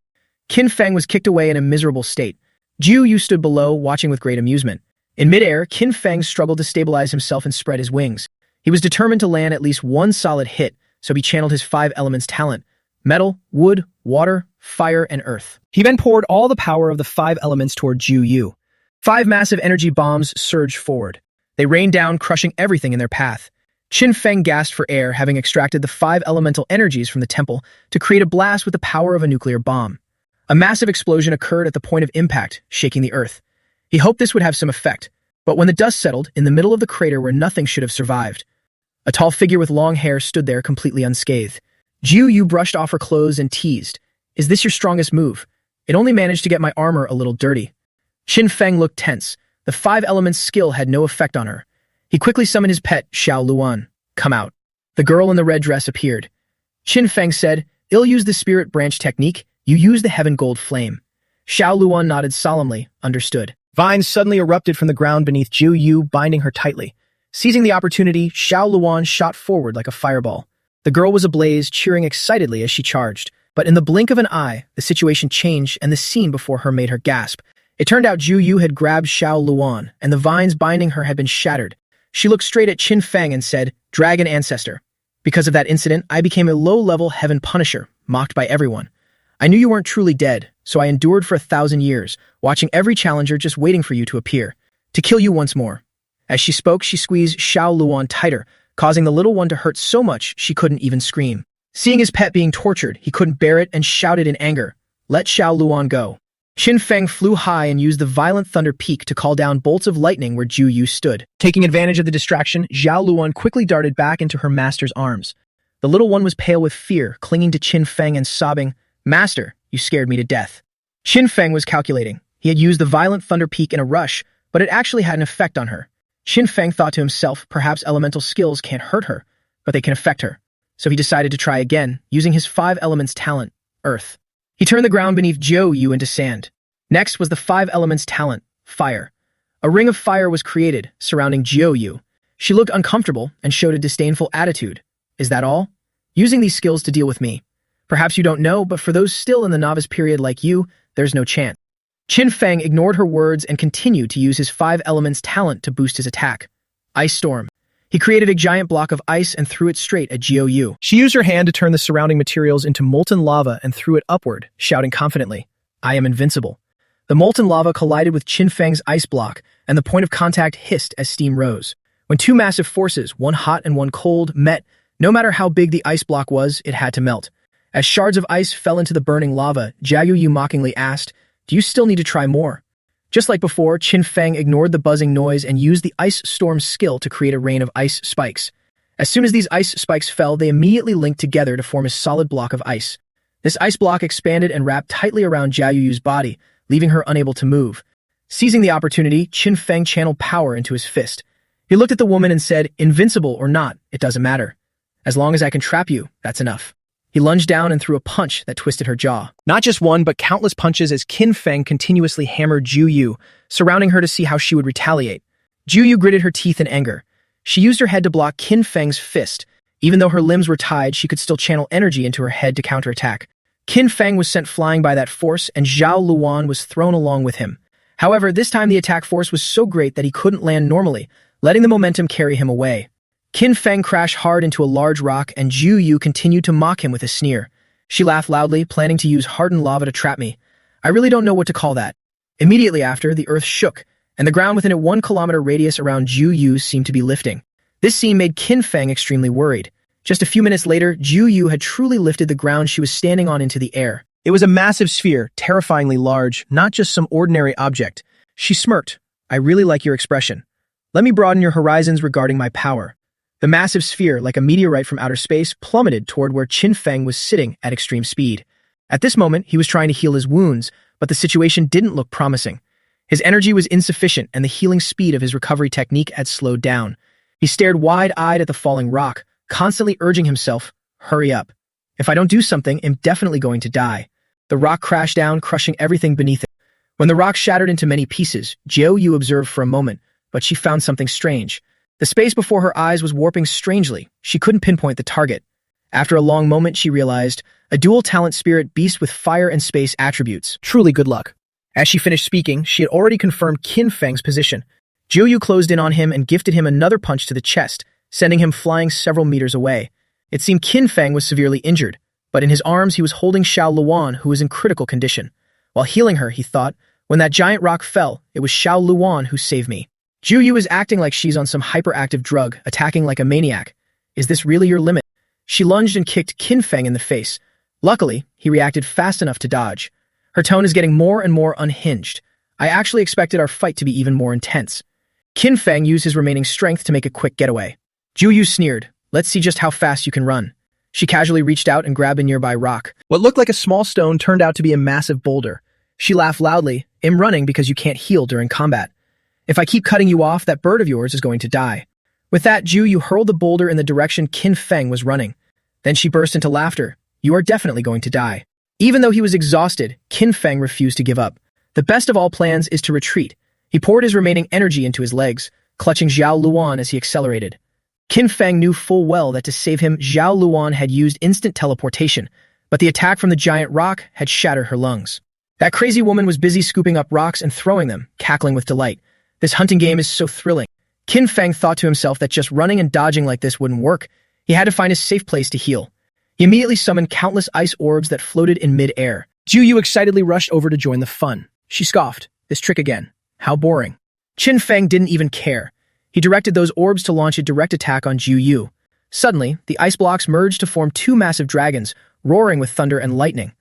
Qin Feng was kicked away in a miserable state. Ju Yu stood below, watching with great amusement. In midair, Qin Feng struggled to stabilize himself and spread his wings. He was determined to land at least one solid hit, so he channeled his 5 elements talent: metal, wood, water, fire, and earth. He then poured all the power of the 5 elements toward Ju Yu. 5 massive energy bombs surged forward. They rained down, crushing everything in their path. Qin Feng gasped for air, having extracted the 5 elemental energies from the temple to create a blast with the power of a nuclear bomb. A massive explosion occurred at the point of impact, shaking the earth. He hoped this would have some effect, but when the dust settled, in the middle of the crater where nothing should have survived, a tall figure with long hair stood there completely unscathed. Ju Yu brushed off her clothes and teased, "Is this your strongest move? It only managed to get my armor a little dirty." Qin Feng looked tense. The 5 elements skill had no effect on her. He quickly summoned his pet, Xiao Luan. "Come out." The girl in the red dress appeared. Qin Feng said, "I'll use the spirit branch technique. You use the heaven gold flame." Xiao Luan nodded solemnly, understood. Vines suddenly erupted from the ground beneath Ju Yu, binding her tightly. Seizing the opportunity, Xiao Luan shot forward like a fireball. The girl was ablaze, cheering excitedly as she charged. But in the blink of an eye, the situation changed and the scene before her made her gasp. It turned out Ju Yu had grabbed Xiao Luan, and the vines binding her had been shattered. She looked straight at Qin Feng and said, "Dragon ancestor. Because of that incident, I became a low-level heaven punisher, mocked by everyone. I knew you weren't truly dead, so I endured for 1,000 years, watching every challenger just waiting for you to appear, to kill you once more." As she spoke, she squeezed Xiao Luan tighter, causing the little one to hurt so much she couldn't even scream. Seeing his pet being tortured, he couldn't bear it and shouted in anger, "Let Xiao Luan go." Qin Feng flew high and used the violent thunder peak to call down bolts of lightning where Ju Yu stood. Taking advantage of the distraction, Xiao Luan quickly darted back into her master's arms. The little one was pale with fear, clinging to Qin Feng and sobbing, "Master, you scared me to death." Qin Feng was calculating. He had used the violent thunder peak in a rush, but it actually had an effect on her. Qin Feng thought to himself, perhaps elemental skills can't hurt her, but they can affect her. So he decided to try again, using his 5 elements talent, earth. He turned the ground beneath Jiu Yu into sand. Next was the five elements talent, fire. A ring of fire was created, surrounding Jiu Yu. She looked uncomfortable and showed a disdainful attitude. Is that all? Using these skills to deal with me. Perhaps you don't know, but for those still in the novice period like you, there's no chance. Qin Feng ignored her words and continued to use his five elements talent to boost his attack. Ice Storm. He created a giant block of ice and threw it straight at Jiu Yu. She used her hand to turn the surrounding materials into molten lava and threw it upward, shouting confidently, "I am invincible." The molten lava collided with Qin Feng's ice block, and the point of contact hissed as steam rose. When two massive forces, one hot and one cold, met, no matter how big the ice block was, it had to melt. As shards of ice fell into the burning lava, Jiu Yu mockingly asked, "Do you still need to try more?" Just like before, Qin Feng ignored the buzzing noise and used the Ice Storm skill to create a rain of ice spikes. As soon as these ice spikes fell, they immediately linked together to form a solid block of ice. This ice block expanded and wrapped tightly around Jiu Yu's body, leaving her unable to move. Seizing the opportunity, Qin Feng channeled power into his fist. He looked at the woman and said, "Invincible or not, it doesn't matter. As long as I can trap you, that's enough." He lunged down and threw a punch that twisted her jaw. Not just one, but countless punches as Qin Feng continuously hammered Jiu Yu, surrounding her to see how she would retaliate. Jiu Yu gritted her teeth in anger. She used her head to block Qin Feng's fist. Even though her limbs were tied, she could still channel energy into her head to counterattack. Qin Feng was sent flying by that force, and Zhao Luan was thrown along with him. However, this time the attack force was so great that he couldn't land normally, letting the momentum carry him away. Qin Feng crashed hard into a large rock, and Jiu Yu continued to mock him with a sneer. She laughed loudly, planning to use hardened lava to trap me. I really don't know what to call that. Immediately after, the earth shook, and the ground within a 1-kilometer radius around Jiu Yu seemed to be lifting. This scene made Qin Feng extremely worried. Just a few minutes later, Jiu Yu had truly lifted the ground she was standing on into the air. It was a massive sphere, terrifyingly large, not just some ordinary object. She smirked. "I really like your expression. Let me broaden your horizons regarding my power." The massive sphere, like a meteorite from outer space, plummeted toward where Qin Feng was sitting at extreme speed. At this moment, he was trying to heal his wounds, but the situation didn't look promising. His energy was insufficient, and the healing speed of his recovery technique had slowed down. He stared wide-eyed at the falling rock, constantly urging himself, "Hurry up. If I don't do something, I'm definitely going to die." The rock crashed down, crushing everything beneath it. When the rock shattered into many pieces, Jiu Yu observed for a moment, but she found something strange. The space before her eyes was warping strangely. She couldn't pinpoint the target. After a long moment, she realized, a dual-talent spirit beast with fire and space attributes. Truly good luck. As she finished speaking, she had already confirmed Qin Feng's position. Jiu Yu closed in on him and gifted him another punch to the chest, sending him flying several meters away. It seemed Qin Feng was severely injured, but in his arms he was holding Zhao Luan, who was in critical condition. While healing her, he thought, when that giant rock fell, it was Zhao Luan who saved me. Jiu Yu is acting like she's on some hyperactive drug, attacking like a maniac. Is this really your limit? She lunged and kicked Qin Feng in the face. Luckily, he reacted fast enough to dodge. Her tone is getting more and more unhinged. I actually expected our fight to be even more intense. Qin Feng used his remaining strength to make a quick getaway. Jiu Yu sneered, "Let's see just how fast you can run." She casually reached out and grabbed a nearby rock. What looked like a small stone turned out to be a massive boulder. She laughed loudly, "I'm running because you can't heal during combat. If I keep cutting you off, that bird of yours is going to die." With that, Jiu Yu hurled the boulder in the direction Qin Feng was running. Then she burst into laughter. "You are definitely going to die." Even though he was exhausted, Qin Feng refused to give up. The best of all plans is to retreat. He poured his remaining energy into his legs, clutching Zhao Luan as he accelerated. Qin Feng knew full well that to save him, Zhao Luan had used instant teleportation, but the attack from the giant rock had shattered her lungs. That crazy woman was busy scooping up rocks and throwing them, cackling with delight. This hunting game is so thrilling. Qin Feng thought to himself that just running and dodging like this wouldn't work. He had to find a safe place to heal. He immediately summoned countless ice orbs that floated in mid-air. Jiu Yu excitedly rushed over to join the fun. She scoffed. "This trick again. How boring." Qin Feng didn't even care. He directed those orbs to launch a direct attack on Jiu Yu. Suddenly, the ice blocks merged to form two massive dragons, roaring with thunder and lightning.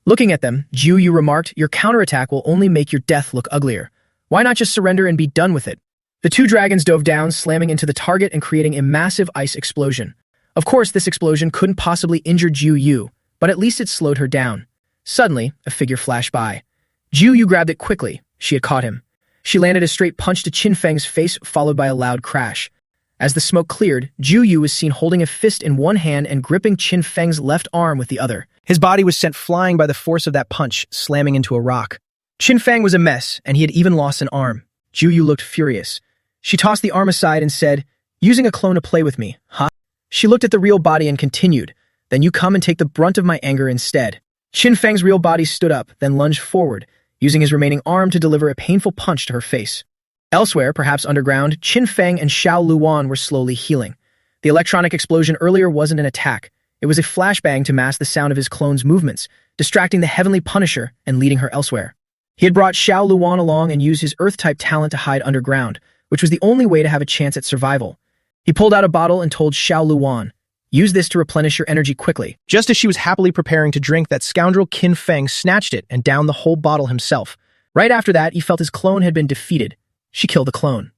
Looking at them, Jiu Yu remarked, "Your counterattack will only make your death look uglier. Why not just surrender and be done with it?" The two dragons dove down, slamming into the target and creating a massive ice explosion. Of course, this explosion couldn't possibly injure Jiu Yu, but at least it slowed her down. Suddenly, a figure flashed by. Jiu Yu grabbed it quickly. She had caught him. She landed a straight punch to Qin Feng's face, followed by a loud crash. As the smoke cleared, Jiu Yu was seen holding a fist in one hand and gripping Qin Feng's left arm with the other. His body was sent flying by the force of that punch, slamming into a rock. Qin Feng was a mess, and he had even lost an arm. Ju Yu looked furious. She tossed the arm aside and said, "Using a clone to play with me, huh?" She looked at the real body and continued, "Then you come and take the brunt of my anger instead." Qin Feng's real body stood up, then lunged forward, using his remaining arm to deliver a painful punch to her face. Elsewhere, perhaps underground, Qin Feng and Xiao Luan were slowly healing. The electronic explosion earlier wasn't an attack. It was a flashbang to mask the sound of his clone's movements, distracting the heavenly Punisher and leading her elsewhere. He had brought Xiao Luan along and used his Earth-type talent to hide underground, which was the only way to have a chance at survival. He pulled out a bottle and told Xiao Luan, "Use this to replenish your energy quickly." Just as she was happily preparing to drink, that scoundrel Qin Feng snatched it and downed the whole bottle himself. Right after that, he felt his clone had been defeated. She killed the clone.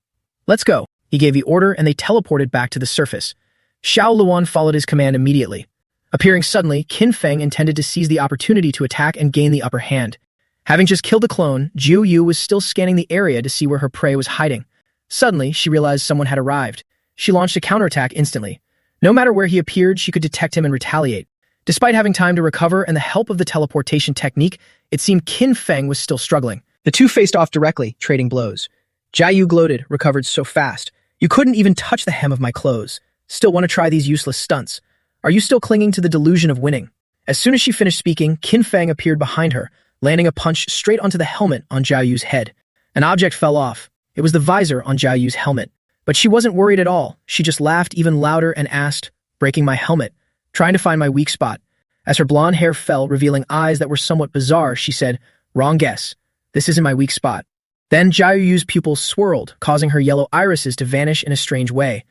"Let's go." He gave the order and they teleported back to the surface. Xiao Luan followed his command immediately. Appearing suddenly, Qin Feng intended to seize the opportunity to attack and gain the upper hand. Having just killed the clone, Ju Yu was still scanning the area to see where her prey was hiding. Suddenly, she realized someone had arrived. She launched a counterattack instantly. No matter where he appeared, she could detect him and retaliate. Despite having time to recover and the help of the teleportation technique, it seemed Qin Feng was still struggling. The two faced off directly, trading blows. Jia Yu gloated, "Recovered so fast. You couldn't even touch the hem of my clothes. Still want to try these useless stunts? Are you still clinging to the delusion of winning?" As soon as she finished speaking, Qin Feng appeared behind her, landing a punch straight onto the helmet on Jia Yu's head. An object fell off. It was the visor on Jia Yu's helmet. But she wasn't worried at all. She just laughed even louder and asked, "Breaking my helmet, trying to find my weak spot." As her blonde hair fell, revealing eyes that were somewhat bizarre, she said, "Wrong guess. This isn't my weak spot." Then Jia Yu's pupils swirled, causing her yellow irises to vanish in a strange way.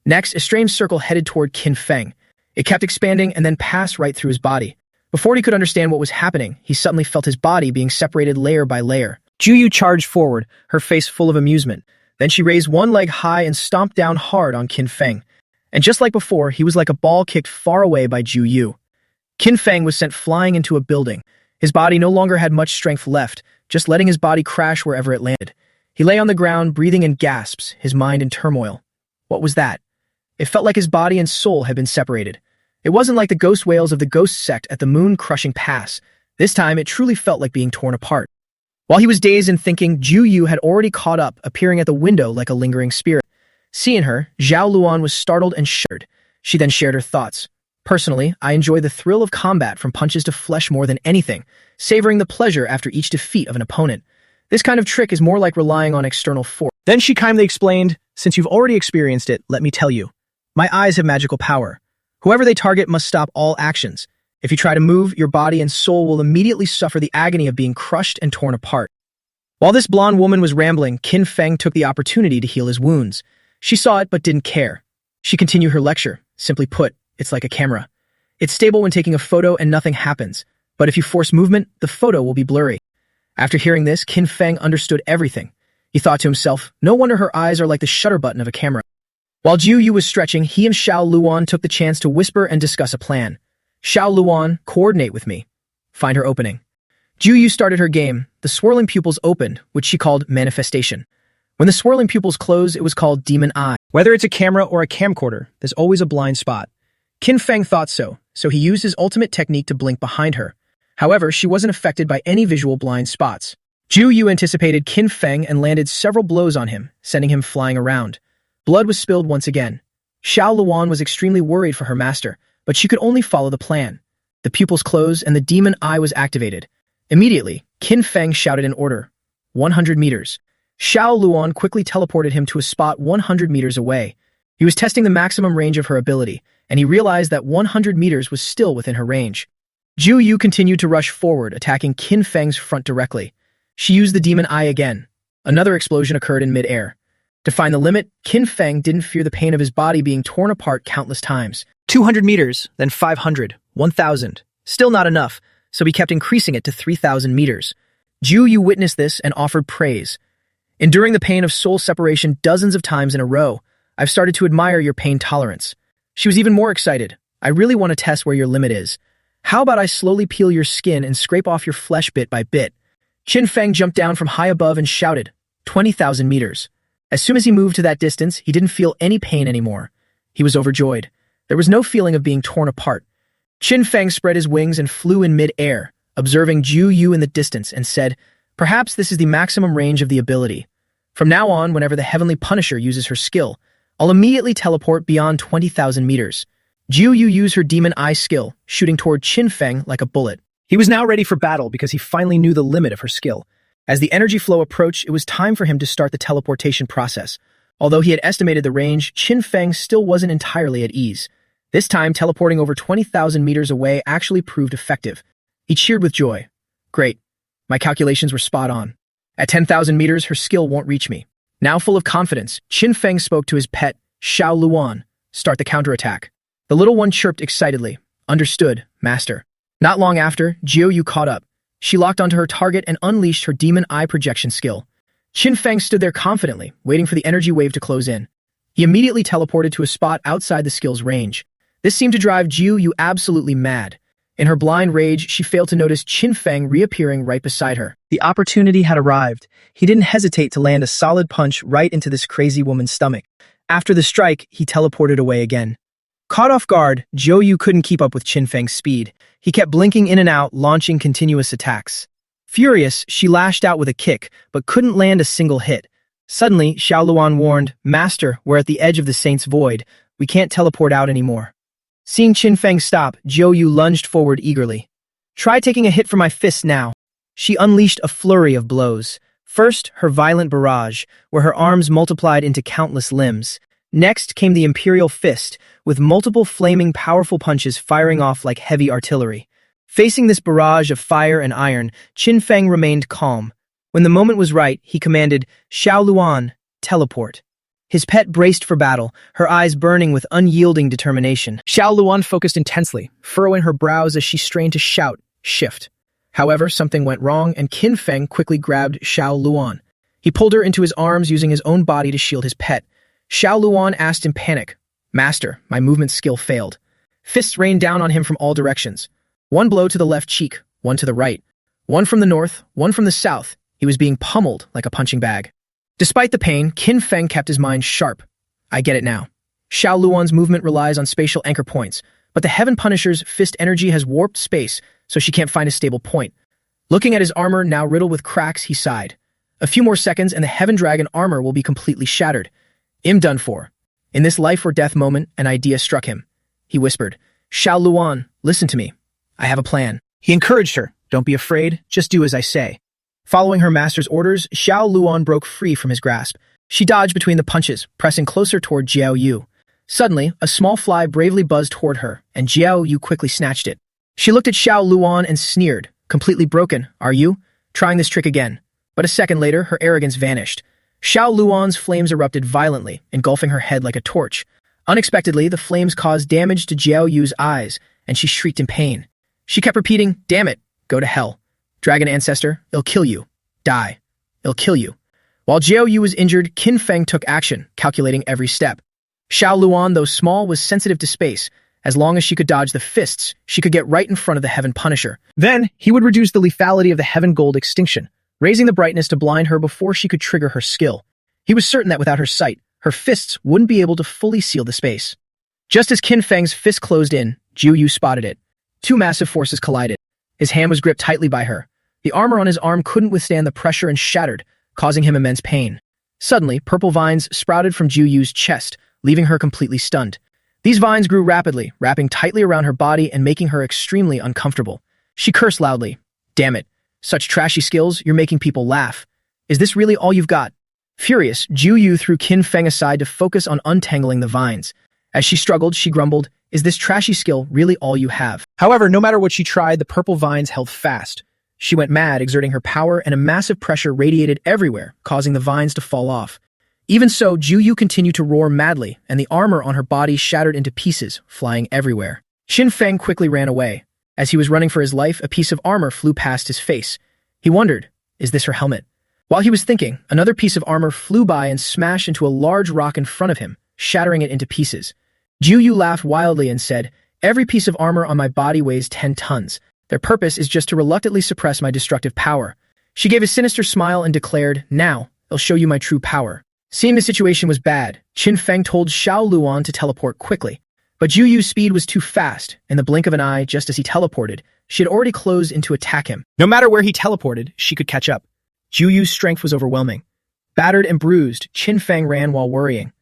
Next, a strange circle headed toward Qin Feng. It kept expanding and then passed right through his body. Before he could understand what was happening, he suddenly felt his body being separated layer by layer. Ju Yu charged forward, her face full of amusement. Then she raised one leg high and stomped down hard on Qin Feng. And just like before, he was like a ball kicked far away by Ju Yu. Qin Feng was sent flying into a building. His body no longer had much strength left, just letting his body crash wherever it landed. He lay on the ground, breathing in gasps, his mind in turmoil. What was that? It felt like his body and soul had been separated. It wasn't like the ghost whales of the ghost sect at the moon-crushing pass. This time, it truly felt like being torn apart. While he was dazed and thinking, Ju Yu had already caught up, appearing at the window like a lingering spirit. Seeing her, Xiao Luan was startled and shuddered. She then shared her thoughts. "Personally, I enjoy the thrill of combat from punches to flesh more than anything, savoring the pleasure after each defeat of an opponent. This kind of trick is more like relying on external force." Then she kindly explained, "Since you've already experienced it, let me tell you. My eyes have magical power. Whoever they target must stop all actions. If you try to move, your body and soul will immediately suffer the agony of being crushed and torn apart." While this blonde woman was rambling, Qin Feng took the opportunity to heal his wounds. She saw it but didn't care. She continued her lecture. "Simply put, it's like a camera. It's stable when taking a photo and nothing happens. But if you force movement, the photo will be blurry." After hearing this, Qin Feng understood everything. He thought to himself, no wonder her eyes are like the shutter button of a camera. While Ju Yu was stretching, he and Xiao Luan took the chance to whisper and discuss a plan. "Xiao Luan, coordinate with me. Find her opening." Ju Yu started her game. The swirling pupils opened, which she called manifestation. When the swirling pupils closed, it was called demon eye. Whether it's a camera or a camcorder, there's always a blind spot. Qin Feng thought so he used his ultimate technique to blink behind her. However, she wasn't affected by any visual blind spots. Ju Yu anticipated Qin Feng and landed several blows on him, sending him flying around. Blood was spilled once again. Xiao Luan was extremely worried for her master, but she could only follow the plan. The pupils closed and the demon eye was activated. Immediately, Qin Feng shouted an order. 100 meters. Xiao Luan quickly teleported him to a spot 100 meters away. He was testing the maximum range of her ability, and he realized that 100 meters was still within her range. Ju Yu continued to rush forward, attacking Qin Feng's front directly. She used the demon eye again. Another explosion occurred in mid-air. To find the limit, Qin Feng didn't fear the pain of his body being torn apart countless times. 200 meters, then 500, 1,000. Still not enough, so he kept increasing it to 3,000 meters. Ju Yu witnessed this and offered praise. "Enduring the pain of soul separation dozens of times in a row, I've started to admire your pain tolerance." She was even more excited. "I really want to test where your limit is. How about I slowly peel your skin and scrape off your flesh bit by bit?" Qin Feng jumped down from high above and shouted, 20,000 meters. As soon as he moved to that distance, he didn't feel any pain anymore. He was overjoyed. There was no feeling of being torn apart. Qin Feng spread his wings and flew in mid-air, observing Jiu Yu in the distance, and said, "Perhaps this is the maximum range of the ability. From now on, whenever the Heavenly Punisher uses her skill, I'll immediately teleport beyond 20,000 meters." Jiu Yu used her Demon Eye skill, shooting toward Qin Feng like a bullet. He was now ready for battle because he finally knew the limit of her skill. As the energy flow approached, it was time for him to start the teleportation process. Although he had estimated the range, Qin Feng still wasn't entirely at ease. This time, teleporting over 20,000 meters away actually proved effective. He cheered with joy. "Great. My calculations were spot on. At 10,000 meters, her skill won't reach me." Now full of confidence, Qin Feng spoke to his pet, Xiao Luan. "Start the counterattack." The little one chirped excitedly. "Understood, master." Not long after, Jiu Yu caught up. She locked onto her target and unleashed her Demon Eye projection skill. Qin Feng stood there confidently, waiting for the energy wave to close in. He immediately teleported to a spot outside the skill's range. This seemed to drive Jiu Yu absolutely mad. In her blind rage, she failed to notice Qin Feng reappearing right beside her. The opportunity had arrived. He didn't hesitate to land a solid punch right into this crazy woman's stomach. After the strike, he teleported away again. Caught off guard, Jiu Yu couldn't keep up with Qin Feng's speed. He kept blinking in and out, launching continuous attacks. Furious, she lashed out with a kick, but couldn't land a single hit. Suddenly, Xiao Luan warned, "Master, we're at the edge of the Saint's Void. We can't teleport out anymore." Seeing Qin Feng stop, Jiu Yu lunged forward eagerly. "Try taking a hit from my fists now." She unleashed a flurry of blows. First, her violent barrage, where her arms multiplied into countless limbs. Next came the Imperial Fist, with multiple flaming powerful punches firing off like heavy artillery. Facing this barrage of fire and iron, Qin Feng remained calm. When the moment was right, he commanded, "Xiao Luan, teleport." His pet braced for battle, her eyes burning with unyielding determination. Xiao Luan focused intensely, furrowing her brows as she strained to shout, "Shift." However, something went wrong, and Qin Feng quickly grabbed Xiao Luan. He pulled her into his arms using his own body to shield his pet. Xiao Luan asked in panic, "Master, my movement skill failed." Fists rained down on him from all directions. One blow to the left cheek, one to the right. One from the north, one from the south. He was being pummeled like a punching bag. Despite the pain, Qin Feng kept his mind sharp. "I get it now. Xiao Luan's movement relies on spatial anchor points, but the Heaven Punisher's fist energy has warped space, so she can't find a stable point." Looking at his armor now riddled with cracks, he sighed. A few more seconds and the Heaven Dragon armor will be completely shattered. "I'm done for." In this life-or-death moment, an idea struck him. He whispered, "Xiao Luan, listen to me. I have a plan." He encouraged her, "Don't be afraid, just do as I say." Following her master's orders, Xiao Luan broke free from his grasp. She dodged between the punches, pressing closer toward Jiao Yu. Suddenly, a small fly bravely buzzed toward her, and Jiao Yu quickly snatched it. She looked at Xiao Luan and sneered, "Completely broken, are you? Trying this trick again." But a second later, her arrogance vanished. Xiao Luan's flames erupted violently, engulfing her head like a torch. Unexpectedly, the flames caused damage to Jiao Yu's eyes, and she shrieked in pain. She kept repeating, "Damn it, go to hell. Dragon Ancestor, it'll kill you. Die. It'll kill you." While Jiao Yu was injured, Qin Feng took action, calculating every step. Xiao Luan, though small, was sensitive to space. As long as she could dodge the fists, she could get right in front of the Heaven Punisher. Then, he would reduce the lethality of the Heaven Gold extinction, raising the brightness to blind her before she could trigger her skill. He was certain that without her sight, her fists wouldn't be able to fully seal the space. Just as Qin Feng's fist closed in, Jiu Yu spotted it. Two massive forces collided. His hand was gripped tightly by her. The armor on his arm couldn't withstand the pressure and shattered, causing him immense pain. Suddenly, purple vines sprouted from Jiu Yu's chest, leaving her completely stunned. These vines grew rapidly, wrapping tightly around her body and making her extremely uncomfortable. She cursed loudly. "Damn it. Such trashy skills, you're making people laugh. Is this really all you've got?" Furious, Jiu Yu threw Qin Feng aside to focus on untangling the vines. As she struggled, she grumbled, "Is this trashy skill really all you have?" However, no matter what she tried, the purple vines held fast. She went mad, exerting her power, and a massive pressure radiated everywhere, causing the vines to fall off. Even so, Jiu Yu continued to roar madly, and the armor on her body shattered into pieces, flying everywhere. Qin Feng quickly ran away. As he was running for his life, a piece of armor flew past his face. He wondered, is this her helmet? While he was thinking, another piece of armor flew by and smashed into a large rock in front of him, shattering it into pieces. Jiu Yu laughed wildly and said, "Every piece of armor on my body weighs 10 tons. Their purpose is just to reluctantly suppress my destructive power." She gave a sinister smile and declared, "Now, I'll show you my true power." Seeing the situation was bad, Qin Feng told Xiao Luan to teleport quickly. But Ju Yu's speed was too fast. In the blink of an eye, just as he teleported, she had already closed in to attack him. No matter where he teleported, she could catch up. Ju Yu's strength was overwhelming. Battered and bruised, Qin Feng ran while worrying.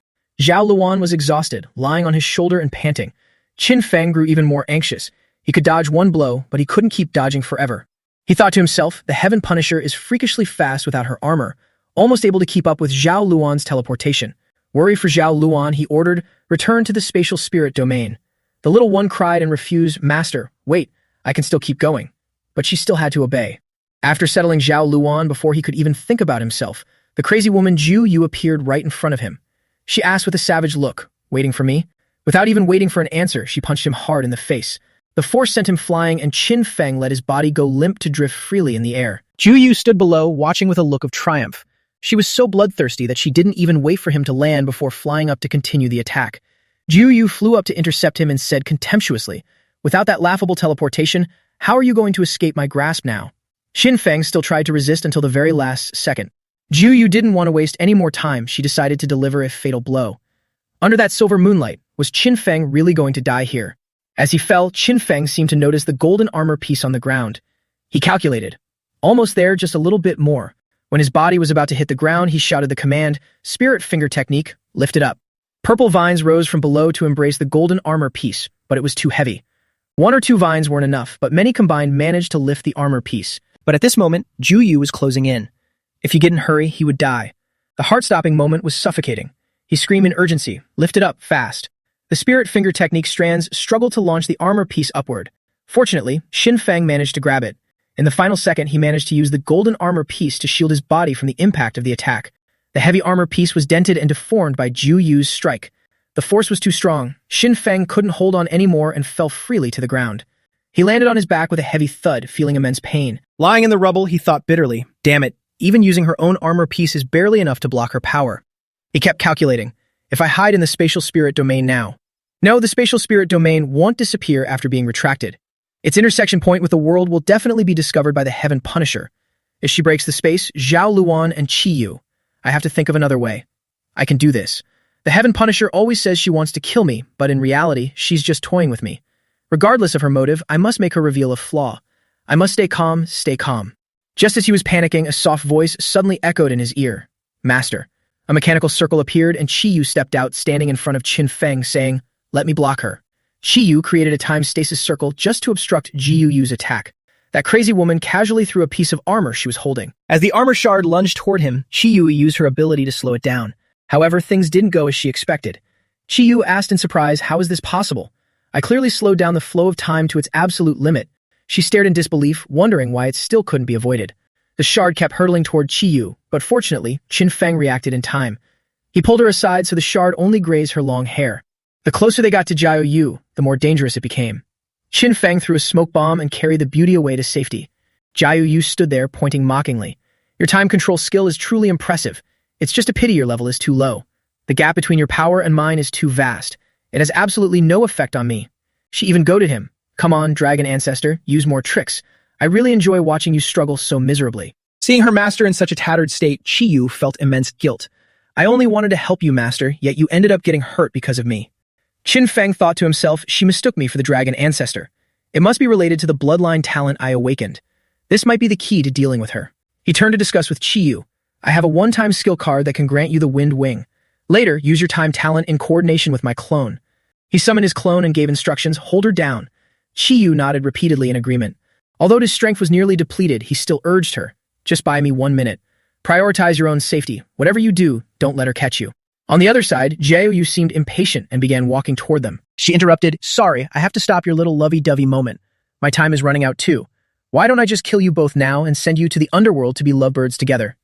Zhao Luan was exhausted, lying on his shoulder and panting. Qin Feng grew even more anxious. He could dodge one blow, but he couldn't keep dodging forever. He thought to himself, the Heaven Punisher is freakishly fast without her armor, almost able to keep up with Zhao Luan's teleportation. Worried for Zhao Luan, he ordered, return to the spatial spirit domain. The little one cried and refused, Master, wait, I can still keep going. But she still had to obey. After settling Zhao Luan before he could even think about himself, the crazy woman Ju Yu appeared right in front of him. She asked with a savage look, waiting for me? Without even waiting for an answer, she punched him hard in the face. The force sent him flying, and Qin Feng let his body go limp to drift freely in the air. Ju Yu stood below, watching with a look of triumph. She was so bloodthirsty that she didn't even wait for him to land before flying up to continue the attack. Ju Yu flew up to intercept him and said contemptuously, without that laughable teleportation, how are you going to escape my grasp now? Qin Feng still tried to resist until the very last second. Ju Yu didn't want to waste any more time. She decided to deliver a fatal blow. Under that silver moonlight, was Qin Feng really going to die here? As he fell, Qin Feng seemed to notice the golden armor piece on the ground. He calculated. Almost there, just a little bit more. When his body was about to hit the ground, he shouted the command, Spirit Finger Technique, lift it up. Purple vines rose from below to embrace the golden armor piece, but it was too heavy. One or two vines weren't enough, but many combined managed to lift the armor piece. But at this moment, Ju Yu was closing in. If he didn't hurry, he would die. The heart-stopping moment was suffocating. He screamed in urgency, lift it up, fast. The Spirit Finger Technique strands struggled to launch the armor piece upward. Fortunately, Qin Feng managed to grab it. In the final second, he managed to use the golden armor piece to shield his body from the impact of the attack. The heavy armor piece was dented and deformed by Ju Yu's strike. The force was too strong. Qin Feng couldn't hold on anymore and fell freely to the ground. He landed on his back with a heavy thud, feeling immense pain. Lying in the rubble, he thought bitterly, damn it, even using her own armor piece is barely enough to block her power. He kept calculating, if I hide in the spatial spirit domain now. No, the spatial spirit domain won't disappear after being retracted. Its intersection point with the world will definitely be discovered by the Heaven Punisher. If she breaks the space, Zhao Luan and Qi Yu. I have to think of another way. I can do this. The Heaven Punisher always says she wants to kill me, but in reality, she's just toying with me. Regardless of her motive, I must make her reveal a flaw. I must stay calm, stay calm. Just as he was panicking, a soft voice suddenly echoed in his ear. Master. A mechanical circle appeared and Qi Yu stepped out, standing in front of Qin Feng, saying, let me block her. Qi Yu created a time stasis circle just to obstruct Ji Yu's attack. That crazy woman casually threw a piece of armor she was holding. As the armor shard lunged toward him, Qi Yu used her ability to slow it down. However, things didn't go as she expected. Qi Yu asked in surprise, how is this possible? I clearly slowed down the flow of time to its absolute limit. She stared in disbelief, wondering why it still couldn't be avoided. The shard kept hurtling toward Qi Yu, but fortunately, Qin Feng reacted in time. He pulled her aside so the shard only grazed her long hair. The closer they got to Jiao Yu, the more dangerous it became. Qin Feng threw a smoke bomb and carried the beauty away to safety. Jiao Yu stood there, pointing mockingly. Your time control skill is truly impressive. It's just a pity your level is too low. The gap between your power and mine is too vast. It has absolutely no effect on me. She even goaded him. Come on, dragon ancestor, use more tricks. I really enjoy watching you struggle so miserably. Seeing her master in such a tattered state, Qi Yu felt immense guilt. I only wanted to help you, master, yet you ended up getting hurt because of me. Qin Feng thought to himself, she mistook me for the dragon ancestor. It must be related to the bloodline talent I awakened. This might be the key to dealing with her. He turned to discuss with Qi Yu. I have a one-time skill card that can grant you the Wind Wing. Later, use your time talent in coordination with my clone. He summoned his clone and gave instructions, hold her down. Qi Yu nodded repeatedly in agreement. Although his strength was nearly depleted, he still urged her. Just buy me 1 minute. Prioritize your own safety. Whatever you do, don't let her catch you. On the other side, Jiao Yu seemed impatient and began walking toward them. She interrupted, sorry, I have to stop your little lovey-dovey moment. My time is running out too. Why don't I just kill you both now and send you to the underworld to be lovebirds together?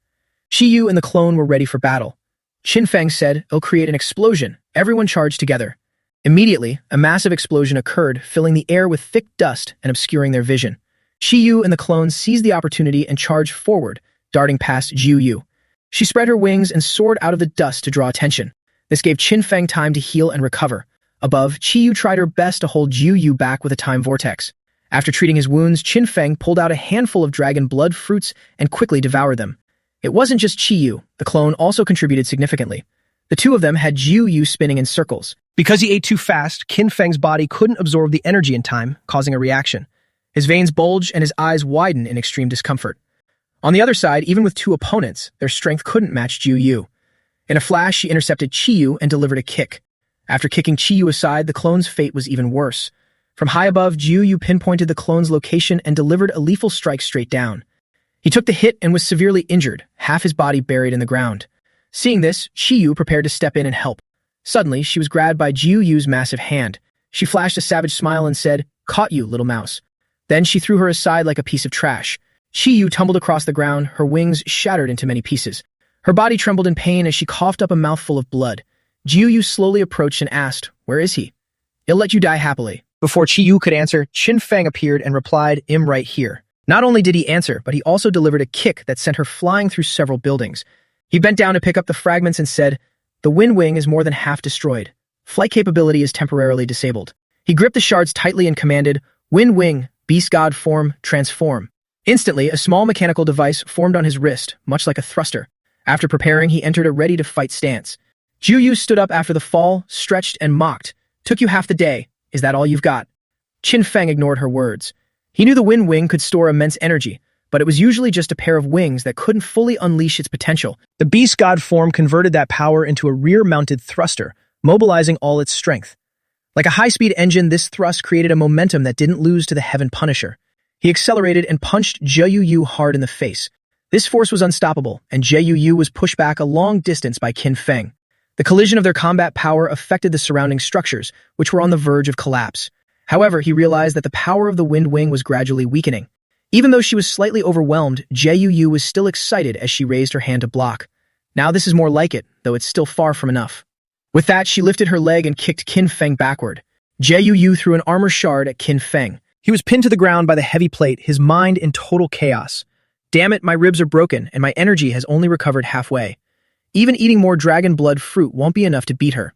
Qi Yu and the clone were ready for battle. Qin Feng said, it'll create an explosion. Everyone charged together. Immediately, a massive explosion occurred, filling the air with thick dust and obscuring their vision. Qi Yu and the clone seized the opportunity and charged forward, darting past Jiu Yu. She spread her wings and soared out of the dust to draw attention. This gave Qin Feng time to heal and recover. Above, Qi Yu tried her best to hold Jiu Yu back with a time vortex. After treating his wounds, Qin Feng pulled out a handful of dragon blood fruits and quickly devoured them. It wasn't just Qi Yu. The clone also contributed significantly. The two of them had Jiu Yu spinning in circles. Because he ate too fast, Qin Feng's body couldn't absorb the energy in time, causing a reaction. His veins bulged and his eyes widened in extreme discomfort. On the other side, even with two opponents, their strength couldn't match Jiu Yu. In a flash, she intercepted Chi Yu and delivered a kick. After kicking Chi Yu aside, the clone's fate was even worse. From high above, Jiu Yu pinpointed the clone's location and delivered a lethal strike straight down. He took the hit and was severely injured, half his body buried in the ground. Seeing this, Chi Yu prepared to step in and help. Suddenly, she was grabbed by Jiu Yu's massive hand. She flashed a savage smile and said, "Caught you, little mouse." Then she threw her aside like a piece of trash. Chi Yu tumbled across the ground, her wings shattered into many pieces. Her body trembled in pain as she coughed up a mouthful of blood. Jiu Yu slowly approached and asked, "Where is he?" "He'll let you die happily." Before Chi Yu could answer, Qin Feng appeared and replied, "I'm right here." Not only did he answer, but he also delivered a kick that sent her flying through several buildings. He bent down to pick up the fragments and said, "The wind wing is more than half destroyed. Flight capability is temporarily disabled." He gripped the shards tightly and commanded, "Wind wing, beast god form, transform." Instantly, a small mechanical device formed on his wrist, much like a thruster. After preparing, he entered a ready-to-fight stance. Jiu Yu stood up after the fall, stretched and mocked. "Took you half the day. Is that all you've got?" Qin Feng ignored her words. He knew the wind wing could store immense energy, but it was usually just a pair of wings that couldn't fully unleash its potential. The beast god form converted that power into a rear-mounted thruster, mobilizing all its strength. Like a high-speed engine, this thrust created a momentum that didn't lose to the Heaven Punisher. He accelerated and punched Jiu Yu hard in the face. This force was unstoppable, and Jiu Yu was pushed back a long distance by Qin Feng. The collision of their combat power affected the surrounding structures, which were on the verge of collapse. However, he realized that the power of the wind wing was gradually weakening. Even though she was slightly overwhelmed, Jiu Yu was still excited as she raised her hand to block. Now this is more like it, though it's still far from enough. With that, she lifted her leg and kicked Qin Feng backward. Jiu Yu threw an armor shard at Qin Feng. He was pinned to the ground by the heavy plate, his mind in total chaos. "Damn it, my ribs are broken, and my energy has only recovered halfway. Even eating more dragon blood fruit won't be enough to beat her."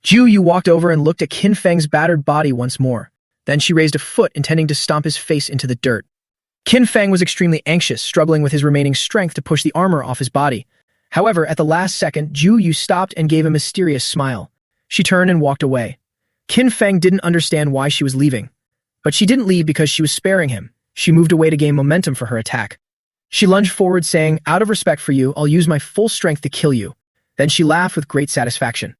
Jiu Yu walked over and looked at Qin Feng's battered body once more. Then she raised a foot, intending to stomp his face into the dirt. Qin Feng was extremely anxious, struggling with his remaining strength to push the armor off his body. However, at the last second, Jiu Yu stopped and gave a mysterious smile. She turned and walked away. Qin Feng didn't understand why she was leaving. But she didn't leave because she was sparing him. She moved away to gain momentum for her attack. She lunged forward, saying, "Out of respect for you, I'll use my full strength to kill you." Then she laughed with great satisfaction.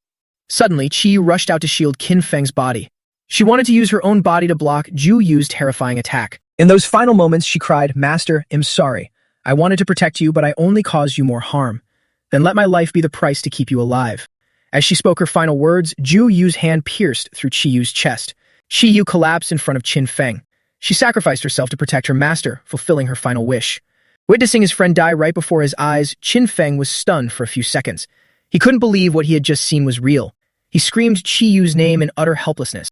Suddenly, Chi Yu rushed out to shield Qin Feng's body. She wanted to use her own body to block Jiu Yu's terrifying attack. In those final moments, she cried, "Master, I'm sorry. I wanted to protect you, but I only caused you more harm. Then let my life be the price to keep you alive." As she spoke her final words, Jiu Yu's hand pierced through Chi Yu's chest. Chi Yu collapsed in front of Qin Feng. She sacrificed herself to protect her master, fulfilling her final wish. Witnessing his friend die right before his eyes, Qin Feng was stunned for a few seconds. He couldn't believe what he had just seen was real. He screamed Chi Yu's name in utter helplessness.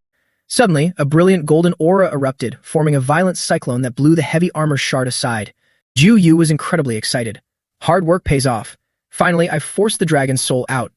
Suddenly, a brilliant golden aura erupted, forming a violent cyclone that blew the heavy armor shard aside. Jiu Yu was incredibly excited. Hard work pays off. Finally, I forced the dragon's soul out.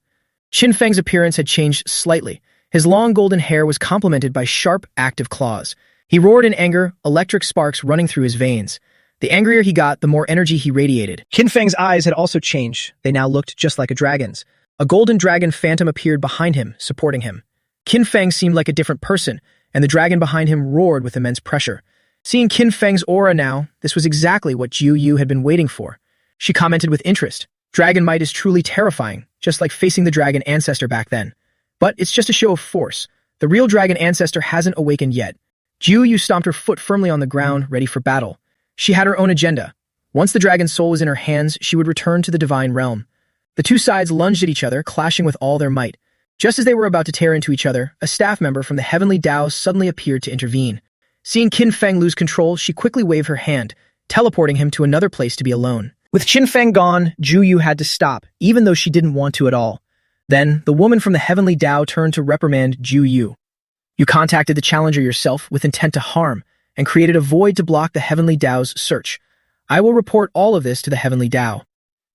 Qin Feng's appearance had changed slightly. His long golden hair was complemented by sharp, active claws. He roared in anger, electric sparks running through his veins. The angrier he got, the more energy he radiated. Qin Feng's eyes had also changed. They now looked just like a dragon's. A golden dragon phantom appeared behind him, supporting him. Qin Feng seemed like a different person, and the dragon behind him roared with immense pressure. Seeing Qin Feng's aura now, this was exactly what Jiu Yu had been waiting for. She commented with interest. "Dragon might is truly terrifying, just like facing the dragon ancestor back then. But it's just a show of force. The real dragon ancestor hasn't awakened yet." Jiu Yu stomped her foot firmly on the ground, ready for battle. She had her own agenda. Once the dragon's soul was in her hands, she would return to the divine realm. The two sides lunged at each other, clashing with all their might. Just as they were about to tear into each other, a staff member from the Heavenly Tao suddenly appeared to intervene. Seeing Qin Feng lose control, she quickly waved her hand, teleporting him to another place to be alone. With Qin Feng gone, Jiu Yu had to stop, even though she didn't want to at all. Then, the woman from the Heavenly Tao turned to reprimand Jiu Yu. "You contacted the challenger yourself with intent to harm, and created a void to block the Heavenly Tao's search. I will report all of this to the Heavenly Tao."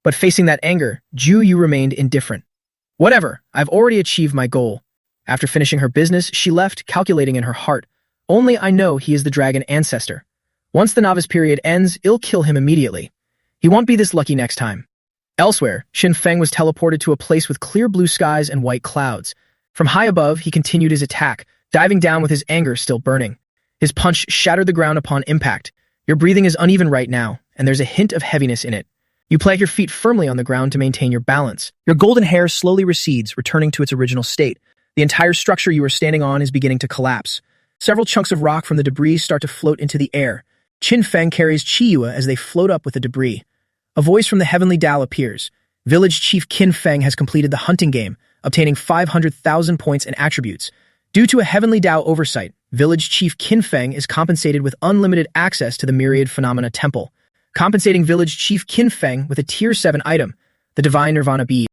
But facing that anger, Jiu Yu remained indifferent. "Whatever, I've already achieved my goal." After finishing her business, she left, calculating in her heart, "Only I know he is the dragon ancestor. Once the novice period ends, I'll kill him immediately. He won't be this lucky next time." Elsewhere, Xin Feng was teleported to a place with clear blue skies and white clouds. From high above, he continued his attack, diving down with his anger still burning. His punch shattered the ground upon impact. Your breathing is uneven right now, and there's a hint of heaviness in it. You plant your feet firmly on the ground to maintain your balance. Your golden hair slowly recedes, returning to its original state. The entire structure you are standing on is beginning to collapse. Several chunks of rock from the debris start to float into the air. Qin Feng carries Qiyue as they float up with the debris. A voice from the Heavenly Tao appears. Village Chief Qin Feng has completed the hunting game, obtaining 500,000 points and attributes. Due to a Heavenly Tao oversight, Village Chief Qin Feng is compensated with unlimited access to the Myriad Phenomena Temple, compensating Village Chief Qin Feng with a Tier 7 item, the Divine Nirvana Bead.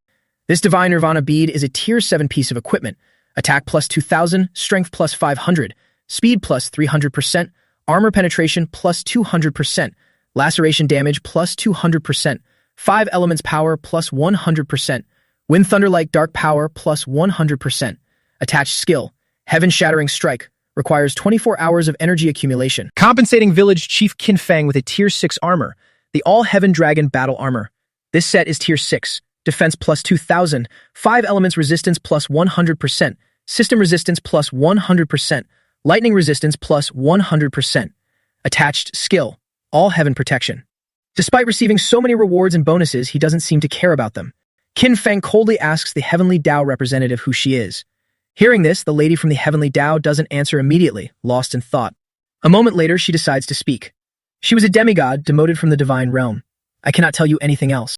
This Divine Nirvana Bead is a Tier 7 piece of equipment. Attack plus 2,000, Strength plus 500, Speed plus 300%, Armor Penetration plus 200%, Laceration Damage plus 200%, 5 Elements Power plus 100%, Wind Thunder Like Dark Power plus 100%. Attached skill, Heaven Shattering Strike, requires 24 hours of energy accumulation. Compensating Village Chief Qin Feng with a Tier 6 armor, the All-Heaven Dragon Battle Armor. This set is Tier 6, Defense plus 2,000, 5 Elements Resistance plus 100%, System Resistance plus 100%, Lightning Resistance plus 100%. Attached skill, All-Heaven Protection. Despite receiving so many rewards and bonuses, he doesn't seem to care about them. Qin Feng coldly asks the Heavenly Tao representative who she is. Hearing this, the lady from the Heavenly Tao doesn't answer immediately, lost in thought. A moment later, she decides to speak. She was a demigod, demoted from the divine realm. I cannot tell you anything else.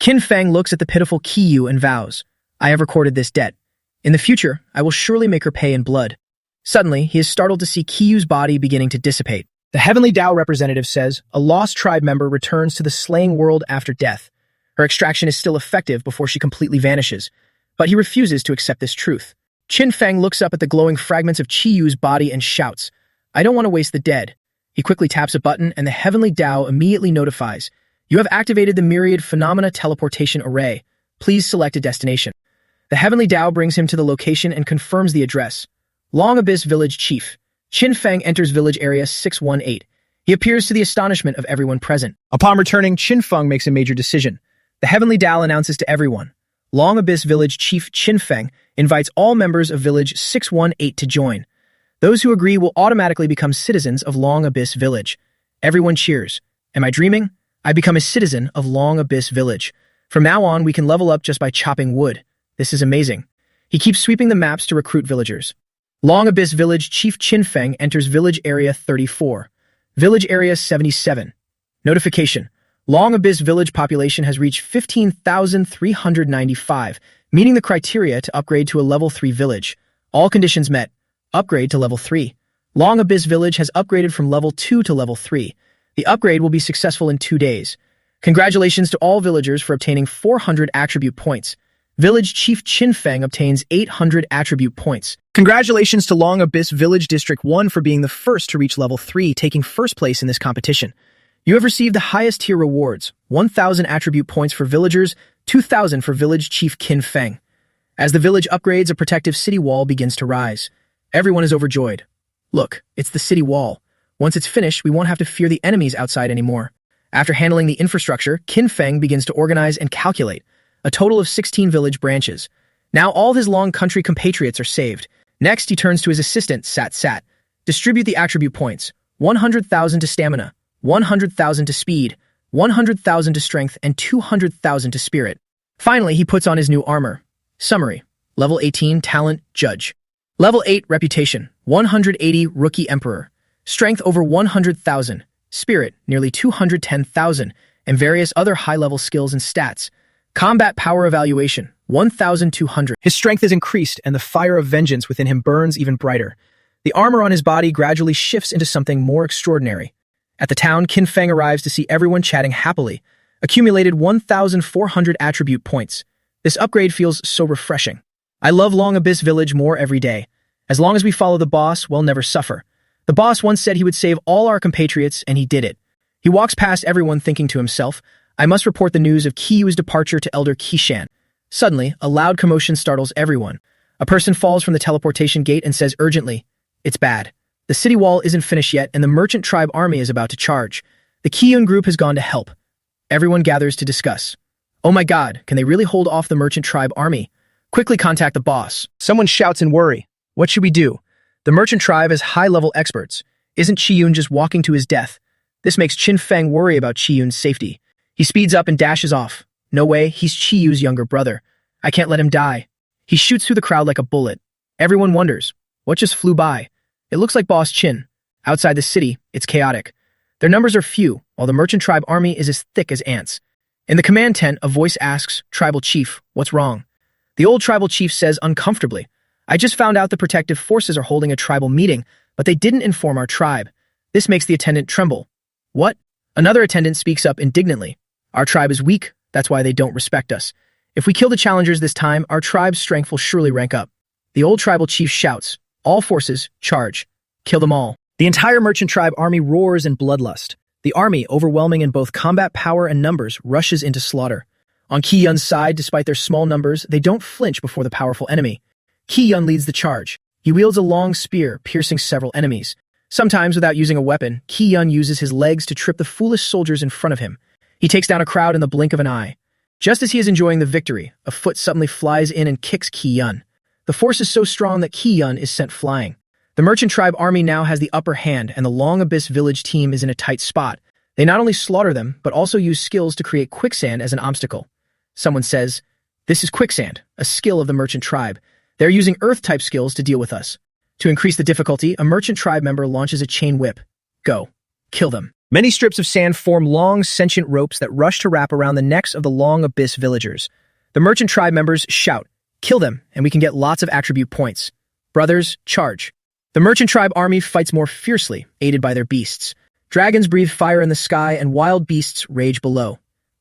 Qin Feng looks at the pitiful Qiyue and vows, I have recorded this debt. In the future, I will surely make her pay in blood. Suddenly, he is startled to see Qiyue's body beginning to dissipate. The Heavenly Tao representative says, a lost tribe member returns to the slaying world after death. Her extraction is still effective before she completely vanishes, but he refuses to accept this truth. Qin Feng looks up at the glowing fragments of Qiyue's body and shouts, I don't want to waste the dead. He quickly taps a button and the Heavenly Tao immediately notifies, you have activated the Myriad Phenomena Teleportation Array. Please select a destination. The Heavenly Tao brings him to the location and confirms the address. Long Abyss Village Chief. Qin Feng enters Village Area 618. He appears to the astonishment of everyone present. Upon returning, Qin Feng makes a major decision. The Heavenly Tao announces to everyone. Long Abyss Village Chief Qin Feng invites all members of Village 618 to join. Those who agree will automatically become citizens of Long Abyss Village. Everyone cheers. Am I dreaming? I become a citizen of Long Abyss Village. From now on, we can level up just by chopping wood. This is amazing. He keeps sweeping the maps to recruit villagers. Long Abyss Village Chief Qin Feng enters Village Area 34. Village Area 77. Notification. Long Abyss Village population has reached 15,395, meeting the criteria to upgrade to a Level 3 village. All conditions met. Upgrade to Level 3. Long Abyss Village has upgraded from Level 2 to Level 3. The upgrade will be successful in 2 days. Congratulations to all villagers for obtaining 400 attribute points. Village Chief Qin Feng obtains 800 attribute points. Congratulations to Long Abyss Village District 1 for being the first to reach Level 3, taking first place in this competition. You have received the highest tier rewards, 1,000 attribute points for villagers, 2,000 for Village Chief Qin Feng. As the village upgrades, a protective city wall begins to rise. Everyone is overjoyed. Look, it's the city wall. Once it's finished, we won't have to fear the enemies outside anymore. After handling the infrastructure, Qin Feng begins to organize and calculate. A total of 16 village branches. Now all of his Long Country compatriots are saved. Next, he turns to his assistant, Sat. Distribute the attribute points. 100,000 to stamina, 100,000 to speed, 100,000 to strength, and 200,000 to spirit. Finally, he puts on his new armor. Summary. Level 18, Talent, Judge. Level 8, Reputation, 180, Rookie Emperor. Strength over 100,000, Spirit, nearly 210,000, and various other high-level skills and stats. Combat Power Evaluation, 1,200. His strength is increased, and the fire of vengeance within him burns even brighter. The armor on his body gradually shifts into something more extraordinary. At the town, Qin Feng arrives to see everyone chatting happily. Accumulated 1,400 attribute points. This upgrade feels so refreshing. I love Long Abyss Village more every day. As long as we follow the boss, we'll never suffer. The boss once said he would save all our compatriots, and he did it. He walks past everyone thinking to himself, I must report the news of Qiyue's departure to Elder Qishan. Suddenly, a loud commotion startles everyone. A person falls from the teleportation gate and says urgently, it's bad. The city wall isn't finished yet, and the merchant tribe army is about to charge. The Qiyun group has gone to help. Everyone gathers to discuss. Oh my god, can they really hold off the merchant tribe army? Quickly contact the boss. Someone shouts in worry. What should we do? The merchant tribe is high-level experts. Isn't Qiyun just walking to his death? This makes Qin Feng worry about Qiyun's safety. He speeds up and dashes off. No way, he's Qiyu's younger brother. I can't let him die. He shoots through the crowd like a bullet. Everyone wonders, what just flew by? It looks like Boss Qin. Outside the city, it's chaotic. Their numbers are few, while the merchant tribe army is as thick as ants. In the command tent, a voice asks, Tribal Chief, what's wrong? The old tribal chief says uncomfortably, I just found out the protective forces are holding a tribal meeting, but they didn't inform our tribe. This makes the attendant tremble. What? Another attendant speaks up indignantly. Our tribe is weak, that's why they don't respect us. If we kill the challengers this time, our tribe's strength will surely rank up. The old tribal chief shouts, all forces, charge. Kill them all. The entire merchant tribe army roars in bloodlust. The army, overwhelming in both combat power and numbers, rushes into slaughter. On Qiyun's side, despite their small numbers, they don't flinch before the powerful enemy. Qiyun leads the charge. He wields a long spear, piercing several enemies. Sometimes, without using a weapon, Qiyun uses his legs to trip the foolish soldiers in front of him. He takes down a crowd in the blink of an eye. Just as he is enjoying the victory, a foot suddenly flies in and kicks Qiyun. The force is so strong that Qiyun is sent flying. The merchant tribe army now has the upper hand, and the Long Abyss village team is in a tight spot. They not only slaughter them, but also use skills to create quicksand as an obstacle. Someone says, this is quicksand, a skill of the merchant tribe. They're using earth-type skills to deal with us. To increase the difficulty, a merchant tribe member launches a chain whip. Go. Kill them. Many strips of sand form long, sentient ropes that rush to wrap around the necks of the Long Abyss villagers. The merchant tribe members shout, kill them, and we can get lots of attribute points. Brothers, charge. The merchant tribe army fights more fiercely, aided by their beasts. Dragons breathe fire in the sky, and wild beasts rage below.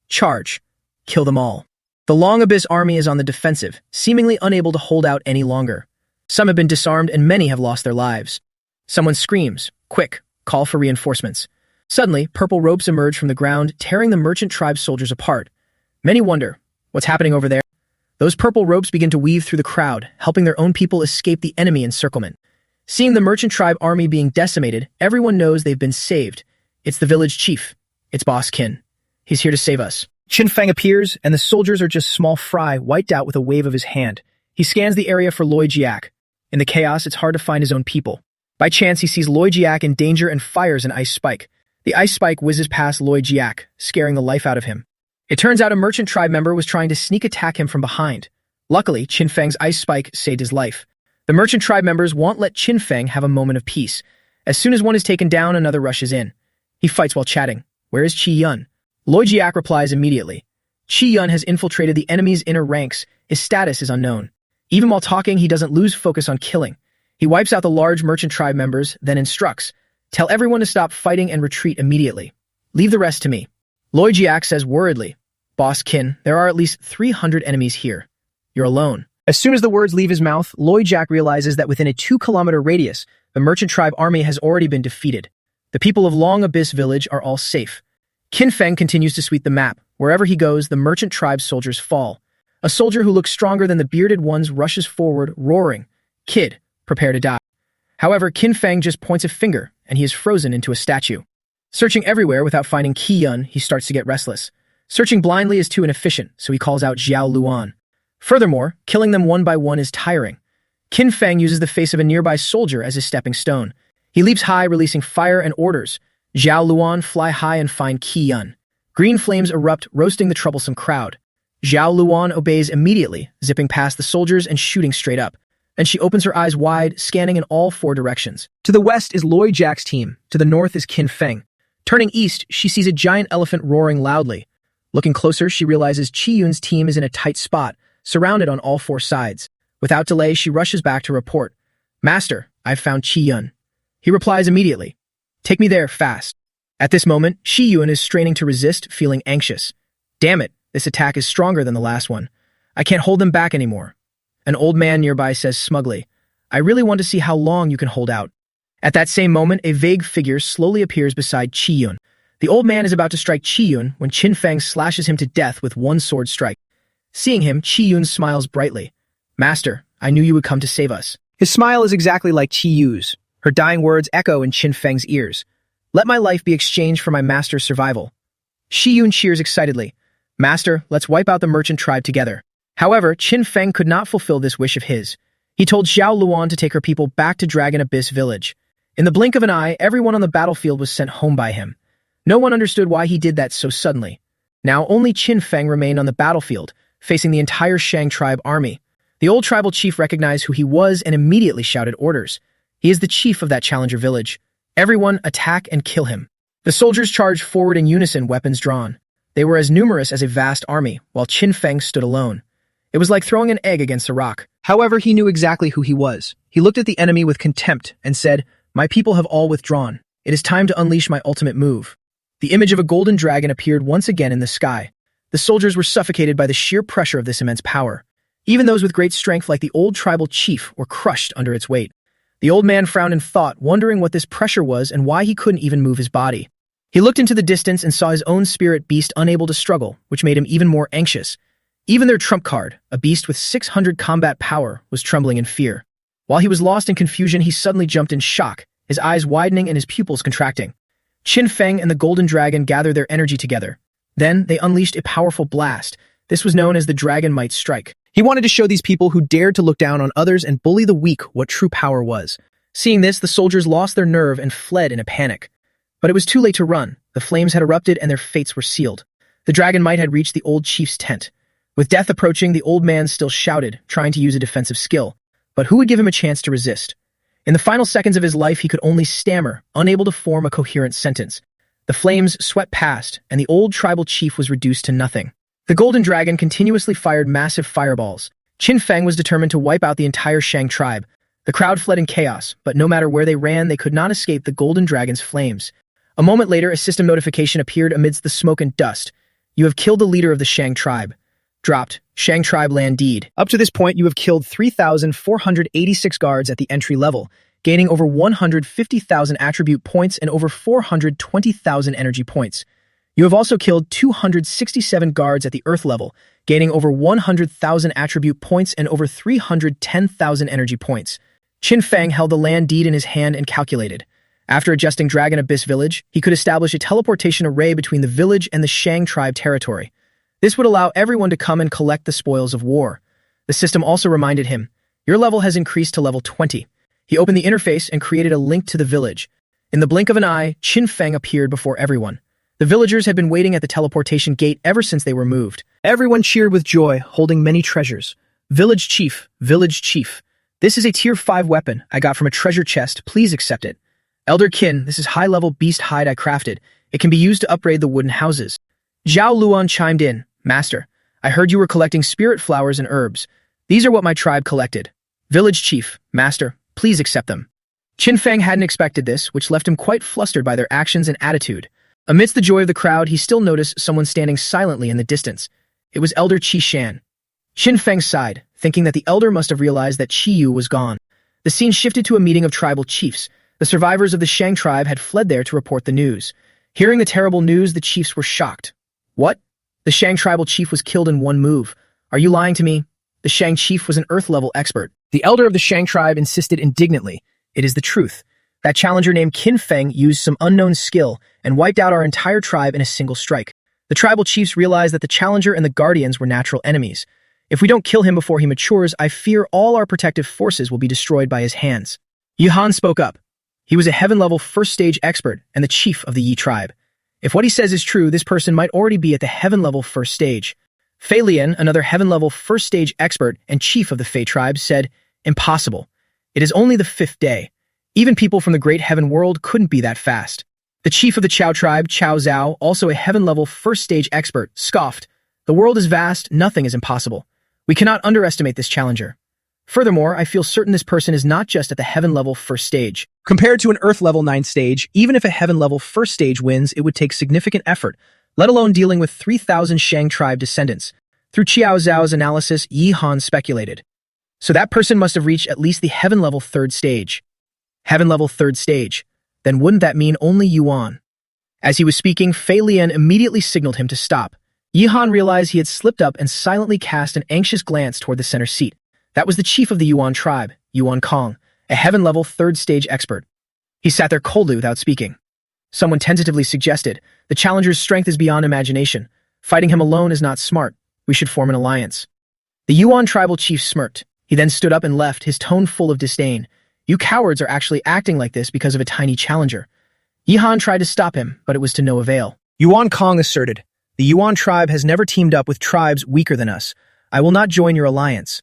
Charge. Kill them all. The Long Abyss army is on the defensive, seemingly unable to hold out any longer. Some have been disarmed, and many have lost their lives. Someone screams, quick, call for reinforcements. Suddenly, purple ropes emerge from the ground, tearing the merchant tribe soldiers apart. Many wonder, what's happening over there? Those purple ropes begin to weave through the crowd, helping their own people escape the enemy encirclement. Seeing the merchant tribe army being decimated, everyone knows they've been saved. It's the village chief. It's Boss Qin. He's here to save us. Qin Feng appears, and the soldiers are just small fry, wiped out with a wave of his hand. He scans the area for Loi Jiak. In the chaos, it's hard to find his own people. By chance, he sees Loi Jiak in danger and fires an ice spike. The ice spike whizzes past Loi Jiak, scaring the life out of him. It turns out a merchant tribe member was trying to sneak attack him from behind. Luckily, Qin Feng's ice spike saved his life. The merchant tribe members won't let Qin Feng have a moment of peace. As soon as one is taken down, another rushes in. He fights while chatting. Where is Qiyun? Loi Jiak replies immediately. Qiyun has infiltrated the enemy's inner ranks. His status is unknown. Even while talking, he doesn't lose focus on killing. He wipes out the large merchant tribe members, then instructs, tell everyone to stop fighting and retreat immediately. Leave the rest to me. Loi Jiak says worriedly, Boss Qin, there are at least 300 enemies here. You're alone. As soon as the words leave his mouth, Loi Jiak realizes that within a 2-kilometer radius, the merchant tribe army has already been defeated. The people of Long Abyss village are all safe. Qin Feng continues to sweep the map. Wherever he goes, the merchant tribe soldiers fall. A soldier who looks stronger than the bearded ones rushes forward, roaring, Kid, prepare to die. However, Qin Feng just points a finger, and he is frozen into a statue. Searching everywhere without finding Qiyun, he starts to get restless. Searching blindly is too inefficient, so he calls out Xiao Luan. Furthermore, killing them one by one is tiring. Qin Feng uses the face of a nearby soldier as his stepping stone. He leaps high, releasing fire and orders. Xiao Luan fly high and find Qiyun. Green flames erupt, roasting the troublesome crowd. Xiao Luan obeys immediately, zipping past the soldiers and shooting straight up. Then she opens her eyes wide, scanning in all 4 directions. To the west is Loi Jiak's team. To the north is Qin Feng. Turning east, she sees a giant elephant roaring loudly. Looking closer, she realizes Qiyun's team is in a tight spot, surrounded on all 4 sides. Without delay, she rushes back to report. Master, I've found Qiyun. He replies immediately. Take me there, fast. At this moment, Qiyun is straining to resist, feeling anxious. Damn it, this attack is stronger than the last one. I can't hold them back anymore. An old man nearby says smugly, I really want to see how long you can hold out. At that same moment, a vague figure slowly appears beside Qiyun. The old man is about to strike Qiyun when Qin Feng slashes him to death with one sword strike. Seeing him, Qiyun smiles brightly. Master, I knew you would come to save us. His smile is exactly like Qiyu's. Her dying words echo in Qin Feng's ears. Let my life be exchanged for my master's survival. Qiyun cheers excitedly. Master, let's wipe out the merchant tribe together. However, Qin Feng could not fulfill this wish of his. He told Xiao Luan to take her people back to Dragon Abyss Village. In the blink of an eye, everyone on the battlefield was sent home by him. No one understood why he did that so suddenly. Now only Qin Feng remained on the battlefield, facing the entire Shang tribe army. The old tribal chief recognized who he was and immediately shouted orders. He is the chief of that challenger village. Everyone attack and kill him. The soldiers charged forward in unison, weapons drawn. They were as numerous as a vast army, while Qin Feng stood alone. It was like throwing an egg against a rock. However, he knew exactly who he was. He looked at the enemy with contempt and said, "My people have all withdrawn. It is time to unleash my ultimate move." The image of a golden dragon appeared once again in the sky. The soldiers were suffocated by the sheer pressure of this immense power. Even those with great strength like the old tribal chief were crushed under its weight. The old man frowned in thought, wondering what this pressure was and why he couldn't even move his body. He looked into the distance and saw his own spirit beast unable to struggle, which made him even more anxious. Even their trump card, a beast with 600 combat power, was trembling in fear. While he was lost in confusion, he suddenly jumped in shock, his eyes widening and his pupils contracting. Qin Feng and the golden dragon gathered their energy together. Then they unleashed a powerful blast. This was known as the Dragon Might Strike. He wanted to show these people who dared to look down on others and bully the weak what true power was. Seeing this, the soldiers lost their nerve and fled in a panic. But it was too late to run. The flames had erupted and their fates were sealed. The Dragon Might had reached the old chief's tent. With death approaching, the old man still shouted, trying to use a defensive skill. But who would give him a chance to resist? In the final seconds of his life, he could only stammer, unable to form a coherent sentence. The flames swept past, and the old tribal chief was reduced to nothing. The golden dragon continuously fired massive fireballs. Qin Feng was determined to wipe out the entire Shang tribe. The crowd fled in chaos, but no matter where they ran, they could not escape the golden dragon's flames. A moment later, a system notification appeared amidst the smoke and dust. You have killed the leader of the Shang tribe. Dropped. Shang tribe land deed. Up to this point, you have killed 3,486 guards at the entry level, gaining over 150,000 attribute points and over 420,000 energy points. You have also killed 267 guards at the Earth level, gaining over 100,000 attribute points and over 310,000 energy points. Qin Feng held the land deed in his hand and calculated. After adjusting Dragon Abyss Village, he could establish a teleportation array between the village and the Shang tribe territory. This would allow everyone to come and collect the spoils of war. The system also reminded him, "Your level has increased to level 20. He opened the interface and created a link to the village. In the blink of an eye, Qin Feng appeared before everyone. The villagers had been waiting at the teleportation gate ever since they were moved. Everyone cheered with joy, holding many treasures. Village Chief, Village Chief. This is a tier 5 weapon I got from a treasure chest. Please accept it. Elder Qin, this is high-level beast hide I crafted. It can be used to upgrade the wooden houses." Xiao Luan chimed in. "Master, I heard you were collecting spirit flowers and herbs. These are what my tribe collected." Village Chief, "Master, please accept them." Qin Feng hadn't expected this, which left him quite flustered by their actions and attitude. Amidst the joy of the crowd, he still noticed someone standing silently in the distance. It was Elder Qi Shan. Qin Feng sighed, thinking that the elder must have realized that Qi Yu was gone. The scene shifted to a meeting of tribal chiefs. The survivors of the Shang tribe had fled there to report the news. Hearing the terrible news, the chiefs were shocked. "What? The Shang tribal chief was killed in one move. Are you lying to me?" The Shang chief was an Earth-level expert. The elder of the Shang tribe insisted indignantly. "It is the truth. That challenger named Qin Feng used some unknown skill and wiped out our entire tribe in a single strike." The tribal chiefs realized that the challenger and the guardians were natural enemies. "If we don't kill him before he matures, I fear all our protective forces will be destroyed by his hands." Yihan spoke up. He was a heaven-level first-stage expert and the chief of the Yi tribe. If what he says is true, this person might already be at the heaven-level first stage. Fei Lian, another heaven-level first-stage expert and chief of the Fei tribe, said, "Impossible. It is only the 5th day. Even people from the great heaven world couldn't be that fast." The chief of the Chao tribe, Chao Zhao, also a heaven-level first-stage expert, scoffed, "The world is vast, nothing is impossible. We cannot underestimate this challenger. Furthermore, I feel certain this person is not just at the heaven-level first stage. Compared to an Earth-level 9th stage, even if a heaven-level first stage wins, it would take significant effort, let alone dealing with 3,000 Shang tribe descendants." Through Qiao Zhao's analysis, Yi Han speculated. So that person must have reached at least the heaven-level 3rd stage. Heaven-level 3rd stage. Then wouldn't that mean only Yuan? As he was speaking, Fei Lian immediately signaled him to stop. Yi Han realized he had slipped up and silently cast an anxious glance toward the center seat. That was the chief of the Yuan tribe, Yuan Kong, a heaven-level 3rd stage expert. He sat there coldly without speaking. Someone tentatively suggested, "The challenger's strength is beyond imagination. Fighting him alone is not smart. We should form an alliance. The Yuan tribal chief smirked. He then stood up and left, his tone full of disdain. You cowards are actually acting like this because of a tiny challenger. Yihan tried to stop him, but it was to no avail. Yuan Kong asserted, the Yuan tribe has never teamed up with tribes weaker than us. I will not join your alliance.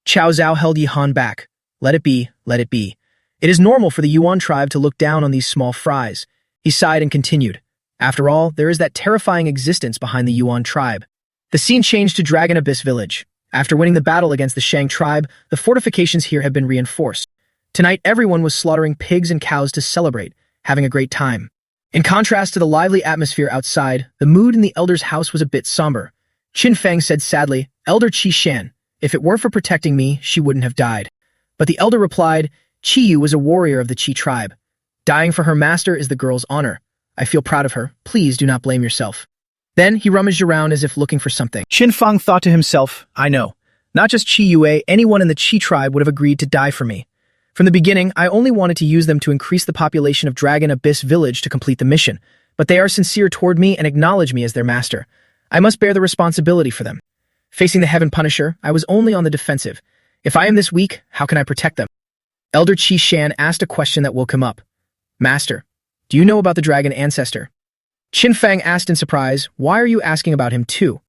Qiao Zhao held Yihan back. Let it be, let it be. It is normal for the Yuan tribe to look down on these small fries. He sighed and continued. After all, there is that terrifying existence behind the Yuan tribe. The scene changed to Dragon Abyss Village. After winning the battle against the Shang tribe, the fortifications here had been reinforced. Tonight, everyone was slaughtering pigs and cows to celebrate, having a great time. In contrast to the lively atmosphere outside, the mood in the elder's house was a bit somber. Qin Feng said sadly, Elder Qi Shan, if it were for protecting me, she wouldn't have died. But the elder replied, Qi Yu was a warrior of the Qi tribe. Dying for her master is the girl's honor. I feel proud of her. Please do not blame yourself. Then he rummaged around as if looking for something. Qin Feng thought to himself, I know. Not just Qi Yue, anyone in the Qi tribe would have agreed to die for me. From the beginning, I only wanted to use them to increase the population of Dragon Abyss Village to complete the mission, but they are sincere toward me and acknowledge me as their master. I must bear the responsibility for them. Facing the Heaven Punisher, I was only on the defensive. If I am this weak, how can I protect them? Elder Qi Shan asked a question that woke him up. Master, do you know about the Dragon Ancestor? Qin Feng asked in surprise, why are you asking about him too?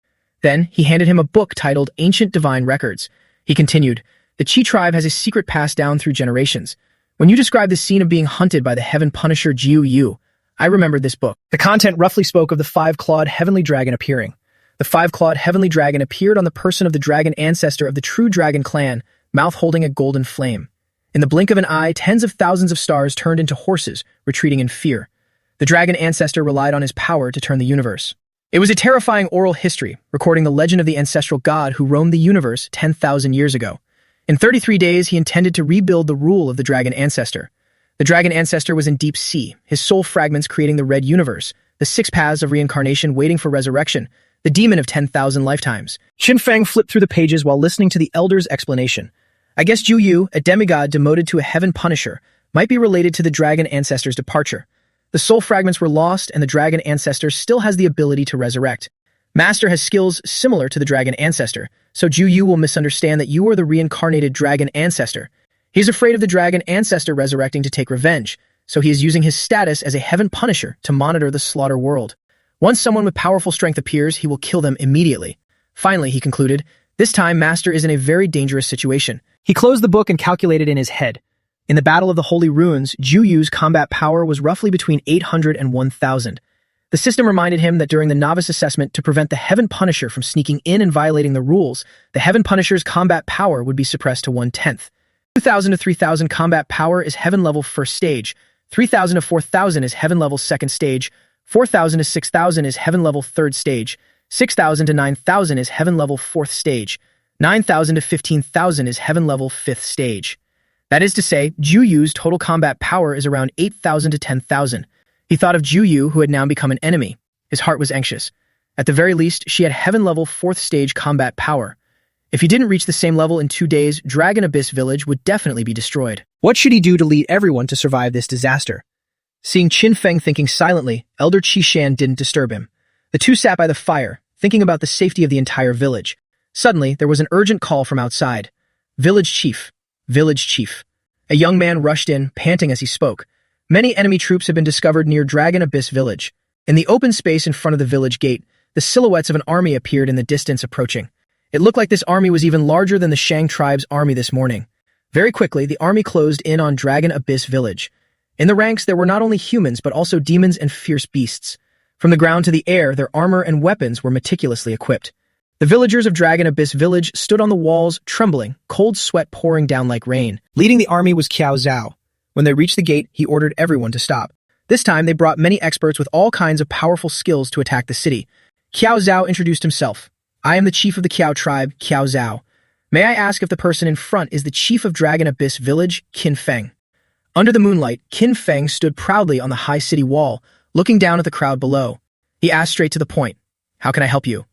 Then he handed him a book titled Ancient Divine Records. He continued, the Qi tribe has a secret passed down through generations. When you described the scene of being hunted by the Heaven Punisher Jiu Yu, I remembered this book. The content roughly spoke of the five-clawed heavenly dragon appearing. The five-clawed heavenly dragon appeared on the person of the dragon ancestor of the true dragon clan, mouth holding a golden flame. In the blink of an eye, tens of thousands of stars turned into horses, retreating in fear. The dragon ancestor relied on his power to turn the universe. It was a terrifying oral history, recording the legend of the ancestral god who roamed the universe 10,000 years ago. In 33 days, he intended to rebuild the rule of the dragon ancestor. The dragon ancestor was in deep sea, his soul fragments creating the red universe, the six paths of reincarnation waiting for resurrection, the demon of 10,000 lifetimes. Qin Feng flipped through the pages while listening to the elder's explanation. I guess Jiu Yu, a demigod demoted to a heaven punisher, might be related to the dragon ancestor's departure. The soul fragments were lost, and the dragon ancestor still has the ability to resurrect. Master has skills similar to the dragon ancestor, so Jiu Yu will misunderstand that you are the reincarnated dragon ancestor. He's afraid of the dragon ancestor resurrecting to take revenge, so he is using his status as a heaven punisher to monitor the slaughter world. Once someone with powerful strength appears, he will kill them immediately. Finally, he concluded, this time Master is in a very dangerous situation. He closed the book and calculated in his head. In the Battle of the Holy Ruins, Jiu Yu's combat power was roughly between 800 and 1,000. The system reminded him that during the novice assessment, to prevent the Heaven Punisher from sneaking in and violating the rules, the Heaven Punisher's combat power would be suppressed to 1/10. 2,000 to 3,000 combat power is Heaven level first stage, 3,000 to 4,000 is Heaven level second stage, 4,000 to 6,000 is Heaven level third stage, 6,000 to 9,000 is Heaven level fourth stage, 9,000 to 15,000 is Heaven level fifth stage. That is to say, Jiu Yu's total combat power is around 8,000 to 10,000. He thought of Jiu Yu, who had now become an enemy. His heart was anxious. At the very least, she had heaven-level 4th stage combat power. If he didn't reach the same level in 2 days, Dragon Abyss Village would definitely be destroyed. What should he do to lead everyone to survive this disaster? Seeing Qin Feng thinking silently, Elder Qi Shan didn't disturb him. The two sat by the fire, thinking about the safety of the entire village. Suddenly, there was an urgent call from outside. Village Chief. Village Chief. A young man rushed in, panting as he spoke. Many enemy troops had been discovered near Dragon Abyss Village. In the open space in front of the village gate, the silhouettes of an army appeared in the distance approaching. It looked like this army was even larger than the Shang tribe's army this morning. Very quickly, the army closed in on Dragon Abyss Village. In the ranks, there were not only humans, but also demons and fierce beasts. From the ground to the air, their armor and weapons were meticulously equipped. The villagers of Dragon Abyss Village stood on the walls, trembling, cold sweat pouring down like rain. Leading the army was Qiao Zhao. When they reached the gate, he ordered everyone to stop. This time, they brought many experts with all kinds of powerful skills to attack the city. Qiao Zhao introduced himself. I am the chief of the Qiao tribe, Qiao Zhao. May I ask if the person in front is the chief of Dragon Abyss Village, Qin Feng? Under the moonlight, Qin Feng stood proudly on the high city wall, looking down at the crowd below. He asked straight to the point. How can I help you?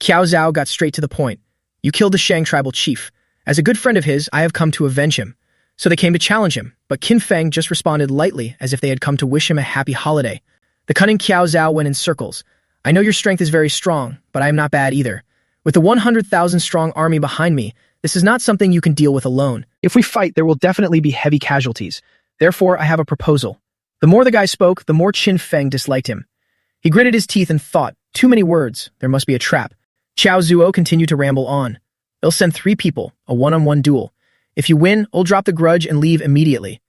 Qiao Zhao got straight to the point. You killed the Shang tribal chief. As a good friend of his, I have come to avenge him. So they came to challenge him, but Qin Feng just responded lightly as if they had come to wish him a happy holiday. The cunning Qiao Zhao went in circles. I know your strength is very strong, but I am not bad either. With the 100,000-strong army behind me, this is not something you can deal with alone. If we fight, there will definitely be heavy casualties. Therefore, I have a proposal." The more the guy spoke, the more Qin Feng disliked him. He gritted his teeth and thought, too many words, there must be a trap. Qiao Zuo continued to ramble on. "They'll send 3 people, a one-on-one duel. If you win, I'll drop the grudge and leave immediately."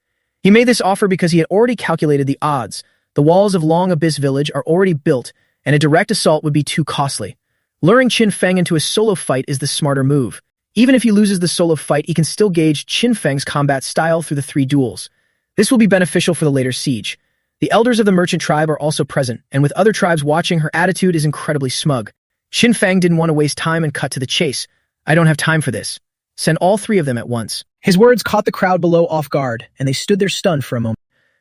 He made this offer because he had already calculated the odds. The walls of Long Abyss Village are already built, and a direct assault would be too costly. Luring Qin Feng into a solo fight is the smarter move. Even if he loses the solo fight, he can still gauge Qin Feng's combat style through the 3 duels. This will be beneficial for the later siege. The elders of the merchant tribe are also present, and with other tribes watching, her attitude is incredibly smug. Qin Feng didn't want to waste time and cut to the chase. "I don't have time for this. Send all 3 of them at once." His words caught the crowd below off guard, and they stood there stunned for a moment.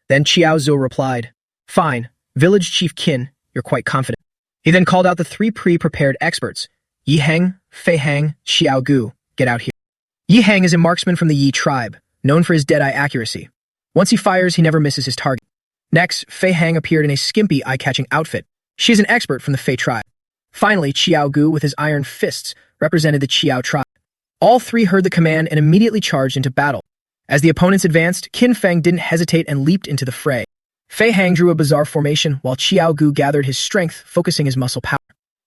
Then Qiao Zuo replied, "Fine, Village Chief Qin, you're quite confident." He then called out the 3 pre-prepared experts. "Yi Heng, Fei Hang, Xiao Gu, get out here." Yi Heng is a marksman from the Yi tribe, known for his dead-eye accuracy. Once he fires, he never misses his target. Next, Fei Hang appeared in a skimpy, eye-catching outfit. She is an expert from the Fei tribe. Finally, Xiao Gu, with his iron fists, represented the Qiao tribe. All 3 heard the command and immediately charged into battle. As the opponents advanced, Qin Feng didn't hesitate and leaped into the fray. Fei Hang drew a bizarre formation, while Qiao Gu gathered his strength, focusing his muscle power.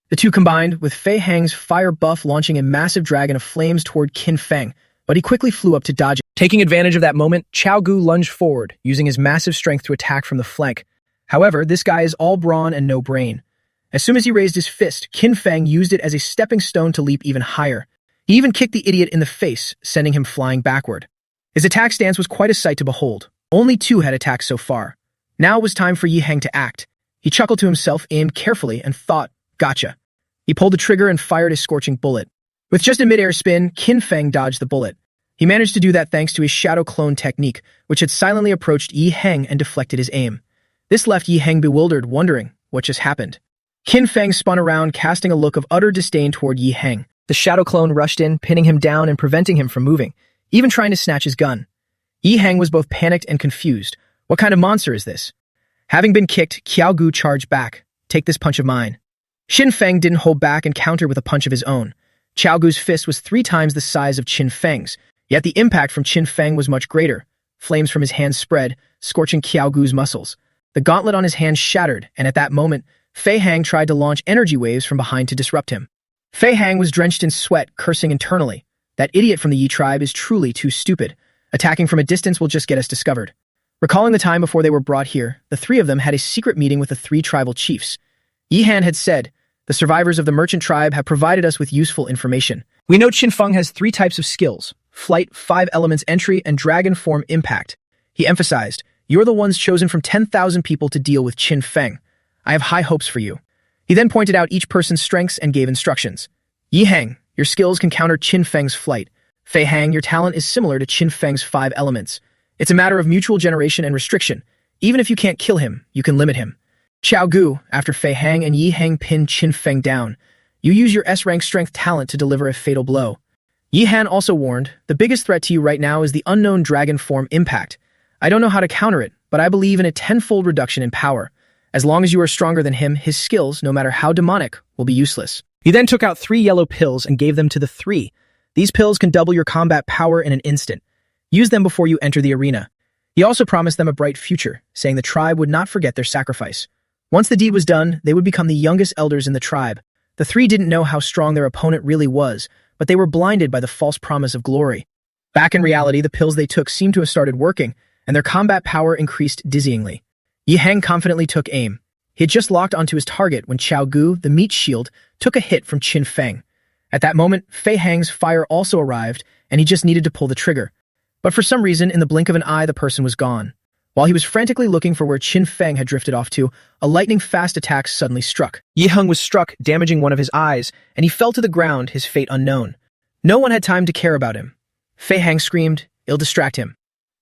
The 2 combined, with Fei Hang's fire buff launching a massive dragon of flames toward Qin Feng, but he quickly flew up to dodge it. Taking advantage of that moment, Qiao Gu lunged forward, using his massive strength to attack from the flank. However, this guy is all brawn and no brain. As soon as he raised his fist, Qin Feng used it as a stepping stone to leap even higher. He even kicked the idiot in the face, sending him flying backward. His attack stance was quite a sight to behold. Only 2 had attacked so far. Now it was time for Yi Heng to act. He chuckled to himself, aimed carefully, and thought, "Gotcha." He pulled the trigger and fired a scorching bullet. With just a mid-air spin, Qin Feng dodged the bullet. He managed to do that thanks to his shadow clone technique, which had silently approached Yi Heng and deflected his aim. This left Yi Heng bewildered, wondering what just happened. Qin Feng spun around, casting a look of utter disdain toward Yi Heng. The shadow clone rushed in, pinning him down and preventing him from moving, even trying to snatch his gun. Yi Heng was both panicked and confused. What kind of monster is this? Having been kicked, Qiao Gu charged back. "Take this punch of mine." Qin Feng didn't hold back and countered with a punch of his own. Qiao Gu's fist was 3 times the size of Qin Feng's, yet the impact from Qin Feng was much greater. Flames from his hands spread, scorching Qiao Gu's muscles. The gauntlet on his hand shattered, and at that moment, Fei Hang tried to launch energy waves from behind to disrupt him. Fei Hang was drenched in sweat, cursing internally. That idiot from the Yi tribe is truly too stupid. Attacking from a distance will just get us discovered. Recalling the time before they were brought here, the 3 of them had a secret meeting with the 3 tribal chiefs. Yi Han had said, "The survivors of the merchant tribe have provided us with useful information. We know Qin Feng has 3 types of skills: flight, 5 elements entry, and dragon form impact." He emphasized, "You're the ones chosen from 10,000 people to deal with Qin Feng. I have high hopes for you." He then pointed out each person's strengths and gave instructions. "Yi Heng, your skills can counter Qin Feng's flight. Fei Hang, your talent is similar to Qin Feng's 5 elements. It's a matter of mutual generation and restriction. Even if you can't kill him, you can limit him. Qiao Gu, after Fei Hang and Yi Heng pin Qin Feng down, you use your S-rank strength talent to deliver a fatal blow." Yi Han also warned, "The biggest threat to you right now is the unknown dragon form impact. I don't know how to counter it, but I believe in a 10-fold reduction in power. As long as you are stronger than him, his skills, no matter how demonic, will be useless." He then took out 3 yellow pills and gave them to the 3. These pills can double your combat power in an instant. Use them before you enter the arena. He also promised them a bright future, saying the tribe would not forget their sacrifice. Once the deed was done, they would become the youngest elders in the tribe. The 3 didn't know how strong their opponent really was, but they were blinded by the false promise of glory. Back in reality, the pills they took seemed to have started working, and their combat power increased dizzyingly. Yi Heng confidently took aim. He had just locked onto his target when Qiao Gu, the meat shield, took a hit from Qin Feng. At that moment, Fei Hang's fire also arrived, and he just needed to pull the trigger. But for some reason, in the blink of an eye, the person was gone. While he was frantically looking for where Qin Feng had drifted off to, a lightning-fast attack suddenly struck. Yi Heng was struck, damaging one of his eyes, and he fell to the ground, his fate unknown. No one had time to care about him. Fei Hang screamed, "It'll distract him."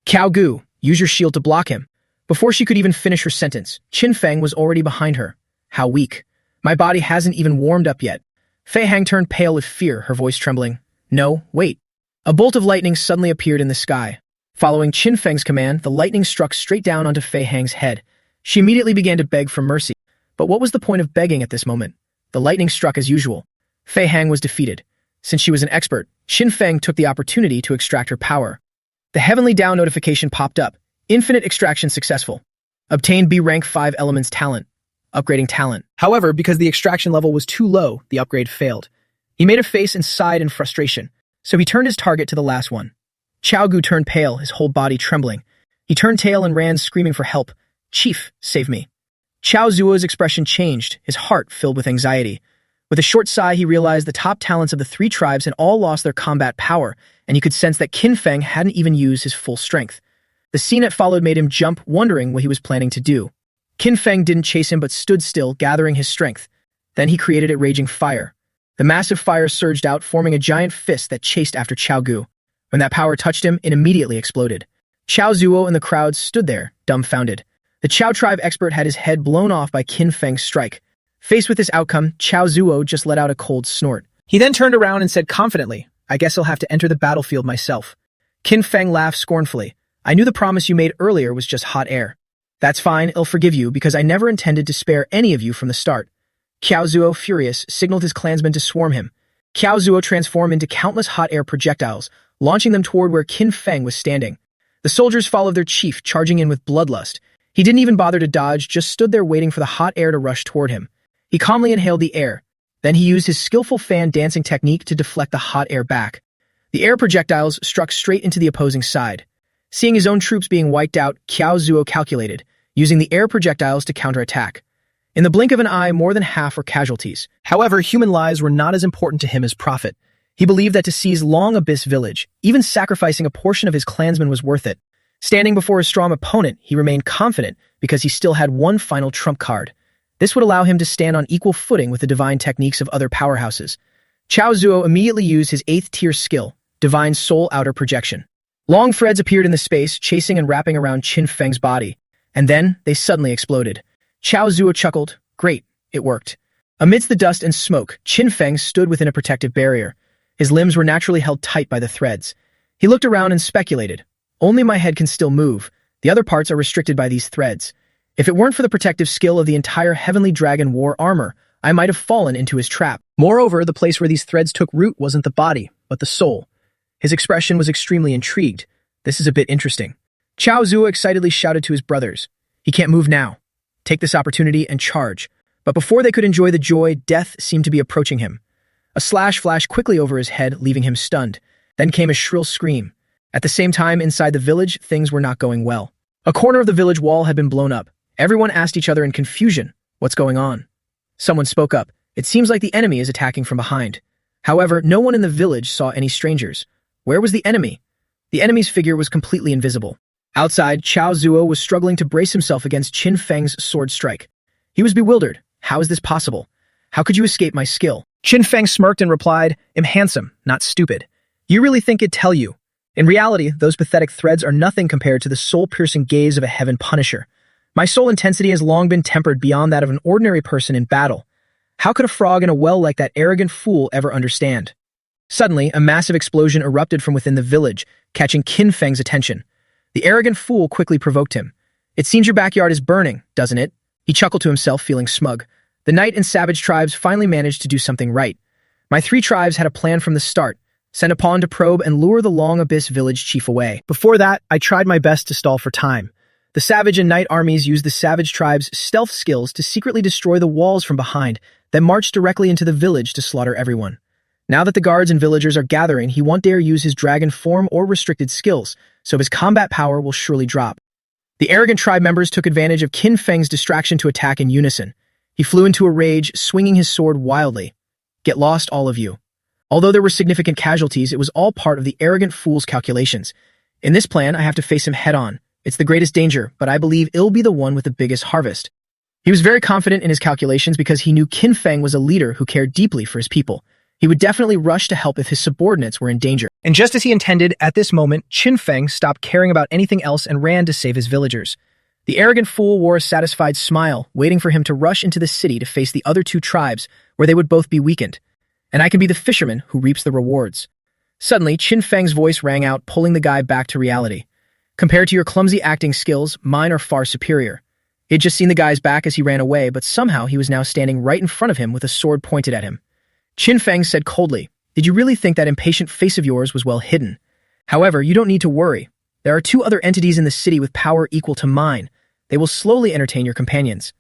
"Qiao Gu, use your shield to block him." Before she could even finish her sentence, Qin Feng was already behind her. "How weak. My body hasn't even warmed up yet." Fei Hang turned pale with fear, her voice trembling. "No, wait." A bolt of lightning suddenly appeared in the sky. Following Qin Feng's command, the lightning struck straight down onto Fei Hang's head. She immediately began to beg for mercy, But what was the point of begging at this moment? The lightning struck as usual. Fei Hang was defeated. Since she was an expert, Qin Feng took the opportunity to extract her power. The Heavenly Down notification popped up. Infinite extraction successful. Obtain B rank 5 elements talent. Upgrading talent. However, because the extraction level was too low, the upgrade failed. He made a face and sighed in frustration, so he turned his target to the last one. Qiao Gu turned pale, his whole body trembling. He turned tail and ran, screaming for help. Chief, save me. Qiao Zuo's expression changed, his heart filled with anxiety. With a short sigh, he realized the top talents of the 3 tribes had all lost their combat power, and he could sense that Qin Feng hadn't even used his full strength. The scene that followed made him jump, wondering what he was planning to do. Qin Feng didn't chase him but stood still, gathering his strength. Then he created a raging fire. The massive fire surged out, forming a giant fist that chased after Qiao Gu. When that power touched him, it immediately exploded. Qiao Zuo and the crowd stood there, dumbfounded. The Qiao tribe expert had his head blown off by Qin Feng's strike. Faced with this outcome, Qiao Zuo just let out a cold snort. He then turned around and said confidently, I guess I'll have to enter the battlefield myself. Qin Feng laughed scornfully. I knew the promise you made earlier was just hot air. That's fine, I'll forgive you because I never intended to spare any of you from the start. Qiao Zuo, furious, signaled his clansmen to swarm him. Qiao Zuo transformed into countless hot air projectiles, launching them toward where Qin Feng was standing. The soldiers followed their chief, charging in with bloodlust. He didn't even bother to dodge, just stood there waiting for the hot air to rush toward him. He calmly inhaled the air. Then he used his skillful fan dancing technique to deflect the hot air back. The air projectiles struck straight into the opposing side. Seeing his own troops being wiped out, Qiao Zuo calculated, using the air projectiles to counterattack. In the blink of an eye, more than half were casualties. However, human lives were not as important to him as profit. He believed that to seize Long Abyss Village, even sacrificing a portion of his clansmen was worth it. Standing before a strong opponent, he remained confident because he still had one final trump card. This would allow him to stand on equal footing with the divine techniques of other powerhouses. Qiao Zuo immediately used his 8th tier skill, Divine Soul Outer Projection. Long threads appeared in the space, chasing and wrapping around Qin Feng's body. And then, they suddenly exploded. Qiao Zuo chuckled. Great, it worked. Amidst the dust and smoke, Qin Feng stood within a protective barrier. His limbs were naturally held tight by the threads. He looked around and speculated. Only my head can still move. The other parts are restricted by these threads. If it weren't for the protective skill of the entire Heavenly Dragon War armor, I might have fallen into his trap. Moreover, the place where these threads took root wasn't the body, but the soul. His expression was extremely intrigued. This is a bit interesting. Qiao Zuo excitedly shouted to his brothers. He can't move now. Take this opportunity and charge. But before they could enjoy the joy, death seemed to be approaching him. A slash flashed quickly over his head, leaving him stunned. Then came a shrill scream. At the same time, inside the village, things were not going well. A corner of the village wall had been blown up. Everyone asked each other in confusion, what's going on? Someone spoke up. It seems like the enemy is attacking from behind. However, no one in the village saw any strangers. Where was the enemy? The enemy's figure was completely invisible. Outside, Qiao Zuo was struggling to brace himself against Qin Feng's sword strike. He was bewildered. How is this possible? How could you escape my skill? Qin Feng smirked and replied, I'm handsome, not stupid. You really think it'd tell you? In reality, those pathetic threads are nothing compared to the soul-piercing gaze of a heaven punisher. My soul intensity has long been tempered beyond that of an ordinary person in battle. How could a frog in a well like that arrogant fool ever understand? Suddenly, a massive explosion erupted from within the village, catching Qin Feng's attention. The arrogant fool quickly provoked him. It seems your backyard is burning, doesn't it? He chuckled to himself, feeling smug. The Knight and Savage tribes finally managed to do something right. My 3 tribes had a plan from the start. Send a pawn to probe and lure the Long Abyss village chief away. Before that, I tried my best to stall for time. The Savage and Knight armies used the Savage tribe's stealth skills to secretly destroy the walls from behind, then march directly into the village to slaughter everyone. Now that the guards and villagers are gathering, he won't dare use his dragon form or restricted skills, so his combat power will surely drop. The arrogant tribe members took advantage of Qin Feng's distraction to attack in unison. He flew into a rage, swinging his sword wildly. Get lost, all of you. Although there were significant casualties, it was all part of the arrogant fool's calculations. In this plan, I have to face him head-on. It's the greatest danger, but I believe it'll be the one with the biggest harvest. He was very confident in his calculations because he knew Qin Feng was a leader who cared deeply for his people. He would definitely rush to help if his subordinates were in danger. And just as he intended, at this moment, Qin Feng stopped caring about anything else and ran to save his villagers. The arrogant fool wore a satisfied smile, waiting for him to rush into the city to face the other 2 tribes, where they would both be weakened. And I can be the fisherman who reaps the rewards. Suddenly, Qin Feng's voice rang out, pulling the guy back to reality. Compared to your clumsy acting skills, mine are far superior. He had just seen the guy's back as he ran away, but somehow he was now standing right in front of him with a sword pointed at him. Qin Feng said coldly, "Did you really think that impatient face of yours was well hidden? However, you don't need to worry. There are 2 other entities in the city with power equal to mine. They will slowly entertain your companions."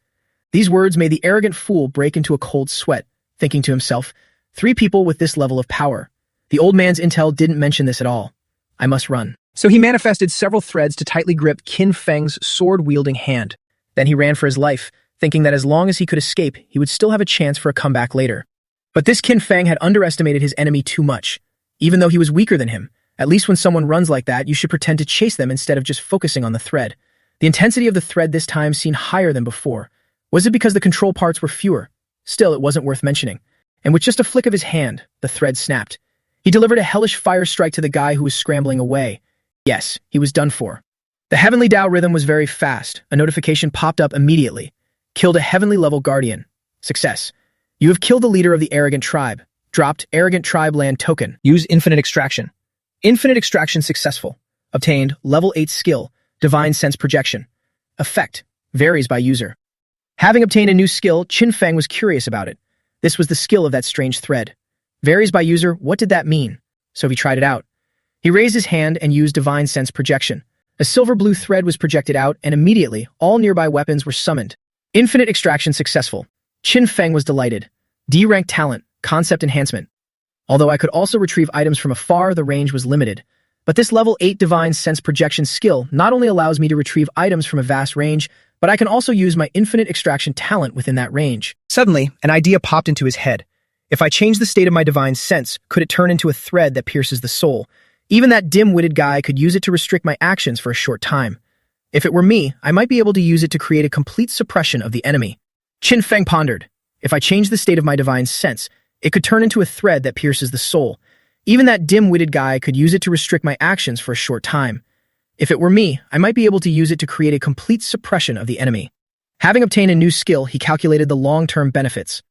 These words made the arrogant fool break into a cold sweat, thinking to himself, 3 people with this level of power. The old man's intel didn't mention this at all. I must run. So he manifested several threads to tightly grip Qin Feng's sword-wielding hand. Then he ran for his life, thinking that as long as he could escape, he would still have a chance for a comeback later. But this Qin Feng had underestimated his enemy too much. Even though he was weaker than him, at least when someone runs like that, you should pretend to chase them instead of just focusing on the thread. The intensity of the thread this time seemed higher than before. Was it because the control parts were fewer? Still, it wasn't worth mentioning. And with just a flick of his hand, the thread snapped. He delivered a hellish fire strike to the guy who was scrambling away. Yes, he was done for. The heavenly Tao rhythm was very fast. A notification popped up immediately. Killed a heavenly level guardian. Success. You have killed the leader of the arrogant tribe. Dropped arrogant tribe land token. Use infinite extraction. Infinite extraction successful. Obtained level 8 skill, divine sense projection. Effect varies by user. Having obtained a new skill, Qin Feng was curious about it. This was the skill of that strange thread. Varies by user, what did that mean? So he tried it out. He raised his hand and used divine sense projection. A silver blue thread was projected out, and immediately, all nearby weapons were summoned. Infinite extraction successful. Qin Feng was delighted. D-rank talent, concept enhancement. Although I could also retrieve items from afar, the range was limited. But this level 8 divine sense projection skill not only allows me to retrieve items from a vast range, but I can also use my infinite extraction talent within that range. Suddenly, an idea popped into his head. If I change the state of my divine sense, could it turn into a thread that pierces the soul? Even that dim-witted guy could use it to restrict my actions for a short time. If it were me, I might be able to use it to create a complete suppression of the enemy. Qin Feng pondered. If I change the state of my divine sense, it could turn into a thread that pierces the soul. Even that dim-witted guy could use it to restrict my actions for a short time. If it were me, I might be able to use it to create a complete suppression of the enemy. Having obtained a new skill, he calculated the long-term benefits.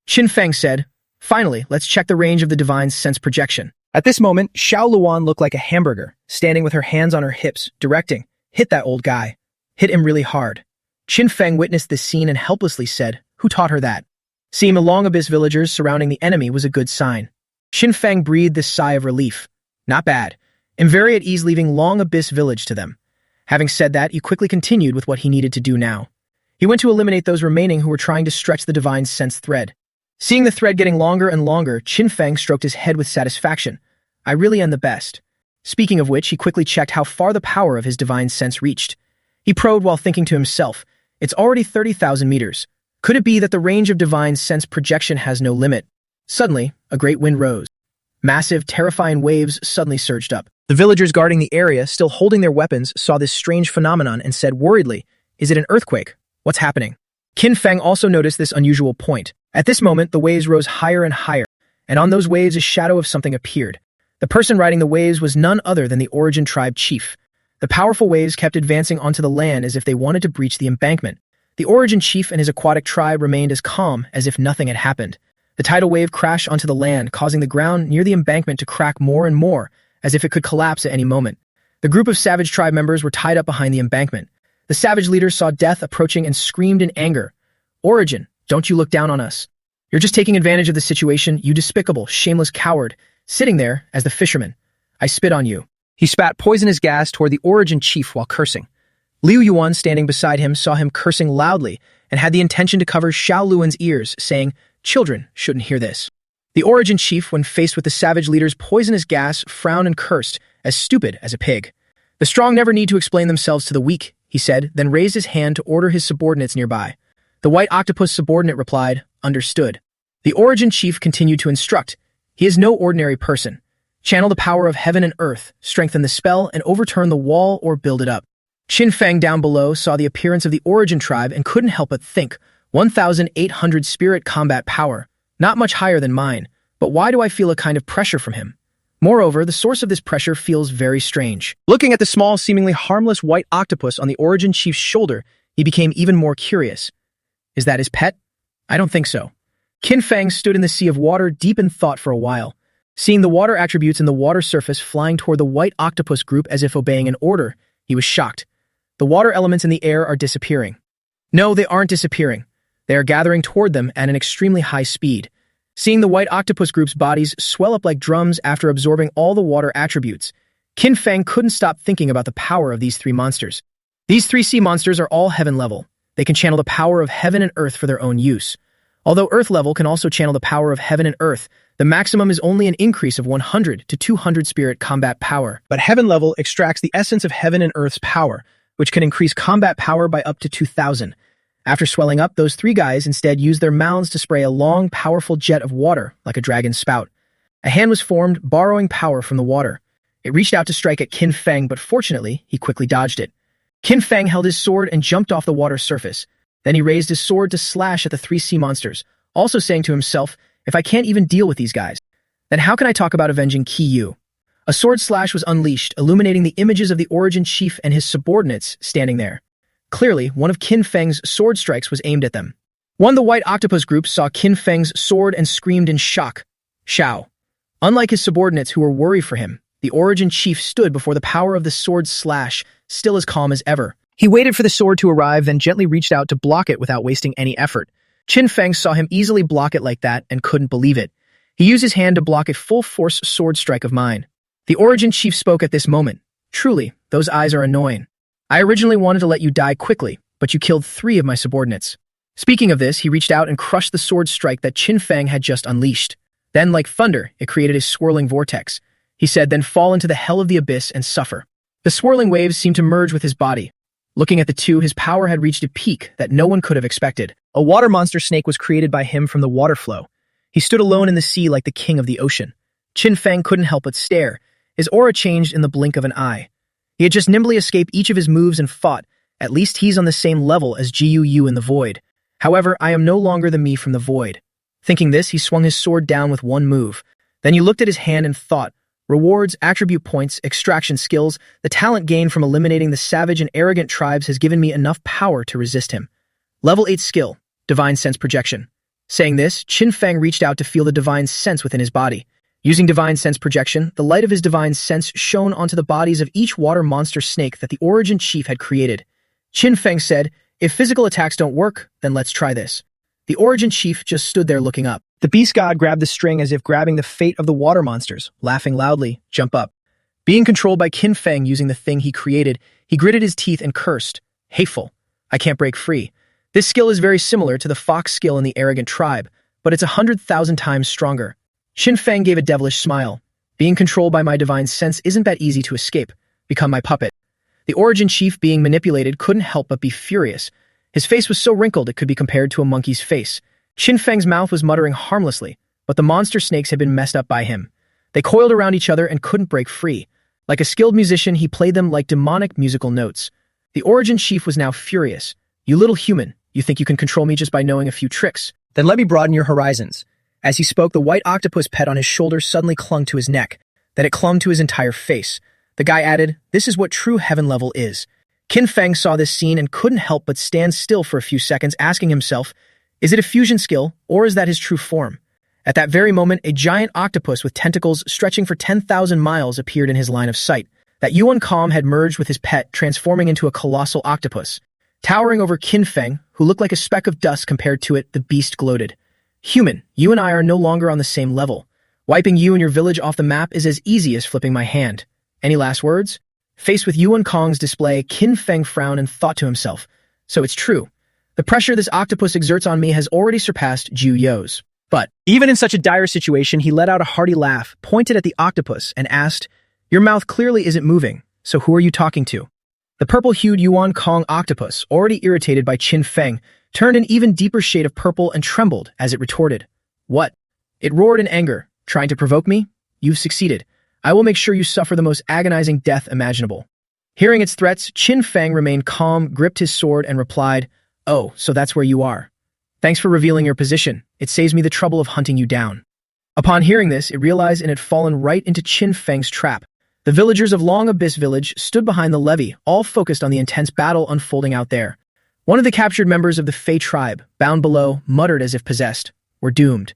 Qin Feng said, "Finally, let's check the range of the divine sense projection." At this moment, Xiao Luan looked like a hamburger, standing with her hands on her hips, directing, "Hit that old guy. Hit him really hard." Qin Feng witnessed this scene and helplessly said, "Who taught her that?" Seeing the Long Abyss villagers surrounding the enemy was a good sign. Qin Feng breathed this sigh of relief. Not bad. I'm very at ease leaving Long Abyss village to them. Having said that, he quickly continued with what he needed to do now. He went to eliminate those remaining who were trying to stretch the divine sense thread. Seeing the thread getting longer and longer, Qin Feng stroked his head with satisfaction. I really am the best. Speaking of which, he quickly checked how far the power of his divine sense reached. He probed while thinking to himself, it's already 30,000 meters. Could it be that the range of divine sense projection has no limit? Suddenly, a great wind rose. Massive, terrifying waves suddenly surged up. The villagers guarding the area, still holding their weapons, saw this strange phenomenon and said worriedly, "Is it an earthquake? What's happening?" Qin Feng also noticed this unusual point. At this moment, the waves rose higher and higher, and on those waves a shadow of something appeared. The person riding the waves was none other than the Origin tribe chief. The powerful waves kept advancing onto the land as if they wanted to breach the embankment. The Origin chief and his aquatic tribe remained as calm as if nothing had happened. The tidal wave crashed onto the land, causing the ground near the embankment to crack more and more, as if it could collapse at any moment. The group of savage tribe members were tied up behind the embankment. The savage leaders saw death approaching and screamed in anger. "Origin, don't you look down on us. You're just taking advantage of the situation, you despicable, shameless coward, sitting there as the fisherman. I spit on you." He spat poisonous gas toward the Origin chief while cursing. Liu Yuan, standing beside him, saw him cursing loudly and had the intention to cover Xiao Luan's ears, saying, "Children shouldn't hear this." The Origin chief, when faced with the savage leader's poisonous gas, frowned and cursed, as stupid as a pig. "The strong never need to explain themselves to the weak," he said, then raised his hand to order his subordinates nearby. The white octopus subordinate replied, "Understood." The Origin chief continued to instruct. "He is no ordinary person. Channel the power of heaven and earth, strengthen the spell, and overturn the wall or build it up." Qin Feng down below saw the appearance of the Origin tribe and couldn't help but think, 1,800 spirit combat power, not much higher than mine, but why do I feel a kind of pressure from him? Moreover, the source of this pressure feels very strange. Looking at the small, seemingly harmless white octopus on the Origin chief's shoulder, he became even more curious. Is that his pet? I don't think so. Qin Feng stood in the sea of water deep in thought for a while. Seeing the water attributes in the water surface flying toward the white octopus group as if obeying an order, he was shocked. The water elements in the air are disappearing. No, they aren't disappearing. They are gathering toward them at an extremely high speed. Seeing the white octopus group's bodies swell up like drums after absorbing all the water attributes, Qin Feng couldn't stop thinking about the power of these three monsters. These three sea monsters are all heaven level. They can channel the power of heaven and earth for their own use. Although earth level can also channel the power of heaven and earth, the maximum is only an increase of 100 to 200 spirit combat power. But heaven level extracts the essence of heaven and earth's power, which can increase combat power by up to 2,000. After swelling up, those three guys instead used their mouths to spray a long, powerful jet of water like a dragon's spout. A hand was formed, borrowing power from the water. It reached out to strike at Qin Feng, but fortunately, he quickly dodged it. Qin Feng held his sword and jumped off the water's surface. Then he raised his sword to slash at the three sea monsters, also saying to himself, if I can't even deal with these guys, then how can I talk about avenging Qi Yu? A sword slash was unleashed, illuminating the images of the Origin Chief and his subordinates standing there. Clearly, one of Qin Feng's sword strikes was aimed at them. One of the white octopus group saw Qin Feng's sword and screamed in shock. Shao. Unlike his subordinates who were worried for him, the Origin Chief stood before the power of the sword slash, still as calm as ever. He waited for the sword to arrive, then gently reached out to block it without wasting any effort. Qin Feng saw him easily block it like that and couldn't believe it. He used his hand to block a full-force sword strike of mine. The Origin Chief spoke at this moment. Truly, those eyes are annoying. I originally wanted to let you die quickly, but you killed 3 of my subordinates. Speaking of this, he reached out and crushed the sword strike that Qin Feng had just unleashed. Then, like thunder, it created a swirling vortex. He said, then fall into the hell of the abyss and suffer. The swirling waves seemed to merge with his body. Looking at the two, his power had reached a peak that no one could have expected. A water monster snake was created by him from the water flow. He stood alone in the sea like the king of the ocean. Qin Feng couldn't help but stare. His aura changed in the blink of an eye. He had just nimbly escaped each of his moves and fought. At least he's on the same level as Jiu Yu in the void. However, I am no longer the me from the void. Thinking this, he swung his sword down with one move. Then he looked at his hand and thought, rewards, attribute points, extraction skills, the talent gained from eliminating the savage and arrogant tribes has given me enough power to resist him. Level 8 skill, Divine Sense Projection. Saying this, Qin Feng reached out to feel the divine sense within his body. Using Divine Sense Projection, the light of his divine sense shone onto the bodies of each water monster snake that the Origin Chief had created. Qin Feng said, if physical attacks don't work, then let's try this. The Origin Chief just stood there looking up. The beast god grabbed the string as if grabbing the fate of the water monsters, laughing loudly, jump up. Being controlled by Qin Feng using the thing he created, he gritted his teeth and cursed, hateful. I can't break free. This skill is very similar to the fox skill in the arrogant tribe, but it's 100,000 times stronger. Qin Feng gave a devilish smile. Being controlled by my divine sense isn't that easy to escape. Become my puppet. The Origin Chief being manipulated couldn't help but be furious. His face was so wrinkled it could be compared to a monkey's face. Qin Feng's mouth was muttering harmlessly, but the monster snakes had been messed up by him. They coiled around each other and couldn't break free. Like a skilled musician, he played them like demonic musical notes. The Origin Chief was now furious. You little human, you think you can control me just by knowing a few tricks? Then let me broaden your horizons. As he spoke, the white octopus pet on his shoulder suddenly clung to his neck. Then it clung to his entire face. The guy added, this is what true heaven level is. Qin Feng saw this scene and couldn't help but stand still for a few seconds, asking himself, is it a fusion skill, or is that his true form? At that very moment, a giant octopus with tentacles stretching for 10,000 miles appeared in his line of sight. That Yuan Kong had merged with his pet, transforming into a colossal octopus. Towering over Qin Feng, who looked like a speck of dust compared to it, the beast gloated. Human, you and I are no longer on the same level. Wiping you and your village off the map is as easy as flipping my hand. Any last words? Faced with Yuan Kong's display, Qin Feng frowned and thought to himself, so it's true. The pressure this octopus exerts on me has already surpassed Jiu Yu's. But, even in such a dire situation, he let out a hearty laugh, pointed at the octopus, and asked, your mouth clearly isn't moving, so who are you talking to? The purple-hued Yuan Kong octopus, already irritated by Qin Feng, turned an even deeper shade of purple and trembled as it retorted. What? It roared in anger, trying to provoke me? You've succeeded. I will make sure you suffer the most agonizing death imaginable. Hearing its threats, Qin Feng remained calm, gripped his sword, and replied, oh, so that's where you are. Thanks for revealing your position. It saves me the trouble of hunting you down. Upon hearing this, it realized it had fallen right into Qin Feng's trap. The villagers of Long Abyss Village stood behind the levee, all focused on the intense battle unfolding out there. One of the captured members of the Fei tribe, bound below, muttered as if possessed. We're doomed.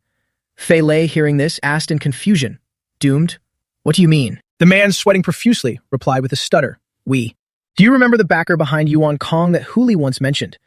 Fei Lei, hearing this, asked in confusion. Doomed? What do you mean? The man, sweating profusely, replied with a stutter. We. Do you remember the backer behind Yuan Kong that Huli once mentioned?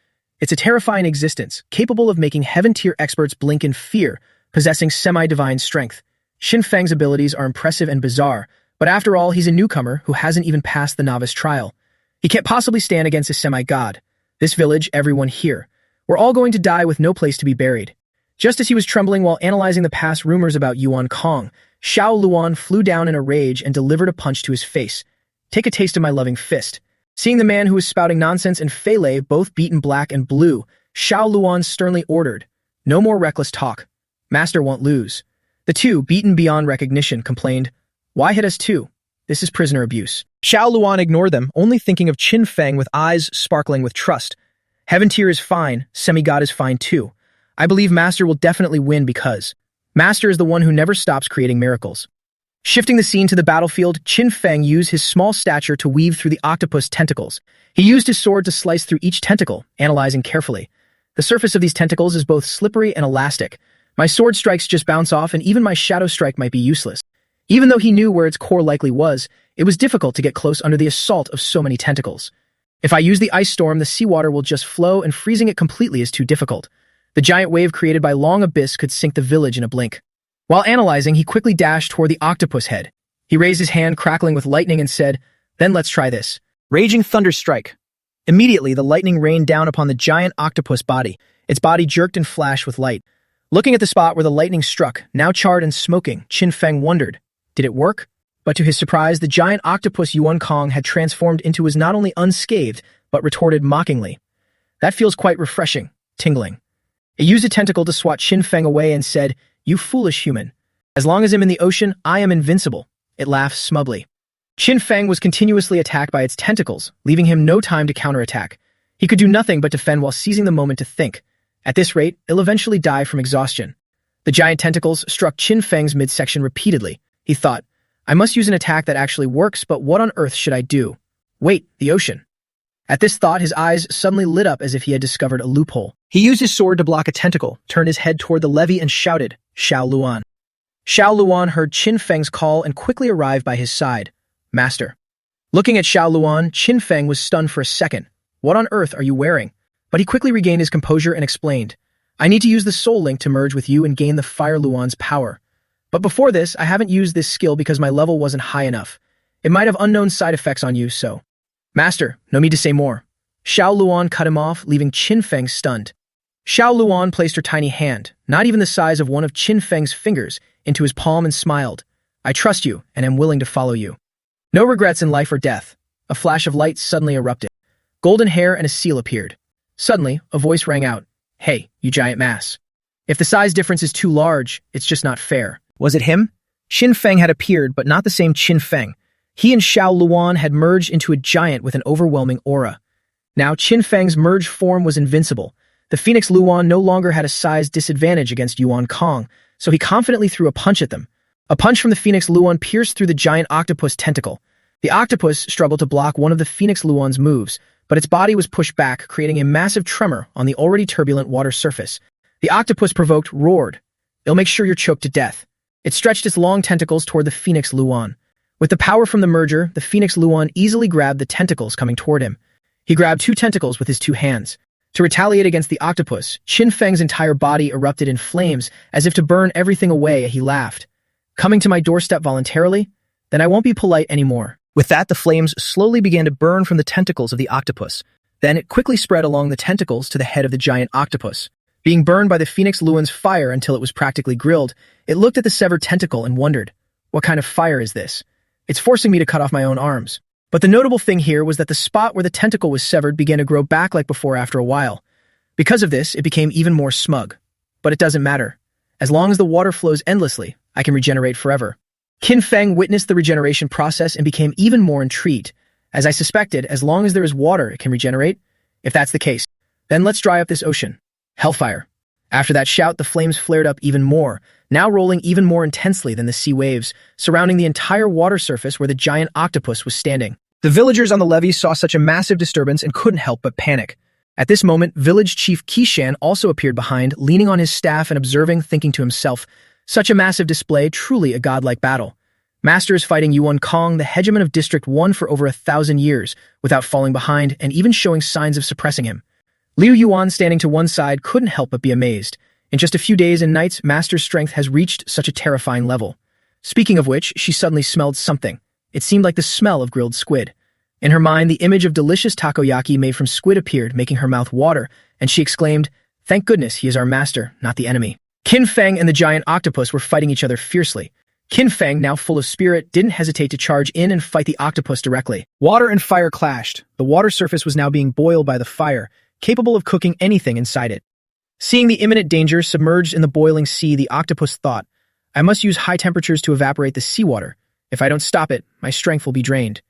It's a terrifying existence, capable of making heaven-tier experts blink in fear, possessing semi-divine strength. Xin Feng's abilities are impressive and bizarre, but after all, he's a newcomer who hasn't even passed the novice trial. He can't possibly stand against a semi-god. This village, everyone here. We're all going to die with no place to be buried. Just as he was trembling while analyzing the past rumors about Yuan Kong, Xiao Luan flew down in a rage and delivered a punch to his face. Take a taste of my loving fist. Seeing the man who was spouting nonsense and Fei Lei both beaten black and blue, Xiao Luan sternly ordered, "No more reckless talk. Master won't lose." The two, beaten beyond recognition, complained, "Why hit us too? This is prisoner abuse." Xiao Luan ignored them, only thinking of Qin Feng with eyes sparkling with trust. Heaven tier is fine, semi-god is fine too. I believe Master will definitely win because Master is the one who never stops creating miracles. Shifting the scene to the battlefield, Qin Feng used his small stature to weave through the octopus tentacles. He used his sword to slice through each tentacle, analyzing carefully. The surface of these tentacles is both slippery and elastic. My sword strikes just bounce off, and even my shadow strike might be useless. Even though he knew where its core likely was, it was difficult to get close under the assault of so many tentacles. If I use the ice storm, the seawater will just flow, and freezing it completely is too difficult. The giant wave created by Long Abyss could sink the village in a blink. While analyzing, he quickly dashed toward the octopus head. He raised his hand, crackling with lightning, and said, "Then let's try this." Raging thunder strike. Immediately, the lightning rained down upon the giant octopus body. Its body jerked and flashed with light. Looking at the spot where the lightning struck, now charred and smoking, Qin Feng wondered, did it work? But to his surprise, the giant octopus Yuan Kong had transformed into was not only unscathed, but retorted mockingly. "That feels quite refreshing," tingling. It used a tentacle to swat Qin Feng away and said, "You foolish human. As long as I'm in the ocean, I am invincible." It laughed smugly. Qin Feng was continuously attacked by its tentacles, leaving him no time to counterattack. He could do nothing but defend while seizing the moment to think. At this rate, he'll eventually die from exhaustion. The giant tentacles struck Qin Feng's midsection repeatedly. He thought, I must use an attack that actually works, but what on earth should I do? Wait, the ocean. At this thought, his eyes suddenly lit up as if he had discovered a loophole. He used his sword to block a tentacle, turned his head toward the levee and shouted, "Xiao Luan." Xiao Luan heard Qin Feng's call and quickly arrived by his side. "Master." Looking at Xiao Luan, Qin Feng was stunned for a second. "What on earth are you wearing?" But he quickly regained his composure and explained, "I need to use the Soul Link to merge with you and gain the Fire Luan's power. But before this, I haven't used this skill because my level wasn't high enough. It might have unknown side effects on you, so..." "Master, no need to say more." Xiao Luan cut him off, leaving Qin Feng stunned. Xiao Luan placed her tiny hand, not even the size of one of Qin Feng's fingers, into his palm and smiled. "I trust you, and am willing to follow you. No regrets in life or death." A flash of light suddenly erupted. Golden hair and a seal appeared. Suddenly, a voice rang out, "Hey, you giant mass. If the size difference is too large, it's just not fair." Was it him? Qin Feng had appeared, but not the same Qin Feng. He and Xiao Luan had merged into a giant with an overwhelming aura. Now, Qin Feng's merged form was invincible. The Phoenix Luan no longer had a size disadvantage against Yuan Kong, so he confidently threw a punch at them. A punch from the Phoenix Luan pierced through the giant octopus tentacle. The octopus struggled to block one of the Phoenix Luan's moves, but its body was pushed back, creating a massive tremor on the already turbulent water surface. The octopus, provoked, roared, "It'll make sure you're choked to death." It stretched its long tentacles toward the Phoenix Luan. With the power from the merger, the Phoenix Luan easily grabbed the tentacles coming toward him. He grabbed two tentacles with his two hands. To retaliate against the octopus, Qin Feng's entire body erupted in flames, as if to burn everything away. He laughed. "Coming to my doorstep voluntarily? Then I won't be polite anymore." With that, the flames slowly began to burn from the tentacles of the octopus. Then it quickly spread along the tentacles to the head of the giant octopus. Being burned by the Phoenix Luan's fire until it was practically grilled, it looked at the severed tentacle and wondered, what kind of fire is this? It's forcing me to cut off my own arms. But the notable thing here was that the spot where the tentacle was severed began to grow back like before after a while. Because of this, it became even more smug. But it doesn't matter. As long as the water flows endlessly, I can regenerate forever. Qin Feng witnessed the regeneration process and became even more intrigued. As I suspected, as long as there is water, it can regenerate. If that's the case, then let's dry up this ocean. Hellfire. After that shout, the flames flared up even more, now rolling even more intensely than the sea waves, surrounding the entire water surface where the giant octopus was standing. The villagers on the levee saw such a massive disturbance and couldn't help but panic. At this moment, village chief Qishan also appeared behind, leaning on his staff and observing, thinking to himself, such a massive display, truly a godlike battle. Master is fighting Yuan Kong, the hegemon of District 1 for over 1,000 years, without falling behind and even showing signs of suppressing him. Liu Yuan, standing to one side, couldn't help but be amazed. In just a few days and nights, Master's strength has reached such a terrifying level. Speaking of which, she suddenly smelled something. It seemed like the smell of grilled squid. In her mind, the image of delicious takoyaki made from squid appeared, making her mouth water, and she exclaimed, "Thank goodness he is our master, not the enemy." Qin Feng and the giant octopus were fighting each other fiercely. Qin Feng, now full of spirit, didn't hesitate to charge in and fight the octopus directly. Water and fire clashed. The water surface was now being boiled by the fire, capable of cooking anything inside it. Seeing the imminent danger submerged in the boiling sea, the octopus thought, "I must use high temperatures to evaporate the seawater. If I don't stop it, my strength will be drained."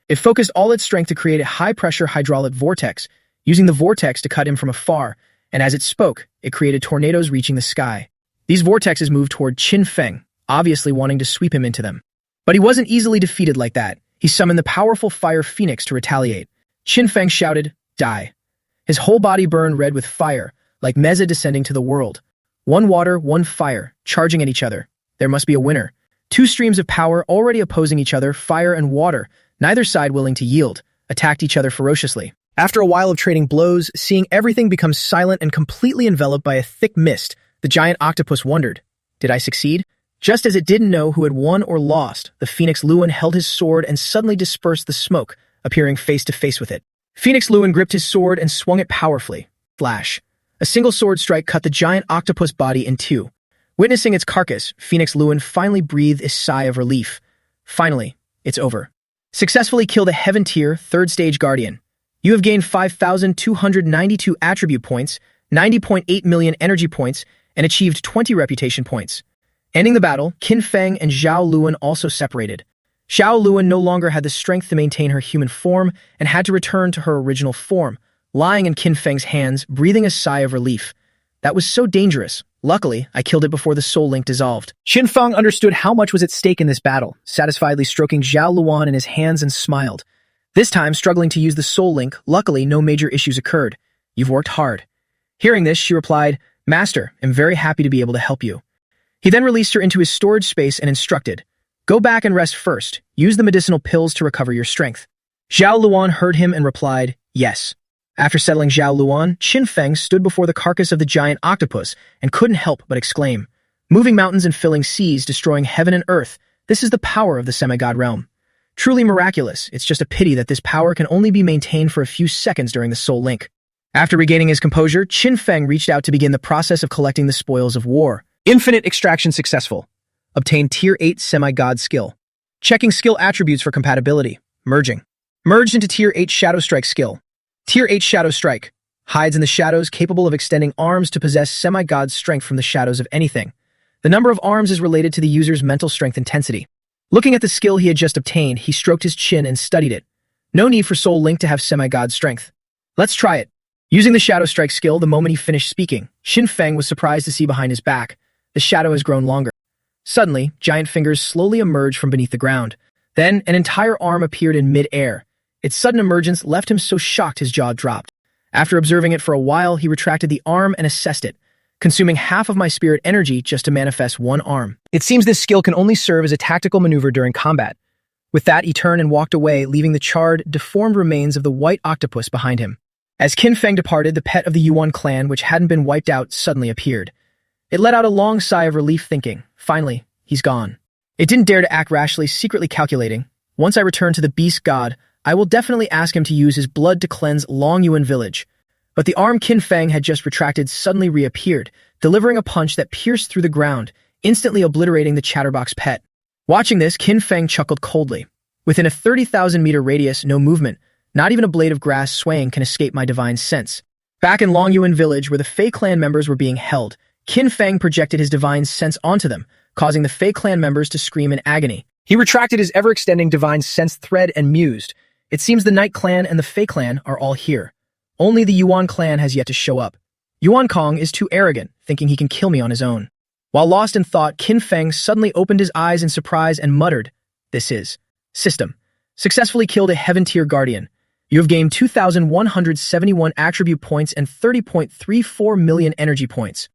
It focused all its strength to create a high-pressure hydraulic vortex, using the vortex to cut him from afar, and as it spoke, it created tornadoes reaching the sky. These vortexes moved toward Qin Feng, obviously wanting to sweep him into them. But he wasn't easily defeated like that. He summoned the powerful fire phoenix to retaliate. Qin Feng shouted, "Die." His whole body burned red with fire, like Meza descending to the world. One water, one fire, charging at each other. There must be a winner. Two streams of power already opposing each other, fire and water, neither side willing to yield, attacked each other ferociously. After a while of trading blows, seeing everything become silent and completely enveloped by a thick mist, the giant octopus wondered, "Did I succeed?" Just as it didn't know who had won or lost, the Phoenix Luan held his sword and suddenly dispersed the smoke, appearing face to face with it. Phoenix Luan gripped his sword and swung it powerfully. Flash. A single sword strike cut the giant octopus body in two. Witnessing its carcass, Phoenix Luan finally breathed a sigh of relief. Finally, it's over. Successfully kill the Heaven Tier 3rd Stage Guardian. You have gained 5,292 attribute points, 90.8 million energy points, and achieved 20 reputation points. Ending the battle, Qin Feng and Zhao Luan also separated. Zhao Luan no longer had the strength to maintain her human form and had to return to her original form, lying in Qin Feng's hands, breathing a sigh of relief. That was so dangerous. Luckily, I killed it before the soul link dissolved. Qin Feng understood how much was at stake in this battle, satisfiedly stroking Zhao Luan in his hands and smiled. This time, struggling to use the soul link, luckily no major issues occurred. You've worked hard. Hearing this, she replied, "Master, I'm very happy to be able to help you." He then released her into his storage space and instructed, "Go back and rest first. Use the medicinal pills to recover your strength." Zhao Luan heard him and replied, "Yes." After settling Zhao Luan, Qin Feng stood before the carcass of the giant octopus and couldn't help but exclaim, "Moving mountains and filling seas, destroying heaven and earth, this is the power of the semi-god realm. Truly miraculous. It's just a pity that this power can only be maintained for a few seconds during the soul link." After regaining his composure, Qin Feng reached out to begin the process of collecting the spoils of war. Infinite extraction successful. Obtain Tier 8 semi-god skill. Checking skill attributes for compatibility. Merging. Merged into Tier 8 Shadow Strike skill. Tier 8 Shadow Strike. Hides in the shadows, capable of extending arms to possess semi-god strength from the shadows of anything. The number of arms is related to the user's mental strength intensity. Looking at the skill he had just obtained, he stroked his chin and studied it. No need for Soul Link to have semi-god strength. Let's try it. Using the Shadow Strike skill, the moment he finished speaking, Qin Feng was surprised to see behind his back. The shadow has grown longer. Suddenly, giant fingers slowly emerged from beneath the ground. Then, an entire arm appeared in mid-air. Its sudden emergence left him so shocked his jaw dropped. After observing it for a while, he retracted the arm and assessed it, consuming half of my spirit energy just to manifest one arm. It seems this skill can only serve as a tactical maneuver during combat. With that, he turned and walked away, leaving the charred, deformed remains of the white octopus behind him. As Qin Feng departed, the pet of the Yuan clan, which hadn't been wiped out, suddenly appeared. It let out a long sigh of relief, thinking, finally, he's gone. It didn't dare to act rashly, secretly calculating, once I return to the beast god, I will definitely ask him to use his blood to cleanse Long Yuan village. But the arm Qin Feng had just retracted suddenly reappeared, delivering a punch that pierced through the ground, instantly obliterating the chatterbox pet. Watching this, Qin Feng chuckled coldly. Within a 30,000-meter radius, no movement, not even a blade of grass swaying can escape my divine sense. Back in Long Yuan village, where the Fei clan members were being held, Qin Feng projected his divine sense onto them, causing the Fei clan members to scream in agony. He retracted his ever-extending divine sense thread and mused. It seems the Night clan and the Fei clan are all here. Only the Yuan clan has yet to show up. Yuan Kong is too arrogant, thinking he can kill me on his own. While lost in thought, Qin Feng suddenly opened his eyes in surprise and muttered, "This is system. Successfully killed a Heaven Tier Guardian. You have gained 2,171 attribute points and 30.34 million energy points."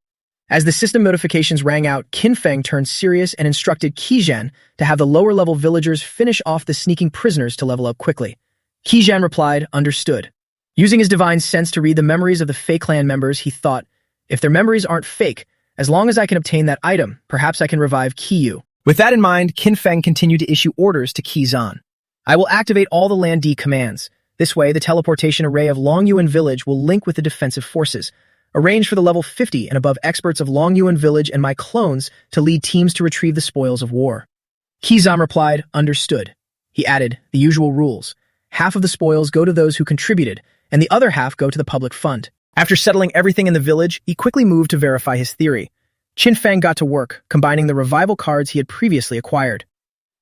As the system notifications rang out, Qin Feng turned serious and instructed Qijan to have the lower-level villagers finish off the sneaking prisoners to level up quickly. Qijan replied, "Understood." Using his divine sense to read the memories of the Fey clan members, he thought, if their memories aren't fake, as long as I can obtain that item, perhaps I can revive Qiyu. With that in mind, Qin Feng continued to issue orders to Qi Zhan. I will activate all the Land D commands. This way, the teleportation array of Longyuan Village will link with the defensive forces. Arrange for the level 50 and above experts of Longyuan Village and my clones to lead teams to retrieve the spoils of war. Qi Zhan replied, understood. He added, the usual rules. Half of the spoils go to those who contributed, and the other half go to the public fund. After settling everything in the village, he quickly moved to verify his theory. Qin Feng got to work, combining the revival cards he had previously acquired.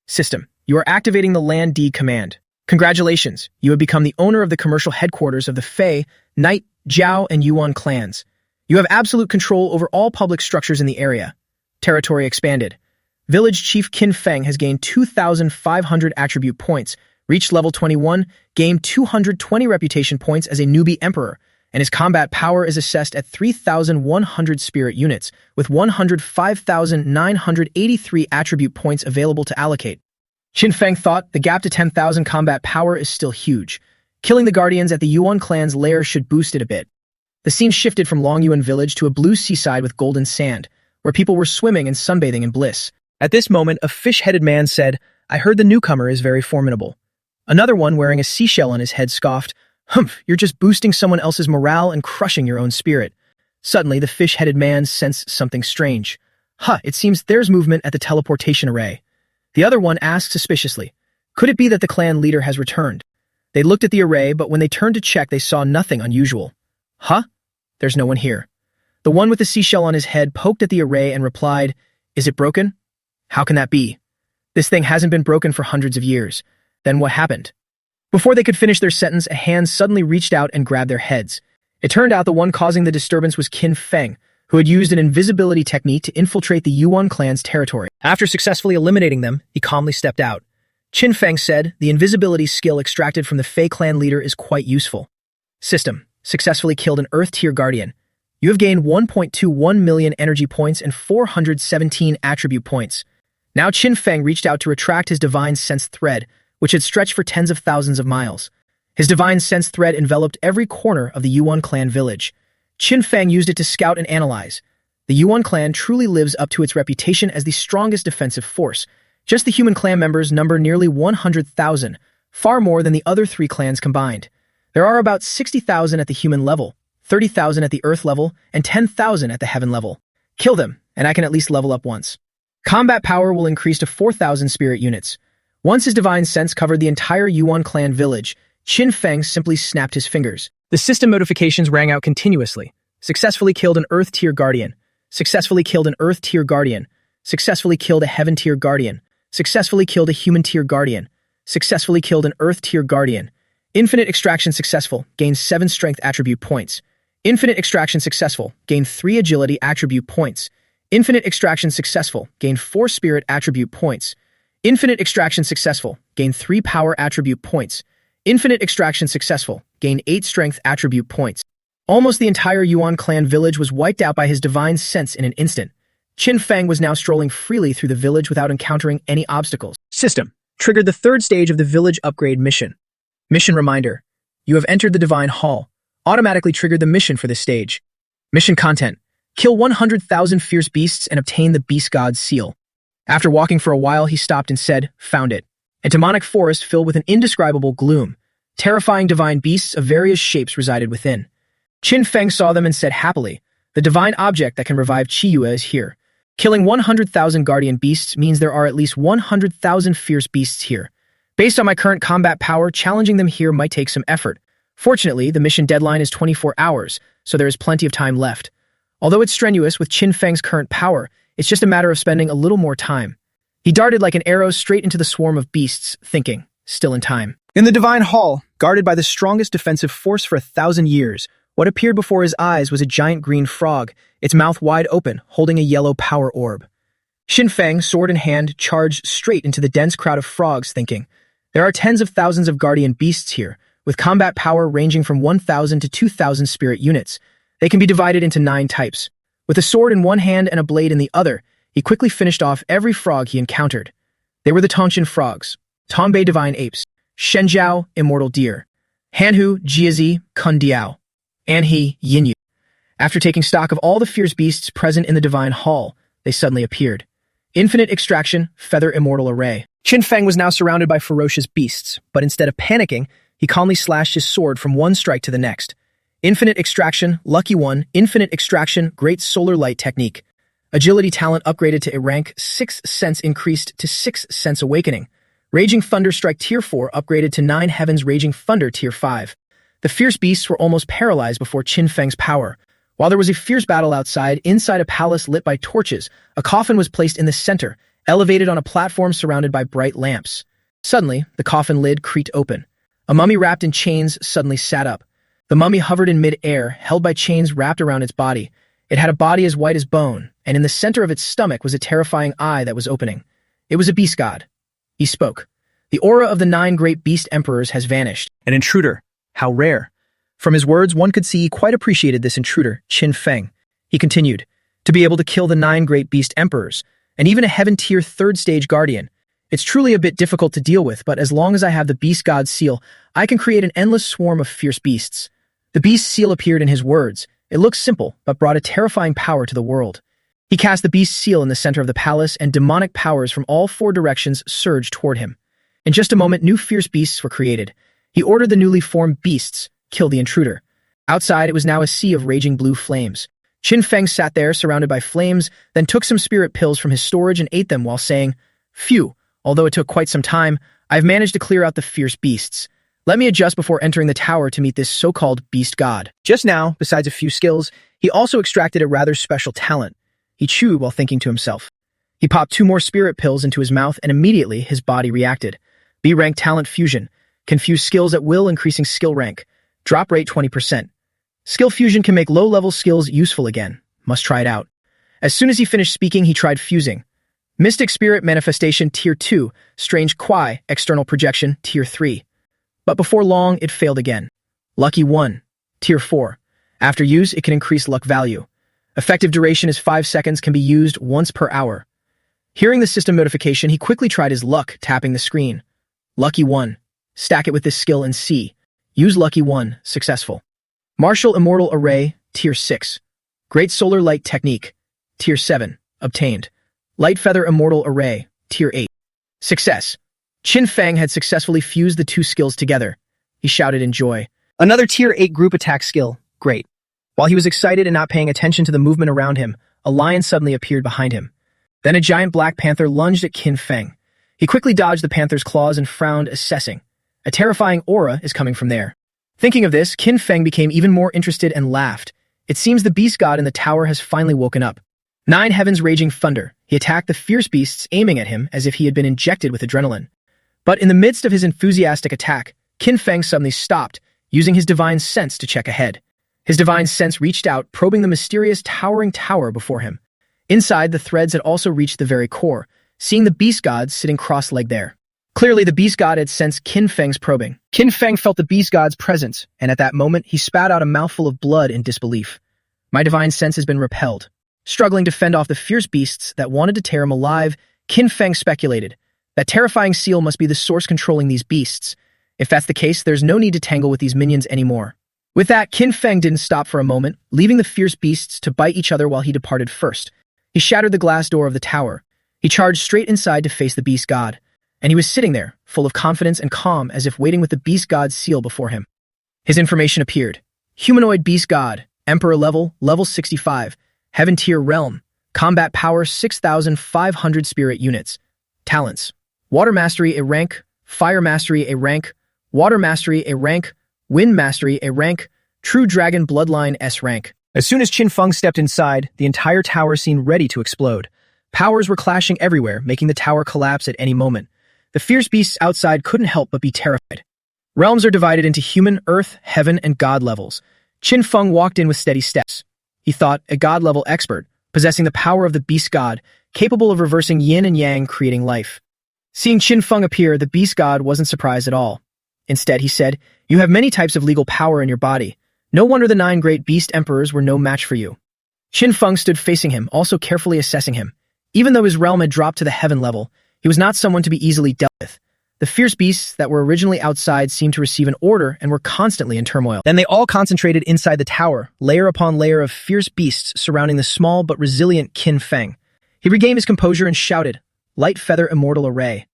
System, you are activating the Land D command. Congratulations, you have become the owner of the commercial headquarters of the Fei, Knight, Jiao, and Yuan clans. You have absolute control over all public structures in the area. Territory expanded. Village Chief Qin Feng has gained 2,500 attribute points, reached level 21, gained 220 reputation points as a newbie emperor, and his combat power is assessed at 3,100 spirit units, with 105,983 attribute points available to allocate. Qin Feng thought the gap to 10,000 combat power is still huge. Killing the guardians at the Yuan clan's lair should boost it a bit. The scene shifted from Longyuan Village to a blue seaside with golden sand, where people were swimming and sunbathing in bliss. At this moment, a fish-headed man said, I heard the newcomer is very formidable. Another one wearing a seashell on his head scoffed, Humph, you're just boosting someone else's morale and crushing your own spirit. Suddenly, the fish-headed man sensed something strange. It seems there's movement at the teleportation array. The other one asked suspiciously, could it be that the clan leader has returned? They looked at the array, but when they turned to check, they saw nothing unusual. There's no one here. The one with the seashell on his head poked at the array and replied, is it broken? How can that be? This thing hasn't been broken for hundreds of years. Then what happened? Before they could finish their sentence, a hand suddenly reached out and grabbed their heads. It turned out the one causing the disturbance was Qin Feng, who had used an invisibility technique to infiltrate the Yuan clan's territory. After successfully eliminating them, he calmly stepped out. Qin Feng said, the invisibility skill extracted from the Fei clan leader is quite useful. System, successfully killed an Earth-tier guardian. You have gained 1.21 million energy points and 417 attribute points. Now Qin Feng reached out to retract his divine sense thread, which had stretched for tens of thousands of miles. His divine sense thread enveloped every corner of the Yuan clan village. Qin Feng used it to scout and analyze. The Yuan clan truly lives up to its reputation as the strongest defensive force. Just the human clan members number nearly 100,000, far more than the other three clans combined. There are about 60,000 at the human level, 30,000 at the earth level, and 10,000 at the heaven level. Kill them, and I can at least level up once. Combat power will increase to 4,000 spirit units. Once his divine sense covered the entire Yuan clan village, Qin Feng simply snapped his fingers. The system notifications rang out continuously. Successfully killed an Earth-tier guardian. Successfully killed an Earth-tier guardian. Successfully killed a Heaven-tier guardian. Successfully killed a Human-tier guardian. Successfully killed an Earth-tier guardian. Infinite extraction successful. Gained 7 strength attribute points. Infinite extraction successful. Gained 3 agility attribute points. Infinite extraction successful. Gained 4 spirit attribute points. Infinite extraction successful. Gained 3 power attribute points. Infinite extraction successful. Gained 8 strength attribute points. Almost the entire Yuan clan village was wiped out by his divine sense in an instant. Qin Feng was now strolling freely through the village without encountering any obstacles. System. Triggered the 3rd stage of the village upgrade mission. Mission reminder. You have entered the Divine Hall. Automatically triggered the mission for this stage. Mission content. Kill 100,000 fierce beasts and obtain the Beast God's seal. After walking for a while, he stopped and said, found it. A demonic forest filled with an indescribable gloom. Terrifying divine beasts of various shapes resided within. Qin Feng saw them and said happily, the divine object that can revive Qiyue is here. Killing 100,000 guardian beasts means there are at least 100,000 fierce beasts here. Based on my current combat power, challenging them here might take some effort. Fortunately, the mission deadline is 24 hours, so there is plenty of time left. Although it's strenuous with Qin Feng's current power, it's just a matter of spending a little more time. He darted like an arrow straight into the swarm of beasts, thinking, still in time. In the Divine Hall, guarded by the strongest defensive force for 1,000 years, what appeared before his eyes was a giant green frog, its mouth wide open, holding a yellow power orb. Qin Feng, sword in hand, charged straight into the dense crowd of frogs, thinking, there are tens of thousands of guardian beasts here, with combat power ranging from 1,000 to 2,000 spirit units. They can be divided into 9 types. With a sword in one hand and a blade in the other, he quickly finished off every frog he encountered. They were the Tongqin frogs, Tongbei divine apes, Shenjiao immortal deer, Hanhu, Jiazi, Kundiao, Anhe, Yinyu. After taking stock of all the fierce beasts present in the divine hall, they suddenly appeared. Infinite extraction, feather immortal array. Qin Feng was now surrounded by ferocious beasts, but instead of panicking, he calmly slashed his sword from one strike to the next. Infinite extraction, lucky one, infinite extraction, great solar light technique. Agility talent upgraded to a rank, 6 sense increased to 6 sense awakening. Raging Thunder Strike Tier 4 upgraded to 9 Heavens Raging Thunder Tier 5. The fierce beasts were almost paralyzed before Qin Feng's power. While there was a fierce battle outside, inside a palace lit by torches, a coffin was placed in the center, elevated on a platform surrounded by bright lamps. Suddenly, the coffin lid creaked open. A mummy wrapped in chains suddenly sat up. The mummy hovered in mid-air, held by chains wrapped around its body. It had a body as white as bone, and in the center of its stomach was a terrifying eye that was opening. It was a beast god. He spoke. The aura of the 9 great beast emperors has vanished. An intruder. How rare. From his words, one could see he quite appreciated this intruder, Qin Feng. He continued, to be able to kill the 9 great beast emperors, and even a heaven-tier 3rd stage guardian. It's truly a bit difficult to deal with, but as long as I have the beast god's seal, I can create an endless swarm of fierce beasts. The beast seal appeared in his words. It looked simple, but brought a terrifying power to the world. He cast the beast seal in the center of the palace, and demonic powers from all 4 directions surged toward him. In just a moment, new fierce beasts were created. He ordered the newly formed beasts, kill the intruder. Outside, it was now a sea of raging blue flames. Qin Feng sat there, surrounded by flames, then took some spirit pills from his storage and ate them while saying, "Phew, although it took quite some time, I've managed to clear out the fierce beasts. Let me adjust before entering the tower to meet this so-called beast god." Just now, besides a few skills, he also extracted a rather special talent. He chewed while thinking to himself. He popped 2 more spirit pills into his mouth, and immediately his body reacted. B-rank talent fusion. Confuse skills at will, increasing skill rank. Drop rate 20%. Skill fusion can make low-level skills useful again. Must try it out. As soon as he finished speaking, he tried fusing. Mystic Spirit Manifestation Tier 2, Strange Kwai, External Projection Tier 3. But before long, it failed again. Lucky 1, Tier 4. After use, it can increase luck value. Effective duration is 5 seconds, can be used once per hour. Hearing the system notification, he quickly tried his luck, tapping the screen. Lucky 1. Stack it with this skill and see. Use Lucky 1. Successful. Martial Immortal Array, Tier 6. Great Solar Light Technique, Tier 7. Obtained. Light Feather Immortal Array, Tier 8. Success. Qin Feng had successfully fused the 2 skills together. He shouted in joy. Another Tier 8 group attack skill. Great. While he was excited and not paying attention to the movement around him, a lion suddenly appeared behind him. Then a giant black panther lunged at Qin Feng. He quickly dodged the panther's claws and frowned, assessing. A terrifying aura is coming from there. Thinking of this, Qin Feng became even more interested and laughed. It seems the beast god in the tower has finally woken up. 9 Heavens Raging Thunder. He attacked the fierce beasts, aiming at him as if he had been injected with adrenaline. But in the midst of his enthusiastic attack, Qin Feng suddenly stopped, using his divine sense to check ahead. His divine sense reached out, probing the mysterious towering tower before him. Inside, the threads had also reached the very core, seeing the beast god sitting cross-legged there. Clearly, the beast god had sensed Qin Feng's probing. Qin Feng felt the beast god's presence, and at that moment, he spat out a mouthful of blood in disbelief. My divine sense has been repelled. Struggling to fend off the fierce beasts that wanted to tear him alive, Qin Feng speculated. That terrifying seal must be the source controlling these beasts. If that's the case, there's no need to tangle with these minions anymore. With that, Qin Feng didn't stop for a moment, leaving the fierce beasts to bite each other while he departed first. He shattered the glass door of the tower. He charged straight inside to face the beast god. And he was sitting there, full of confidence and calm, as if waiting with the beast god's seal before him. His information appeared. Humanoid beast god, Emperor level 65, Heaven tier realm, combat power 6,500 spirit units. Talents: Water Mastery a rank, Fire Mastery a rank, Water Mastery a rank, Wind Mastery a rank, True Dragon Bloodline S rank. As soon as Qin Feng stepped inside, the entire tower seemed ready to explode. Powers were clashing everywhere, making the tower collapse at any moment. The fierce beasts outside couldn't help but be terrified. Realms are divided into human, earth, heaven, and god levels. Qin Feng walked in with steady steps. He thought, a god-level expert, possessing the power of the beast god, capable of reversing yin and yang, creating life. Seeing Qin Feng appear, the beast god wasn't surprised at all. Instead, he said, "You have many types of legal power in your body. No wonder the 9 great beast emperors were no match for you." Qin Feng stood facing him, also carefully assessing him. Even though his realm had dropped to the heaven level, he was not someone to be easily dealt with. The fierce beasts that were originally outside seemed to receive an order and were constantly in turmoil. Then they all concentrated inside the tower, layer upon layer of fierce beasts surrounding the small but resilient Qin Feng. He regained his composure and shouted, "Light feather immortal array."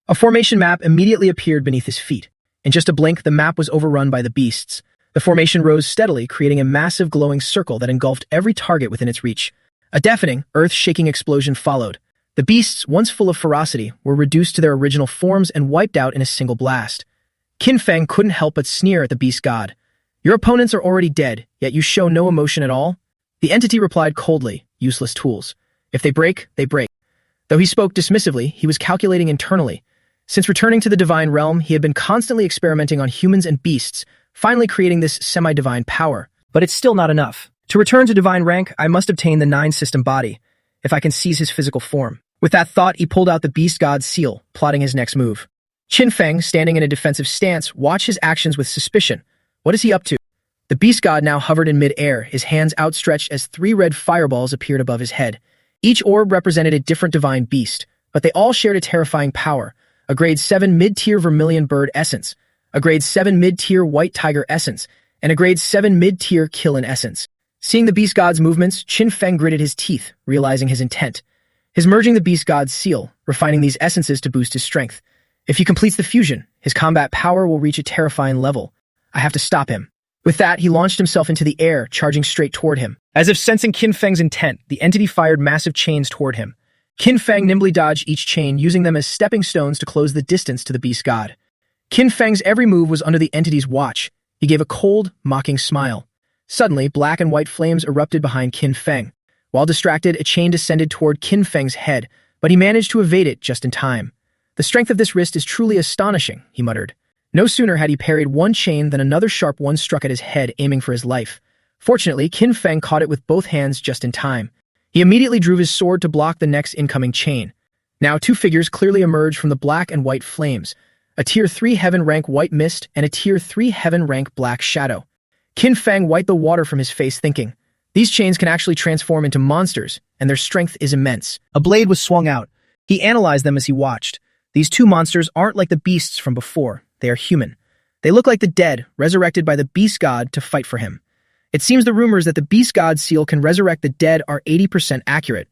A formation map immediately appeared beneath his feet. In just a blink, the map was overrun by the beasts. The formation rose steadily, creating a massive glowing circle that engulfed every target within its reach. A deafening, earth-shaking explosion followed. The beasts, once full of ferocity, were reduced to their original forms and wiped out in a single blast. Qin Feng couldn't help but sneer at the beast god. "Your opponents are already dead, yet you show no emotion at all?" The entity replied coldly, "Useless tools. If they break, they break." Though he spoke dismissively, he was calculating internally. Since returning to the divine realm, he had been constantly experimenting on humans and beasts, finally creating this semi-divine power. But it's still not enough. To return to divine rank, I must obtain the 9-system body, if I can seize his physical form. With that thought, he pulled out the beast god's seal, plotting his next move. Qin Feng, standing in a defensive stance, watched his actions with suspicion. What is he up to? The beast god now hovered in mid-air, his hands outstretched as 3 red fireballs appeared above his head. Each orb represented a different divine beast, but they all shared a terrifying power: a grade 7 mid-tier vermilion bird essence, a grade 7 mid-tier white tiger essence, and a grade 7 mid-tier Killin essence. Seeing the beast god's movements, Qin Feng gritted his teeth, realizing his intent. His merging the beast god's seal, refining these essences to boost his strength. If he completes the fusion, his combat power will reach a terrifying level. I have to stop him. With that, he launched himself into the air, charging straight toward him. As if sensing Qin Feng's intent, the entity fired massive chains toward him. Qin Feng nimbly dodged each chain, using them as stepping stones to close the distance to the beast god. Qin Feng's every move was under the entity's watch. He gave a cold, mocking smile. Suddenly, black and white flames erupted behind Qin Feng. While distracted, a chain descended toward Qin Feng's head, but he managed to evade it just in time. "The strength of this wrist is truly astonishing," he muttered. No sooner had he parried one chain than another sharp one struck at his head, aiming for his life. Fortunately, Qin Feng caught it with both hands just in time. He immediately drew his sword to block the next incoming chain. Now 2 figures clearly emerged from the black and white flames: a Tier 3 Heaven rank white mist and a Tier 3 Heaven rank black shadow. Qin Feng wiped the water from his face, thinking, "These chains can actually transform into monsters, and their strength is immense." A blade was swung out. He analyzed them as he watched. These 2 monsters aren't like the beasts from before. They are human. They look like the dead, resurrected by the beast god to fight for him. It seems the rumors that the beast god's seal can resurrect the dead are 80% accurate.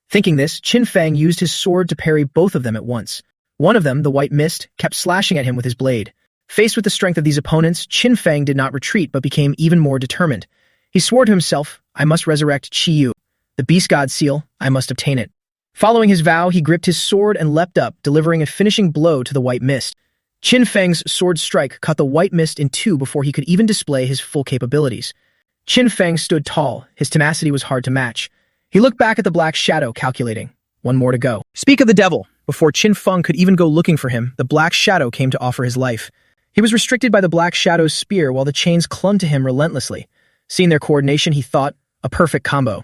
Thinking this, Qin Feng used his sword to parry both of them at once. One of them, the white mist, kept slashing at him with his blade. Faced with the strength of these opponents, Qin Feng did not retreat but became even more determined. He swore to himself, "I must resurrect Qiyu. The beast god's seal, I must obtain it." Following his vow, he gripped his sword and leapt up, delivering a finishing blow to the white mist. Qin Feng's sword strike cut the white mist in 2 before he could even display his full capabilities. Qin Feng stood tall. His tenacity was hard to match. He looked back at the black shadow, calculating. 1 more to go. Speak of the devil. Before Qin Feng could even go looking for him, the black shadow came to offer his life. He was restricted by the black shadow's spear while the chains clung to him relentlessly. Seeing their coordination, he thought, a perfect combo.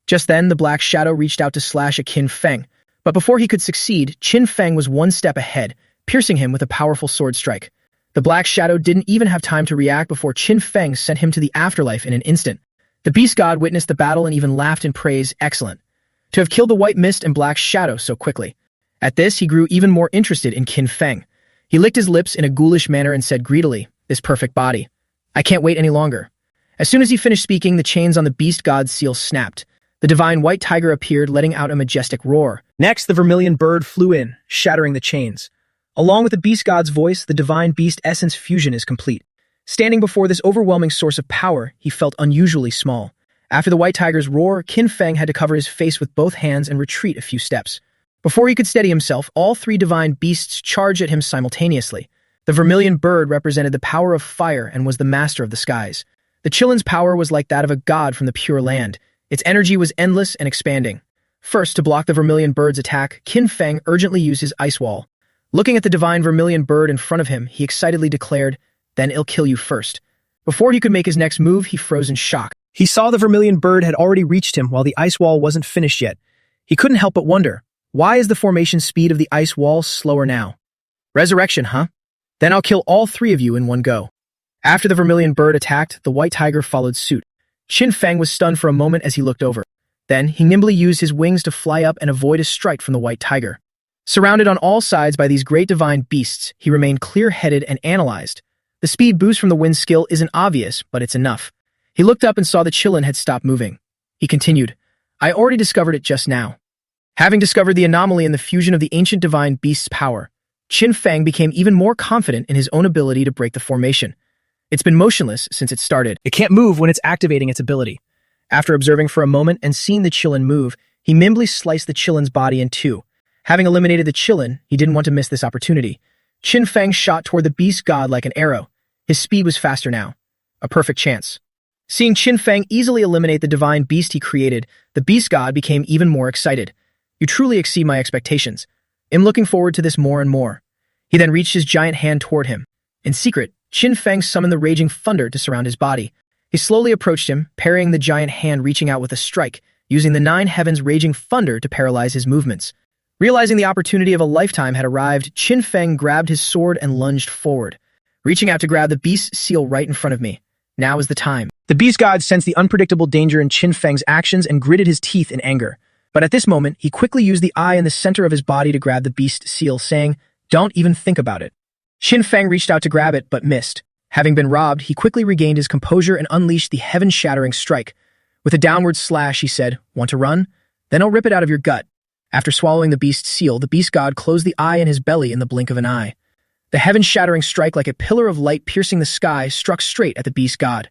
Just then, the black shadow reached out to slash at Qin Feng, but before he could succeed, Qin Feng was 1 step ahead, piercing him with a powerful sword strike. The black shadow didn't even have time to react before Qin Feng sent him to the afterlife in an instant. The beast god witnessed the battle and even laughed in praise. Excellent. To have killed the white mist and black shadow so quickly. At this, he grew even more interested in Qin Feng. He licked his lips in a ghoulish manner and said greedily, "This perfect body. I can't wait any longer." As soon as he finished speaking, the chains on the beast god's seal snapped. The divine white tiger appeared, letting out a majestic roar. Next, the vermilion bird flew in, shattering the chains. Along with the beast god's voice, the divine beast essence fusion is complete. Standing before this overwhelming source of power, he felt unusually small. After the white tiger's roar, Qin Feng had to cover his face with both hands and retreat a few steps. Before he could steady himself, all 3 divine beasts charged at him simultaneously. The vermilion bird represented the power of fire and was the master of the skies. The Qillin's power was like that of a god from the pure land. Its energy was endless and expanding. First, to block the vermilion bird's attack, Qin Feng urgently used his ice wall. Looking at the divine vermilion bird in front of him, he excitedly declared, "Then it'll kill you first." Before he could make his next move, he froze in shock. He saw the vermilion bird had already reached him while the ice wall wasn't finished yet. He couldn't help but wonder, why is the formation speed of the ice wall slower now? Resurrection, huh? Then I'll kill all 3 of you in one go. After the vermilion bird attacked, the white tiger followed suit. Qin Feng was stunned for a moment as he looked over. Then, he nimbly used his wings to fly up and avoid a strike from the white tiger. Surrounded on all sides by these great divine beasts, he remained clear-headed and analyzed. The speed boost from the wind skill isn't obvious, but it's enough. He looked up and saw the Qilin had stopped moving. He continued, I already discovered it just now. Having discovered the anomaly in the fusion of the ancient divine beast's power, Qin Feng became even more confident in his own ability to break the formation. It's been motionless since it started. It can't move when it's activating its ability. After observing for a moment and seeing the Qilin move, he nimbly sliced the Qilin's body in two. Having eliminated the Qilin, he didn't want to miss this opportunity. Qin Feng shot toward the beast god like an arrow. His speed was faster now. A perfect chance. Seeing Qin Feng easily eliminate the divine beast he created, the beast god became even more excited. You truly exceed my expectations. I'm looking forward to this more and more. He then reached his giant hand toward him. In secret, Qin Feng summoned the raging thunder to surround his body. He slowly approached him, parrying the giant hand reaching out with a strike, using the nine heavens raging thunder to paralyze his movements. Realizing the opportunity of a lifetime had arrived, Qin Feng grabbed his sword and lunged forward, reaching out to grab the beast's seal right in front of me. Now is the time. The beast god sensed the unpredictable danger in Qin Feng's actions and gritted his teeth in anger. But at this moment, he quickly used the eye in the center of his body to grab the beast's seal, saying, Don't even think about it. Qin Feng reached out to grab it, but missed. Having been robbed, he quickly regained his composure and unleashed the heaven-shattering strike. With a downward slash, he said, Want to run? Then I'll rip it out of your gut. After swallowing the beast's seal, the beast god closed the eye in his belly in the blink of an eye. The heaven-shattering strike, like a pillar of light piercing the sky, struck straight at the beast god.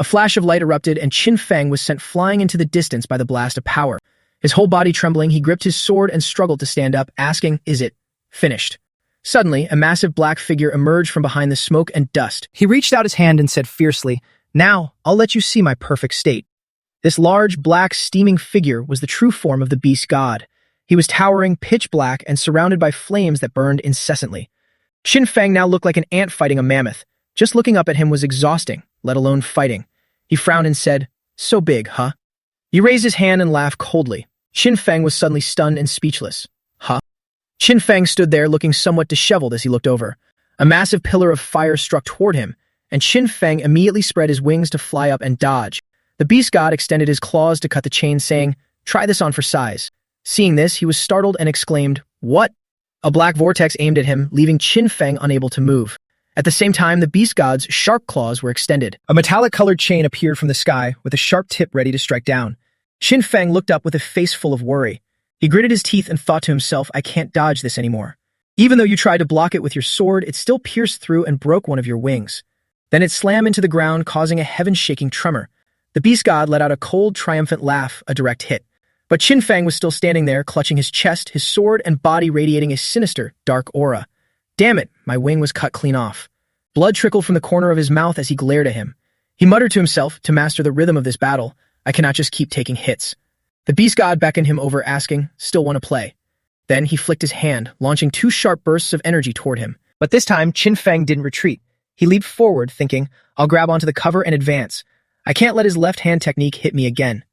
A flash of light erupted, and Qin Feng was sent flying into the distance by the blast of power. His whole body trembling, he gripped his sword and struggled to stand up, asking, Is it finished? Suddenly, a massive black figure emerged from behind the smoke and dust. He reached out his hand and said fiercely, Now, I'll let you see my perfect state. This large, black, steaming figure was the true form of the beast god. He was towering, pitch black, and surrounded by flames that burned incessantly. Qin Feng now looked like an ant fighting a mammoth. Just looking up at him was exhausting, let alone fighting. He frowned and said, So big, huh? He raised his hand and laughed coldly. Qin Feng was suddenly stunned and speechless. Huh? Qin Feng stood there looking somewhat disheveled as he looked over. A massive pillar of fire struck toward him, and Qin Feng immediately spread his wings to fly up and dodge. The beast god extended his claws to cut the chain, saying, Try this on for size. Seeing this, he was startled and exclaimed, What? A black vortex aimed at him, leaving Qin Feng unable to move. At the same time, the beast god's sharp claws were extended. A metallic-colored chain appeared from the sky, with a sharp tip ready to strike down. Qin Feng looked up with a face full of worry. He gritted his teeth and thought to himself, I can't dodge this anymore. Even though you tried to block it with your sword, it still pierced through and broke one of your wings. Then it slammed into the ground, causing a heaven-shaking tremor. The beast god let out a cold, triumphant laugh, a direct hit. But Qin Feng was still standing there, clutching his chest, his sword, and body radiating a sinister, dark aura. Damn it, my wing was cut clean off. Blood trickled from the corner of his mouth as he glared at him. He muttered to himself, to master the rhythm of this battle, I cannot just keep taking hits. The beast god beckoned him over, asking, Still want to play? Then he flicked his hand, launching two sharp bursts of energy toward him. But this time, Qin Feng didn't retreat. He leaped forward, thinking, I'll grab onto the cover and advance. I can't let his left-hand technique hit me again.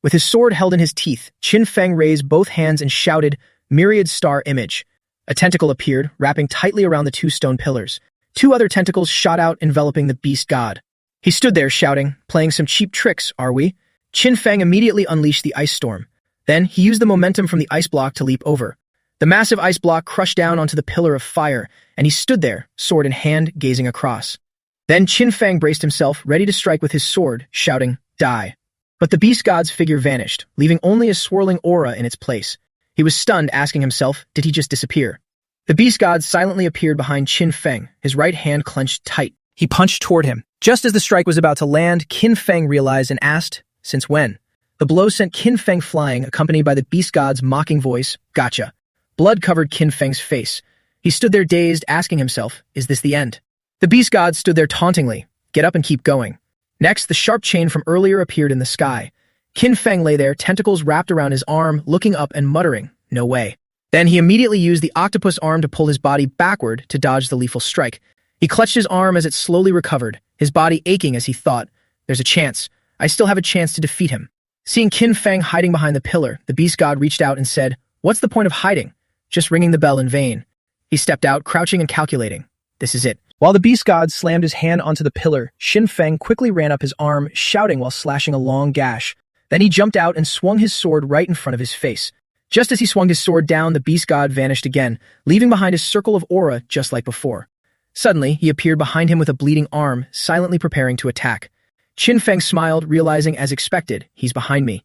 With his sword held in his teeth, Qin Feng raised both hands and shouted, Myriad Star Image. A tentacle appeared, wrapping tightly around the two stone pillars. Two other tentacles shot out, enveloping the beast god. He stood there shouting, Playing some cheap tricks, are we? Qin Feng immediately unleashed the ice storm. Then he used the momentum from the ice block to leap over. The massive ice block crushed down onto the pillar of fire, and he stood there, sword in hand, gazing across. Then Qin Feng braced himself, ready to strike with his sword, shouting, Die. But the beast god's figure vanished, leaving only a swirling aura in its place. He was stunned, asking himself, did he just disappear? The beast god silently appeared behind Qin Feng, his right hand clenched tight. He punched toward him. Just as the strike was about to land, Qin Feng realized and asked, Since when? The blow sent Qin Feng flying, accompanied by the beast god's mocking voice, Gotcha. Blood covered Qin Feng's face. He stood there dazed, asking himself, Is this the end? The beast god stood there tauntingly, Get up and keep going. Next, the sharp chain from earlier appeared in the sky. Qin Feng lay there, tentacles wrapped around his arm, looking up and muttering, No way. Then he immediately used the octopus arm to pull his body backward to dodge the lethal strike. He clutched his arm as it slowly recovered, his body aching as he thought, There's a chance. I still have a chance to defeat him. Seeing Qin Feng hiding behind the pillar, the beast god reached out and said, What's the point of hiding? Just ringing the bell in vain. He stepped out, crouching and calculating. This is it. While the beast god slammed his hand onto the pillar, Qin Feng quickly ran up his arm, shouting while slashing a long gash. Then he jumped out and swung his sword right in front of his face. Just as he swung his sword down, the beast god vanished again, leaving behind a circle of aura just like before. Suddenly, he appeared behind him with a bleeding arm, silently preparing to attack. Qin Feng smiled, realizing, as expected, he's behind me.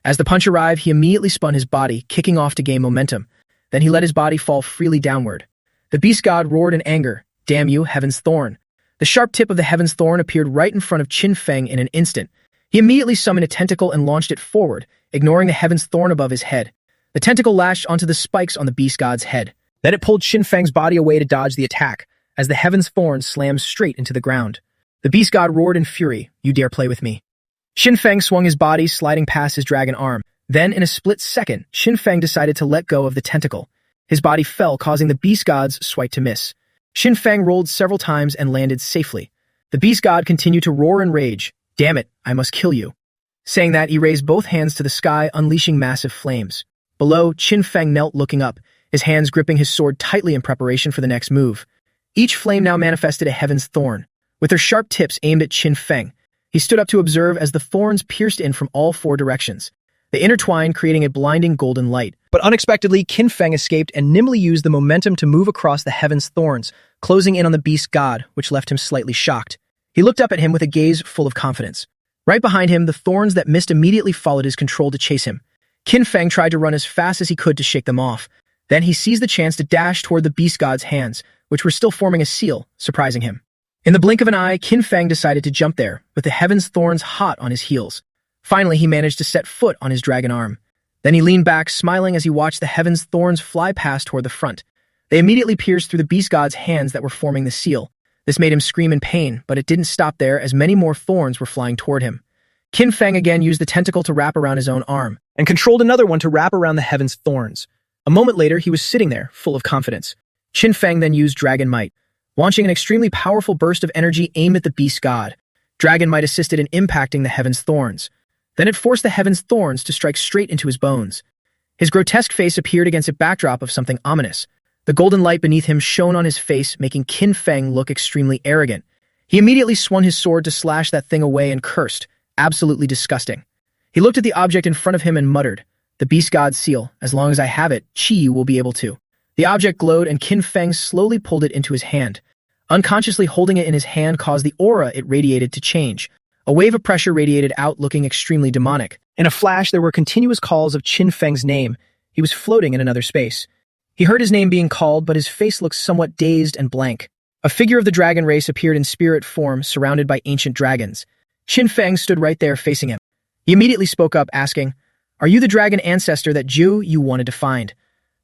As the punch arrived, he immediately spun his body, kicking off to gain momentum. Then he let his body fall freely downward. The beast god roared in anger. Damn you, Heaven's Thorn. The sharp tip of the Heaven's Thorn appeared right in front of Qin Feng in an instant. He immediately summoned a tentacle and launched it forward, ignoring the Heaven's Thorn above his head. The tentacle lashed onto the spikes on the beast god's head. Then it pulled Qin Feng's body away to dodge the attack, as the Heaven's Thorn slammed straight into the ground. The beast god roared in fury. You dare play with me. Qin Feng swung his body, sliding past his dragon arm. Then, in a split second, Qin Feng decided to let go of the tentacle. His body fell, causing the beast god's swipe to miss. Qin Feng rolled several times and landed safely. The beast god continued to roar in rage. Damn it, I must kill you. Saying that, he raised both hands to the sky, unleashing massive flames. Below, Qin Feng knelt looking up, his hands gripping his sword tightly in preparation for the next move. Each flame now manifested a Heaven's Thorn, with their sharp tips aimed at Qin Feng. He stood up to observe as the thorns pierced in from all four directions. They intertwined, creating a blinding golden light. But unexpectedly, Qin Feng escaped and nimbly used the momentum to move across the Heaven's Thorns, closing in on the beast god, which left him slightly shocked. He looked up at him with a gaze full of confidence. Right behind him, the thorns that missed immediately followed his control to chase him. Qin Feng tried to run as fast as he could to shake them off. Then he seized the chance to dash toward the beast god's hands, which were still forming a seal, surprising him. In the blink of an eye, Qin Feng decided to jump there, with the Heaven's Thorns hot on his heels. Finally, he managed to set foot on his dragon arm. Then he leaned back, smiling as he watched the Heaven's Thorns fly past toward the front. They immediately pierced through the beast god's hands that were forming the seal. This made him scream in pain, but it didn't stop there as many more thorns were flying toward him. Qin Feng again used the tentacle to wrap around his own arm, and controlled another one to wrap around the Heaven's Thorns. A moment later, he was sitting there, full of confidence. Qin Feng then used Dragon Might, launching an extremely powerful burst of energy aimed at the beast god. Dragon Might assisted in impacting the Heaven's Thorns. Then it forced the Heaven's Thorns to strike straight into his bones. His grotesque face appeared against a backdrop of something ominous. The golden light beneath him shone on his face, making Qin Feng look extremely arrogant. He immediately swung his sword to slash that thing away and cursed. Absolutely disgusting. He looked at the object in front of him and muttered, The beast god's seal. As long as I have it, Chi will be able to. The object glowed and Qin Feng slowly pulled it into his hand. Unconsciously holding it in his hand caused the aura it radiated to change. A wave of pressure radiated out, looking extremely demonic. In a flash, there were continuous calls of Qin Feng's name. He was floating in another space. He heard his name being called, but his face looked somewhat dazed and blank. A figure of the dragon race appeared in spirit form, surrounded by ancient dragons. Qin Feng stood right there facing him. He immediately spoke up, asking, Are you the dragon ancestor that you wanted to find?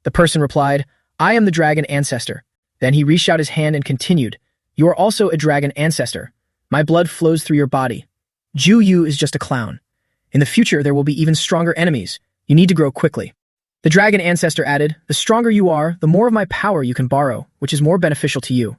The person replied, I am the dragon ancestor. Then he reached out his hand and continued, You are also a dragon ancestor. My blood flows through your body. Yu is just a clown. In the future, there will be even stronger enemies. You need to grow quickly. The dragon ancestor added, The stronger you are, the more of my power you can borrow, which is more beneficial to you.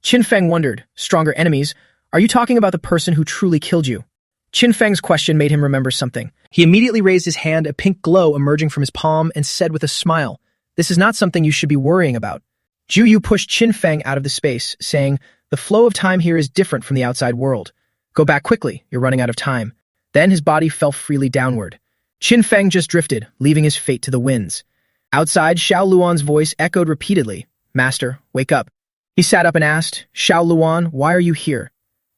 Qin Feng wondered, Stronger enemies? Are you talking about the person who truly killed you? Qin Feng's question made him remember something. He immediately raised his hand, a pink glow emerging from his palm, and said with a smile, This is not something you should be worrying about. Yu pushed Qin Feng out of the space, saying, The flow of time here is different from the outside world. Go back quickly, you're running out of time. Then his body fell freely downward. Qin Feng just drifted, leaving his fate to the winds. Outside, Xiao Luan's voice echoed repeatedly, Master, wake up. He sat up and asked, Xiao Luan, why are you here?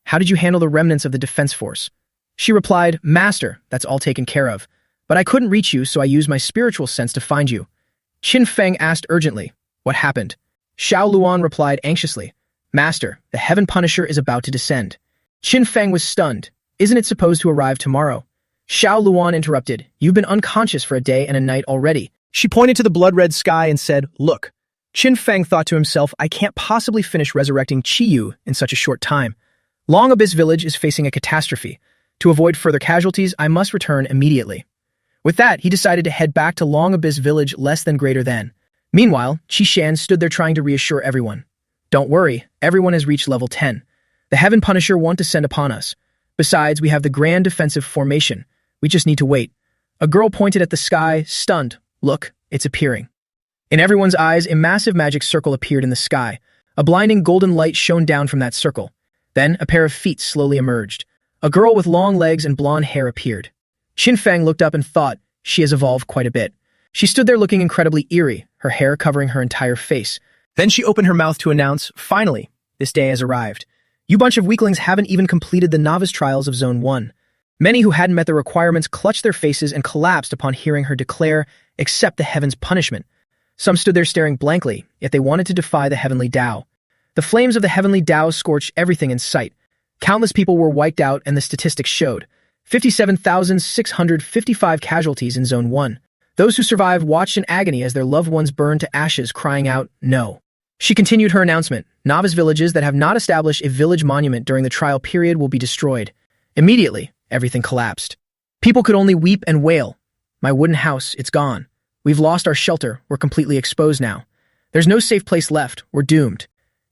How did you handle the remnants of the defense force? She replied, Master, that's all taken care of. But I couldn't reach you, so I used my spiritual sense to find you. Qin Feng asked urgently, What happened? Xiao Luan replied anxiously, Master, the Heaven Punisher is about to descend. Qin Feng was stunned. Isn't it supposed to arrive tomorrow? Xiao Luan interrupted, You've been unconscious for a day and a night already. She pointed to the blood-red sky and said, Look. Qin Feng thought to himself, I can't possibly finish resurrecting Qiyu in such a short time. Long Abyss Village is facing a catastrophe. To avoid further casualties, I must return immediately. With that, he decided to head back to Long Abyss Village less than greater than. Meanwhile, Qishan stood there trying to reassure everyone. Don't worry, everyone has reached level 10. The Heaven Punisher won't descend upon us. Besides, we have the Grand Defensive Formation. We just need to wait. A girl pointed at the sky, stunned. Look, it's appearing. In everyone's eyes, a massive magic circle appeared in the sky. A blinding golden light shone down from that circle. Then, a pair of feet slowly emerged. A girl with long legs and blonde hair appeared. Qin Feng looked up and thought, she has evolved quite a bit. She stood there looking incredibly eerie, her hair covering her entire face. Then she opened her mouth to announce, "Finally, this day has arrived. You bunch of weaklings haven't even completed the novice trials of Zone 1. Many who hadn't met the requirements clutched their faces and collapsed upon hearing her declare, "Accept the heaven's punishment." Some stood there staring blankly, yet they wanted to defy the heavenly Tao. The flames of the heavenly Tao scorched everything in sight. Countless people were wiped out, and the statistics showed 57,655 casualties in Zone 1. Those who survived watched in agony as their loved ones burned to ashes, crying out, "No." She continued her announcement. Novice villages that have not established a village monument during the trial period will be destroyed. Immediately, everything collapsed. People could only weep and wail. "My wooden house, it's gone. We've lost our shelter, we're completely exposed now. There's no safe place left, we're doomed."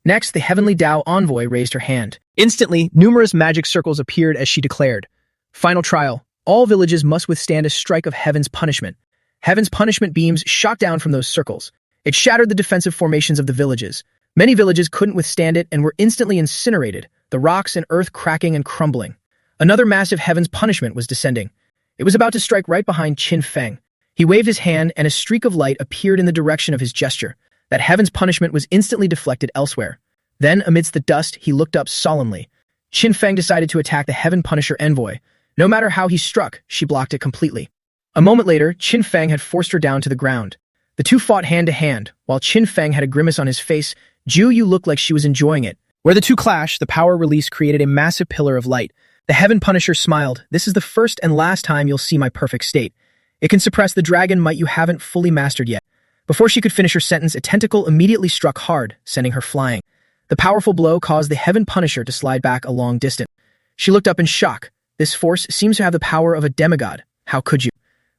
Next, the heavenly Tao envoy raised her hand. Instantly, numerous magic circles appeared as she declared, "Final trial. All villages must withstand a strike of heaven's punishment." Heaven's punishment beams shot down from those circles. It shattered the defensive formations of the villages. Many villages couldn't withstand it and were instantly incinerated, the rocks and earth cracking and crumbling. Another massive heaven's punishment was descending. It was about to strike right behind Qin Feng. He waved his hand and a streak of light appeared in the direction of his gesture. That heaven's punishment was instantly deflected elsewhere. Then, amidst the dust, he looked up solemnly. Qin Feng decided to attack the Heaven Punisher envoy. No matter how he struck, she blocked it completely. A moment later, Qin Feng had forced her down to the ground. The two fought hand to hand. While Qin Feng had a grimace on his face, Ju Yu looked like she was enjoying it. Where the two clashed, the power release created a massive pillar of light. The Heaven Punisher smiled. "This is the first and last time you'll see my perfect state. It can suppress the dragon might you haven't fully mastered yet." Before she could finish her sentence, a tentacle immediately struck hard, sending her flying. The powerful blow caused the Heaven Punisher to slide back a long distance. She looked up in shock. This force seems to have the power of a demigod. How could you?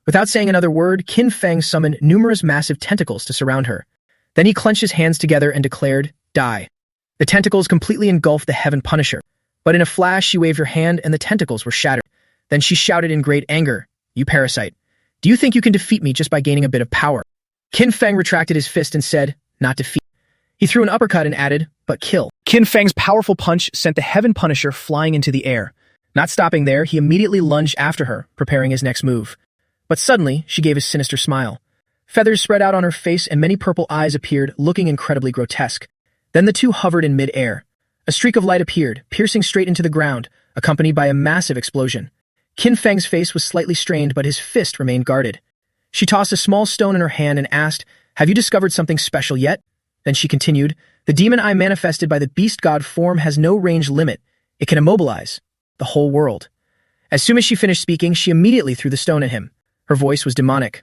Without saying another word, Qin Feng summoned numerous massive tentacles to surround her. Then he clenched his hands together and declared, "Die." The tentacles completely engulfed the Heaven Punisher. But in a flash, she waved her hand and the tentacles were shattered. Then she shouted in great anger, "You parasite. Do you think you can defeat me just by gaining a bit of power?" Qin Feng retracted his fist and said, "Not defeat." He threw an uppercut and added, "But kill." Qin Feng's powerful punch sent the Heaven Punisher flying into the air. Not stopping there, he immediately lunged after her, preparing his next move. But suddenly, she gave a sinister smile. Feathers spread out on her face and many purple eyes appeared, looking incredibly grotesque. Then the two hovered in mid-air. A streak of light appeared, piercing straight into the ground, accompanied by a massive explosion. Qin Feng's face was slightly strained, but his fist remained guarded. She tossed a small stone in her hand and asked, "Have you discovered something special yet?" Then she continued, "The demon eye manifested by the beast god form has no range limit. It can immobilize the whole world." As soon as she finished speaking, she immediately threw the stone at him. Her voice was demonic.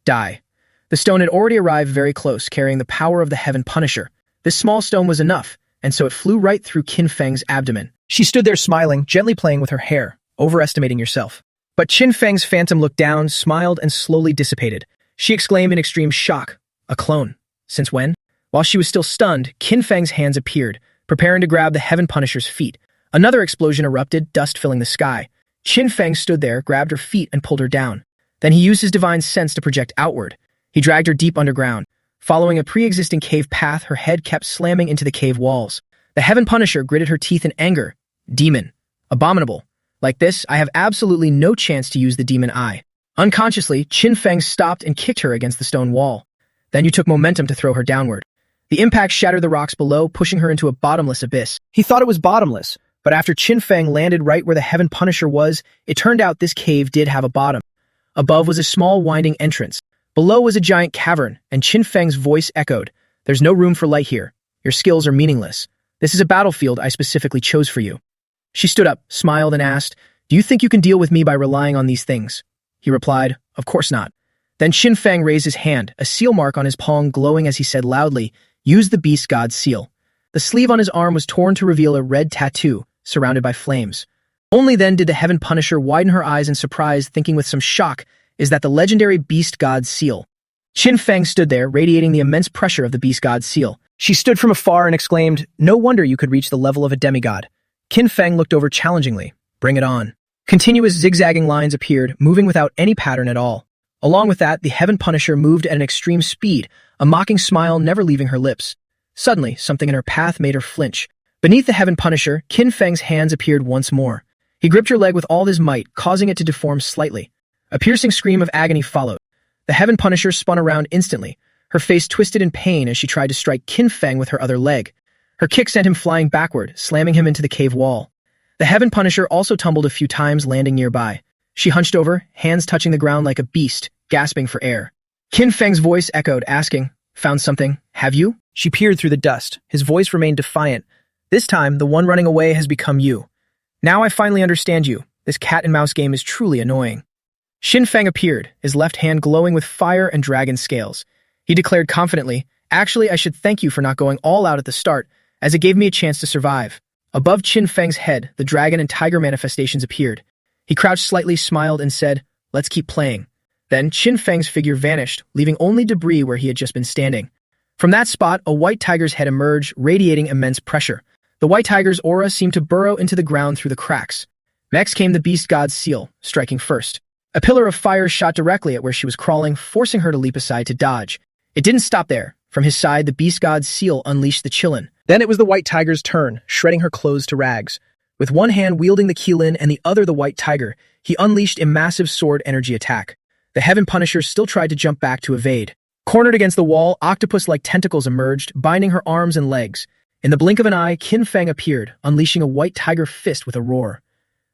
"Die." The stone had already arrived very close, carrying the power of the Heaven Punisher. This small stone was enough, and so it flew right through Qin Feng's abdomen. She stood there smiling, gently playing with her hair, overestimating yourself. But Qin Feng's phantom looked down, smiled, and slowly dissipated. She exclaimed in extreme shock, "A clone? Since when?" While she was still stunned, Qin Feng's hands appeared, preparing to grab the Heaven Punisher's feet. Another explosion erupted, dust filling the sky. Qin Feng stood there, grabbed her feet, and pulled her down. Then he used his divine sense to project outward. He dragged her deep underground. Following a pre-existing cave path, her head kept slamming into the cave walls. The Heaven Punisher gritted her teeth in anger. "Demon. Abominable. Like this, I have absolutely no chance to use the demon eye." Unconsciously, Qin Feng stopped and kicked her against the stone wall. Then you took momentum to throw her downward. The impact shattered the rocks below, pushing her into a bottomless abyss. He thought it was bottomless, but after Qin Feng landed right where the Heaven Punisher was, it turned out this cave did have a bottom. Above was a small winding entrance. Below was a giant cavern, and Qin Feng's voice echoed, "There's no room for light here. Your skills are meaningless. This is a battlefield I specifically chose for you." She stood up, smiled, and asked, "Do you think you can deal with me by relying on these things?" He replied, "Of course not." Then Qin Feng raised his hand, a seal mark on his palm glowing as he said loudly, "Use the beast god's seal." The sleeve on his arm was torn to reveal a red tattoo, surrounded by flames. Only then did the Heaven Punisher widen her eyes in surprise, thinking with some shock, "Is that the legendary beast god's seal?" Qin Feng stood there, radiating the immense pressure of the beast god's seal. She stood from afar and exclaimed, "No wonder you could reach the level of a demigod." Qin Feng looked over challengingly. "Bring it on." Continuous zigzagging lines appeared, moving without any pattern at all. Along with that, the Heaven Punisher moved at an extreme speed, a mocking smile never leaving her lips. Suddenly, something in her path made her flinch. Beneath the Heaven Punisher, Qin Feng's hands appeared once more. He gripped her leg with all his might, causing it to deform slightly. A piercing scream of agony followed. The Heaven Punisher spun around instantly, her face twisted in pain as she tried to strike Qin Feng with her other leg. Her kick sent him flying backward, slamming him into the cave wall. The Heaven Punisher also tumbled a few times, landing nearby. She hunched over, hands touching the ground like a beast, gasping for air. Qin Feng's voice echoed, asking, "Found something, have you?" She peered through the dust. His voice remained defiant. "This time, the one running away has become you. Now I finally understand you. This cat-and-mouse game is truly annoying." Qin Feng appeared, his left hand glowing with fire and dragon scales. He declared confidently, "Actually, I should thank you for not going all out at the start, as it gave me a chance to survive." Above Qin Feng's head, the dragon and tiger manifestations appeared. He crouched slightly, smiled, and said, "Let's keep playing." Then Qin Feng's figure vanished, leaving only debris where he had just been standing. From that spot, a white tiger's head emerged, radiating immense pressure. The white tiger's aura seemed to burrow into the ground through the cracks. Next came the beast god's seal, striking first. A pillar of fire shot directly at where she was crawling, forcing her to leap aside to dodge. It didn't stop there. From his side, the beast god's seal unleashed the Qilin. Then it was the white tiger's turn, shredding her clothes to rags. With one hand wielding the Qilin and the other the white tiger, he unleashed a massive sword energy attack. The Heaven Punisher still tried to jump back to evade. Cornered against the wall, octopus-like tentacles emerged, binding her arms and legs. In the blink of an eye, Qin Feng appeared, unleashing a white tiger fist with a roar.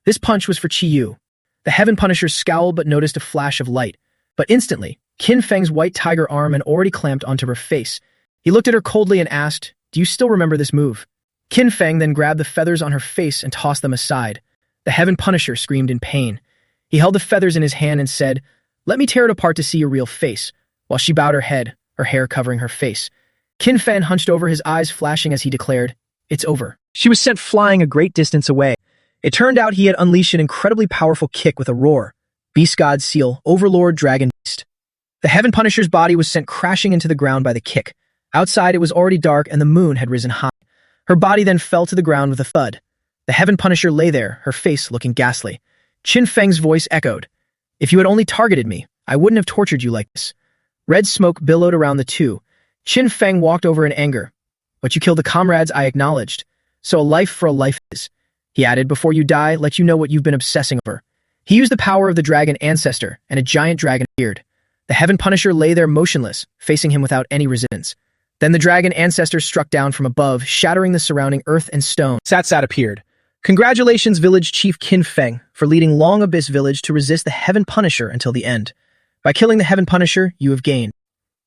This punch was for Qi Yu. The Heaven Punisher scowled but noticed a flash of light. But instantly, Qin Feng's white tiger arm had already clamped onto her face. He looked at her coldly and asked, "Do you still remember this move?" Qin Feng then grabbed the feathers on her face and tossed them aside. The Heaven Punisher screamed in pain. He held the feathers in his hand and said, "Let me tear it apart to see your real face," while she bowed her head, her hair covering her face. Qin Feng hunched over, his eyes flashing as he declared, "It's over." She was sent flying a great distance away. It turned out he had unleashed an incredibly powerful kick with a roar. Beast God Seal, Overlord Dragon Beast. The Heaven Punisher's body was sent crashing into the ground by the kick. Outside, it was already dark and the moon had risen high. Her body then fell to the ground with a thud. The Heaven Punisher lay there, her face looking ghastly. Qin Feng's voice echoed, "If you had only targeted me, I wouldn't have tortured you like this." Red smoke billowed around the two. Qin Feng walked over in anger. "But you killed the comrades I acknowledged. So a life for a life is." He added, "Before you die, let you know what you've been obsessing over." He used the power of the dragon ancestor, and a giant dragon appeared. The Heaven Punisher lay there motionless, facing him without any resistance. Then the dragon ancestor struck down from above, shattering the surrounding earth and stone. Sat appeared. "Congratulations, Village Chief Qin Feng, for leading Long Abyss Village to resist the Heaven Punisher until the end. By killing the Heaven Punisher, you have gained."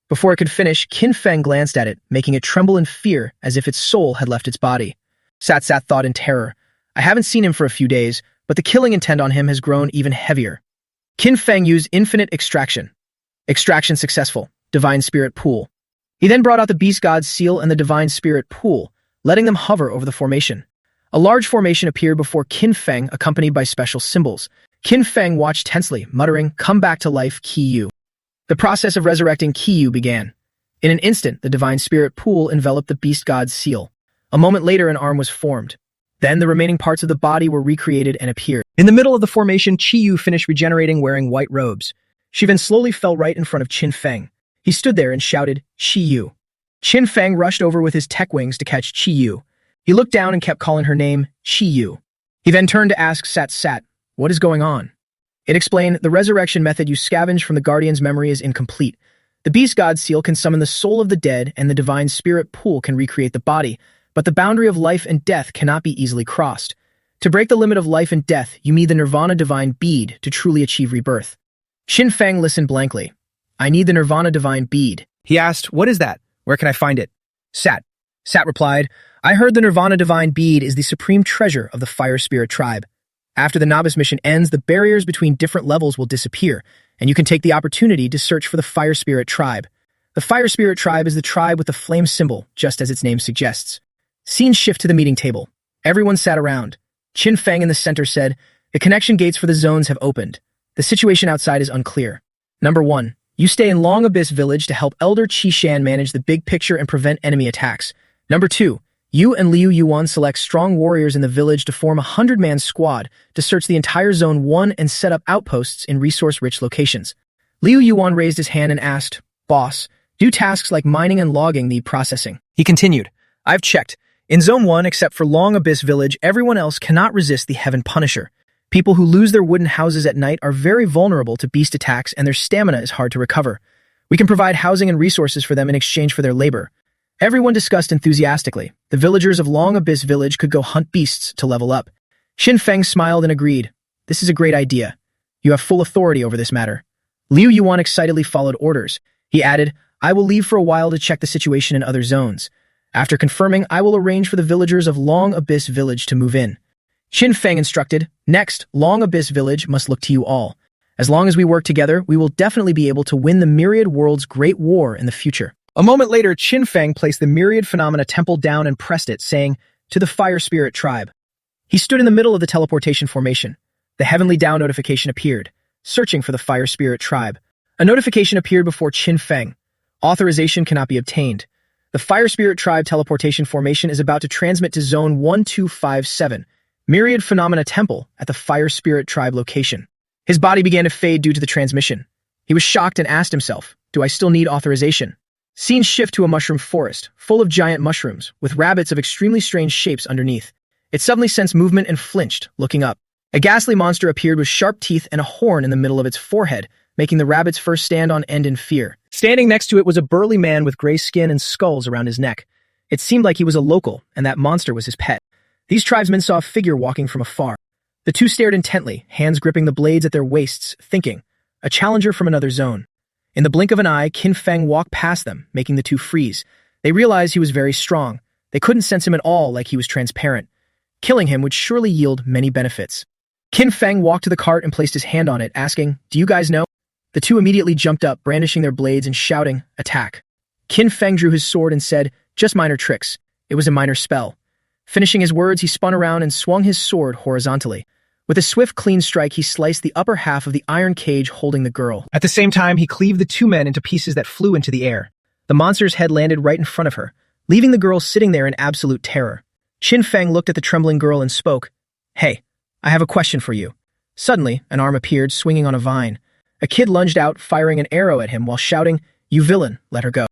Before it could finish, Qin Feng glanced at it, making it tremble in fear as if its soul had left its body. Sat thought in terror, "I haven't seen him for a few days, but the killing intent on him has grown even heavier." Qin Feng used infinite extraction. Extraction successful. Divine Spirit Pool. He then brought out the Beast God's Seal and the Divine Spirit Pool, letting them hover over the formation. A large formation appeared before Qin Feng, accompanied by special symbols. Qin Feng watched tensely, muttering, "Come back to life, Qi Yu." The process of resurrecting Qi Yu began. In an instant, the Divine Spirit Pool enveloped the Beast God's Seal. A moment later, an arm was formed. Then the remaining parts of the body were recreated and appeared. In the middle of the formation, Qi Yu finished regenerating wearing white robes. She then slowly fell right in front of Qin Feng. He stood there and shouted, "Qi Yu." Qin Feng rushed over with his tech wings to catch Qi Yu. He looked down and kept calling her name, Qi Yu. He then turned to ask Sat, "What is going on?" It explained, "The resurrection method you scavenged from the Guardian's memory is incomplete. The Beast God's Seal can summon the soul of the dead and the Divine Spirit Pool can recreate the body, but the boundary of life and death cannot be easily crossed. To break the limit of life and death, you need the Nirvana Divine Bead to truly achieve rebirth." Qin Feng listened blankly. "I need the Nirvana Divine Bead." He asked, "What is that? Where can I find it?" Sat replied, "I heard the Nirvana Divine Bead is the supreme treasure of the Fire Spirit Tribe. After the novice mission ends, the barriers between different levels will disappear, and you can take the opportunity to search for the Fire Spirit Tribe. The Fire Spirit Tribe is the tribe with the flame symbol, just as its name suggests." Scenes shift to the meeting table. Everyone sat around. Qin Feng in the center said, "The connection gates for the zones have opened. The situation outside is unclear. Number 1. You stay in Long Abyss Village to help Elder Qi Shan manage the big picture and prevent enemy attacks. Number 2. You and Liu Yuan select strong warriors in the village to form a 100-man squad to search the entire Zone 1 and set up outposts in resource-rich locations." Liu Yuan raised his hand and asked, "Boss, do tasks like mining and logging need processing?" He continued, "I've checked. In Zone 1, except for Long Abyss Village, everyone else cannot resist the Heaven Punisher. People who lose their wooden houses at night are very vulnerable to beast attacks and their stamina is hard to recover. We can provide housing and resources for them in exchange for their labor. Everyone discussed enthusiastically. The villagers of Long Abyss Village could go hunt beasts to level up. Xin Feng smiled and agreed. This is a great idea. You have full authority over this matter. Liu Yuan excitedly followed orders. He added, I will leave for a while to check the situation in other zones. After confirming, I will arrange for the villagers of Long Abyss Village to move in. Xin Feng instructed, next, Long Abyss Village must look to you all. As long as we work together, we will definitely be able to win the Myriad World's Great War in the future. A moment later, Qin Feng placed the Myriad Phenomena Temple down and pressed it, saying, to the Fire Spirit Tribe. He stood in the middle of the teleportation formation. The Heavenly Down notification appeared, searching for the Fire Spirit Tribe. A notification appeared before Qin Feng. Authorization cannot be obtained. The Fire Spirit Tribe teleportation formation is about to transmit to Zone 1257, Myriad Phenomena Temple at the Fire Spirit Tribe location. His body began to fade due to the transmission. He was shocked and asked himself, do I still need authorization? Scene shift to a mushroom forest, full of giant mushrooms, with rabbits of extremely strange shapes underneath. It suddenly sensed movement and flinched, looking up. A ghastly monster appeared with sharp teeth and a horn in the middle of its forehead, making the rabbits first stand on end in fear. Standing next to it was a burly man with gray skin and skulls around his neck. It seemed like he was a local, and that monster was his pet. These tribesmen saw a figure walking from afar. The two stared intently, hands gripping the blades at their waists, thinking, a challenger from another zone. In the blink of an eye, Qin Feng walked past them, making the two freeze. They realized he was very strong. They couldn't sense him at all like he was transparent. Killing him would surely yield many benefits. Qin Feng walked to the cart and placed his hand on it, asking, do you guys know? The two immediately jumped up, brandishing their blades and shouting, attack. Qin Feng drew his sword and said, just minor tricks. It was a minor spell. Finishing his words, he spun around and swung his sword horizontally. With a swift, clean strike, he sliced the upper half of the iron cage holding the girl. At the same time, he cleaved the two men into pieces that flew into the air. The monster's head landed right in front of her, leaving the girl sitting there in absolute terror. Qin Feng looked at the trembling girl and spoke, hey, I have a question for you. Suddenly, an arm appeared, swinging on a vine. A kid lunged out, firing an arrow at him while shouting, you villain, let her go.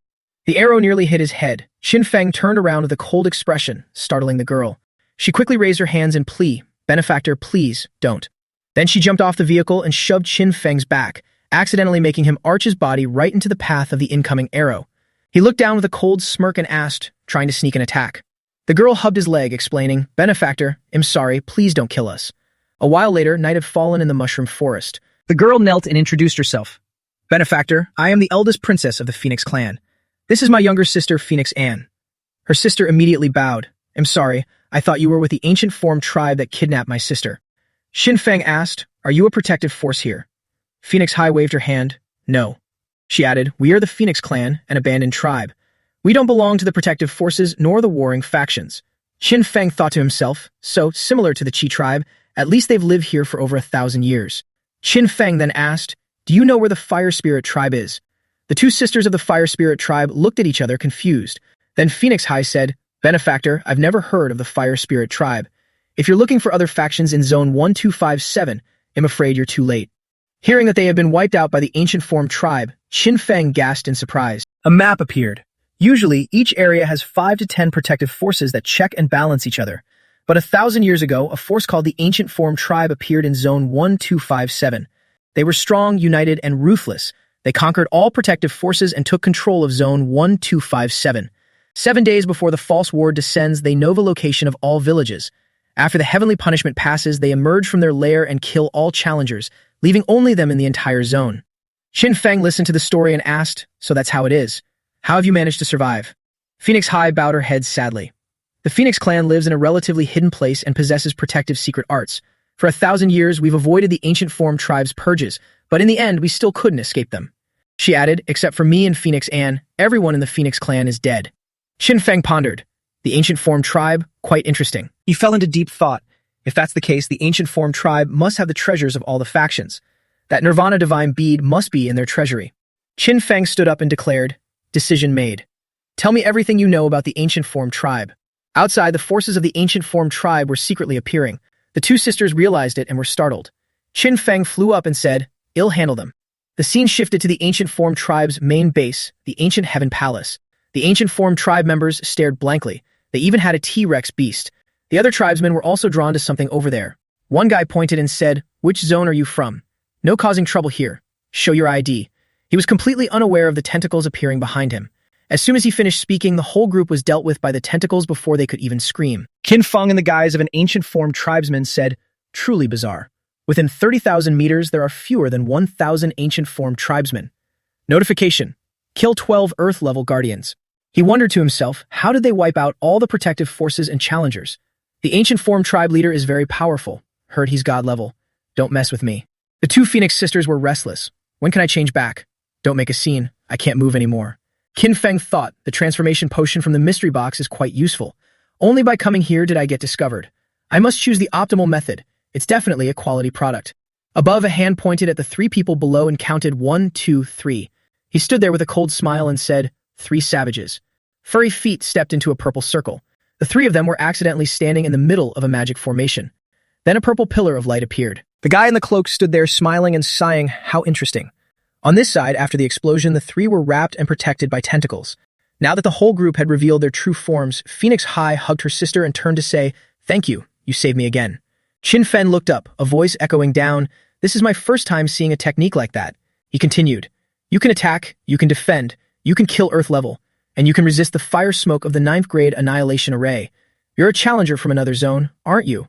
The arrow nearly hit his head. Qin Feng turned around with a cold expression, startling the girl. She quickly raised her hands in plea, benefactor, please, don't. Then she jumped off the vehicle and shoved Qin Feng's back, accidentally making him arch his body right into the path of the incoming arrow. He looked down with a cold smirk and asked, trying to sneak an attack. The girl hubbed his leg, explaining, benefactor, I'm sorry, please don't kill us. A while later, night had fallen in the mushroom forest. The girl knelt and introduced herself. Benefactor, I am the eldest princess of the Phoenix clan. This is my younger sister, Phoenix Anne. Her sister immediately bowed. I'm sorry, I thought you were with the ancient form tribe that kidnapped my sister. Qin Feng asked, are you a protective force here? Phoenix High waved her hand. No. She added, we are the Phoenix clan, an abandoned tribe. We don't belong to the protective forces nor the warring factions. Qin Feng thought to himself, so, similar to the Qi tribe, at least they've lived here for over 1,000 years. Qin Feng then asked, do you know where the Fire Spirit tribe is? The two sisters of the Fire Spirit tribe looked at each other confused. Then Phoenix High said, benefactor, I've never heard of the Fire Spirit tribe. If you're looking for other factions in Zone 1257, I'm afraid you're too late. Hearing that they had been wiped out by the ancient form tribe, Qin Feng gasped in surprise. A map appeared. Usually, each area has 5 to 10 protective forces that check and balance each other. But 1,000 years ago, a force called the Ancient Form Tribe appeared in Zone 1257. They were strong, united, and ruthless. They conquered all protective forces and took control of Zone 1257. 7 days before the false ward descends, they know the location of all villages. After the heavenly punishment passes, they emerge from their lair and kill all challengers, leaving only them in the entire zone. Qin Feng listened to the story and asked, so that's how it is. How have you managed to survive? Phoenix High bowed her head sadly. The Phoenix clan lives in a relatively hidden place and possesses protective secret arts. For 1,000 years, we've avoided the ancient form tribe's purges, but in the end, we still couldn't escape them. She added, except for me and Phoenix Anne, everyone in the Phoenix clan is dead. Qin Feng pondered. The ancient form tribe? Quite interesting. He fell into deep thought. If that's the case, the ancient form tribe must have the treasures of all the factions. That Nirvana divine bead must be in their treasury. Qin Feng stood up and declared, decision made. Tell me everything you know about the ancient form tribe. Outside, the forces of the ancient form tribe were secretly appearing. The two sisters realized it and were startled. Qin Feng flew up and said, I'll handle them. The scene shifted to the ancient form tribe's main base, the ancient heaven palace. The ancient form tribe members stared blankly. They even had a T-Rex beast. The other tribesmen were also drawn to something over there. One guy pointed and said, "Which zone are you from? No causing trouble here. Show your ID." He was completely unaware of the tentacles appearing behind him. As soon as he finished speaking, the whole group was dealt with by the tentacles before they could even scream. Qin Feng, in the guise of an ancient form tribesman, said, "Truly bizarre. Within 30,000 meters, there are fewer than 1,000 ancient form tribesmen. Notification: kill 12 Earth-level guardians." He wondered to himself, how did they wipe out all the protective forces and challengers? The ancient form tribe leader is very powerful. Heard he's god level. Don't mess with me. The two Phoenix sisters were restless. When can I change back? Don't make a scene. I can't move anymore. Qin Feng thought the transformation potion from the mystery box is quite useful. Only by coming here did I get discovered. I must choose the optimal method. It's definitely a quality product. Above, a hand pointed at the three people below and counted 1, 2, 3. He stood there with a cold smile and said, "3 savages." Furry feet stepped into a purple circle. The three of them were accidentally standing in the middle of a magic formation. Then a purple pillar of light appeared. The guy in the cloak stood there smiling and sighing, how interesting. On this side, after the explosion, the three were wrapped and protected by tentacles. Now that the whole group had revealed their true forms, Phoenix High hugged her sister and turned to say, "Thank you, you saved me again." Qin Feng looked up, a voice echoing down, "This is my first time seeing a technique like that." He continued, "You can attack, you can defend, you can kill Earth level, and you can resist the fire smoke of the 9th grade annihilation array. You're a challenger from another zone, aren't you?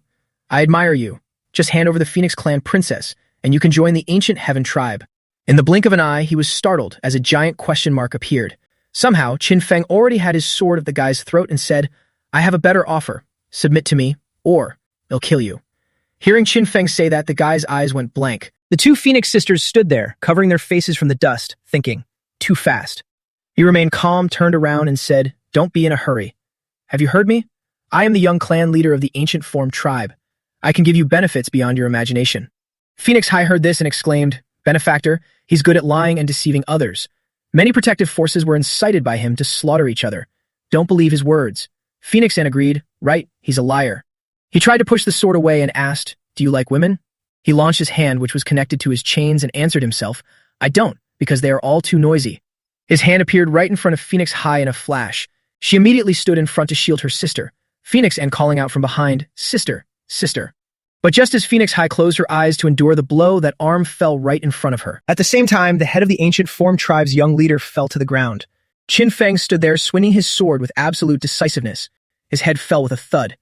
I admire you. Just hand over the Phoenix Clan princess, and you can join the Ancient Heaven tribe." In the blink of an eye, he was startled as a giant question mark appeared. Somehow, Qin Feng already had his sword at the guy's throat and said, "I have a better offer. Submit to me, or I'll kill you." Hearing Qin Feng say that, the guy's eyes went blank. The two Phoenix sisters stood there, covering their faces from the dust, thinking, too fast. He remained calm, turned around, and said, "Don't be in a hurry. Have you heard me? I am the young clan leader of the Ancient Form tribe. I can give you benefits beyond your imagination." Phoenix High heard this and exclaimed, "Benefactor, he's good at lying and deceiving others." Many protective forces were incited by him to slaughter each other. Don't believe his words. Phoenix Ann agreed, "Right, he's a liar." He tried to push the sword away and asked, "Do you like women?" He launched his hand, which was connected to his chains, and answered himself, "I don't, because they are all too noisy." His hand appeared right in front of Phoenix High in a flash. She immediately stood in front to shield her sister. Phoenix Ann calling out from behind, "Sister, sister." But just as Phoenix High closed her eyes to endure the blow, that arm fell right in front of her. At the same time, the head of the Ancient Form tribe's young leader fell to the ground. Qin Feng stood there swinging his sword with absolute decisiveness. His head fell with a thud.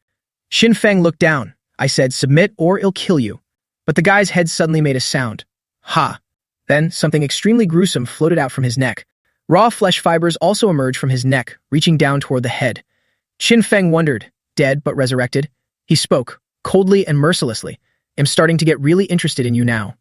Qin Feng looked down. "I said, submit or I'll kill you." But the guy's head suddenly made a sound. Ha! Then something extremely gruesome floated out from his neck. Raw flesh fibers also emerged from his neck, reaching down toward the head. Qin Feng wondered, dead but resurrected? He spoke, coldly and mercilessly. "I'm starting to get really interested in you now."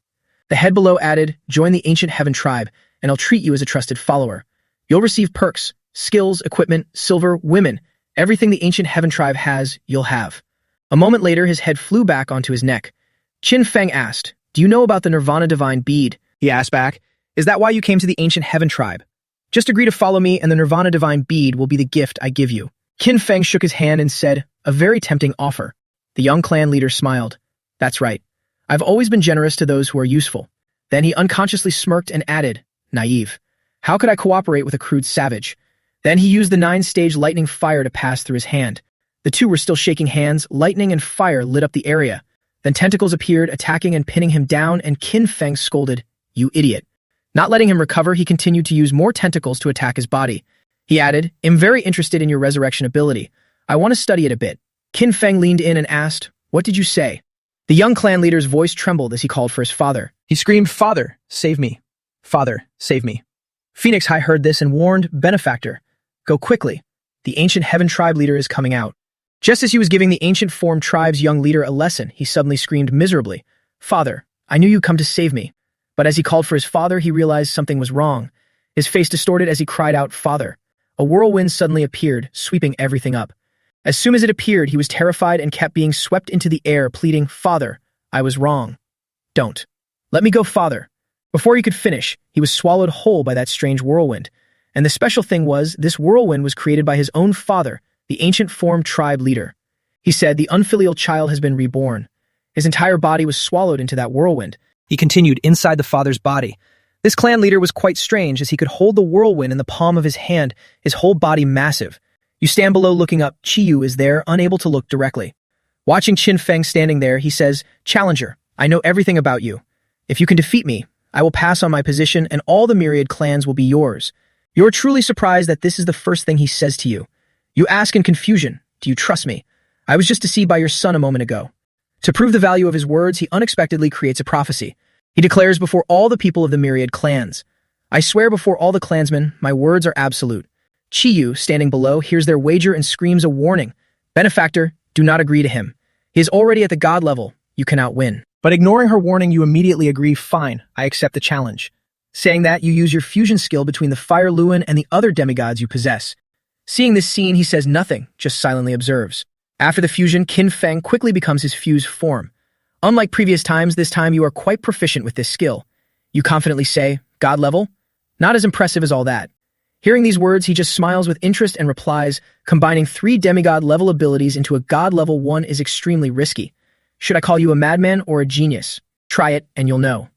The head below added, "Join the Ancient Heaven tribe, and I'll treat you as a trusted follower. You'll receive perks, skills, equipment, silver, women. Everything the Ancient Heaven tribe has, you'll have." A moment later, his head flew back onto his neck. Qin Feng asked, "Do you know about the Nirvana Divine Bead?" He asked back, "Is that why you came to the Ancient Heaven tribe? Just agree to follow me, and the Nirvana Divine Bead will be the gift I give you." Qin Feng shook his hand and said, "A very tempting offer." The young clan leader smiled. "That's right. I've always been generous to those who are useful." Then he unconsciously smirked and added, "Naive. How could I cooperate with a crude savage?" Then he used the 9-stage lightning fire to pass through his hand. The two were still shaking hands. Lightning and fire lit up the area. Then tentacles appeared, attacking and pinning him down, and Qin Feng scolded, "You idiot." Not letting him recover, he continued to use more tentacles to attack his body. He added, "I'm very interested in your resurrection ability. I want to study it a bit." Qin Feng leaned in and asked, "What did you say?" The young clan leader's voice trembled as he called for his father. He screamed, "Father, save me. Father, save me." Phoenix High heard this and warned, "Benefactor, go quickly. The Ancient Heaven tribe leader is coming out." Just as he was giving the Ancient Form tribe's young leader a lesson, he suddenly screamed miserably, "Father, I knew you'd come to save me." But as he called for his father, he realized something was wrong. His face distorted as he cried out, "Father." A whirlwind suddenly appeared, sweeping everything up. As soon as it appeared, he was terrified and kept being swept into the air, pleading, "Father, I was wrong. Don't. Let me go, Father." Before he could finish, he was swallowed whole by that strange whirlwind. And the special thing was, this whirlwind was created by his own father, the Ancient Form tribe leader. He said, "The unfilial child has been reborn." His entire body was swallowed into that whirlwind. He continued, inside the father's body. This clan leader was quite strange, as he could hold the whirlwind in the palm of his hand, his whole body massive. You stand below looking up. Chiyu is there, unable to look directly. Watching Qin Feng standing there, he says, "Challenger, I know everything about you. If you can defeat me, I will pass on my position and all the myriad clans will be yours." You're truly surprised that this is the first thing he says to you. You ask in confusion, "Do you trust me? I was just deceived by your son a moment ago." To prove the value of his words, he unexpectedly creates a prophecy. He declares before all the people of the myriad clans, "I swear before all the clansmen, my words are absolute." Chiyu, standing below, hears their wager and screams a warning. "Benefactor, do not agree to him. He is already at the god level. You cannot win." But ignoring her warning, you immediately agree, "Fine, I accept the challenge." Saying that, you use your fusion skill between the Fire Luan and the other demigods you possess. Seeing this scene, he says nothing, just silently observes. After the fusion, Qin Feng quickly becomes his fused form. Unlike previous times, this time you are quite proficient with this skill. You confidently say, "God level? Not as impressive as all that." Hearing these words, he just smiles with interest and replies, "Combining 3 demigod-level abilities into a god-level 1 is extremely risky. Should I call you a madman or a genius? Try it, and you'll know."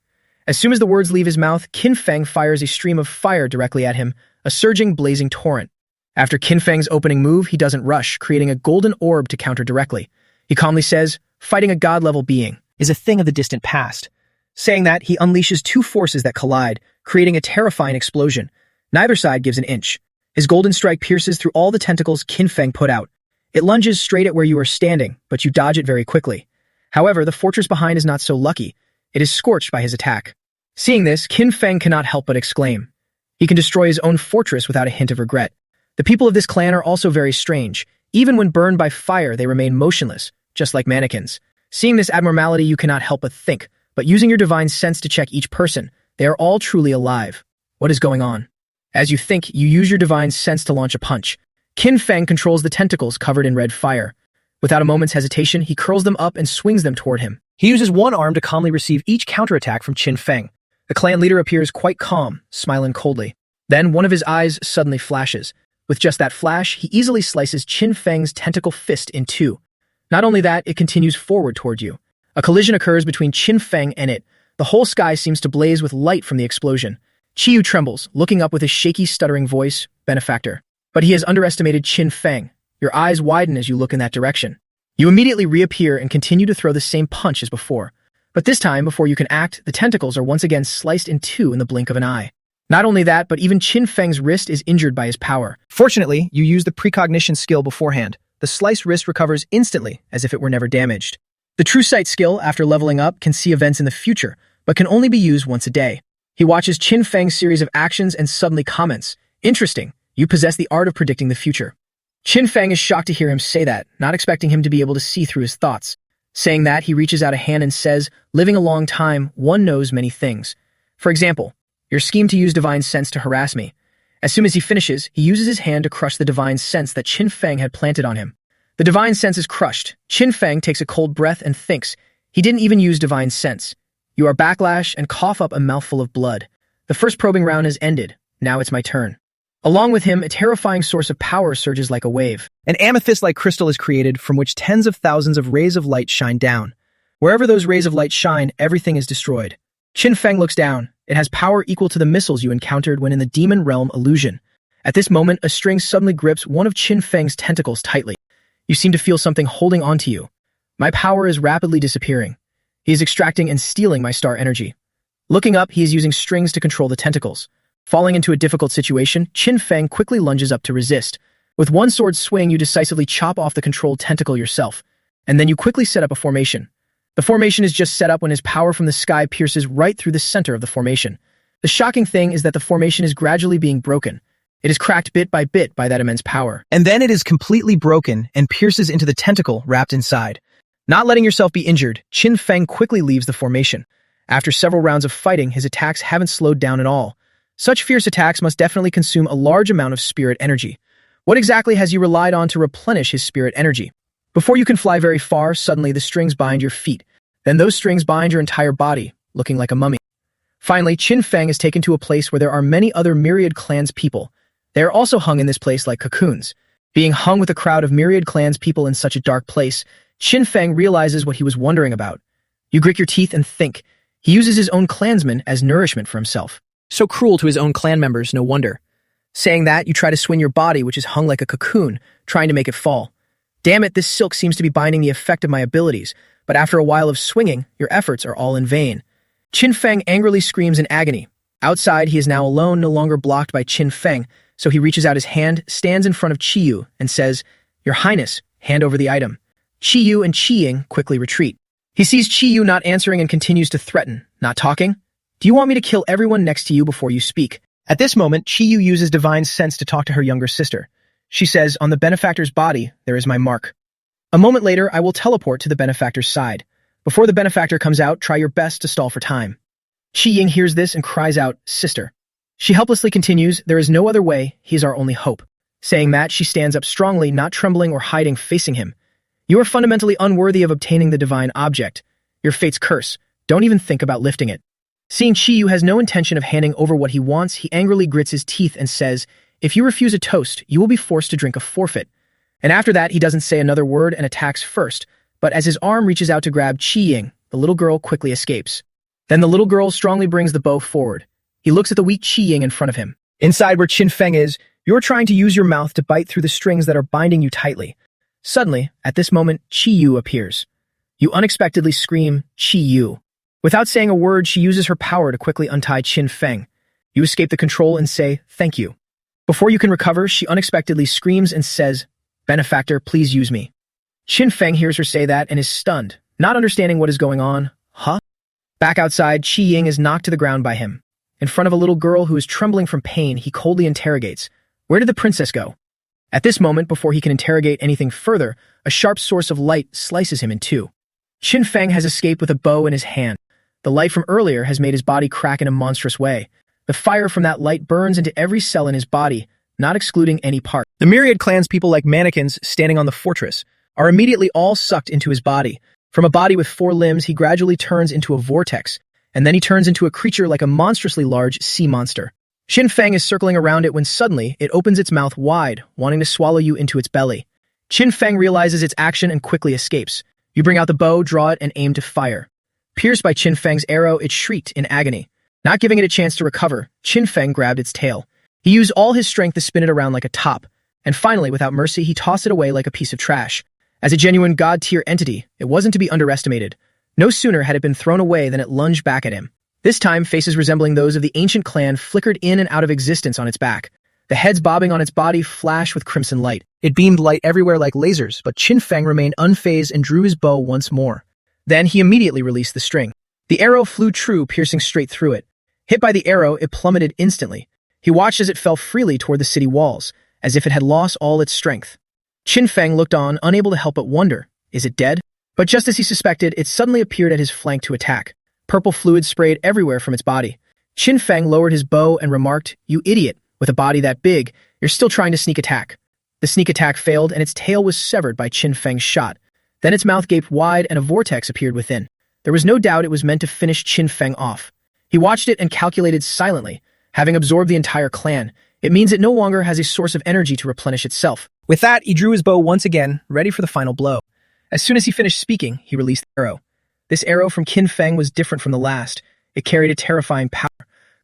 As soon as the words leave his mouth, Qin Feng fires a stream of fire directly at him, a surging, blazing torrent. After Qin Feng's opening move, he doesn't rush, creating a golden orb to counter directly. He calmly says, "Fighting a god-level being is a thing of the distant past." Saying that, he unleashes 2 forces that collide, creating a terrifying explosion. Neither side gives an inch. His golden strike pierces through all the tentacles Qin Feng put out. It lunges straight at where you are standing, but you dodge it very quickly. However, the fortress behind is not so lucky. It is scorched by his attack. Seeing this, Qin Feng cannot help but exclaim. He can destroy his own fortress without a hint of regret. The people of this clan are also very strange. Even when burned by fire, they remain motionless, just like mannequins. Seeing this abnormality, you cannot help but think, but using your divine sense to check each person, they are all truly alive. What is going on? As you think, you use your divine sense to launch a punch. Qin Feng controls the tentacles covered in red fire. Without a moment's hesitation, he curls them up and swings them toward him. He uses one arm to calmly receive each counterattack from Qin Feng. The clan leader appears quite calm, smiling coldly. Then one of his eyes suddenly flashes. With just that flash, he easily slices Qin Feng's tentacle fist in 2. Not only that, it continues forward toward you. A collision occurs between Qin Feng and it. The whole sky seems to blaze with light from the explosion. Chiyu trembles, looking up with his shaky, stuttering voice, "Benefactor." But he has underestimated Qin Feng. Your eyes widen as you look in that direction. You immediately reappear and continue to throw the same punch as before. But this time, before you can act, the tentacles are once again sliced in 2 in the blink of an eye. Not only that, but even Qin Feng's wrist is injured by his power. Fortunately, you use the precognition skill beforehand. The sliced wrist recovers instantly, as if it were never damaged. The True Sight skill, after leveling up, can see events in the future, but can only be used once a day. He watches Qin Feng's series of actions and suddenly comments, "Interesting, you possess the art of predicting the future." Qin Feng is shocked to hear him say that, not expecting him to be able to see through his thoughts. Saying that, he reaches out a hand and says, "Living a long time, one knows many things. For example, your scheme to use divine sense to harass me." As soon as he finishes, he uses his hand to crush the divine sense that Qin Feng had planted on him. The divine sense is crushed. Qin Feng takes a cold breath and thinks, he didn't even use divine sense. You are backlash and cough up a mouthful of blood. The first probing round has ended. Now it's my turn. Along with him, a terrifying source of power surges like a wave. An amethyst-like crystal is created from which tens of thousands of rays of light shine down. Wherever those rays of light shine, everything is destroyed. Qin Feng looks down. It has power equal to the missiles you encountered when in the demon realm illusion. At this moment, a string suddenly grips one of Qin Feng's tentacles tightly. You seem to feel something holding onto you. My power is rapidly disappearing. He is extracting and stealing my star energy. Looking up, he is using strings to control the tentacles. Falling into a difficult situation, Qin Feng quickly lunges up to resist. With one sword swing, you decisively chop off the controlled tentacle yourself, and then you quickly set up a formation. The formation is just set up when his power from the sky pierces right through the center of the formation. The shocking thing is that the formation is gradually being broken. It is cracked bit by that immense power. And then it is completely broken and pierces into the tentacle wrapped inside. Not letting yourself be injured, Qin Feng quickly leaves the formation. After several rounds of fighting, his attacks haven't slowed down at all. Such fierce attacks must definitely consume a large amount of spirit energy. What exactly has he relied on to replenish his spirit energy? Before you can fly very far, suddenly the strings bind your feet. Then those strings bind your entire body, looking like a mummy. Finally, Qin Feng is taken to a place where there are many other myriad clans people. They are also hung in this place like cocoons. Being hung with a crowd of myriad clans people in such a dark place, Qin Feng realizes what he was wondering about. You grit your teeth and think. He uses his own clansmen as nourishment for himself. So cruel to his own clan members, no wonder. Saying that, you try to swing your body, which is hung like a cocoon, trying to make it fall. Damn it, this silk seems to be binding the effect of my abilities, but after a while of swinging, your efforts are all in vain. Qin Feng angrily screams in agony. Outside, he is now alone, no longer blocked by Qin Feng, so he reaches out his hand, stands in front of Qiyu, and says, "Your Highness, hand over the item." Qiyu and Qiying quickly retreat. He sees Qiyu not answering and continues to threaten, "Not talking? Do you want me to kill everyone next to you before you speak?" At this moment, Qiyu uses divine sense to talk to her younger sister. She says, "On the benefactor's body, there is my mark. A moment later, I will teleport to the benefactor's side. Before the benefactor comes out, try your best to stall for time." Qiying hears this and cries out, "Sister." She helplessly continues, "There is no other way, he is our only hope." Saying that, she stands up strongly, not trembling or hiding, facing him. "You are fundamentally unworthy of obtaining the divine object. Your fate's curse. Don't even think about lifting it." Seeing Qiyu has no intention of handing over what he wants, he angrily grits his teeth and says, "If you refuse a toast, you will be forced to drink a forfeit." And after that, he doesn't say another word and attacks first, but as his arm reaches out to grab Qiying, the little girl quickly escapes. Then the little girl strongly brings the bow forward. He looks at the weak Qiying in front of him. Inside where Qin Feng is, you're trying to use your mouth to bite through the strings that are binding you tightly. Suddenly, at this moment, Qiyu appears. You unexpectedly scream, "Qiyu." Without saying a word, she uses her power to quickly untie Qin Feng. You escape the control and say, "Thank you." Before you can recover, she unexpectedly screams and says, "Benefactor, please use me." Qin Feng hears her say that and is stunned, not understanding what is going on. Huh? Back outside, Qiying is knocked to the ground by him. In front of a little girl who is trembling from pain, he coldly interrogates, "Where did the princess go?" At this moment, before he can interrogate anything further, a sharp source of light slices him in two. Qin Feng has escaped with a bow in his hand. The light from earlier has made his body crack in a monstrous way. The fire from that light burns into every cell in his body, not excluding any part. The myriad clanspeople like mannequins standing on the fortress are immediately all sucked into his body. From a body with 4 limbs, he gradually turns into a vortex, and then he turns into a creature like a monstrously large sea monster. Qin Feng is circling around it when suddenly it opens its mouth wide, wanting to swallow you into its belly. Qin Feng realizes its action and quickly escapes. You bring out the bow, draw it, and aim to fire. Pierced by Qin Feng's arrow, it shrieked in agony. Not giving it a chance to recover, Qin Feng grabbed its tail. He used all his strength to spin it around like a top, and finally, without mercy, he tossed it away like a piece of trash. As a genuine god-tier entity, it wasn't to be underestimated. No sooner had it been thrown away than it lunged back at him. This time, faces resembling those of the ancient clan flickered in and out of existence on its back. The heads bobbing on its body flashed with crimson light. It beamed light everywhere like lasers, but Qin Feng remained unfazed and drew his bow once more. Then he immediately released the string. The arrow flew true, piercing straight through it. Hit by the arrow, it plummeted instantly. He watched as it fell freely toward the city walls, as if it had lost all its strength. Qin Feng looked on, unable to help but wonder, is it dead? But just as he suspected, it suddenly appeared at his flank to attack. Purple fluid sprayed everywhere from its body. Qin Feng lowered his bow and remarked, "You idiot, with a body that big, you're still trying to sneak attack." The sneak attack failed and its tail was severed by Qin Feng's shot. Then its mouth gaped wide and a vortex appeared within. There was no doubt it was meant to finish Qin Feng off. He watched it and calculated silently. Having absorbed the entire clan, it means it no longer has a source of energy to replenish itself. With that, he drew his bow once again, ready for the final blow. As soon as he finished speaking, he released the arrow. This arrow from Qin Feng was different from the last. It carried a terrifying power.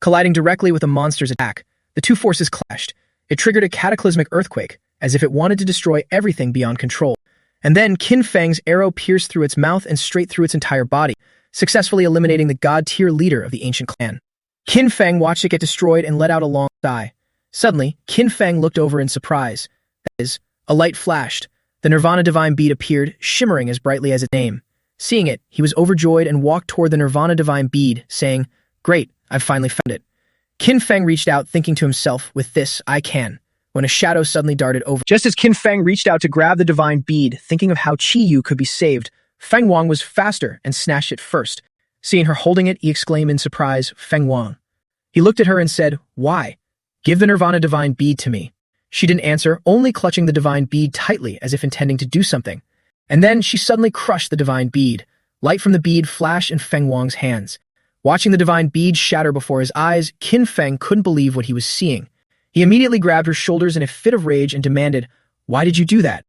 Colliding directly with the monster's attack, the two forces clashed. It triggered a cataclysmic earthquake, as if it wanted to destroy everything beyond control. And then Qin Feng's arrow pierced through its mouth and straight through its entire body, successfully eliminating the god-tier leader of the ancient clan. Qin Feng watched it get destroyed and let out a long sigh. Suddenly, Qin Feng looked over in surprise. That is, a light flashed. The Nirvana Divine Bead appeared, shimmering as brightly as its name. Seeing it, he was overjoyed and walked toward the Nirvana Divine Bead, saying, "Great, I've finally found it." Qin Feng reached out, thinking to himself, "With this, I can," when a shadow suddenly darted over. Just as Qin Feng reached out to grab the Divine Bead, thinking of how Qiyu could be saved, Feng Wang was faster and snatched it first. Seeing her holding it, he exclaimed in surprise, "Feng Wang." He looked at her and said, "Why? Give the Nirvana Divine Bead to me." She didn't answer, only clutching the Divine Bead tightly as if intending to do something. And then she suddenly crushed the Divine Bead. Light from the bead flashed in Feng Wang's hands. Watching the Divine Bead shatter before his eyes, Qin Feng couldn't believe what he was seeing. He immediately grabbed her shoulders in a fit of rage and demanded, "Why did you do that?"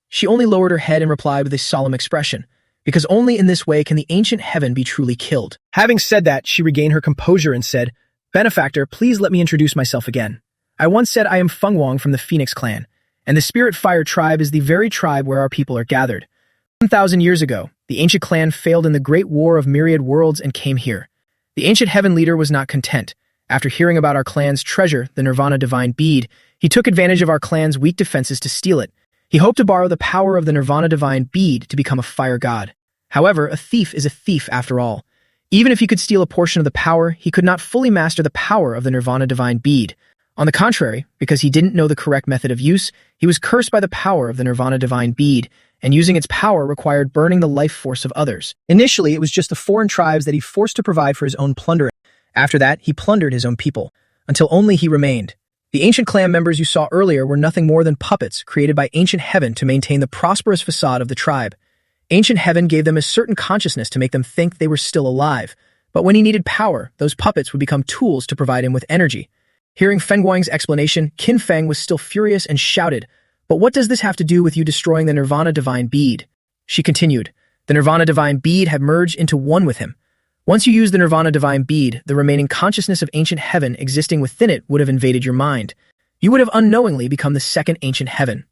She only lowered her head and replied with a solemn expression, "Because only in this way can the ancient heaven be truly killed." Having said that, she regained her composure and said, "Benefactor, please let me introduce myself again. I once said I am Feng Wang from the Phoenix clan, and the Spirit Fire tribe is the very tribe where our people are gathered. 1,000 years ago, the ancient clan failed in the Great War of Myriad Worlds and came here. The ancient heaven leader was not content. After hearing about our clan's treasure, the Nirvana Divine Bead, he took advantage of our clan's weak defenses to steal it. He hoped to borrow the power of the Nirvana Divine Bead to become a fire god. However, a thief is a thief after all. Even if he could steal a portion of the power, he could not fully master the power of the Nirvana Divine Bead. On the contrary, because he didn't know the correct method of use, he was cursed by the power of the Nirvana Divine Bead, and using its power required burning the life force of others. Initially, it was just the foreign tribes that he forced to provide for his own plunder. After that, he plundered his own people, until only he remained. The ancient clan members you saw earlier were nothing more than puppets created by ancient heaven to maintain the prosperous facade of the tribe. Ancient heaven gave them a certain consciousness to make them think they were still alive, but when he needed power, those puppets would become tools to provide him with energy. Hearing Feng Guang's explanation, Qin Feng was still furious and shouted, "But what does this have to do with you destroying the Nirvana Divine Bead?" She continued, "The Nirvana Divine Bead had merged into one with him. Once you use the Nirvana Divine Bead, the remaining consciousness of ancient heaven existing within it would have invaded your mind. You would have unknowingly become the second ancient heaven."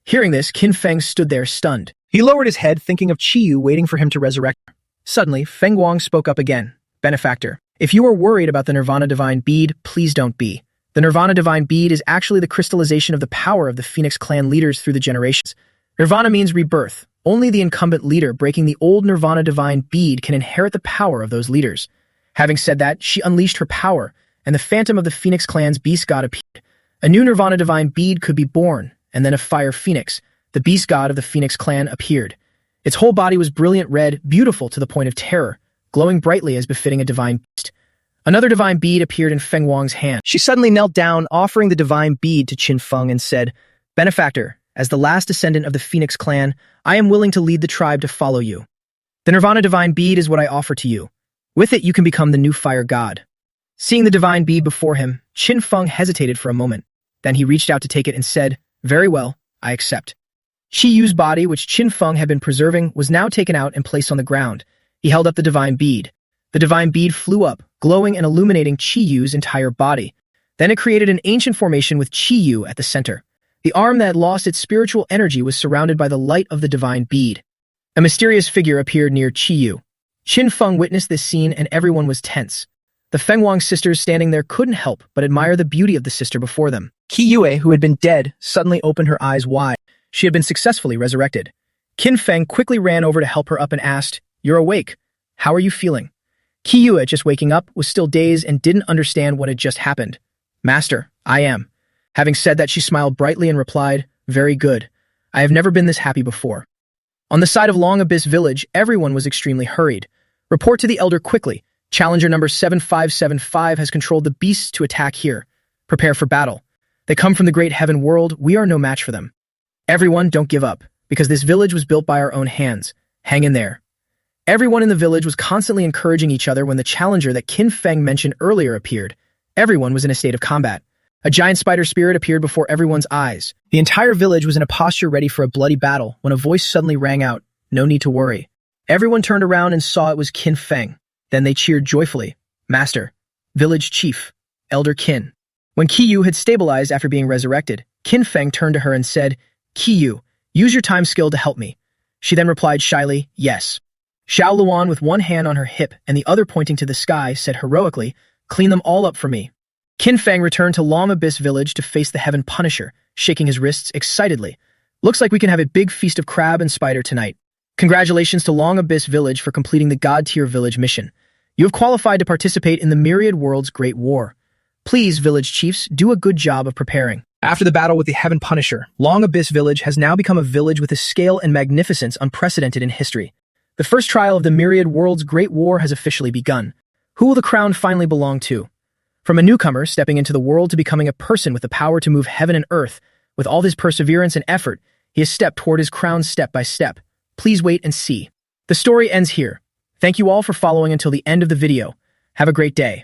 Hearing this, Qin Feng stood there stunned. He lowered his head, thinking of Qiyu waiting for him to resurrect her. Suddenly, Feng Guang spoke up again. "Benefactor, if you are worried about the Nirvana Divine Bead, please don't be. The Nirvana Divine Bead is actually the crystallization of the power of the Phoenix clan leaders through the generations. Nirvana means rebirth. Only the incumbent leader breaking the old Nirvana Divine Bead can inherit the power of those leaders." Having said that, she unleashed her power, and the phantom of the Phoenix clan's beast god appeared. A new Nirvana Divine Bead could be born, and then a fire phoenix, the beast god of the Phoenix clan, appeared. Its whole body was brilliant red, beautiful to the point of terror, glowing brightly as befitting a divine beast. Another divine bead appeared in Feng Guang's hand. She suddenly knelt down, offering the divine bead to Qin Feng and said, "Benefactor, as the last descendant of the Phoenix clan, I am willing to lead the tribe to follow you. The Nirvana Divine Bead is what I offer to you. With it, you can become the new fire god." Seeing the divine bead before him, Qin Feng hesitated for a moment. Then he reached out to take it and said, "Very well, I accept." Qiyu's body, which Qin Feng had been preserving, was now taken out and placed on the ground. He held up the divine bead. The divine bead flew up, glowing and illuminating Qiyu's entire body. Then it created an ancient formation with Qiyu at the center. The arm that had lost its spiritual energy was surrounded by the light of the divine bead. A mysterious figure appeared near Qiyu. Qin Feng witnessed this scene and everyone was tense. The Feng Guang sisters standing there couldn't help but admire the beauty of the sister before them. Qiyue, who had been dead, suddenly opened her eyes wide. She had been successfully resurrected. Qin Feng quickly ran over to help her up and asked, "You're awake. How are you feeling?" Qiyue, just waking up, was still dazed and didn't understand what had just happened. "Master, I am." Having said that, she smiled brightly and replied, "Very good. I have never been this happy before." On the side of Long Abyss Village, everyone was extremely hurried. "Report to the Elder quickly. Challenger number 7575 has controlled the beasts to attack here. Prepare for battle. They come from the great heaven world. We are no match for them. Everyone, don't give up, because this village was built by our own hands. Hang in there." Everyone in the village was constantly encouraging each other when the challenger that Qin Feng mentioned earlier appeared. Everyone was in a state of combat. A giant spider spirit appeared before everyone's eyes. The entire village was in a posture ready for a bloody battle when a voice suddenly rang out, "No need to worry." Everyone turned around and saw it was Qin Feng. Then they cheered joyfully, "Master, Village Chief, Elder Qin." When Qiyu had stabilized after being resurrected, Qin Feng turned to her and said, "Qiyu, use your time skill to help me." She then replied shyly, "Yes." Xiao Luan, with one hand on her hip and the other pointing to the sky, said heroically, "Clean them all up for me." Qin Feng returned to Long Abyss Village to face the Heaven Punisher, shaking his wrists excitedly. "Looks like we can have a big feast of crab and spider tonight. Congratulations to Long Abyss Village for completing the God-tier village mission. You have qualified to participate in the Myriad World's Great War. Please, village chiefs, do a good job of preparing." After the battle with the Heaven Punisher, Long Abyss Village has now become a village with a scale and magnificence unprecedented in history. The first trial of the Myriad World's Great War has officially begun. Who will the crown finally belong to? From a newcomer stepping into the world to becoming a person with the power to move heaven and earth, with all his perseverance and effort, he has stepped toward his crown step by step. Please wait and see. The story ends here. Thank you all for following until the end of the video. Have a great day.